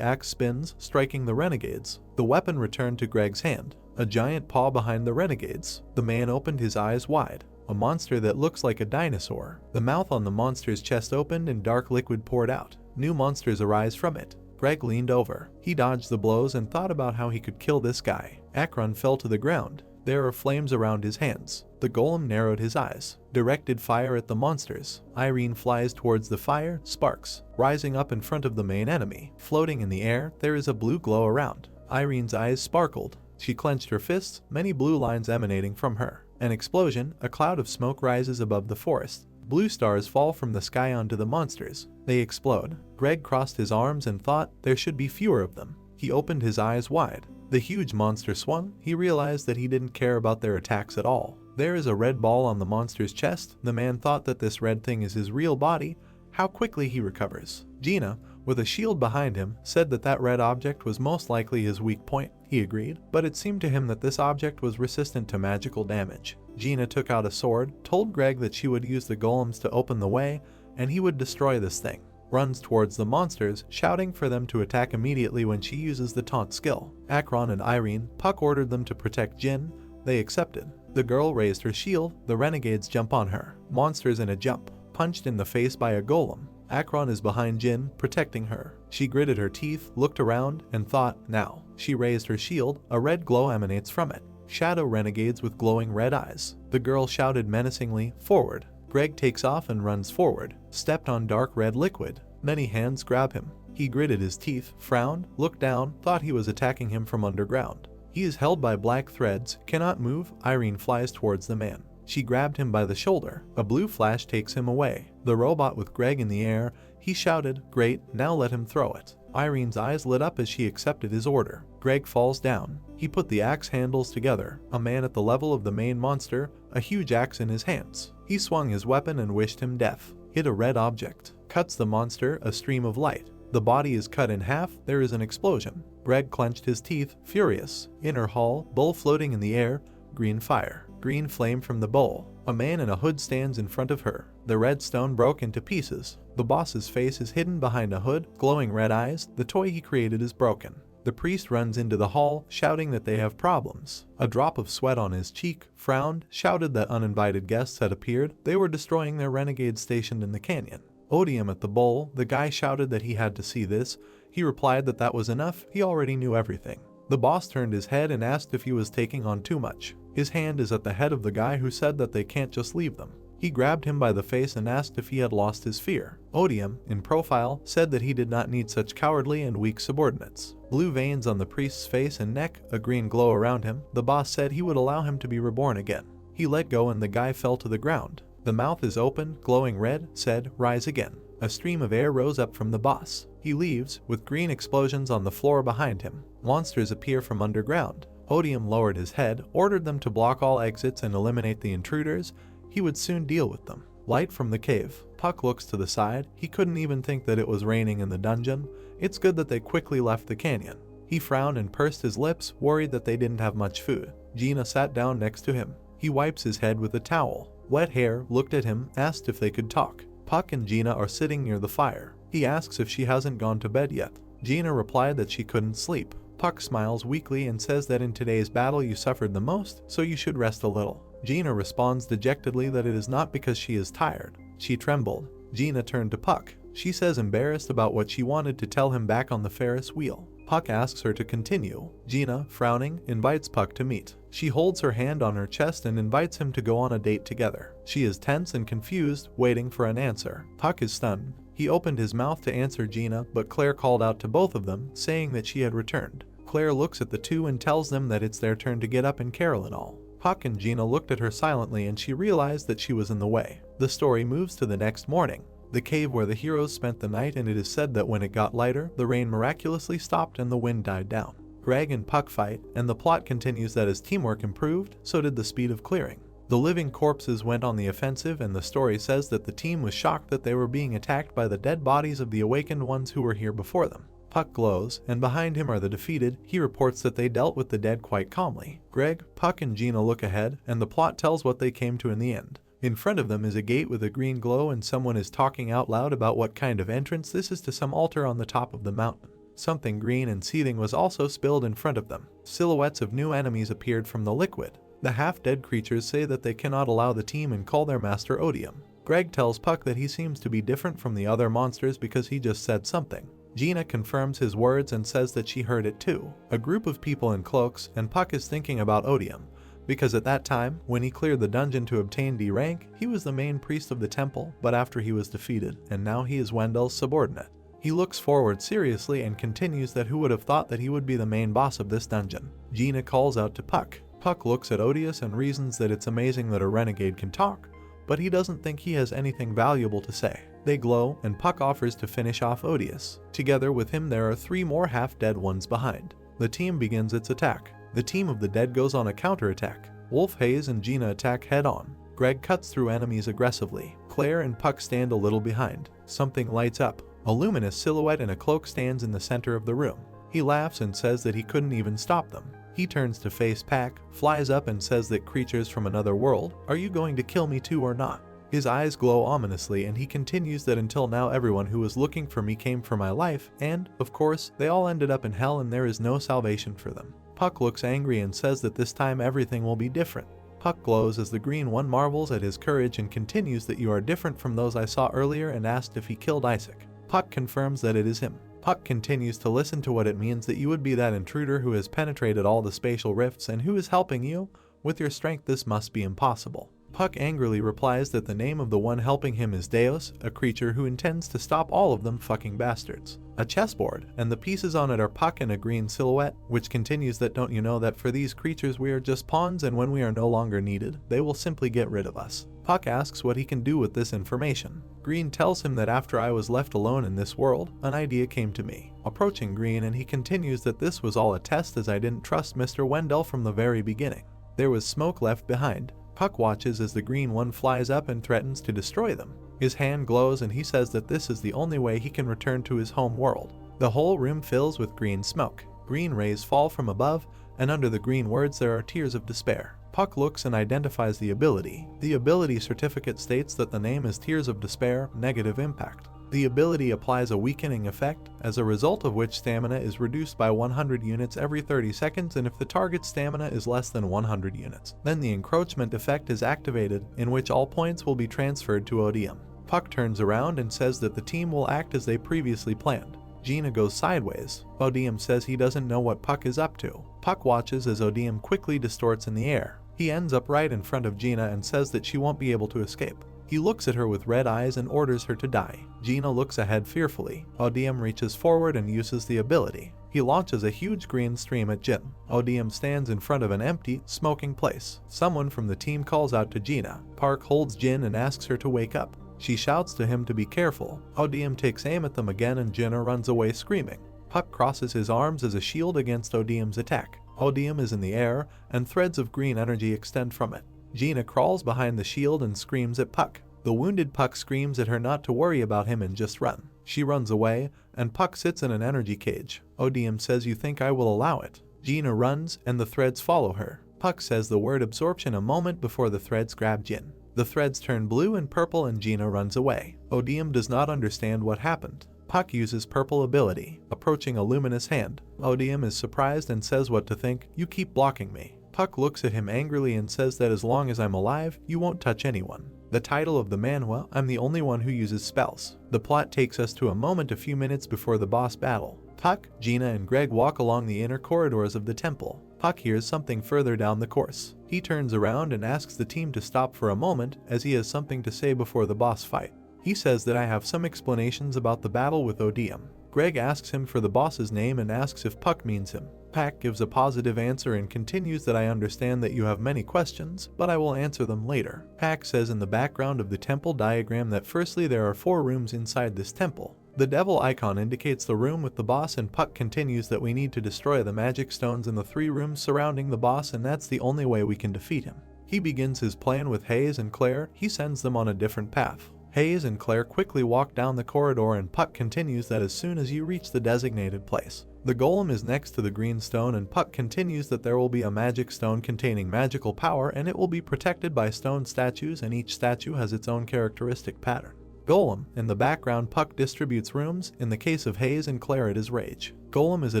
spins, striking the renegades. The weapon returned to Greg's hand. A giant paw behind the renegades. The man opened his eyes wide. A monster that looks like a dinosaur. The mouth on the monster's chest opened and dark liquid poured out. New monsters arise from it. Greg leaned over. He dodged the blows and thought about how he could kill this guy. Akron fell to the ground. There are flames around his hands. The golem narrowed his eyes, directed fire at the monsters. Irene flies towards the fire, sparks, rising up in front of the main enemy. Floating in the air, there is a blue glow around. Irene's eyes sparkled. She clenched her fists, many blue lines emanating from her. An explosion, a cloud of smoke rises above the forest. Blue stars fall from the sky onto the monsters. They explode. Greg crossed his arms and thought there should be fewer of them. He opened his eyes wide. The huge monster swung. He realized that he didn't care about their attacks at all. There is a red ball on the monster's chest. The man thought that this red thing is his real body. How quickly he recovers. Gina, with a shield behind him, said that that red object was most likely his weak point. He agreed, but it seemed to him that this object was resistant to magical damage. Gina took out a sword, told Greg that she would use the golems to open the way, and he would destroy this thing. Runs towards the monsters, shouting for them to attack immediately when she uses the taunt skill. Akron and Irene, Puck ordered them to protect Jin. They accepted. The girl raised her shield. The renegades jump on her. Monsters in a jump. Punched in the face by a golem. Akron is behind Jin, protecting her. She gritted her teeth, looked around, and thought, now. She raised her shield. A red glow emanates from it. Shadow renegades with glowing red eyes. The girl shouted menacingly, forward. Greg takes off and runs forward. Stepped on dark red liquid. Many hands grab him. He gritted his teeth, frowned, looked down, thought he was attacking him from underground. He is held by black threads, cannot move. Irene flies towards the man. She grabbed him by the shoulder. A blue flash takes him away. The robot with Greg in the air. He shouted, great, now let him throw it. Irene's eyes lit up as she accepted his order. Greg falls down. He put the axe handles together. A man at the level of the main monster, a huge axe in his hands. He swung his weapon and wished him death. Hit a red object. Cuts the monster, a stream of light. The body is cut in half. There is an explosion. Greg clenched his teeth, furious. Inner hall, bowl floating in the air. Green fire. Green flame from the bowl. A man in a hood stands in front of her. The red stone broke into pieces. The boss's face is hidden behind a hood, glowing red eyes. The toy he created is broken. The priest runs into the hall, shouting that they have problems. A drop of sweat on his cheek, frowned, shouted that uninvited guests had appeared. They were destroying their renegades stationed in the canyon. Odium at the bowl. The guy shouted that he had to see this. He replied that that was enough. He already knew everything. The boss turned his head and asked if he was taking on too much. His hand is at the head of the guy who said that they can't just leave them. He grabbed him by the face and asked if he had lost his fear. Odium, in profile, said that he did not need such cowardly and weak subordinates. Blue veins on the priest's face and neck, a green glow around him, the boss said he would allow him to be reborn again. He let go and the guy fell to the ground. The mouth is open, glowing red, said, "Rise again." A stream of air rose up from the boss. He leaves, with green explosions on the floor behind him. Monsters appear from underground. Odium lowered his head, ordered them to block all exits and eliminate the intruders. He would soon deal with them. Light from the cave. Puck looks to the side. He couldn't even think that it was raining in the dungeon. It's good that they quickly left the canyon. He frowned and pursed his lips, worried that they didn't have much food. Gina sat down next to him. He wipes his head with a towel. Wet Hair looked at him, asked if they could talk. Puck and Gina are sitting near the fire. He asks if she hasn't gone to bed yet. Gina replied that she couldn't sleep. Puck smiles weakly and says that in today's battle you suffered the most, so you should rest a little. Gina responds dejectedly that it is not because she is tired. She trembled. Gina turned to Puck. She says embarrassed about what she wanted to tell him back on the Ferris wheel. Puck asks her to continue. Gina, frowning, invites Puck to meet. She holds her hand on her chest and invites him to go on a date together. She is tense and confused, waiting for an answer. Puck is stunned. He opened his mouth to answer Gina, but Claire called out to both of them, saying that she had returned. Claire looks at the two and tells them that it's their turn to get up and carol and all. Puck and Gina looked at her silently and she realized that she was in the way. The story moves to the next morning. The cave where the heroes spent the night, and it is said that when it got lighter, the rain miraculously stopped and the wind died down. Greg and Puck fight, and the plot continues that as teamwork improved, so did the speed of clearing. The living corpses went on the offensive, and the story says that the team was shocked that they were being attacked by the dead bodies of the awakened ones who were here before them. Puck glows, and behind him are the defeated. He reports that they dealt with the dead quite calmly. Greg, Puck, and Gina look ahead, and the plot tells what they came to in the end. In front of them is a gate with a green glow, and someone is talking out loud about what kind of entrance this is to some altar on the top of the mountain. Something green and seething was also spilled in front of them. Silhouettes of new enemies appeared from the liquid. The half-dead creatures say that they cannot allow the team and call their master Odium. Greg tells Puck that he seems to be different from the other monsters because he just said something. Gina confirms his words and says that she heard it too. A group of people in cloaks, and Puck is thinking about Odium, because at that time, when he cleared the dungeon to obtain D rank, he was the main priest of the temple, but after he was defeated, and now he is Wendell's subordinate. He looks forward seriously and continues that who would have thought that he would be the main boss of this dungeon. Gina calls out to Puck. Puck looks at Odious and reasons that it's amazing that a renegade can talk, but he doesn't think he has anything valuable to say. They glow, and Puck offers to finish off Odious. Together with him there are 3 more half-dead ones behind. The team begins its attack. The team of the dead goes on a counterattack. Wolf Hayes and Gina attack head-on. Greg cuts through enemies aggressively. Claire and Puck stand a little behind. Something lights up. A luminous silhouette in a cloak stands in the center of the room. He laughs and says that he couldn't even stop them. He turns to face Pack, flies up and says that creatures from another world, "Are you going to kill me too or not?" His eyes glow ominously and he continues that until now everyone who was looking for me came for my life, and, of course, they all ended up in hell and there is no salvation for them. Puck looks angry and says that this time everything will be different. Puck glows as the green one marvels at his courage and continues that you are different from those I saw earlier and asked if he killed Isaac. Puck confirms that it is him. Puck continues to listen to what it means that you would be that intruder who has penetrated all the spatial rifts and who is helping you. With your strength this must be impossible. Puck angrily replies that the name of the one helping him is Deus, a creature who intends to stop all of them fucking bastards. A chessboard, and the pieces on it are Puck and a green silhouette, which continues that don't you know that for these creatures we are just pawns and when we are no longer needed, they will simply get rid of us. Puck asks what he can do with this information. Green tells him that after I was left alone in this world, an idea came to me. Approaching Green and he continues that this was all a test as I didn't trust Mr. Wendell from the very beginning. There was smoke left behind. Puck watches as the green one flies up and threatens to destroy them. His hand glows and he says that this is the only way he can return to his home world. The whole room fills with green smoke. Green rays fall from above, and under the green words there are tears of despair. Puck looks and identifies the ability. The ability certificate states that the name is Tears of Despair, Negative Impact. The ability applies a weakening effect, as a result of which stamina is reduced by 100 units every 30 seconds, and if the target's stamina is less than 100 units, then the encroachment effect is activated, in which all points will be transferred to Odium. Puck turns around and says that the team will act as they previously planned. Gina goes sideways. Odium says he doesn't know what Puck is up to. Puck watches as Odium quickly distorts in the air. He ends up right in front of Gina and says that she won't be able to escape. He looks at her with red eyes and orders her to die. Gina looks ahead fearfully. Odium reaches forward and uses the ability. He launches a huge green stream at Jin. Odium stands in front of an empty, smoking place. Someone from the team calls out to Gina. Park holds Jin and asks her to wake up. She shouts to him to be careful. Odium takes aim at them again and Gina runs away screaming. Puck crosses his arms as a shield against Odium's attack. Odium is in the air, and threads of green energy extend from it. Gina crawls behind the shield and screams at Puck. The wounded Puck screams at her not to worry about him and just run. She runs away, and Puck sits in an energy cage. Odium says, "You think I will allow it?" Gina runs, and the threads follow her. Puck says the word absorption a moment before the threads grab Jin. The threads turn blue and purple and Gina runs away. Odium does not understand what happened. Puck uses purple ability, approaching a luminous hand. Odium is surprised and says what to think. "You keep blocking me." Puck looks at him angrily and says that as long as I'm alive, you won't touch anyone. The title of the manhwa, I'm the only one who uses spells. The plot takes us to a moment a few minutes before the boss battle. Puck, Gina, and Greg walk along the inner corridors of the temple. Puck hears something further down the course. He turns around and asks the team to stop for a moment as he has something to say before the boss fight. He says that I have some explanations about the battle with Odium. Greg asks him for the boss's name and asks if Puck means him. Puck gives a positive answer and continues that I understand that you have many questions, but I will answer them later. Puck says in the background of the temple diagram that firstly there are 4 rooms inside this temple. The devil icon indicates the room with the boss and Puck continues that we need to destroy the magic stones in the 3 rooms surrounding the boss and that's the only way we can defeat him. He begins his plan with Hayes and Claire. He sends them on a different path. Hayes and Claire quickly walk down the corridor and Puck continues that as soon as you reach the designated place. The golem is next to the green stone and Puck continues that there will be a magic stone containing magical power and it will be protected by stone statues and each statue has its own characteristic pattern. Golem. In the background, Puck distributes rooms. In the case of Hayes and Claire, it is Rage. Golem is a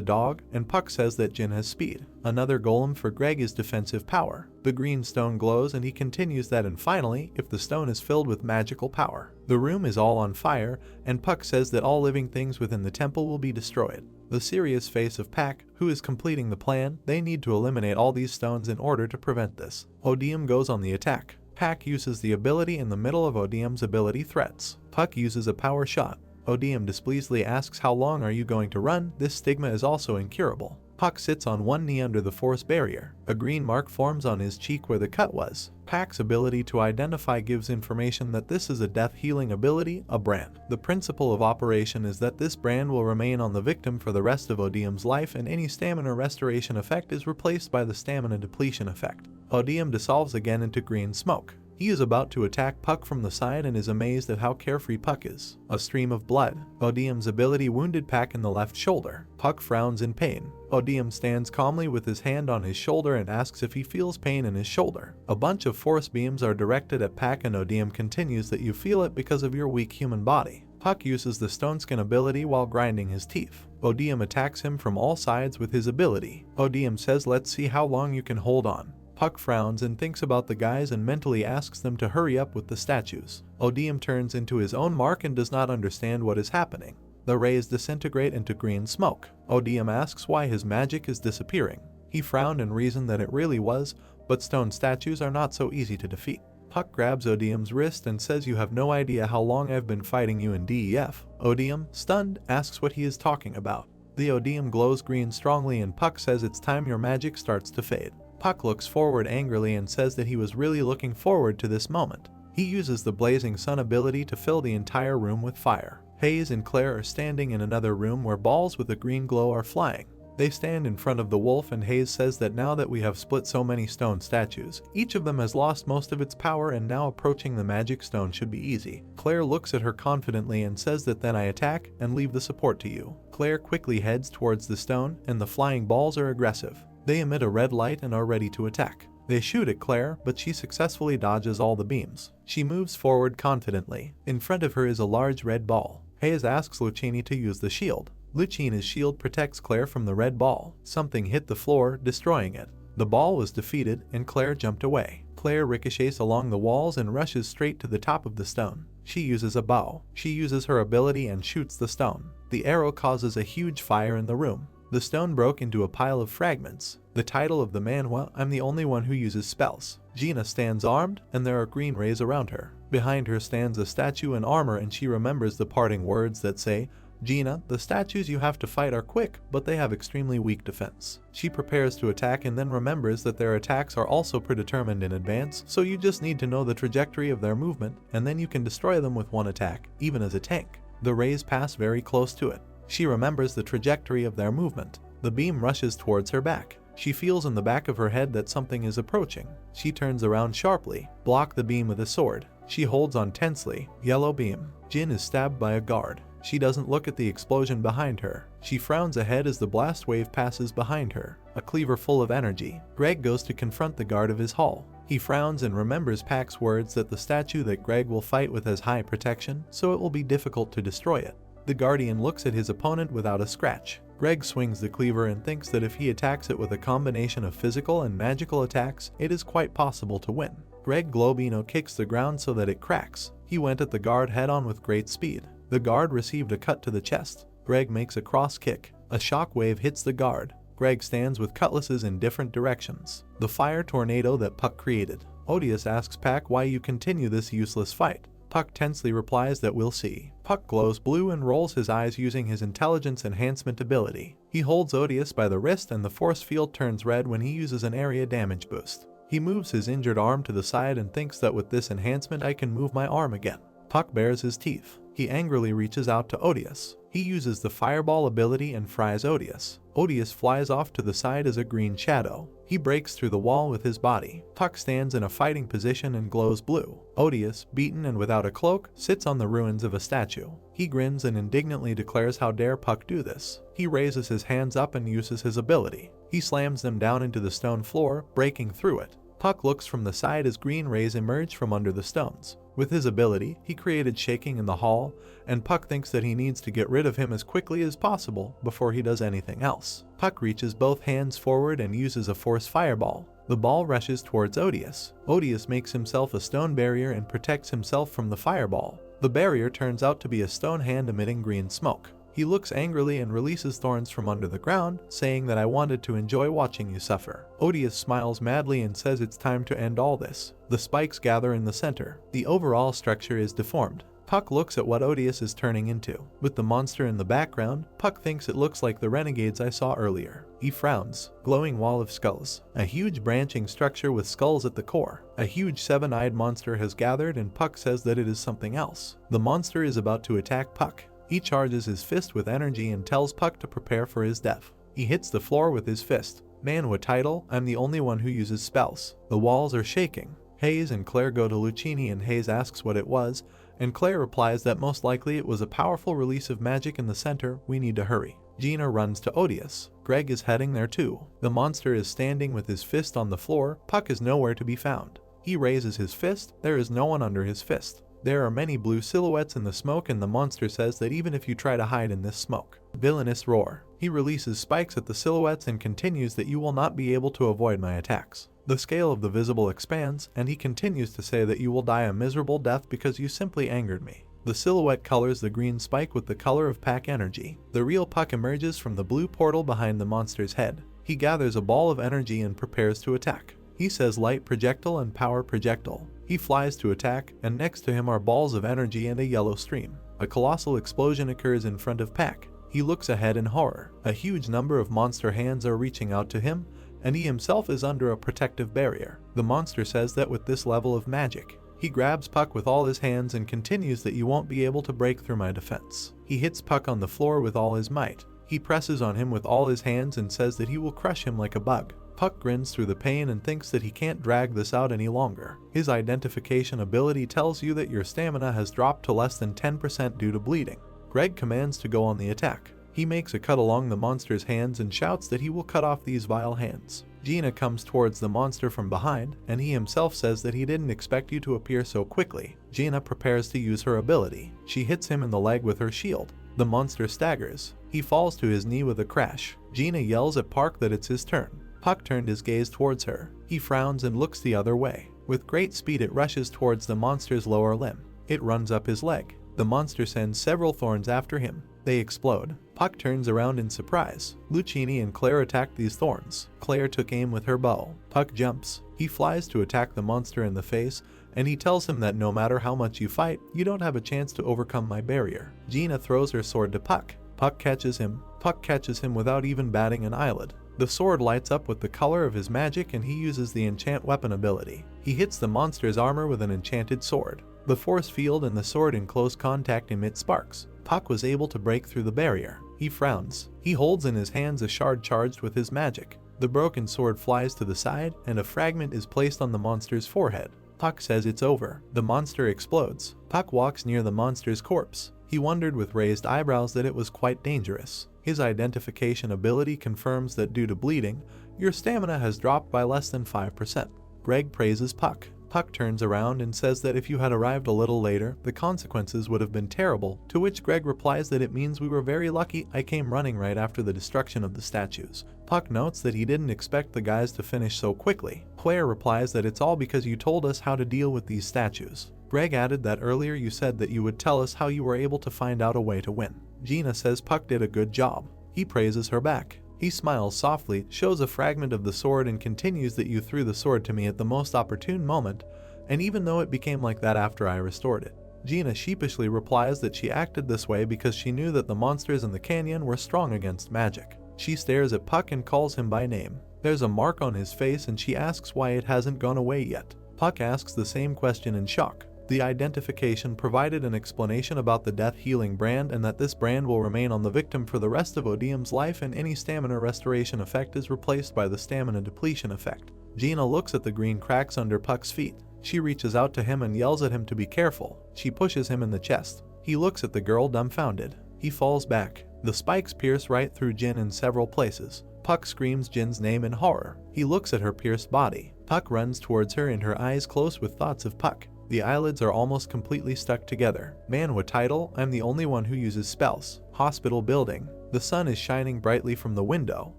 dog, and Puck says that Jin has speed. Another golem for Greg is defensive power. The green stone glows and he continues that and finally, if the stone is filled with magical power. The room is all on fire, and Puck says that all living things within the temple will be destroyed. The serious face of Puck, who is completing the plan, they need to eliminate all these stones in order to prevent this. Odium goes on the attack. Puck uses the ability in the middle of Odium's ability threats. Puck uses a power shot. Odium displeasedly asks how long are you going to run? This stigma is also incurable. Puck sits on one knee under the force barrier. A green mark forms on his cheek where the cut was. Puck's ability to identify gives information that this is a death healing ability, a brand. The principle of operation is that this brand will remain on the victim for the rest of Odium's life and any stamina restoration effect is replaced by the stamina depletion effect. Odium dissolves again into green smoke. He is about to attack Puck from the side and is amazed at how carefree Puck is. A stream of blood. Odium's ability wounded Puck in the left shoulder. Puck frowns in pain. Odium stands calmly with his hand on his shoulder and asks if he feels pain in his shoulder. A bunch of force beams are directed at Puck and Odium continues that you feel it because of your weak human body. Puck uses the stone skin ability while grinding his teeth. Odium attacks him from all sides with his ability. Odium says let's see how long you can hold on. Puck frowns and thinks about the guys and mentally asks them to hurry up with the statues. Odium turns into his own mark and does not understand what is happening. The rays disintegrate into green smoke. Odium asks why his magic is disappearing. He frowned and reasoned that it really was, but stone statues are not so easy to defeat. Puck grabs Odium's wrist and says you have no idea how long I've been fighting you in DEF. Odium, stunned, asks what he is talking about. The Odium glows green strongly and Puck says it's time your magic starts to fade. Puck looks forward angrily and says that he was really looking forward to this moment. He uses the blazing sun ability to fill the entire room with fire. Hayes and Claire are standing in another room where balls with a green glow are flying. They stand in front of the wolf and Hayes says that now that we have split so many stone statues, each of them has lost most of its power and now approaching the magic stone should be easy. Claire looks at her confidently and says that then I attack and leave the support to you. Claire quickly heads towards the stone and the flying balls are aggressive. They emit a red light and are ready to attack. They shoot at Claire, but she successfully dodges all the beams. She moves forward confidently. In front of her is a large red ball. Hayes asks Lucchini to use the shield. Lucchini's shield protects Claire from the red ball. Something hit the floor, destroying it. The ball was defeated and Claire jumped away. Claire ricochets along the walls and rushes straight to the top of the stone. She uses a bow. She uses her ability and shoots the stone. The arrow causes a huge fire in the room. The stone broke into a pile of fragments. The title of the manhwa, I'm the only one who uses spells. Gina stands armed, and there are green rays around her. Behind her stands a statue in armor, and she remembers the parting words that say, "Gina, the statues you have to fight are quick, but they have extremely weak defense." She prepares to attack and then remembers that their attacks are also predetermined in advance, so you just need to know the trajectory of their movement, and then you can destroy them with one attack, even as a tank. The rays pass very close to it. She remembers the trajectory of their movement. The beam rushes towards her back. She feels in the back of her head that something is approaching. She turns around sharply, block the beam with a sword. She holds on tensely. Yellow beam. Jin is stabbed by a guard. She doesn't look at the explosion behind her. She frowns ahead as the blast wave passes behind her, a cleaver full of energy. Greg goes to confront the guard of his hall. He frowns and remembers Pak's words that the statue that Greg will fight with has high protection, so it will be difficult to destroy it. The guardian looks at his opponent without a scratch. Greg swings the cleaver and thinks that if he attacks it with a combination of physical and magical attacks, it is quite possible to win. Greg Globino kicks the ground so that it cracks. He went at the guard head-on with great speed. The guard received a cut to the chest. Greg makes a cross kick. A shock wave hits the guard. Greg stands with cutlasses in different directions. The fire tornado that Puck created. Odious asks Pak why you continue this useless fight. Puck tensely replies that we'll see. Puck glows blue and rolls his eyes using his intelligence enhancement ability. He holds Odious by the wrist and the force field turns red when he uses an area damage boost. He moves his injured arm to the side and thinks that with this enhancement I can move my arm again. Puck bares his teeth. He angrily reaches out to Odious. He uses the fireball ability and fries Odious. Odious flies off to the side as a green shadow. He breaks through the wall with his body. Puck stands in a fighting position and glows blue. Odious, beaten and without a cloak, sits on the ruins of a statue. He grins and indignantly declares how dare Puck do this. He raises his hands up and uses his ability. He slams them down into the stone floor, breaking through it. Puck looks from the side as green rays emerge from under the stones. With his ability, he created shaking in the hall, and Puck thinks that he needs to get rid of him as quickly as possible before he does anything else. Puck reaches both hands forward and uses a force fireball. The ball rushes towards Odious. Odious makes himself a stone barrier and protects himself from the fireball. The barrier turns out to be a stone hand emitting green smoke. He looks angrily and releases thorns from under the ground, saying that I wanted to enjoy watching you suffer. Odious smiles madly and says it's time to end all this. The spikes gather in the center. The overall structure is deformed. Puck looks at what Odious is turning into. With the monster in the background, Puck thinks it looks like the renegades I saw earlier. He frowns. Glowing wall of skulls. A huge branching structure with skulls at the core. A huge seven-eyed monster has gathered and Puck says that it is something else. The monster is about to attack Puck. He charges his fist with energy and tells Puck to prepare for his death. He hits the floor with his fist. Manhwa title, I'm the only one who uses spells. The walls are shaking. Hayes and Claire go to Lucchini and Hayes asks what it was, and Claire replies that most likely it was a powerful release of magic in the center, we need to hurry. Gina runs to Odious. Greg is heading there too. The monster is standing with his fist on the floor. Puck is nowhere to be found. He raises his fist. There is no one under his fist. There are many blue silhouettes in the smoke and the monster says that even if you try to hide in this smoke. Villainous roar. He releases spikes at the silhouettes and continues that you will not be able to avoid my attacks. The scale of the visible expands, and he continues to say that you will die a miserable death because you simply angered me. The silhouette colors the green spike with the color of Pak energy. The real Puck emerges from the blue portal behind the monster's head. He gathers a ball of energy and prepares to attack. He says light projectile and power projectile. He flies to attack, and next to him are balls of energy and a yellow stream. A colossal explosion occurs in front of Pak. He looks ahead in horror. A huge number of monster hands are reaching out to him, and he himself is under a protective barrier. The monster says that with this level of magic, he grabs Puck with all his hands and continues that you won't be able to break through my defense. He hits Puck on the floor with all his might. He presses on him with all his hands and says that he will crush him like a bug. Puck grins through the pain and thinks that he can't drag this out any longer. His identification ability tells you that your stamina has dropped to less than 10% due to bleeding. Greg commands to go on the attack. He makes a cut along the monster's hands and shouts that he will cut off these vile hands. Gina comes towards the monster from behind, and he himself says that he didn't expect you to appear so quickly. Gina prepares to use her ability. She hits him in the leg with her shield. The monster staggers. He falls to his knee with a crash. Gina yells at Puck that it's his turn. Puck turned his gaze towards her. He frowns and looks the other way. With great speed it rushes towards the monster's lower limb. It runs up his leg. The monster sends several thorns after him. They explode. Puck turns around in surprise. Lucini and Claire attacked these thorns. Claire took aim with her bow. Puck jumps. He flies to attack the monster in the face, and he tells him that no matter how much you fight, you don't have a chance to overcome my barrier. Gina throws her sword to Puck. Puck catches him. Puck catches him without even batting an eyelid. The sword lights up with the color of his magic, and he uses the enchant weapon ability. He hits the monster's armor with an enchanted sword. The force field and the sword in close contact emit sparks. Puck was able to break through the barrier. He frowns. He holds in his hands a shard charged with his magic. The broken sword flies to the side, and a fragment is placed on the monster's forehead. Puck says it's over. The monster explodes. Puck walks near the monster's corpse. He wondered with raised eyebrows that it was quite dangerous. His identification ability confirms that due to bleeding, your stamina has dropped by less than 5%. Greg praises Puck. Puck turns around and says that if you had arrived a little later, the consequences would have been terrible, to which Greg replies that it means we were very lucky I came running right after the destruction of the statues. Puck notes that he didn't expect the guys to finish so quickly. Claire replies that it's all because you told us how to deal with these statues. Greg added that earlier you said that you would tell us how you were able to find out a way to win. Gina says Puck did a good job. He praises her back. He smiles softly, shows a fragment of the sword, and continues that you threw the sword to me at the most opportune moment, and even though it became like that after I restored it. Gina sheepishly replies that she acted this way because she knew that the monsters in the canyon were strong against magic. She stares at Puck and calls him by name. There's a mark on his face, and she asks why it hasn't gone away yet. Puck asks the same question in shock. The identification provided an explanation about the death healing brand, and that this brand will remain on the victim for the rest of Odium's life, and any stamina restoration effect is replaced by the stamina depletion effect. Gina looks at the green cracks under Puck's feet. She reaches out to him and yells at him to be careful. She pushes him in the chest. He looks at the girl dumbfounded. He falls back. The spikes pierce right through Jin in several places. Puck screams Jin's name in horror. He looks at her pierced body. Puck runs towards her, and her eyes close with thoughts of Puck. The eyelids are almost completely stuck together. Manhwa title, I'm the only one who uses spells. Hospital building. The sun is shining brightly from the window.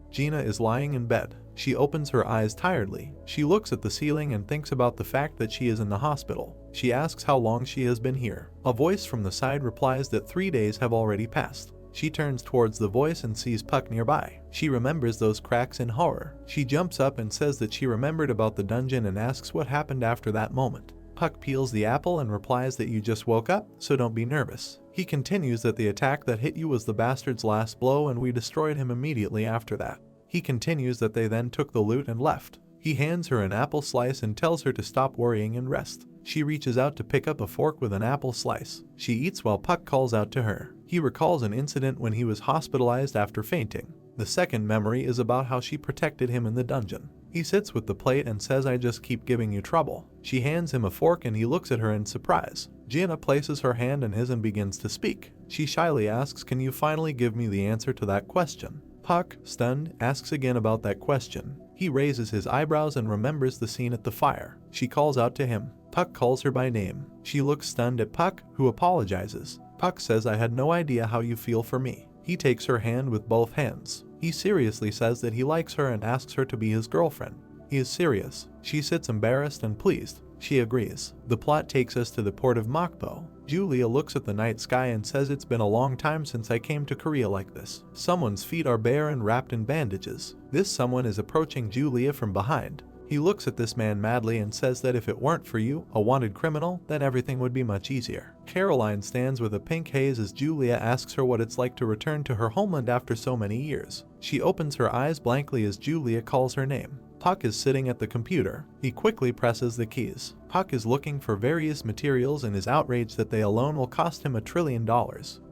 Gina is lying in bed. She opens her eyes tiredly. She looks at the ceiling and thinks about the fact that she is in the hospital. She asks how long she has been here. A voice from the side replies that 3 days have already passed. She turns towards the voice and sees Puck nearby. She remembers those cracks in horror. She jumps up and says that she remembered about the dungeon and asks what happened after that moment. Puck peels the apple and replies that you just woke up, so don't be nervous. He continues that the attack that hit you was the bastard's last blow, and we destroyed him immediately after that. He continues that they then took the loot and left. He hands her an apple slice and tells her to stop worrying and rest. She reaches out to pick up a fork with an apple slice. She eats while Puck calls out to her. He recalls an incident when he was hospitalized after fainting. The second memory is about how she protected him in the dungeon. He sits with the plate and says, I just keep giving you trouble. She hands him a fork and he looks at her in surprise. Gina places her hand in his and begins to speak. She shyly asks, can you finally give me the answer to that question? Puck, stunned, asks again about that question. He raises his eyebrows and remembers the scene at the fire. She calls out to him. Puck calls her by name. She looks stunned at Puck, who apologizes. Puck says, I had no idea how you feel for me. He takes her hand with both hands. He seriously says that he likes her and asks her to be his girlfriend. He is serious. She sits embarrassed and pleased. She agrees. The plot takes us to the port of Mokpo. Julia looks at the night sky and says it's been a long time since I came to Korea like this. Someone's feet are bare and wrapped in bandages. This someone is approaching Julia from behind. He looks at this man madly and says that if it weren't for you, a wanted criminal, then everything would be much easier. Caroline stands with a pink haze as Julia asks her what it's like to return to her homeland after so many years. She opens her eyes blankly as Julia calls her name. Puck is sitting at the computer. He quickly presses the keys. Puck is looking for various materials and is outraged that they alone will cost him $1 trillion.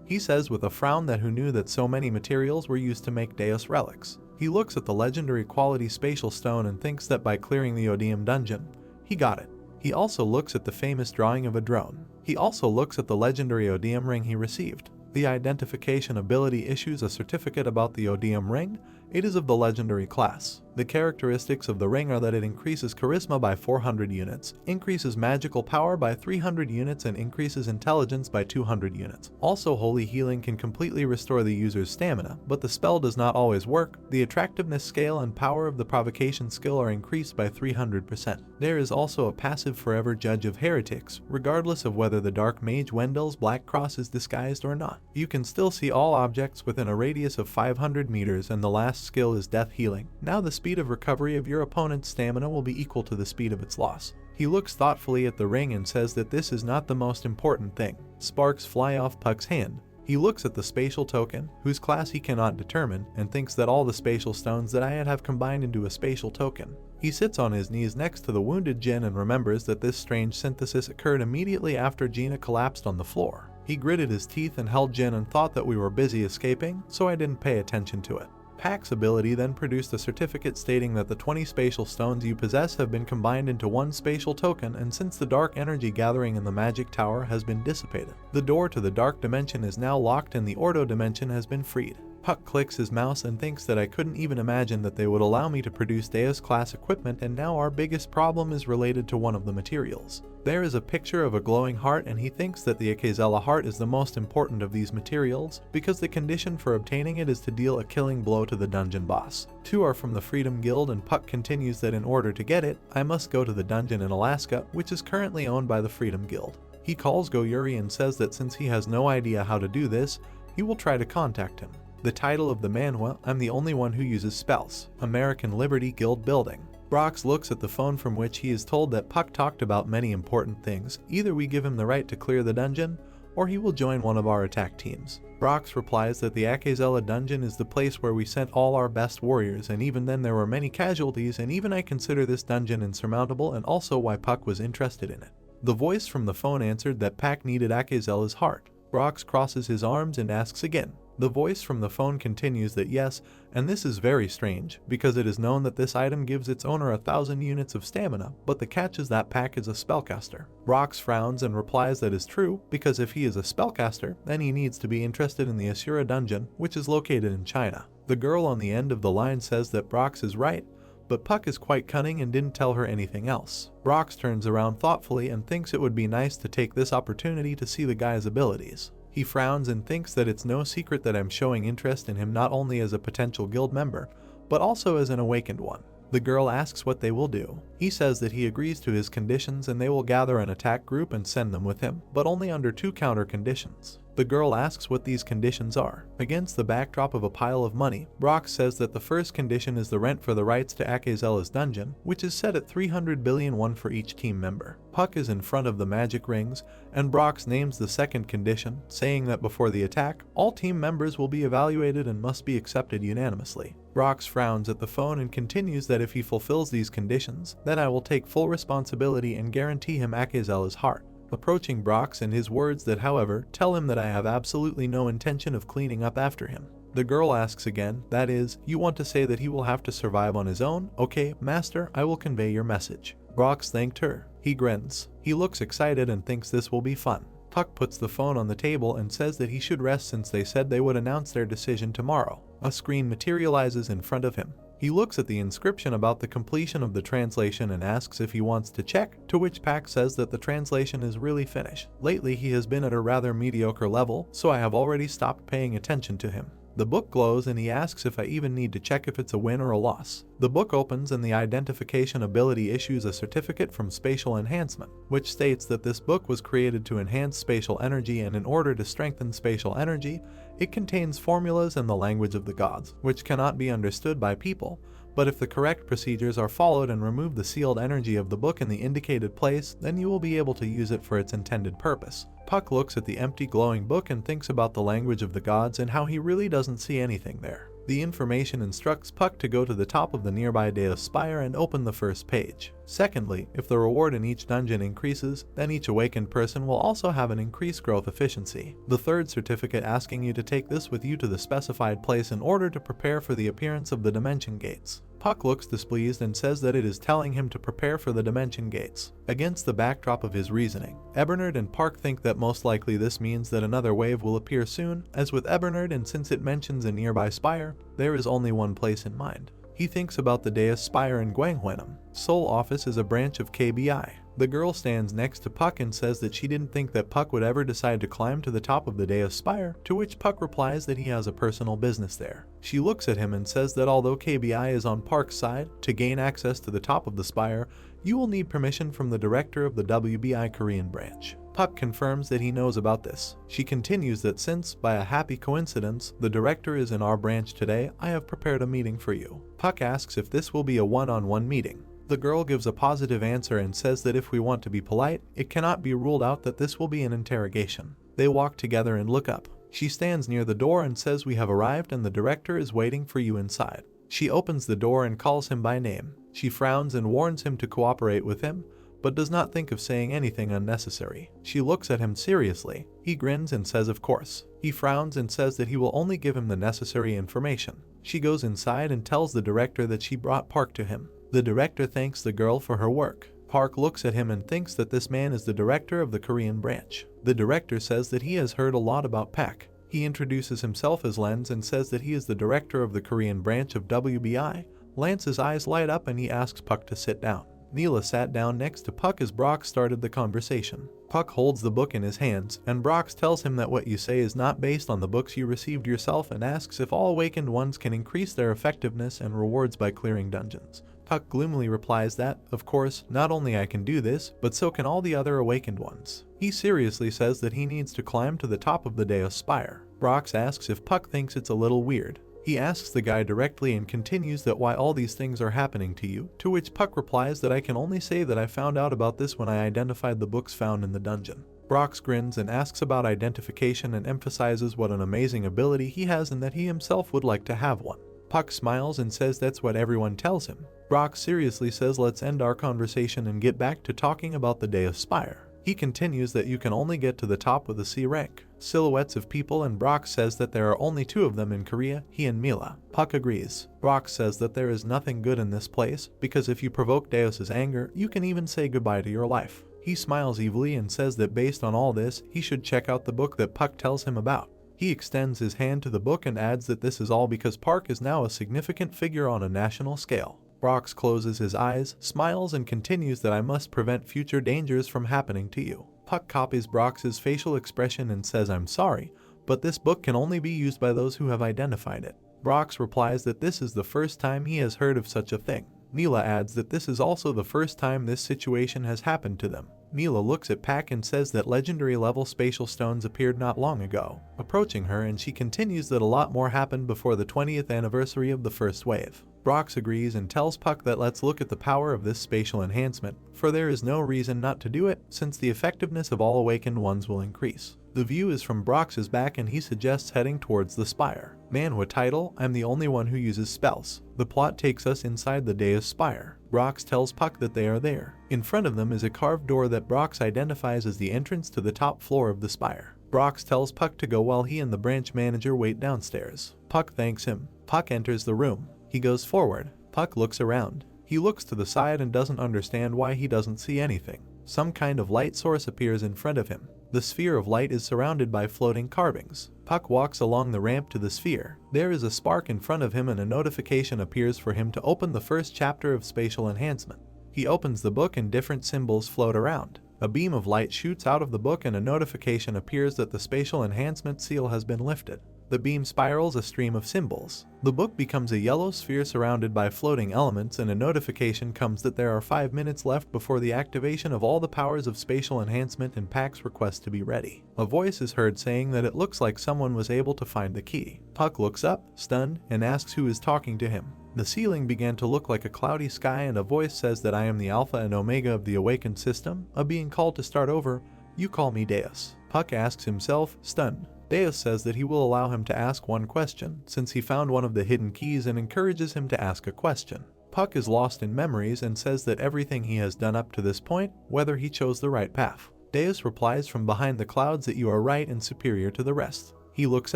He says with a frown that who knew that so many materials were used to make Deus relics. He looks at the legendary quality spatial stone and thinks that by clearing the Odium dungeon, he got it. He also looks at the famous drawing of a drone. He also looks at the legendary Odium ring he received. The identification ability issues a certificate about the Odium ring, It is of the legendary class. The characteristics of the ring are that it increases charisma by 400 units, increases magical power by 300 units, and increases intelligence by 200 units. Also, holy healing can completely restore the user's stamina, but the spell does not always work. The attractiveness scale and power of the provocation skill are increased by 300%. There is also a passive forever judge of heretics, regardless of whether the dark mage Wendell's black cross is disguised or not. You can still see all objects within a radius of 500 meters, and the last skill is death healing. Now the speed of recovery of your opponent's stamina will be equal to the speed of its loss. He looks thoughtfully at the ring and says that this is not the most important thing. Sparks fly off Puck's hand. He looks at the spatial token, whose class he cannot determine, and thinks that all the spatial stones that I have combined into a spatial token. He sits on his knees next to the wounded Jin and remembers that this strange synthesis occurred immediately after Gina collapsed on the floor. He gritted his teeth and held Jin and thought that we were busy escaping, so I didn't pay attention to it. Pack's ability then produced a certificate stating that the 20 spatial stones you possess have been combined into one spatial token, and since the dark energy gathering in the magic tower has been dissipated, the door to the dark dimension is now locked and the Ordo dimension has been freed. Puck clicks his mouse and thinks that I couldn't even imagine that they would allow me to produce Deus class equipment, and now our biggest problem is related to one of the materials. There is a picture of a glowing heart, and he thinks that the Akezela heart is the most important of these materials because the condition for obtaining it is to deal a killing blow to the dungeon boss. 2 are from the Freedom Guild, and Puck continues that in order to get it, I must go to the dungeon in Alaska, which is currently owned by the Freedom Guild. He calls Goyuri and says that since he has no idea how to do this, he will try to contact him. The title of the manhwa, I'm the only one who uses spells. American Liberty Guild Building. Brox looks at the phone from which he is told that Puck talked about many important things. Either we give him the right to clear the dungeon, or he will join one of our attack teams. Brox replies that the Akezela dungeon is the place where we sent all our best warriors, and even then there were many casualties, and even I consider this dungeon insurmountable, and also why Puck was interested in it. The voice from the phone answered that Pack needed Akezela's heart. Brox crosses his arms and asks again. The voice from the phone continues that yes, and this is very strange, because it is known that this item gives its owner 1,000 units of stamina, but the catch is that Pack is a spellcaster. Brox frowns and replies that is true, because if he is a spellcaster, then he needs to be interested in the Asura dungeon, which is located in China. The girl on the end of the line says that Brox is right, but Puck is quite cunning and didn't tell her anything else. Brox turns around thoughtfully and thinks it would be nice to take this opportunity to see the guy's abilities. He frowns and thinks that it's no secret that I'm showing interest in him not only as a potential guild member, but also as an awakened one. The girl asks what they will do. He says that he agrees to his conditions and they will gather an attack group and send them with him, but only under 2 counter conditions. The girl asks what these conditions are. Against the backdrop of a pile of money, Brox says that the first condition is the rent for the rights to Akezela's dungeon, which is set at 300 billion won for each team member. Puck is in front of the magic rings, and Brox names the second condition, saying that before the attack, all team members will be evaluated and must be accepted unanimously. Brox frowns at the phone and continues that if he fulfills these conditions, then I will take full responsibility and guarantee him Akezela's heart. Approaching Brox and his words that however tell him that I have absolutely no intention of cleaning up after him. The girl asks again, that is, you want to say that he will have to survive on his own? Okay, master, I will convey your message. Brox thanked her. He grins. He looks excited and thinks this will be fun. Puck puts the phone on the table and says that he should rest since they said they would announce their decision tomorrow. A screen materializes in front of him. He looks at the inscription about the completion of the translation and asks if he wants to check, to which Pack says that the translation is really finished. Lately he has been at a rather mediocre level, so I have already stopped paying attention to him. The book glows and he asks if I even need to check if it's a win or a loss. The book opens and the identification ability issues a certificate from Spatial Enhancement, which states that this book was created to enhance spatial energy, and in order to strengthen spatial energy, it contains formulas and the language of the gods, which cannot be understood by people, but if the correct procedures are followed and remove the sealed energy of the book in the indicated place, then you will be able to use it for its intended purpose. Puck looks at the empty glowing book and thinks about the language of the gods and how he really doesn't see anything there. The information instructs Puck to go to the top of the nearby Deus Spire and open the first page. Secondly, if the reward in each dungeon increases, then each awakened person will also have an increased growth efficiency. The third certificate asking you to take this with you to the specified place in order to prepare for the appearance of the dimension gates. Puck looks displeased and says that it is telling him to prepare for the dimension gates. Against the backdrop of his reasoning, Ebernerd and Park think that most likely this means that another wave will appear soon, as with Ebernerd, and since it mentions a nearby spire, there is only one place in mind. He thinks about the Deus Spire in Gwanghuenum. Seoul office is a branch of KBI. The girl stands next to Puck and says that she didn't think that Puck would ever decide to climb to the top of the Deus Spire, to which Puck replies that he has a personal business there. She looks at him and says that although KBI is on Park's side, to gain access to the top of the spire, you will need permission from the director of the WBI Korean branch. Puck confirms that he knows about this. She continues that since, by a happy coincidence, the director is in our branch today, I have prepared a meeting for you. Puck asks if this will be a one-on-one meeting. The girl gives a positive answer and says that if we want to be polite, it cannot be ruled out that this will be an interrogation. They walk together and look up. She stands near the door and says we have arrived and the director is waiting for you inside. She opens the door and calls him by name. She frowns and warns him to cooperate with him, but does not think of saying anything unnecessary. She looks at him seriously. He grins and says of course. He frowns and says that he will only give him the necessary information. She goes inside and tells the director that she brought Park to him. The director thanks the girl for her work. Park looks at him and thinks that this man is the director of the Korean branch. The director says that he has heard a lot about Pak. He introduces himself as Lens and says that he is the director of the Korean branch of WBI. Lance's eyes light up and he asks Puck to sit down. Neela sat down next to Puck as Brock started the conversation. Puck holds the book in his hands, and Brock tells him that what you say is not based on the books you received yourself and asks if all awakened ones can increase their effectiveness and rewards by clearing dungeons. Puck gloomily replies that, of course, not only I can do this, but so can all the other awakened ones. He seriously says that he needs to climb to the top of the Deus Spire. Brock asks if Puck thinks it's a little weird. He asks the guy directly and continues that why all these things are happening to you, to which Puck replies that I can only say that I found out about this when I identified the books found in the dungeon. Brock grins and asks about identification and emphasizes what an amazing ability he has and that he himself would like to have one. Puck smiles and says that's what everyone tells him. Brock seriously says let's end our conversation and get back to talking about the Deus Spire. He continues that you can only get to the top with a C rank. Silhouettes of people, and Brock says that there are only two of them in Korea, he and Mila. Puck agrees. Brock says that there is nothing good in this place, because if you provoke Deus's anger, you can even say goodbye to your life. He smiles evilly and says that based on all this, he should check out the book that Puck tells him about. He extends his hand to the book and adds that this is all because Park is now a significant figure on a national scale. Brock closes his eyes, smiles, and continues that I must prevent future dangers from happening to you. Puck copies Brock's facial expression and says I'm sorry, but this book can only be used by those who have identified it. Brock replies that this is the first time he has heard of such a thing. Neela adds that this is also the first time this situation has happened to them. Neela looks at Pak and says that legendary level spatial stones appeared not long ago, approaching her, and she continues that a lot more happened before the 20th anniversary of the first wave. Brock agrees and tells Puck that let's look at the power of this spatial enhancement, for there is no reason not to do it since the effectiveness of all awakened ones will increase. The view is from Brock's back and he suggests heading towards the spire. Manhwa title, I'm the only one who uses spells. The plot takes us inside the Deus Spire. Brock tells Puck that they are there. In front of them is a carved door that Brock identifies as the entrance to the top floor of the spire. Brock tells Puck to go while he and the branch manager wait downstairs. Puck thanks him. Puck enters the room. He goes forward. Puck looks around. He looks to the side and doesn't understand why he doesn't see anything. Some kind of light source appears in front of him. The sphere of light is surrounded by floating carvings. Puck walks along the ramp to the sphere. There is a spark in front of him and a notification appears for him to open the first chapter of spatial enhancement. He opens the book and different symbols float around. A beam of light shoots out of the book and a notification appears that the spatial enhancement seal has been lifted. The beam spirals a stream of symbols. The book becomes a yellow sphere surrounded by floating elements and a notification comes that there are 5 minutes left before the activation of all the powers of spatial enhancement and Pak's request to be ready. A voice is heard saying that it looks like someone was able to find the key. Puck looks up, stunned, and asks who is talking to him. The ceiling began to look like a cloudy sky and a voice says that I am the Alpha and Omega of the awakened system, a being called to start over. You call me Deus. Puck asks himself, stunned. Deus says that he will allow him to ask one question, since he found one of the hidden keys and encourages him to ask a question. Puck is lost in memories and says that everything he has done up to this point, whether he chose the right path. Deus replies from behind the clouds that you are right and superior to the rest. He looks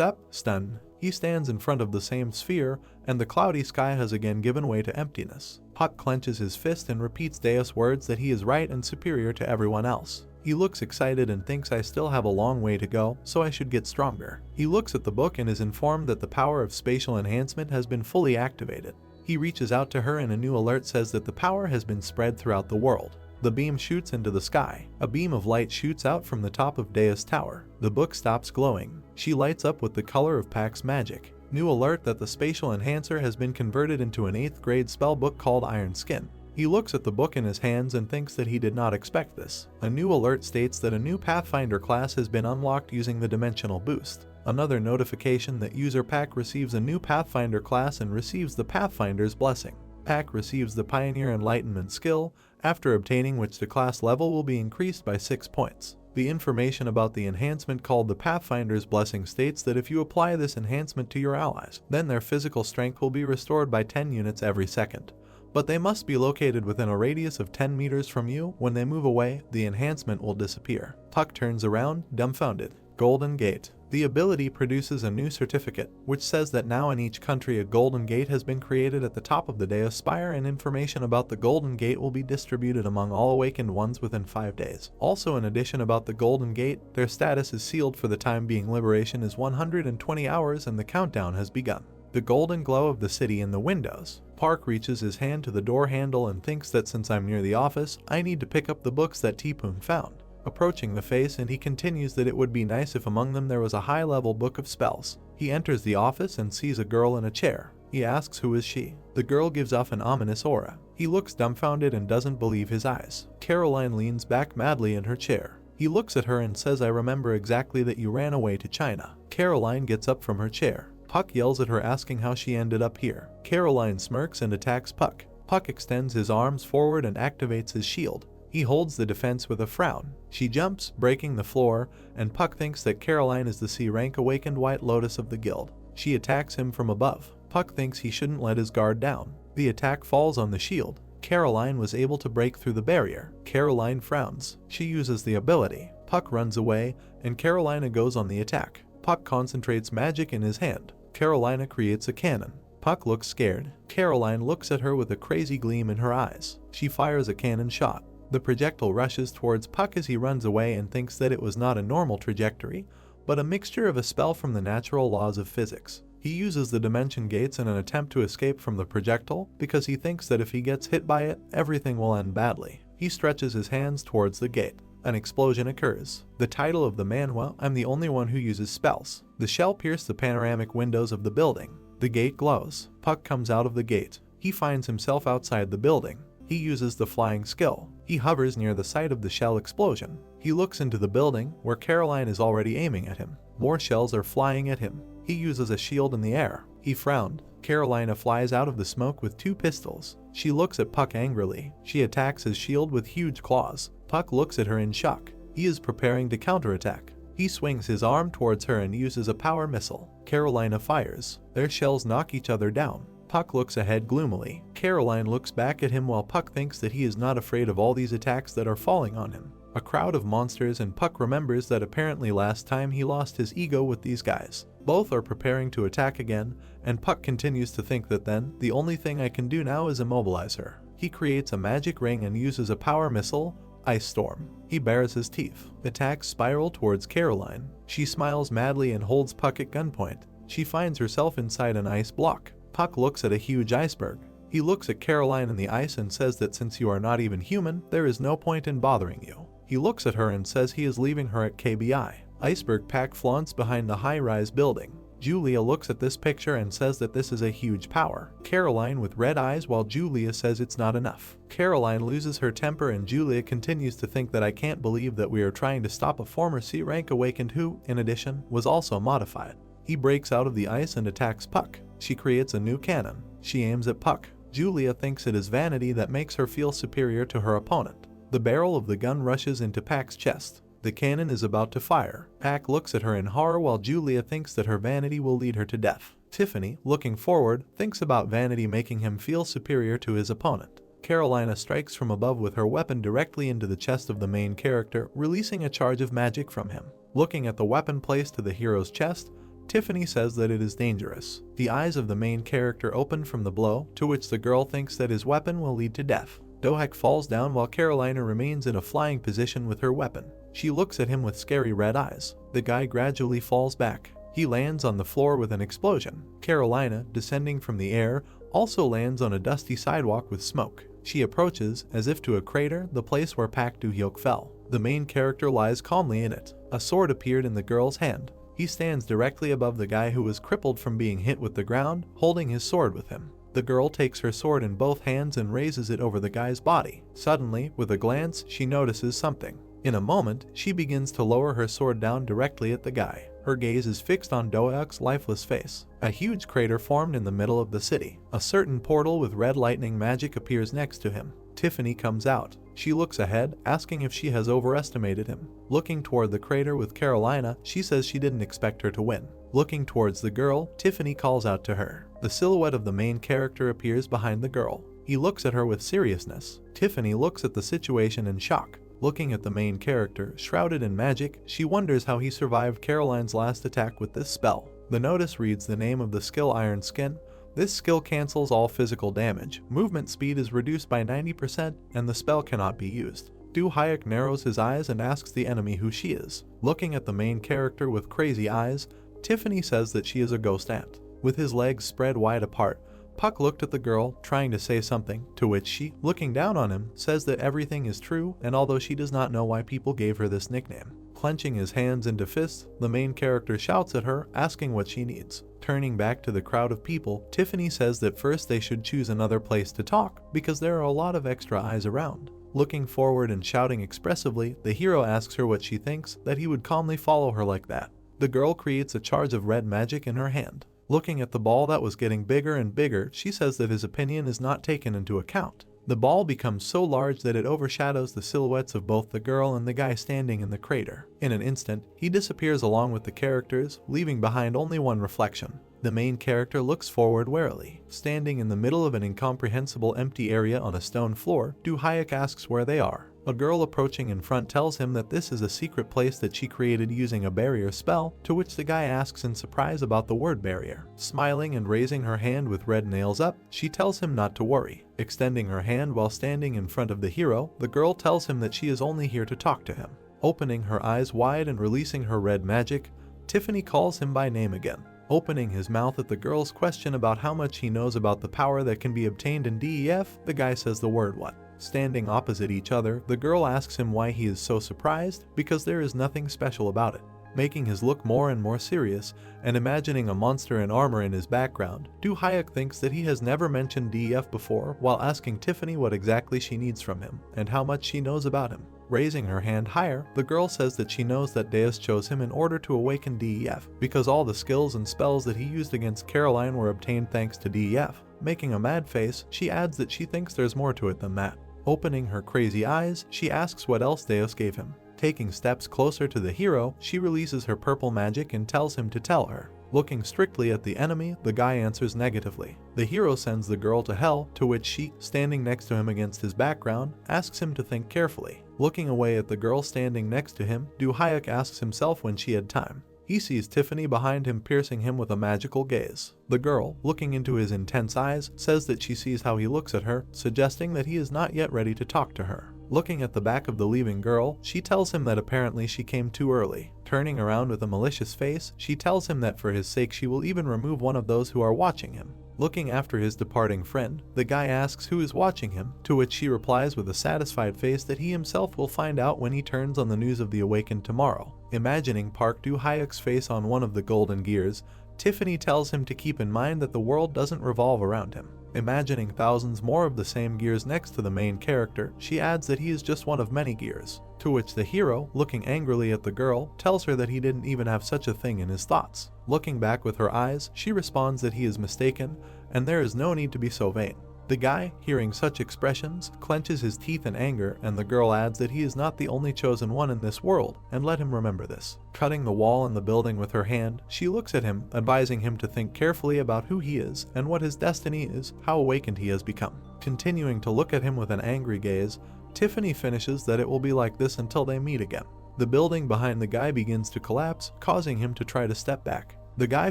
up, stunned. He stands in front of the same sphere, and the cloudy sky has again given way to emptiness. Puck clenches his fist and repeats Deus' words that he is right and superior to everyone else. He looks excited and thinks I still have a long way to go, so I should get stronger. He looks at the book and is informed that the power of spatial enhancement has been fully activated. He reaches out to her and a new alert says that the power has been spread throughout the world. The beam shoots into the sky. A beam of light shoots out from the top of Deus' tower. The book stops glowing. She lights up with the color of Pack's magic. New alert that the spatial enhancer has been converted into an 8th grade spell book called Iron Skin. He looks at the book in his hands and thinks that he did not expect this. A new alert states that a new Pathfinder class has been unlocked using the Dimensional Boost. Another notification that user Pack receives a new Pathfinder class and receives the Pathfinder's Blessing. Pack receives the Pioneer Enlightenment skill, after obtaining which the class level will be increased by 6 points. The information about the enhancement called the Pathfinder's Blessing states that if you apply this enhancement to your allies, then their physical strength will be restored by 10 units every second. But they must be located within a radius of 10 meters from you. When they move away, the enhancement will disappear. Puck turns around, dumbfounded. Golden Gate. The ability produces a new certificate, which says that now in each country a Golden Gate has been created at the top of the Deus Spire, and information about the Golden Gate will be distributed among all awakened ones within 5 days. Also, in addition about the Golden Gate, their status is sealed for the time being. Liberation is 120 hours and the countdown has begun. The golden glow of the city in the windows. Park reaches his hand to the door handle and thinks that since I'm near the office, I need to pick up the books that Tipoon found. Approaching the face, and he continues that it would be nice if among them there was a high-level book of spells. He enters the office and sees a girl in a chair. He asks who is she. The girl gives off an ominous aura. He looks dumbfounded and doesn't believe his eyes. Caroline leans back madly in her chair. He looks at her and says, I remember exactly that you ran away to China. Caroline gets up from her chair. Puck yells at her asking how she ended up here. Caroline smirks and attacks Puck. Puck extends his arms forward and activates his shield. He holds the defense with a frown. She jumps, breaking the floor, and Puck thinks that Caroline is the C-rank awakened White Lotus of the guild. She attacks him from above. Puck thinks he shouldn't let his guard down. The attack falls on the shield. Caroline was able to break through the barrier. Caroline frowns. She uses the ability. Puck runs away, and Carolina goes on the attack. Puck concentrates magic in his hand. Carolina creates a cannon. Puck looks scared. Caroline looks at her with a crazy gleam in her eyes. She fires a cannon shot. The projectile rushes towards Puck as he runs away and thinks that it was not a normal trajectory, but a mixture of a spell from the natural laws of physics. He uses the dimension gates in an attempt to escape from the projectile because he thinks that if he gets hit by it, everything will end badly. He stretches his hands towards the gate. An explosion occurs. The title of the manhwa, I'm the only one who uses spells. The shell pierces the panoramic windows of the building. The gate glows. Puck comes out of the gate. He finds himself outside the building. He uses the flying skill. He hovers near the site of the shell explosion. He looks into the building, where Caroline is already aiming at him. More shells are flying at him. He uses a shield in the air. He frowned. Carolina flies out of the smoke with 2 pistols. She looks at Puck angrily. She attacks his shield with huge claws. Puck looks at her in shock. He is preparing to counterattack. He swings his arm towards her and uses a power missile. Carolina fires. Their shells knock each other down. Puck looks ahead gloomily. Caroline looks back at him while Puck thinks that he is not afraid of all these attacks that are falling on him. A crowd of monsters, and Puck remembers that apparently last time he lost his ego with these guys. Both are preparing to attack again, and Puck continues to think that then, the only thing I can do now is immobilize her. He creates a magic ring and uses a power missile, Ice Storm. He bares his teeth. Attacks spiral towards Caroline. She smiles madly and holds Puck at gunpoint. She finds herself inside an ice block. Puck looks at a huge iceberg. He looks at Caroline in the ice and says that since you are not even human, there is no point in bothering you. He looks at her and says he is leaving her at KBI. Iceberg Pack flaunts behind the high-rise building. Julia looks at this picture and says that this is a huge power. Caroline with red eyes while Julia says it's not enough. Caroline loses her temper and Julia continues to think that I can't believe that we are trying to stop a former C-rank awakened who, in addition, was also modified. He breaks out of the ice and attacks Puck. She creates a new cannon. She aims at Puck. Julia thinks it is vanity that makes her feel superior to her opponent. The barrel of the gun rushes into Pack's chest. The cannon is about to fire. Pack looks at her in horror while Julia thinks that her vanity will lead her to death. Tiffany, looking forward, thinks about vanity making him feel superior to his opponent. Carolina strikes from above with her weapon directly into the chest of the main character, releasing a charge of magic from him. Looking at the weapon placed to the hero's chest, Tiffany says that it is dangerous. The eyes of the main character open from the blow, to which the girl thinks that his weapon will lead to death. Dohak falls down while Carolina remains in a flying position with her weapon. She looks at him with scary red eyes. The guy gradually falls back. He lands on the floor with an explosion. Carolina, descending from the air, also lands on a dusty sidewalk with smoke. She approaches, as if to a crater, the place where Pak Do-hyuk fell. The main character lies calmly in it. A sword appeared in the girl's hand. He stands directly above the guy who was crippled from being hit with the ground, holding his sword with him. The girl takes her sword in both hands and raises it over the guy's body. Suddenly, with a glance, she notices something. In a moment, she begins to lower her sword down directly at the guy. Her gaze is fixed on Do-hyuk's lifeless face. A huge crater formed in the middle of the city. A certain portal with red lightning magic appears next to him. Tiffany comes out. She looks ahead, asking if she has overestimated him. Looking toward the crater with Carolina, she says she didn't expect her to win. Looking towards the girl, Tiffany calls out to her. The silhouette of the main character appears behind the girl. He looks at her with seriousness. Tiffany looks at the situation in shock. Looking at the main character, shrouded in magic, she wonders how he survived Caroline's last attack with this spell. The notice reads the name of the skill Iron Skin. This skill cancels all physical damage, movement speed is reduced by 90%, and the spell cannot be used. Do-hyuk narrows his eyes and asks the enemy who she is. Looking at the main character with crazy eyes, Tiffany says that she is a ghost ant. With his legs spread wide apart, Puck looked at the girl, trying to say something, to which she, looking down on him, says that everything is true, and although she does not know why people gave her this nickname. Clenching his hands into fists, the main character shouts at her, asking what she needs. Turning back to the crowd of people, Tiffany says that first they should choose another place to talk, because there are a lot of extra eyes around. Looking forward and shouting expressively, the hero asks her what she thinks, that he would calmly follow her like that. The girl creates a charge of red magic in her hand. Looking at the ball that was getting bigger and bigger, she says that his opinion is not taken into account. The ball becomes so large that it overshadows the silhouettes of both the girl and the guy standing in the crater. In an instant, he disappears along with the characters, leaving behind only one reflection. The main character looks forward warily. Standing in the middle of an incomprehensible empty area on a stone floor, Do-hyuk asks where they are. A girl approaching in front tells him that this is a secret place that she created using a barrier spell, to which the guy asks in surprise about the word barrier. Smiling and raising her hand with red nails up, she tells him not to worry. Extending her hand while standing in front of the hero, the girl tells him that she is only here to talk to him. Opening her eyes wide and releasing her red magic, Tiffany calls him by name again. Opening his mouth at the girl's question about how much he knows about the power that can be obtained in DEF, the guy says the word what. Standing opposite each other, the girl asks him why he is so surprised, because there is nothing special about it. Making his look more and more serious, and imagining a monster in armor in his background, Do-hyuk thinks that he has never mentioned DEF before while asking Tiffany what exactly she needs from him, and how much she knows about him. Raising her hand higher, the girl says that she knows that Deus chose him in order to awaken DEF, because all the skills and spells that he used against Caroline were obtained thanks to DEF. Making a mad face, she adds that she thinks there's more to it than that. Opening her crazy eyes, she asks what else Deus gave him. Taking steps closer to the hero, she releases her purple magic and tells him to tell her. Looking strictly at the enemy, the guy answers negatively. The hero sends the girl to hell, to which she, standing next to him against his background, asks him to think carefully. Looking away at the girl standing next to him, Do-hyuk asks himself when she had time. He sees Tiffany behind him piercing him with a magical gaze. The girl, looking into his intense eyes, says that she sees how he looks at her, suggesting that he is not yet ready to talk to her. Looking at the back of the leaving girl, she tells him that apparently she came too early. Turning around with a malicious face, she tells him that for his sake she will even remove one of those who are watching him. Looking after his departing friend, the guy asks who is watching him, to which she replies with a satisfied face that he himself will find out when he turns on the news of the awakened tomorrow. Imagining Park Do-hyuk's face on one of the golden gears, Tiffany tells him to keep in mind that the world doesn't revolve around him. Imagining thousands more of the same gears next to the main character, she adds that he is just one of many gears. To which the hero, looking angrily at the girl, tells her that he didn't even have such a thing in his thoughts. Looking back with her eyes, she responds that he is mistaken, and there is no need to be so vain. The guy, hearing such expressions, clenches his teeth in anger, and the girl adds that he is not the only chosen one in this world, and let him remember this. Cutting the wall in the building with her hand, she looks at him, advising him to think carefully about who he is, and what his destiny is, how awakened he has become. Continuing to look at him with an angry gaze, Tiffany finishes that it will be like this until they meet again. The building behind the guy begins to collapse, causing him to try to step back. The guy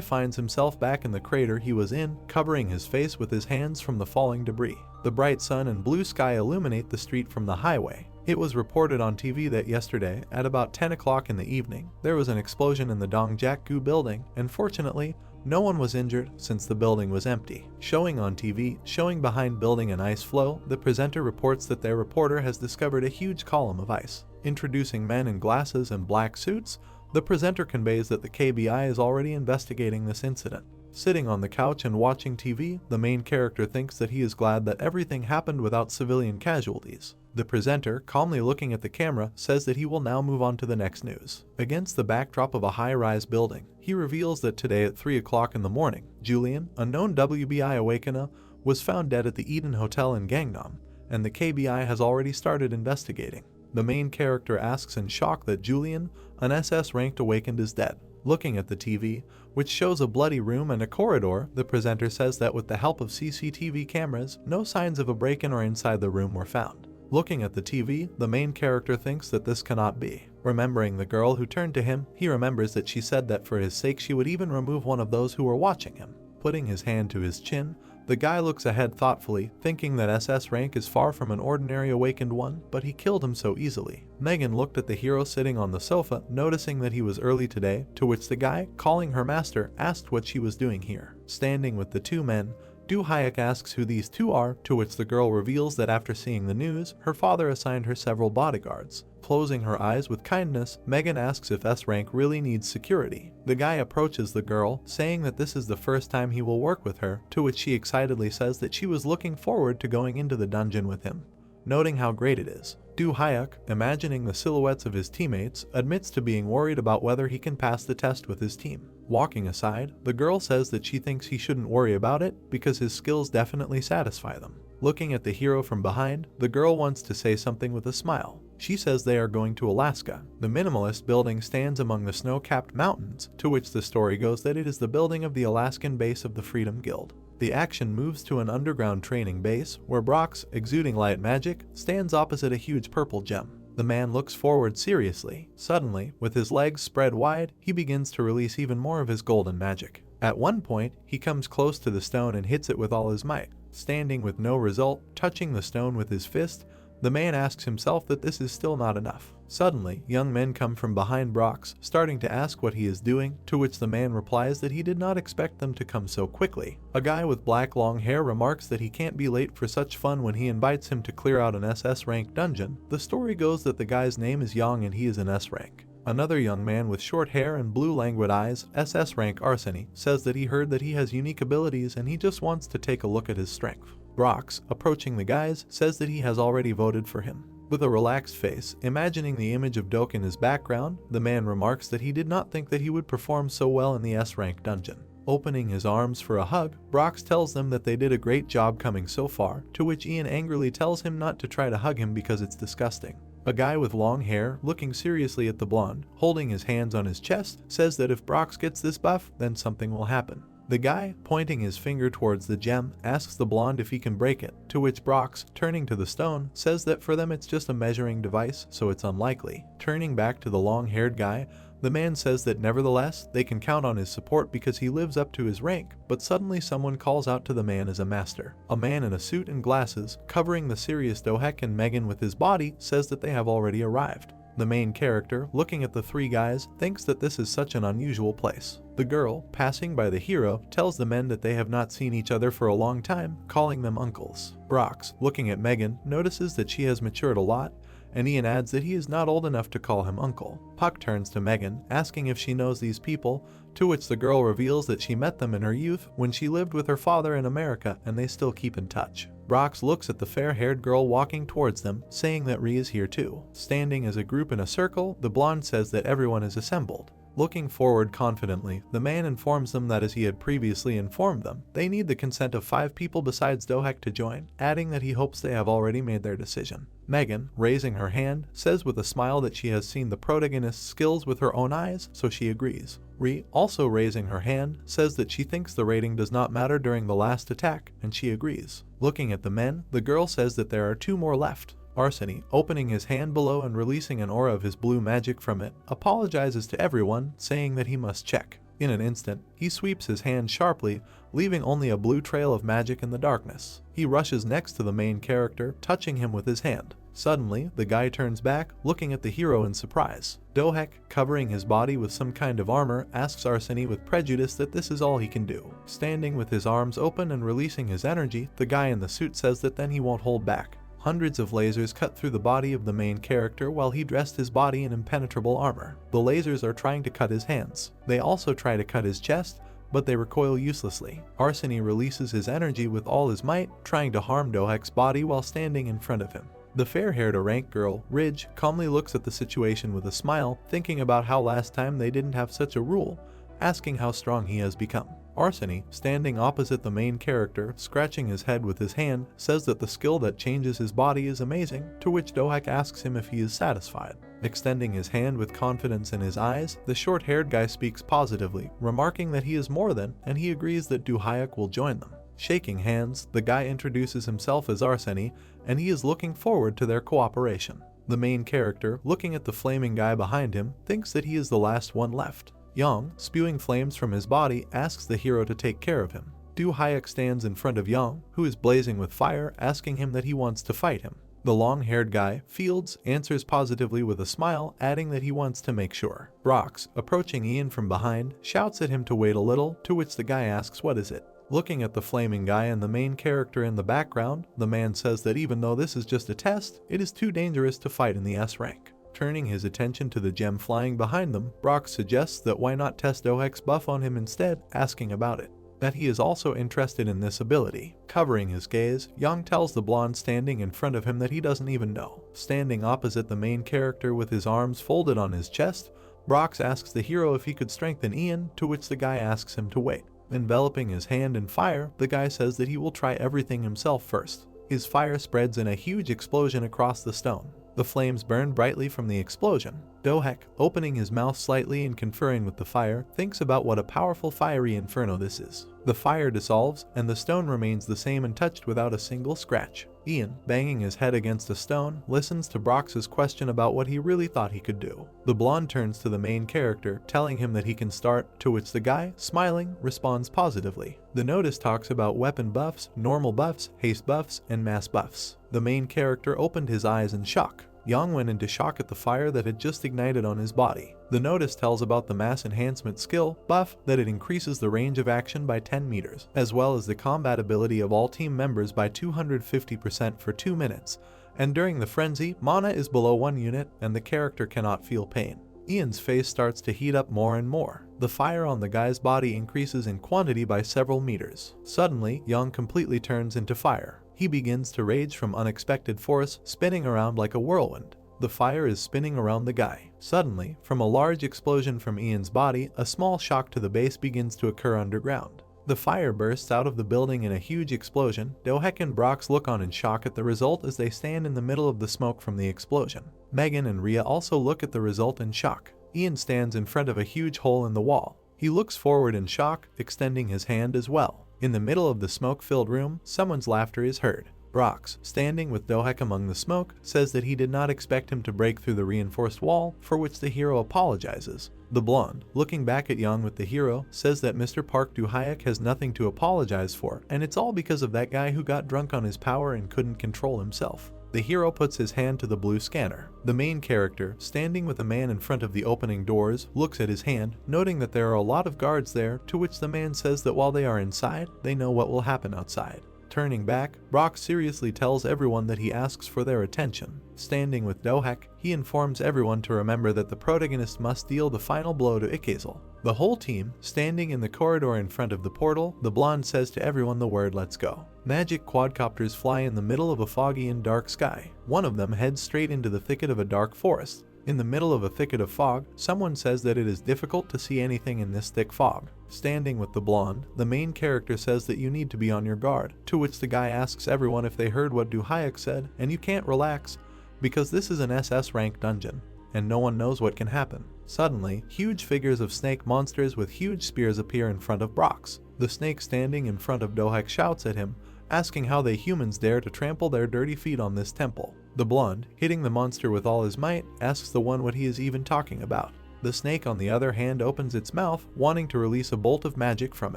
finds himself back in the crater he was in, covering his face with his hands from the falling debris. The bright sun and blue sky illuminate the street from the highway. It was reported on TV that yesterday, at about 10 o'clock in the evening, there was an explosion in the Dongjak-gu building, and fortunately, no one was injured since the building was empty. Showing on TV, showing behind building an ice floe, the presenter reports that their reporter has discovered a huge column of ice. Introducing men in glasses and black suits, the presenter conveys that the KBI is already investigating this incident. Sitting on the couch and watching TV, the main character thinks that he is glad that everything happened without civilian casualties. The presenter, calmly looking at the camera, says that he will now move on to the next news. Against the backdrop of a high-rise building, he reveals that today at 3 o'clock in the morning, Julian, a known WBI awakener, was found dead at the Eden Hotel in Gangnam, and the KBI has already started investigating. The main character asks in shock that Julian, an SS-ranked awakened, is dead. Looking at the TV, which shows a bloody room and a corridor, the presenter says that with the help of CCTV cameras, no signs of a break-in or inside the room were found. Looking at the TV, the main character thinks that this cannot be. Remembering the girl who turned to him, he remembers that she said that for his sake she would even remove one of those who were watching him. Putting his hand to his chin, the guy looks ahead thoughtfully, thinking that SS rank is far from an ordinary awakened one, but he killed him so easily. Megan looked at the hero sitting on the sofa, noticing that he was early today, to which the guy, calling her master, asked what she was doing here. Standing with the two men, Do Hayek asks who these two are, to which the girl reveals that after seeing the news, her father assigned her several bodyguards. Closing her eyes with kindness, Megan asks if S-Rank really needs security. The guy approaches the girl, saying that this is the first time he will work with her, to which she excitedly says that she was looking forward to going into the dungeon with him. Noting how great it is, Do Hayek, imagining the silhouettes of his teammates, admits to being worried about whether he can pass the test with his team. Walking aside, the girl says that she thinks he shouldn't worry about it because his skills definitely satisfy them. Looking at the hero from behind, the girl wants to say something with a smile. She says they are going to Alaska. The minimalist building stands among the snow-capped mountains, to which the story goes that it is the building of the Alaskan base of the Freedom Guild. The action moves to an underground training base, where Brox, exuding light magic, stands opposite a huge purple gem. The man looks forward seriously. Suddenly, with his legs spread wide, he begins to release even more of his golden magic. At one point, he comes close to the stone and hits it with all his might. Standing with no result, touching the stone with his fist, the man asks himself that this is still not enough. Suddenly, young men come from behind Brox, starting to ask what he is doing, to which the man replies that he did not expect them to come so quickly. A guy with black long hair remarks that he can't be late for such fun when he invites him to clear out an SS rank dungeon. The story goes that the guy's name is Yang and he is an S rank. Another young man with short hair and blue languid eyes, SS rank Arseny, says that he heard that he has unique abilities and he just wants to take a look at his strength. Brox, approaching the guys, says that he has already voted for him. With a relaxed face, imagining the image of Doke in his background, the man remarks that he did not think that he would perform so well in the S-rank dungeon. Opening his arms for a hug, Brox tells them that they did a great job coming so far, to which Ian angrily tells him not to try to hug him because it's disgusting. A guy with long hair, looking seriously at the blonde, holding his hands on his chest, says that if Brox gets this buff, then something will happen. The guy, pointing his finger towards the gem, asks the blonde if he can break it, to which Brox, turning to the stone, says that for them it's just a measuring device, so it's unlikely. Turning back to the long-haired guy, the man says that nevertheless, they can count on his support because he lives up to his rank, but suddenly someone calls out to the man as a master. A man in a suit and glasses, covering the serious Dohek and Megan with his body, says that they have already arrived. The main character, looking at the three guys, thinks that this is such an unusual place. The girl, passing by the hero, tells the men that they have not seen each other for a long time, calling them uncles. Brox, looking at Megan, notices that she has matured a lot, and Ian adds that he is not old enough to call him uncle. Puck turns to Megan, asking if she knows these people, to which the girl reveals that she met them in her youth when she lived with her father in America and they still keep in touch. Brox looks at the fair-haired girl walking towards them, saying that Ree is here too. Standing as a group in a circle, the blonde says that everyone is assembled. Looking forward confidently, the man informs them that as he had previously informed them, they need the consent of 5 people besides Dohek to join, adding that he hopes they have already made their decision. Megan, raising her hand, says with a smile that she has seen the protagonist's skills with her own eyes, so she agrees. Ree, also raising her hand, says that she thinks the rating does not matter during the last attack, and she agrees. Looking at the men, the girl says that there are 2 more left. Arseny, opening his hand below and releasing an aura of his blue magic from it, apologizes to everyone, saying that he must check. In an instant, he sweeps his hand sharply, leaving only a blue trail of magic in the darkness. He rushes next to the main character, touching him with his hand. Suddenly, the guy turns back, looking at the hero in surprise. Dohek, covering his body with some kind of armor, asks Arseny with prejudice that this is all he can do. Standing with his arms open and releasing his energy, the guy in the suit says that then he won't hold back. Hundreds of lasers cut through the body of the main character while he dressed his body in impenetrable armor. The lasers are trying to cut his hands. They also try to cut his chest, but they recoil uselessly. Arseny releases his energy with all his might, trying to harm Dohek's body while standing in front of him. The fair-haired Orank girl, Ridge, calmly looks at the situation with a smile, thinking about how last time they didn't have such a rule, asking how strong he has become. Arseny, standing opposite the main character, scratching his head with his hand, says that the skill that changes his body is amazing, to which Dohek asks him if he is satisfied. Extending his hand with confidence in his eyes, the short-haired guy speaks positively, remarking that he is more than, and he agrees that Duhayak will join them. Shaking hands, the guy introduces himself as Arseny, and he is looking forward to their cooperation. The main character, looking at the flaming guy behind him, thinks that he is the last one left. Yang, spewing flames from his body, asks the hero to take care of him. Duhayak stands in front of Yang, who is blazing with fire, asking him that he wants to fight him. The long-haired guy, Fields, answers positively with a smile, adding that he wants to make sure. Brox, approaching Ian from behind, shouts at him to wait a little, to which the guy asks what is it. Looking at the flaming guy and the main character in the background, the man says that even though this is just a test, it is too dangerous to fight in the S rank. Turning his attention to the gem flying behind them, Brock suggests that why not test Dohek's buff on him instead, asking about it. That he is also interested in this ability. Covering his gaze, Yang tells the blonde standing in front of him that he doesn't even know. Standing opposite the main character with his arms folded on his chest, Brox asks the hero if he could strengthen Ian, to which the guy asks him to wait. Enveloping his hand in fire, the guy says that he will try everything himself first. His fire spreads in a huge explosion across the stone. The flames burn brightly from the explosion. Dohek, opening his mouth slightly and conferring with the fire, thinks about what a powerful fiery inferno this is. The fire dissolves, and the stone remains the same untouched without a single scratch. Ian, banging his head against a stone, listens to Brox's question about what he really thought he could do. The blonde turns to the main character, telling him that he can start, to which the guy, smiling, responds positively. The notice talks about weapon buffs, normal buffs, haste buffs, and mass buffs. The main character opened his eyes in shock. Yang went into shock at the fire that had just ignited on his body. The notice tells about the mass enhancement skill buff that it increases the range of action by 10 meters, as well as the combat ability of all team members by 250% for 2 minutes, and during the frenzy, mana is below 1 unit and the character cannot feel pain. Ian's face starts to heat up more and more. The fire on the guy's body increases in quantity by several meters. Suddenly, Yang completely turns into fire. He begins to rage from unexpected force, spinning around like a whirlwind. The fire is spinning around the guy. Suddenly, from a large explosion from Ian's body, a small shock to the base begins to occur underground. The fire bursts out of the building in a huge explosion. Dohek and Brox look on in shock at the result as they stand in the middle of the smoke from the explosion. Megan and Rhea also look at the result in shock. Ian stands in front of a huge hole in the wall. He looks forward in shock, extending his hand as well. In the middle of the smoke-filled room, someone's laughter is heard. Brox, standing with Dohek among the smoke, says that he did not expect him to break through the reinforced wall, for which the hero apologizes. The blonde, looking back at Yang with the hero, says that Mr. Park Duhayak has nothing to apologize for, and it's all because of that guy who got drunk on his power and couldn't control himself. The hero puts his hand to the blue scanner. The main character, standing with a man in front of the opening doors, looks at his hand, noting that there are a lot of guards there, to which the man says that while they are inside, they know what will happen outside. Turning back, Brock seriously tells everyone that he asks for their attention. Standing with Dohek, he informs everyone to remember that the protagonist must deal the final blow to Ikazel. The whole team, standing in the corridor in front of the portal, the blonde says to everyone the word "let's go." Magic quadcopters fly in the middle of a foggy and dark sky. One of them heads straight into the thicket of a dark forest. In the middle of a thicket of fog, someone says that it is difficult to see anything in this thick fog. Standing with the blonde, the main character says that you need to be on your guard, to which the guy asks everyone if they heard what Duhayak said, and you can't relax, because this is an SS rank dungeon, and no one knows what can happen. Suddenly, huge figures of snake monsters with huge spears appear in front of Brox. The snake standing in front of Dohek shouts at him, asking how they humans dare to trample their dirty feet on this temple. The blonde, hitting the monster with all his might, asks the one what he is even talking about. The snake on the other hand opens its mouth, wanting to release a bolt of magic from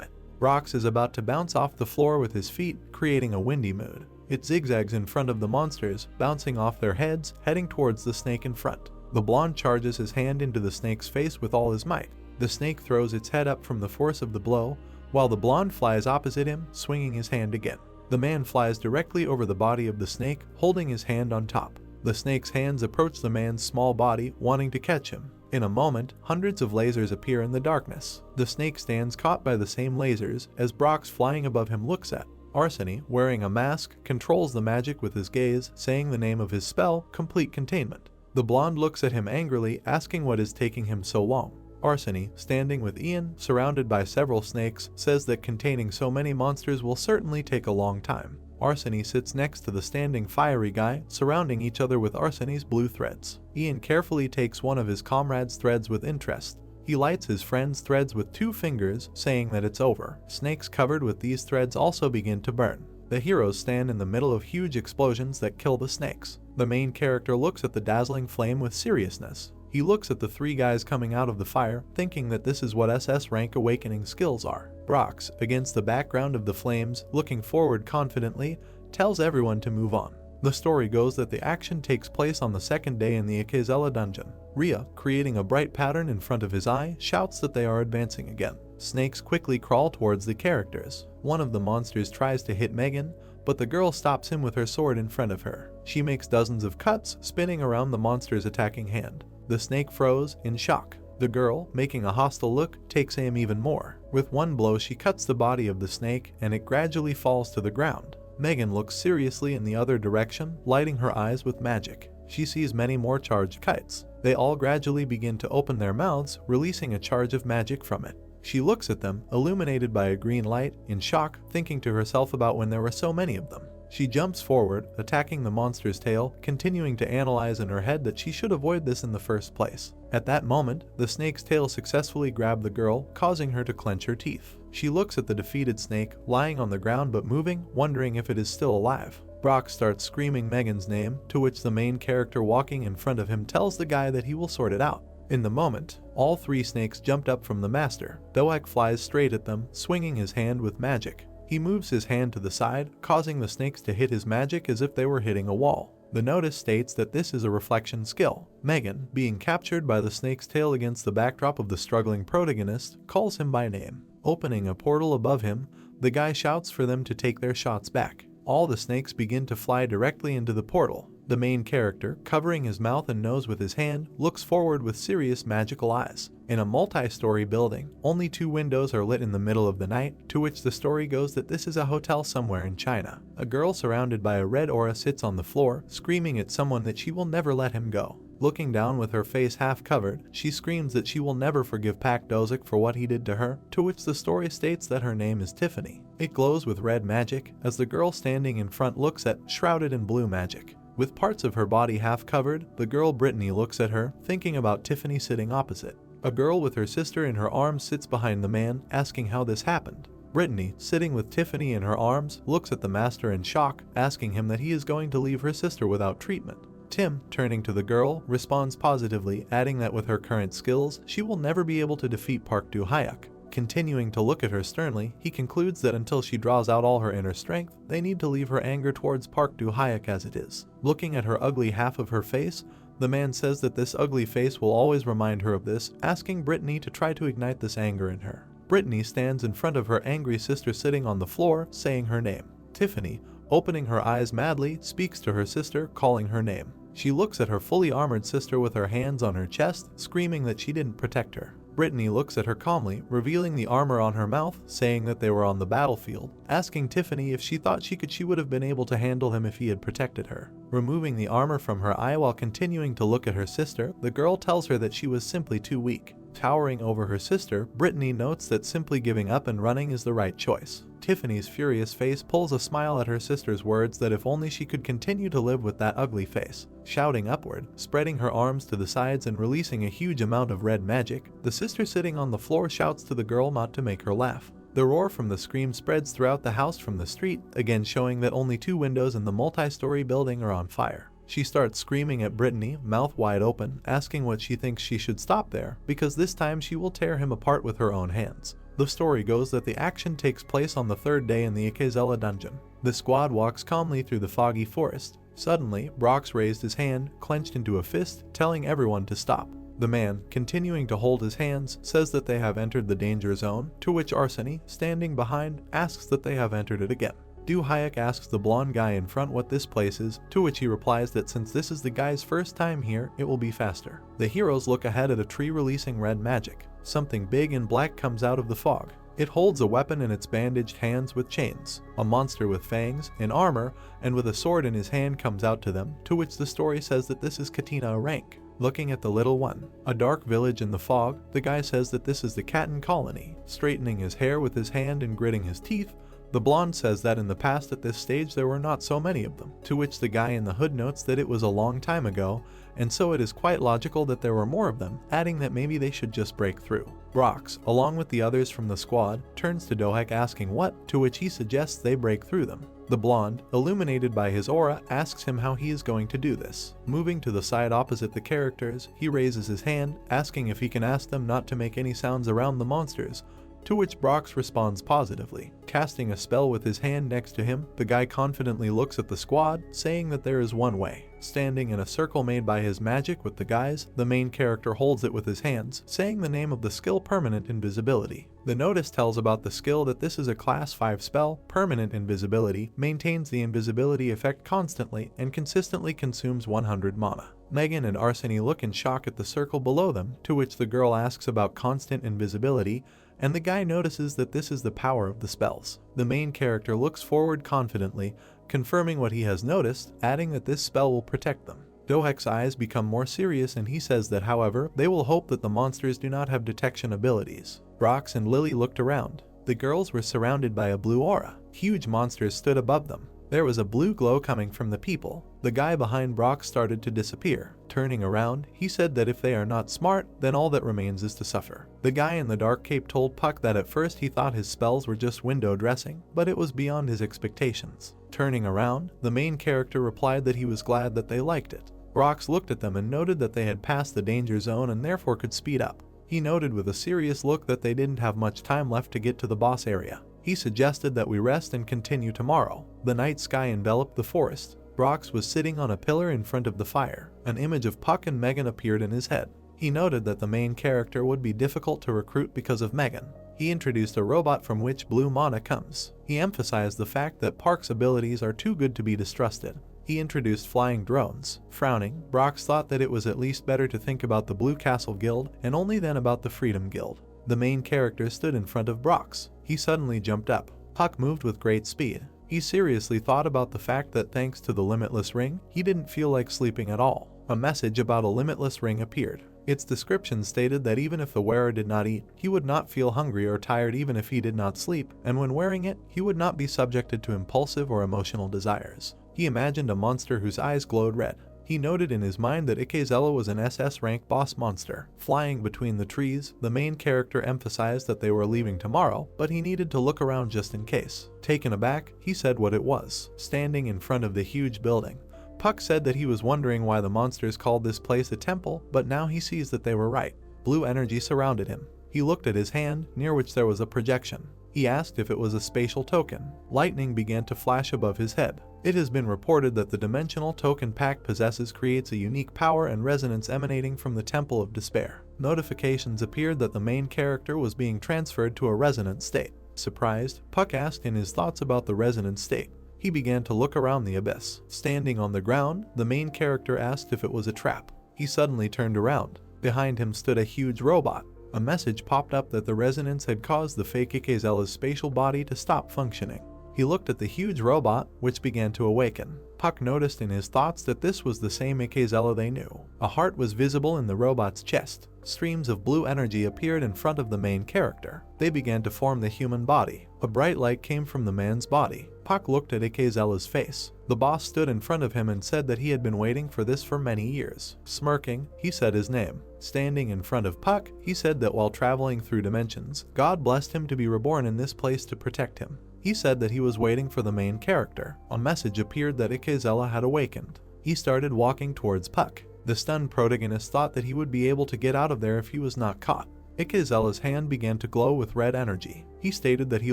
it. Brox is about to bounce off the floor with his feet, creating a windy mood. It zigzags in front of the monsters, bouncing off their heads, heading towards the snake in front. The blonde charges his hand into the snake's face with all his might. The snake throws its head up from the force of the blow, while the blonde flies opposite him, swinging his hand again. The man flies directly over the body of the snake, holding his hand on top. The snake's hands approach the man's small body, wanting to catch him. In a moment, hundreds of lasers appear in the darkness. The snake stands caught by the same lasers as Brox flying above him looks at. Arseny, wearing a mask, controls the magic with his gaze, saying the name of his spell, Complete Containment. The blonde looks at him angrily, asking what is taking him so long. Arseny, standing with Ian, surrounded by several snakes, says that containing so many monsters will certainly take a long time. Arseny sits next to the standing fiery guy, surrounding each other with Arseny's blue threads. Ian carefully takes one of his comrade's threads with interest. He lights his friend's threads with 2 fingers, saying that it's over. Snakes covered with these threads also begin to burn. The heroes stand in the middle of huge explosions that kill the snakes. The main character looks at the dazzling flame with seriousness. He looks at the 3 guys coming out of the fire, thinking that this is what SS rank awakening skills are. Brox, against the background of the flames, looking forward confidently, tells everyone to move on. The story goes that the action takes place on the 2nd day in the Ikezela dungeon. Rhea, creating a bright pattern in front of his eye, shouts that they are advancing again. Snakes quickly crawl towards the characters. One of the monsters tries to hit Megan, but the girl stops him with her sword in front of her. She makes dozens of cuts, spinning around the monster's attacking hand. The snake froze, in shock. The girl, making a hostile look, takes aim even more. With one blow she cuts the body of the snake, and it gradually falls to the ground. Megan looks seriously in the other direction, lighting her eyes with magic. She sees many more charged kites. They all gradually begin to open their mouths, releasing a charge of magic from it. She looks at them, illuminated by a green light, in shock, thinking to herself about when there were so many of them. She jumps forward, attacking the monster's tail, continuing to analyze in her head that she should avoid this in the first place. At that moment, the snake's tail successfully grabbed the girl, causing her to clench her teeth. She looks at the defeated snake, lying on the ground but moving, wondering if it is still alive. Brock starts screaming Megan's name, to which the main character walking in front of him tells the guy that he will sort it out. In the moment, all 3 snakes jumped up from the master. Doak flies straight at them, swinging his hand with magic. He moves his hand to the side, causing the snakes to hit his magic as if they were hitting a wall. The notice states that this is a reflection skill. Megan, being captured by the snake's tail against the backdrop of the struggling protagonist, calls him by name. Opening a portal above him, the guy shouts for them to take their shots back. All the snakes begin to fly directly into the portal. The main character, covering his mouth and nose with his hand, looks forward with serious magical eyes. In a multi-story building, only 2 windows are lit in the middle of the night, to which the story goes that this is a hotel somewhere in China. A girl surrounded by a red aura sits on the floor, screaming at someone that she will never let him go. Looking down with her face half covered, she screams that she will never forgive Pak Dozik for what he did to her, to which the story states that her name is Tiffany. It glows with red magic, as the girl standing in front looks at, shrouded in blue magic. With parts of her body half covered, the girl Brittany looks at her, thinking about Tiffany sitting opposite. A girl with her sister in her arms sits behind the man, asking how this happened. Brittany, sitting with Tiffany in her arms, looks at the master in shock, asking him that he is going to leave her sister without treatment. Tim, turning to the girl, responds positively, adding that with her current skills, she will never be able to defeat Park Do-hyuk. Continuing to look at her sternly, he concludes that until she draws out all her inner strength, they need to leave her anger towards Park Do-hyuk as it is. Looking at her ugly half of her face, the man says that this ugly face will always remind her of this, asking Brittany to try to ignite this anger in her. Brittany stands in front of her angry sister sitting on the floor, saying her name. Tiffany, opening her eyes madly, speaks to her sister, calling her name. She looks at her fully armored sister with her hands on her chest, screaming that she didn't protect her. Brittany looks at her calmly, revealing the armor on her mouth, saying that they were on the battlefield, asking Tiffany if she thought she would have been able to handle him if he had protected her. Removing the armor from her eye while continuing to look at her sister, the girl tells her that she was simply too weak. Towering over her sister, Brittany notes that simply giving up and running is the right choice. Tiffany's furious face pulls a smile at her sister's words that if only she could continue to live with that ugly face. Shouting upward, spreading her arms to the sides and releasing a huge amount of red magic, the sister sitting on the floor shouts to the girl not to make her laugh. The roar from the scream spreads throughout the house from the street, again showing that only 2 windows in the multi-story building are on fire. She starts screaming at Brittany, mouth wide open, asking what she thinks she should stop there, because this time she will tear him apart with her own hands. The story goes that the action takes place on the third day in the Ikezella dungeon. The squad walks calmly through the foggy forest. Suddenly, Brox raised his hand, clenched into a fist, telling everyone to stop. The man, continuing to hold his hands, says that they have entered the danger zone, to which Arseny, standing behind, asks that they have entered it again. Du Hayek asks the blonde guy in front what this place is, to which he replies that since this is the guy's first time here, it will be faster. The heroes look ahead at a tree releasing red magic. Something big and black comes out of the fog. It holds a weapon in its bandaged hands with chains. A monster with fangs, in armor, and with a sword in his hand comes out to them, to which the story says that this is Katina Rank. Looking at the little one, a dark village in the fog, the guy says that this is the Katten colony. Straightening his hair with his hand and gritting his teeth, the blonde says that in the past at this stage there were not so many of them, to which the guy in the hood notes that it was a long time ago, and so it is quite logical that there were more of them, adding that maybe they should just break through. Brox, along with the others from the squad, turns to Dohek asking what, to which he suggests they break through them. The blonde, illuminated by his aura, asks him how he is going to do this. Moving to the side opposite the characters, he raises his hand, asking if he can ask them not to make any sounds around the monsters, to which Brox responds positively. Casting a spell with his hand next to him, the guy confidently looks at the squad, saying that there is one way. Standing in a circle made by his magic with the guys, the main character holds it with his hands, saying the name of the skill Permanent Invisibility. The notice tells about the skill that this is a class 5 spell. Permanent Invisibility maintains the invisibility effect constantly and consistently consumes 100 mana. Megan and Arseny look in shock at the circle below them, to which the girl asks about constant invisibility, and the guy notices that this is the power of the spells. The main character looks forward confidently, confirming what he has noticed, adding that this spell will protect them. Dohek's eyes become more serious and he says that however, they will hope that the monsters do not have detection abilities. Brox and Lily looked around. The girls were surrounded by a blue aura. Huge monsters stood above them. There was a blue glow coming from the people. The guy behind Brox started to disappear. Turning around, he said that if they are not smart, then all that remains is to suffer. The guy in the dark cape told Puck that at first he thought his spells were just window dressing, but it was beyond his expectations. Turning around, the main character replied that he was glad that they liked it. Brox looked at them and noted that they had passed the danger zone and therefore could speed up. He noted with a serious look that they didn't have much time left to get to the boss area. He suggested that we rest and continue tomorrow. The night sky enveloped the forest. Brox was sitting on a pillar in front of the fire. An image of Puck and Megan appeared in his head. He noted that the main character would be difficult to recruit because of Megan. He introduced a robot from which blue mana comes. He emphasized the fact that Park's abilities are too good to be distrusted. He introduced flying drones. Frowning, Brox thought that it was at least better to think about the Blue Castle Guild and only then about the Freedom Guild. The main character stood in front of Brox. He suddenly jumped up. Puck moved with great speed. He seriously thought about the fact that thanks to the limitless ring, he didn't feel like sleeping at all. A message about a limitless ring appeared. Its description stated that even if the wearer did not eat, he would not feel hungry or tired even if he did not sleep, and when wearing it, he would not be subjected to impulsive or emotional desires. He imagined a monster whose eyes glowed red. He noted in his mind that Ikezella was an SS rank boss monster. Flying between the trees, the main character emphasized that they were leaving tomorrow, but he needed to look around just in case. Taken aback, he said what it was. Standing in front of the huge building, Puck said that he was wondering why the monsters called this place a temple, but now he sees that they were right. Blue energy surrounded him. He looked at his hand, near which there was a projection. He asked if it was a spatial token. Lightning began to flash above his head. It has been reported that the dimensional token Pack possesses creates a unique power and resonance emanating from the Temple of Despair. Notifications appeared that the main character was being transferred to a resonant state. Surprised, Puck asked in his thoughts about the resonant state. He began to look around the abyss. Standing on the ground, the main character asked if it was a trap. He suddenly turned around. Behind him stood a huge robot. A message popped up that the resonance had caused the fake Ikezella's spatial body to stop functioning. He looked at the huge robot, which began to awaken. Puck noticed in his thoughts that this was the same Ikezella they knew. A heart was visible in the robot's chest. Streams of blue energy appeared in front of the main character. They began to form the human body. A bright light came from the man's body. Puck looked at Ikezella's face. The boss stood in front of him and said that he had been waiting for this for many years. Smirking, he said his name. Standing in front of Puck, he said that while traveling through dimensions, God blessed him to be reborn in this place to protect him. He said that he was waiting for the main character. A message appeared that Ikezella had awakened. He started walking towards Puck. The stunned protagonist thought that he would be able to get out of there if he was not caught. Ikezella's hand began to glow with red energy. He stated that he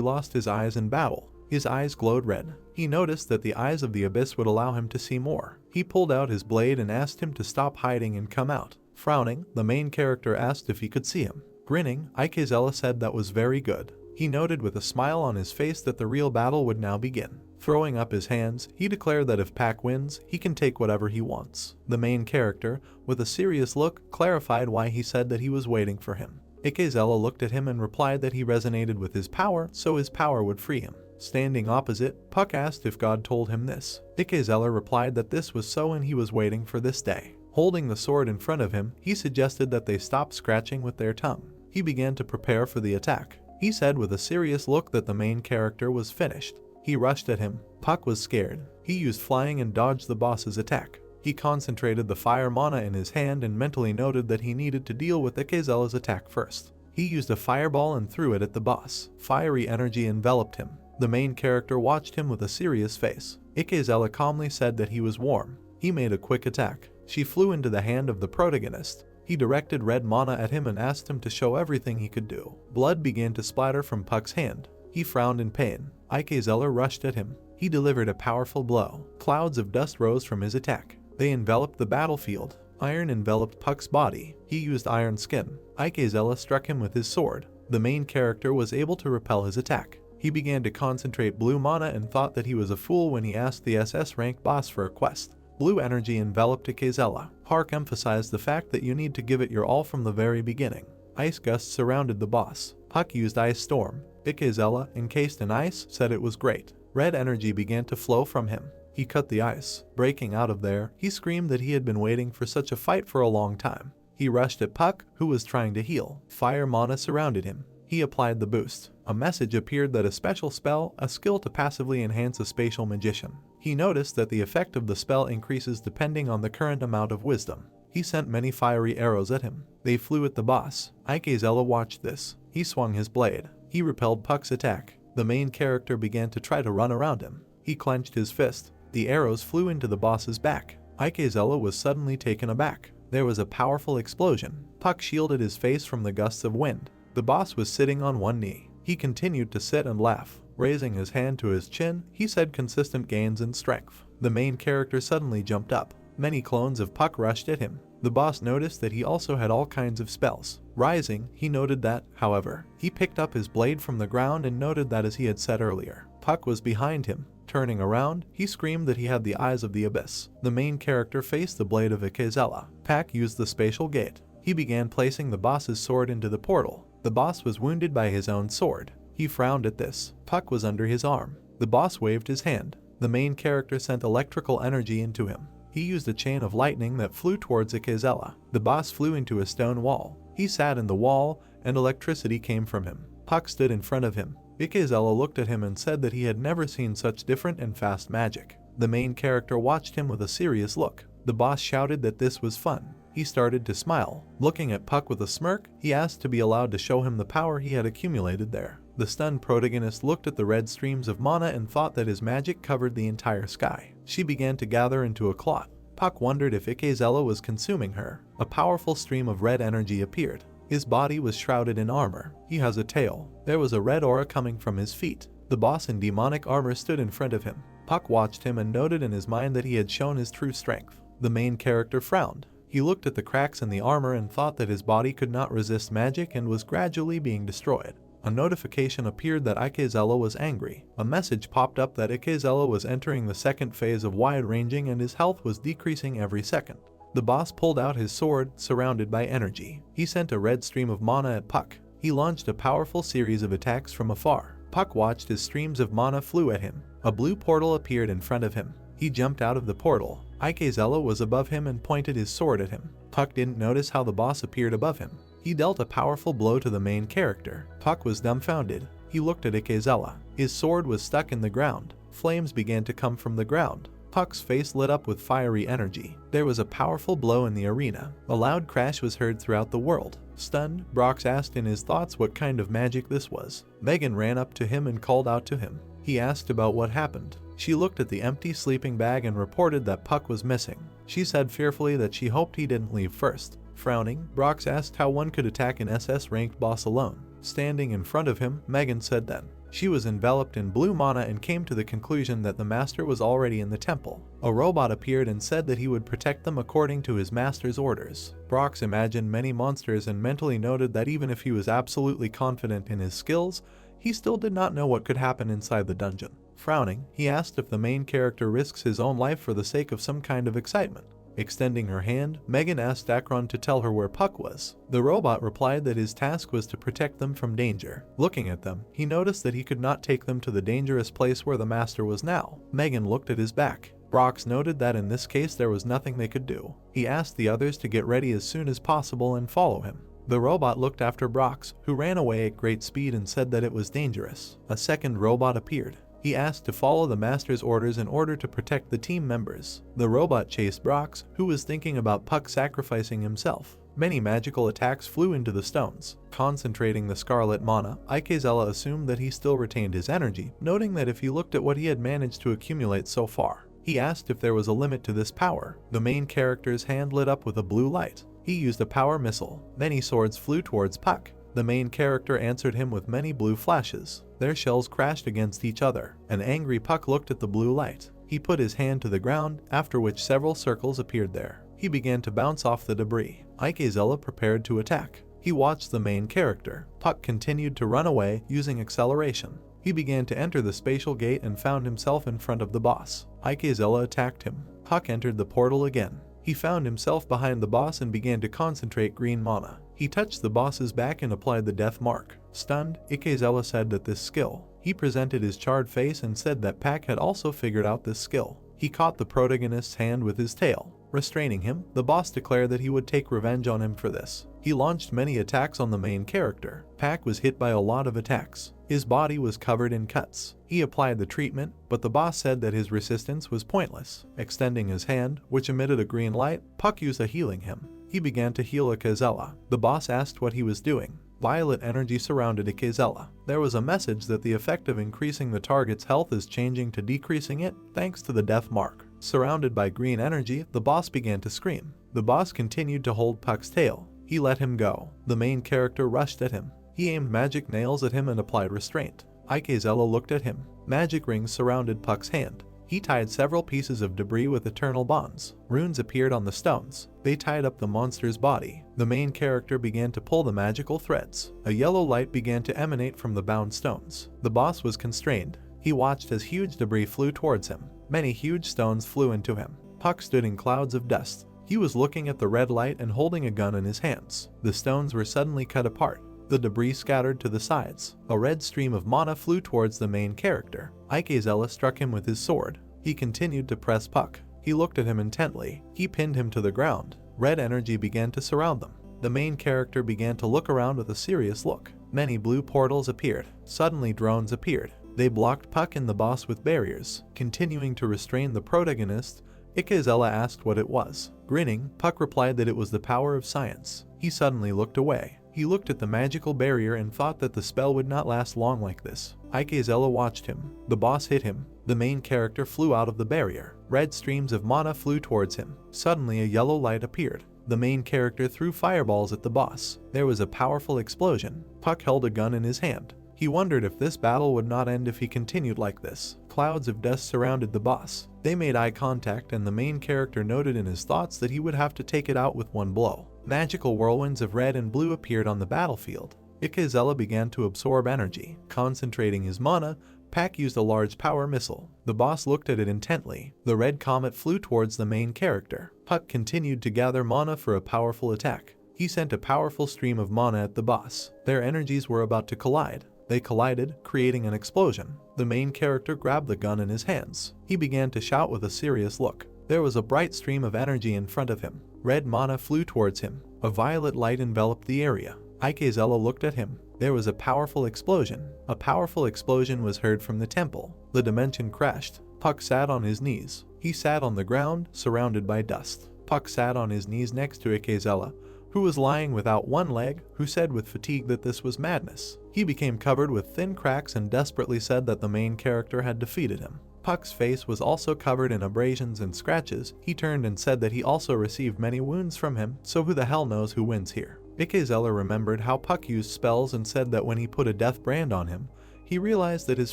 lost his eyes in battle. His eyes glowed red. He noticed that the eyes of the abyss would allow him to see more. He pulled out his blade and asked him to stop hiding and come out. Frowning, the main character asked if he could see him. Grinning, Ikezella said that was very good. He noted with a smile on his face that the real battle would now begin. Throwing up his hands, he declared that if Pac wins, he can take whatever he wants. The main character, with a serious look, clarified why he said that he was waiting for him. Ikezella looked at him and replied that he resonated with his power, so his power would free him. Standing opposite, Puck asked if God told him this. Ikezella replied that this was so and he was waiting for this day. Holding the sword in front of him, he suggested that they stop scratching with their tongue. He began to prepare for the attack. He said with a serious look that the main character was finished. He rushed at him. Puck was scared. He used flying and dodged the boss's attack. He concentrated the fire mana in his hand and mentally noted that he needed to deal with Ikezella's attack first. He used a fireball and threw it at the boss. Fiery energy enveloped him. The main character watched him with a serious face. Ikezella calmly said that he was warm. He made a quick attack. She flew into the hand of the protagonist. He directed red mana at him and asked him to show everything he could do. Blood began to splatter from Puck's hand. He frowned in pain. Ikezella rushed at him. He delivered a powerful blow. Clouds of dust rose from his attack. They enveloped the battlefield. Iron enveloped Puck's body. He used iron skin. Ikezella struck him with his sword. The main character was able to repel his attack. He began to concentrate blue mana and thought that he was a fool when he asked the SS rank boss for a quest. Blue energy enveloped Ikezella. Hark emphasized the fact that you need to give it your all from the very beginning. Ice gusts surrounded the boss. Puck used Ice Storm. Ikezella, encased in ice, said it was great. Red energy began to flow from him. He cut the ice. Breaking out of there, he screamed that he had been waiting for such a fight for a long time. He rushed at Puck, who was trying to heal. Fire mana surrounded him. He applied the boost. A message appeared that a special spell, a skill to passively enhance a spatial magician. He noticed that the effect of the spell increases depending on the current amount of wisdom. He sent many fiery arrows at him. They flew at the boss. Ikezella watched this. He swung his blade. He repelled Puck's attack. The main character began to try to run around him. He clenched his fist. The arrows flew into the boss's back. Ikezella was suddenly taken aback. There was a powerful explosion. Puck shielded his face from the gusts of wind. The boss was sitting on one knee. He continued to sit and laugh. Raising his hand to his chin, he said consistent gains in strength. The main character suddenly jumped up. Many clones of Puck rushed at him. The boss noticed that he also had all kinds of spells. Rising, he noted that, however, he picked up his blade from the ground and noted that as he had said earlier, Puck was behind him. Turning around, he screamed that he had the eyes of the abyss. The main character faced the blade of Ikezella. Puck used the spatial gate. He began placing the boss's sword into the portal. The boss was wounded by his own sword. He frowned at this. Puck was under his arm. The boss waved his hand. The main character sent electrical energy into him. He used a chain of lightning that flew towards Ikezella. The boss flew into a stone wall. He sat in the wall, and electricity came from him. Puck stood in front of him. Ikezella looked at him and said that he had never seen such different and fast magic. The main character watched him with a serious look. The boss shouted that this was fun. He started to smile. Looking at Puck with a smirk, he asked to be allowed to show him the power he had accumulated there. The stunned protagonist looked at the red streams of mana and thought that his magic covered the entire sky. She began to gather into a clot. Puck wondered if Ikezella was consuming her. A powerful stream of red energy appeared. His body was shrouded in armor. He has a tail. There was a red aura coming from his feet. The boss in demonic armor stood in front of him. Puck watched him and noted in his mind that he had shown his true strength. The main character frowned. He looked at the cracks in the armor and thought that his body could not resist magic and was gradually being destroyed. A notification appeared that Ikezella was angry. A message popped up that Ikezella was entering the second phase of wide-ranging and his health was decreasing every second. The boss pulled out his sword, surrounded by energy. He sent a red stream of mana at Puck. He launched a powerful series of attacks from afar. Puck watched as streams of mana flew at him. A blue portal appeared in front of him. He jumped out of the portal. Ikezella was above him and pointed his sword at him. Puck didn't notice how the boss appeared above him. He dealt a powerful blow to the main character. Puck was dumbfounded. He looked at Ikezella. His sword was stuck in the ground. Flames began to come from the ground. Puck's face lit up with fiery energy. There was a powerful blow in the arena. A loud crash was heard throughout the world. Stunned, Brox asked in his thoughts what kind of magic this was. Megan ran up to him and called out to him. He asked about what happened. She looked at the empty sleeping bag and reported that Puck was missing. She said fearfully that she hoped he didn't leave first. Frowning, Brox asked how one could attack an SS-ranked boss alone. Standing in front of him, Megan said then. She was enveloped in blue mana and came to the conclusion that the master was already in the temple. A robot appeared and said that he would protect them according to his master's orders. Brox imagined many monsters and mentally noted that even if he was absolutely confident in his skills, he still did not know what could happen inside the dungeon. Frowning, he asked if the main character risks his own life for the sake of some kind of excitement. Extending her hand, Megan asked Akron to tell her where Puck was. The robot replied that his task was to protect them from danger. Looking at them, he noticed that he could not take them to the dangerous place where the master was now. Megan looked at his back. Brox noted that in this case there was nothing they could do. He asked the others to get ready as soon as possible and follow him. The robot looked after Brox, who ran away at great speed and said that it was dangerous. A second robot appeared. He asked to follow the master's orders in order to protect the team members. The robot chased Brox, who was thinking about Puck sacrificing himself. Many magical attacks flew into the stones. Concentrating the scarlet mana, Ikezella assumed that he still retained his energy, noting that if he looked at what he had managed to accumulate so far. He asked if there was a limit to this power. The main character's hand lit up with a blue light. He used a power missile. Many swords flew towards Puck. The main character answered him with many blue flashes. Their shells crashed against each other. An angry Puck looked at the blue light. He put his hand to the ground, after which several circles appeared there. He began to bounce off the debris. Ikezella prepared to attack. He watched the main character. Puck continued to run away, using acceleration. He began to enter the spatial gate and found himself in front of the boss. Ikezella attacked him. Puck entered the portal again. He found himself behind the boss and began to concentrate green mana. He touched the boss's back and applied the death mark. Stunned, Ikezella said that this skill. He presented his charred face and said that Pack had also figured out this skill. He caught the protagonist's hand with his tail. Restraining him, the boss declared that he would take revenge on him for this. He launched many attacks on the main character. Pack was hit by a lot of attacks. His body was covered in cuts. He applied the treatment, but the boss said that his resistance was pointless. Extending his hand, which emitted a green light, Puck used a healing him. He began to heal Ikezella. The boss asked what he was doing. Violet energy surrounded Ikezella. There was a message that the effect of increasing the target's health is changing to decreasing it, thanks to the death mark. Surrounded by green energy, the boss began to scream. The boss continued to hold Puck's tail. He let him go. The main character rushed at him. He aimed magic nails at him and applied restraint. Ikezella looked at him. Magic rings surrounded Puck's hand. He tied several pieces of debris with eternal bonds. Runes appeared on the stones. They tied up the monster's body. The main character began to pull the magical threads. A yellow light began to emanate from the bound stones. The boss was constrained. He watched as huge debris flew towards him. Many huge stones flew into him. Puck stood in clouds of dust. He was looking at the red light and holding a gun in his hands. The stones were suddenly cut apart. The debris scattered to the sides. A red stream of mana flew towards the main character. Ikezella struck him with his sword. He continued to press Puck. He looked at him intently. He pinned him to the ground. Red energy began to surround them. The main character began to look around with a serious look. Many blue portals appeared. Suddenly drones appeared. They blocked Puck and the boss with barriers. Continuing to restrain the protagonist, Ikezella asked what it was. Grinning, Puck replied that it was the power of science. He suddenly looked away. He looked at the magical barrier and thought that the spell would not last long like this. Ikezella watched him. The boss hit him. The main character flew out of the barrier. Red streams of mana flew towards him. Suddenly a yellow light appeared. The main character threw fireballs at the boss. There was a powerful explosion. Puck held a gun in his hand. He wondered if this battle would not end if he continued like this. Clouds of dust surrounded the boss. They made eye contact and the main character noted in his thoughts that he would have to take it out with one blow. Magical whirlwinds of red and blue appeared on the battlefield. Ikezella began to absorb energy. Concentrating his mana, Pack used a large power missile. The boss looked at it intently. The red comet flew towards the main character. Puck continued to gather mana for a powerful attack. He sent a powerful stream of mana at the boss. Their energies were about to collide. They collided, creating an explosion. The main character grabbed the gun in his hands. He began to shout with a serious look. There was a bright stream of energy in front of him. Red mana flew towards him. A violet light enveloped the area. Ikezella looked at him. There was a powerful explosion. A powerful explosion was heard from the temple. The dimension crashed. Puck sat on his knees. He sat on the ground, surrounded by dust. Puck sat on his knees next to Ikezella, who was lying without one leg, who said with fatigue that this was madness. He became covered with thin cracks and desperately said that the main character had defeated him. Puck's face was also covered in abrasions and scratches. He turned and said that he also received many wounds from him, so who the hell knows who wins here. Ikezella remembered how Puck used spells and said that when he put a death brand on him, he realized that his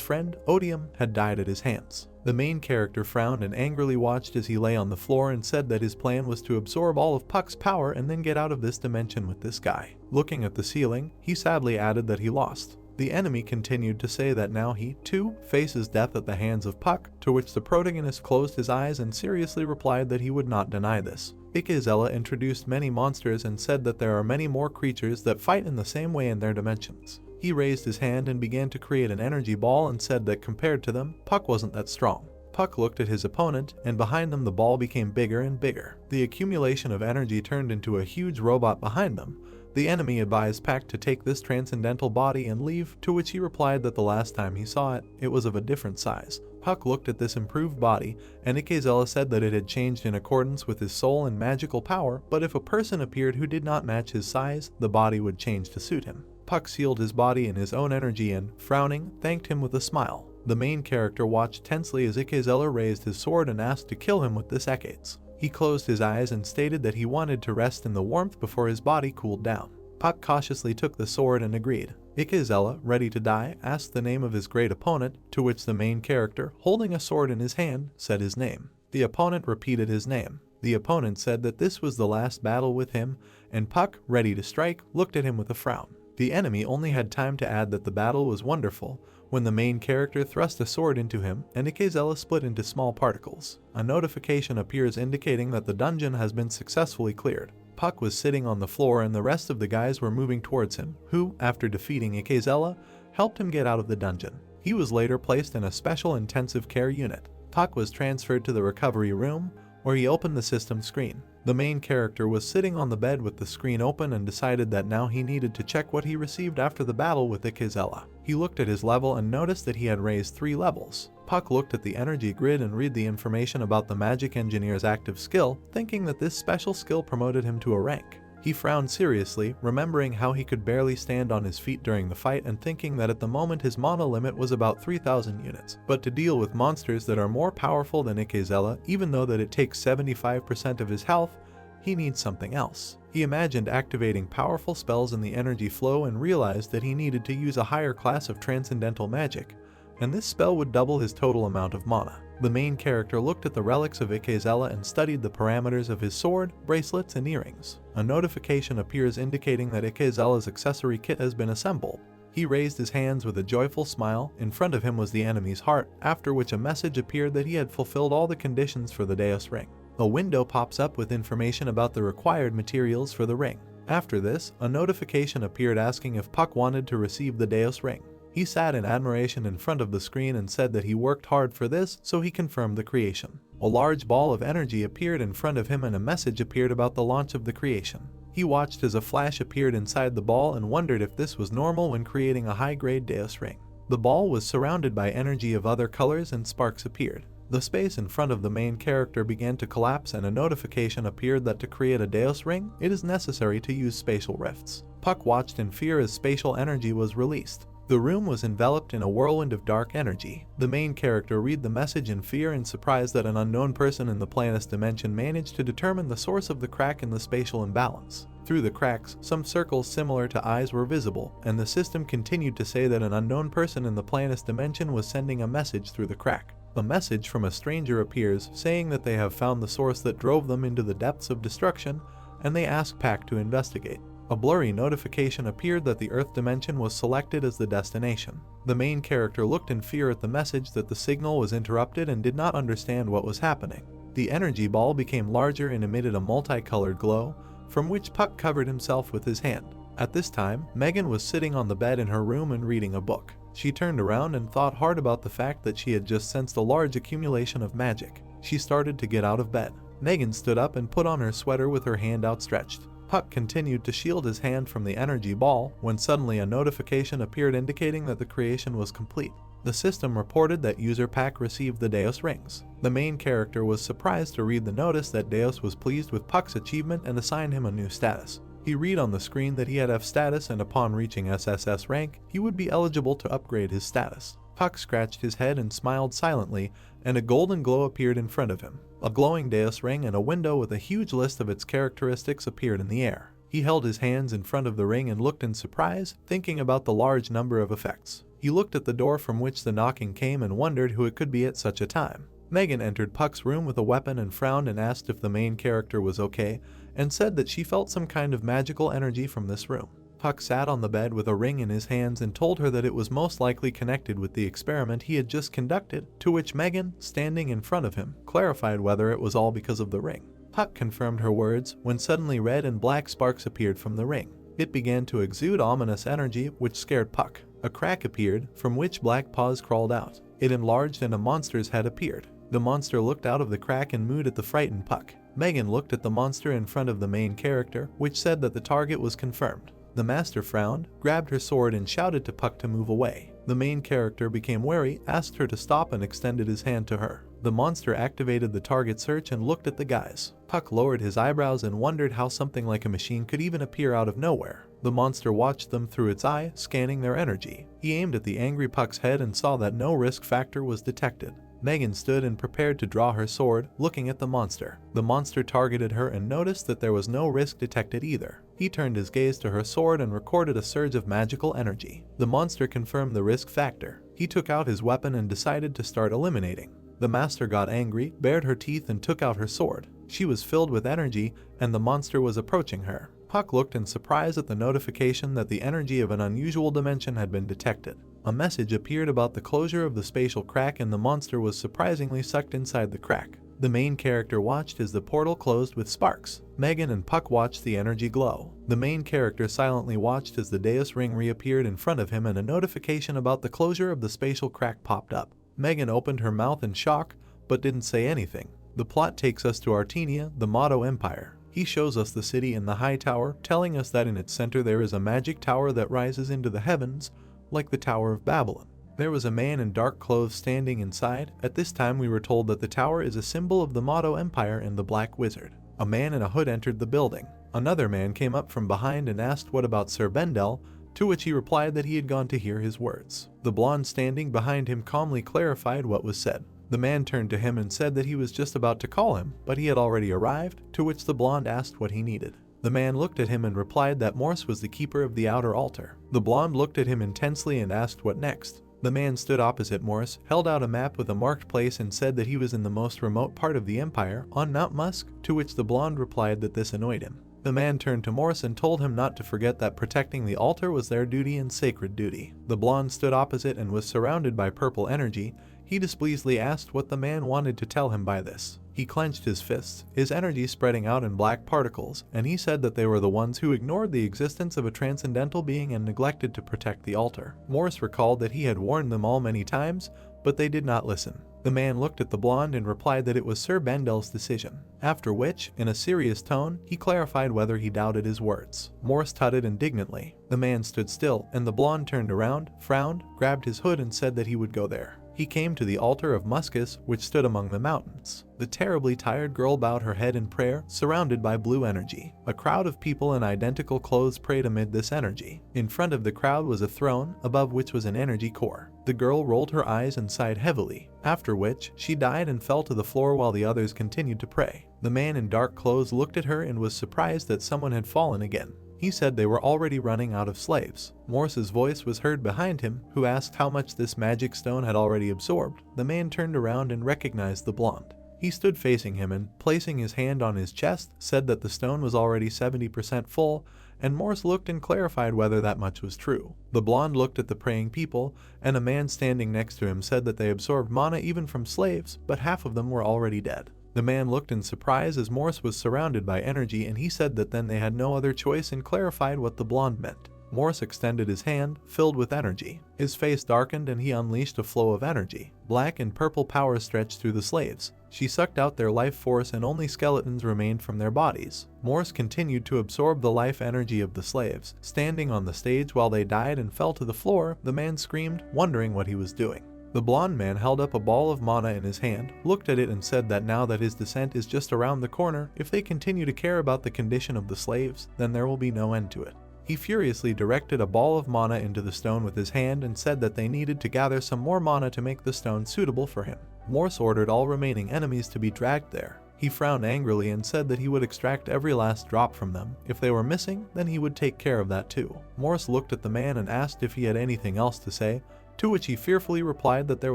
friend, Odium, had died at his hands. The main character frowned and angrily watched as he lay on the floor and said that his plan was to absorb all of Puck's power and then get out of this dimension with this guy. Looking at the ceiling, he sadly added that he lost. The enemy continued to say that now he, too, faces death at the hands of Puck, to which the protagonist closed his eyes and seriously replied that he would not deny this. Ikezella introduced many monsters and said that there are many more creatures that fight in the same way in their dimensions. He raised his hand and began to create an energy ball and said that compared to them, Puck wasn't that strong. Puck looked at his opponent, and behind them the ball became bigger and bigger. The accumulation of energy turned into a huge robot behind them. The enemy advised Puck to take this transcendental body and leave, to which he replied that the last time he saw it, it was of a different size. Puck looked at this improved body, and Ikezella said that it had changed in accordance with his soul and magical power, but if a person appeared who did not match his size, the body would change to suit him. Puck sealed his body in his own energy and, frowning, thanked him with a smile. The main character watched tensely as Ikezella raised his sword and asked to kill him with this Ekades. He closed his eyes and stated that he wanted to rest in the warmth before his body cooled down. Puck cautiously took the sword and agreed. Ikezella, ready to die, asked the name of his great opponent, to which the main character, holding a sword in his hand, said his name. The opponent repeated his name. The opponent said that this was the last battle with him, and Puck, ready to strike, looked at him with a frown. The enemy only had time to add that the battle was wonderful when the main character thrust a sword into him and Ikezella split into small particles. A notification appears indicating that the dungeon has been successfully cleared. Puck was sitting on the floor and the rest of the guys were moving towards him, who, after defeating Ikezella, helped him get out of the dungeon. He was later placed in a special intensive care unit. Puck was transferred to the recovery room, where he opened the system screen. The main character was sitting on the bed with the screen open and decided that now he needed to check what he received after the battle with Ikezella. He looked at his level and noticed that he had raised 3 levels. Puck looked at the energy grid and read the information about the magic engineer's active skill, thinking that this special skill promoted him to a rank. He frowned seriously, remembering how he could barely stand on his feet during the fight and thinking that at the moment his mana limit was about 3,000 units. But to deal with monsters that are more powerful than Ikezella, even though that it takes 75% of his health, he needs something else. He imagined activating powerful spells in the energy flow and realized that he needed to use a higher class of transcendental magic, and this spell would double his total amount of mana. The main character looked at the relics of Ikezella and studied the parameters of his sword, bracelets, and earrings. A notification appears indicating that Ikezella's accessory kit has been assembled. He raised his hands with a joyful smile. In front of him was the enemy's heart, after which a message appeared that he had fulfilled all the conditions for the Deus Ring. A window pops up with information about the required materials for the ring. After this, a notification appeared asking if Puck wanted to receive the Deus Ring. He sat in admiration in front of the screen and said that he worked hard for this, so he confirmed the creation. A large ball of energy appeared in front of him and a message appeared about the launch of the creation. He watched as a flash appeared inside the ball and wondered if this was normal when creating a high-grade Deus Ring. The ball was surrounded by energy of other colors and sparks appeared. The space in front of the main character began to collapse and a notification appeared that to create a Deus Ring, it is necessary to use spatial rifts. Puck watched in fear as spatial energy was released. The room was enveloped in a whirlwind of dark energy. The main character read the message in fear and surprised that an unknown person in the planet's dimension managed to determine the source of the crack in the spatial imbalance. Through the cracks, some circles similar to eyes were visible, and the system continued to say that an unknown person in the planet's dimension was sending a message through the crack. A message from a stranger appears, saying that they have found the source that drove them into the depths of destruction, and they ask Pac to investigate. A blurry notification appeared that the Earth dimension was selected as the destination. The main character looked in fear at the message that the signal was interrupted and did not understand what was happening. The energy ball became larger and emitted a multicolored glow, from which Puck covered himself with his hand. At this time, Megan was sitting on the bed in her room and reading a book. She turned around and thought hard about the fact that she had just sensed a large accumulation of magic. She started to get out of bed. Megan stood up and put on her sweater with her hand outstretched. Puck continued to shield his hand from the energy ball when suddenly a notification appeared indicating that the creation was complete. The system reported that user Pac received the Deus Rings. The main character was surprised to read the notice that Deus was pleased with Puck's achievement and assigned him a new status. He read on the screen that he had F status and upon reaching SSS rank, he would be eligible to upgrade his status. Puck scratched his head and smiled silently, and a golden glow appeared in front of him. A glowing dais ring and a window with a huge list of its characteristics appeared in the air. He held his hands in front of the ring and looked in surprise, thinking about the large number of effects. He looked at the door from which the knocking came and wondered who it could be at such a time. Megan entered Puck's room with a weapon and frowned and asked if the main character was okay, and said that she felt some kind of magical energy from this room. Puck sat on the bed with a ring in his hands and told her that it was most likely connected with the experiment he had just conducted, to which Megan, standing in front of him, clarified whether it was all because of the ring. Puck confirmed her words when suddenly red and black sparks appeared from the ring. It began to exude ominous energy, which scared Puck. A crack appeared, from which black paws crawled out. It enlarged and a monster's head appeared. The monster looked out of the crack and mooed at the frightened Puck. Megan looked at the monster in front of the main character, which said that the target was confirmed. The master frowned, grabbed her sword and shouted to Puck to move away. The main character became wary, asked her to stop and extended his hand to her. The monster activated the target search and looked at the guys. Puck lowered his eyebrows and wondered how something like a machine could even appear out of nowhere. The monster watched them through its eye, scanning their energy. He aimed at the angry Puck's head and saw that no risk factor was detected. Megan stood and prepared to draw her sword, looking at the monster. The monster targeted her and noticed that there was no risk detected either. He turned his gaze to her sword and recorded a surge of magical energy. The monster confirmed the risk factor. He took out his weapon and decided to start eliminating. The master got angry, bared her teeth and took out her sword. She was filled with energy, and the monster was approaching her. Puck looked in surprise at the notification that the energy of an unusual dimension had been detected. A message appeared about the closure of the spatial crack, and the monster was surprisingly sucked inside the crack. The main character watched as the portal closed with sparks. Megan and Puck watched the energy glow. The main character silently watched as the dais ring reappeared in front of him and a notification about the closure of the spatial crack popped up. Megan opened her mouth in shock, but didn't say anything. The plot takes us to Artenia, the Motto Empire. He shows us the city and the high tower, telling us that in its center there is a magic tower that rises into the heavens, like the Tower of Babylon. There was a man in dark clothes standing inside. At this time we were told that the tower is a symbol of the Motto Empire and the Black Wizard. A man in a hood entered the building. Another man came up from behind and asked what about Sir Bendel, to which he replied that he had gone to hear his words. The blonde standing behind him calmly clarified what was said. The man turned to him and said that he was just about to call him, but he had already arrived, to which the blonde asked what he needed. The man looked at him and replied that Morse was the keeper of the outer altar. The blonde looked at him intensely and asked what next. The man stood opposite Morse, held out a map with a marked place and said that he was in the most remote part of the empire, on Mount Musk, to which the blonde replied that this annoyed him. The man turned to Morse and told him not to forget that protecting the altar was their duty and sacred duty. The blonde stood opposite and was surrounded by purple energy. He displeasedly asked what the man wanted to tell him by this. He clenched his fists, his energy spreading out in black particles, and he said that they were the ones who ignored the existence of a transcendental being and neglected to protect the altar. Morse recalled that he had warned them all many times, but they did not listen. The man looked at the blonde and replied that it was Sir Bendel's decision, after which, in a serious tone, he clarified whether he doubted his words. Morse tutted indignantly. The man stood still, and the blonde turned around, frowned, grabbed his hood and said that he would go there. He came to the altar of Muscus, which stood among the mountains. The terribly tired girl bowed her head in prayer, surrounded by blue energy. A crowd of people in identical clothes prayed amid this energy. In front of the crowd was a throne, above which was an energy core. The girl rolled her eyes and sighed heavily, after which she died and fell to the floor while the others continued to pray. The man in dark clothes looked at her and was surprised that someone had fallen again. He said they were already running out of slaves. Morse's voice was heard behind him, who asked how much this magic stone had already absorbed. The man turned around and recognized the blonde. He stood facing him and, placing his hand on his chest, said that the stone was already 70% full, and Morse looked and clarified whether that much was true. The blonde looked at the praying people, and a man standing next to him said that they absorbed mana even from slaves, but half of them were already dead. The man looked in surprise as Morse was surrounded by energy, and he said that then they had no other choice and clarified what the blonde meant. Morse extended his hand, filled with energy. His face darkened and he unleashed a flow of energy. Black and purple power stretched through the slaves. She sucked out their life force and only skeletons remained from their bodies. Morse continued to absorb the life energy of the slaves. Standing on the stage while they died and fell to the floor, the man screamed, wondering what he was doing. The blonde man held up a ball of mana in his hand, looked at it and said that now that his descent is just around the corner, if they continue to care about the condition of the slaves, then there will be no end to it. He furiously directed a ball of mana into the stone with his hand and said that they needed to gather some more mana to make the stone suitable for him. Morse ordered all remaining enemies to be dragged there. He frowned angrily and said that he would extract every last drop from them. If they were missing, then he would take care of that too. Morse looked at the man and asked if he had anything else to say, to which he fearfully replied that there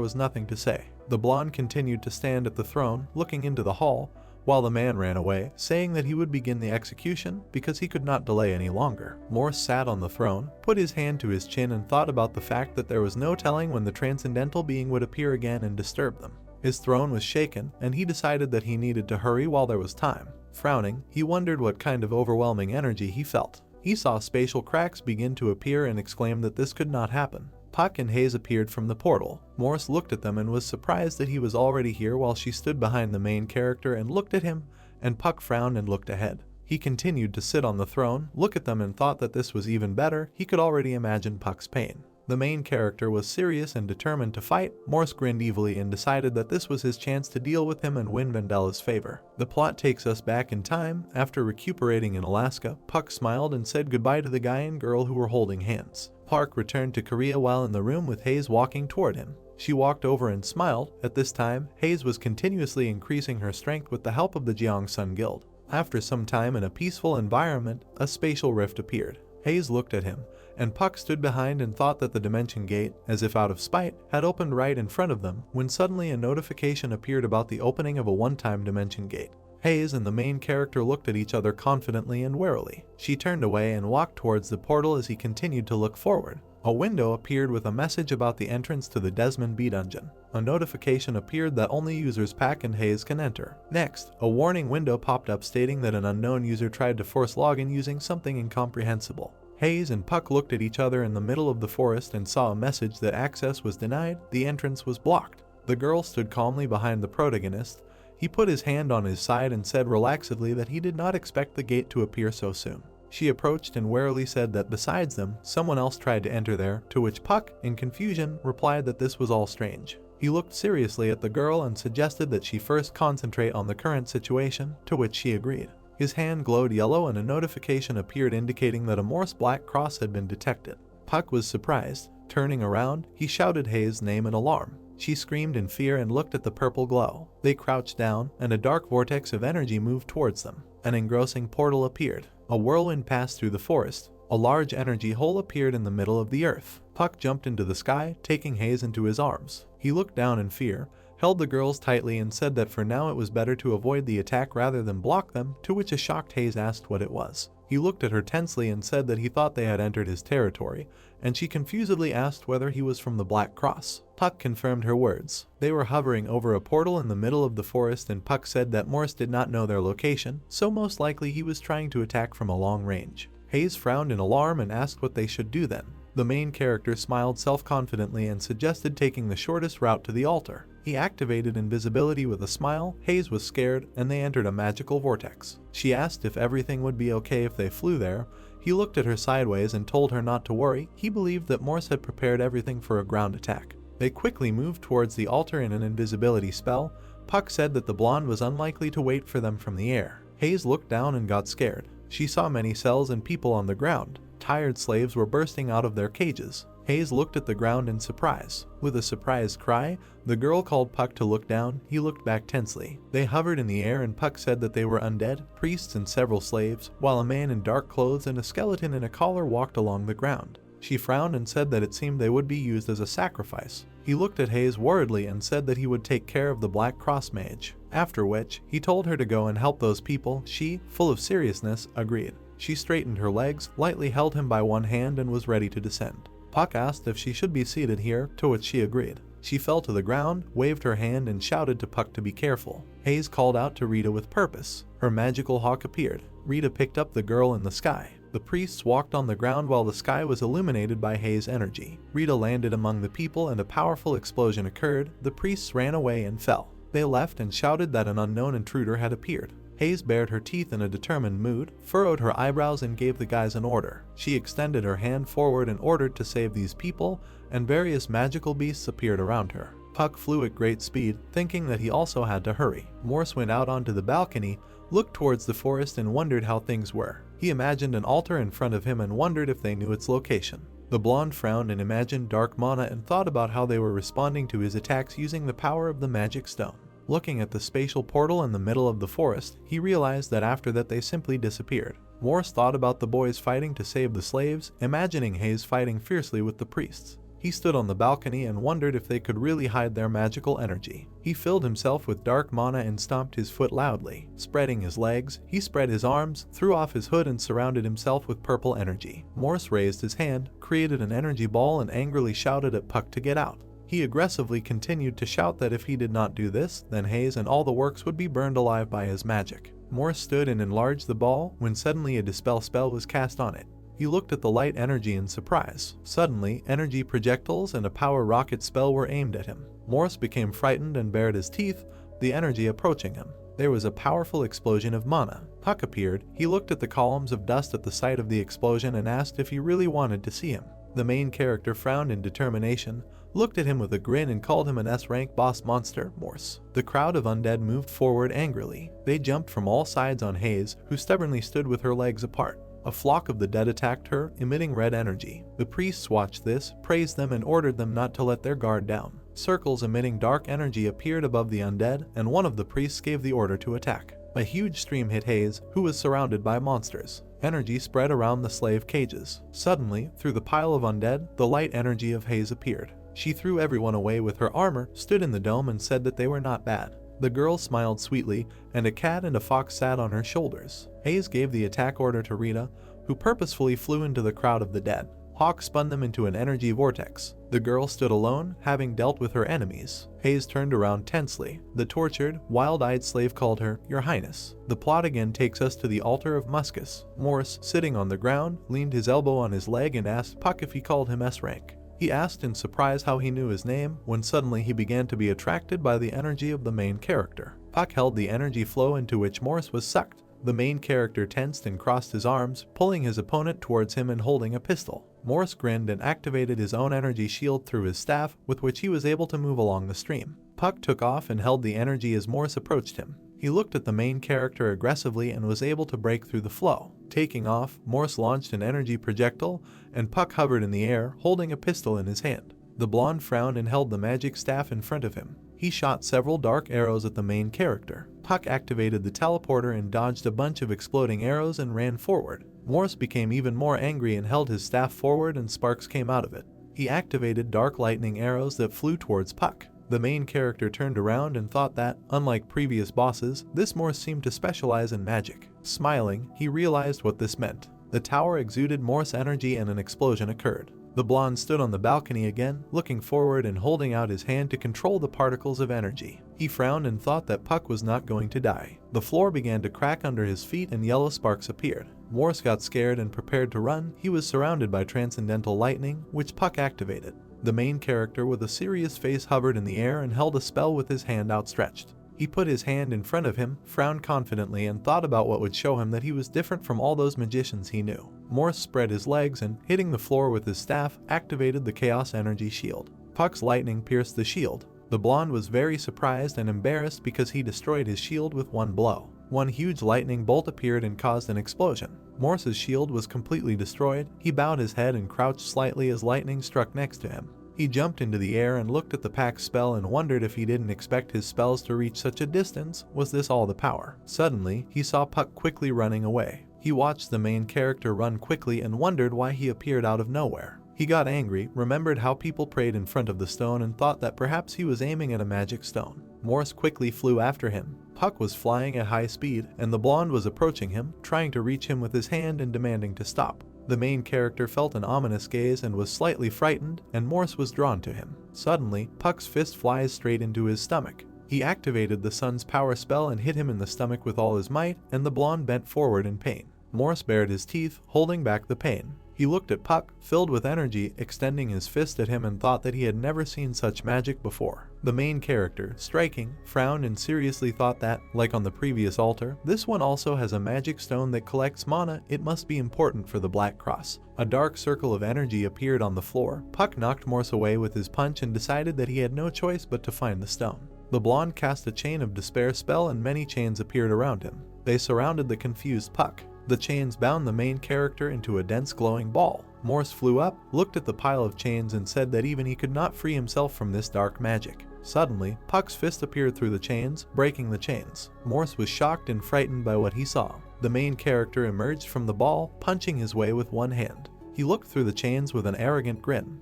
was nothing to say. The blonde continued to stand at the throne, looking into the hall, while the man ran away, saying that he would begin the execution because he could not delay any longer. Morse sat on the throne, put his hand to his chin and thought about the fact that there was no telling when the transcendental being would appear again and disturb them. His throne was shaken, and he decided that he needed to hurry while there was time. Frowning, he wondered what kind of overwhelming energy he felt. He saw spatial cracks begin to appear and exclaimed that this could not happen. Puck and Hayes appeared from the portal. Morse looked at them and was surprised that he was already here while she stood behind the main character and looked at him, and Puck frowned and looked ahead. He continued to sit on the throne, look at them and thought that this was even better. He could already imagine Puck's pain. The main character was serious and determined to fight. Morse grinned evilly and decided that this was his chance to deal with him and win Vandella's favor. The plot takes us back in time. After recuperating in Alaska, Puck smiled and said goodbye to the guy and girl who were holding hands. Park returned to Korea while in the room with Hayes walking toward him. She walked over and smiled. At this time, Hayes was continuously increasing her strength with the help of the Jeongsun Guild. After some time in a peaceful environment, a spatial rift appeared. Hayes looked at him, and Puck stood behind and thought that the dimension gate, as if out of spite, had opened right in front of them, when suddenly a notification appeared about the opening of a one-time dimension gate. Hayes and the main character looked at each other confidently and warily. She turned away and walked towards the portal as he continued to look forward. A window appeared with a message about the entrance to the Desmond B dungeon. A notification appeared that only users Pack and Hayes can enter. Next, a warning window popped up stating that an unknown user tried to force login using something incomprehensible. Hayes and Puck looked at each other in the middle of the forest and saw a message that access was denied, the entrance was blocked. The girl stood calmly behind the protagonist. He put his hand on his side and said relaxedly that he did not expect the gate to appear so soon. She approached and warily said that besides them, someone else tried to enter there, to which Puck, in confusion, replied that this was all strange. He looked seriously at the girl and suggested that she first concentrate on the current situation, to which she agreed. His hand glowed yellow and a notification appeared indicating that a Morse black cross had been detected. Puck was surprised. Turning around, he shouted Hayes' name in alarm. She screamed in fear and looked at the purple glow. They crouched down, and a dark vortex of energy moved towards them. An engrossing portal appeared. A whirlwind passed through the forest. A large energy hole appeared in the middle of the earth. Puck jumped into the sky, taking Hayes into his arms. He looked down in fear, held the girls tightly and said that for now it was better to avoid the attack rather than block them, to which a shocked Hayes asked what it was. He looked at her tensely and said that he thought they had entered his territory, and she confusedly asked whether he was from the Black Cross. Puck confirmed her words. They were hovering over a portal in the middle of the forest and Puck said that Morse did not know their location, so most likely he was trying to attack from a long range. Hayes frowned in alarm and asked what they should do then. The main character smiled self-confidently and suggested taking the shortest route to the altar. He activated invisibility with a smile. Hayes was scared, and they entered a magical vortex. She asked if everything would be okay if they flew there. He looked at her sideways and told her not to worry. He believed that Morse had prepared everything for a ground attack. They quickly moved towards the altar in an invisibility spell. Puck said that the blonde was unlikely to wait for them from the air. Hayes looked down and got scared. She saw many cells and people on the ground. Tired slaves were bursting out of their cages. Hayes looked at the ground in surprise. With a surprised cry, the girl called Puck to look down. He looked back tensely. They hovered in the air and Puck said that they were undead, priests and several slaves, while a man in dark clothes and a skeleton in a collar walked along the ground. She frowned and said that it seemed they would be used as a sacrifice. He looked at Hayes worriedly and said that he would take care of the Black Cross mage. After which, he told her to go and help those people. She, full of seriousness, agreed. She straightened her legs, lightly held him by one hand and was ready to descend. Puck asked if she should be seated here, to which she agreed. She fell to the ground, waved her hand and shouted to Puck to be careful. Hayes called out to Rita with purpose. Her magical hawk appeared. Rita picked up the girl in the sky. The priests walked on the ground while the sky was illuminated by Hayes' energy. Rita landed among the people and a powerful explosion occurred. The priests ran away and fell. They left and shouted that an unknown intruder had appeared. Hayes bared her teeth in a determined mood, furrowed her eyebrows and gave the guys an order. She extended her hand forward and ordered to save these people, and various magical beasts appeared around her. Puck flew at great speed, thinking that he also had to hurry. Morse went out onto the balcony, looked towards the forest and wondered how things were. He imagined an altar in front of him and wondered if they knew its location. The blonde frowned and imagined dark mana and thought about how they were responding to his attacks using the power of the magic stone. Looking at the spatial portal in the middle of the forest, he realized that after that they simply disappeared. Morse thought about the boys fighting to save the slaves, imagining Hayes fighting fiercely with the priests. He stood on the balcony and wondered if they could really hide their magical energy. He filled himself with dark mana and stomped his foot loudly. Spreading his legs, he spread his arms, threw off his hood and surrounded himself with purple energy. Morse raised his hand, created an energy ball and angrily shouted at Puck to get out. He aggressively continued to shout that if he did not do this, then Hayes and all the works would be burned alive by his magic. Morse stood and enlarged the ball when suddenly a dispel spell was cast on it. He looked at the light energy in surprise. Suddenly, energy projectiles and a power rocket spell were aimed at him. Morse became frightened and bared his teeth, the energy approaching him. There was a powerful explosion of mana. Puck appeared. He looked at the columns of dust at the sight of the explosion and asked if he really wanted to see him. The main character frowned in determination, looked at him with a grin and called him an S-rank boss monster, Morse. The crowd of undead moved forward angrily. They jumped from all sides on Hayes, who stubbornly stood with her legs apart. A flock of the dead attacked her, emitting red energy. The priests watched this, praised them and ordered them not to let their guard down. Circles emitting dark energy appeared above the undead, and one of the priests gave the order to attack. A huge stream hit Hayes, who was surrounded by monsters. Energy spread around the slave cages. Suddenly, through the pile of undead, the light energy of Hayes appeared. She threw everyone away with her armor, stood in the dome and said that they were not bad. The girl smiled sweetly, and a cat and a fox sat on her shoulders. Hayes gave the attack order to Rita, who purposefully flew into the crowd of the dead. Hawk spun them into an energy vortex. The girl stood alone, having dealt with her enemies. Hayes turned around tensely. The tortured, wild-eyed slave called her, "Your Highness." The plot again takes us to the altar of Muscus. Morse, sitting on the ground, leaned his elbow on his leg and asked Puck if he called him S-rank. He asked in surprise how he knew his name, when suddenly he began to be attracted by the energy of the main character. Puck held the energy flow into which Morse was sucked. The main character tensed and crossed his arms, pulling his opponent towards him and holding a pistol. Morse grinned and activated his own energy shield through his staff, with which he was able to move along the stream. Puck took off and held the energy as Morse approached him. He looked at the main character aggressively and was able to break through the flow. Taking off, Morse launched an energy projectile, and Puck hovered in the air, holding a pistol in his hand. The blonde frowned and held the magic staff in front of him. He shot several dark arrows at the main character. Puck activated the teleporter and dodged a bunch of exploding arrows and ran forward. Morse became even more angry and held his staff forward and sparks came out of it. He activated dark lightning arrows that flew towards Puck. The main character turned around and thought that, unlike previous bosses, this Morse seemed to specialize in magic. Smiling, he realized what this meant. The tower exuded Morse energy and an explosion occurred. The blonde stood on the balcony again, looking forward and holding out his hand to control the particles of energy. He frowned and thought that Puck was not going to die. The floor began to crack under his feet and yellow sparks appeared. Morse got scared and prepared to run. He was surrounded by transcendental lightning, which Puck activated. The main character with a serious face hovered in the air and held a spell with his hand outstretched. He put his hand in front of him, frowned confidently and thought about what would show him that he was different from all those magicians he knew. Morse spread his legs and, hitting the floor with his staff, activated the Chaos Energy Shield. Puck's lightning pierced the shield. The blonde was very surprised and embarrassed because he destroyed his shield with one blow. One huge lightning bolt appeared and caused an explosion. Morse's shield was completely destroyed. He bowed his head and crouched slightly as lightning struck next to him. He jumped into the air and looked at the pack's spell and wondered if he didn't expect his spells to reach such a distance. Was this all the power? Suddenly, he saw Puck quickly running away. He watched the main character run quickly and wondered why he appeared out of nowhere. He got angry, remembered how people prayed in front of the stone and thought that perhaps he was aiming at a magic stone. Morse quickly flew after him. Puck was flying at high speed, and the blonde was approaching him, trying to reach him with his hand and demanding to stop. The main character felt an ominous gaze and was slightly frightened, and Morse was drawn to him. Suddenly, Puck's fist flies straight into his stomach. He activated the sun's power spell and hit him in the stomach with all his might, and the blonde bent forward in pain. Morse bared his teeth, holding back the pain. He looked at Puck, filled with energy, extending his fist at him and thought that he had never seen such magic before. The main character, striking, frowned and seriously thought that, like on the previous altar, this one also has a magic stone that collects mana. It must be important for the Black Cross. A dark circle of energy appeared on the floor. Puck knocked Morse away with his punch and decided that he had no choice but to find the stone. The blonde cast a chain of despair spell and many chains appeared around him. They surrounded the confused Puck. The chains bound the main character into a dense glowing ball. Morse flew up, looked at the pile of chains and said that even he could not free himself from this dark magic. Suddenly, Puck's fist appeared through the chains, breaking the chains. Morse was shocked and frightened by what he saw. The main character emerged from the ball, punching his way with one hand. He looked through the chains with an arrogant grin.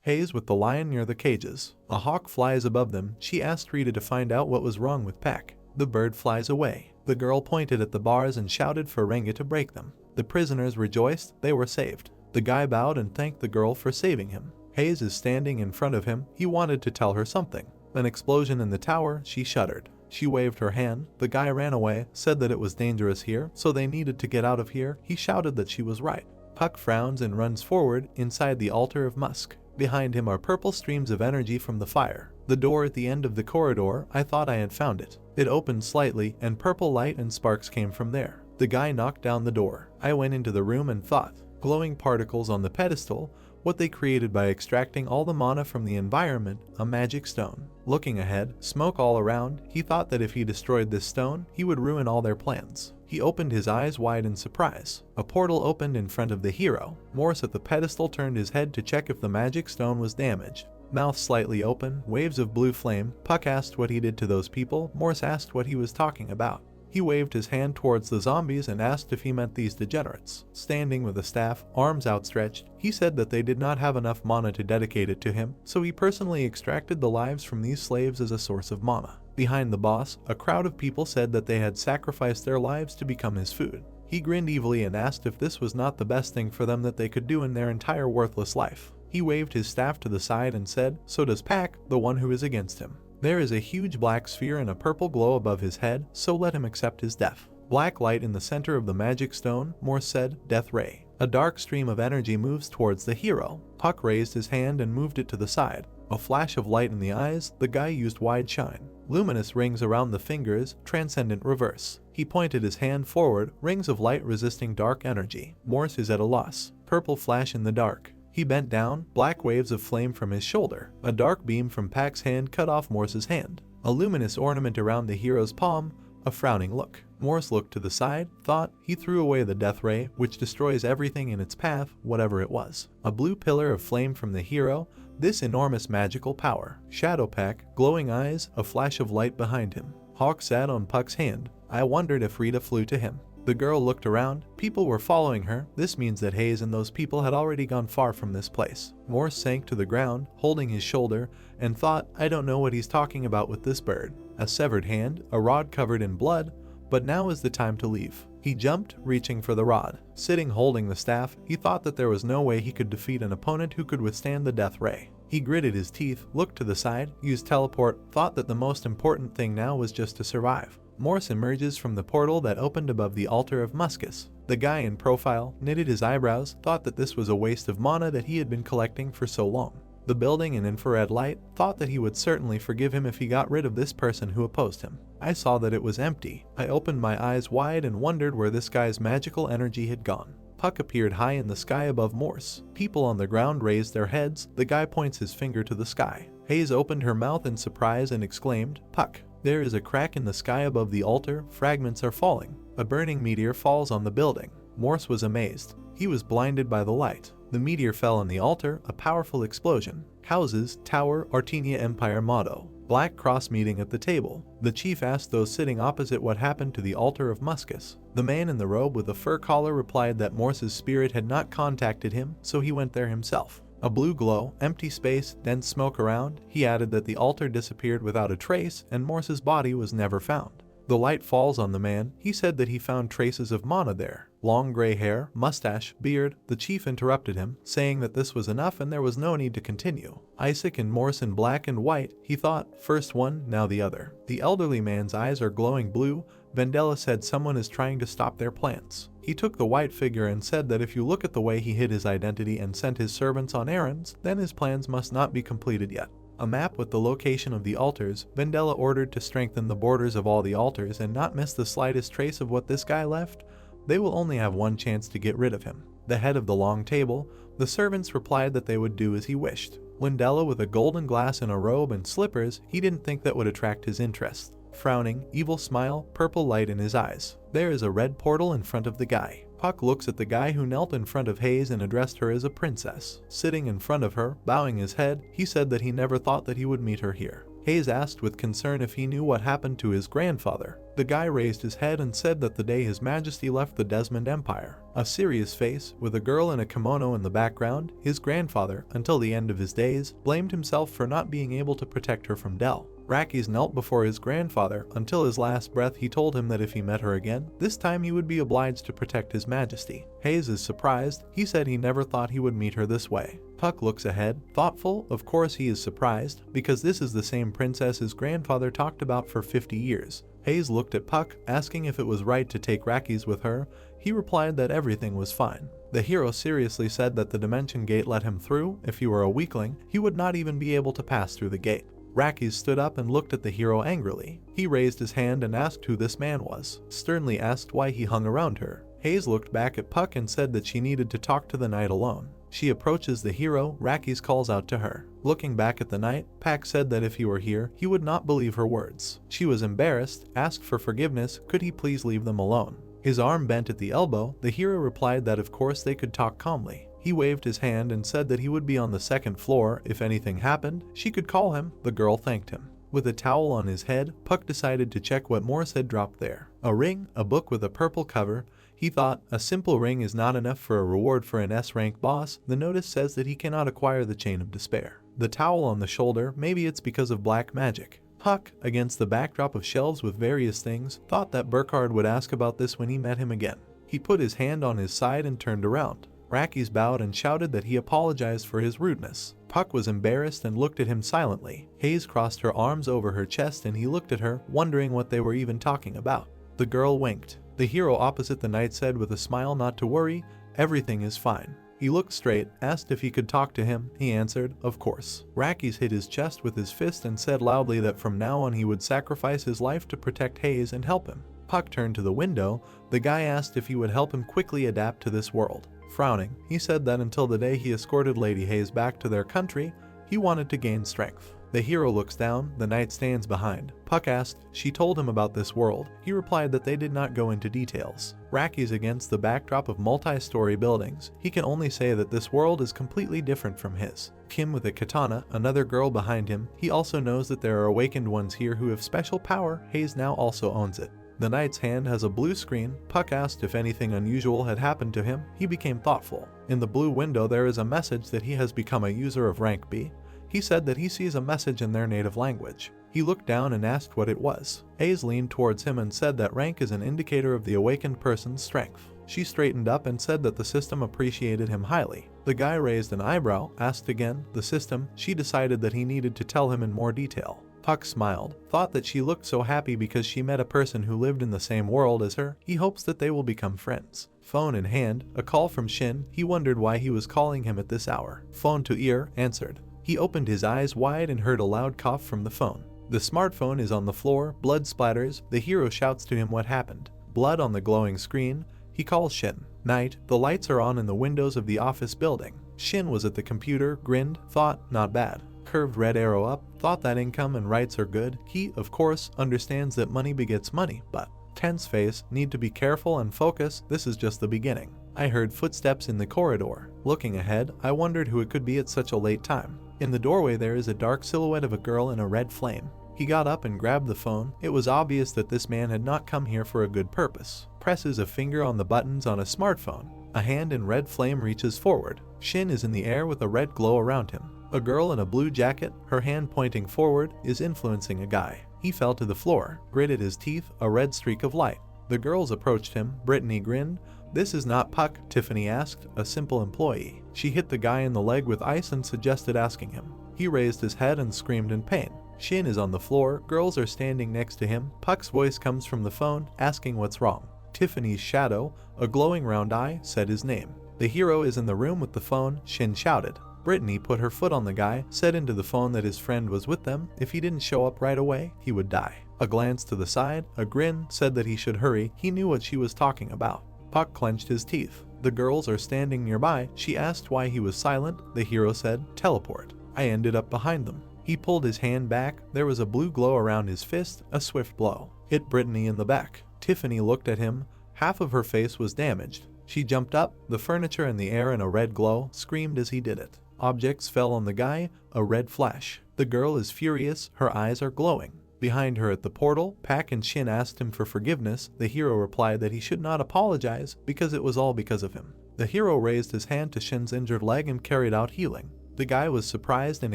Hayes with the lion near the cages. A hawk flies above them. She asked Rita to find out what was wrong with Pack. The bird flies away. The girl pointed at the bars and shouted for Renga to break them. The prisoners rejoiced, they were saved. The guy bowed and thanked the girl for saving him. Hayes is standing in front of him. He wanted to tell her something. An explosion in the tower, she shuddered. She waved her hand. The guy ran away, said that it was dangerous here, so they needed to get out of here. He shouted that she was right. Puck frowns and runs forward, inside the altar of musk. Behind him are purple streams of energy from the fire. The door at the end of the corridor, I thought I had found it. It opened slightly, and purple light and sparks came from there. The guy knocked down the door. I went into the room and thought. Glowing particles on the pedestal, what they created by extracting all the mana from the environment, a magic stone. Looking ahead, smoke all around, he thought that if he destroyed this stone, he would ruin all their plans. He opened his eyes wide in surprise. A portal opened in front of the hero. Morse at the pedestal turned his head to check if the magic stone was damaged. Mouth slightly open, waves of blue flame. Puck asked what he did to those people. Morse asked what he was talking about. He waved his hand towards the zombies and asked if he meant these degenerates. Standing with a staff, arms outstretched, he said that they did not have enough mana to dedicate it to him, so he personally extracted the lives from these slaves as a source of mana. Behind the boss, a crowd of people said that they had sacrificed their lives to become his food. He grinned evilly and asked if this was not the best thing for them that they could do in their entire worthless life. He waved his staff to the side and said, "So does Pack, the one who is against him. There is a huge black sphere and a purple glow above his head, so let him accept his death." Black light in the center of the magic stone, Morse said, "Death ray." A dark stream of energy moves towards the hero. Puck raised his hand and moved it to the side. A flash of light in the eyes, the guy used wide shine. Luminous rings around the fingers, transcendent reverse. He pointed his hand forward, rings of light resisting dark energy. Morse is at a loss. Purple flash in the dark. He bent down, black waves of flame from his shoulder. A dark beam from Pack's hand cut off Morse's hand. A luminous ornament around the hero's palm, a frowning look. Morse looked to the side, thought. He threw away the death ray, which destroys everything in its path, whatever it was. A blue pillar of flame from the hero, this enormous magical power. Shadow Pack, glowing eyes, a flash of light behind him. Hawk sat on Puck's hand. I wondered if Rita flew to him. The girl looked around. People were following her. This means that Hayes and those people had already gone far from this place. Morse sank to the ground, holding his shoulder, and thought, I don't know what he's talking about with this bird. A severed hand, a rod covered in blood, but now is the time to leave. He jumped, reaching for the rod. Sitting holding the staff, he thought that there was no way he could defeat an opponent who could withstand the death ray. He gritted his teeth, looked to the side, used teleport, thought that the most important thing now was just to survive. Morse emerges from the portal that opened above the altar of Muscus. The guy in profile knitted his eyebrows, thought that this was a waste of mana that he had been collecting for so long. The building in infrared light thought that he would certainly forgive him if he got rid of this person who opposed him. I saw that it was empty. I opened my eyes wide and wondered where this guy's magical energy had gone. Puck appeared high in the sky above Morse. People on the ground raised their heads. The guy points his finger to the sky. Hayes opened her mouth in surprise and exclaimed, "Puck." There is a crack in the sky above the altar, fragments are falling. A burning meteor falls on the building. Morse was amazed. He was blinded by the light. The meteor fell on the altar, a powerful explosion. Houses, tower, Artenia Empire motto. Black cross meeting at the table. The chief asked those sitting opposite what happened to the altar of Muscus. The man in the robe with the fur collar replied that Morse's spirit had not contacted him, so he went there himself. A blue glow, empty space, dense smoke around. He added that the altar disappeared without a trace and Morse's body was never found. The light falls on the man. He said that he found traces of mana there. long gray hair, mustache, beard. The chief interrupted him, saying that this was enough and there was no need to continue. Isaac and Morse in black and white, he thought, first one, now the other. The elderly man's eyes are glowing blue. Vendela said someone is trying to stop their plans. He took the white figure and said that if you look at the way he hid his identity and sent his servants on errands, then his plans must not be completed yet. A map with the location of the altars. Vendela ordered to strengthen the borders of all the altars and not miss the slightest trace of what this guy left. They will only have one chance to get rid of him. The head of the long table. The servants replied that they would do as he wished. Lindella with a golden glass and a robe and slippers, he didn't think that would attract his interest. Frowning, evil smile, purple light in his eyes. There is a red portal in front of the guy. Puck looks at the guy who knelt in front of Hayes and addressed her as a princess. Sitting in front of her, bowing his head, he said that he never thought that he would meet her here. Hayes asked with concern if he knew what happened to his grandfather. The guy raised his head and said that the day His Majesty left the Desmond Empire. A serious face, with a girl in a kimono in the background, his grandfather, until the end of his days, blamed himself for not being able to protect her from Del. Rakis knelt before his grandfather. Until his last breath he told him that if he met her again, this time he would be obliged to protect His Majesty. Hayes is surprised. He said he never thought he would meet her this way. Puck looks ahead, thoughtful. Of course he is surprised, because this is the same princess his grandfather talked about for 50 years. Hayes looked at Puck, asking if it was right to take Rakis with her. He replied that everything was fine. The hero seriously said that the dimension gate let him through. If he were a weakling, he would not even be able to pass through the gate. Rakis stood up and looked at the hero angrily. He raised his hand and asked who this man was, sternly asked why he hung around her. Hayes looked back at Puck and said that she needed to talk to the knight alone. She approaches the hero. Rakis calls out to her. Looking back at the knight, Pack said that if he were here, he would not believe her words. She was embarrassed, asked for forgiveness. Could he please leave them alone? His arm bent at the elbow. The hero replied that of course they could talk calmly. He waved his hand and said that he would be on the second floor. If anything happened, she could call him. The girl thanked him. With a towel on his head, Puck decided to check what Morse had dropped there. A ring, a book with a purple cover. He thought, a simple ring is not enough for a reward for an S-rank boss. The notice says that he cannot acquire the Chain of Despair. The towel on the shoulder, maybe it's because of black magic. Puck, against the backdrop of shelves with various things, thought that Burkhard would ask about this when he met him again. He put his hand on his side and turned around. Rakis bowed and shouted that he apologized for his rudeness. Puck was embarrassed and looked at him silently. Hayes crossed her arms over her chest and he looked at her, wondering what they were even talking about. The girl winked. The hero opposite the knight said with a smile not to worry, everything is fine. He looked straight, asked if he could talk to him. He answered, of course. Rakis hit his chest with his fist and said loudly that from now on he would sacrifice his life to protect Hayes and help him. Puck turned to the window. The guy asked if he would help him quickly adapt to this world. Frowning, he said that until the day he escorted Lady Hayes back to their country, he wanted to gain strength. The hero looks down. The knight stands behind. Puck asked, she told him about this world. He replied that they did not go into details. Rakis against the backdrop of multi-story buildings. He can only say that this world is completely different from his. Kim with a katana, another girl behind him. He also knows that there are awakened ones here who have special power. Hayes now also owns it. The knight's hand has a blue screen. Puck asked if anything unusual had happened to him. He became thoughtful. In the blue window there is a message that he has become a user of rank B. He said that he sees a message in their native language. He looked down and asked what it was. Hayes leaned towards him and said that rank is an indicator of the awakened person's strength. She straightened up and said that the system appreciated him highly. The guy raised an eyebrow, asked again, the system. She decided that he needed to tell him in more detail. Puck smiled, thought that she looked so happy because she met a person who lived in the same world as her. He hopes that they will become friends. Phone in hand, a call from Shin. He wondered why he was calling him at this hour. Phone to ear, answered. He opened his eyes wide and heard a loud cough from the phone. The smartphone is on the floor, blood splatters. The hero shouts to him what happened. Blood on the glowing screen. He calls Shin. Night, the lights are on in the windows of the office building. Shin was at the computer, grinned, thought, not bad. Curved red arrow up, thought that income and rights are good. He, of course, understands that money begets money, but tense face, need to be careful and focus. This is just the beginning. I heard footsteps in the corridor. Looking ahead, I wondered who it could be at such a late time. In the doorway there is a dark silhouette of a girl in a red flame. He got up and grabbed the phone. It was obvious that this man had not come here for a good purpose. Presses a finger on the buttons on a smartphone. A hand in red flame reaches forward. Shin is in the air with a red glow around him. A girl in a blue jacket, her hand pointing forward, is influencing a guy. He fell to the floor, gritted his teeth, a red streak of light. The girls approached him. Brittany grinned. "This is not Puck," Tiffany asked, a simple employee. She hit the guy in the leg with ice and suggested asking him. He raised his head and screamed in pain. Shin is on the floor, girls are standing next to him. Puck's voice comes from the phone, asking what's wrong. Tiffany's shadow, a glowing round eye, said his name. The hero is in the room with the phone, Shin shouted. Brittany put her foot on the guy, said into the phone that his friend was with them. If he didn't show up right away, he would die. A glance to the side, a grin, said that he should hurry. He knew what she was talking about. Puck clenched his teeth. The girls are standing nearby. She asked why he was silent. The hero said, "Teleport." I ended up behind them. He pulled his hand back. There was a blue glow around his fist, a swift blow. Hit Brittany in the back. Tiffany looked at him. Half of her face was damaged. She jumped up, the furniture in the air in a red glow, screamed as he did it. Objects fell on the guy, a red flash. The girl is furious, her eyes are glowing. Behind her at the portal, Pack and Shin asked him for forgiveness. The hero replied that he should not apologize because it was all because of him. The hero raised his hand to Shin's injured leg and carried out healing. The guy was surprised and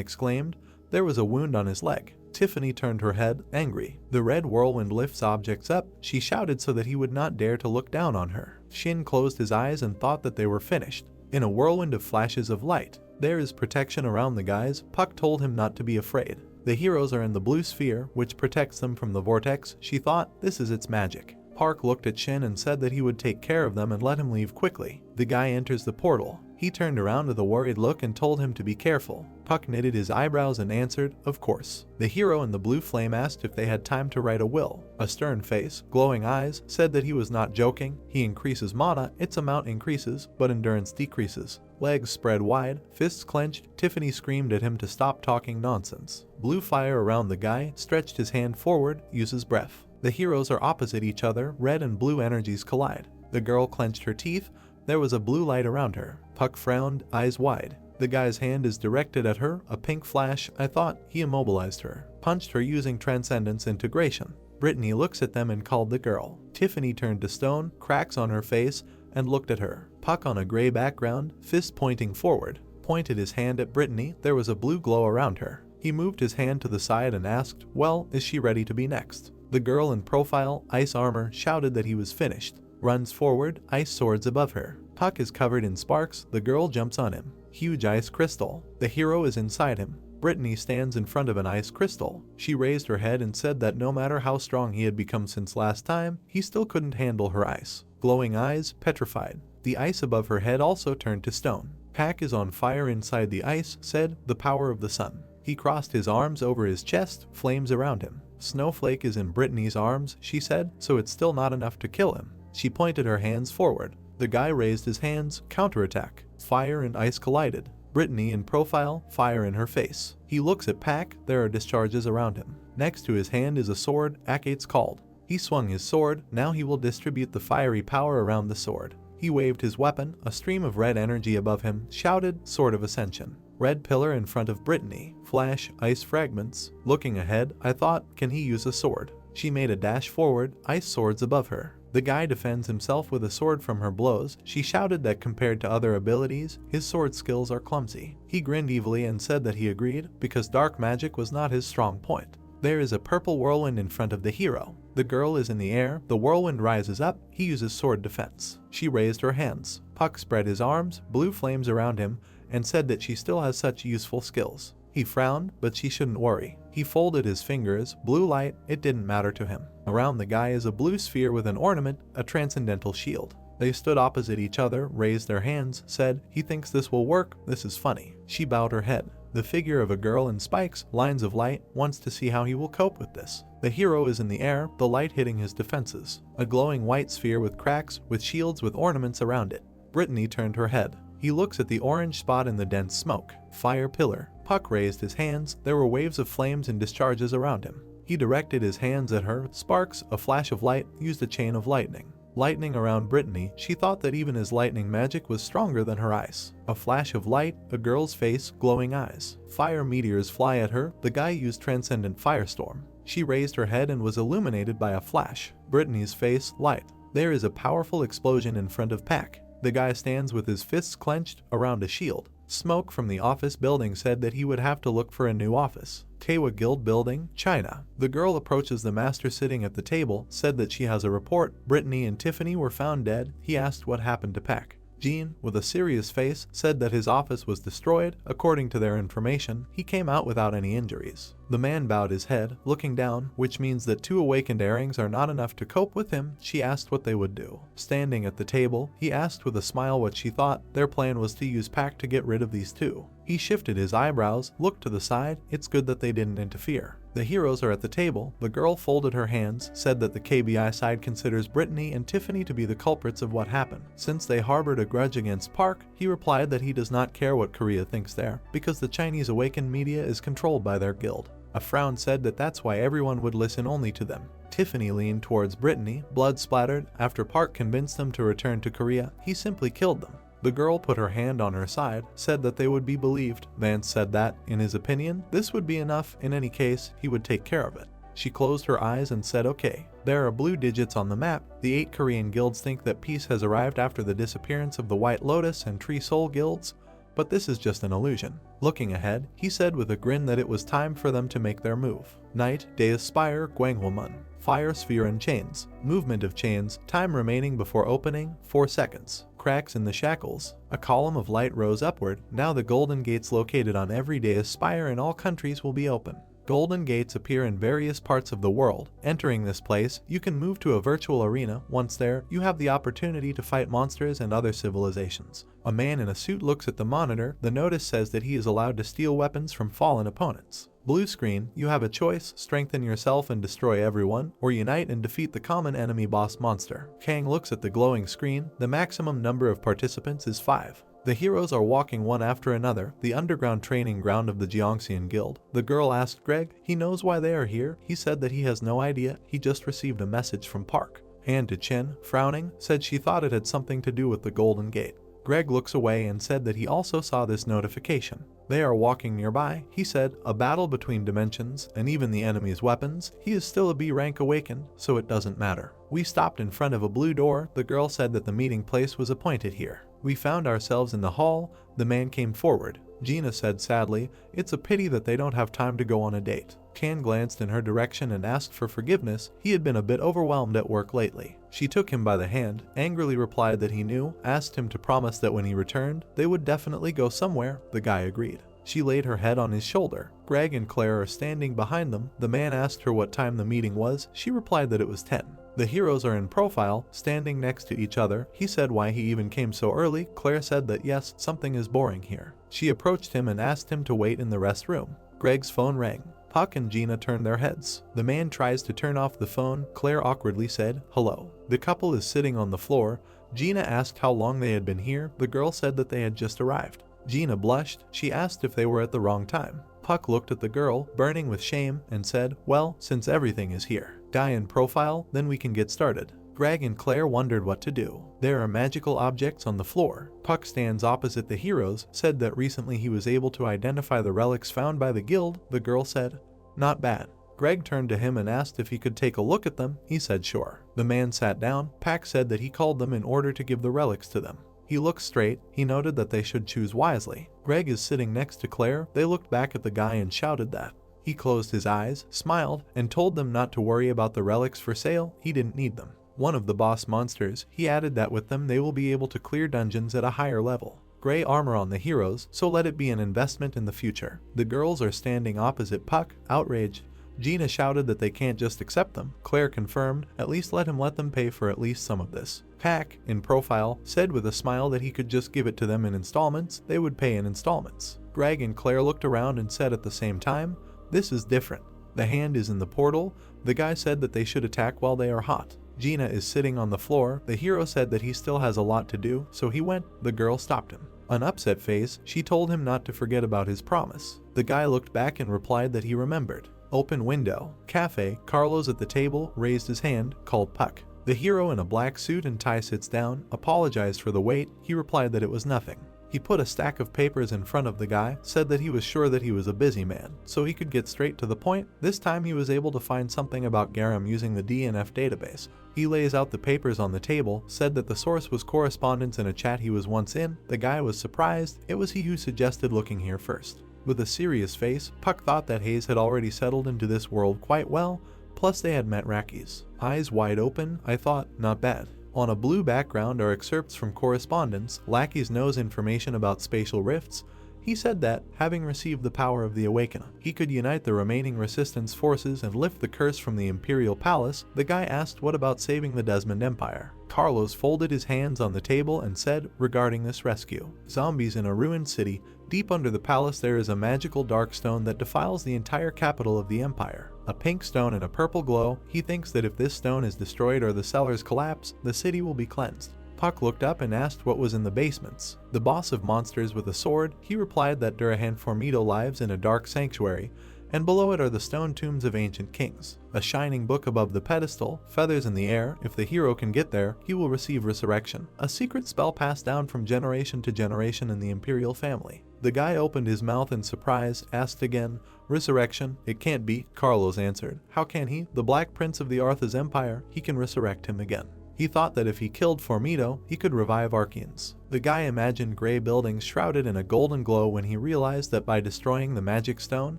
exclaimed, "There was a wound on his leg." Tiffany turned her head, angry. The red whirlwind lifts objects up. She shouted so that he would not dare to look down on her. Shin closed his eyes and thought that they were finished. In a whirlwind of flashes of light, there is protection around the guys. Puck told him not to be afraid. The heroes are in the blue sphere, which protects them from the vortex. She thought, this is its magic. Park looked at Shin and said that he would take care of them and let him leave quickly. The guy enters the portal. He turned around with a worried look and told him to be careful. Puck knitted his eyebrows and answered, "Of course." The hero in the blue flame asked if they had time to write a will. A stern face, glowing eyes, said that he was not joking. He increases mana, its amount increases, but endurance decreases. Legs spread wide, fists clenched. Tiffany screamed at him to stop talking nonsense. Blue fire around the guy, stretched his hand forward, uses breath. The heroes are opposite each other, red and blue energies collide. The girl clenched her teeth. There was a blue light around her. Puck frowned, eyes wide. The guy's hand is directed at her, a pink flash. I thought he immobilized her. Punched her using Transcendence Integration. Brittany looks at them and called the girl. Tiffany turned to stone, cracks on her face, and looked at her. Puck on a gray background, fist pointing forward, pointed his hand at Brittany. There was a blue glow around her. He moved his hand to the side and asked, "Well, is she ready to be next?" The girl in profile, ice armor, shouted that he was finished. Runs forward, ice swords above her. Puck is covered in sparks. The girl jumps on him. Huge ice crystal. The hero is inside him. Brittany stands in front of an ice crystal. She raised her head and said that no matter how strong he had become since last time, he still couldn't handle her ice. Glowing eyes, petrified. The ice above her head also turned to stone. Pack is on fire inside the ice, said, "The power of the sun." He crossed his arms over his chest, flames around him. Snowflake is in Brittany's arms, she said, so it's still not enough to kill him. She pointed her hands forward. The guy raised his hands, counterattack. Fire and ice collided. Brittany in profile, fire in her face. He looks at Pack, there are discharges around him. Next to his hand is a sword, Akate's called. He swung his sword, now he will distribute the fiery power around the sword. He waved his weapon, a stream of red energy above him, shouted, "Sword of Ascension." Red pillar in front of Brittany, flash, ice fragments. Looking ahead, I thought, can he use a sword? She made a dash forward, ice swords above her. The guy defends himself with a sword from her blows. She shouted that compared to other abilities, his sword skills are clumsy. He grinned evilly and said that he agreed, because dark magic was not his strong point. There is a purple whirlwind in front of the hero. The girl is in the air, the whirlwind rises up, he uses sword defense. She raised her hands. Puck spread his arms, blue flames around him, and said that she still has such useful skills. He frowned, but she shouldn't worry. He folded his fingers, blue light, it didn't matter to him. Around the guy is a blue sphere with an ornament, a transcendental shield. They stood opposite each other, raised their hands, said, "He thinks this will work, this is funny." She bowed her head. The figure of a girl in spikes, lines of light, wants to see how he will cope with this. The hero is in the air, the light hitting his defenses. A glowing white sphere with cracks, with shields with ornaments around it. Brittany turned her head. He looks at the orange spot in the dense smoke. Fire pillar. Puck raised his hands. There were waves of flames and discharges around him. He directed his hands at her. Sparks, a flash of light, used a chain of lightning. Lightning around Brittany. She thought that even his lightning magic was stronger than her ice. A flash of light, a girl's face, glowing eyes. Fire meteors fly at her. The guy used Transcendent Firestorm. She raised her head and was illuminated by a flash. Brittany's face, light. There is a powerful explosion in front of Pack. The guy stands with his fists clenched around a shield. Smoke from the office building said that he would have to look for a new office. Tewa Guild Building, China. The girl approaches the master sitting at the table, said that she has a report. Brittany and Tiffany were found dead. He asked what happened to Peck. Jean, with a serious face, said that his office was destroyed. According to their information, he came out without any injuries. The man bowed his head, looking down, which means that 2 awakened Airings are not enough to cope with him. She asked what they would do. Standing at the table, he asked with a smile what she thought. Their plan was to use Pack to get rid of these 2. He shifted his eyebrows, looked to the side. It's good that they didn't interfere. The heroes are at the table. The girl folded her hands, said that the KBI side considers Brittany and Tiffany to be the culprits of what happened. Since they harbored a grudge against Park, he replied that he does not care what Korea thinks there, because the Chinese awakened media is controlled by their guild. A frown said that that's why everyone would listen only to them. Tiffany leaned towards Brittany, blood splattered. After Park convinced them to return to Korea, he simply killed them. The girl put her hand on her side, said that they would be believed. Vance said that, in his opinion, this would be enough. In any case, he would take care of it. She closed her eyes and said okay. There are blue digits on the map. The 8 Korean guilds think that peace has arrived after the disappearance of the White Lotus and Tree Soul guilds, but this is just an illusion. Looking ahead, he said with a grin that it was time for them to make their move. Night, Day Spire, Gwanghwamun. Fire sphere and chains. Movement of chains. Time remaining before opening, 4 seconds. Cracks in the shackles. A column of light rose upward. Now the golden gates located on every Day Spire in all countries will be open. Golden gates appear in various parts of the world. Entering this place, you can move to a virtual arena. Once there, you have the opportunity to fight monsters and other civilizations. A man in a suit looks at the monitor. The notice says that he is allowed to steal weapons from fallen opponents. Blue screen, you have a choice: strengthen yourself and destroy everyone, or unite and defeat the common enemy boss monster. Kang looks at the glowing screen. The maximum number of participants is 5. The heroes are walking one after another, the underground training ground of the Jeongseon Guild. The girl asked Greg. He knows why they are here. He said that he has no idea. He just received a message from Park. Han to Chen, frowning, said she thought it had something to do with the Golden Gate. Greg looks away and said that he also saw this notification. They are walking nearby. He said, a battle between dimensions, and even the enemy's weapons. He is still a B rank awakened, so it doesn't matter. We stopped in front of a blue door. The girl said that the meeting place was appointed here. We found ourselves in the hall. The man came forward. Gina said sadly, it's a pity that they don't have time to go on a date. Kan glanced in her direction and asked for forgiveness. He had been a bit overwhelmed at work lately. She took him by the hand, angrily replied that he knew, asked him to promise that when he returned, they would definitely go somewhere. The guy agreed. She laid her head on his shoulder. Greg and Claire are standing behind them. The man asked her what time the meeting was. She replied that it was 10. The heroes are in profile, standing next to each other. He said why he even came so early. Claire said that yes, something is boring here. She approached him and asked him to wait in the rest room. Greg's phone rang. Puck and Gina turned their heads. The man tries to turn off the phone. Claire awkwardly said, hello. The couple is sitting on the floor. Gina asked how long they had been here. The girl said that they had just arrived. Gina blushed. She asked if they were at the wrong time. Puck looked at the girl, burning with shame, and said, well, since everything is here, die in profile, then we can get started. Greg and Claire wondered what to do. There are magical objects on the floor. Puck stands opposite the heroes, said that recently he was able to identify the relics found by the guild. The girl said, not bad. Greg turned to him and asked if he could take a look at them. He said sure. The man sat down. Pack said that he called them in order to give the relics to them. He looked straight. He noted that they should choose wisely. Greg is sitting next to Claire. They looked back at the guy and shouted that. He closed his eyes, smiled, and told them not to worry about the relics for sale. He didn't need them. One of the boss monsters, he added that with them they will be able to clear dungeons at a higher level. Gray armor on the heroes, so let it be an investment in the future. The girls are standing opposite Puck, outraged. Gina shouted that they can't just accept them. Claire confirmed, at least let them pay for at least some of this. Pack, in profile, said with a smile that he could just give it to them in installments. They would pay in installments. Greg and Claire looked around and said at the same time, this is different. The hand is in the portal. The guy said that they should attack while they are hot. Gina is sitting on the floor. The hero said that he still has a lot to do, so he went. The girl stopped him. An upset face, she told him not to forget about his promise. The guy looked back and replied that he remembered. Open window. Cafe. Carlos at the table raised his hand, called Puck. The hero in a black suit and tie sits down, apologized for the wait. He replied that it was nothing. He put a stack of papers in front of the guy, said that he was sure that he was a busy man, so he could get straight to the point. This time he was able to find something about Garam using the DNF database. He lays out the papers on the table, said that the source was correspondence in a chat he was once in. The guy was surprised. It was he who suggested looking here first. With a serious face, Puck thought that Hayes had already settled into this world quite well, plus they had met Rackies. Eyes wide open, I thought, not bad. On a blue background are excerpts from correspondence. Lackey's knows information about spatial rifts. He said that, having received the power of the Awakener, he could unite the remaining resistance forces and lift the curse from the Imperial Palace. The guy asked what about saving the Desmond Empire. Carlos folded his hands on the table and said, regarding this rescue, zombies in a ruined city. Deep under the palace there is a magical dark stone that defiles the entire capital of the empire. A pink stone and a purple glow. He thinks that if this stone is destroyed or the cellars collapse, the city will be cleansed. Puck looked up and asked what was in the basements. The boss of monsters with a sword. He replied that Durahan Formido lives in a dark sanctuary, and below it are the stone tombs of ancient kings. A shining book above the pedestal, feathers in the air. If the hero can get there, he will receive resurrection. A secret spell passed down from generation to generation in the imperial family. The guy opened his mouth in surprise, asked again, resurrection? It can't be, Carlos answered. How can he? The Black Prince of the Arthas Empire, he can resurrect him again. He thought that if he killed Formido, he could revive Archeans. The guy imagined gray buildings shrouded in a golden glow when he realized that by destroying the magic stone,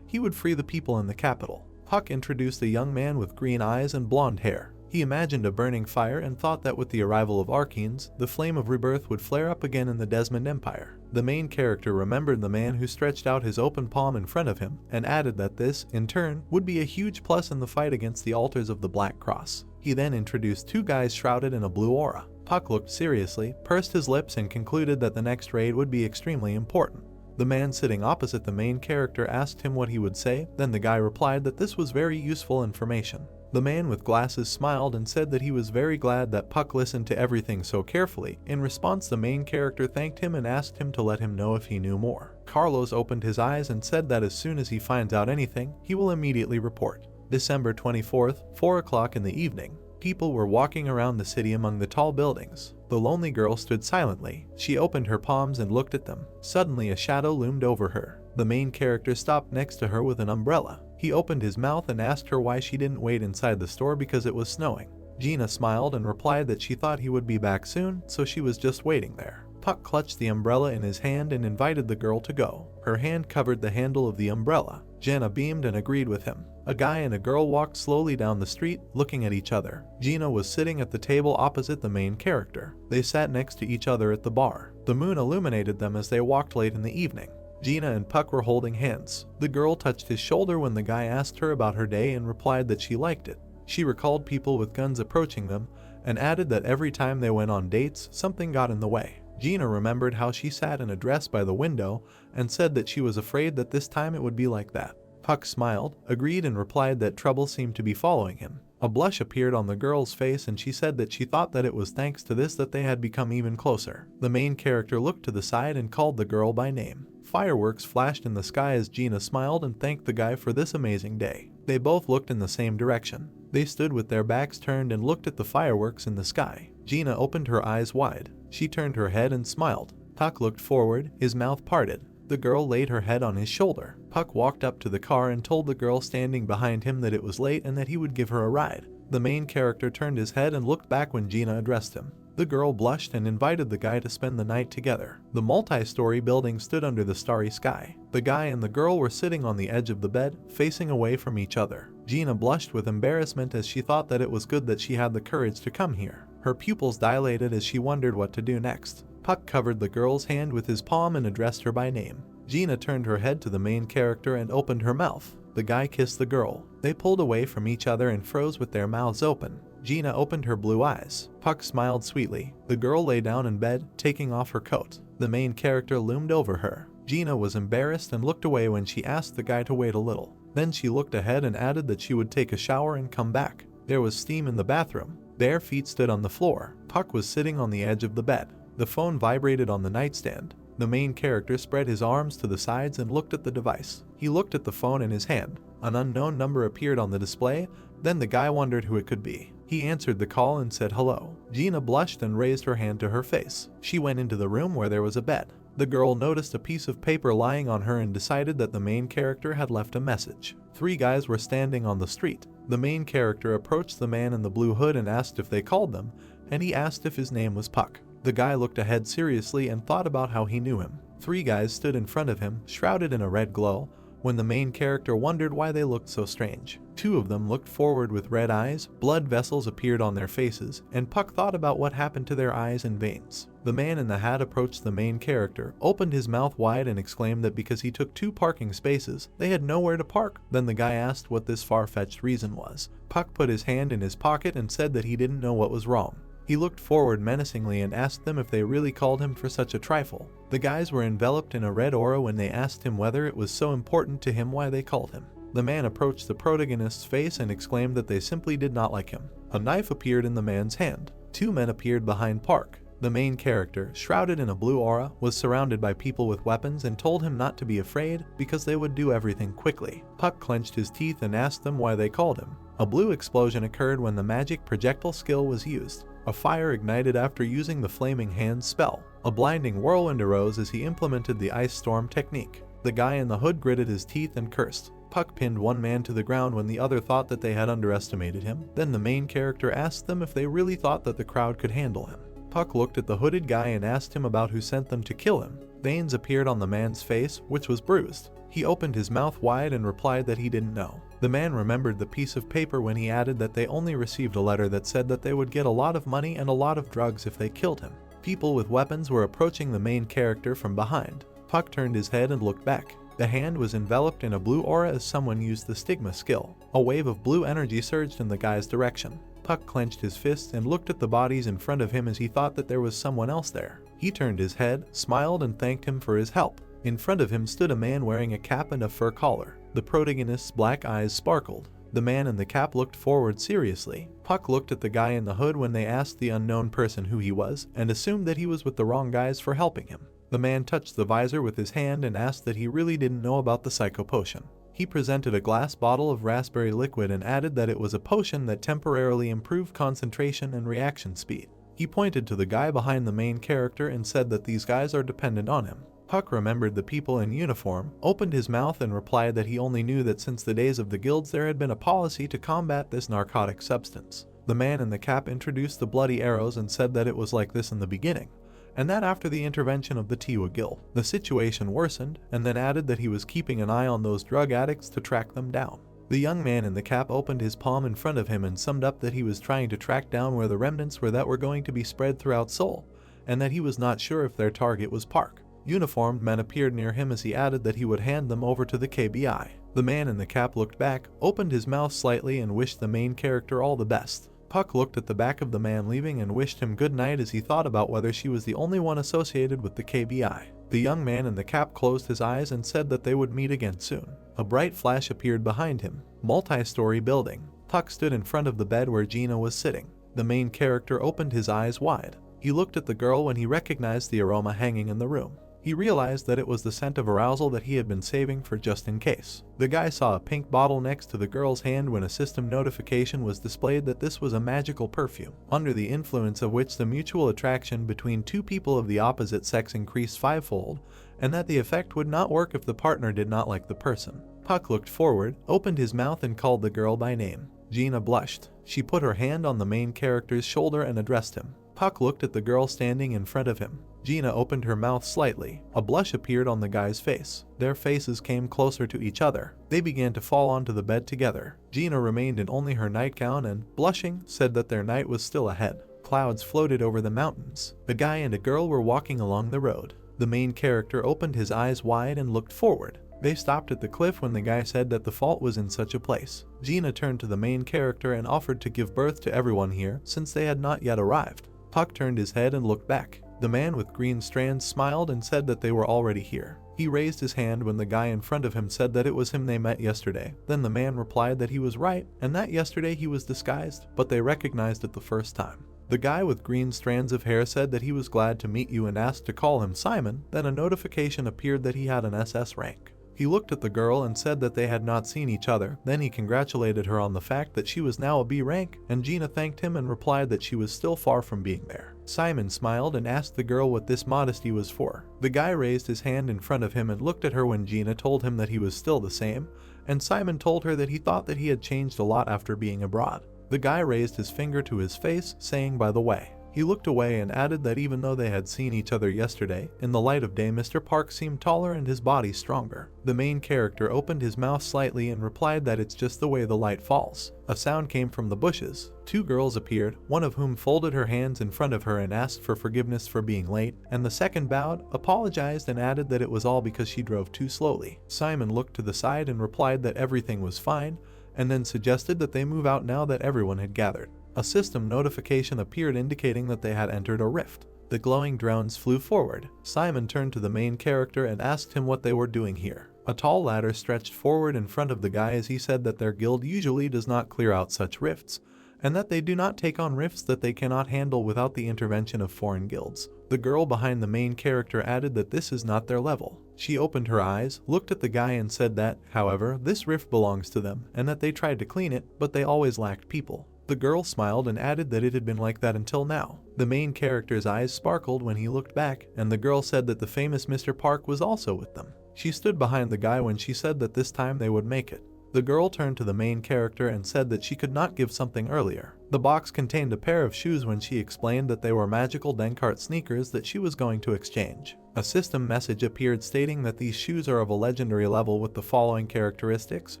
he would free the people in the capital. Puck introduced a young man with green eyes and blonde hair. He imagined a burning fire and thought that with the arrival of Archeans, the flame of rebirth would flare up again in the Desmond Empire. The main character remembered the man who stretched out his open palm in front of him, and added that this, in turn, would be a huge plus in the fight against the altars of the Black Cross. He then introduced two guys shrouded in a blue aura. Puck looked seriously, pursed his lips and concluded that the next raid would be extremely important. The man sitting opposite the main character asked him what he would say, then the guy replied that this was very useful information. The man with glasses smiled and said that he was very glad that Puck listened to everything so carefully. In response, the main character thanked him and asked him to let him know if he knew more. Carlos opened his eyes and said that as soon as he finds out anything, he will immediately report. December 24th, 4 o'clock in the evening. People were walking around the city among the tall buildings. The lonely girl stood silently. She opened her palms and looked at them. Suddenly a shadow loomed over her. The main character stopped next to her with an umbrella. He opened his mouth and asked her why she didn't wait inside the store because it was snowing. Gina smiled and replied that she thought he would be back soon, so she was just waiting there. Puck clutched the umbrella in his hand and invited the girl to go. Her hand covered the handle of the umbrella. Jenna beamed and agreed with him. A guy and a girl walked slowly down the street, looking at each other. Gina was sitting at the table opposite the main character. They sat next to each other at the bar. The moon illuminated them as they walked late in the evening. Gina and Puck were holding hands. The girl touched his shoulder when the guy asked her about her day and replied that she liked it. She recalled people with guns approaching them, and added that every time they went on dates, something got in the way. Gina remembered how she sat in a dress by the window and said that she was afraid that this time it would be like that. Puck smiled, agreed and replied that trouble seemed to be following him. A blush appeared on the girl's face and she said that she thought that it was thanks to this that they had become even closer. The main character looked to the side and called the girl by name. Fireworks flashed in the sky as Gina smiled and thanked the guy for this amazing day. They both looked in the same direction. They stood with their backs turned and looked at the fireworks in the sky. Gina opened her eyes wide. She turned her head and smiled. Puck looked forward, his mouth parted. The girl laid her head on his shoulder. Puck walked up to the car and told the girl standing behind him that it was late and that he would give her a ride. The main character turned his head and looked back when Gina addressed him. The girl blushed and invited the guy to spend the night together. The multi-story building stood under the starry sky. The guy and the girl were sitting on the edge of the bed, facing away from each other. Gina blushed with embarrassment as she thought that it was good that she had the courage to come here. Her pupils dilated as she wondered what to do next. Puck covered the girl's hand with his palm and addressed her by name. Gina turned her head to the main character and opened her mouth. The guy kissed the girl. They pulled away from each other and froze with their mouths open. Gina opened her blue eyes. Puck smiled sweetly. The girl lay down in bed, taking off her coat. The main character loomed over her. Gina was embarrassed and looked away when she asked the guy to wait a little. Then she looked ahead and added that she would take a shower and come back. There was steam in the bathroom. Bare feet stood on the floor. Puck was sitting on the edge of the bed. The phone vibrated on the nightstand. The main character spread his arms to the sides and looked at the device. He looked at the phone in his hand. An unknown number appeared on the display. Then the guy wondered who it could be. He answered the call and said hello. Gina blushed and raised her hand to her face. She went into the room where there was a bed. The girl noticed a piece of paper lying on her and decided that the main character had left a message. 3 guys were standing on the street. The main character approached the man in the blue hood and asked if they called them, and he asked if his name was Puck. The guy looked ahead seriously and thought about how he knew him. 3 guys stood in front of him, shrouded in a red glow, when the main character wondered why they looked so strange. 2 of them looked forward with red eyes, blood vessels appeared on their faces, and Puck thought about what happened to their eyes and veins. The man in the hat approached the main character, opened his mouth wide and exclaimed that because he took 2 parking spaces, they had nowhere to park. Then the guy asked what this far-fetched reason was. Puck put his hand in his pocket and said that he didn't know what was wrong. He looked forward menacingly and asked them if they really called him for such a trifle. The guys were enveloped in a red aura when they asked him whether it was so important to him why they called him. The man approached the protagonist's face and exclaimed that they simply did not like him. A knife appeared in the man's hand. 2 men appeared behind Park. The main character, shrouded in a blue aura, was surrounded by people with weapons and told him not to be afraid because they would do everything quickly. Puck clenched his teeth and asked them why they called him. A blue explosion occurred when the magic projectile skill was used. A fire ignited after using the Flaming Hands spell. A blinding whirlwind arose as he implemented the Ice Storm technique. The guy in the hood gritted his teeth and cursed. Puck pinned one man to the ground when the other thought that they had underestimated him. Then the main character asked them if they really thought that the crowd could handle him. Puck looked at the hooded guy and asked him about who sent them to kill him. Veins appeared on the man's face, which was bruised. He opened his mouth wide and replied that he didn't know. The man remembered the piece of paper when he added that they only received a letter that said that they would get a lot of money and a lot of drugs if they killed him. People with weapons were approaching the main character from behind. Puck turned his head and looked back. The hand was enveloped in a blue aura as someone used the stigma skill. A wave of blue energy surged in the guy's direction. Puck clenched his fists and looked at the bodies in front of him as he thought that there was someone else there. He turned his head, smiled, and thanked him for his help. In front of him stood a man wearing a cap and a fur collar. The protagonist's black eyes sparkled. The man in the cap looked forward seriously. Puck looked at the guy in the hood when they asked the unknown person who he was, and assumed that he was with the wrong guys for helping him. The man touched the visor with his hand and asked that he really didn't know about the psycho potion. He presented a glass bottle of raspberry liquid and added that it was a potion that temporarily improved concentration and reaction speed. He pointed to the guy behind the main character and said that these guys are dependent on him. Puck remembered the people in uniform, opened his mouth and replied that he only knew that since the days of the guilds there had been a policy to combat this narcotic substance. The man in the cap introduced the bloody arrows and said that it was like this in the beginning, and that after the intervention of the Tiwa Guild, the situation worsened, and then added that he was keeping an eye on those drug addicts to track them down. The young man in the cap opened his palm in front of him and summed up that he was trying to track down where the remnants were that were going to be spread throughout Seoul, and that he was not sure if their target was Park. Uniformed men appeared near him as he added that he would hand them over to the KBI. The man in the cap looked back, opened his mouth slightly and wished the main character all the best. Puck looked at the back of the man leaving and wished him good night as he thought about whether she was the only one associated with the KBI. The young man in the cap closed his eyes and said that they would meet again soon. A bright flash appeared behind him. Multi-story building. Puck stood in front of the bed where Gina was sitting. The main character opened his eyes wide. He looked at the girl when he recognized the aroma hanging in the room. He realized that it was the scent of arousal that he had been saving for just in case. The guy saw a pink bottle next to the girl's hand when a system notification was displayed that this was a magical perfume, under the influence of which the mutual attraction between 2 people of the opposite sex increased 5-fold, and that the effect would not work if the partner did not like the person. Puck looked forward, opened his mouth and called the girl by name. Gina blushed. She put her hand on the main character's shoulder and addressed him. Puck looked at the girl standing in front of him. Gina opened her mouth slightly. A blush appeared on the guy's face. Their faces came closer to each other. They began to fall onto the bed together. Gina remained in only her nightgown and, blushing, said that their night was still ahead. Clouds floated over the mountains. The guy and a girl were walking along the road. The main character opened his eyes wide and looked forward. They stopped at the cliff when the guy said that the fault was in such a place. Gina turned to the main character and offered to give birth to everyone here since they had not yet arrived. Puck turned his head and looked back. The man with green strands smiled and said that they were already here. He raised his hand when the guy in front of him said that it was him they met yesterday. Then the man replied that he was right and that yesterday he was disguised, but they recognized it the first time. The guy with green strands of hair said that he was glad to meet you and asked to call him Simon. Then a notification appeared that he had an SS rank. He looked at the girl and said that they had not seen each other. Then he congratulated her on the fact that she was now a B rank, and Gina thanked him and replied that she was still far from being there. Simon smiled and asked the girl what this modesty was for. The guy raised his hand in front of him and looked at her when Gina told him that he was still the same, and Simon told her that he thought that he had changed a lot after being abroad. The guy raised his finger to his face, saying, "By the way." He looked away and added that even though they had seen each other yesterday, in the light of day Mr. Park seemed taller and his body stronger. The main character opened his mouth slightly and replied that it's just the way the light falls. A sound came from the bushes. Two girls appeared, one of whom folded her hands in front of her and asked for forgiveness for being late, and the second bowed, apologized, and added that it was all because she drove too slowly. Simon looked to the side and replied that everything was fine, and then suggested that they move out now that everyone had gathered. A system notification appeared indicating that they had entered a rift. The glowing drones flew forward. Simon turned to the main character and asked him what they were doing here. A tall ladder stretched forward in front of the guy as he said that their guild usually does not clear out such rifts, and that they do not take on rifts that they cannot handle without the intervention of foreign guilds. The girl behind the main character added that this is not their level. She opened her eyes, looked at the guy and said that, however, this rift belongs to them, and that they tried to clean it, but they always lacked people. The girl smiled and added that it had been like that until now. The main character's eyes sparkled when he looked back, and the girl said that the famous Mr. Park was also with them. She stood behind the guy when she said that this time they would make it. The girl turned to the main character and said that she could not give something earlier. The box contained a pair of shoes when she explained that they were magical Denkart sneakers that she was going to exchange. A system message appeared stating that these shoes are of a legendary level with the following characteristics: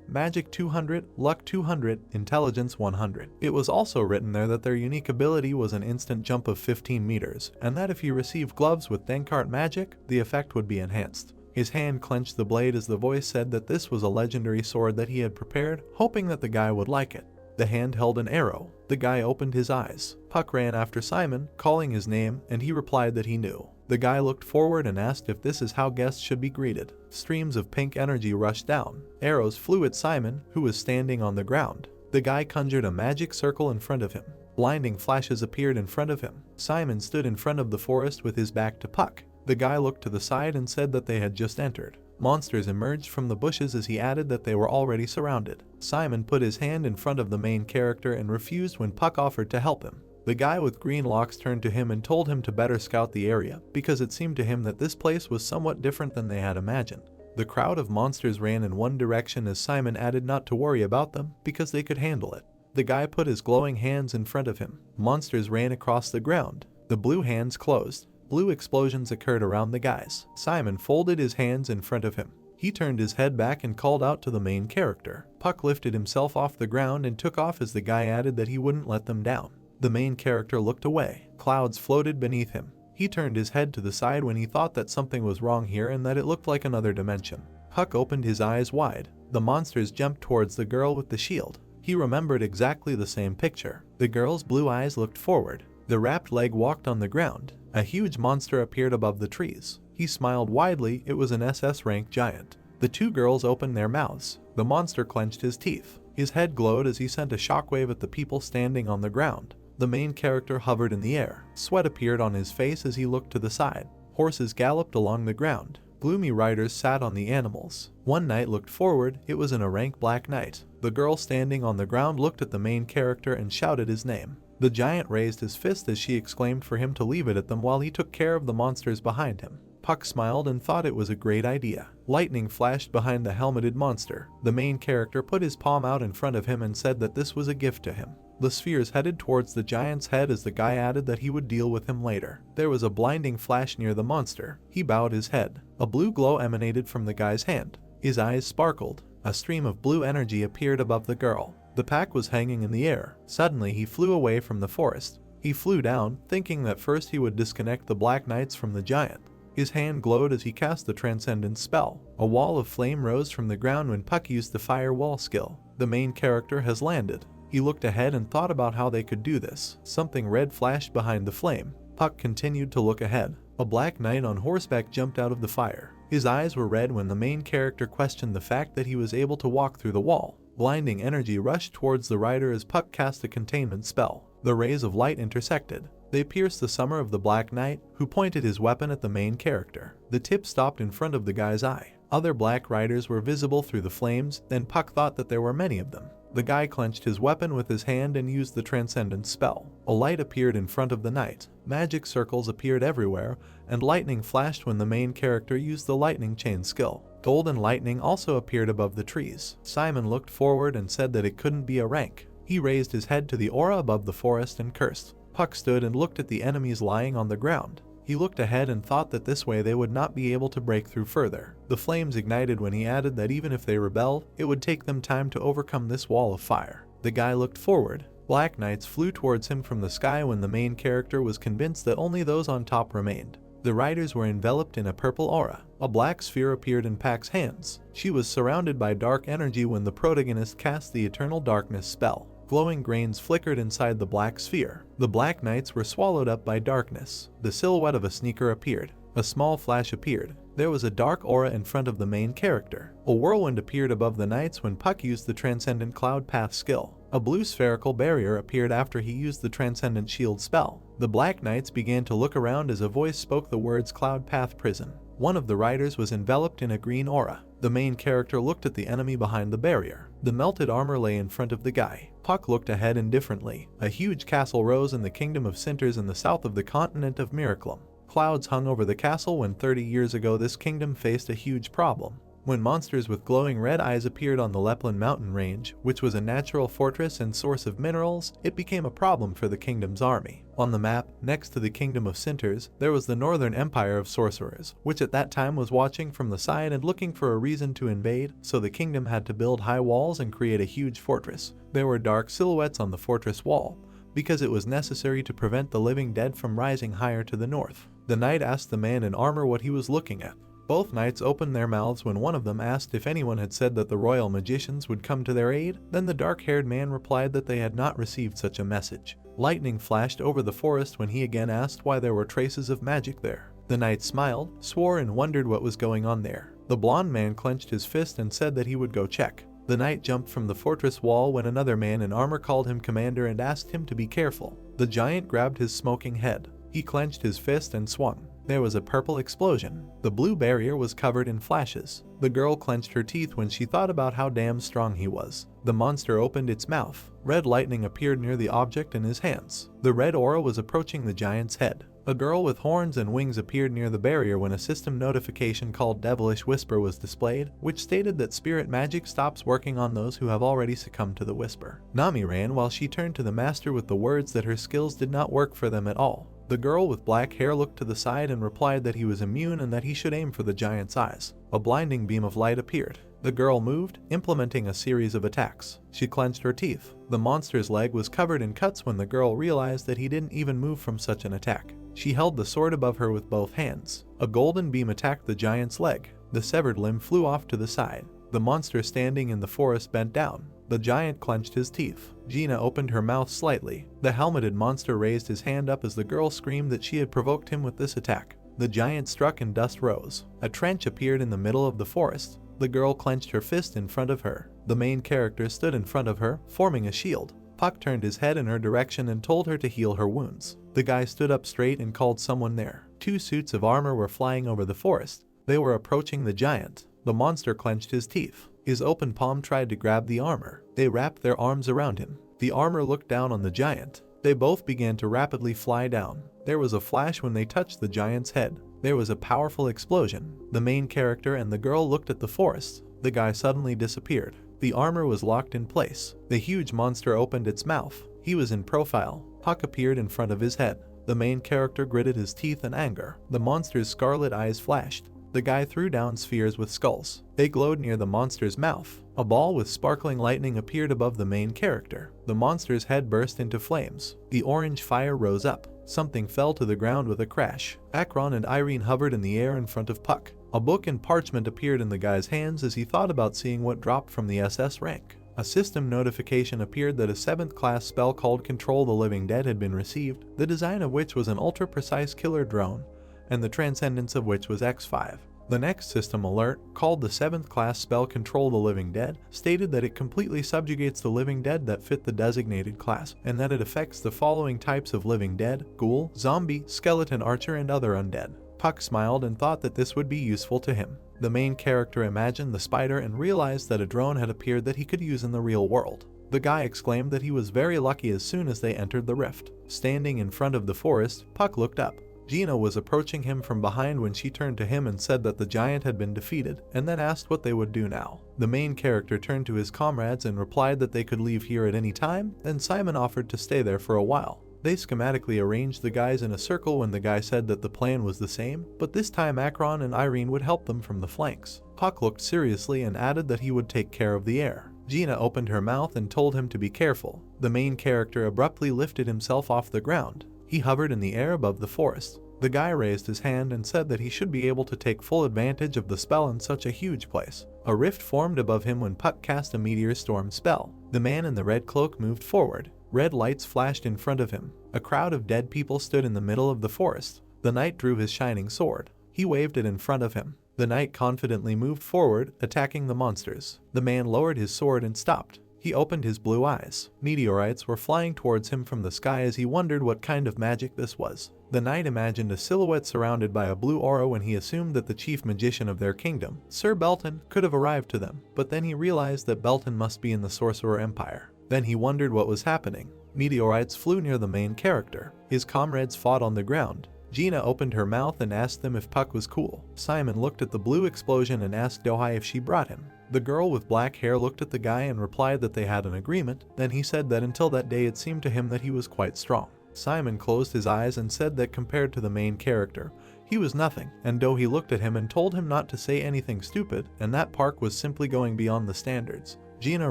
Magic 200, Luck 200, Intelligence 100. It was also written there that their unique ability was an instant jump of 15 meters, and that if you received gloves with Denkart magic, the effect would be enhanced. His hand clenched the blade as the voice said that this was a legendary sword that he had prepared, hoping that the guy would like it. The hand held an arrow. The guy opened his eyes. Puck ran after Simon, calling his name, and he replied that he knew. The guy looked forward and asked if this is how guests should be greeted. Streams of pink energy rushed down. Arrows flew at Simon, who was standing on the ground. The guy conjured a magic circle in front of him. Blinding flashes appeared in front of him. Simon stood in front of the forest with his back to Puck. The guy looked to the side and said that they had just entered. Monsters emerged from the bushes as he added that they were already surrounded. Simon put his hand in front of the main character and refused when Puck offered to help him. The guy with green locks turned to him and told him to better scout the area, because it seemed to him that this place was somewhat different than they had imagined. The crowd of monsters ran in one direction as Simon added not to worry about them, because they could handle it. The guy put his glowing hands in front of him. Monsters ran across the ground. The blue hands closed. Blue explosions occurred around the guys. Simon folded his hands in front of him. He turned his head back and called out to the main character. Puck lifted himself off the ground and took off as the guy added that he wouldn't let them down. The main character looked away. Clouds floated beneath him. He turned his head to the side when he thought that something was wrong here and that it looked like another dimension. Puck opened his eyes wide. The monsters jumped towards the girl with the shield. He remembered exactly the same picture. The girl's blue eyes looked forward. The wrapped leg walked on the ground. A huge monster appeared above the trees. He smiled widely. It was an SS rank giant. The two girls opened their mouths. The monster clenched his teeth. His head glowed as he sent a shockwave at the people standing on the ground. The main character hovered in the air. Sweat appeared on his face as he looked to the side. Horses galloped along the ground. Gloomy riders sat on the animals. One knight looked forward. It was a rank black knight. The girl standing on the ground looked at the main character and shouted his name. The giant raised his fist as she exclaimed for him to leave it at them while he took care of the monsters behind him. Puck smiled and thought it was a great idea. Lightning flashed behind the helmeted monster. The main character put his palm out in front of him and said that this was a gift to him. The spheres headed towards the giant's head as the guy added that he would deal with him later. There was a blinding flash near the monster. He bowed his head. A blue glow emanated from the guy's hand. His eyes sparkled. A stream of blue energy appeared above the girl. The pack was hanging in the air. Suddenly he flew away from the forest. He flew down, thinking that first he would disconnect the black knights from the giant. His hand glowed as he cast the transcendence spell. A wall of flame rose from the ground when Puck used the firewall skill. The main character has landed. He looked ahead and thought about how they could do this. Something red flashed behind the flame. Puck continued to look ahead. A black knight on horseback jumped out of the fire. His eyes were red when the main character questioned the fact that he was able to walk through the wall. Blinding energy rushed towards the rider as Puck cast a containment spell. The rays of light intersected. They pierced the summer of the Black Knight, who pointed his weapon at the main character. The tip stopped in front of the guy's eye. Other black riders were visible through the flames, and Puck thought that there were many of them. The guy clenched his weapon with his hand and used the transcendence spell. A light appeared in front of the knight, magic circles appeared everywhere, and lightning flashed when the main character used the lightning chain skill. Golden lightning also appeared above the trees. Simon looked forward and said that it couldn't be a rank. He raised his head to the aura above the forest and cursed. Puck stood and looked at the enemies lying on the ground. He looked ahead and thought that this way they would not be able to break through further. The flames ignited when he added that even if they rebelled, it would take them time to overcome this wall of fire. The guy looked forward. Black knights flew towards him from the sky when the main character was convinced that only those on top remained. The riders were enveloped in a purple aura. A black sphere appeared in Puck's hands. She was surrounded by dark energy when the protagonist cast the Eternal Darkness spell. Glowing grains flickered inside the black sphere. The black knights were swallowed up by darkness. The silhouette of a sneaker appeared. A small flash appeared. There was a dark aura in front of the main character. A whirlwind appeared above the knights when Puck used the Transcendent Cloud Path skill. A blue spherical barrier appeared after he used the Transcendent Shield spell. The black knights began to look around as a voice spoke the words Cloud Path Prison. One of the riders was enveloped in a green aura. The main character looked at the enemy behind the barrier. The melted armor lay in front of the guy. Puck looked ahead indifferently. A huge castle rose in the kingdom of Cinters in the south of the continent of Miraculum. Clouds hung over the castle when 30 years ago this kingdom faced a huge problem. When monsters with glowing red eyes appeared on the Lepland mountain range, which was a natural fortress and source of minerals, it became a problem for the kingdom's army. On the map, next to the kingdom of Cinters, there was the Northern Empire of Sorcerers, which at that time was watching from the side and looking for a reason to invade, so the kingdom had to build high walls and create a huge fortress. There were dark silhouettes on the fortress wall, because it was necessary to prevent the living dead from rising higher to the north. The knight asked the man in armor what he was looking at. Both knights opened their mouths when one of them asked if anyone had said that the royal magicians would come to their aid. Then the dark-haired man replied that they had not received such a message. Lightning flashed over the forest when he again asked why there were traces of magic there. The knight smiled, swore and wondered what was going on there. The blonde man clenched his fist and said that he would go check. The knight jumped from the fortress wall when another man in armor called him commander and asked him to be careful. The giant grabbed his smoking head. He clenched his fist and swung. There was a purple explosion. The blue barrier was covered in flashes. The girl clenched her teeth when she thought about how damn strong he was. The monster opened its mouth. Red lightning appeared near the object in his hands. The red aura was approaching the giant's head. A girl with horns and wings appeared near the barrier when a system notification called Devilish Whisper was displayed, which stated that spirit magic stops working on those who have already succumbed to the whisper. Nami ran while she turned to the master with the words that her skills did not work for them at all. The girl with black hair looked to the side and replied that he was immune and that he should aim for the giant's eyes. A blinding beam of light appeared. The girl moved, implementing a series of attacks. She clenched her teeth. The monster's leg was covered in cuts when the girl realized that he didn't even move from such an attack. She held the sword above her with both hands. A golden beam attacked the giant's leg. The severed limb flew off to the side. The monster standing in the forest bent down. The giant clenched his teeth. Gina opened her mouth slightly. The helmeted monster raised his hand up as the girl screamed that she had provoked him with this attack. The giant struck and dust rose. A trench appeared in the middle of the forest. The girl clenched her fist in front of her. The main character stood in front of her, forming a shield. Puck turned his head in her direction and told her to heal her wounds. The guy stood up straight and called someone there. 2 suits of armor were flying over the forest. They were approaching the giant. The monster clenched his teeth. His open palm tried to grab the armor. They wrapped their arms around him. The armor looked down on the giant. They both began to rapidly fly down. There was a flash when they touched the giant's head. There was a powerful explosion. The main character and the girl looked at the forest. The guy suddenly disappeared. The armor was locked in place. The huge monster opened its mouth. He was in profile. Puck appeared in front of his head. The main character gritted his teeth in anger. The monster's scarlet eyes flashed. The guy threw down spheres with skulls. They glowed near the monster's mouth. A ball with sparkling lightning appeared above the main character. The monster's head burst into flames. The orange fire rose up. Something fell to the ground with a crash. Akron and Irene hovered in the air in front of Puck. A book and parchment appeared in the guy's hands as he thought about seeing what dropped from the SS rank. A system notification appeared that a 7th class spell called Control the Living Dead had been received, the design of which was an ultra-precise killer drone, and the transcendence of which was X5. The next system alert, called the 7th class spell Control the Living Dead, stated that it completely subjugates the living dead that fit the designated class, and that it affects the following types of living dead: ghoul, zombie, skeleton archer, and other undead. Puck smiled and thought that this would be useful to him. The main character imagined the spider and realized that a drone had appeared that he could use in the real world. The guy exclaimed that he was very lucky as soon as they entered the rift. Standing in front of the forest, Puck looked up. Gina was approaching him from behind when she turned to him and said that the giant had been defeated, and then asked what they would do now. The main character turned to his comrades and replied that they could leave here at any time, and Simon offered to stay there for a while. They schematically arranged the guys in a circle when the guy said that the plan was the same, but this time Akron and Irene would help them from the flanks. Puck looked seriously and added that he would take care of the air. Gina opened her mouth and told him to be careful. The main character abruptly lifted himself off the ground. He hovered in the air above the forest. The guy raised his hand and said that he should be able to take full advantage of the spell in such a huge place. A rift formed above him when Puck cast a meteor storm spell. The man in the red cloak moved forward. Red lights flashed in front of him. A crowd of dead people stood in the middle of the forest. The knight drew his shining sword. He waved it in front of him. The knight confidently moved forward, attacking the monsters. The man lowered his sword and stopped. He opened his blue eyes. Meteorites were flying towards him from the sky as he wondered what kind of magic this was. The knight imagined a silhouette surrounded by a blue aura when he assumed that the chief magician of their kingdom, Sir Belton, could have arrived to them, but then he realized that Belton must be in the Sorcerer Empire. Then he wondered what was happening. Meteorites flew near the main character. His comrades fought on the ground. Gina opened her mouth and asked them if Puck was cool. Simon looked at the blue explosion and asked Dohai if she brought him. The girl with black hair looked at the guy and replied that they had an agreement. Then he said that until that day it seemed to him that he was quite strong. Simon closed his eyes and said that compared to the main character, he was nothing, and Dohai looked at him and told him not to say anything stupid, and that Park was simply going beyond the standards. Gina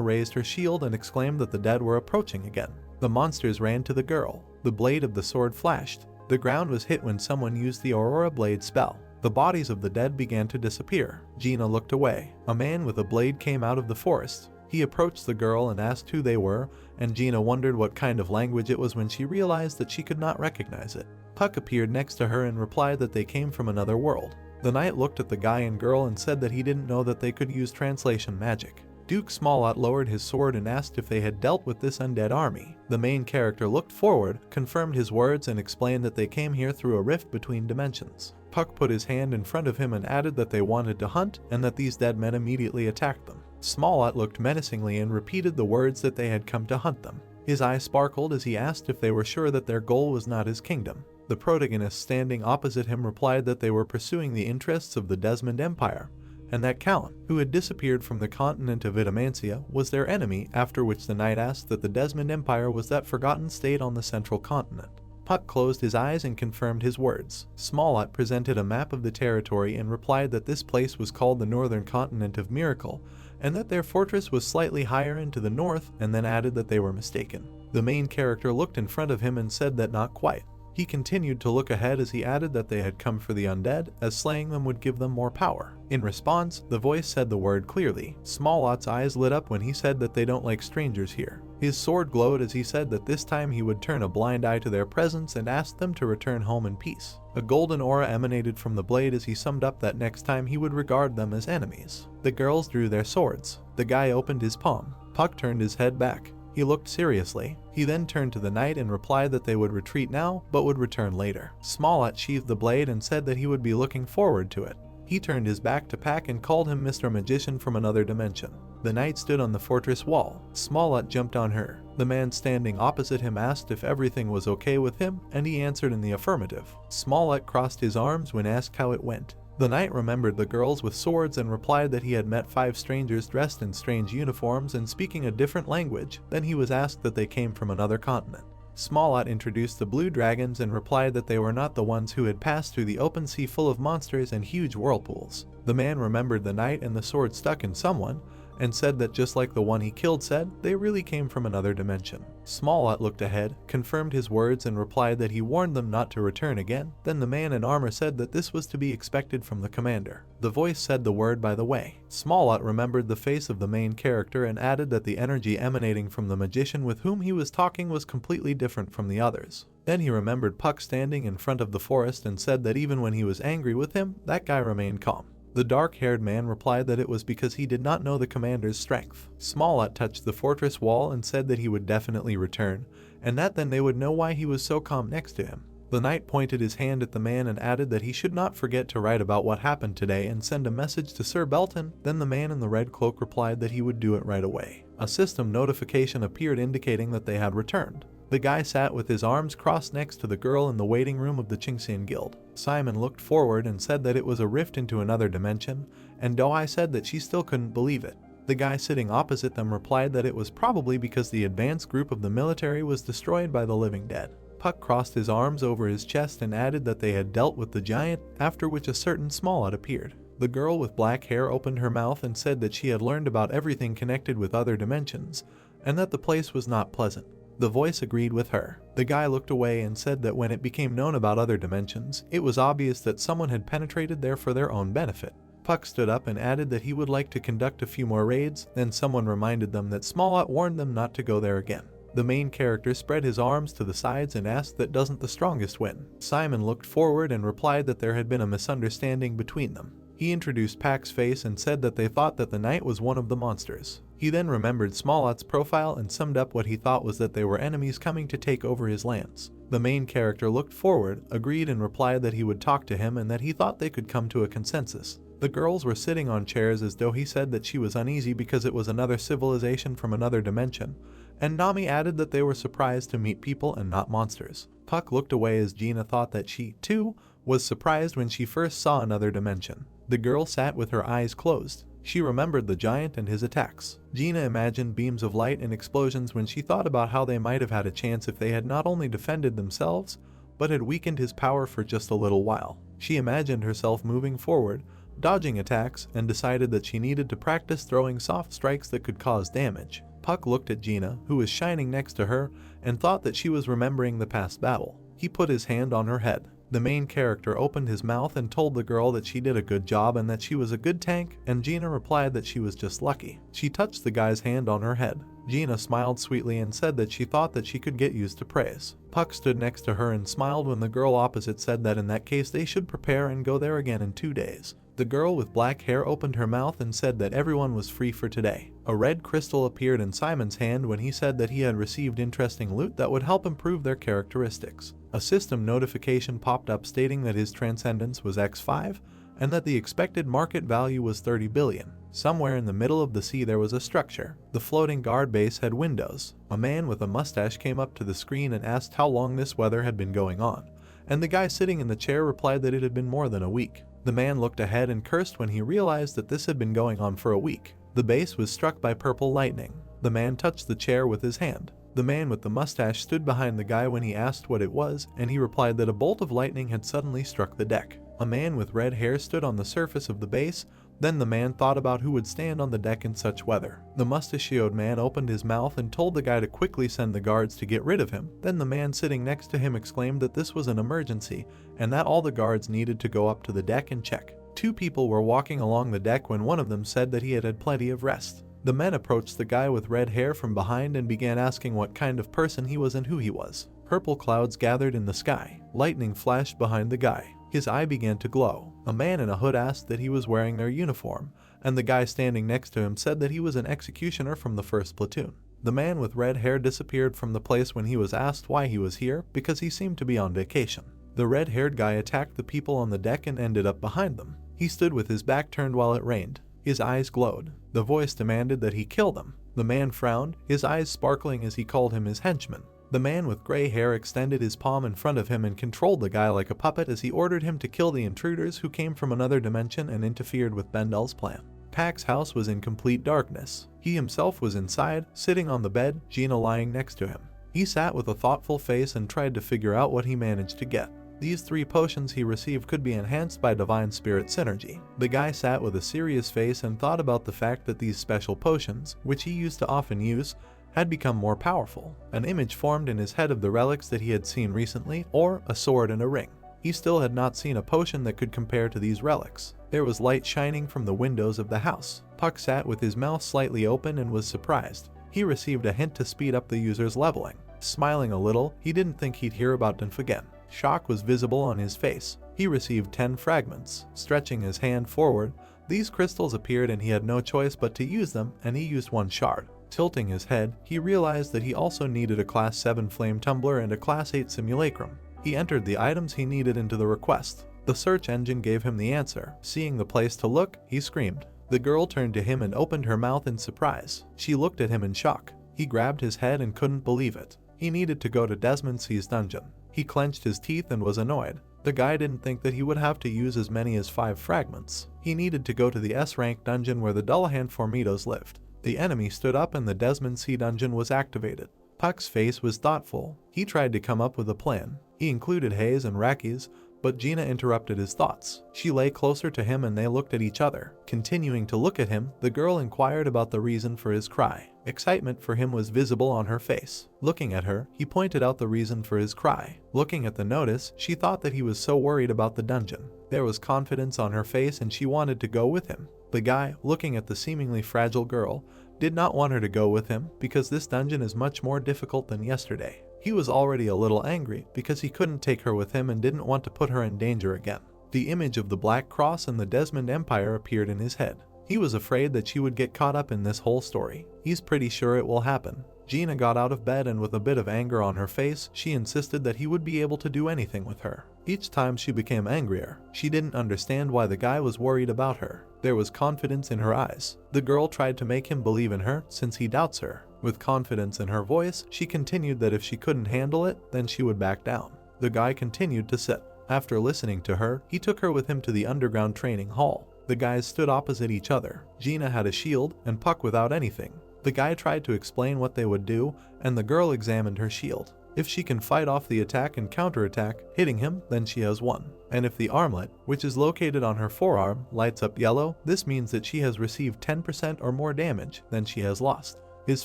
raised her shield and exclaimed that the dead were approaching again. The monsters ran to the girl. The blade of the sword flashed. The ground was hit when someone used the Aurora Blade spell. The bodies of the dead began to disappear. Gina looked away. A man with a blade came out of the forest. He approached the girl and asked who they were, and Gina wondered what kind of language it was when she realized that she could not recognize it. Puck appeared next to her and replied that they came from another world. The knight looked at the guy and girl and said that he didn't know that they could use translation magic. Duke Smallot lowered his sword and asked if they had dealt with this undead army. The main character looked forward, confirmed his words, and explained that they came here through a rift between dimensions. Puck put his hand in front of him and added that they wanted to hunt and that these dead men immediately attacked them. Smallot looked menacingly and repeated the words that they had come to hunt them. His eyes sparkled as he asked if they were sure that their goal was not his kingdom. The protagonist standing opposite him replied that they were pursuing the interests of the Desmond Empire, and that Callan, who had disappeared from the continent of Itamantia, was their enemy, after which the knight asked that the Desmond Empire was that forgotten state on the central continent. Puck closed his eyes and confirmed his words. Smallot presented a map of the territory and replied that this place was called the Northern Continent of Miracle, and that their fortress was slightly higher into the north, and then added that they were mistaken. The main character looked in front of him and said that not quite. He continued to look ahead as he added that they had come for the undead, as slaying them would give them more power. In response, the voice said the word clearly. Smallot's eyes lit up when he said that they don't like strangers here. His sword glowed as he said that this time he would turn a blind eye to their presence and ask them to return home in peace. A golden aura emanated from the blade as he summed up that next time he would regard them as enemies. The girls drew their swords. The guy opened his palm. Puck turned his head back. He looked seriously. He then turned to the knight and replied that they would retreat now, but would return later. Smallot sheathed the blade and said that he would be looking forward to it. He turned his back to Pack and called him Mr. Magician from another dimension. The knight stood on the fortress wall. Smallot jumped on her. The man standing opposite him asked if everything was okay with him, and he answered in the affirmative. Smallot crossed his arms when asked how it went. The knight remembered the girls with swords and replied that he had met 5 strangers dressed in strange uniforms and speaking a different language. Then he was asked that they came from another continent. Smallot introduced the blue dragons and replied that they were not the ones who had passed through the open sea full of monsters and huge whirlpools. The man remembered the knight and the sword stuck in someone, and said that just like the one he killed said, they really came from another dimension. Smallot looked ahead, confirmed his words, and replied that he warned them not to return again. Then the man in armor said that this was to be expected from the commander. The voice said the word by the way. Smallot remembered the face of the main character and added that the energy emanating from the magician with whom he was talking was completely different from the others. Then he remembered Puck standing in front of the forest and said that even when he was angry with him, that guy remained calm. The dark-haired man replied that it was because he did not know the commander's strength. Smallot touched the fortress wall and said that he would definitely return, and that then they would know why he was so calm next to him. The knight pointed his hand at the man and added that he should not forget to write about what happened today and send a message to Sir Belton. Then the man in the red cloak replied that he would do it right away. A system notification appeared indicating that they had returned. The guy sat with his arms crossed next to the girl in the waiting room of the Qingxian Guild. Simon looked forward and said that it was a rift into another dimension, and Doi said that she still couldn't believe it. The guy sitting opposite them replied that it was probably because the advanced group of the military was destroyed by the living dead. Puck crossed his arms over his chest and added that they had dealt with the giant, after which a certain Smollett appeared. The girl with black hair opened her mouth and said that she had learned about everything connected with other dimensions, and that the place was not pleasant. The voice agreed with her. The guy looked away and said that when it became known about other dimensions, it was obvious that someone had penetrated there for their own benefit. Puck stood up and added that he would like to conduct a few more raids, then someone reminded them that Smollett warned them not to go there again. The main character spread his arms to the sides and asked that doesn't the strongest win. Simon looked forward and replied that there had been a misunderstanding between them. He introduced Pack's face and said that they thought that the knight was one of the monsters. He then remembered Smollett's profile and summed up what he thought was that they were enemies coming to take over his lands. The main character looked forward, agreed and replied that he would talk to him and that he thought they could come to a consensus. The girls were sitting on chairs as though he said that she was uneasy because it was another civilization from another dimension, and Nami added that they were surprised to meet people and not monsters. Puck looked away as Gina thought that she, too, was surprised when she first saw another dimension. The girl sat with her eyes closed. She remembered the giant and his attacks. Gina imagined beams of light and explosions when she thought about how they might have had a chance if they had not only defended themselves, but had weakened his power for just a little while. She imagined herself moving forward, dodging attacks, and decided that she needed to practice throwing soft strikes that could cause damage. Puck looked at Gina, who was shining next to her, and thought that she was remembering the past battle. He put his hand on her head. The main character opened his mouth and told the girl that she did a good job and that she was a good tank, and Gina replied that she was just lucky. She touched the guy's hand on her head. Gina smiled sweetly and said that she thought that she could get used to praise. Puck stood next to her and smiled when the girl opposite said that in that case they should prepare and go there again in 2 days. The girl with black hair opened her mouth and said that everyone was free for today. A red crystal appeared in Simon's hand when he said that he had received interesting loot that would help improve their characteristics. A system notification popped up stating that his transcendence was X5 and that the expected market value was 30 billion. Somewhere in the middle of the sea there was a structure. The floating guard base had windows. A man with a mustache came up to the screen and asked how long this weather had been going on, and the guy sitting in the chair replied that it had been more than a week. The man looked ahead and cursed when he realized that this had been going on for a week. The base was struck by purple lightning. The man touched the chair with his hand. The man with the mustache stood behind the guy when he asked what it was, and he replied that a bolt of lightning had suddenly struck the deck. A man with red hair stood on the surface of the base. Then the man thought about who would stand on the deck in such weather. The mustachioed man opened his mouth and told the guy to quickly send the guards to get rid of him. Then the man sitting next to him exclaimed that this was an emergency and that all the guards needed to go up to the deck and check. 2 people were walking along the deck when one of them said that he had had plenty of rest. The men approached the guy with red hair from behind and began asking what kind of person he was and who he was. Purple clouds gathered in the sky. Lightning flashed behind the guy. His eye began to glow. A man in a hood asked that he was wearing their uniform, and the guy standing next to him said that he was an executioner from the 1st platoon. The man with red hair disappeared from the place when he was asked why he was here, because he seemed to be on vacation. The red-haired guy attacked the people on the deck and ended up behind them. He stood with his back turned while it rained. His eyes glowed. The voice demanded that he kill them. The man frowned, his eyes sparkling as he called him his henchman. The man with gray hair extended his palm in front of him and controlled the guy like a puppet as he ordered him to kill the intruders who came from another dimension and interfered with Bendel's plan. Pack's house was in complete darkness. He himself was inside, sitting on the bed, Gina lying next to him. He sat with a thoughtful face and tried to figure out what he managed to get. These 3 potions he received could be enhanced by Divine Spirit Synergy. The guy sat with a serious face and thought about the fact that these special potions, which he used to often use, had become more powerful. An image formed in his head of the relics that he had seen recently, or a sword and a ring. He still had not seen a potion that could compare to these relics. There was light shining from the windows of the house. Puck sat with his mouth slightly open and was surprised. He received a hint to speed up the user's leveling. Smiling a little, he didn't think he'd hear about Dunf again. Shock was visible on his face. He received 10 fragments. Stretching his hand forward, these crystals appeared and he had no choice but to use them, and he used 1 shard. Tilting his head, he realized that he also needed a Class 7 Flame Tumbler and a Class 8 Simulacrum. He entered the items he needed into the request. The search engine gave him the answer. Seeing the place to look, he screamed. The girl turned to him and opened her mouth in surprise. She looked at him in shock. He grabbed his head and couldn't believe it. He needed to go to Desmond C's dungeon. He clenched his teeth and was annoyed. The guy didn't think that he would have to use as many as 5 fragments. He needed to go to the S-rank dungeon where the Dullahan Formitos lived. The enemy stood up and the Desmond C dungeon was activated. Puck's face was thoughtful. He tried to come up with a plan. He included Hayes and Raki's, but Gina interrupted his thoughts. She lay closer to him and they looked at each other. Continuing to look at him, the girl inquired about the reason for his cry. Excitement for him was visible on her face. Looking at her, he pointed out the reason for his cry. Looking at the notice, she thought that he was so worried about the dungeon. There was confidence on her face and she wanted to go with him. The guy, looking at the seemingly fragile girl, did not want her to go with him because this dungeon is much more difficult than yesterday. He was already a little angry because he couldn't take her with him and didn't want to put her in danger again. The image of the Black Cross and the Desmond Empire appeared in his head. He was afraid that she would get caught up in this whole story. He's pretty sure it will happen. Gina got out of bed and with a bit of anger on her face, she insisted that he would be able to do anything with her. Each time she became angrier. She didn't understand why the guy was worried about her. There was confidence in her eyes. The girl tried to make him believe in her since he doubts her. With confidence in her voice, she continued that if she couldn't handle it, then she would back down. The guy continued to sit. After listening to her, he took her with him to the underground training hall. The guys stood opposite each other. Gina had a shield and Puck without anything. The guy tried to explain what they would do, and the girl examined her shield. If she can fight off the attack and counterattack, hitting him, then she has won. And if the armlet, which is located on her forearm, lights up yellow, this means that she has received 10% or more damage, then she has lost. His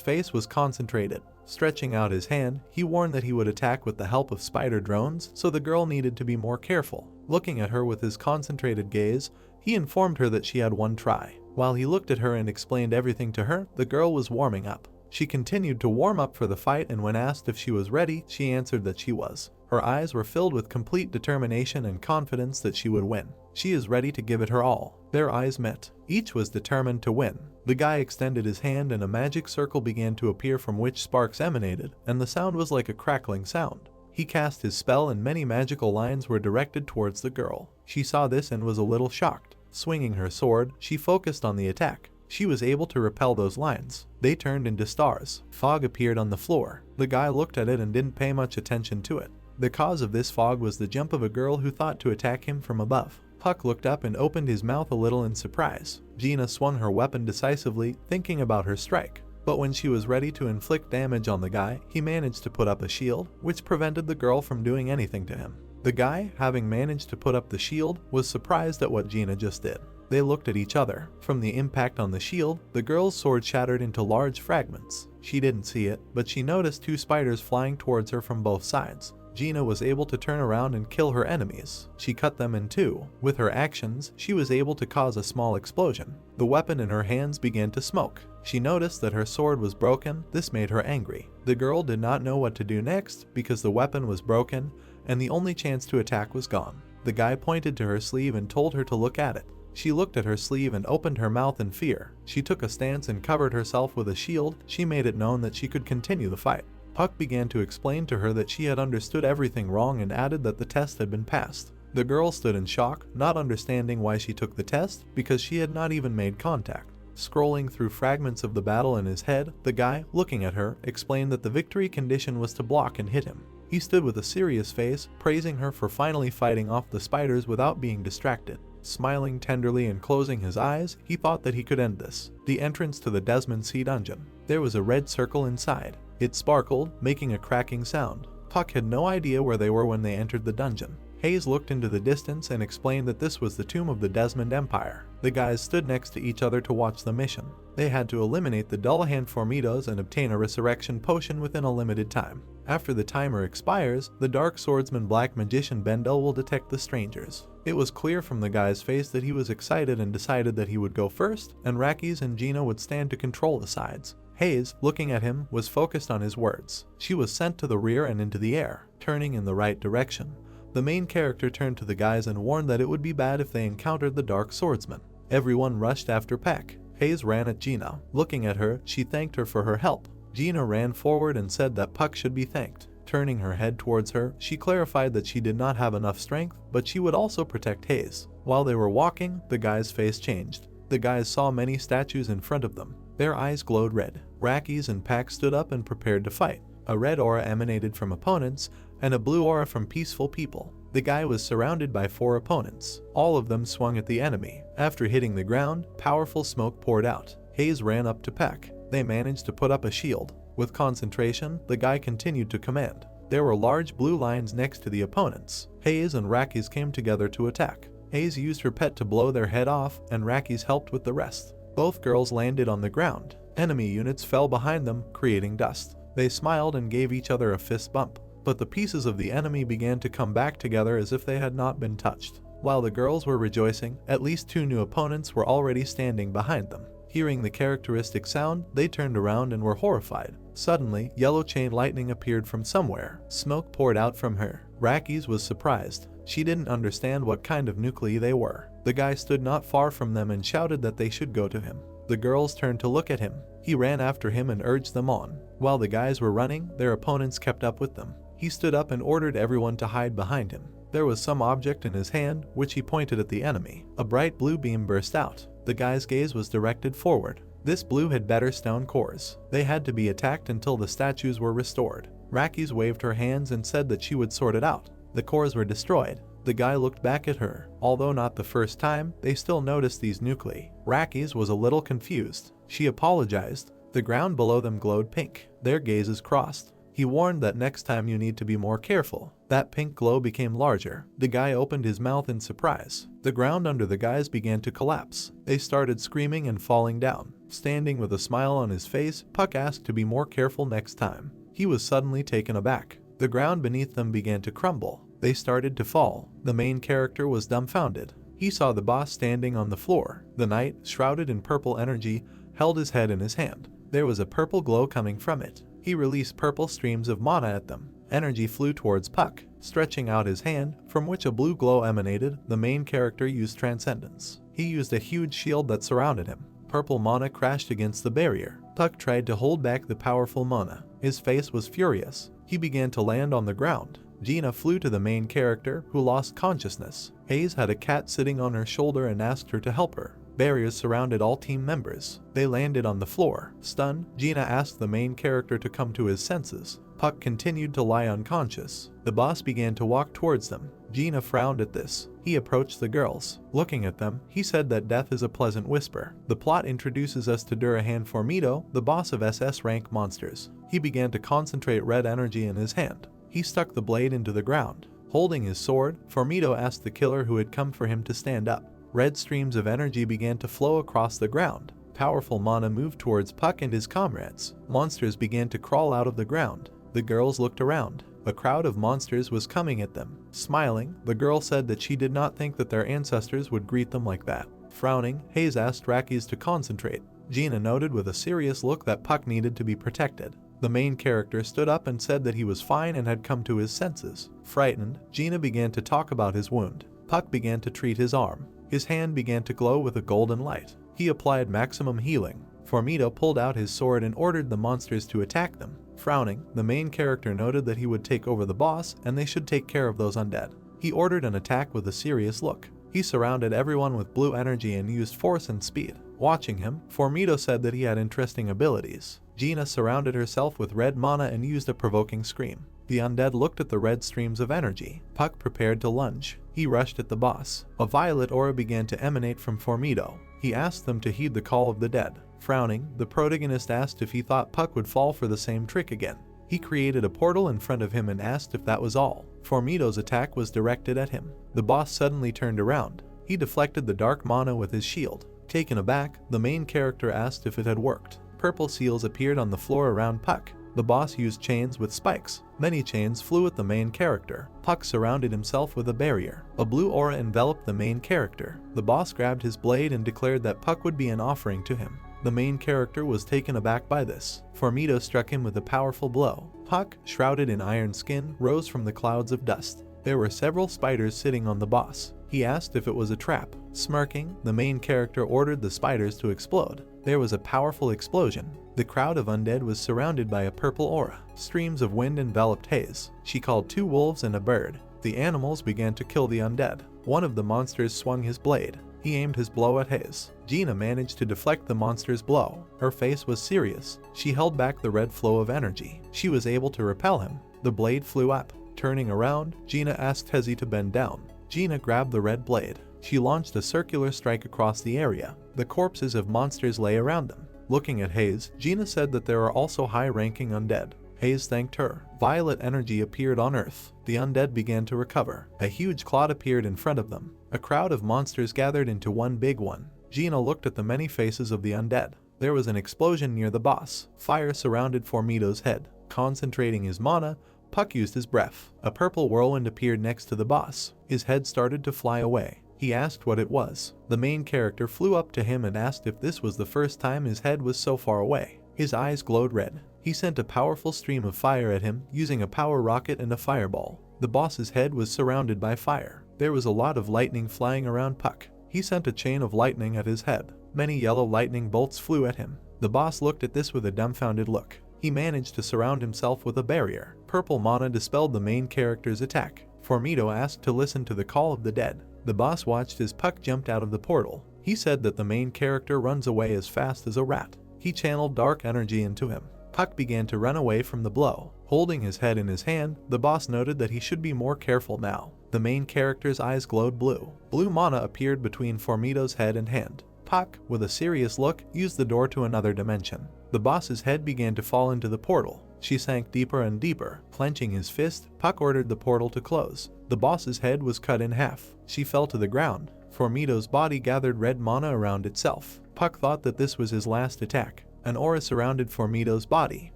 face was concentrated. Stretching out his hand, he warned that he would attack with the help of spider drones, so the girl needed to be more careful. Looking at her with his concentrated gaze, he informed her that she had one try. While he looked at her and explained everything to her, the girl was warming up. She continued to warm up for the fight, and when asked if she was ready, she answered that she was. Her eyes were filled with complete determination and confidence that she would win. She is ready to give it her all. Their eyes met. Each was determined to win. The guy extended his hand and a magic circle began to appear from which sparks emanated, and the sound was like a crackling sound. He cast his spell and many magical lines were directed towards the girl. She saw this and was a little shocked. Swinging her sword, she focused on the attack. She was able to repel those lines. They turned into stars. Fog appeared on the floor. The guy looked at it and didn't pay much attention to it. The cause of this fog was the jump of a girl who thought to attack him from above. Puck looked up and opened his mouth a little in surprise. Gina swung her weapon decisively, thinking about her strike. But when she was ready to inflict damage on the guy, he managed to put up a shield, which prevented the girl from doing anything to him. The guy, having managed to put up the shield, was surprised at what Gina just did. They looked at each other. From the impact on the shield, the girl's sword shattered into large fragments. She didn't see it, but she noticed 2 spiders flying towards her from both sides. Gina was able to turn around and kill her enemies. She cut them in 2. With her actions, she was able to cause a small explosion. The weapon in her hands began to smoke. She noticed that her sword was broken. This made her angry. The girl did not know what to do next because the weapon was broken and the only chance to attack was gone. The guy pointed to her sleeve and told her to look at it. She looked at her sleeve and opened her mouth in fear. She took a stance and covered herself with a shield. She made it known that she could continue the fight. Puck began to explain to her that she had understood everything wrong and added that the test had been passed. The girl stood in shock, not understanding why she took the test because she had not even made contact. Scrolling through fragments of the battle in his head, the guy, looking at her, explained that the victory condition was to block and hit him. He stood with a serious face, praising her for finally fighting off the spiders without being distracted. Smiling tenderly and closing his eyes, he thought that he could end this. The entrance to the Desmond C dungeon. There was a red circle inside. It sparkled, making a cracking sound. Puck had no idea where they were when they entered the dungeon. Hayes looked into the distance and explained that this was the tomb of the Desmond Empire. The guys stood next to each other to watch the mission. They had to eliminate the Dullahan Formitos and obtain a resurrection potion within a limited time. After the timer expires, the Dark Swordsman Black Magician Bendel will detect the strangers. It was clear from the guy's face that he was excited and decided that he would go first, and Raki's and Gina would stand to control the sides. Hayes, looking at him, was focused on his words. She was sent to the rear and into the air, turning in the right direction. The main character turned to the guys and warned that it would be bad if they encountered the Dark Swordsman. Everyone rushed after Peck. Hayes ran at Gina. Looking at her, she thanked her for her help. Gina ran forward and said that Puck should be thanked. Turning her head towards her, she clarified that she did not have enough strength, but she would also protect Hayes. While they were walking, the guy's face changed. The guys saw many statues in front of them. Their eyes glowed red. Rakis and Pak stood up and prepared to fight. A red aura emanated from opponents, and a blue aura from peaceful people. The guy was surrounded by 4 opponents. All of them swung at the enemy. After hitting the ground, powerful smoke poured out. Hayes ran up to Pak. They managed to put up a shield. With concentration, the guy continued to command. There were large blue lines next to the opponents. Hayes and Rakis came together to attack. Hayes used her pet to blow their head off, and Rakis helped with the rest. Both girls landed on the ground. Enemy units fell behind them, creating dust. They smiled and gave each other a fist bump. But the pieces of the enemy began to come back together as if they had not been touched. While the girls were rejoicing, at least 2 new opponents were already standing behind them. Hearing the characteristic sound, they turned around and were horrified. Suddenly, yellow chain lightning appeared from somewhere. Smoke poured out from her. Rakis was surprised. She didn't understand what kind of nuclei they were. The guy stood not far from them and shouted that they should go to him. The girls turned to look at him. He ran after him and urged them on. While the guys were running, their opponents kept up with them. He stood up and ordered everyone to hide behind him. There was some object in his hand, which he pointed at the enemy. A bright blue beam burst out. The guy's gaze was directed forward. This blue had better stone cores. They had to be attacked until the statues were restored. Rakis waved her hands and said that she would sort it out. The cores were destroyed. The guy looked back at her. Although not the first time, they still noticed these nuclei. Rakis was a little confused. She apologized. The ground below them glowed pink. Their gazes crossed. He warned that next time you need to be more careful. That pink glow became larger. The guy opened his mouth in surprise. The ground under the guys began to collapse. They started screaming and falling down. Standing with a smile on his face, Puck asked to be more careful next time. He was suddenly taken aback. The ground beneath them began to crumble. They started to fall. The main character was dumbfounded. He saw the boss standing on the floor. The knight, shrouded in purple energy, held his head in his hand. There was a purple glow coming from it. He released purple streams of mana at them. Energy flew towards Puck. Stretching out his hand, from which a blue glow emanated, the main character used Transcendence. He used a huge shield that surrounded him. Purple mana crashed against the barrier. Puck tried to hold back the powerful mana. His face was furious. He began to land on the ground. Gina flew to the main character, who lost consciousness. Hayes had a cat sitting on her shoulder and asked her to help her. Barriers surrounded all team members. They landed on the floor. Stunned, Gina asked the main character to come to his senses. Puck continued to lie unconscious. The boss began to walk towards them. Gina frowned at this. He approached the girls. Looking at them, he said that death is a pleasant whisper. The plot introduces us to Durahan Formido, the boss of SS rank monsters. He began to concentrate red energy in his hand. He stuck the blade into the ground. Holding his sword, Formido asked the killer who had come for him to stand up. Red streams of energy began to flow across the ground. Powerful mana moved towards Puck and his comrades. Monsters began to crawl out of the ground. The girls looked around. A crowd of monsters was coming at them. Smiling, the girl said that she did not think that their ancestors would greet them like that. Frowning, Hayes asked Rakis to concentrate. Gina noted with a serious look that Puck needed to be protected. The main character stood up and said that he was fine and had come to his senses. Frightened, Gina began to talk about his wound. Puck began to treat his arm. His hand began to glow with a golden light. He applied maximum healing. Formido pulled out his sword and ordered the monsters to attack them. Frowning, the main character noted that he would take over the boss and they should take care of those undead. He ordered an attack with a serious look. He surrounded everyone with blue energy and used force and speed. Watching him, Formido said that he had interesting abilities. Gina surrounded herself with red mana and used a provoking scream. The undead looked at the red streams of energy. Puck prepared to lunge. He rushed at the boss. A violet aura began to emanate from Formido. He asked them to heed the call of the dead. Frowning, the protagonist asked if he thought Puck would fall for the same trick again. He created a portal in front of him and asked if that was all. Formido's attack was directed at him. The boss suddenly turned around. He deflected the dark mana with his shield. Taken aback, the main character asked if it had worked. Purple seals appeared on the floor around Puck. The boss used chains with spikes. Many chains flew at the main character. Puck surrounded himself with a barrier. A blue aura enveloped the main character. The boss grabbed his blade and declared that Puck would be an offering to him. The main character was taken aback by this. Formido struck him with a powerful blow. Puck, shrouded in iron skin, rose from the clouds of dust. There were several spiders sitting on the boss. He asked if it was a trap. Smirking, the main character ordered the spiders to explode. There was a powerful explosion. The crowd of undead was surrounded by a purple aura. Streams of wind enveloped Hayes. She called 2 wolves and a bird. The animals began to kill the undead. One of the monsters swung his blade. He aimed his blow at Hayes. Gina managed to deflect the monster's blow. Her face was serious. She held back the red flow of energy. She was able to repel him. The blade flew up. Turning around, Gina asked Hezi to bend down. Gina grabbed the red blade. She launched a circular strike across the area. The corpses of monsters lay around them. Looking at Hayes, Gina said that there are also high-ranking undead. Hayes thanked her. Violet energy appeared on Earth. The undead began to recover. A huge cloud appeared in front of them. A crowd of monsters gathered into one big one. Gina looked at the many faces of the undead. There was an explosion near the boss. Fire surrounded Formito's head. Concentrating his mana, Puck used his breath. A purple whirlwind appeared next to the boss. His head started to fly away. He asked what it was. The main character flew up to him and asked if this was the first time his head was so far away. His eyes glowed red. He sent a powerful stream of fire at him using a power rocket and a fireball. The boss's head was surrounded by fire. There was a lot of lightning flying around Puck. He sent a chain of lightning at his head. Many yellow lightning bolts flew at him. The boss looked at this with a dumbfounded look. He managed to surround himself with a barrier. Purple mana dispelled the main character's attack. Formito asked to listen to the call of the dead. The boss watched as Puck jumped out of the portal. He said that the main character runs away as fast as a rat. He channeled dark energy into him. Puck began to run away from the blow. Holding his head in his hand, the boss noted that he should be more careful now. The main character's eyes glowed blue. Blue mana appeared between Formito's head and hand. Puck, with a serious look, used the door to another dimension. The boss's head began to fall into the portal. She sank deeper and deeper. Clenching his fist, Puck ordered the portal to close. The boss's head was cut in half. She fell to the ground. Formito's body gathered red mana around itself. Puck thought that this was his last attack. An aura surrounded Formito's body.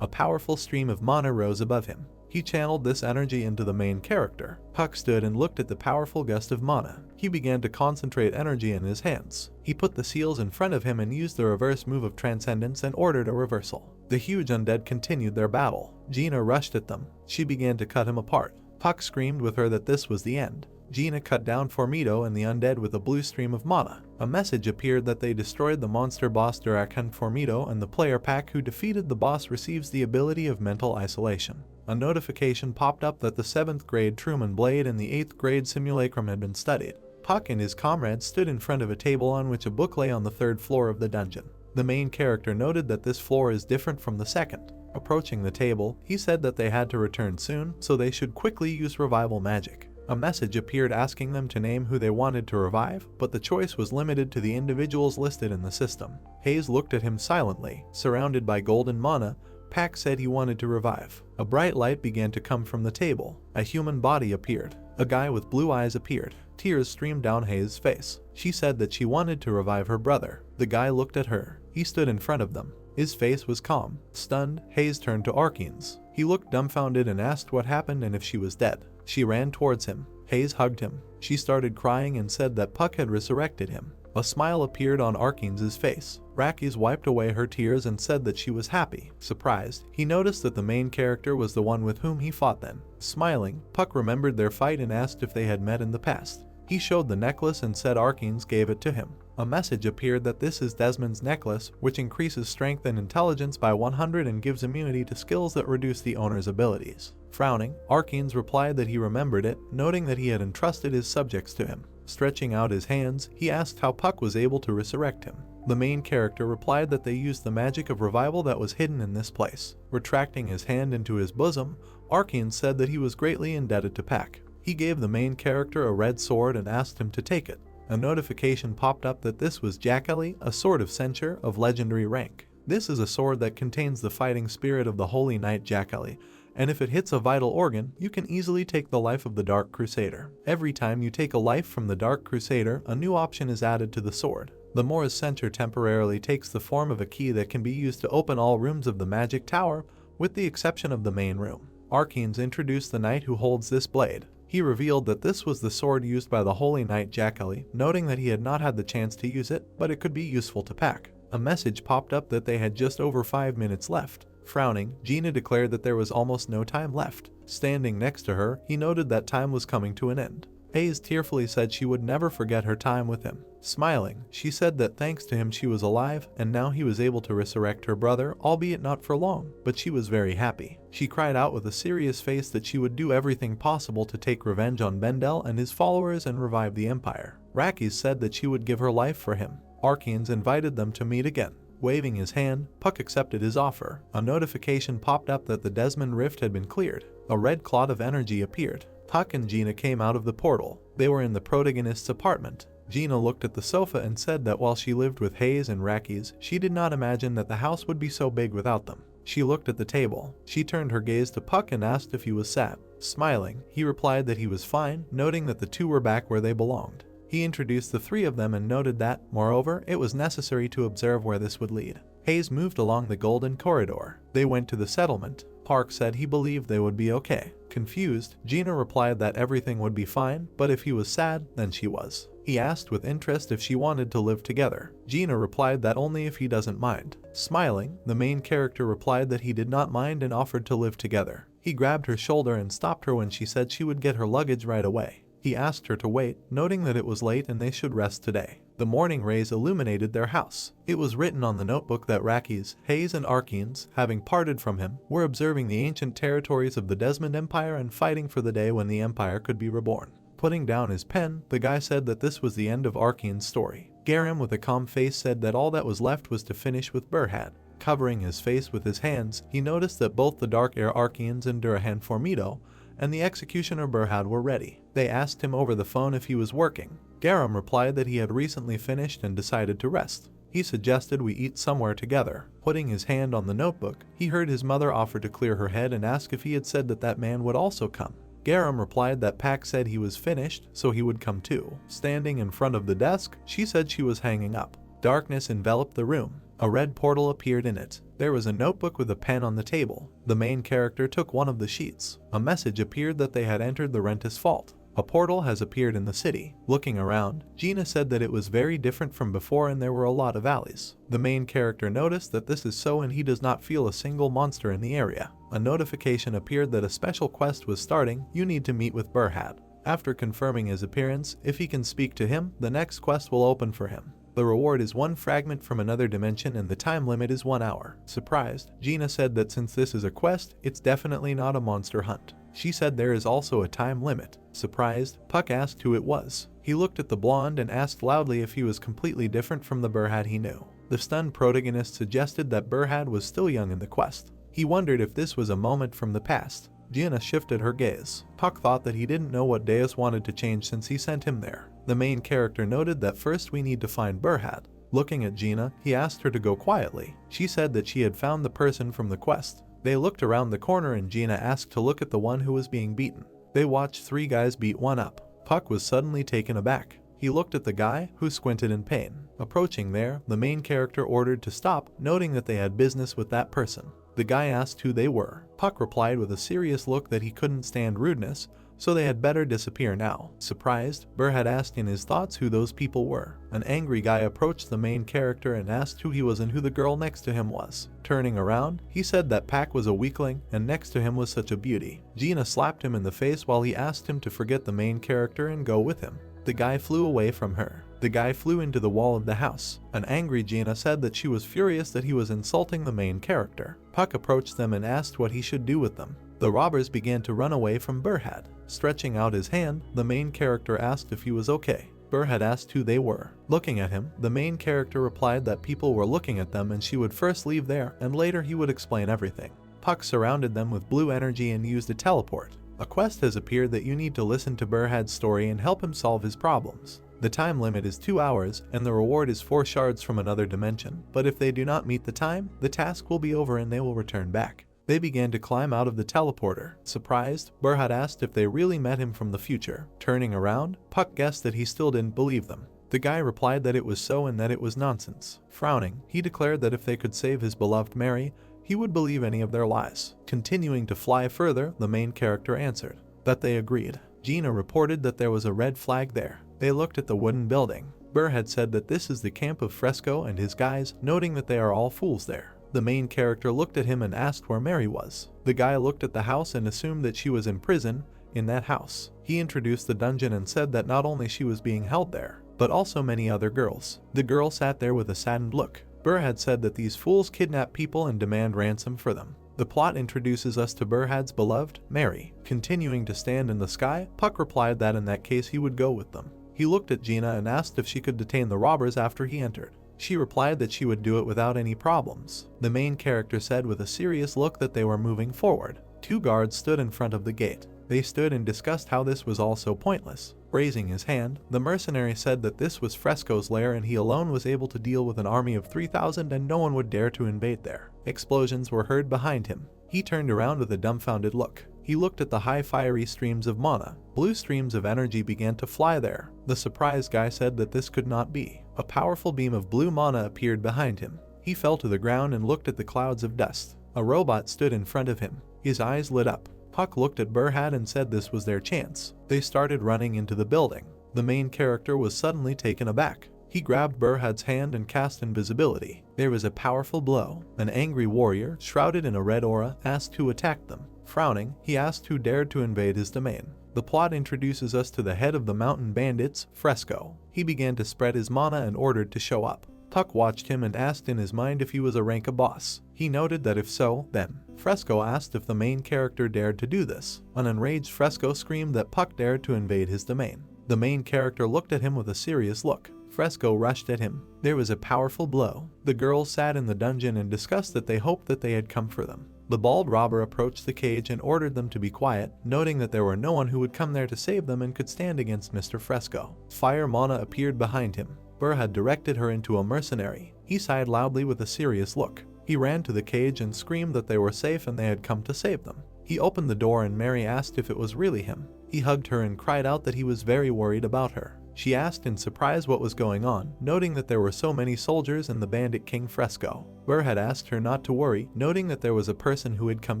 A powerful stream of mana rose above him. He channeled this energy into the main character. Puck stood and looked at the powerful gust of mana. He began to concentrate energy in his hands. He put the seals in front of him and used the reverse move of Transcendence and ordered a reversal. The huge undead continued their battle. Gina rushed at them. She began to cut him apart. Puck screamed with her that this was the end. Gina cut down Formito and the undead with a blue stream of mana. A message appeared that they destroyed the monster boss Durakan Formito, and the player pack who defeated the boss receives the ability of mental isolation. A notification popped up that the 7th grade Truman Blade and the 8th grade Simulacrum had been studied. Puck and his comrades stood in front of a table on which a book lay on the 3rd floor of the dungeon. The main character noted that this floor is different from the 2nd. Approaching the table, he said that they had to return soon, so they should quickly use revival magic. A message appeared asking them to name who they wanted to revive, but the choice was limited to the individuals listed in the system. Hayes looked at him silently. Surrounded by golden mana, Pack said he wanted to revive. A bright light began to come from the table. A human body appeared. A guy with blue eyes appeared. Tears streamed down Hayes' face. She said that she wanted to revive her brother. The guy looked at her. He stood in front of them. His face was calm. Stunned, Hayes turned to Arkeens. He looked dumbfounded and asked what happened and if she was dead. She ran towards him. Hayes hugged him. She started crying and said that Puck had resurrected him. A smile appeared on Arkeens' face. Rakis wiped away her tears and said that she was happy. Surprised, he noticed that the main character was the one with whom he fought then. Smiling, Puck remembered their fight and asked if they had met in the past. He showed the necklace and said Arkeens gave it to him. A message appeared that this is Desmond's necklace, which increases strength and intelligence by 100 and gives immunity to skills that reduce the owner's abilities. Frowning, Arkeens replied that he remembered it, noting that he had entrusted his subjects to him. Stretching out his hands, he asked how Puck was able to resurrect him. The main character replied that they used the magic of revival that was hidden in this place. Retracting his hand into his bosom, Arkeens said that he was greatly indebted to Pack. He gave the main character a red sword and asked him to take it. A notification popped up that this was Jackali, a sword of censure of legendary rank. This is a sword that contains the fighting spirit of the Holy Knight Jackali, and if it hits a vital organ, you can easily take the life of the Dark Crusader. Every time you take a life from the Dark Crusader, a new option is added to the sword. The Mora's censure temporarily takes the form of a key that can be used to open all rooms of the Magic Tower, with the exception of the main room. Arkeens introduced the knight who holds this blade. He revealed that this was the sword used by the Holy Knight Jackali, noting that he had not had the chance to use it, but it could be useful to Pack. A message popped up that they had just over 5 minutes left. Frowning, Gina declared that there was almost no time left. Standing next to her, he noted that time was coming to an end. Hayes tearfully said she would never forget her time with him. Smiling, she said that thanks to him she was alive and now he was able to resurrect her brother, albeit not for long, but she was very happy. She cried out with a serious face that she would do everything possible to take revenge on Bendel and his followers and revive the Empire. Rakis said that she would give her life for him. Arkeans invited them to meet again. Waving his hand, Puck accepted his offer. A notification popped up that the Desmond Rift had been cleared. A red cloud of energy appeared. Puck and Gina came out of the portal. They were in the protagonist's apartment. Gina looked at the sofa and said that while she lived with Hayes and Rakis, she did not imagine that the house would be so big without them. She looked at the table. She turned her gaze to Puck and asked if he was sad. Smiling, he replied that he was fine, noting that the two were back where they belonged. He introduced the three of them and noted that, moreover, it was necessary to observe where this would lead. Hayes moved along the golden corridor. They went to the settlement. Park said he believed they would be okay. Confused, Gina replied that everything would be fine, but if he was sad, then she was. He asked with interest if she wanted to live together. Gina replied that only if he doesn't mind. Smiling, the main character replied that he did not mind and offered to live together. He grabbed her shoulder and stopped her when she said she would get her luggage right away. He asked her to wait, noting that it was late and they should rest today. The morning rays illuminated their house. It was written on the notebook that Rakis, Hayes and Arkeans, having parted from him, were observing the ancient territories of the Desmond Empire and fighting for the day when the Empire could be reborn. Putting down his pen, the guy said that this was the end of Arkean's story. Garam with a calm face said that all that was left was to finish with Burhad. Covering his face with his hands, he noticed that both the Dark Air Arkeans and Durahan Formido and the executioner Burhad were ready. They asked him over the phone if he was working. Garam replied that he had recently finished and decided to rest. He suggested we eat somewhere together. Putting his hand on the notebook, he heard his mother offer to clear her head and ask if he had said that that man would also come. Garam replied that Pack said he was finished, so he would come too. Standing in front of the desk, she said she was hanging up. Darkness enveloped the room. A red portal appeared in it. There was a notebook with a pen on the table. The main character took one of the sheets. A message appeared that they had entered the Rentis Vault. A portal has appeared in the city. Looking around, Gina said that it was very different from before and there were a lot of alleys. The main character noticed that this is so and he does not feel a single monster in the area. A notification appeared that a special quest was starting. You need to meet with Burhad. After confirming his appearance, if he can speak to him, the next quest will open for him. The reward is one fragment from another dimension and the time limit is 1 hour. Surprised, Gina said that since this is a quest, it's definitely not a monster hunt. She said there is also a time limit. Surprised, Puck asked who it was. He looked at the blonde and asked loudly if he was completely different from the Burhad he knew. The stunned protagonist suggested that Burhad was still young in the quest. He wondered if this was a moment from the past. Gina shifted her gaze. Puck thought that he didn't know what Deus wanted to change since he sent him there. The main character noted that first we need to find Burhad. Looking at Gina, he asked her to go quietly. She said that she had found the person from the quest. They looked around the corner and Gina asked to look at the one who was being beaten. They watched 3 guys beat one up. Puck was suddenly taken aback. He looked at the guy, who squinted in pain. Approaching there, the main character ordered to stop, noting that they had business with that person. The guy asked who they were. Puck replied with a serious look that he couldn't stand rudeness, so they had better disappear now. Surprised, Burhad asked in his thoughts who those people were. An angry guy approached the main character and asked who he was and who the girl next to him was. Turning around, he said that Pack was a weakling and next to him was such a beauty. Gina slapped him in the face while he asked him to forget the main character and go with him. The guy flew away from her. The guy flew into the wall of the house. An angry Gina said that she was furious that he was insulting the main character. Puck approached them and asked what he should do with them. The robbers began to run away from Burhad. Stretching out his hand, the main character asked if he was okay. Burhad asked who they were. Looking at him, the main character replied that people were looking at them and she would first leave there and later he would explain everything. Puck surrounded them with blue energy and used a teleport. A quest has appeared that you need to listen to Burhad's story and help him solve his problems. The time limit is 2 hours and the reward is 4 shards from another dimension, but if they do not meet the time, the task will be over and they will return back. They began to climb out of the teleporter. Surprised, Burhad asked if they really met him from the future. Turning around, Puck guessed that he still didn't believe them. The guy replied that it was so and that it was nonsense. Frowning, he declared that if they could save his beloved Mary, he would believe any of their lies. Continuing to fly further, the main character answered that they agreed. Gina reported that there was a red flag there. They looked at the wooden building. Burhad said that this is the camp of Fresco and his guys, noting that they are all fools there. The main character looked at him and asked where Mary was. The guy looked at the house and assumed that she was in prison. In that house, he introduced the dungeon and said that not only she was being held there, but also many other girls. The girl sat there with a saddened look. Burr had said that these fools kidnap people and demand ransom for them. The plot introduces us to Burhad's beloved, Mary. Continuing to stand in the sky, Puck replied that in that case he would go with them. He looked at Gina and asked if she could detain the robbers after he entered. She replied that she would do it without any problems. The main character said with a serious look that they were moving forward. 2 guards stood in front of the gate. They stood and discussed how this was all so pointless. Raising his hand, the mercenary said that this was Fresco's lair and he alone was able to deal with an army of 3,000 and no one would dare to invade there. Explosions were heard behind him. He turned around with a dumbfounded look. He looked at the high fiery streams of mana. Blue streams of energy began to fly there. The surprised guy said that this could not be. A powerful beam of blue mana appeared behind him. He fell to the ground and looked at the clouds of dust. A robot stood in front of him. His eyes lit up. Puck looked at Burhad and said this was their chance. They started running into the building. The main character was suddenly taken aback. He grabbed Burhad's hand and cast invisibility. There was a powerful blow. An angry warrior, shrouded in a red aura, asked who attacked them. Frowning, he asked who dared to invade his domain. The plot introduces us to the head of the mountain bandits, Fresco. He began to spread his mana and ordered to show up. Puck watched him and asked in his mind if he was a rank of boss. He noted that if so, then. Fresco asked if the main character dared to do this. An enraged Fresco screamed that Puck dared to invade his domain. The main character looked at him with a serious look. Fresco rushed at him. There was a powerful blow. The girls sat in the dungeon and discussed that they hoped that they had come for them. The bald robber approached the cage and ordered them to be quiet, noting that there were no one who would come there to save them and could stand against Mr. Fresco. Fire mana appeared behind him. Burr had directed her into a mercenary. He sighed loudly with a serious look. He ran to the cage and screamed that they were safe and they had come to save them. He opened the door and Mary asked if it was really him. He hugged her and cried out that he was very worried about her. She asked in surprise what was going on, noting that there were so many soldiers and the bandit king Fresco. Burr had asked her not to worry, noting that there was a person who had come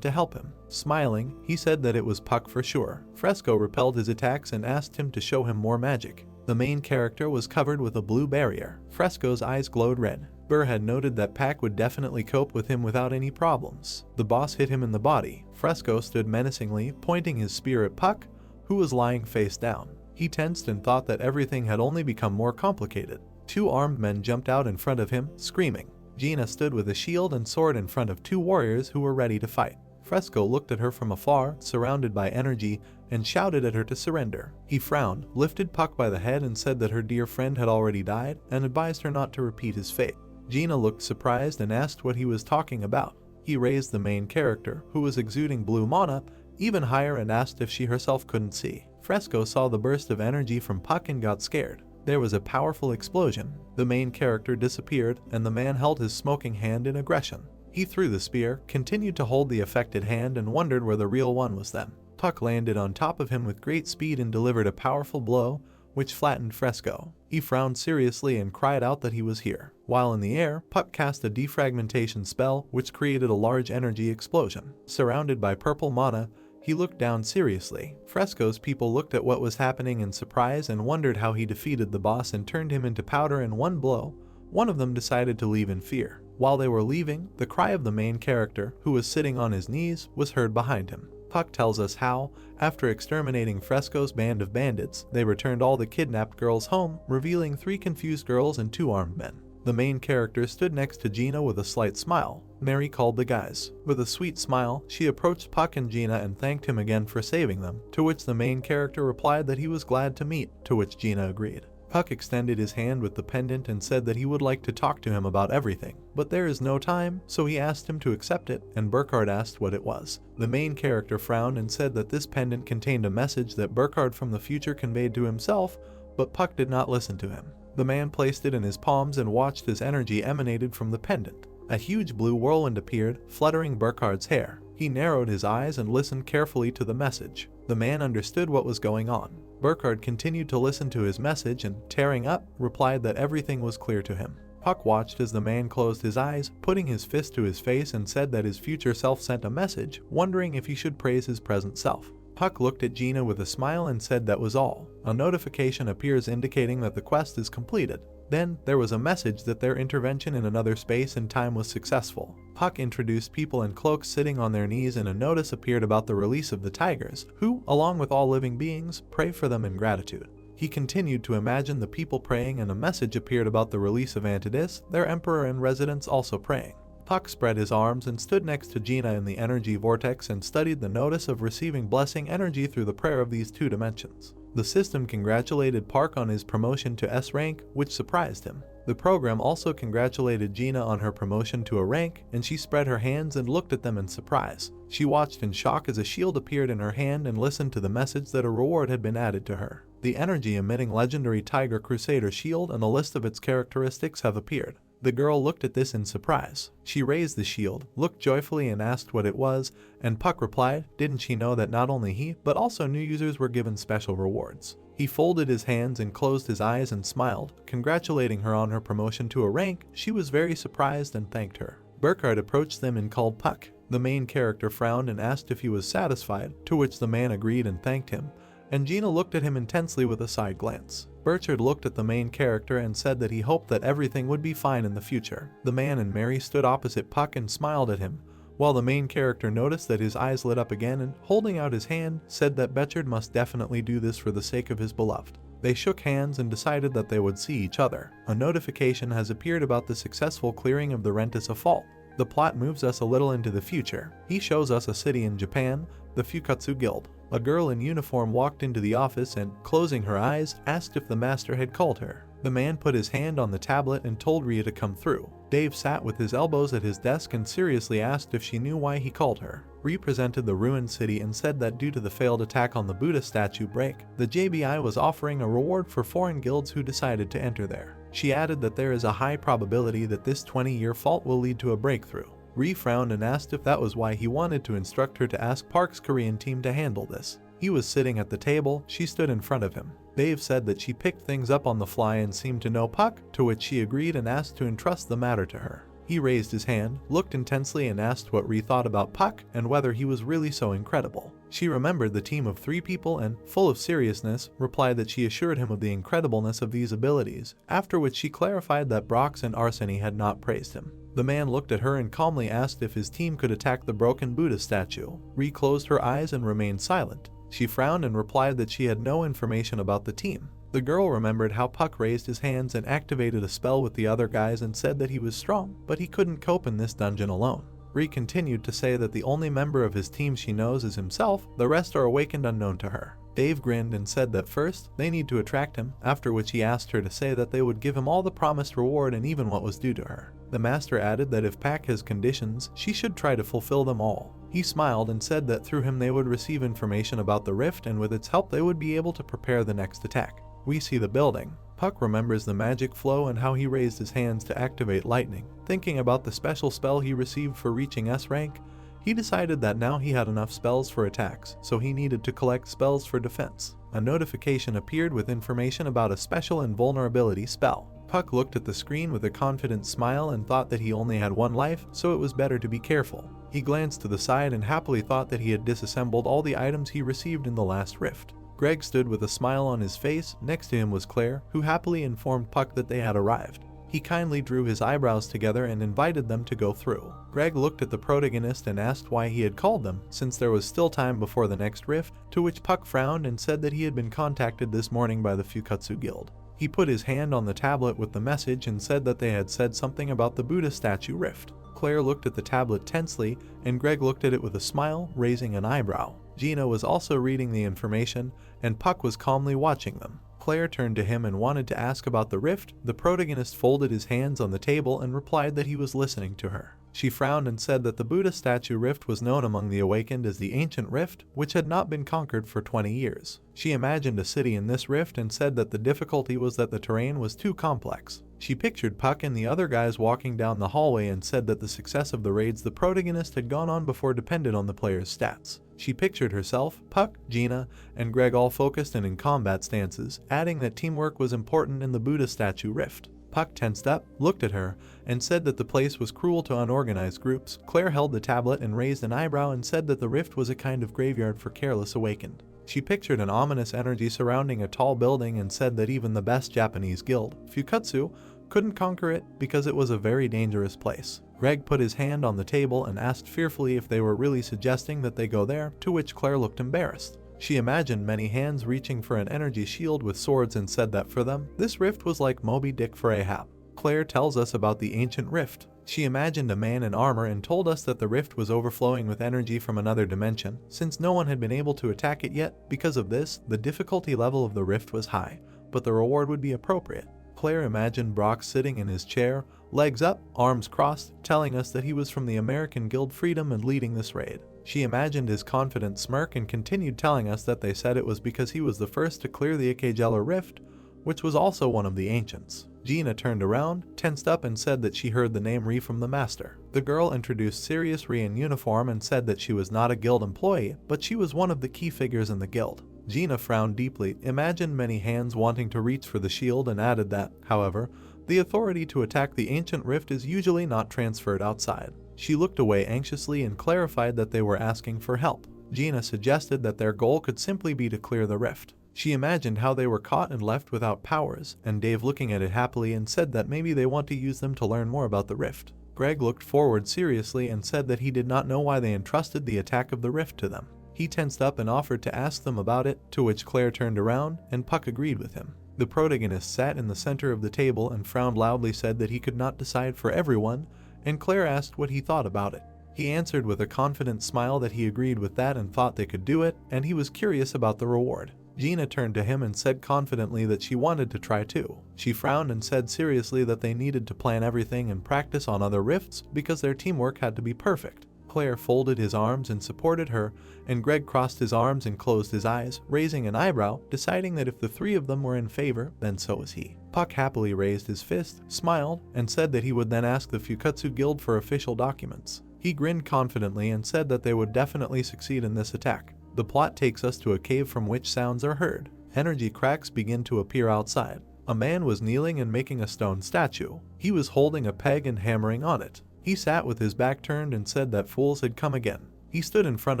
to help him. Smiling, he said that it was Puck for sure. Fresco repelled his attacks and asked him to show him more magic. The main character was covered with a blue barrier. Fresco's eyes glowed red. Burr had noted that Pac would definitely cope with him without any problems. The boss hit him in the body. Fresco stood menacingly, pointing his spear at Puck, who was lying face down. He tensed and thought that everything had only become more complicated. 2 armed men jumped out in front of him, screaming. Gina stood with a shield and sword in front of 2 warriors who were ready to fight. Fresco looked at her from afar, surrounded by energy, and shouted at her to surrender. He frowned, lifted Puck by the head and said that her dear friend had already died, and advised her not to repeat his fate. Gina looked surprised and asked what he was talking about. He raised the main character, who was exuding blue mana, even higher and asked if she herself couldn't see. Fresco saw the burst of energy from Puck and got scared. There was a powerful explosion. The main character disappeared, and the man held his smoking hand in aggression. He threw the spear, continued to hold the affected hand, and wondered where the real one was then. Puck landed on top of him with great speed and delivered a powerful blow, which flattened Fresco. He frowned seriously and cried out that he was here. While in the air, Puck cast a defragmentation spell, which created a large energy explosion. Surrounded by purple mana, he looked down seriously. Fresco's people looked at what was happening in surprise and wondered how he defeated the boss and turned him into powder in one blow. One of them decided to leave in fear. While they were leaving, the cry of the main character, who was sitting on his knees, was heard behind him. Puck tells us how, after exterminating Fresco's band of bandits, they returned all the kidnapped girls home, revealing 3 confused girls and 2 armed men. The main character stood next to Gina with a slight smile. Mary called the guys. With a sweet smile, she approached Puck and Gina and thanked him again for saving them, to which the main character replied that he was glad to meet, to which Gina agreed. Puck extended his hand with the pendant and said that he would like to talk to him about everything, but there is no time, so he asked him to accept it, and Burkhard asked what it was. The main character frowned and said that this pendant contained a message that Burkhard from the future conveyed to himself, but Puck did not listen to him. The man placed it in his palms and watched as energy emanated from the pendant. A huge blue whirlwind appeared, fluttering Burkhard's hair. He narrowed his eyes and listened carefully to the message. The man understood what was going on. Burkhard continued to listen to his message and, tearing up, replied that everything was clear to him. Puck watched as the man closed his eyes, putting his fist to his face, and said that his future self sent a message, wondering if he should praise his present self. Puck looked at Gina with a smile and said that was all. A notification appears indicating that the quest is completed. Then, there was a message that their intervention in another space and time was successful. Puck introduced people in cloaks sitting on their knees, and a notice appeared about the release of the tigers, who, along with all living beings, pray for them in gratitude. He continued to imagine the people praying, and a message appeared about the release of Antidus, their emperor and residents, also praying. Puck spread his arms and stood next to Gina in the energy vortex and studied the notice of receiving blessing energy through the prayer of these two dimensions. The system congratulated Park on his promotion to S rank, which surprised him. The program also congratulated Gina on her promotion to a rank, and she spread her hands and looked at them in surprise. She watched in shock as a shield appeared in her hand and listened to the message that a reward had been added to her. The energy-emitting legendary Tiger Crusader shield and a list of its characteristics have appeared. The girl looked at this in surprise. She raised the shield, looked joyfully and asked what it was, and Puck replied, didn't she know that not only he, but also new users were given special rewards. He folded his hands and closed his eyes and smiled, congratulating her on her promotion to a rank. She was very surprised and thanked her. Burkhardt approached them and called Puck. The main character frowned and asked if he was satisfied, to which the man agreed and thanked him, and Gina looked at him intensely with a side glance. Burchard looked at the main character and said that he hoped that everything would be fine in the future. The man and Mary stood opposite Puck and smiled at him, while the main character noticed that his eyes lit up again and, holding out his hand, said that Burchard must definitely do this for the sake of his beloved. They shook hands and decided that they would see each other. A notification has appeared about the successful clearing of the Rentis Fault. The plot moves us a little into the future. He shows us a city in Japan, the Fukatsu Guild. A girl in uniform walked into the office and, closing her eyes, asked if the master had called her. The man put his hand on the tablet and told Ria to come through. Dave sat with his elbows at his desk and seriously asked if she knew why he called her. Ria presented the ruined city and said that due to the failed attack on the Buddha statue break, the JBI was offering a reward for foreign guilds who decided to enter there. She added that there is a high probability that this 20-year fault will lead to a breakthrough. Ri frowned and asked if that was why he wanted to instruct her to ask Park's Korean team to handle this. He was sitting at the table, she stood in front of him. Dave said that she picked things up on the fly and seemed to know Puck, to which she agreed and asked to entrust the matter to her. He raised his hand, looked intensely and asked what Ri thought about Puck and whether he was really so incredible. She remembered the team of 3 people and, full of seriousness, replied that she assured him of the incredibleness of these abilities, after which she clarified that Brox and Arseny had not praised him. The man looked at her and calmly asked if his team could attack the broken Buddha statue. Ri closed her eyes and remained silent. She frowned and replied that she had no information about the team. The girl remembered how Puck raised his hands and activated a spell with the other guys and said that he was strong, but he couldn't cope in this dungeon alone. Ri continued to say that the only member of his team she knows is himself, the rest are awakened unknown to her. Dave grinned and said that first, they need to attract him, after which he asked her to say that they would give him all the promised reward and even what was due to her. The master added that if Pack has conditions, she should try to fulfill them all. He smiled and said that through him they would receive information about the rift and with its help they would be able to prepare the next attack. We see the building. Puck remembers the magic flow and how he raised his hands to activate lightning. Thinking about the special spell he received for reaching S rank, he decided that now he had enough spells for attacks, so he needed to collect spells for defense. A notification appeared with information about a special invulnerability spell. Puck looked at the screen with a confident smile and thought that he only had 1 life, so it was better to be careful. He glanced to the side and happily thought that he had disassembled all the items he received in the last rift. Greg stood with a smile on his face. Next to him was Claire, who happily informed Puck that they had arrived. He kindly drew his eyebrows together and invited them to go through. Greg looked at the protagonist and asked why he had called them, since there was still time before the next rift, to which Puck frowned and said that he had been contacted this morning by the Fukatsu Guild. He put his hand on the tablet with the message and said that they had said something about the Buddha statue rift. Claire looked at the tablet tensely, and Greg looked at it with a smile, raising an eyebrow. Gina was also reading the information, and Puck was calmly watching them. Claire turned to him and wanted to ask about the rift. The protagonist folded his hands on the table and replied that he was listening to her. She frowned and said that the Buddha statue rift was known among the awakened as the ancient rift, which had not been conquered for 20 years. She imagined a city in this rift and said that the difficulty was that the terrain was too complex. She pictured Puck and the other guys walking down the hallway and said that the success of the raids the protagonist had gone on before depended on the player's stats. She pictured herself, Puck, Gina, and Greg all focused and in combat stances, adding that teamwork was important in the Buddha statue rift. Puck tensed up, looked at her, and said that the place was cruel to unorganized groups. Claire held the tablet and raised an eyebrow and said that the rift was a kind of graveyard for careless awakened. She pictured an ominous energy surrounding a tall building and said that even the best Japanese guild, Fukatsu, couldn't conquer it because it was a very dangerous place. Greg put his hand on the table and asked fearfully if they were really suggesting that they go there, to which Claire looked embarrassed. She imagined many hands reaching for an energy shield with swords and said that for them, this rift was like Moby Dick for Ahab. Claire tells us about the ancient rift. She imagined a man in armor and told us that the rift was overflowing with energy from another dimension, since no one had been able to attack it yet. Because of this, the difficulty level of the rift was high, but the reward would be appropriate. Claire imagined Brock sitting in his chair, legs up, arms crossed, telling us that he was from the American Guild Freedom and leading this raid. She imagined his confident smirk and continued telling us that they said it was because he was the first to clear the Ikejella Rift, which was also one of the ancients. Gina turned around, tensed up, and said that she heard the name Ri from the master. The girl introduced Sirius Ri in uniform and said that she was not a guild employee, but she was one of the key figures in the guild. Gina frowned deeply, imagined many hands wanting to reach for the shield, and added that, however, the authority to attack the ancient rift is usually not transferred outside. She looked away anxiously and clarified that they were asking for help. Gina suggested that their goal could simply be to clear the rift. She imagined how they were caught and left without powers, and Dave looking at it happily and said that maybe they want to use them to learn more about the rift. Greg looked forward seriously and said that he did not know why they entrusted the attack of the rift to them. He tensed up and offered to ask them about it, to which Claire turned around, and Puck agreed with him. The protagonist sat in the center of the table and frowned loudly, said that he could not decide for everyone, and Claire asked what he thought about it. He answered with a confident smile that he agreed with that and thought they could do it, and he was curious about the reward. Gina turned to him and said confidently that she wanted to try too. She frowned and said seriously that they needed to plan everything and practice on other rifts because their teamwork had to be perfect. Claire folded his arms and supported her, and Greg crossed his arms and closed his eyes, raising an eyebrow, deciding that if the three of them were in favor, then so was he. Puck happily raised his fist, smiled, and said that he would then ask the Fukatsu Guild for official documents. He grinned confidently and said that they would definitely succeed in this attack. The plot takes us to a cave from which sounds are heard. Energy cracks begin to appear outside. A man was kneeling and making a stone statue. He was holding a peg and hammering on it. He sat with his back turned and said that fools had come again. He stood in front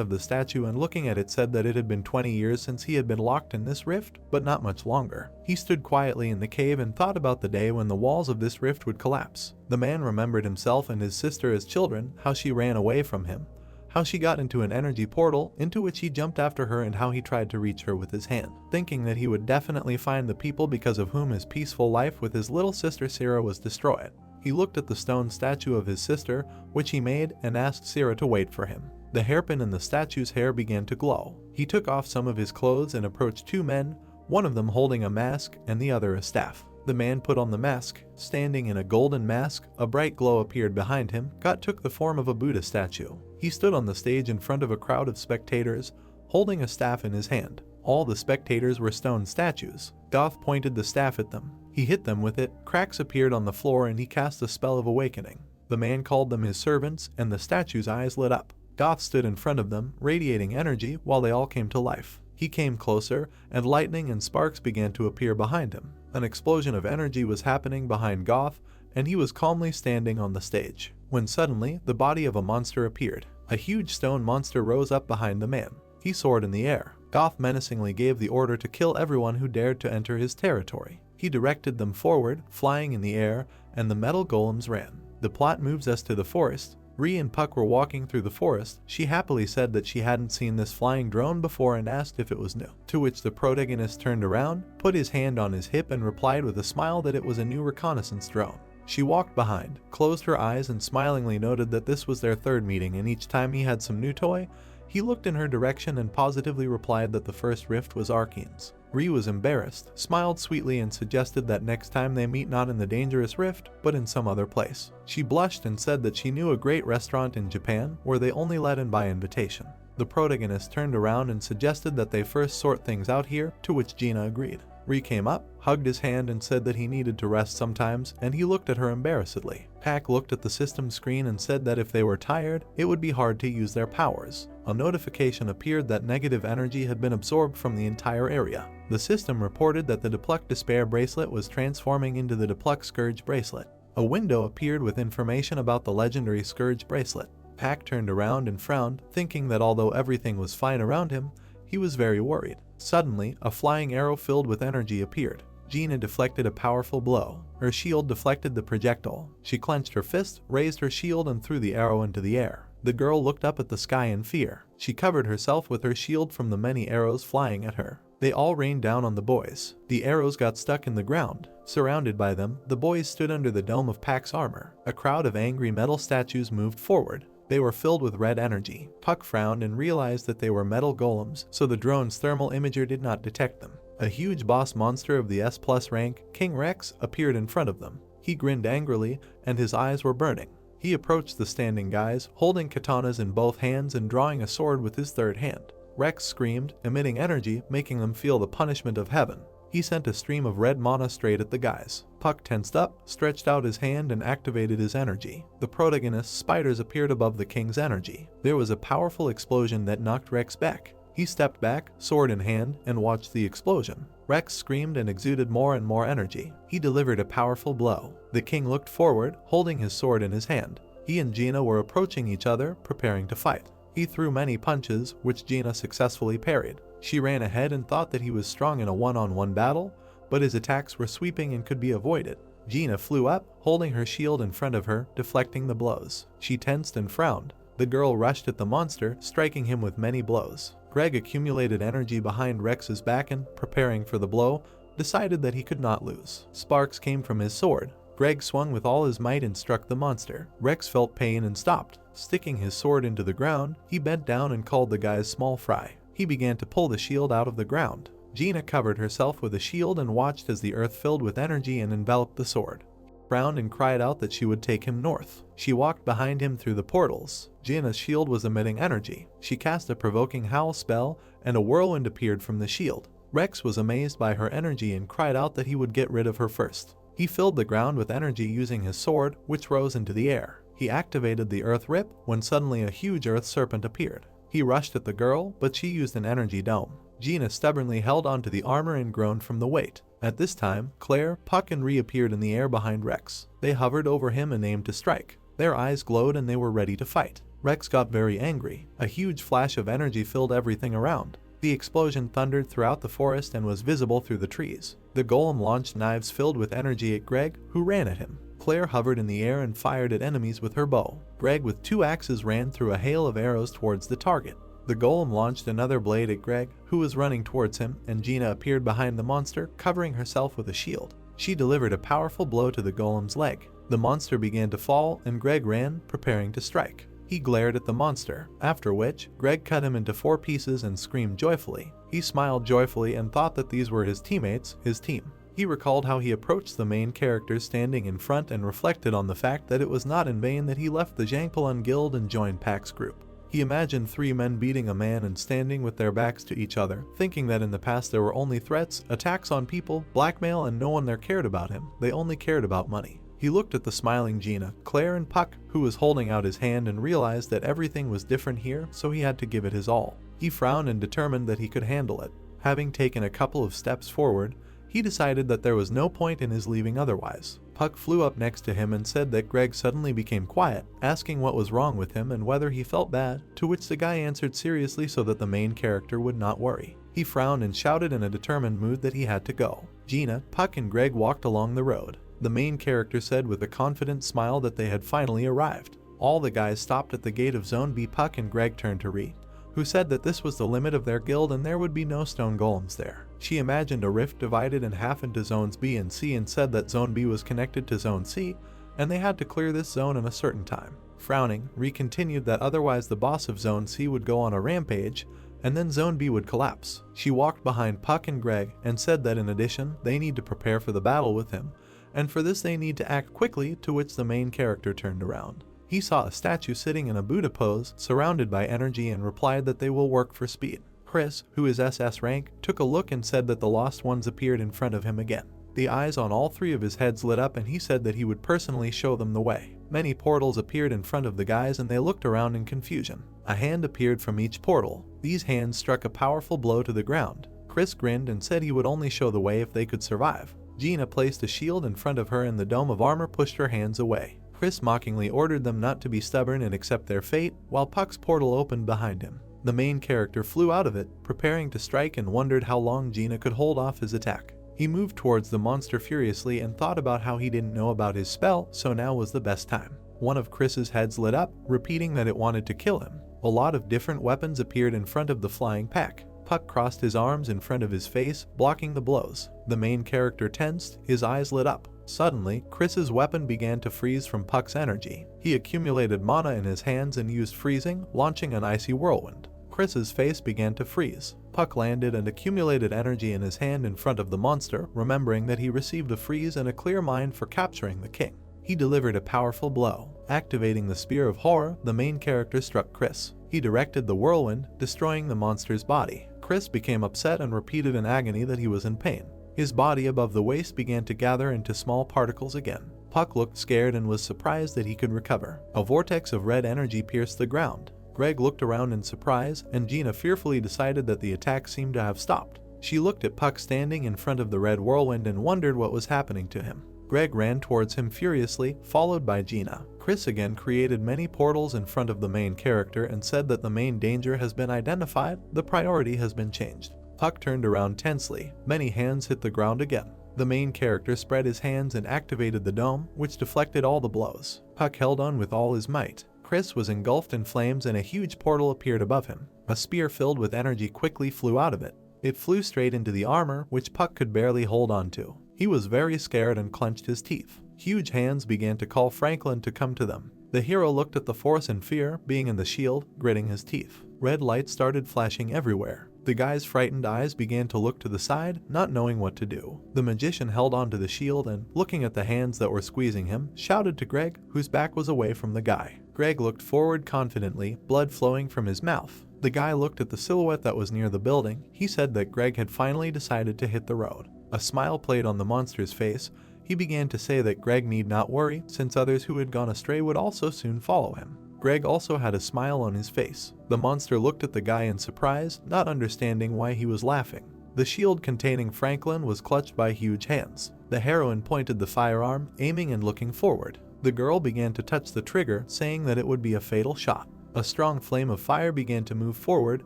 of the statue and looking at it said that it had been 20 years since he had been locked in this rift, but not much longer. He stood quietly in the cave and thought about the day when the walls of this rift would collapse. The man remembered himself and his sister as children, how she ran away from him, how she got into an energy portal into which he jumped after her, and how he tried to reach her with his hand, thinking that he would definitely find the people because of whom his peaceful life with his little sister Sarah was destroyed. He looked at the stone statue of his sister, which he made, and asked Sarah to wait for him. The hairpin in the statue's hair began to glow. He took off some of his clothes and approached two men, one of them holding a mask and the other a staff. The man put on the mask. Standing in a golden mask, a bright glow appeared behind him. God took the form of a Buddha statue. He stood on the stage in front of a crowd of spectators, holding a staff in his hand. All the spectators were stone statues. Goth pointed the staff at them. He hit them with it. Cracks appeared on the floor and he cast a spell of awakening. The man called them his servants, and the statue's eyes lit up. Goth stood in front of them, radiating energy, while they all came to life. He came closer, and lightning and sparks began to appear behind him. An explosion of energy was happening behind Goth, and he was calmly standing on the stage, when suddenly the body of a monster appeared. A huge stone monster rose up behind the man. He soared in the air. Goth menacingly gave the order to kill everyone who dared to enter his territory. He directed them forward, flying in the air, and the metal golems ran. The plot moves us to the forest. Ri and Puck were walking through the forest. She happily said that she hadn't seen this flying drone before and asked if it was new. To which the protagonist turned around, put his hand on his hip, and replied with a smile that it was a new reconnaissance drone. She walked behind, closed her eyes, and smilingly noted that this was their third meeting, and each time he had some new toy, he looked in her direction and positively replied that the first rift was Arkene's. Ri was embarrassed, smiled sweetly, and suggested that next time they meet not in the dangerous rift, but in some other place. She blushed and said that she knew a great restaurant in Japan where they only let in by invitation. The protagonist turned around and suggested that they first sort things out here, to which Gina agreed. Ri came up, hugged his hand, and said that he needed to rest sometimes, and he looked at her embarrassedly. Pack looked at the system screen and said that if they were tired, it would be hard to use their powers. A notification appeared that negative energy had been absorbed from the entire area. The system reported that the Depluk Despair bracelet was transforming into the Depluk Scourge bracelet. A window appeared with information about the legendary Scourge bracelet. Pack turned around and frowned, thinking that although everything was fine around him, He was very worried. Suddenly, a flying arrow filled with energy appeared. Gina deflected a powerful blow. Her shield deflected the projectile. She clenched her fist, raised her shield and threw the arrow into the air. The girl looked up at the sky in fear. She covered herself with her shield from the many arrows flying at her. They all rained down on the boys. The arrows got stuck in the ground. Surrounded by them, the boys stood under the dome of Pack's armor. A crowd of angry metal statues moved forward. They were filled with red energy. Puck frowned and realized that they were metal golems, so the drone's thermal imager did not detect them. A huge boss monster of the S+ rank, King Rex, appeared in front of them. He grinned angrily, and his eyes were burning. He approached the standing guys, holding katanas in both hands and drawing a sword with his third hand. Rex screamed, emitting energy, making them feel the punishment of heaven. He sent a stream of red mana straight at the guys. Puck tensed up, stretched out his hand and activated his energy. The protagonist's spiders appeared above the king's energy. There was a powerful explosion that knocked Rex back. He stepped back, sword in hand, and watched the explosion. Rex screamed and exuded more and more energy. He delivered a powerful blow. The king looked forward, holding his sword in his hand. He and Gina were approaching each other, preparing to fight. He threw many punches, which Gina successfully parried. She ran ahead and thought that he was strong in a one-on-one battle, but his attacks were sweeping and could be avoided. Gina flew up, holding her shield in front of her, deflecting the blows. She tensed and frowned. The girl rushed at the monster, striking him with many blows. Greg accumulated energy behind Rex's back and, preparing for the blow, decided that he could not lose. Sparks came from his sword. Greg swung with all his might and struck the monster. Rex felt pain and stopped. Sticking his sword into the ground, he bent down and called the guys small fry. He began to pull the shield out of the ground. Gina covered herself with a shield and watched as the earth filled with energy and enveloped the sword. Frowned and cried out that she would take him north. She walked behind him through the portals. Gina's shield was emitting energy. She cast a provoking howl spell, and a whirlwind appeared from the shield. Rex was amazed by her energy and cried out that he would get rid of her first. He filled the ground with energy using his sword, which rose into the air. He activated the earth rip when suddenly a huge earth serpent appeared. He rushed at the girl, but she used an energy dome. Gina stubbornly held onto the armor and groaned from the weight. At this time, Claire, Puck, and reappeared in the air behind Rex. They hovered over him and aimed to strike. Their eyes glowed and they were ready to fight. Rex got very angry. A huge flash of energy filled everything around. The explosion thundered throughout the forest and was visible through the trees. The golem launched knives filled with energy at Greg, who ran at him. Claire hovered in the air and fired at enemies with her bow. Greg with 2 axes ran through a hail of arrows towards the target. The golem launched another blade at Greg, who was running towards him, and Gina appeared behind the monster, covering herself with a shield. She delivered a powerful blow to the golem's leg. The monster began to fall, and Greg ran, preparing to strike. He glared at the monster, after which, Greg cut him into 4 pieces and screamed joyfully. He smiled joyfully and thought that these were his teammates, his team. He recalled how he approached the main characters standing in front and reflected on the fact that it was not in vain that he left the Zhangpalan Guild and joined Pack's group. He imagined 3 men beating a man and standing with their backs to each other, thinking that in the past there were only threats, attacks on people, blackmail, and no one there cared about him. They only cared about money. He looked at the smiling Gina, Claire, and Puck, who was holding out his hand, and realized that everything was different here, so he had to give it his all. He frowned and determined that he could handle it. Having taken a couple of steps forward, he decided that there was no point in his leaving otherwise. Puck flew up next to him and said that Greg suddenly became quiet, asking what was wrong with him and whether he felt bad, to which the guy answered seriously so that the main character would not worry. He frowned and shouted in a determined mood that he had to go. Gina, Puck, and Greg walked along the road. The main character said with a confident smile that they had finally arrived. All the guys stopped at the gate of Zone B. Puck and Greg turned to Ree, who said that this was the limit of their guild and there would be no stone golems there. She imagined a rift divided in half into zones B and C and said that Zone B was connected to Zone C, and they had to clear this zone in a certain time. Frowning, Ree continued that otherwise the boss of Zone C would go on a rampage, and then Zone B would collapse. She walked behind Puck and Greg and said that in addition, they need to prepare for the battle with him, and for this they need to act quickly, to which the main character turned around. He saw a statue sitting in a Buddha pose, surrounded by energy, and replied that they will work for speed. Chris, who is SS rank, took a look and said that the lost ones appeared in front of him again. The eyes on all 3 of his heads lit up and he said that he would personally show them the way. Many portals appeared in front of the guys and they looked around in confusion. A hand appeared from each portal. These hands struck a powerful blow to the ground. Chris grinned and said he would only show the way if they could survive. Gina placed a shield in front of her and the dome of armor pushed her hands away. Chris mockingly ordered them not to be stubborn and accept their fate, while Puck's portal opened behind him. The main character flew out of it, preparing to strike, and wondered how long Gina could hold off his attack. He moved towards the monster furiously and thought about how he didn't know about his spell, so now was the best time. One of Chris's heads lit up, repeating that it wanted to kill him. A lot of different weapons appeared in front of the flying pack. Puck crossed his arms in front of his face, blocking the blows. The main character tensed, his eyes lit up. Suddenly, Chris's weapon began to freeze from Puck's energy. He accumulated mana in his hands and used freezing, launching an icy whirlwind. Chris's face began to freeze. Puck landed and accumulated energy in his hand in front of the monster, remembering that he received a freeze and a clear mind for capturing the king. He delivered a powerful blow. Activating the Spear of Horror, the main character struck Chris. He directed the whirlwind, destroying the monster's body. Chris became upset and repeated in agony that he was in pain. His body above the waist began to gather into small particles again. Puck looked scared and was surprised that he could recover. A vortex of red energy pierced the ground. Greg looked around in surprise, and Gina fearfully decided that the attack seemed to have stopped. She looked at Puck standing in front of the red whirlwind and wondered what was happening to him. Greg ran towards him furiously, followed by Gina. Chris again created many portals in front of the main character and said that the main danger has been identified, the priority has been changed. Puck turned around tensely. Many hands hit the ground again. The main character spread his hands and activated the dome, which deflected all the blows. Puck held on with all his might. Chris was engulfed in flames and a huge portal appeared above him. A spear filled with energy quickly flew out of it. It flew straight into the armor, which Puck could barely hold on to. He was very scared and clenched his teeth. Huge hands began to call Franklin to come to them. The hero looked at the force in fear, being in the shield, gritting his teeth. Red lights started flashing everywhere. The guy's frightened eyes began to look to the side, not knowing what to do. The magician held onto the shield and, looking at the hands that were squeezing him, shouted to Greg, whose back was away from the guy. Greg looked forward confidently, blood flowing from his mouth. The guy looked at the silhouette that was near the building. He said that Greg had finally decided to hit the road. A smile played on the monster's face. He began to say that Greg need not worry, since others who had gone astray would also soon follow him. Greg also had a smile on his face. The monster looked at the guy in surprise, not understanding why he was laughing. The shield containing Franklin was clutched by huge hands. The heroine pointed the firearm, aiming and looking forward. The girl began to touch the trigger, saying that it would be a fatal shot. A strong flame of fire began to move forward,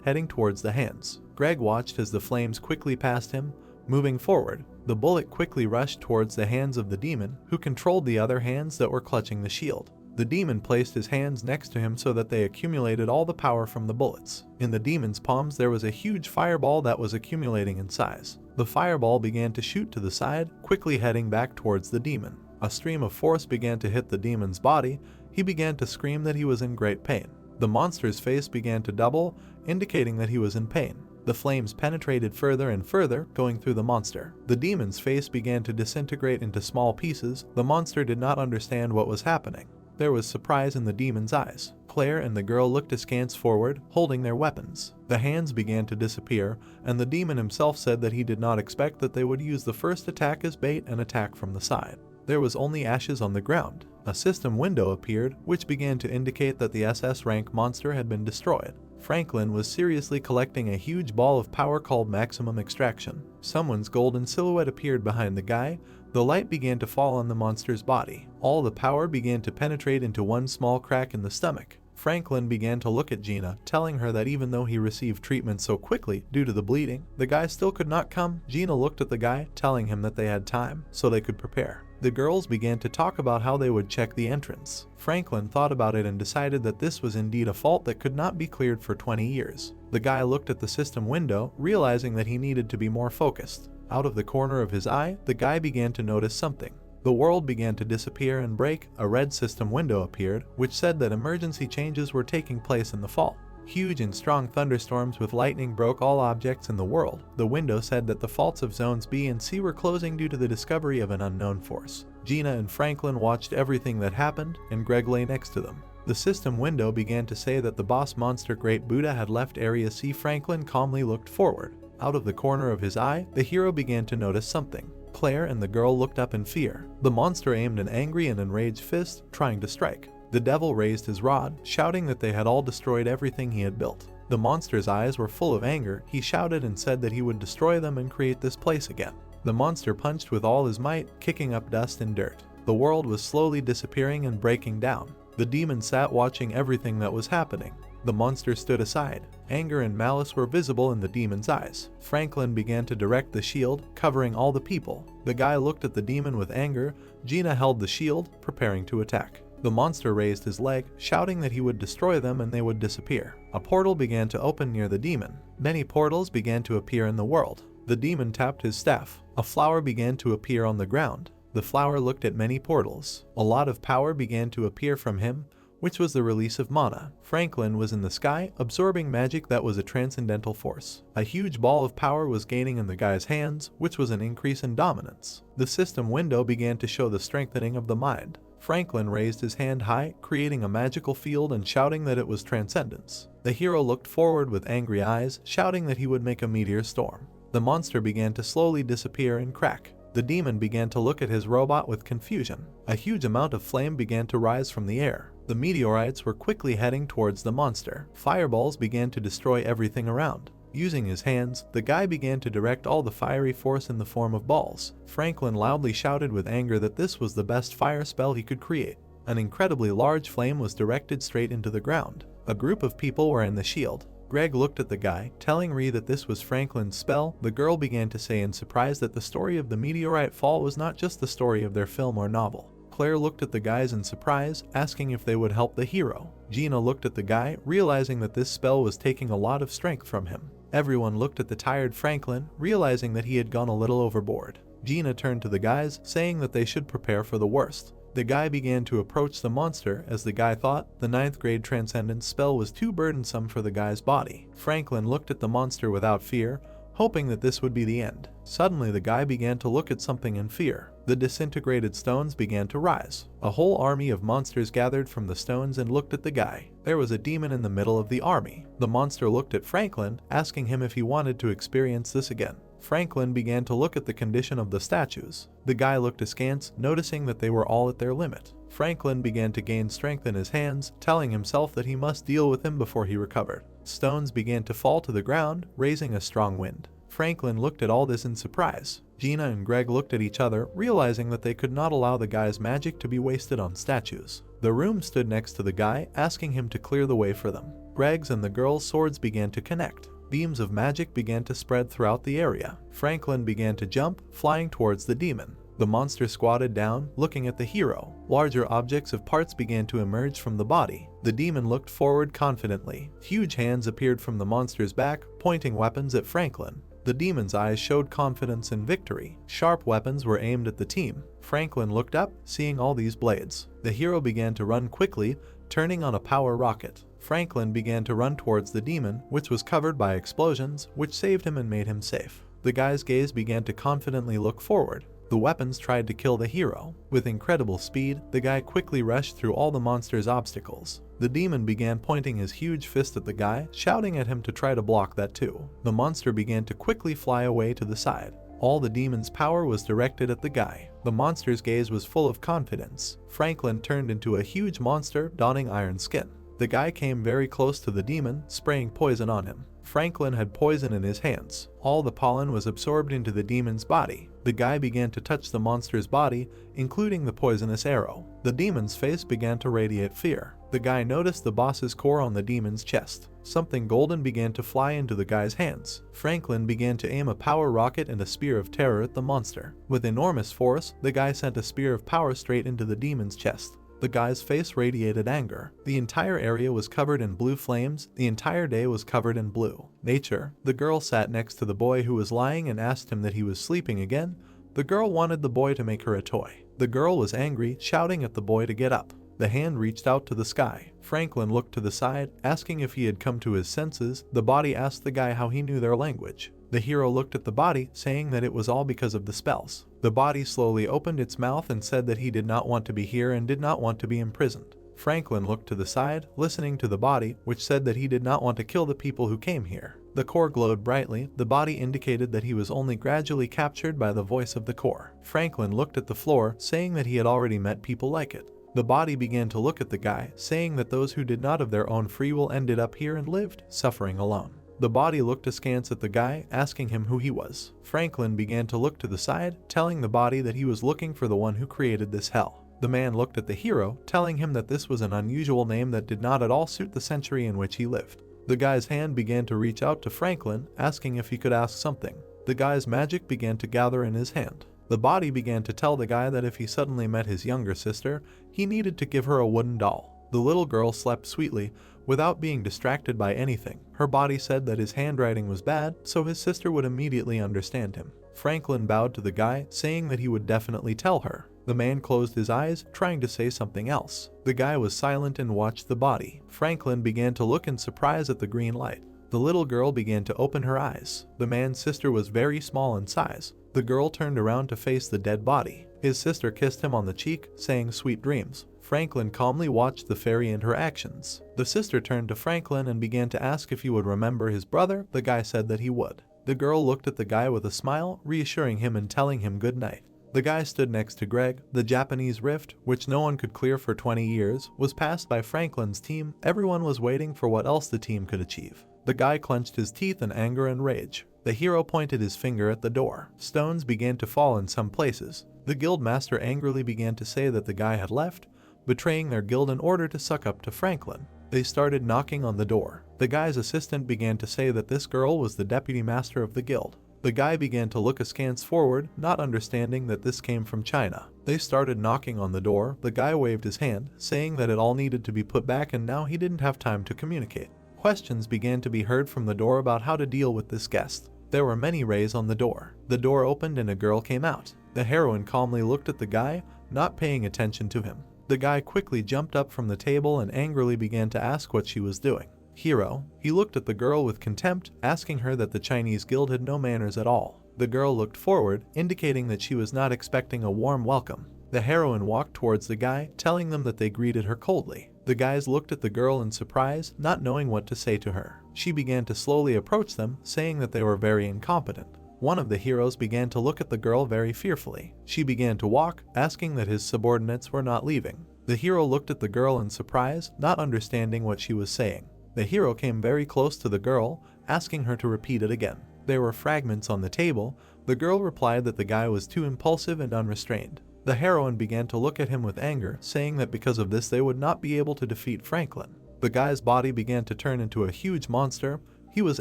heading towards the hands. Greg watched as the flames quickly passed him. Moving forward, the bullet quickly rushed towards the hands of the demon, who controlled the other hands that were clutching the shield. The demon placed his hands next to him so that they accumulated all the power from the bullets. In the demon's palms there was a huge fireball that was accumulating in size. The fireball began to shoot to the side, quickly heading back towards the demon. A stream of force began to hit the demon's body. He began to scream that he was in great pain. The monster's face began to double, indicating that he was in pain. The flames penetrated further and further, going through the monster. The demon's face began to disintegrate into small pieces. The monster did not understand what was happening. There was surprise in the demon's eyes. Claire and the girl looked askance forward, holding their weapons. The hands began to disappear, and the demon himself said that he did not expect that they would use the first attack as bait and attack from the side. There was only ashes on the ground. A system window appeared, which began to indicate that the SS rank monster had been destroyed. Franklin was seriously collecting a huge ball of power called maximum extraction. Someone's golden silhouette appeared behind the guy. The light began to fall on the monster's body. All the power began to penetrate into one small crack in the stomach. Franklin began to look at Gina, telling her that even though he received treatment so quickly due to the bleeding, the guy still could not come. Gina looked at the guy, telling him that they had time, so they could prepare. The girls began to talk about how they would check the entrance. Franklin thought about it and decided that this was indeed a fault that could not be cleared for 20 years. The guy looked at the system window, realizing that he needed to be more focused. Out of the corner of his eye, the guy began to notice something. The world began to disappear and break. A red system window appeared, which said that emergency changes were taking place in the fall. Huge and strong thunderstorms with lightning broke all objects in the world. The window said that the faults of zones B and C were closing due to the discovery of an unknown force. Gina and Franklin watched everything that happened, and Greg lay next to them. The system window began to say that the boss monster Great Buddha had left Area C. Franklin calmly looked forward. Out of the corner of his eye, the hero began to notice something. Claire and the girl looked up in fear. The monster aimed an angry and enraged fist, trying to strike. The devil raised his rod, shouting that they had all destroyed everything he had built. The monster's eyes were full of anger. He shouted and said that he would destroy them and create this place again. The monster punched with all his might, kicking up dust and dirt. The world was slowly disappearing and breaking down. The demon sat watching everything that was happening. The monster stood aside. Anger and malice were visible in the demon's eyes. Franklin began to direct the shield, covering all the people. The guy looked at the demon with anger. Gina held the shield, preparing to attack. The monster raised his leg, shouting that he would destroy them and they would disappear. A portal began to open near the demon. Many portals began to appear in the world. The demon tapped his staff. A flower began to appear on the ground. The flower looked at many portals. A lot of power began to appear from him, which was the release of mana. Franklin was in the sky, absorbing magic that was a transcendental force. A huge ball of power was gaining in the guy's hands, which was an increase in dominance. The system window began to show the strengthening of the mind. Franklin raised his hand high, creating a magical field and shouting that it was transcendence. The hero looked forward with angry eyes, shouting that he would make a meteor storm. The monster began to slowly disappear and crack. The demon began to look at his robot with confusion. A huge amount of flame began to rise from the air. The meteorites were quickly heading towards the monster. Fireballs began to destroy everything around. Using his hands, the guy began to direct all the fiery force in the form of balls. Franklin loudly shouted with anger that this was the best fire spell he could create. An incredibly large flame was directed straight into the ground. A group of people were in the shield. Greg looked at the guy, telling Ree that this was Franklin's spell. The girl began to say in surprise that the story of the meteorite fall was not just the story of their film or novel. Claire looked at the guys in surprise, asking if they would help the hero. Gina looked at the guy, realizing that this spell was taking a lot of strength from him. Everyone looked at the tired Franklin, realizing that he had gone a little overboard. Gina turned to the guys, saying that they should prepare for the worst. The guy began to approach the monster as the guy thought the 9th grade transcendence spell was too burdensome for the guy's body. Franklin looked at the monster without fear, hoping that this would be the end. Suddenly the guy began to look at something in fear. The disintegrated stones began to rise. A whole army of monsters gathered from the stones and looked at the guy. There was a demon in the middle of the army. The monster looked at Franklin, asking him if he wanted to experience this again. Franklin began to look at the condition of the statues. The guy looked askance, noticing that they were all at their limit. Franklin began to gain strength in his hands, telling himself that he must deal with him before he recovered. Stones began to fall to the ground, raising a strong wind. Franklin looked at all this in surprise. Gina and Greg looked at each other, realizing that they could not allow the guy's magic to be wasted on statues. The room stood next to the guy, asking him to clear the way for them. Greg's and the girl's swords began to connect. Beams of magic began to spread throughout the area. Franklin began to jump, flying towards the demon. The monster squatted down, looking at the hero. Larger objects of parts began to emerge from the body. The demon looked forward confidently. Huge hands appeared from the monster's back, pointing weapons at Franklin. The demon's eyes showed confidence and victory. Sharp weapons were aimed at the team. Franklin looked up, seeing all these blades. The hero began to run quickly, turning on a power rocket. Franklin began to run towards the demon, which was covered by explosions, which saved him and made him safe. The guy's gaze began to confidently look forward. The weapons tried to kill the hero. With incredible speed, the guy quickly rushed through all the monster's obstacles. The demon began pointing his huge fist at the guy, shouting at him to try to block that too. The monster began to quickly fly away to the side. All the demon's power was directed at the guy. The monster's gaze was full of confidence. Franklin turned into a huge monster, donning iron skin. The guy came very close to the demon, spraying poison on him. Franklin had poison in his hands. All the pollen was absorbed into the demon's body. The guy began to touch the monster's body, including the poisonous arrow. The demon's face began to radiate fear. The guy noticed the boss's core on the demon's chest. Something golden began to fly into the guy's hands. Franklin began to aim a power rocket and a spear of terror at the monster. With enormous force, the guy sent a spear of power straight into the demon's chest. The guy's face radiated anger. The entire area was covered in blue flames. The entire day was covered in blue. Nature. The girl sat next to the boy who was lying and asked him that he was sleeping again. The girl wanted the boy to make her a toy. The girl was angry, shouting at the boy to get up. The hand reached out to the sky. Franklin looked to the side, asking if he had come to his senses. The body asked the guy how he knew their language. The hero looked at the body, saying that it was all because of the spells. The body slowly opened its mouth and said that he did not want to be here and did not want to be imprisoned. Franklin looked to the side, listening to the body, which said that he did not want to kill the people who came here. The core glowed brightly. The body indicated that he was only gradually captured by the voice of the core. Franklin looked at the floor, saying that he had already met people like it. The body began to look at the guy, saying that those who did not of their own free will ended up here and lived, suffering alone. The body looked askance at the guy, asking him who he was. Franklin began to look to the side, telling the body that he was looking for the one who created this hell. The man looked at the hero, telling him that this was an unusual name that did not at all suit the century in which he lived. The guy's hand began to reach out to Franklin, asking if he could ask something. The guy's magic began to gather in his hand. The body began to tell the guy that if he suddenly met his younger sister, he needed to give her a wooden doll. The little girl slept sweetly, without being distracted by anything. Her body said that his handwriting was bad, so his sister would immediately understand him. Franklin bowed to the guy, saying that he would definitely tell her. The man closed his eyes, trying to say something else. The guy was silent and watched the body. Franklin began to look in surprise at the green light. The little girl began to open her eyes. The man's sister was very small in size. The girl turned around to face the dead body. His sister kissed him on the cheek, saying sweet dreams. Franklin calmly watched the fairy and her actions. The sister turned to Franklin and began to ask if he would remember his brother. The guy said that he would. The girl looked at the guy with a smile, reassuring him and telling him good night. The guy stood next to Greg. The Japanese rift, which no one could clear for 20 years, was passed by Franklin's team. Everyone was waiting for what else the team could achieve. The guy clenched his teeth in anger and rage. The hero pointed his finger at the door. Stones began to fall in some places. The guild master angrily began to say that the guy had left, betraying their guild in order to suck up to Franklin. They started knocking on the door. The guy's assistant began to say that this girl was the deputy master of the guild. The guy began to look askance forward, not understanding that this came from China. They started knocking on the door. The guy waved his hand, saying that it all needed to be put back and now he didn't have time to communicate. Questions began to be heard from the door about how to deal with this guest. There were many rays on the door. The door opened and a girl came out. The heroine calmly looked at the guy, not paying attention to him. The guy quickly jumped up from the table and angrily began to ask what she was doing. Hero. He looked at the girl with contempt, asking her that the Chinese guild had no manners at all. The girl looked forward, indicating that she was not expecting a warm welcome. The heroine walked towards the guy, telling them that they greeted her coldly. The guys looked at the girl in surprise, not knowing what to say to her. She began to slowly approach them, saying that they were very incompetent. One of the heroes began to look at the girl very fearfully. She began to walk, asking that his subordinates were not leaving. The hero looked at the girl in surprise, not understanding what she was saying. The hero came very close to the girl, asking her to repeat it again. There were fragments on the table. The girl replied that the guy was too impulsive and unrestrained. The heroine began to look at him with anger, saying that because of this they would not be able to defeat Franklin. The guy's body began to turn into a huge monster. He was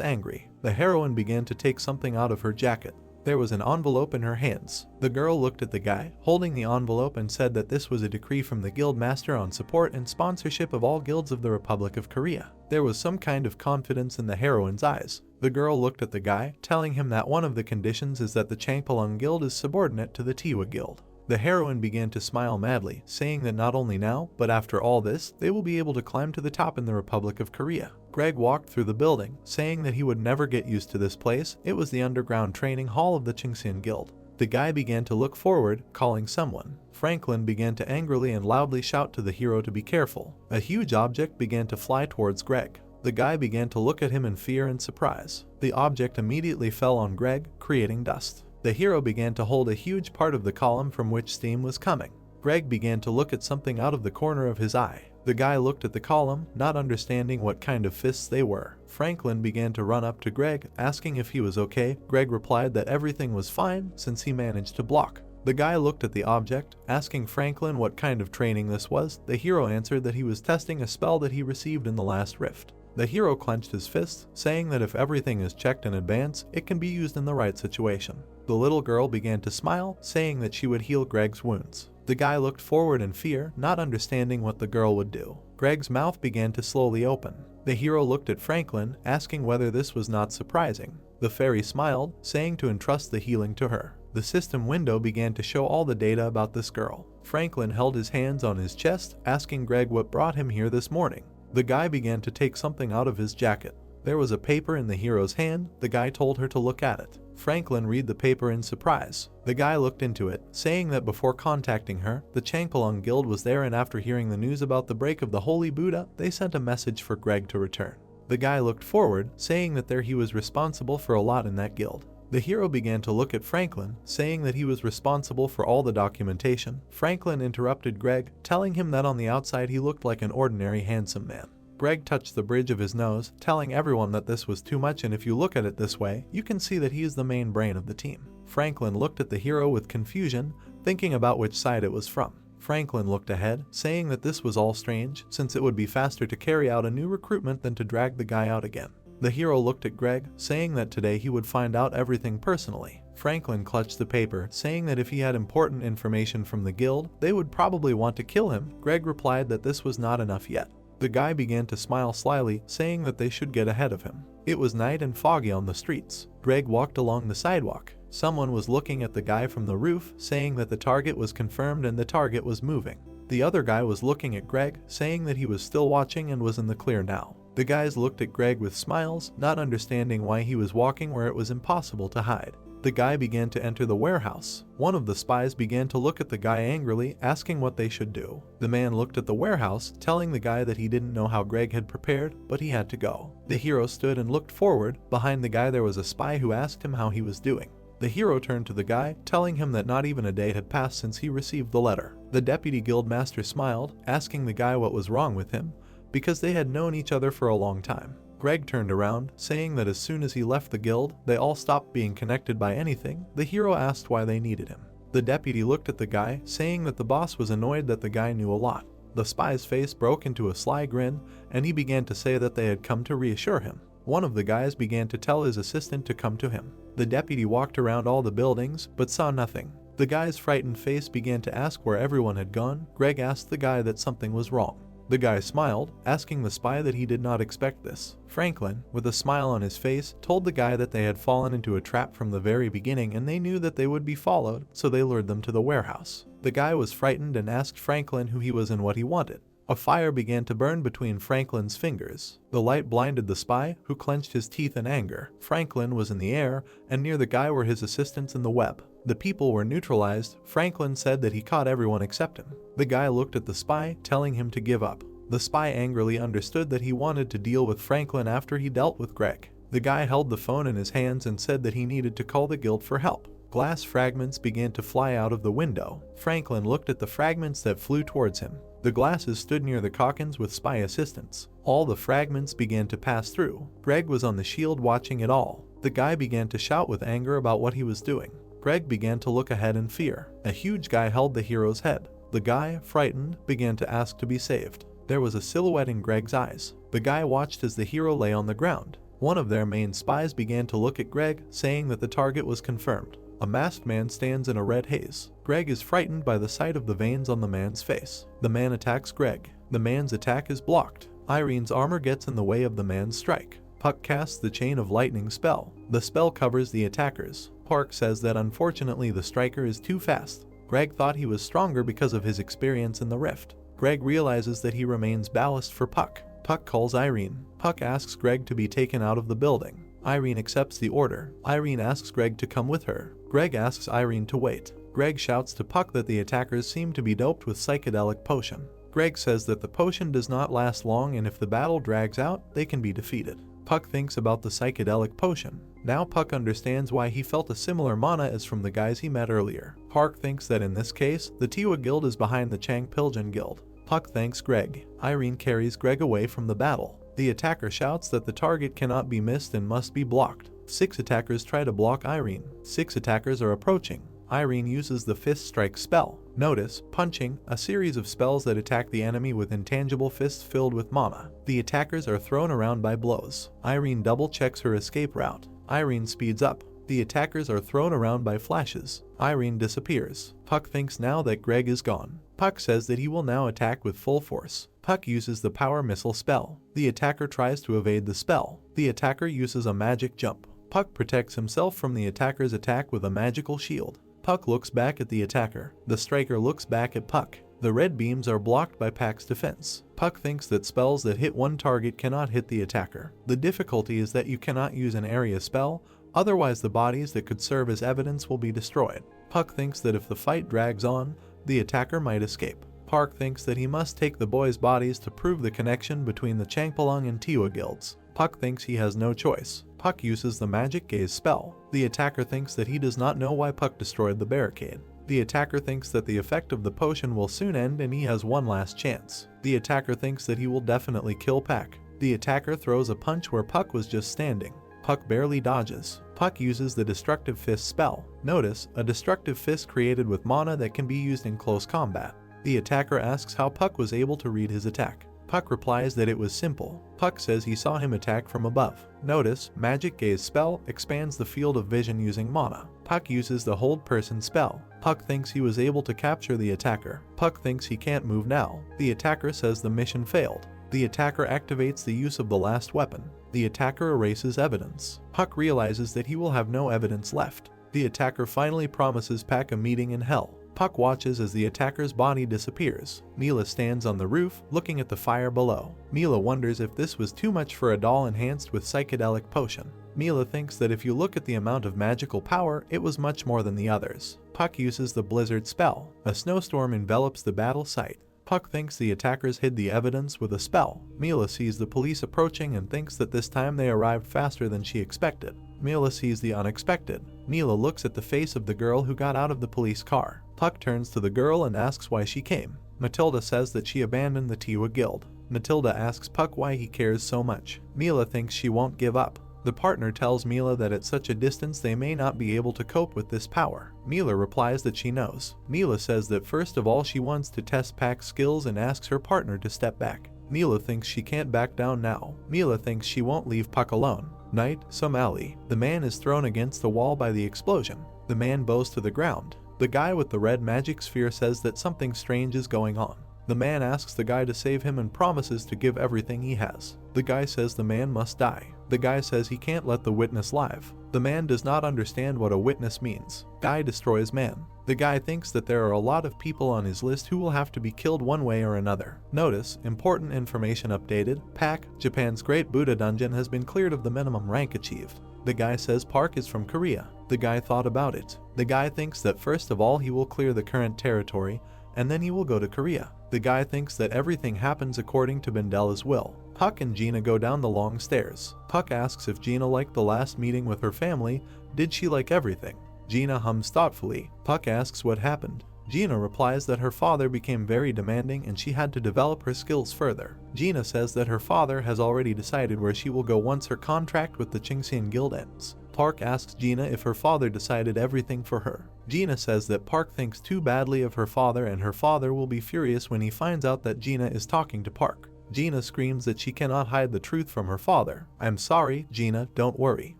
angry. The heroine began to take something out of her jacket. There was an envelope in her hands. The girl looked at the guy, holding the envelope, and said that this was a decree from the guild master on support and sponsorship of all guilds of the Republic of Korea. There was some kind of confidence in the heroine's eyes. The girl looked at the guy, telling him that one of the conditions is that the Changpalung guild is subordinate to the Tiwa guild. The heroine began to smile madly, saying that not only now, but after all this, they will be able to climb to the top in the Republic of Korea. Greg walked through the building, saying that he would never get used to this place. It was the underground training hall of the Chingxian Guild. The guy began to look forward, calling someone. Franklin began to angrily and loudly shout to the hero to be careful. A huge object began to fly towards Greg. The guy began to look at him in fear and surprise. The object immediately fell on Greg, creating dust. The hero began to hold a huge part of the column from which steam was coming. Greg began to look at something out of the corner of his eye. The guy looked at the column, not understanding what kind of fists they were. Franklin began to run up to Greg, asking if he was okay. Greg replied that everything was fine since he managed to block. The guy looked at the object, asking Franklin what kind of training this was. The hero answered that he was testing a spell that he received in the last rift. The hero clenched his fists, saying that if everything is checked in advance, it can be used in the right situation. The little girl began to smile, saying that she would heal Greg's wounds. The guy looked forward in fear, not understanding what the girl would do. Greg's mouth began to slowly open. The hero looked at Franklin, asking whether this was not surprising. The fairy smiled, saying to entrust the healing to her. The system window began to show all the data about this girl. Franklin held his hands on his chest, asking Greg what brought him here this morning. The guy began to take something out of his jacket. There was a paper in the hero's hand. The guy told her to look at it. Franklin read the paper in surprise. The guy looked into it, saying that before contacting her, the Changpalung Guild was there, and after hearing the news about the break of the Holy Buddha, they sent a message for Greg to return. The guy looked forward, saying that he was responsible for a lot in that guild. The hero began to look at Franklin, saying that he was responsible for all the documentation. Franklin interrupted Greg, telling him that on the outside he looked like an ordinary handsome man. Greg touched the bridge of his nose, telling everyone that this was too much, and if you look at it this way, you can see that he is the main brain of the team. Franklin looked at the hero with confusion, thinking about which side it was from. Franklin looked ahead, saying that this was all strange, since it would be faster to carry out a new recruitment than to drag the guy out again. The hero looked at Greg, saying that today he would find out everything personally. Franklin clutched the paper, saying that if he had important information from the guild, they would probably want to kill him. Greg replied that this was not enough yet. The guy began to smile slyly, saying that they should get ahead of him. It was night and foggy on the streets. Greg walked along the sidewalk. Someone was looking at the guy from the roof, saying that the target was confirmed and the target was moving. The other guy was looking at Greg, saying that he was still watching and was in the clear now. The guys looked at Greg with smiles, not understanding why he was walking where it was impossible to hide. The guy began to enter the warehouse. One of the spies began to look at the guy angrily, asking what they should do. The man looked at the warehouse, telling the guy that he didn't know how Greg had prepared, but he had to go. The hero stood and looked forward. Behind the guy there was a spy who asked him how he was doing. The hero turned to the guy, telling him that not even a day had passed since he received the letter. The deputy guildmaster smiled, asking the guy what was wrong with him, because they had known each other for a long time. Greg turned around, saying that as soon as he left the guild, they all stopped being connected by anything. The hero asked why they needed him. The deputy looked at the guy, saying that the boss was annoyed that the guy knew a lot. The spy's face broke into a sly grin, and he began to say that they had come to reassure him. One of the guys began to tell his assistant to come to him. The deputy walked around all the buildings, but saw nothing. The guy's frightened face began to ask where everyone had gone. Greg asked the guy that something was wrong. The guy smiled, asking the spy that he did not expect this. Franklin, with a smile on his face, told the guy that they had fallen into a trap from the very beginning and they knew that they would be followed, so they lured them to the warehouse. The guy was frightened and asked Franklin who he was and what he wanted. A fire began to burn between Franklin's fingers. The light blinded the spy, who clenched his teeth in anger. Franklin was in the air, and near the guy were his assistants in the web. The people were neutralized. Franklin said that he caught everyone except him. The guy looked at the spy, telling him to give up. The spy angrily understood that he wanted to deal with Franklin after he dealt with Greg. The guy held the phone in his hands and said that he needed to call the guild for help. Glass fragments began to fly out of the window. Franklin looked at the fragments that flew towards him. The glasses stood near the Cockins with spy assistants. All the fragments began to pass through. Greg was on the shield watching it all. The guy began to shout with anger about what he was doing. Greg began to look ahead in fear. A huge guy held the hero's head. The guy, frightened, began to ask to be saved. There was a silhouette in Greg's eyes. The guy watched as the hero lay on the ground. One of their main spies began to look at Greg, saying that the target was confirmed. A masked man stands in a red haze. Greg is frightened by the sight of the veins on the man's face. The man attacks Greg. The man's attack is blocked. Irene's armor gets in the way of the man's strike. Puck casts the chain of lightning spell. The spell covers the attackers. Park says that unfortunately the striker is too fast. Greg thought he was stronger because of his experience in the rift. Greg realizes that he remains ballast for Puck. Puck calls Irene. Puck asks Greg to be taken out of the building. Irene accepts the order. Irene asks Greg to come with her. Greg asks Irene to wait. Greg shouts to Puck that the attackers seem to be doped with psychedelic potion. Greg says that the potion does not last long and if the battle drags out, they can be defeated. Puck thinks about the psychedelic potion. Now Puck understands why he felt a similar mana as from the guys he met earlier. Park thinks that in this case, the Tiwa Guild is behind the Chang Piljan Guild. Puck thanks Greg. Irene carries Greg away from the battle. The attacker shouts that the target cannot be missed and must be blocked. 6 attackers try to block Irene. 6 attackers are approaching. Irene uses the Fist Strike spell. Notice, punching, a series of spells that attack the enemy with intangible fists filled with mana. The attackers are thrown around by blows. Irene double checks her escape route. Irene speeds up. The attackers are thrown around by flashes. Irene disappears. Puck thinks now that Greg is gone. Puck says that he will now attack with full force. Puck uses the Power Missile spell. The attacker tries to evade the spell. The attacker uses a magic jump. Puck protects himself from the attacker's attack with a magical shield. Puck looks back at the attacker. The striker looks back at Puck. The red beams are blocked by Puck's defense. Puck thinks that spells that hit one target cannot hit the attacker. The difficulty is that you cannot use an area spell, otherwise the bodies that could serve as evidence will be destroyed. Puck thinks that if the fight drags on, the attacker might escape. Park thinks that he must take the boys' bodies to prove the connection between the Changpalang and Tiwa guilds. Puck thinks he has no choice. Puck uses the Magic Gaze spell. The attacker thinks that he does not know why Puck destroyed the barricade. The attacker thinks that the effect of the potion will soon end and he has one last chance. The attacker thinks that he will definitely kill Puck. The attacker throws a punch where Puck was just standing. Puck barely dodges. Puck uses the Destructive Fist spell. Notice, a Destructive Fist created with mana that can be used in close combat. The attacker asks how Puck was able to read his attack. Puck replies that it was simple. Puck says he saw him attack from above. Notice, Magic Gaze spell expands the field of vision using mana. Puck uses the Hold Person spell. Puck thinks he was able to capture the attacker. Puck thinks he can't move now. The attacker says the mission failed. The attacker activates the use of the last weapon. The attacker erases evidence. Puck realizes that he will have no evidence left. The attacker finally promises Puck a meeting in hell. Puck watches as the attacker's body disappears. Mila stands on the roof, looking at the fire below. Mila wonders if this was too much for a doll enhanced with psychedelic potion. Mila thinks that if you look at the amount of magical power, it was much more than the others. Puck uses the blizzard spell. A snowstorm envelops the battle site. Puck thinks the attackers hid the evidence with a spell. Mila sees the police approaching and thinks that this time they arrived faster than she expected. Mila sees the unexpected. Mila looks at the face of the girl who got out of the police car. Puck turns to the girl and asks why she came. Matilda says that she abandoned the Tiwa Guild. Matilda asks Puck why he cares so much. Mila thinks she won't give up. The partner tells Mila that at such a distance they may not be able to cope with this power. Mila replies that she knows. Mila says that first of all she wants to test Puck's skills and asks her partner to step back. Mila thinks she can't back down now. Mila thinks she won't leave Puck alone. Night, Somali. The man is thrown against the wall by the explosion. The man bows to the ground. The guy with the red magic sphere says that something strange is going on. The man asks the guy to save him and promises to give everything he has. The guy says the man must die. The guy says he can't let the witness live. The man does not understand what a witness means. Guy destroys man. The guy thinks that there are a lot of people on his list who will have to be killed one way or another. Notice, important information updated. Pack, Japan's Great Buddha Dungeon has been cleared of the minimum rank achieved. The guy says Park is from Korea. The guy thought about it. The guy thinks that first of all he will clear the current territory, and then he will go to Korea. The guy thinks that everything happens according to Bendella's will. Puck and Gina go down the long stairs. Puck asks if Gina liked the last meeting with her family. Did she like everything? Gina hums thoughtfully. Puck asks what happened. Gina replies that her father became very demanding and she had to develop her skills further. Gina says that her father has already decided where she will go once her contract with the Qingxian Guild ends. Park asks Gina if her father decided everything for her. Gina says that Park thinks too badly of her father and her father will be furious when he finds out that Gina is talking to Park. Gina screams that she cannot hide the truth from her father. I'm sorry, Gina, don't worry.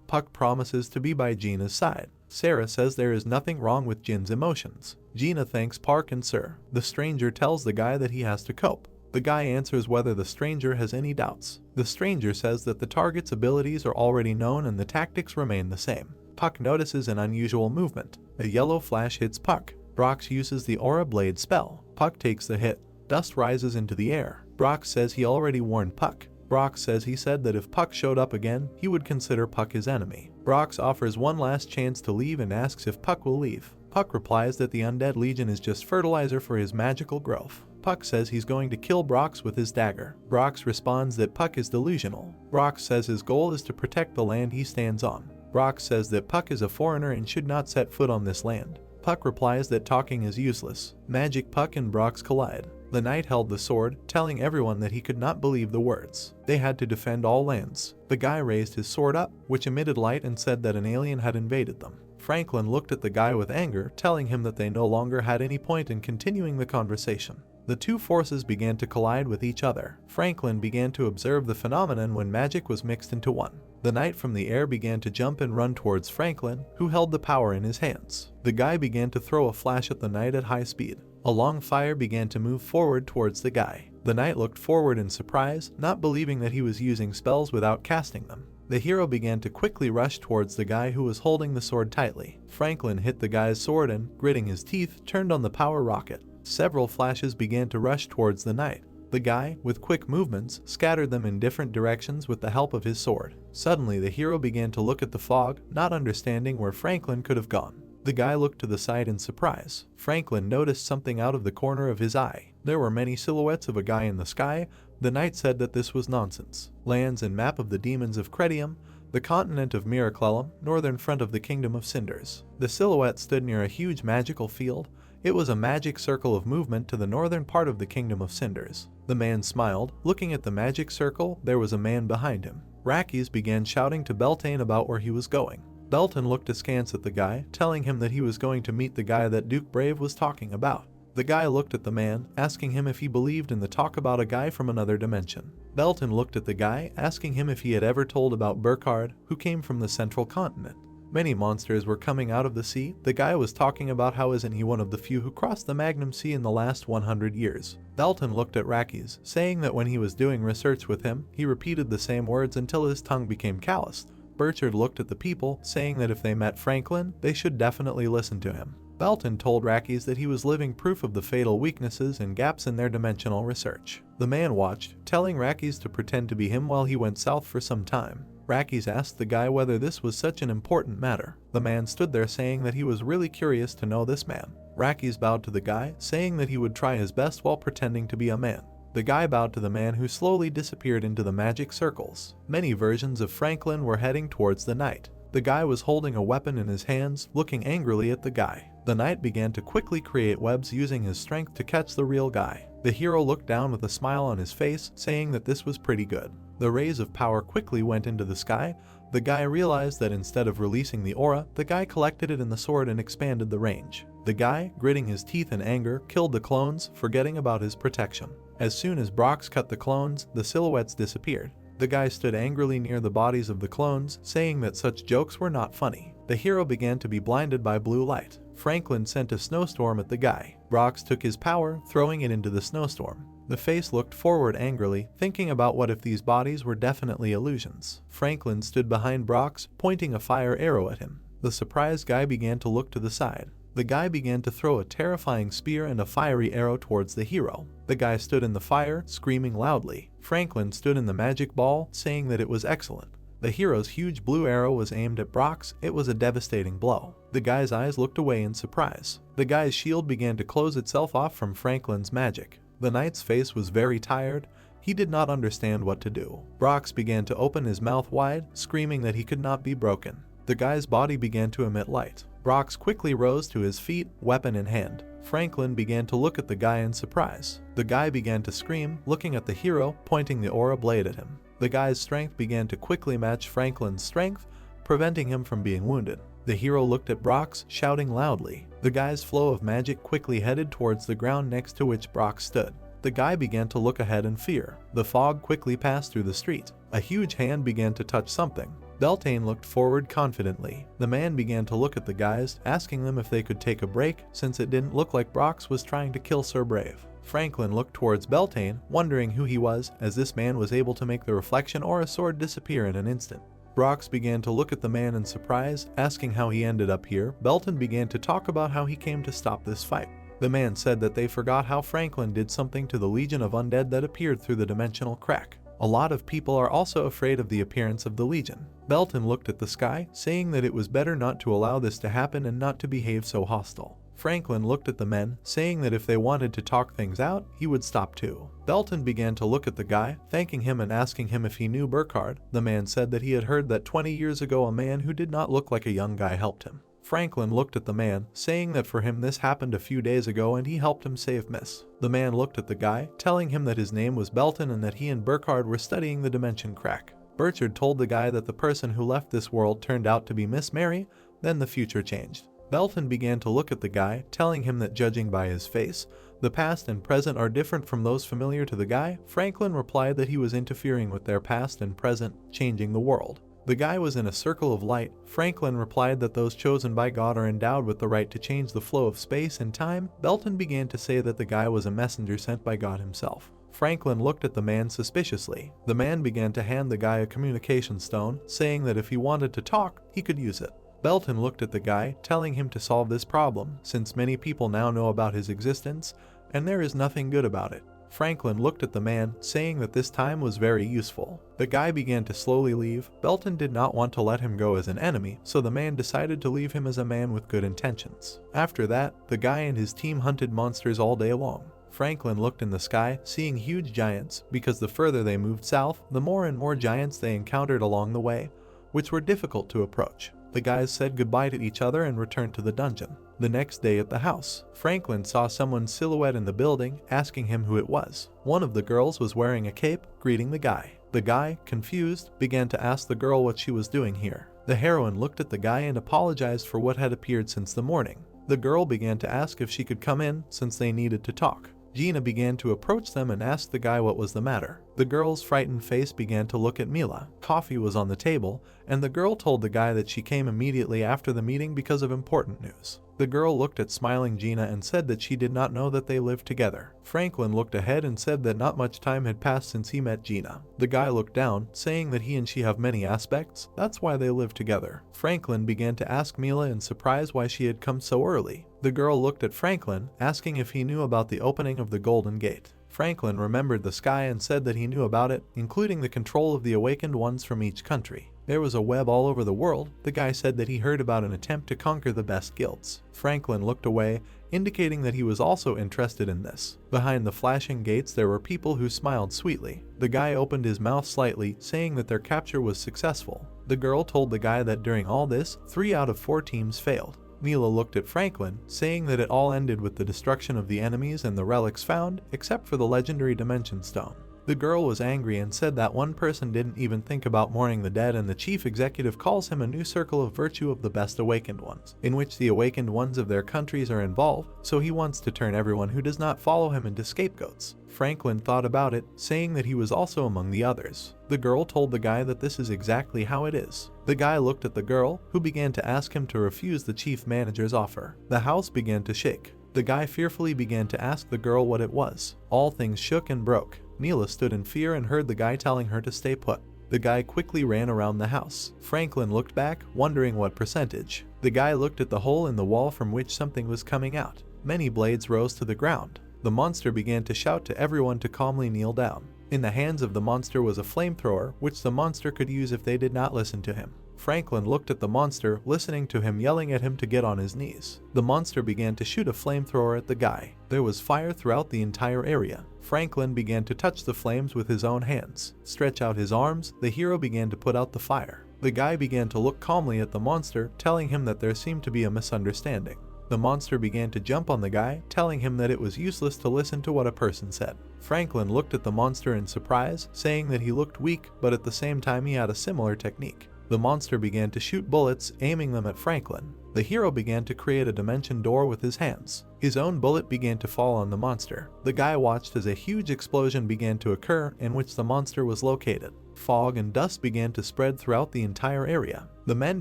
Puck promises to be by Gina's side. Sarah says there is nothing wrong with Jin's emotions. Gina thanks Park and Sir. The stranger tells the guy that he has to cope. The guy answers whether the stranger has any doubts. The stranger says that the target's abilities are already known and the tactics remain the same. Puck notices an unusual movement. A yellow flash hits Puck. Brox uses the Aura Blade spell. Puck takes the hit. Dust rises into the air. Brox says he already warned Puck. Brox says he said that if Puck showed up again, he would consider Puck his enemy. Brox offers one last chance to leave and asks if Puck will leave. Puck replies that the Undead Legion is just fertilizer for his magical growth. Puck says he's going to kill Brox with his dagger. Brox responds that Puck is delusional. Brox says his goal is to protect the land he stands on. Brox says that Puck is a foreigner and should not set foot on this land. Puck replies that talking is useless. Magic Puck and Brox collide. The knight held the sword, telling everyone that he could not believe the words. They had to defend all lands. The guy raised his sword up, which emitted light and said that an alien had invaded them. Franklin looked at the guy with anger, telling him that they no longer had any point in continuing the conversation. The two forces began to collide with each other. Franklin began to observe the phenomenon when magic was mixed into one. The knight from the air began to jump and run towards Franklin, who held the power in his hands. The guy began to throw a flash at the knight at high speed. A long fire began to move forward towards the guy. The knight looked forward in surprise, not believing that he was using spells without casting them. The hero began to quickly rush towards the guy who was holding the sword tightly. Franklin hit the guy's sword and, gritting his teeth, turned on the power rocket. Several flashes began to rush towards the knight. The guy, with quick movements, scattered them in different directions with the help of his sword. Suddenly, the hero began to look at the fog, not understanding where Franklin could have gone. The guy looked to the side in surprise. Franklin noticed something out of the corner of his eye. There were many silhouettes of a guy in the sky. The knight said that this was nonsense. Lands and map of the demons of Credium, the continent of Miraclellum, northern front of the kingdom of Cinders. The silhouette stood near a huge magical field. It was a magic circle of movement to the northern part of the kingdom of Cinders. The man smiled. Looking at the magic circle, there was a man behind him. Rakis began shouting to Beltane about where he was going. Belton looked askance at the guy, telling him that he was going to meet the guy that Duke Brave was talking about. The guy looked at the man, asking him if he believed in the talk about a guy from another dimension. Belton looked at the guy, asking him if he had ever told about Burkhard, who came from the central continent. Many monsters were coming out of the sea. The guy was talking about how isn't he one of the few who crossed the Magnum Sea in the last 100 years. Belton looked at Rakis, saying that when he was doing research with him, he repeated the same words until his tongue became calloused. Burchard looked at the people, saying that if they met Franklin, they should definitely listen to him. Belton told Rakis that he was living proof of the fatal weaknesses and gaps in their dimensional research. The man watched, telling Rakis to pretend to be him while he went south for some time. Rakis asked the guy whether this was such an important matter. The man stood there saying that he was really curious to know this man. Rakis bowed to the guy, saying that he would try his best while pretending to be a man. The guy bowed to the man, who slowly disappeared into the magic circles. Many versions of Franklin were heading towards the knight. The guy was holding a weapon in his hands, looking angrily at the guy. The knight began to quickly create webs using his strength to catch the real guy. The hero looked down with a smile on his face, saying that this was pretty good. The rays of power quickly went into the sky. The guy realized that instead of releasing the aura, the guy collected it in the sword and expanded the range. The guy, gritting his teeth in anger, killed the clones, forgetting about his protection. As soon as Brox cut the clones, the silhouettes disappeared. The guy stood angrily near the bodies of the clones, saying that such jokes were not funny. The hero began to be blinded by blue light. Franklin sent a snowstorm at the guy. Brox took his power, throwing it into the snowstorm. The face looked forward angrily, thinking about what if these bodies were definitely illusions. Franklin stood behind Brox, pointing a fire arrow at him. The surprised guy began to look to the side. The guy began to throw a terrifying spear and a fiery arrow towards the hero. The guy stood in the fire, screaming loudly. Franklin stood in the magic ball, saying that it was excellent. The hero's huge blue arrow was aimed at Brox. It was a devastating blow. The guy's eyes looked away in surprise. The guy's shield began to close itself off from Franklin's magic. The knight's face was very tired. He did not understand what to do. Brox began to open his mouth wide, screaming that he could not be broken. The guy's body began to emit light. Brox quickly rose to his feet, weapon in hand. Franklin began to look at the guy in surprise. The guy began to scream, looking at the hero, pointing the aura blade at him. The guy's strength began to quickly match Franklin's strength, preventing him from being wounded. The hero looked at Brox, shouting loudly. The guy's flow of magic quickly headed towards the ground next to which Brox stood. The guy began to look ahead in fear. The fog quickly passed through the street. A huge hand began to touch something. Beltane looked forward confidently. The man began to look at the guys, asking them if they could take a break, since it didn't look like Brox was trying to kill Sir Brave. Franklin looked towards Beltane, wondering who he was, as this man was able to make the reflection or a sword disappear in an instant. Brox began to look at the man in surprise, asking how he ended up here. Belton began to talk about how he came to stop this fight. The man said that they forgot how Franklin did something to the legion of undead that appeared through the dimensional crack. A lot of people are also afraid of the appearance of the legion. Belton looked at the sky, saying that it was better not to allow this to happen and not to behave so hostile. Franklin looked at the men, saying that if they wanted to talk things out, he would stop too. Belton began to look at the guy, thanking him and asking him if he knew Burkhard. The man said that he had heard that 20 years ago a man who did not look like a young guy helped him. Franklin looked at the man, saying that for him this happened a few days ago and he helped him save Miss. The man looked at the guy, telling him that his name was Belton and that he and Burkhard were studying the dimension crack. Burchard told the guy that the person who left this world turned out to be Miss Mary. Then the future changed. Belton began to look at the guy, telling him that judging by his face, the past and present are different from those familiar to the guy. Franklin replied that he was interfering with their past and present, changing the world. The guy was in a circle of light. Franklin replied that those chosen by God are endowed with the right to change the flow of space and time. Belton began to say that the guy was a messenger sent by God himself. Franklin looked at the man suspiciously. The man began to hand the guy a communication stone, saying that if he wanted to talk, he could use it. Belton looked at the guy, telling him to solve this problem, since many people now know about his existence, and there is nothing good about it. Franklin looked at the man, saying that this time was very useful. The guy began to slowly leave. Belton did not want to let him go as an enemy, so the man decided to leave him as a man with good intentions. After that, the guy and his team hunted monsters all day long. Franklin looked in the sky, seeing huge giants, because the further they moved south, the more and more giants they encountered along the way, which were difficult to approach. The guys said goodbye to each other and returned to the dungeon. The next day at the house, Franklin saw someone's silhouette in the building, asking him who it was. One of the girls was wearing a cape, greeting the guy. The guy, confused, began to ask the girl what she was doing here. The heroine looked at the guy and apologized for what had appeared since the morning. The girl began to ask if she could come in since they needed to talk. Gina began to approach them and asked the guy what was the matter. The girl's frightened face began to look at Mila. Coffee was on the table, and the girl told the guy that she came immediately after the meeting because of important news. The girl looked at smiling Gina and said that she did not know that they lived together. Franklin looked ahead and said that not much time had passed since he met Gina. The guy looked down, saying that he and she have many aspects, that's why they live together. Franklin began to ask Mila in surprise why she had come so early. The girl looked at Franklin, asking if he knew about the opening of the Golden Gate. Franklin remembered the sky and said that he knew about it, including the control of the awakened ones from each country. There was a web all over the world. The guy said that he heard about an attempt to conquer the best guilds. Franklin looked away, indicating that he was also interested in this. Behind the flashing gates there were people who smiled sweetly. The guy opened his mouth slightly, saying that their capture was successful. The girl told the guy that during all this, 3 out of 4 teams failed. Mila looked at Franklin, saying that it all ended with the destruction of the enemies and the relics found, except for the legendary Dimension Stone. The girl was angry and said that one person didn't even think about mourning the dead, and the chief executive calls him a new circle of virtue of the best awakened ones, in which the awakened ones of their countries are involved, so he wants to turn everyone who does not follow him into scapegoats. Franklin thought about it, saying that he was also among the others. The girl told the guy that this is exactly how it is. The guy looked at the girl, who began to ask him to refuse the chief manager's offer. The house began to shake. The guy fearfully began to ask the girl what it was. All things shook and broke. Mila stood in fear and heard the guy telling her to stay put. The guy quickly ran around the house. Franklin looked back, wondering what percentage. The guy looked at the hole in the wall from which something was coming out. Many blades rose to the ground. The monster began to shout to everyone to calmly kneel down. In the hands of the monster was a flamethrower, which the monster could use if they did not listen to him. Franklin looked at the monster, listening to him yelling at him to get on his knees. The monster began to shoot a flamethrower at the guy. There was fire throughout the entire area. Franklin began to touch the flames with his own hands. Stretch out his arms, the hero began to put out the fire. The guy began to look calmly at the monster, telling him that there seemed to be a misunderstanding. The monster began to jump on the guy, telling him that it was useless to listen to what a person said. Franklin looked at the monster in surprise, saying that he looked weak, but at the same time he had a similar technique. The monster began to shoot bullets, aiming them at Franklin. The hero began to create a dimension door with his hands. His own bullet began to fall on the monster. The guy watched as a huge explosion began to occur in which the monster was located. Fog and dust began to spread throughout the entire area. The men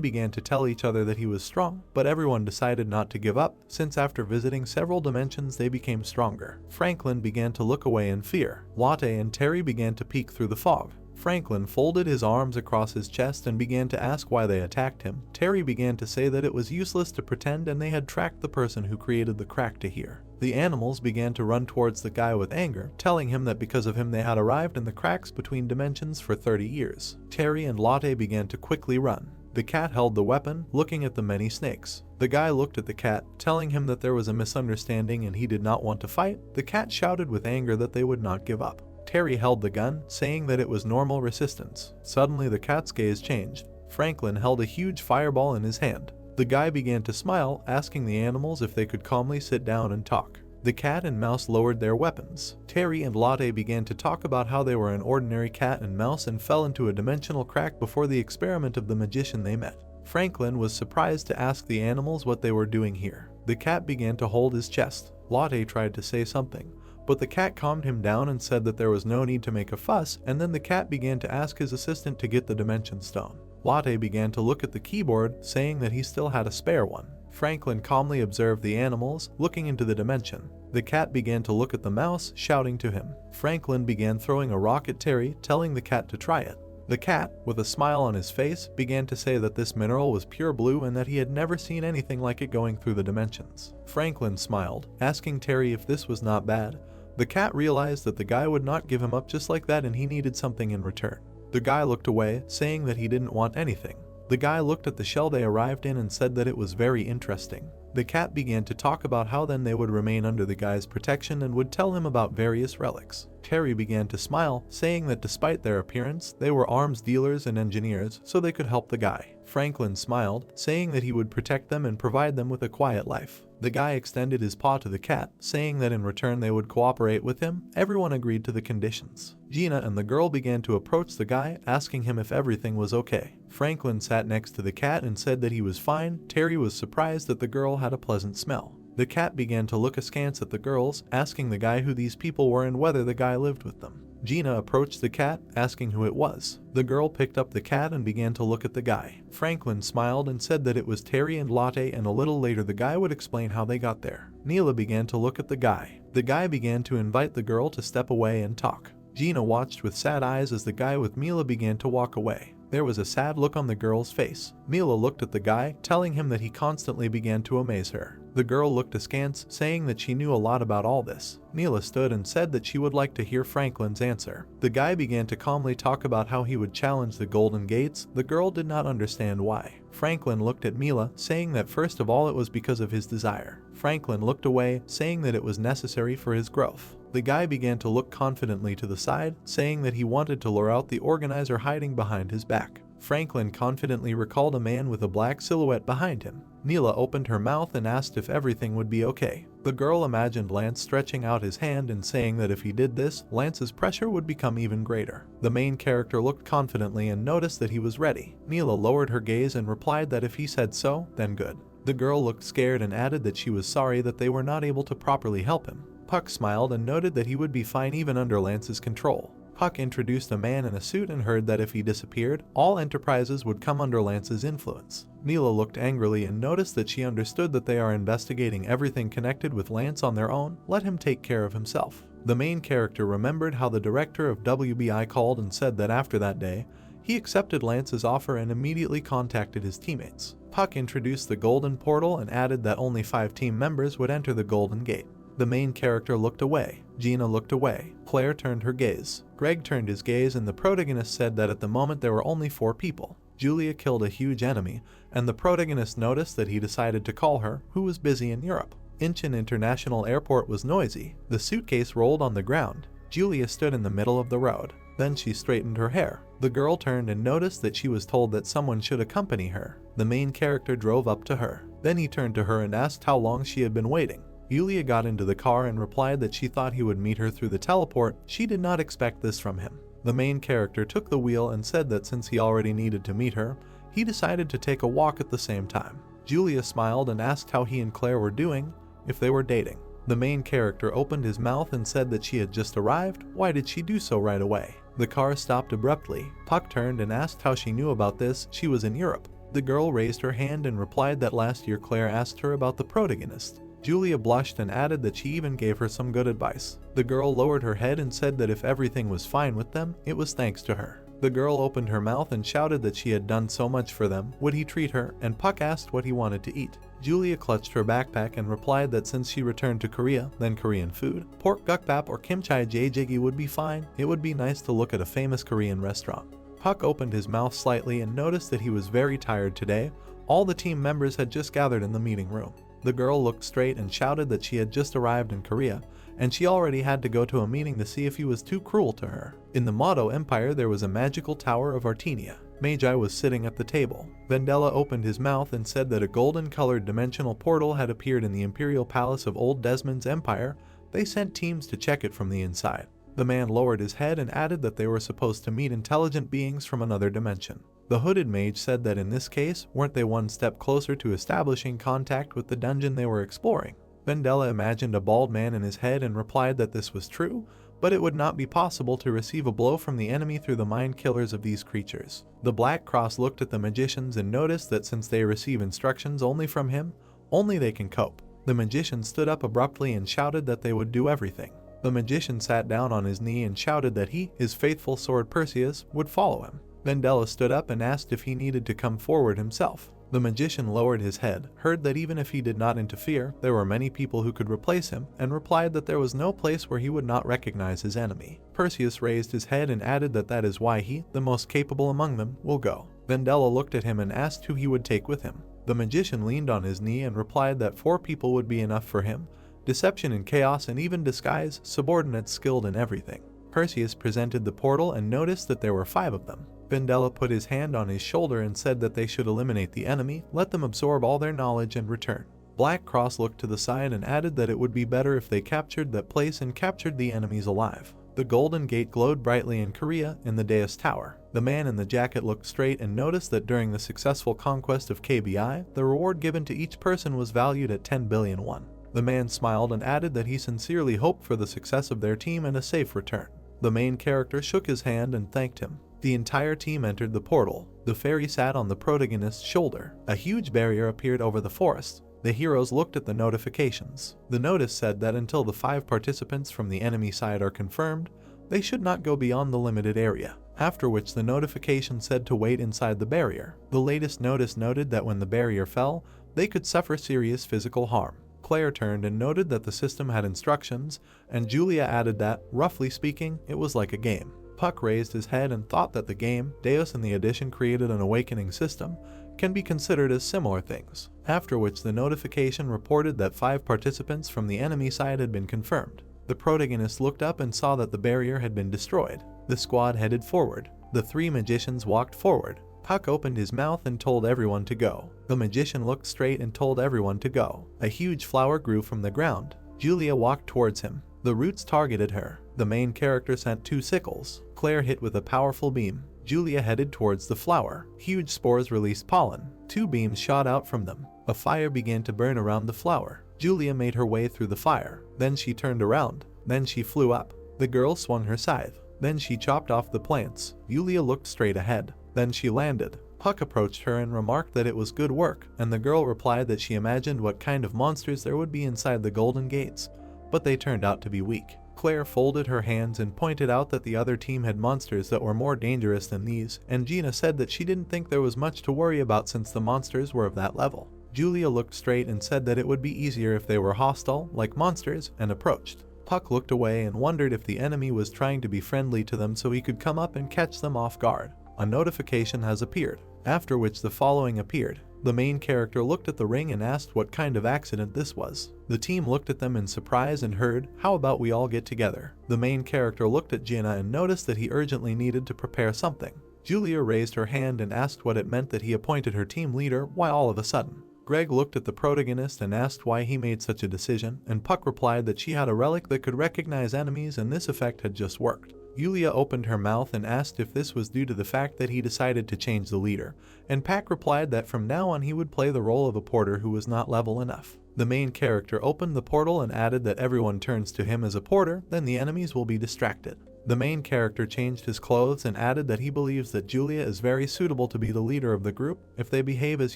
began to tell each other that he was strong, but everyone decided not to give up, since after visiting several dimensions they became stronger. Franklin began to look away in fear. Latte and Terry began to peek through the fog. Franklin folded his arms across his chest and began to ask why they attacked him. Terry began to say that it was useless to pretend and they had tracked the person who created the crack to hear. The animals began to run towards the guy with anger, telling him that because of him they had arrived in the cracks between dimensions for 30 years. Terry and Latte began to quickly run. The cat held the weapon, looking at the many snakes. The guy looked at the cat, telling him that there was a misunderstanding and he did not want to fight. The cat shouted with anger that they would not give up. Terry held the gun, saying that it was normal resistance. Suddenly the cat's gaze changed. Franklin held a huge fireball in his hand. The guy began to smile, asking the animals if they could calmly sit down and talk. The cat and mouse lowered their weapons. Terry and Latte began to talk about how they were an ordinary cat and mouse and fell into a dimensional crack before the experiment of the magician they met. Franklin was surprised to ask the animals what they were doing here. The cat began to hold his chest. Latte tried to say something, but the cat calmed him down and said that there was no need to make a fuss, and then the cat began to ask his assistant to get the dimension stone. Latte began to look at the keyboard, saying that he still had a spare one. Franklin calmly observed the animals, looking into the dimension. The cat began to look at the mouse, shouting to him. Franklin began throwing a rock at Terry, telling the cat to try it. The cat, with a smile on his face, began to say that this mineral was pure blue and that he had never seen anything like it going through the dimensions. Franklin smiled, asking Terry if this was not bad. The cat realized that the guy would not give him up just like that and he needed something in return. The guy looked away, saying that he didn't want anything. The guy looked at the shell they arrived in and said that it was very interesting. The cat began to talk about how then they would remain under the guy's protection and would tell him about various relics. Terry began to smile, saying that despite their appearance, they were arms dealers and engineers, so they could help the guy. Franklin smiled, saying that he would protect them and provide them with a quiet life. The guy extended his paw to the cat, saying that in return they would cooperate with him. Everyone agreed to the conditions. Gina and the girl began to approach the guy, asking him if everything was okay. Franklin sat next to the cat and said that he was fine. Terry was surprised that the girl had a pleasant smell. The cat began to look askance at the girls, asking the guy who these people were and whether the guy lived with them. Gina approached the cat, asking who it was. The girl picked up the cat and began to look at the guy. Franklin smiled and said that it was Terry and Lotte, and a little later the guy would explain how they got there. Neela began to look at the guy. The guy began to invite the girl to step away and talk. Gina watched with sad eyes as the guy with Mila began to walk away. There was a sad look on the girl's face. Mila looked at the guy, telling him that he constantly began to amaze her. The girl looked askance, saying that she knew a lot about all this. Mila stood and said that she would like to hear Franklin's answer. The guy began to calmly talk about how he would challenge the Golden Gates. The girl did not understand why. Franklin looked at Mila, saying that first of all it was because of his desire. Franklin looked away, saying that it was necessary for his growth. The guy began to look confidently to the side, saying that he wanted to lure out the organizer hiding behind his back. Franklin confidently recalled a man with a black silhouette behind him. Neela opened her mouth and asked if everything would be okay. The girl imagined Lance stretching out his hand and saying that if he did this, Lance's pressure would become even greater. The main character looked confidently and noticed that he was ready. Neela lowered her gaze and replied that if he said so, then good. The girl looked scared and added that she was sorry that they were not able to properly help him. Puck smiled and noted that he would be fine even under Lance's control. Puck introduced a man in a suit and heard that if he disappeared, all enterprises would come under Lance's influence. Neela looked angrily and noticed that she understood that they are investigating everything connected with Lance on their own. Let him take care of himself. The main character remembered how the director of WBI called and said that after that day, he accepted Lance's offer and immediately contacted his teammates. Puck introduced the Golden Portal and added that only 5 team members would enter the Golden Gate. The main character looked away. Gina looked away. Claire turned her gaze. Greg turned his gaze, and the protagonist said that at the moment there were only 4 people. Julia killed a huge enemy, and the protagonist noticed that he decided to call her, who was busy in Europe. Incheon International Airport was noisy. The suitcase rolled on the ground. Julia stood in the middle of the road. Then she straightened her hair. The girl turned and noticed that she was told that someone should accompany her. The main character drove up to her. Then he turned to her and asked how long she had been waiting. Yulia got into the car and replied that she thought he would meet her through the teleport. She did not expect this from him. The main character took the wheel and said that since he already needed to meet her, he decided to take a walk at the same time. Julia smiled and asked how he and Claire were doing, if they were dating. The main character opened his mouth and said that she had just arrived. Why did she do so right away? The car stopped abruptly. Puck turned and asked how she knew about this. She was in Europe. The girl raised her hand and replied that last year Claire asked her about the protagonist. Julia blushed and added that she even gave her some good advice. The girl lowered her head and said that if everything was fine with them, it was thanks to her. The girl opened her mouth and shouted that she had done so much for them. Would he treat her? And Puck asked what he wanted to eat. Julia clutched her backpack and replied that since she returned to Korea, then Korean food, pork gukbap or kimchi jjigae would be fine. It would be nice to look at a famous Korean restaurant. Puck opened his mouth slightly and noticed that he was very tired today. All the team members had just gathered in the meeting room. The girl looked straight and shouted that she had just arrived in Korea, and she already had to go to a meeting to see if he was too cruel to her. In the Mado Empire there was a magical tower of Artenia. Magi was sitting at the table. Vendela opened his mouth and said that a golden-colored dimensional portal had appeared in the Imperial Palace of Old Desmond's empire. They sent teams to check it from the inside. The man lowered his head and added that they were supposed to meet intelligent beings from another dimension. The hooded mage said that in this case, weren't they one step closer to establishing contact with the dungeon they were exploring? Vendela imagined a bald man in his head and replied that this was true, but it would not be possible to receive a blow from the enemy through the mind killers of these creatures. The Black Cross looked at the magicians and noticed that since they receive instructions only from him, only they can cope. The magician stood up abruptly and shouted that they would do everything. The magician sat down on his knee and shouted that he, his faithful sword Perseus, would follow him. Vendela stood up and asked if he needed to come forward himself. The magician lowered his head, heard that even if he did not interfere, there were many people who could replace him, and replied that there was no place where he would not recognize his enemy. Perseus raised his head and added that that is why he, the most capable among them, will go. Vendela looked at him and asked who he would take with him. The magician leaned on his knee and replied that 4 people would be enough for him. Deception and chaos and even disguise, subordinates skilled in everything. Perseus presented the portal and noticed that there were 5 of them. Vendella put his hand on his shoulder and said that they should eliminate the enemy, let them absorb all their knowledge and return. Black Cross looked to the side and added that it would be better if they captured that place and captured the enemies alive. The Golden Gate glowed brightly in Korea in the Deus Tower. The man in the jacket looked straight and noticed that during the successful conquest of KBI, the reward given to each person was valued at 10 billion won. The man smiled and added that he sincerely hoped for the success of their team and a safe return. The main character shook his hand and thanked him. The entire team entered the portal. The fairy sat on the protagonist's shoulder. A huge barrier appeared over the forest. The heroes looked at the notifications. The notice said that until the 5 participants from the enemy side are confirmed, they should not go beyond the limited area, after which the notification said to wait inside the barrier. The latest notice noted that when the barrier fell, they could suffer serious physical harm. Claire turned and noted that the system had instructions, and Julia added that, roughly speaking, it was like a game. Puck raised his head and thought that the game, Deus and the Edition created an awakening system, can be considered as similar things, after which the notification reported that 5 participants from the enemy side had been confirmed. The protagonist looked up and saw that the barrier had been destroyed. The squad headed forward. The 3 magicians walked forward. Puck opened his mouth and told everyone to go. The magician looked straight and told everyone to go. A huge flower grew from the ground. Julia walked towards him. The roots targeted her. The main character sent 2 sickles. Claire hit with a powerful beam. Julia headed towards the flower. Huge spores released pollen. 2 beams shot out from them. A fire began to burn around the flower. Julia made her way through the fire. Then she turned around. Then she flew up. The girl swung her scythe. Then she chopped off the plants. Julia looked straight ahead. Then she landed. Puck approached her and remarked that it was good work, and the girl replied that she imagined what kind of monsters there would be inside the Golden Gates, but they turned out to be weak. Claire folded her hands and pointed out that the other team had monsters that were more dangerous than these, and Gina said that she didn't think there was much to worry about since the monsters were of that level. Julia looked straight and said that it would be easier if they were hostile, like monsters, and approached. Puck looked away and wondered if the enemy was trying to be friendly to them so he could come up and catch them off guard. A notification has appeared, after which the following appeared. The main character looked at the ring and asked what kind of accident this was. The team looked at them in surprise and heard, "How about we all get together?" The main character looked at Gina and noticed that he urgently needed to prepare something. Julia raised her hand and asked what it meant that he appointed her team leader, why all of a sudden. Greg looked at the protagonist and asked why he made such a decision, and Puck replied that she had a relic that could recognize enemies and this effect had just worked. Julia opened her mouth and asked if this was due to the fact that he decided to change the leader, and Pack replied that from now on he would play the role of a porter who was not level enough. The main character opened the portal and added that everyone turns to him as a porter, then the enemies will be distracted. The main character changed his clothes and added that he believes that Julia is very suitable to be the leader of the group. If they behave as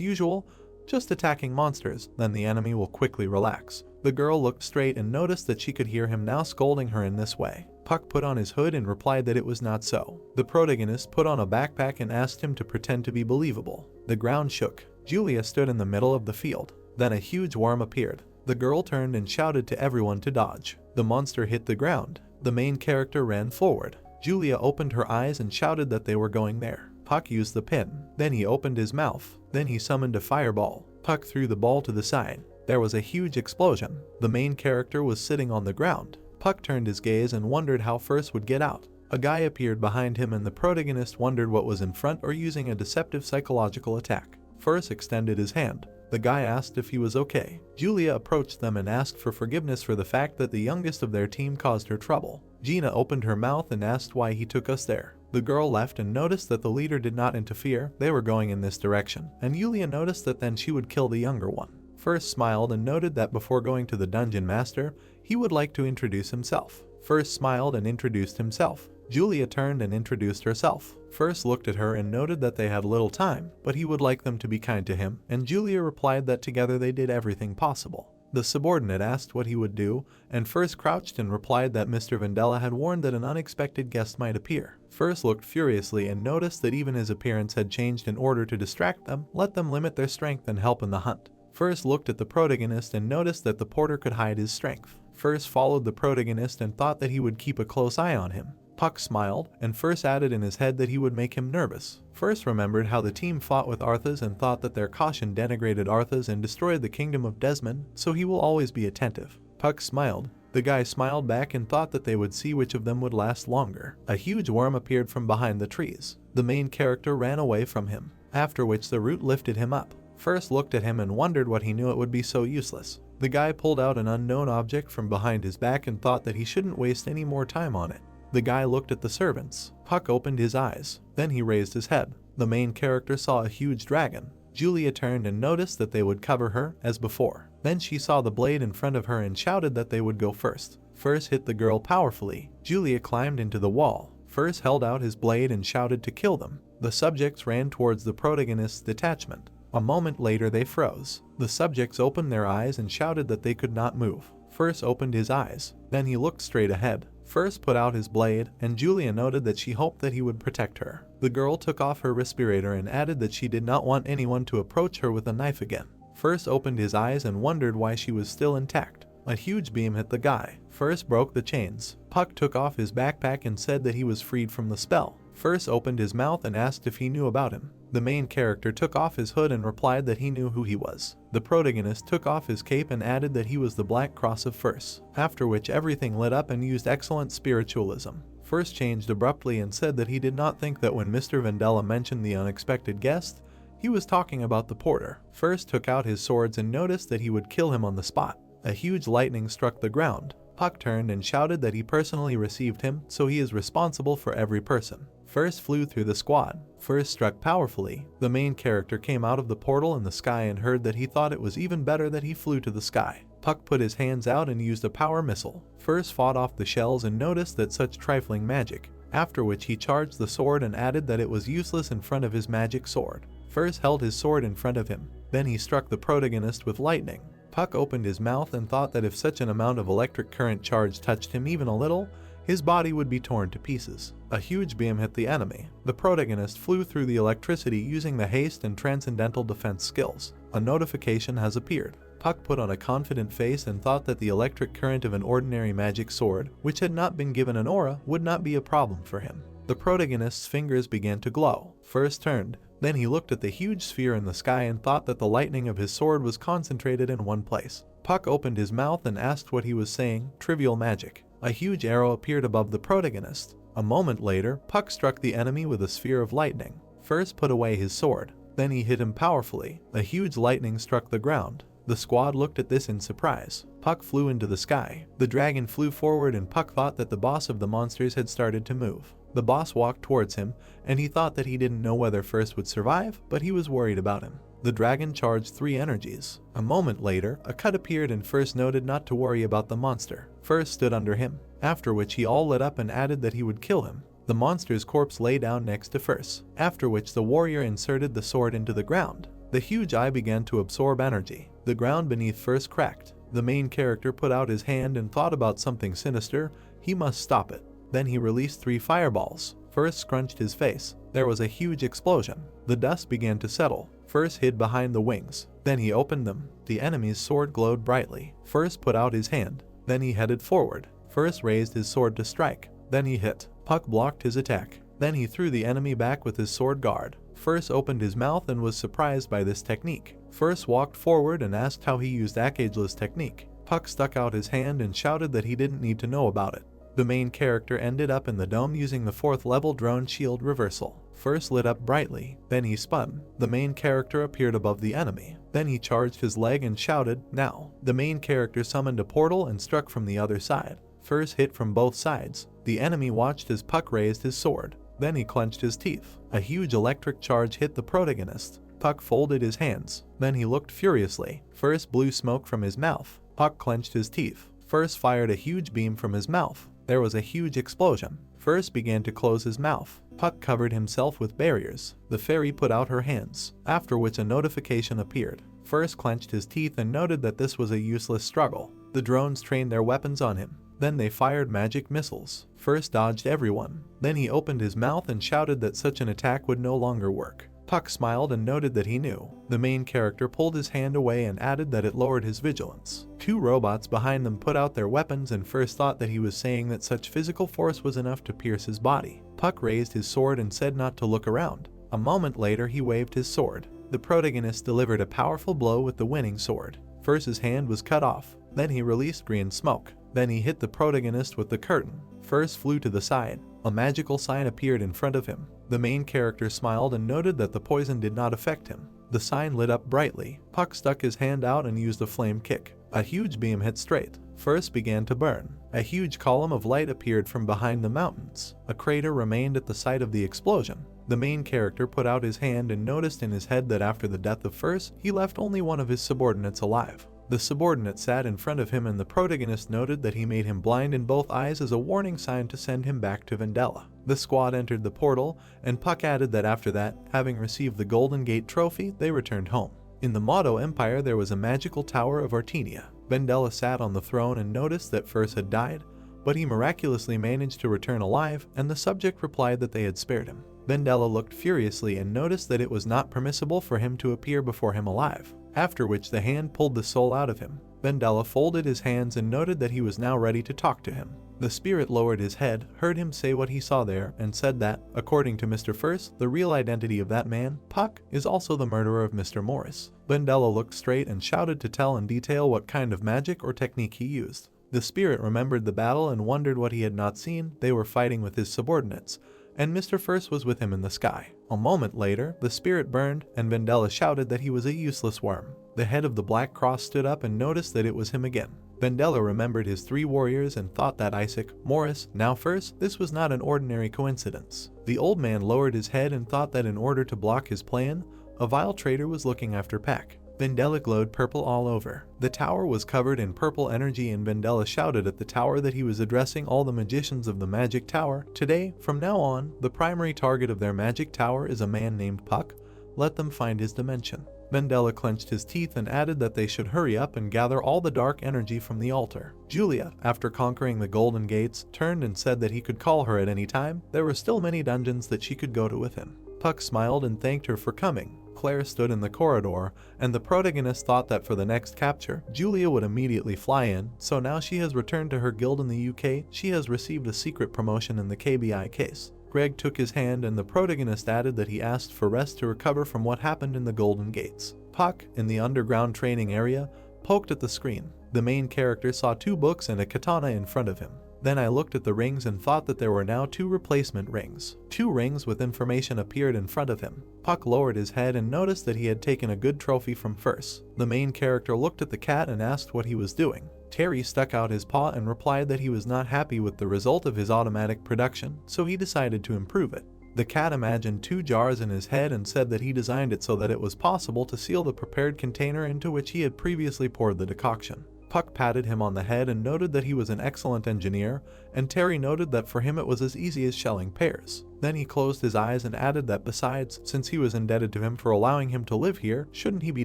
usual, just attacking monsters, then the enemy will quickly relax. The girl looked straight and noticed that she could hear him now scolding her in this way. Puck put on his hood and replied that it was not so. The protagonist put on a backpack and asked him to pretend to be believable. The ground shook. Julia stood in the middle of the field. Then a huge worm appeared. The girl turned and shouted to everyone to dodge. The monster hit the ground. The main character ran forward. Julia opened her eyes and shouted that they were going there. Puck used the pin. Then he opened his mouth. Then he summoned a fireball. Puck threw the ball to the side. There was a huge explosion. The main character was sitting on the ground. Puck turned his gaze and wondered how First would get out. A guy appeared behind him and the protagonist wondered what was in front or using a deceptive psychological attack. First extended his hand. The guy asked if he was okay. Julia approached them and asked for forgiveness for the fact that the youngest of their team caused her trouble. Gina opened her mouth and asked why he took us there. The girl left and noticed that the leader did not interfere, they were going in this direction, and Julia noticed that then she would kill the younger one. First smiled and noted that before going to the dungeon master, he would like to introduce himself. First smiled and introduced himself. Julia turned and introduced herself. First looked at her and noted that they had little time, but he would like them to be kind to him, and Julia replied that together they did everything possible. The subordinate asked what he would do, and First crouched and replied that Mr. Vendella had warned that an unexpected guest might appear. First looked furiously and noticed that even his appearance had changed in order to distract them, let them limit their strength and help in the hunt. First looked at the protagonist and noticed that the porter could hide his strength. First followed the protagonist and thought that he would keep a close eye on him. Puck smiled, and First added in his head that he would make him nervous. First remembered how the team fought with Arthas and thought that their caution denigrated Arthas and destroyed the kingdom of Desmond, so he will always be attentive. Puck smiled. The guy smiled back and thought that they would see which of them would last longer. A huge worm appeared from behind the trees. The main character ran away from him, after which the root lifted him up. First looked at him and wondered what he knew it would be so useless. The guy pulled out an unknown object from behind his back and thought that he shouldn't waste any more time on it. The guy looked at the servants. Puck opened his eyes. Then he raised his head. The main character saw a huge dragon. Julia turned and noticed that they would cover her, as before. Then she saw the blade in front of her and shouted that they would go first. First hit the girl powerfully. Julia climbed into the wall. First held out his blade and shouted to kill them. The subjects ran towards the protagonist's detachment. A moment later they froze. The subjects opened their eyes and shouted that they could not move. First opened his eyes. Then he looked straight ahead. First put out his blade, and Julia noted that she hoped that he would protect her. The girl took off her respirator and added that she did not want anyone to approach her with a knife again. First opened his eyes and wondered why she was still intact. A huge beam hit the guy. First broke the chains. Puck took off his backpack and said that he was freed from the spell. First opened his mouth and asked if he knew about him. The main character took off his hood and replied that he knew who he was. The protagonist took off his cape and added that he was the Black Cross of First, after which everything lit up and used excellent spiritualism. First changed abruptly and said that he did not think that when Mr. Vandella mentioned the unexpected guest, he was talking about the porter. First took out his swords and noticed that he would kill him on the spot. A huge lightning struck the ground. Puck turned and shouted that he personally received him, so he is responsible for every person. First flew through the squad. First struck powerfully. The main character came out of the portal in the sky and heard that he thought it was even better that he flew to the sky. Puck put his hands out and used a power missile. First fought off the shells and noticed that such trifling magic, after which he charged the sword and added that it was useless in front of his magic sword. First held his sword in front of him. Then he struck the protagonist with lightning. Puck opened his mouth and thought that if such an amount of electric current charge touched him even a little, his body would be torn to pieces. A huge beam hit the enemy. The protagonist flew through the electricity using the haste and transcendental defense skills. A notification has appeared. Puck put on a confident face and thought that the electric current of an ordinary magic sword, which had not been given an aura, would not be a problem for him. The protagonist's fingers began to glow. First turned. Then he looked at the huge sphere in the sky and thought that the lightning of his sword was concentrated in one place. Puck opened his mouth and asked what he was saying. Trivial magic. A huge arrow appeared above the protagonist. A moment later, Puck struck the enemy with a sphere of lightning. First put away his sword. Then he hit him powerfully. A huge lightning struck the ground. The squad looked at this in surprise. Puck flew into the sky. The dragon flew forward and Puck thought that the boss of the monsters had started to move. The boss walked towards him, and he thought that he didn't know whether First would survive, but he was worried about him. The dragon charged 3 energies. A moment later, a cut appeared and First noted not to worry about the monster. First stood under him, after which he all lit up and added that he would kill him. The monster's corpse lay down next to First, after which the warrior inserted the sword into the ground. The huge eye began to absorb energy. The ground beneath First cracked. The main character put out his hand and thought about something sinister. He must stop it. Then he released 3 fireballs. First scrunched his face. There was a huge explosion. The dust began to settle. First hid behind the wings. Then he opened them. The enemy's sword glowed brightly. First put out his hand. Then he headed forward. First raised his sword to strike. Then he hit. Puck blocked his attack. Then he threw the enemy back with his sword guard. First opened his mouth and was surprised by this technique. First walked forward and asked how he used Acagel's technique. Puck stuck out his hand and shouted that he didn't need to know about it. The main character ended up in the dome using the 4th level drone shield reversal. First lit up brightly, then he spun. The main character appeared above the enemy. Then he charged his leg and shouted, "Now!" The main character summoned a portal and struck from the other side. First hit from both sides. The enemy watched as Puck raised his sword. Then he clenched his teeth. A huge electric charge hit the protagonist. Puck folded his hands. Then he looked furiously. First blew smoke from his mouth. Puck clenched his teeth. First fired a huge beam from his mouth. There was a huge explosion. First began to close his mouth. Puck covered himself with barriers. The fairy put out her hands, after which a notification appeared. First clenched his teeth and noted that this was a useless struggle. The drones trained their weapons on him. Then they fired magic missiles. First dodged everyone. Then he opened his mouth and shouted that such an attack would no longer work. Puck smiled and noted that he knew. The main character pulled his hand away and added that it lowered his vigilance. 2 robots behind them put out their weapons and First thought that he was saying that such physical force was enough to pierce his body. Puck raised his sword and said not to look around. A moment later he waved his sword. The protagonist delivered a powerful blow with the winning sword. First's hand was cut off. Then he released green smoke. Then he hit the protagonist with the curtain. First flew to the side. A magical sign appeared in front of him. The main character smiled and noted that the poison did not affect him. The sign lit up brightly. Puck stuck his hand out and used a flame kick. A huge beam hit straight. First began to burn. A huge column of light appeared from behind the mountains. A crater remained at the site of the explosion. The main character put out his hand and noticed in his head that after the death of First, he left only one of his subordinates alive. The subordinate sat in front of him and the protagonist noted that he made him blind in both eyes as a warning sign to send him back to Vendela. The squad entered the portal, and Puck added that after that, having received the Golden Gate trophy, they returned home. In the Motto Empire there was a magical tower of Artenia. Vendela sat on the throne and noticed that First had died, but he miraculously managed to return alive, and the subject replied that they had spared him. Vendela looked furiously and noticed that it was not permissible for him to appear before him alive, after which the hand pulled the soul out of him. Vendela folded his hands and noted that he was now ready to talk to him. The spirit lowered his head, heard him say what he saw there, and said that, according to Mr. First, the real identity of that man, Puck, is also the murderer of Mr. Morris. Vendela looked straight and shouted to tell in detail what kind of magic or technique he used. The spirit remembered the battle and wondered what he had not seen. They were fighting with his subordinates, and Mr. First was with him in the sky. A moment later, the spirit burned, and Vendela shouted that he was a useless worm. The head of the Black Cross stood up and noticed that it was him again. Vendela remembered his 3 warriors and thought that Isaac, Morris, now First, this was not an ordinary coincidence. The old man lowered his head and thought that in order to block his plan, a vile traitor was looking after Peck. Vendela glowed purple all over. The tower was covered in purple energy and Vendela shouted at the tower that he was addressing all the magicians of the magic tower. Today, from now on, the primary target of their magic tower is a man named Puck. Let them find his dimension. Vendela clenched his teeth and added that they should hurry up and gather all the dark energy from the altar. Julia, after conquering the Golden Gates, turned and said that he could call her at any time. There were still many dungeons that she could go to with him. Puck smiled and thanked her for coming. Claire stood in the corridor, and the protagonist thought that for the next capture, Julia would immediately fly in, so now she has returned to her guild in the UK. She has received a secret promotion in the KBI case. Greg took his hand and the protagonist added that he asked for rest to recover from what happened in the Golden Gates. Puck, in the underground training area, poked at the screen. The main character saw 2 books and a katana in front of him. Then I looked at the rings and thought that there were now 2 replacement rings. 2 rings with information appeared in front of him. Puck lowered his head and noticed that he had taken a good trophy from First. The main character looked at the cat and asked what he was doing. Terry stuck out his paw and replied that he was not happy with the result of his automatic production, so he decided to improve it. The cat imagined 2 jars in his head and said that he designed it so that it was possible to seal the prepared container into which he had previously poured the decoction. Puck patted him on the head and noted that he was an excellent engineer, and Terry noted that for him it was as easy as shelling pears. Then he closed his eyes and added that besides, since he was indebted to him for allowing him to live here, shouldn't he be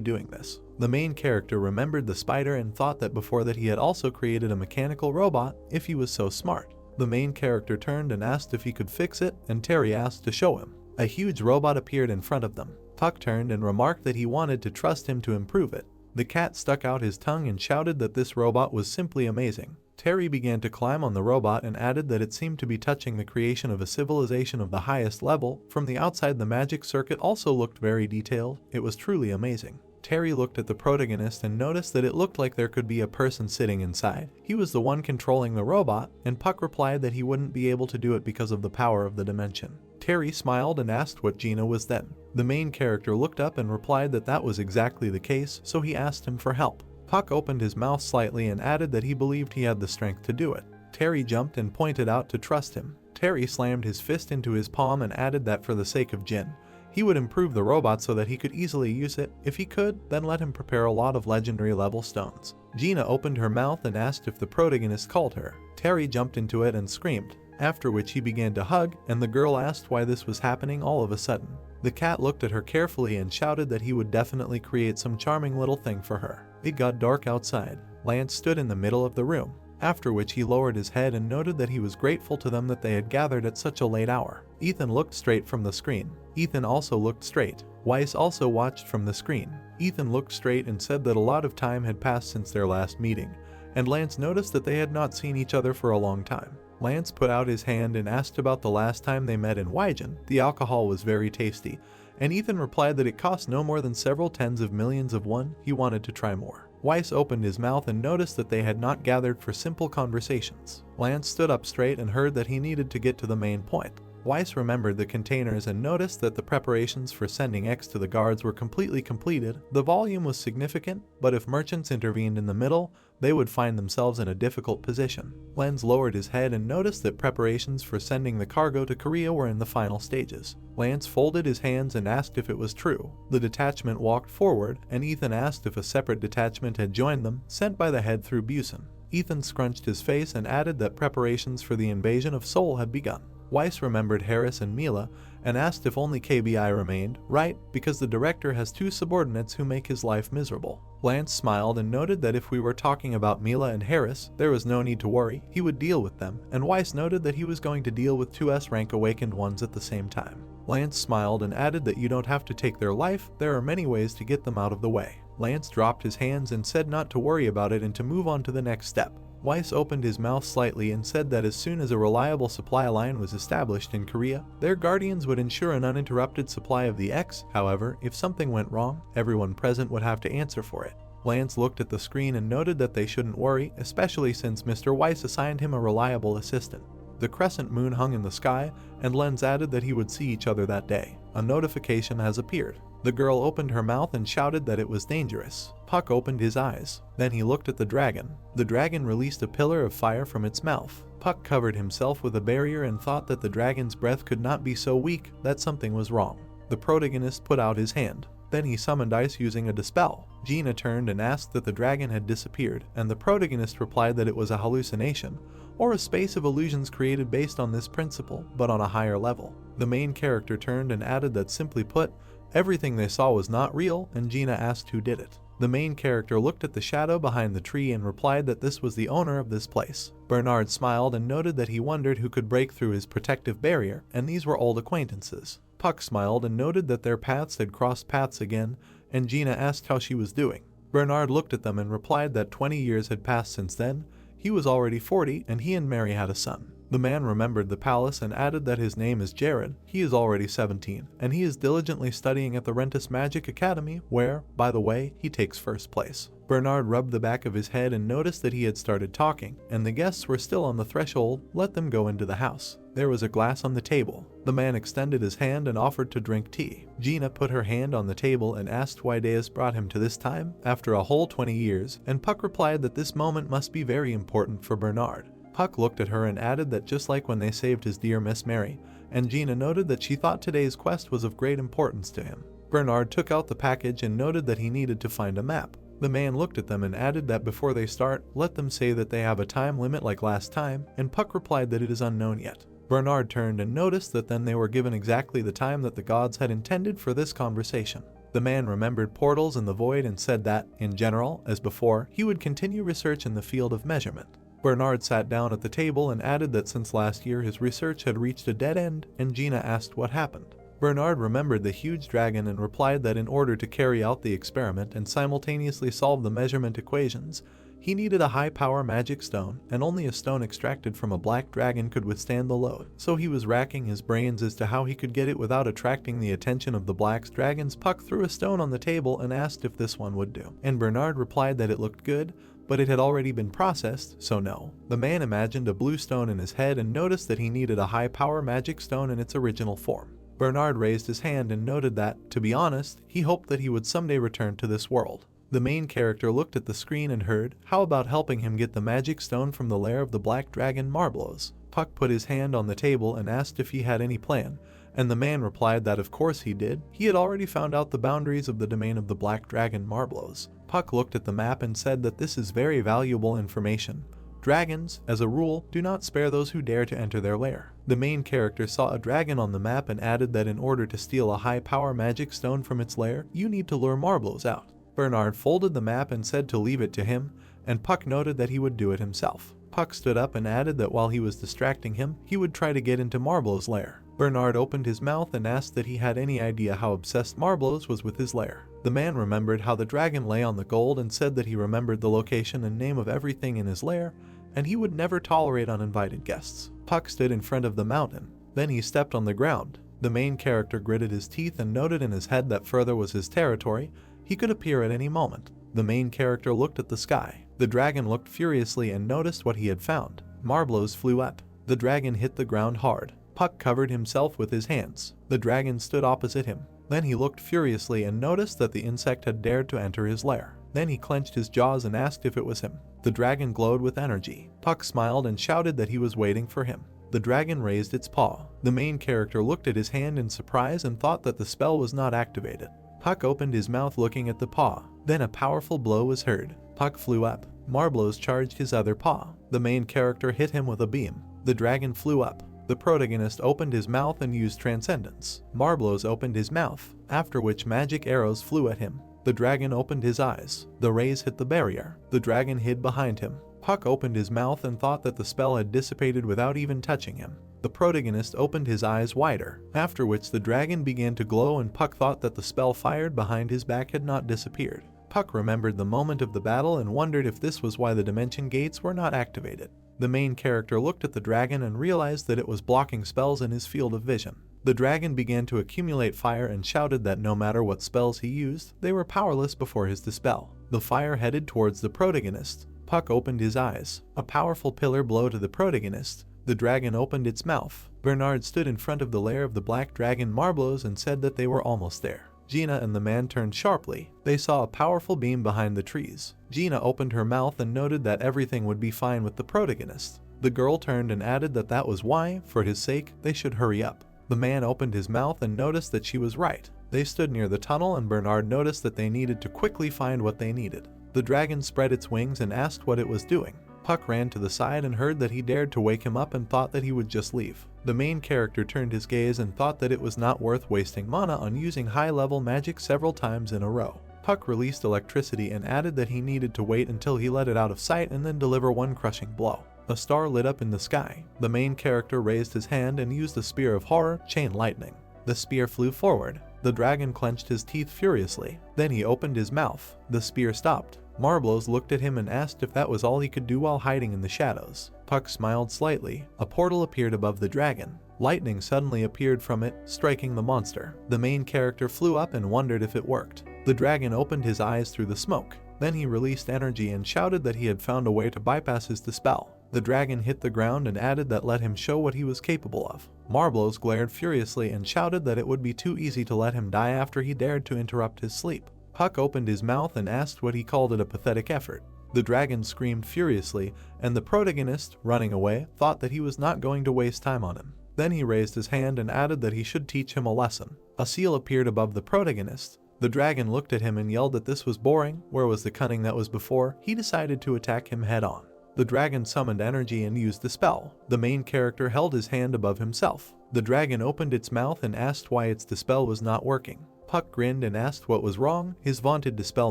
doing this? The main character remembered the spider and thought that before that he had also created a mechanical robot, if he was so smart. The main character turned and asked if he could fix it, and Terry asked to show him. A huge robot appeared in front of them. Puck turned and remarked that he wanted to trust him to improve it. The cat stuck out his tongue and shouted that this robot was simply amazing. Terry began to climb on the robot and added that it seemed to be touching the creation of a civilization of the highest level. From the outside, the magic circuit also looked very detailed. It was truly amazing. Terry looked at the protagonist and noticed that it looked like there could be a person sitting inside. He was the one controlling the robot, and Puck replied that he wouldn't be able to do it because of the power of the dimension. Terry smiled and asked what Gina was then. The main character looked up and replied that that was exactly the case, so he asked him for help. Puck opened his mouth slightly and added that he believed he had the strength to do it. Terry jumped and pointed out to trust him. Terry slammed his fist into his palm and added that for the sake of Jin, he would improve the robot so that he could easily use it. If he could, then let him prepare a lot of legendary level stones. Gina opened her mouth and asked if the protagonist called her. Terry jumped into it and screamed, after which he began to hug, and the girl asked why this was happening all of a sudden. The cat looked at her carefully and shouted that he would definitely create some charming little thing for her. It got dark outside. Lance stood in the middle of the room, after which he lowered his head and noted that he was grateful to them that they had gathered at such a late hour. Ethan looked straight from the screen. Ethan also looked straight. Weiss also watched from the screen. Ethan looked straight and said that a lot of time had passed since their last meeting, and Lance noticed that they had not seen each other for a long time. Lance put out his hand and asked about the last time they met in Wygen. The alcohol was very tasty, and Ethan replied that it cost no more than several tens of millions of won. He wanted to try more. Weiss opened his mouth and noticed that they had not gathered for simple conversations. Lance stood up straight and heard that he needed to get to the main point. Weiss remembered the containers and noticed that the preparations for sending X to the guards were completely completed. The volume was significant, but if merchants intervened in the middle, they would find themselves in a difficult position. Lens lowered his head and noticed that preparations for sending the cargo to Korea were in the final stages. Lance folded his hands and asked if it was true. The detachment walked forward, and Ethan asked if a separate detachment had joined them, sent by the head through Busan. Ethan scrunched his face and added that preparations for the invasion of Seoul had begun. Weiss remembered Harris and Mila and asked if only KBI remained, right, because the director has two subordinates who make his life miserable. Lance smiled and noted that if we were talking about Mila and Harris, there was no need to worry, he would deal with them, and Weiss noted that he was going to deal with two S-rank awakened ones at the same time. Lance smiled and added that you don't have to take their life, there are many ways to get them out of the way. Lance dropped his hands and said not to worry about it and to move on to the next step. Weiss opened his mouth slightly and said that as soon as a reliable supply line was established in Korea, their guardians would ensure an uninterrupted supply of the X. However, if something went wrong, everyone present would have to answer for it. Lance looked at the screen and noted that they shouldn't worry, especially since Mr. Weiss assigned him a reliable assistant. The crescent moon hung in the sky, and Lens added that he would see each other that day. A notification has appeared. The girl opened her mouth and shouted that it was dangerous. Puck opened his eyes. Then he looked at the dragon. The dragon released a pillar of fire from its mouth. Puck covered himself with a barrier and thought that the dragon's breath could not be so weak that something was wrong. The protagonist put out his hand. Then he summoned ice using a dispel. Gina turned and asked that the dragon had disappeared, and the protagonist replied that it was a hallucination, or a space of illusions created based on this principle, but on a higher level. The main character turned and added that simply put, everything they saw was not real, and Gina asked who did it. The main character looked at the shadow behind the tree and replied that this was the owner of this place. Bernard smiled and noted that he wondered who could break through his protective barrier, and these were old acquaintances. Puck smiled and noted that their paths had crossed paths again, and Gina asked how she was doing. Bernard looked at them and replied that 20 years had passed since then. He was already 40, and he and Mary had a son. The man remembered the palace and added that his name is Jared. He is already 17, and he is diligently studying at the Rentis Magic Academy, where, by the way, he takes first place. Bernard rubbed the back of his head and noticed that he had started talking, and the guests were still on the threshold. Let them go into the house. There was a glass on the table. The man extended his hand and offered to drink tea. Gina put her hand on the table and asked why Deus brought him to this time, after a whole 20 years, and Puck replied that this moment must be very important for Bernard. Puck looked at her and added that just like when they saved his dear Miss Mary, and Gina noted that she thought today's quest was of great importance to him. Bernard took out the package and noted that he needed to find a map. The man looked at them and added that before they start, let them say that they have a time limit like last time, and Puck replied that it is unknown yet. Bernard turned and noticed that then they were given exactly the time that the gods had intended for this conversation. The man remembered portals in the void and said that, in general, as before, he would continue research in the field of measurement. Bernard sat down at the table and added that since last year his research had reached a dead end, and Gina asked what happened. Bernard remembered the huge dragon and replied that in order to carry out the experiment and simultaneously solve the measurement equations, he needed a high-power magic stone, and only a stone extracted from a black dragon could withstand the load. So he was racking his brains as to how he could get it without attracting the attention of the black dragons. Puck threw a stone on the table and asked if this one would do, and Bernard replied that it looked good, but it had already been processed, so no. The man imagined a blue stone in his head and noticed that he needed a high-power magic stone in its original form. Bernard raised his hand and noted that, to be honest, he hoped that he would someday return to this world. The main character looked at the screen and heard, how about helping him get the magic stone from the lair of the black dragon Marblos? Puck put his hand on the table and asked if he had any plan, and the man replied that of course he did. He had already found out the boundaries of the domain of the black dragon Marblos. Puck looked at the map and said that this is very valuable information. Dragons, as a rule, do not spare those who dare to enter their lair. The main character saw a dragon on the map and added that in order to steal a high-power magic stone from its lair, you need to lure Marblos out. Bernard folded the map and said to leave it to him, and Puck noted that he would do it himself. Puck stood up and added that while he was distracting him, he would try to get into Marblos' lair. Bernard opened his mouth and asked that he had any idea how obsessed Marblos was with his lair. The man remembered how the dragon lay on the gold and said that he remembered the location and name of everything in his lair, and he would never tolerate uninvited guests. Puck stood in front of the mountain. Then he stepped on the ground. The main character gritted his teeth and noted in his head that further was his territory. He could appear at any moment. The main character looked at the sky. The dragon looked furiously and noticed what he had found. Marbles flew up. The dragon hit the ground hard. Puck covered himself with his hands. The dragon stood opposite him. Then he looked furiously and noticed that the insect had dared to enter his lair. Then he clenched his jaws and asked if it was him. The dragon glowed with energy. Puck smiled and shouted that he was waiting for him. The dragon raised its paw. The main character looked at his hand in surprise and thought that the spell was not activated. Puck opened his mouth looking at the paw. Then a powerful blow was heard. Puck flew up. Marblos charged his other paw. The main character hit him with a beam. The dragon flew up. The protagonist opened his mouth and used Transcendence. Marblos opened his mouth, after which magic arrows flew at him. The dragon opened his eyes. The rays hit the barrier. The dragon hid behind him. Puck opened his mouth and thought that the spell had dissipated without even touching him. The protagonist opened his eyes wider, after which the dragon began to glow and Puck thought that the spell fired behind his back had not disappeared. Puck remembered the moment of the battle and wondered if this was why the dimension gates were not activated. The main character looked at the dragon and realized that it was blocking spells in his field of vision. The dragon began to accumulate fire and shouted that no matter what spells he used, they were powerless before his dispel. The fire headed towards the protagonist. Puck opened his eyes. A powerful pillar blew to the protagonist. The dragon opened its mouth. Bernard stood in front of the lair of the black dragon Marblos and said that they were almost there. Gina and the man turned sharply. They saw a powerful beam behind the trees. Gina opened her mouth and noted that everything would be fine with the protagonist. The girl turned and added that that was why, for his sake, they should hurry up. The man opened his mouth and noticed that she was right. They stood near the tunnel and Bernard noticed that they needed to quickly find what they needed. The dragon spread its wings and asked what it was doing. Puck ran to the side and heard that he dared to wake him up and thought that he would just leave. The main character turned his gaze and thought that it was not worth wasting mana on using high-level magic several times in a row. Puck released electricity and added that he needed to wait until he let it out of sight and then deliver one crushing blow. A star lit up in the sky. The main character raised his hand and used the Spear of Horror, Chain Lightning. The spear flew forward. The dragon clenched his teeth furiously. Then he opened his mouth. The spear stopped. Marblos looked at him and asked if that was all he could do while hiding in the shadows. Puck smiled slightly. A portal appeared above the dragon. Lightning suddenly appeared from it, striking the monster. The main character flew up and wondered if it worked. The dragon opened his eyes through the smoke. Then he released energy and shouted that he had found a way to bypass his dispel. The dragon hit the ground and added that let him show what he was capable of. Marblos glared furiously and shouted that it would be too easy to let him die after he dared to interrupt his sleep. Puck opened his mouth and asked what he called it a pathetic effort. The dragon screamed furiously, and the protagonist, running away, thought that he was not going to waste time on him. Then he raised his hand and added that he should teach him a lesson. A seal appeared above the protagonist. The dragon looked at him and yelled that this was boring. Where was the cunning that was before? He decided to attack him head on. The dragon summoned energy and used the spell. The main character held his hand above himself. The dragon opened its mouth and asked why its dispel was not working. Puck grinned and asked what was wrong. His vaunted dispel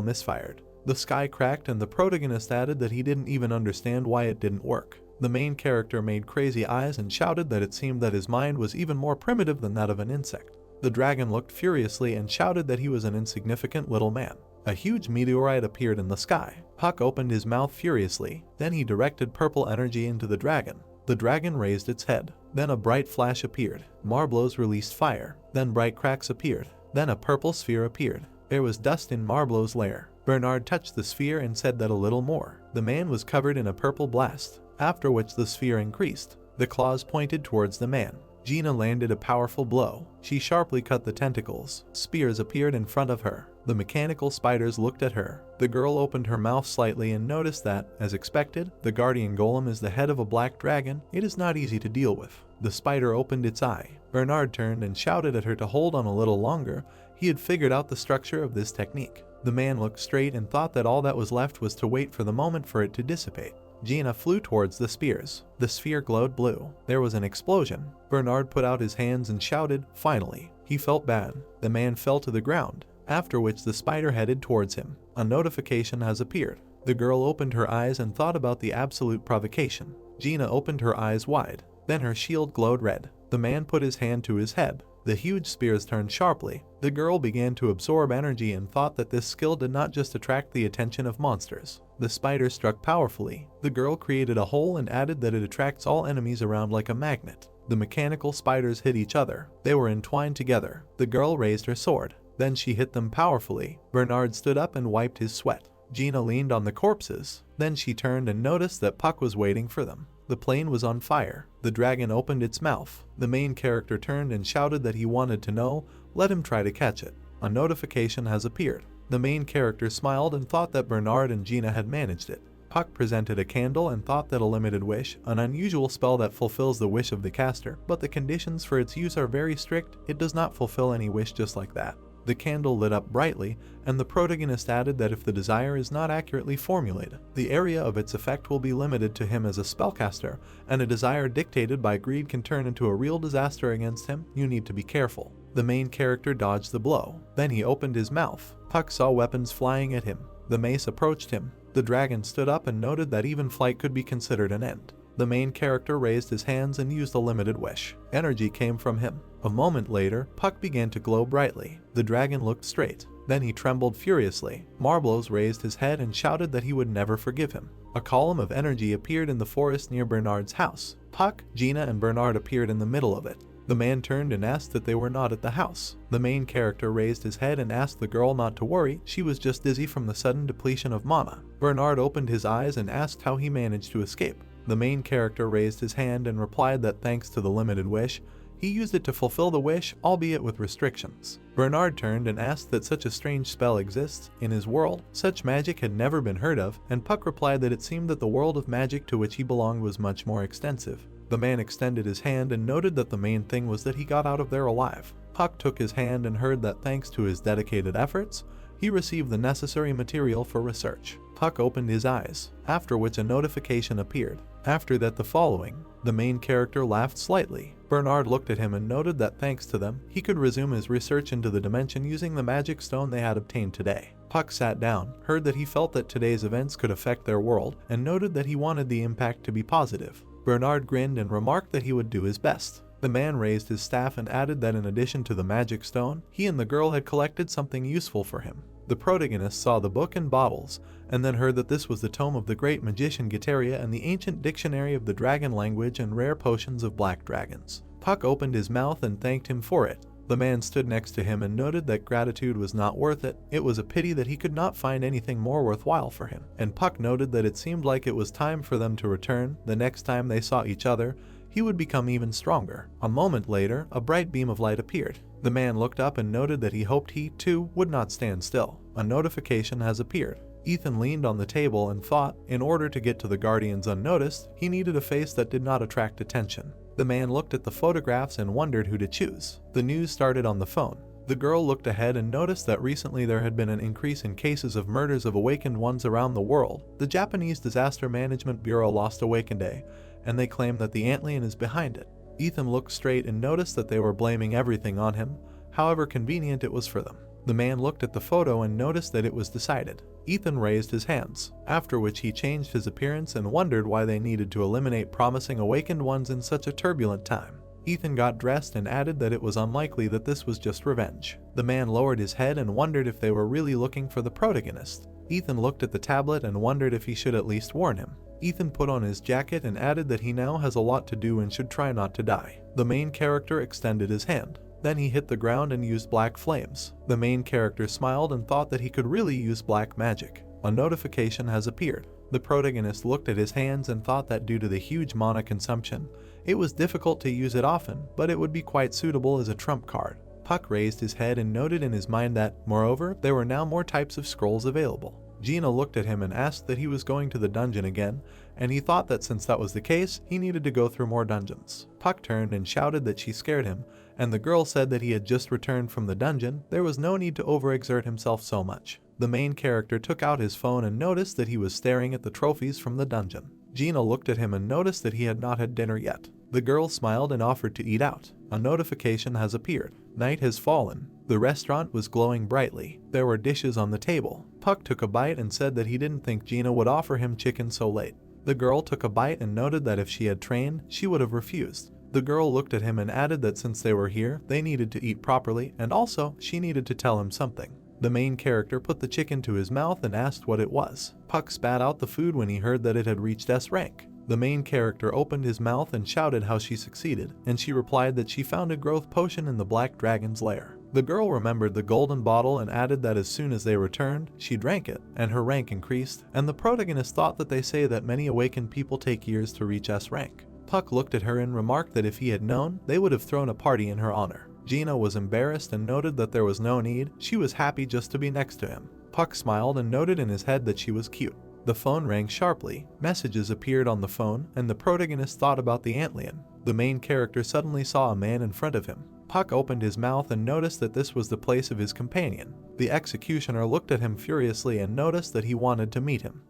misfired. The sky cracked and the protagonist added that he didn't even understand why it didn't work. The main character made crazy eyes and shouted that it seemed that his mind was even more primitive than that of an insect. The dragon looked furiously and shouted that he was an insignificant little man. A huge meteorite appeared in the sky. Puck opened his mouth furiously. Then he directed purple energy into the dragon. The dragon raised its head. Then a bright flash appeared. Marblos released fire. Then bright cracks appeared. Then a purple sphere appeared. There was dust in Marblos' lair. Bernard touched the sphere and said that a little more. The man was covered in a purple blast, after which the sphere increased. The claws pointed towards the man. Gina landed a powerful blow. She sharply cut the tentacles. Spears appeared in front of her. The mechanical spiders looked at her. The girl opened her mouth slightly and noticed that, as expected, the guardian golem is the head of a black dragon. It is not easy to deal with. The spider opened its eye. Bernard turned and shouted at her to hold on a little longer. He had figured out the structure of this technique. The man looked straight and thought that all that was left was to wait for the moment for it to dissipate. Gina flew towards the spears. The sphere glowed blue. There was an explosion. Bernard put out his hands and shouted, "Finally!" He felt bad. The man fell to the ground, after which the spider headed towards him. A notification has appeared. The girl opened her eyes and thought about the absolute provocation. Gina opened her eyes wide. Then her shield glowed red. The man put his hand to his head. The huge spears turned sharply. The girl began to absorb energy and thought that this skill did not just attract the attention of monsters. The spider struck powerfully. The girl created a hole and added that it attracts all enemies around like a magnet. The mechanical spiders hit each other. They were entwined together. The girl raised her sword. Then she hit them powerfully. Bernard stood up and wiped his sweat. Gina leaned on the corpses. Then she turned and noticed that Puck was waiting for them. The plane was on fire. The dragon opened its mouth. The main character turned and shouted that he wanted to know. Let him try to catch it. A notification has appeared. The main character smiled and thought that Bernard and Gina had managed it. Puck presented a candle and thought that a limited wish, an unusual spell that fulfills the wish of the caster, but the conditions for its use are very strict. It does not fulfill any wish just like that. The candle lit up brightly, and the protagonist added that if the desire is not accurately formulated, the area of its effect will be limited to him as a spellcaster, and a desire dictated by greed can turn into a real disaster against him. You need to be careful. The main character dodged the blow. Then he opened his mouth. Puck saw weapons flying at him. The mace approached him. The dragon stood up and noted that even flight could be considered an end. The main character raised his hands and used a limited wish. Energy came from him. A moment later, Puck began to glow brightly. The dragon looked straight. Then he trembled furiously. Marblos raised his head and shouted that he would never forgive him. A column of energy appeared in the forest near Bernard's house. Puck, Gina, and Bernard appeared in the middle of it. The man turned and asked that they were not at the house. The main character raised his head and asked the girl not to worry, she was just dizzy from the sudden depletion of mana. Bernard opened his eyes and asked how he managed to escape. The main character raised his hand and replied that thanks to the limited wish, he used it to fulfill the wish, albeit with restrictions. Bernard turned and asked that such a strange spell exists in his world. Such magic had never been heard of, and Puck replied that it seemed that the world of magic to which he belonged was much more extensive. The man extended his hand and noted that the main thing was that he got out of there alive. Puck took his hand and heard that thanks to his dedicated efforts, he received the necessary material for research. Puck opened his eyes, after which a notification appeared. After that the following. The main character laughed slightly. Bernard looked at him and noted that thanks to them, he could resume his research into the dimension using the magic stone they had obtained today. Puck sat down, heard that he felt that today's events could affect their world, and noted that he wanted the impact to be positive. Bernard grinned and remarked that he would do his best. The man raised his staff and added that in addition to the magic stone, he and the girl had collected something useful for him. The protagonist saw the book and bottles, and then heard that this was the tome of the great magician Gitaria and the ancient dictionary of the dragon language and rare potions of black dragons. Puck opened his mouth and thanked him for it. The man stood next to him and noted that gratitude was not worth it. It was a pity that he could not find anything more worthwhile for him. And Puck noted that it seemed like it was time for them to return. The next time they saw each other, he would become even stronger. A moment later, a bright beam of light appeared. The man looked up and noted that he hoped he, too, would not stand still. A notification has appeared. Ethan leaned on the table and thought, in order to get to the Guardians unnoticed, he needed a face that did not attract attention. The man looked at the photographs and wondered who to choose. The news started on the phone. The girl looked ahead and noticed that recently there had been an increase in cases of murders of awakened ones around the world. The Japanese Disaster Management Bureau lost Awakened Day, and they claim that the Antlion is behind it. Ethan looked straight and noticed that they were blaming everything on him, however convenient it was for them. The man looked at the photo and noticed that it was decided. Ethan raised his hands, after which he changed his appearance and wondered why they needed to eliminate promising awakened ones in such a turbulent time. Ethan got dressed and added that it was unlikely that this was just revenge. The man lowered his head and wondered if they were really looking for the protagonist. Ethan looked at the tablet and wondered if he should at least warn him. Ethan put on his jacket and added that he now has a lot to do and should try not to die. The main character extended his hand. Then he hit the ground and used black flames. The main character smiled and thought that he could really use black magic. A notification has appeared. The protagonist looked at his hands and thought that due to the huge mana consumption, it was difficult to use it often, but it would be quite suitable as a trump card. Puck raised his head and noted in his mind that, moreover, there were now more types of scrolls available. Gina looked at him and asked that he was going to the dungeon again, and he thought that since that was the case, he needed to go through more dungeons. Puck turned and shouted that she scared him, and the girl said that he had just returned from the dungeon. There was no need to overexert himself so much. The main character took out his phone and noticed that he was staring at the trophies from the dungeon. Gina looked at him and noticed that he had not had dinner yet. The girl smiled and offered to eat out. A notification has appeared. Night has fallen. The restaurant was glowing brightly. There were dishes on the table. Puck took a bite and said that he didn't think Gina would offer him chicken so late. The girl took a bite and noted that if she had trained, she would have refused. The girl looked at him and added that since they were here, they needed to eat properly, and also, she needed to tell him something. The main character put the chicken to his mouth and asked what it was. Puck spat out the food when he heard that it had reached S rank. The main character opened his mouth and shouted how she succeeded, and she replied that she found a growth potion in the black dragon's lair. The girl remembered the golden bottle and added that as soon as they returned, she drank it, and her rank increased, and the protagonist thought that they say that many awakened people take years to reach S rank. Puck looked at her and remarked that if he had known, they would have thrown a party in her honor. Gina was embarrassed and noted that there was no need, she was happy just to be next to him. Puck smiled and noted in his head that she was cute. The phone rang sharply, messages appeared on the phone, and the protagonist thought about the antlion. The main character suddenly saw a man in front of him. Puck opened his mouth and noticed that this was the place of his companion. The executioner looked at him furiously and noticed that he wanted to meet him.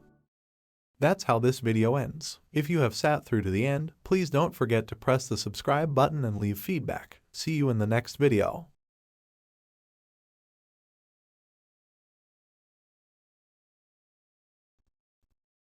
That's how this video ends. If you have sat through to the end, please don't forget to press the subscribe button and leave feedback. See you in the next video.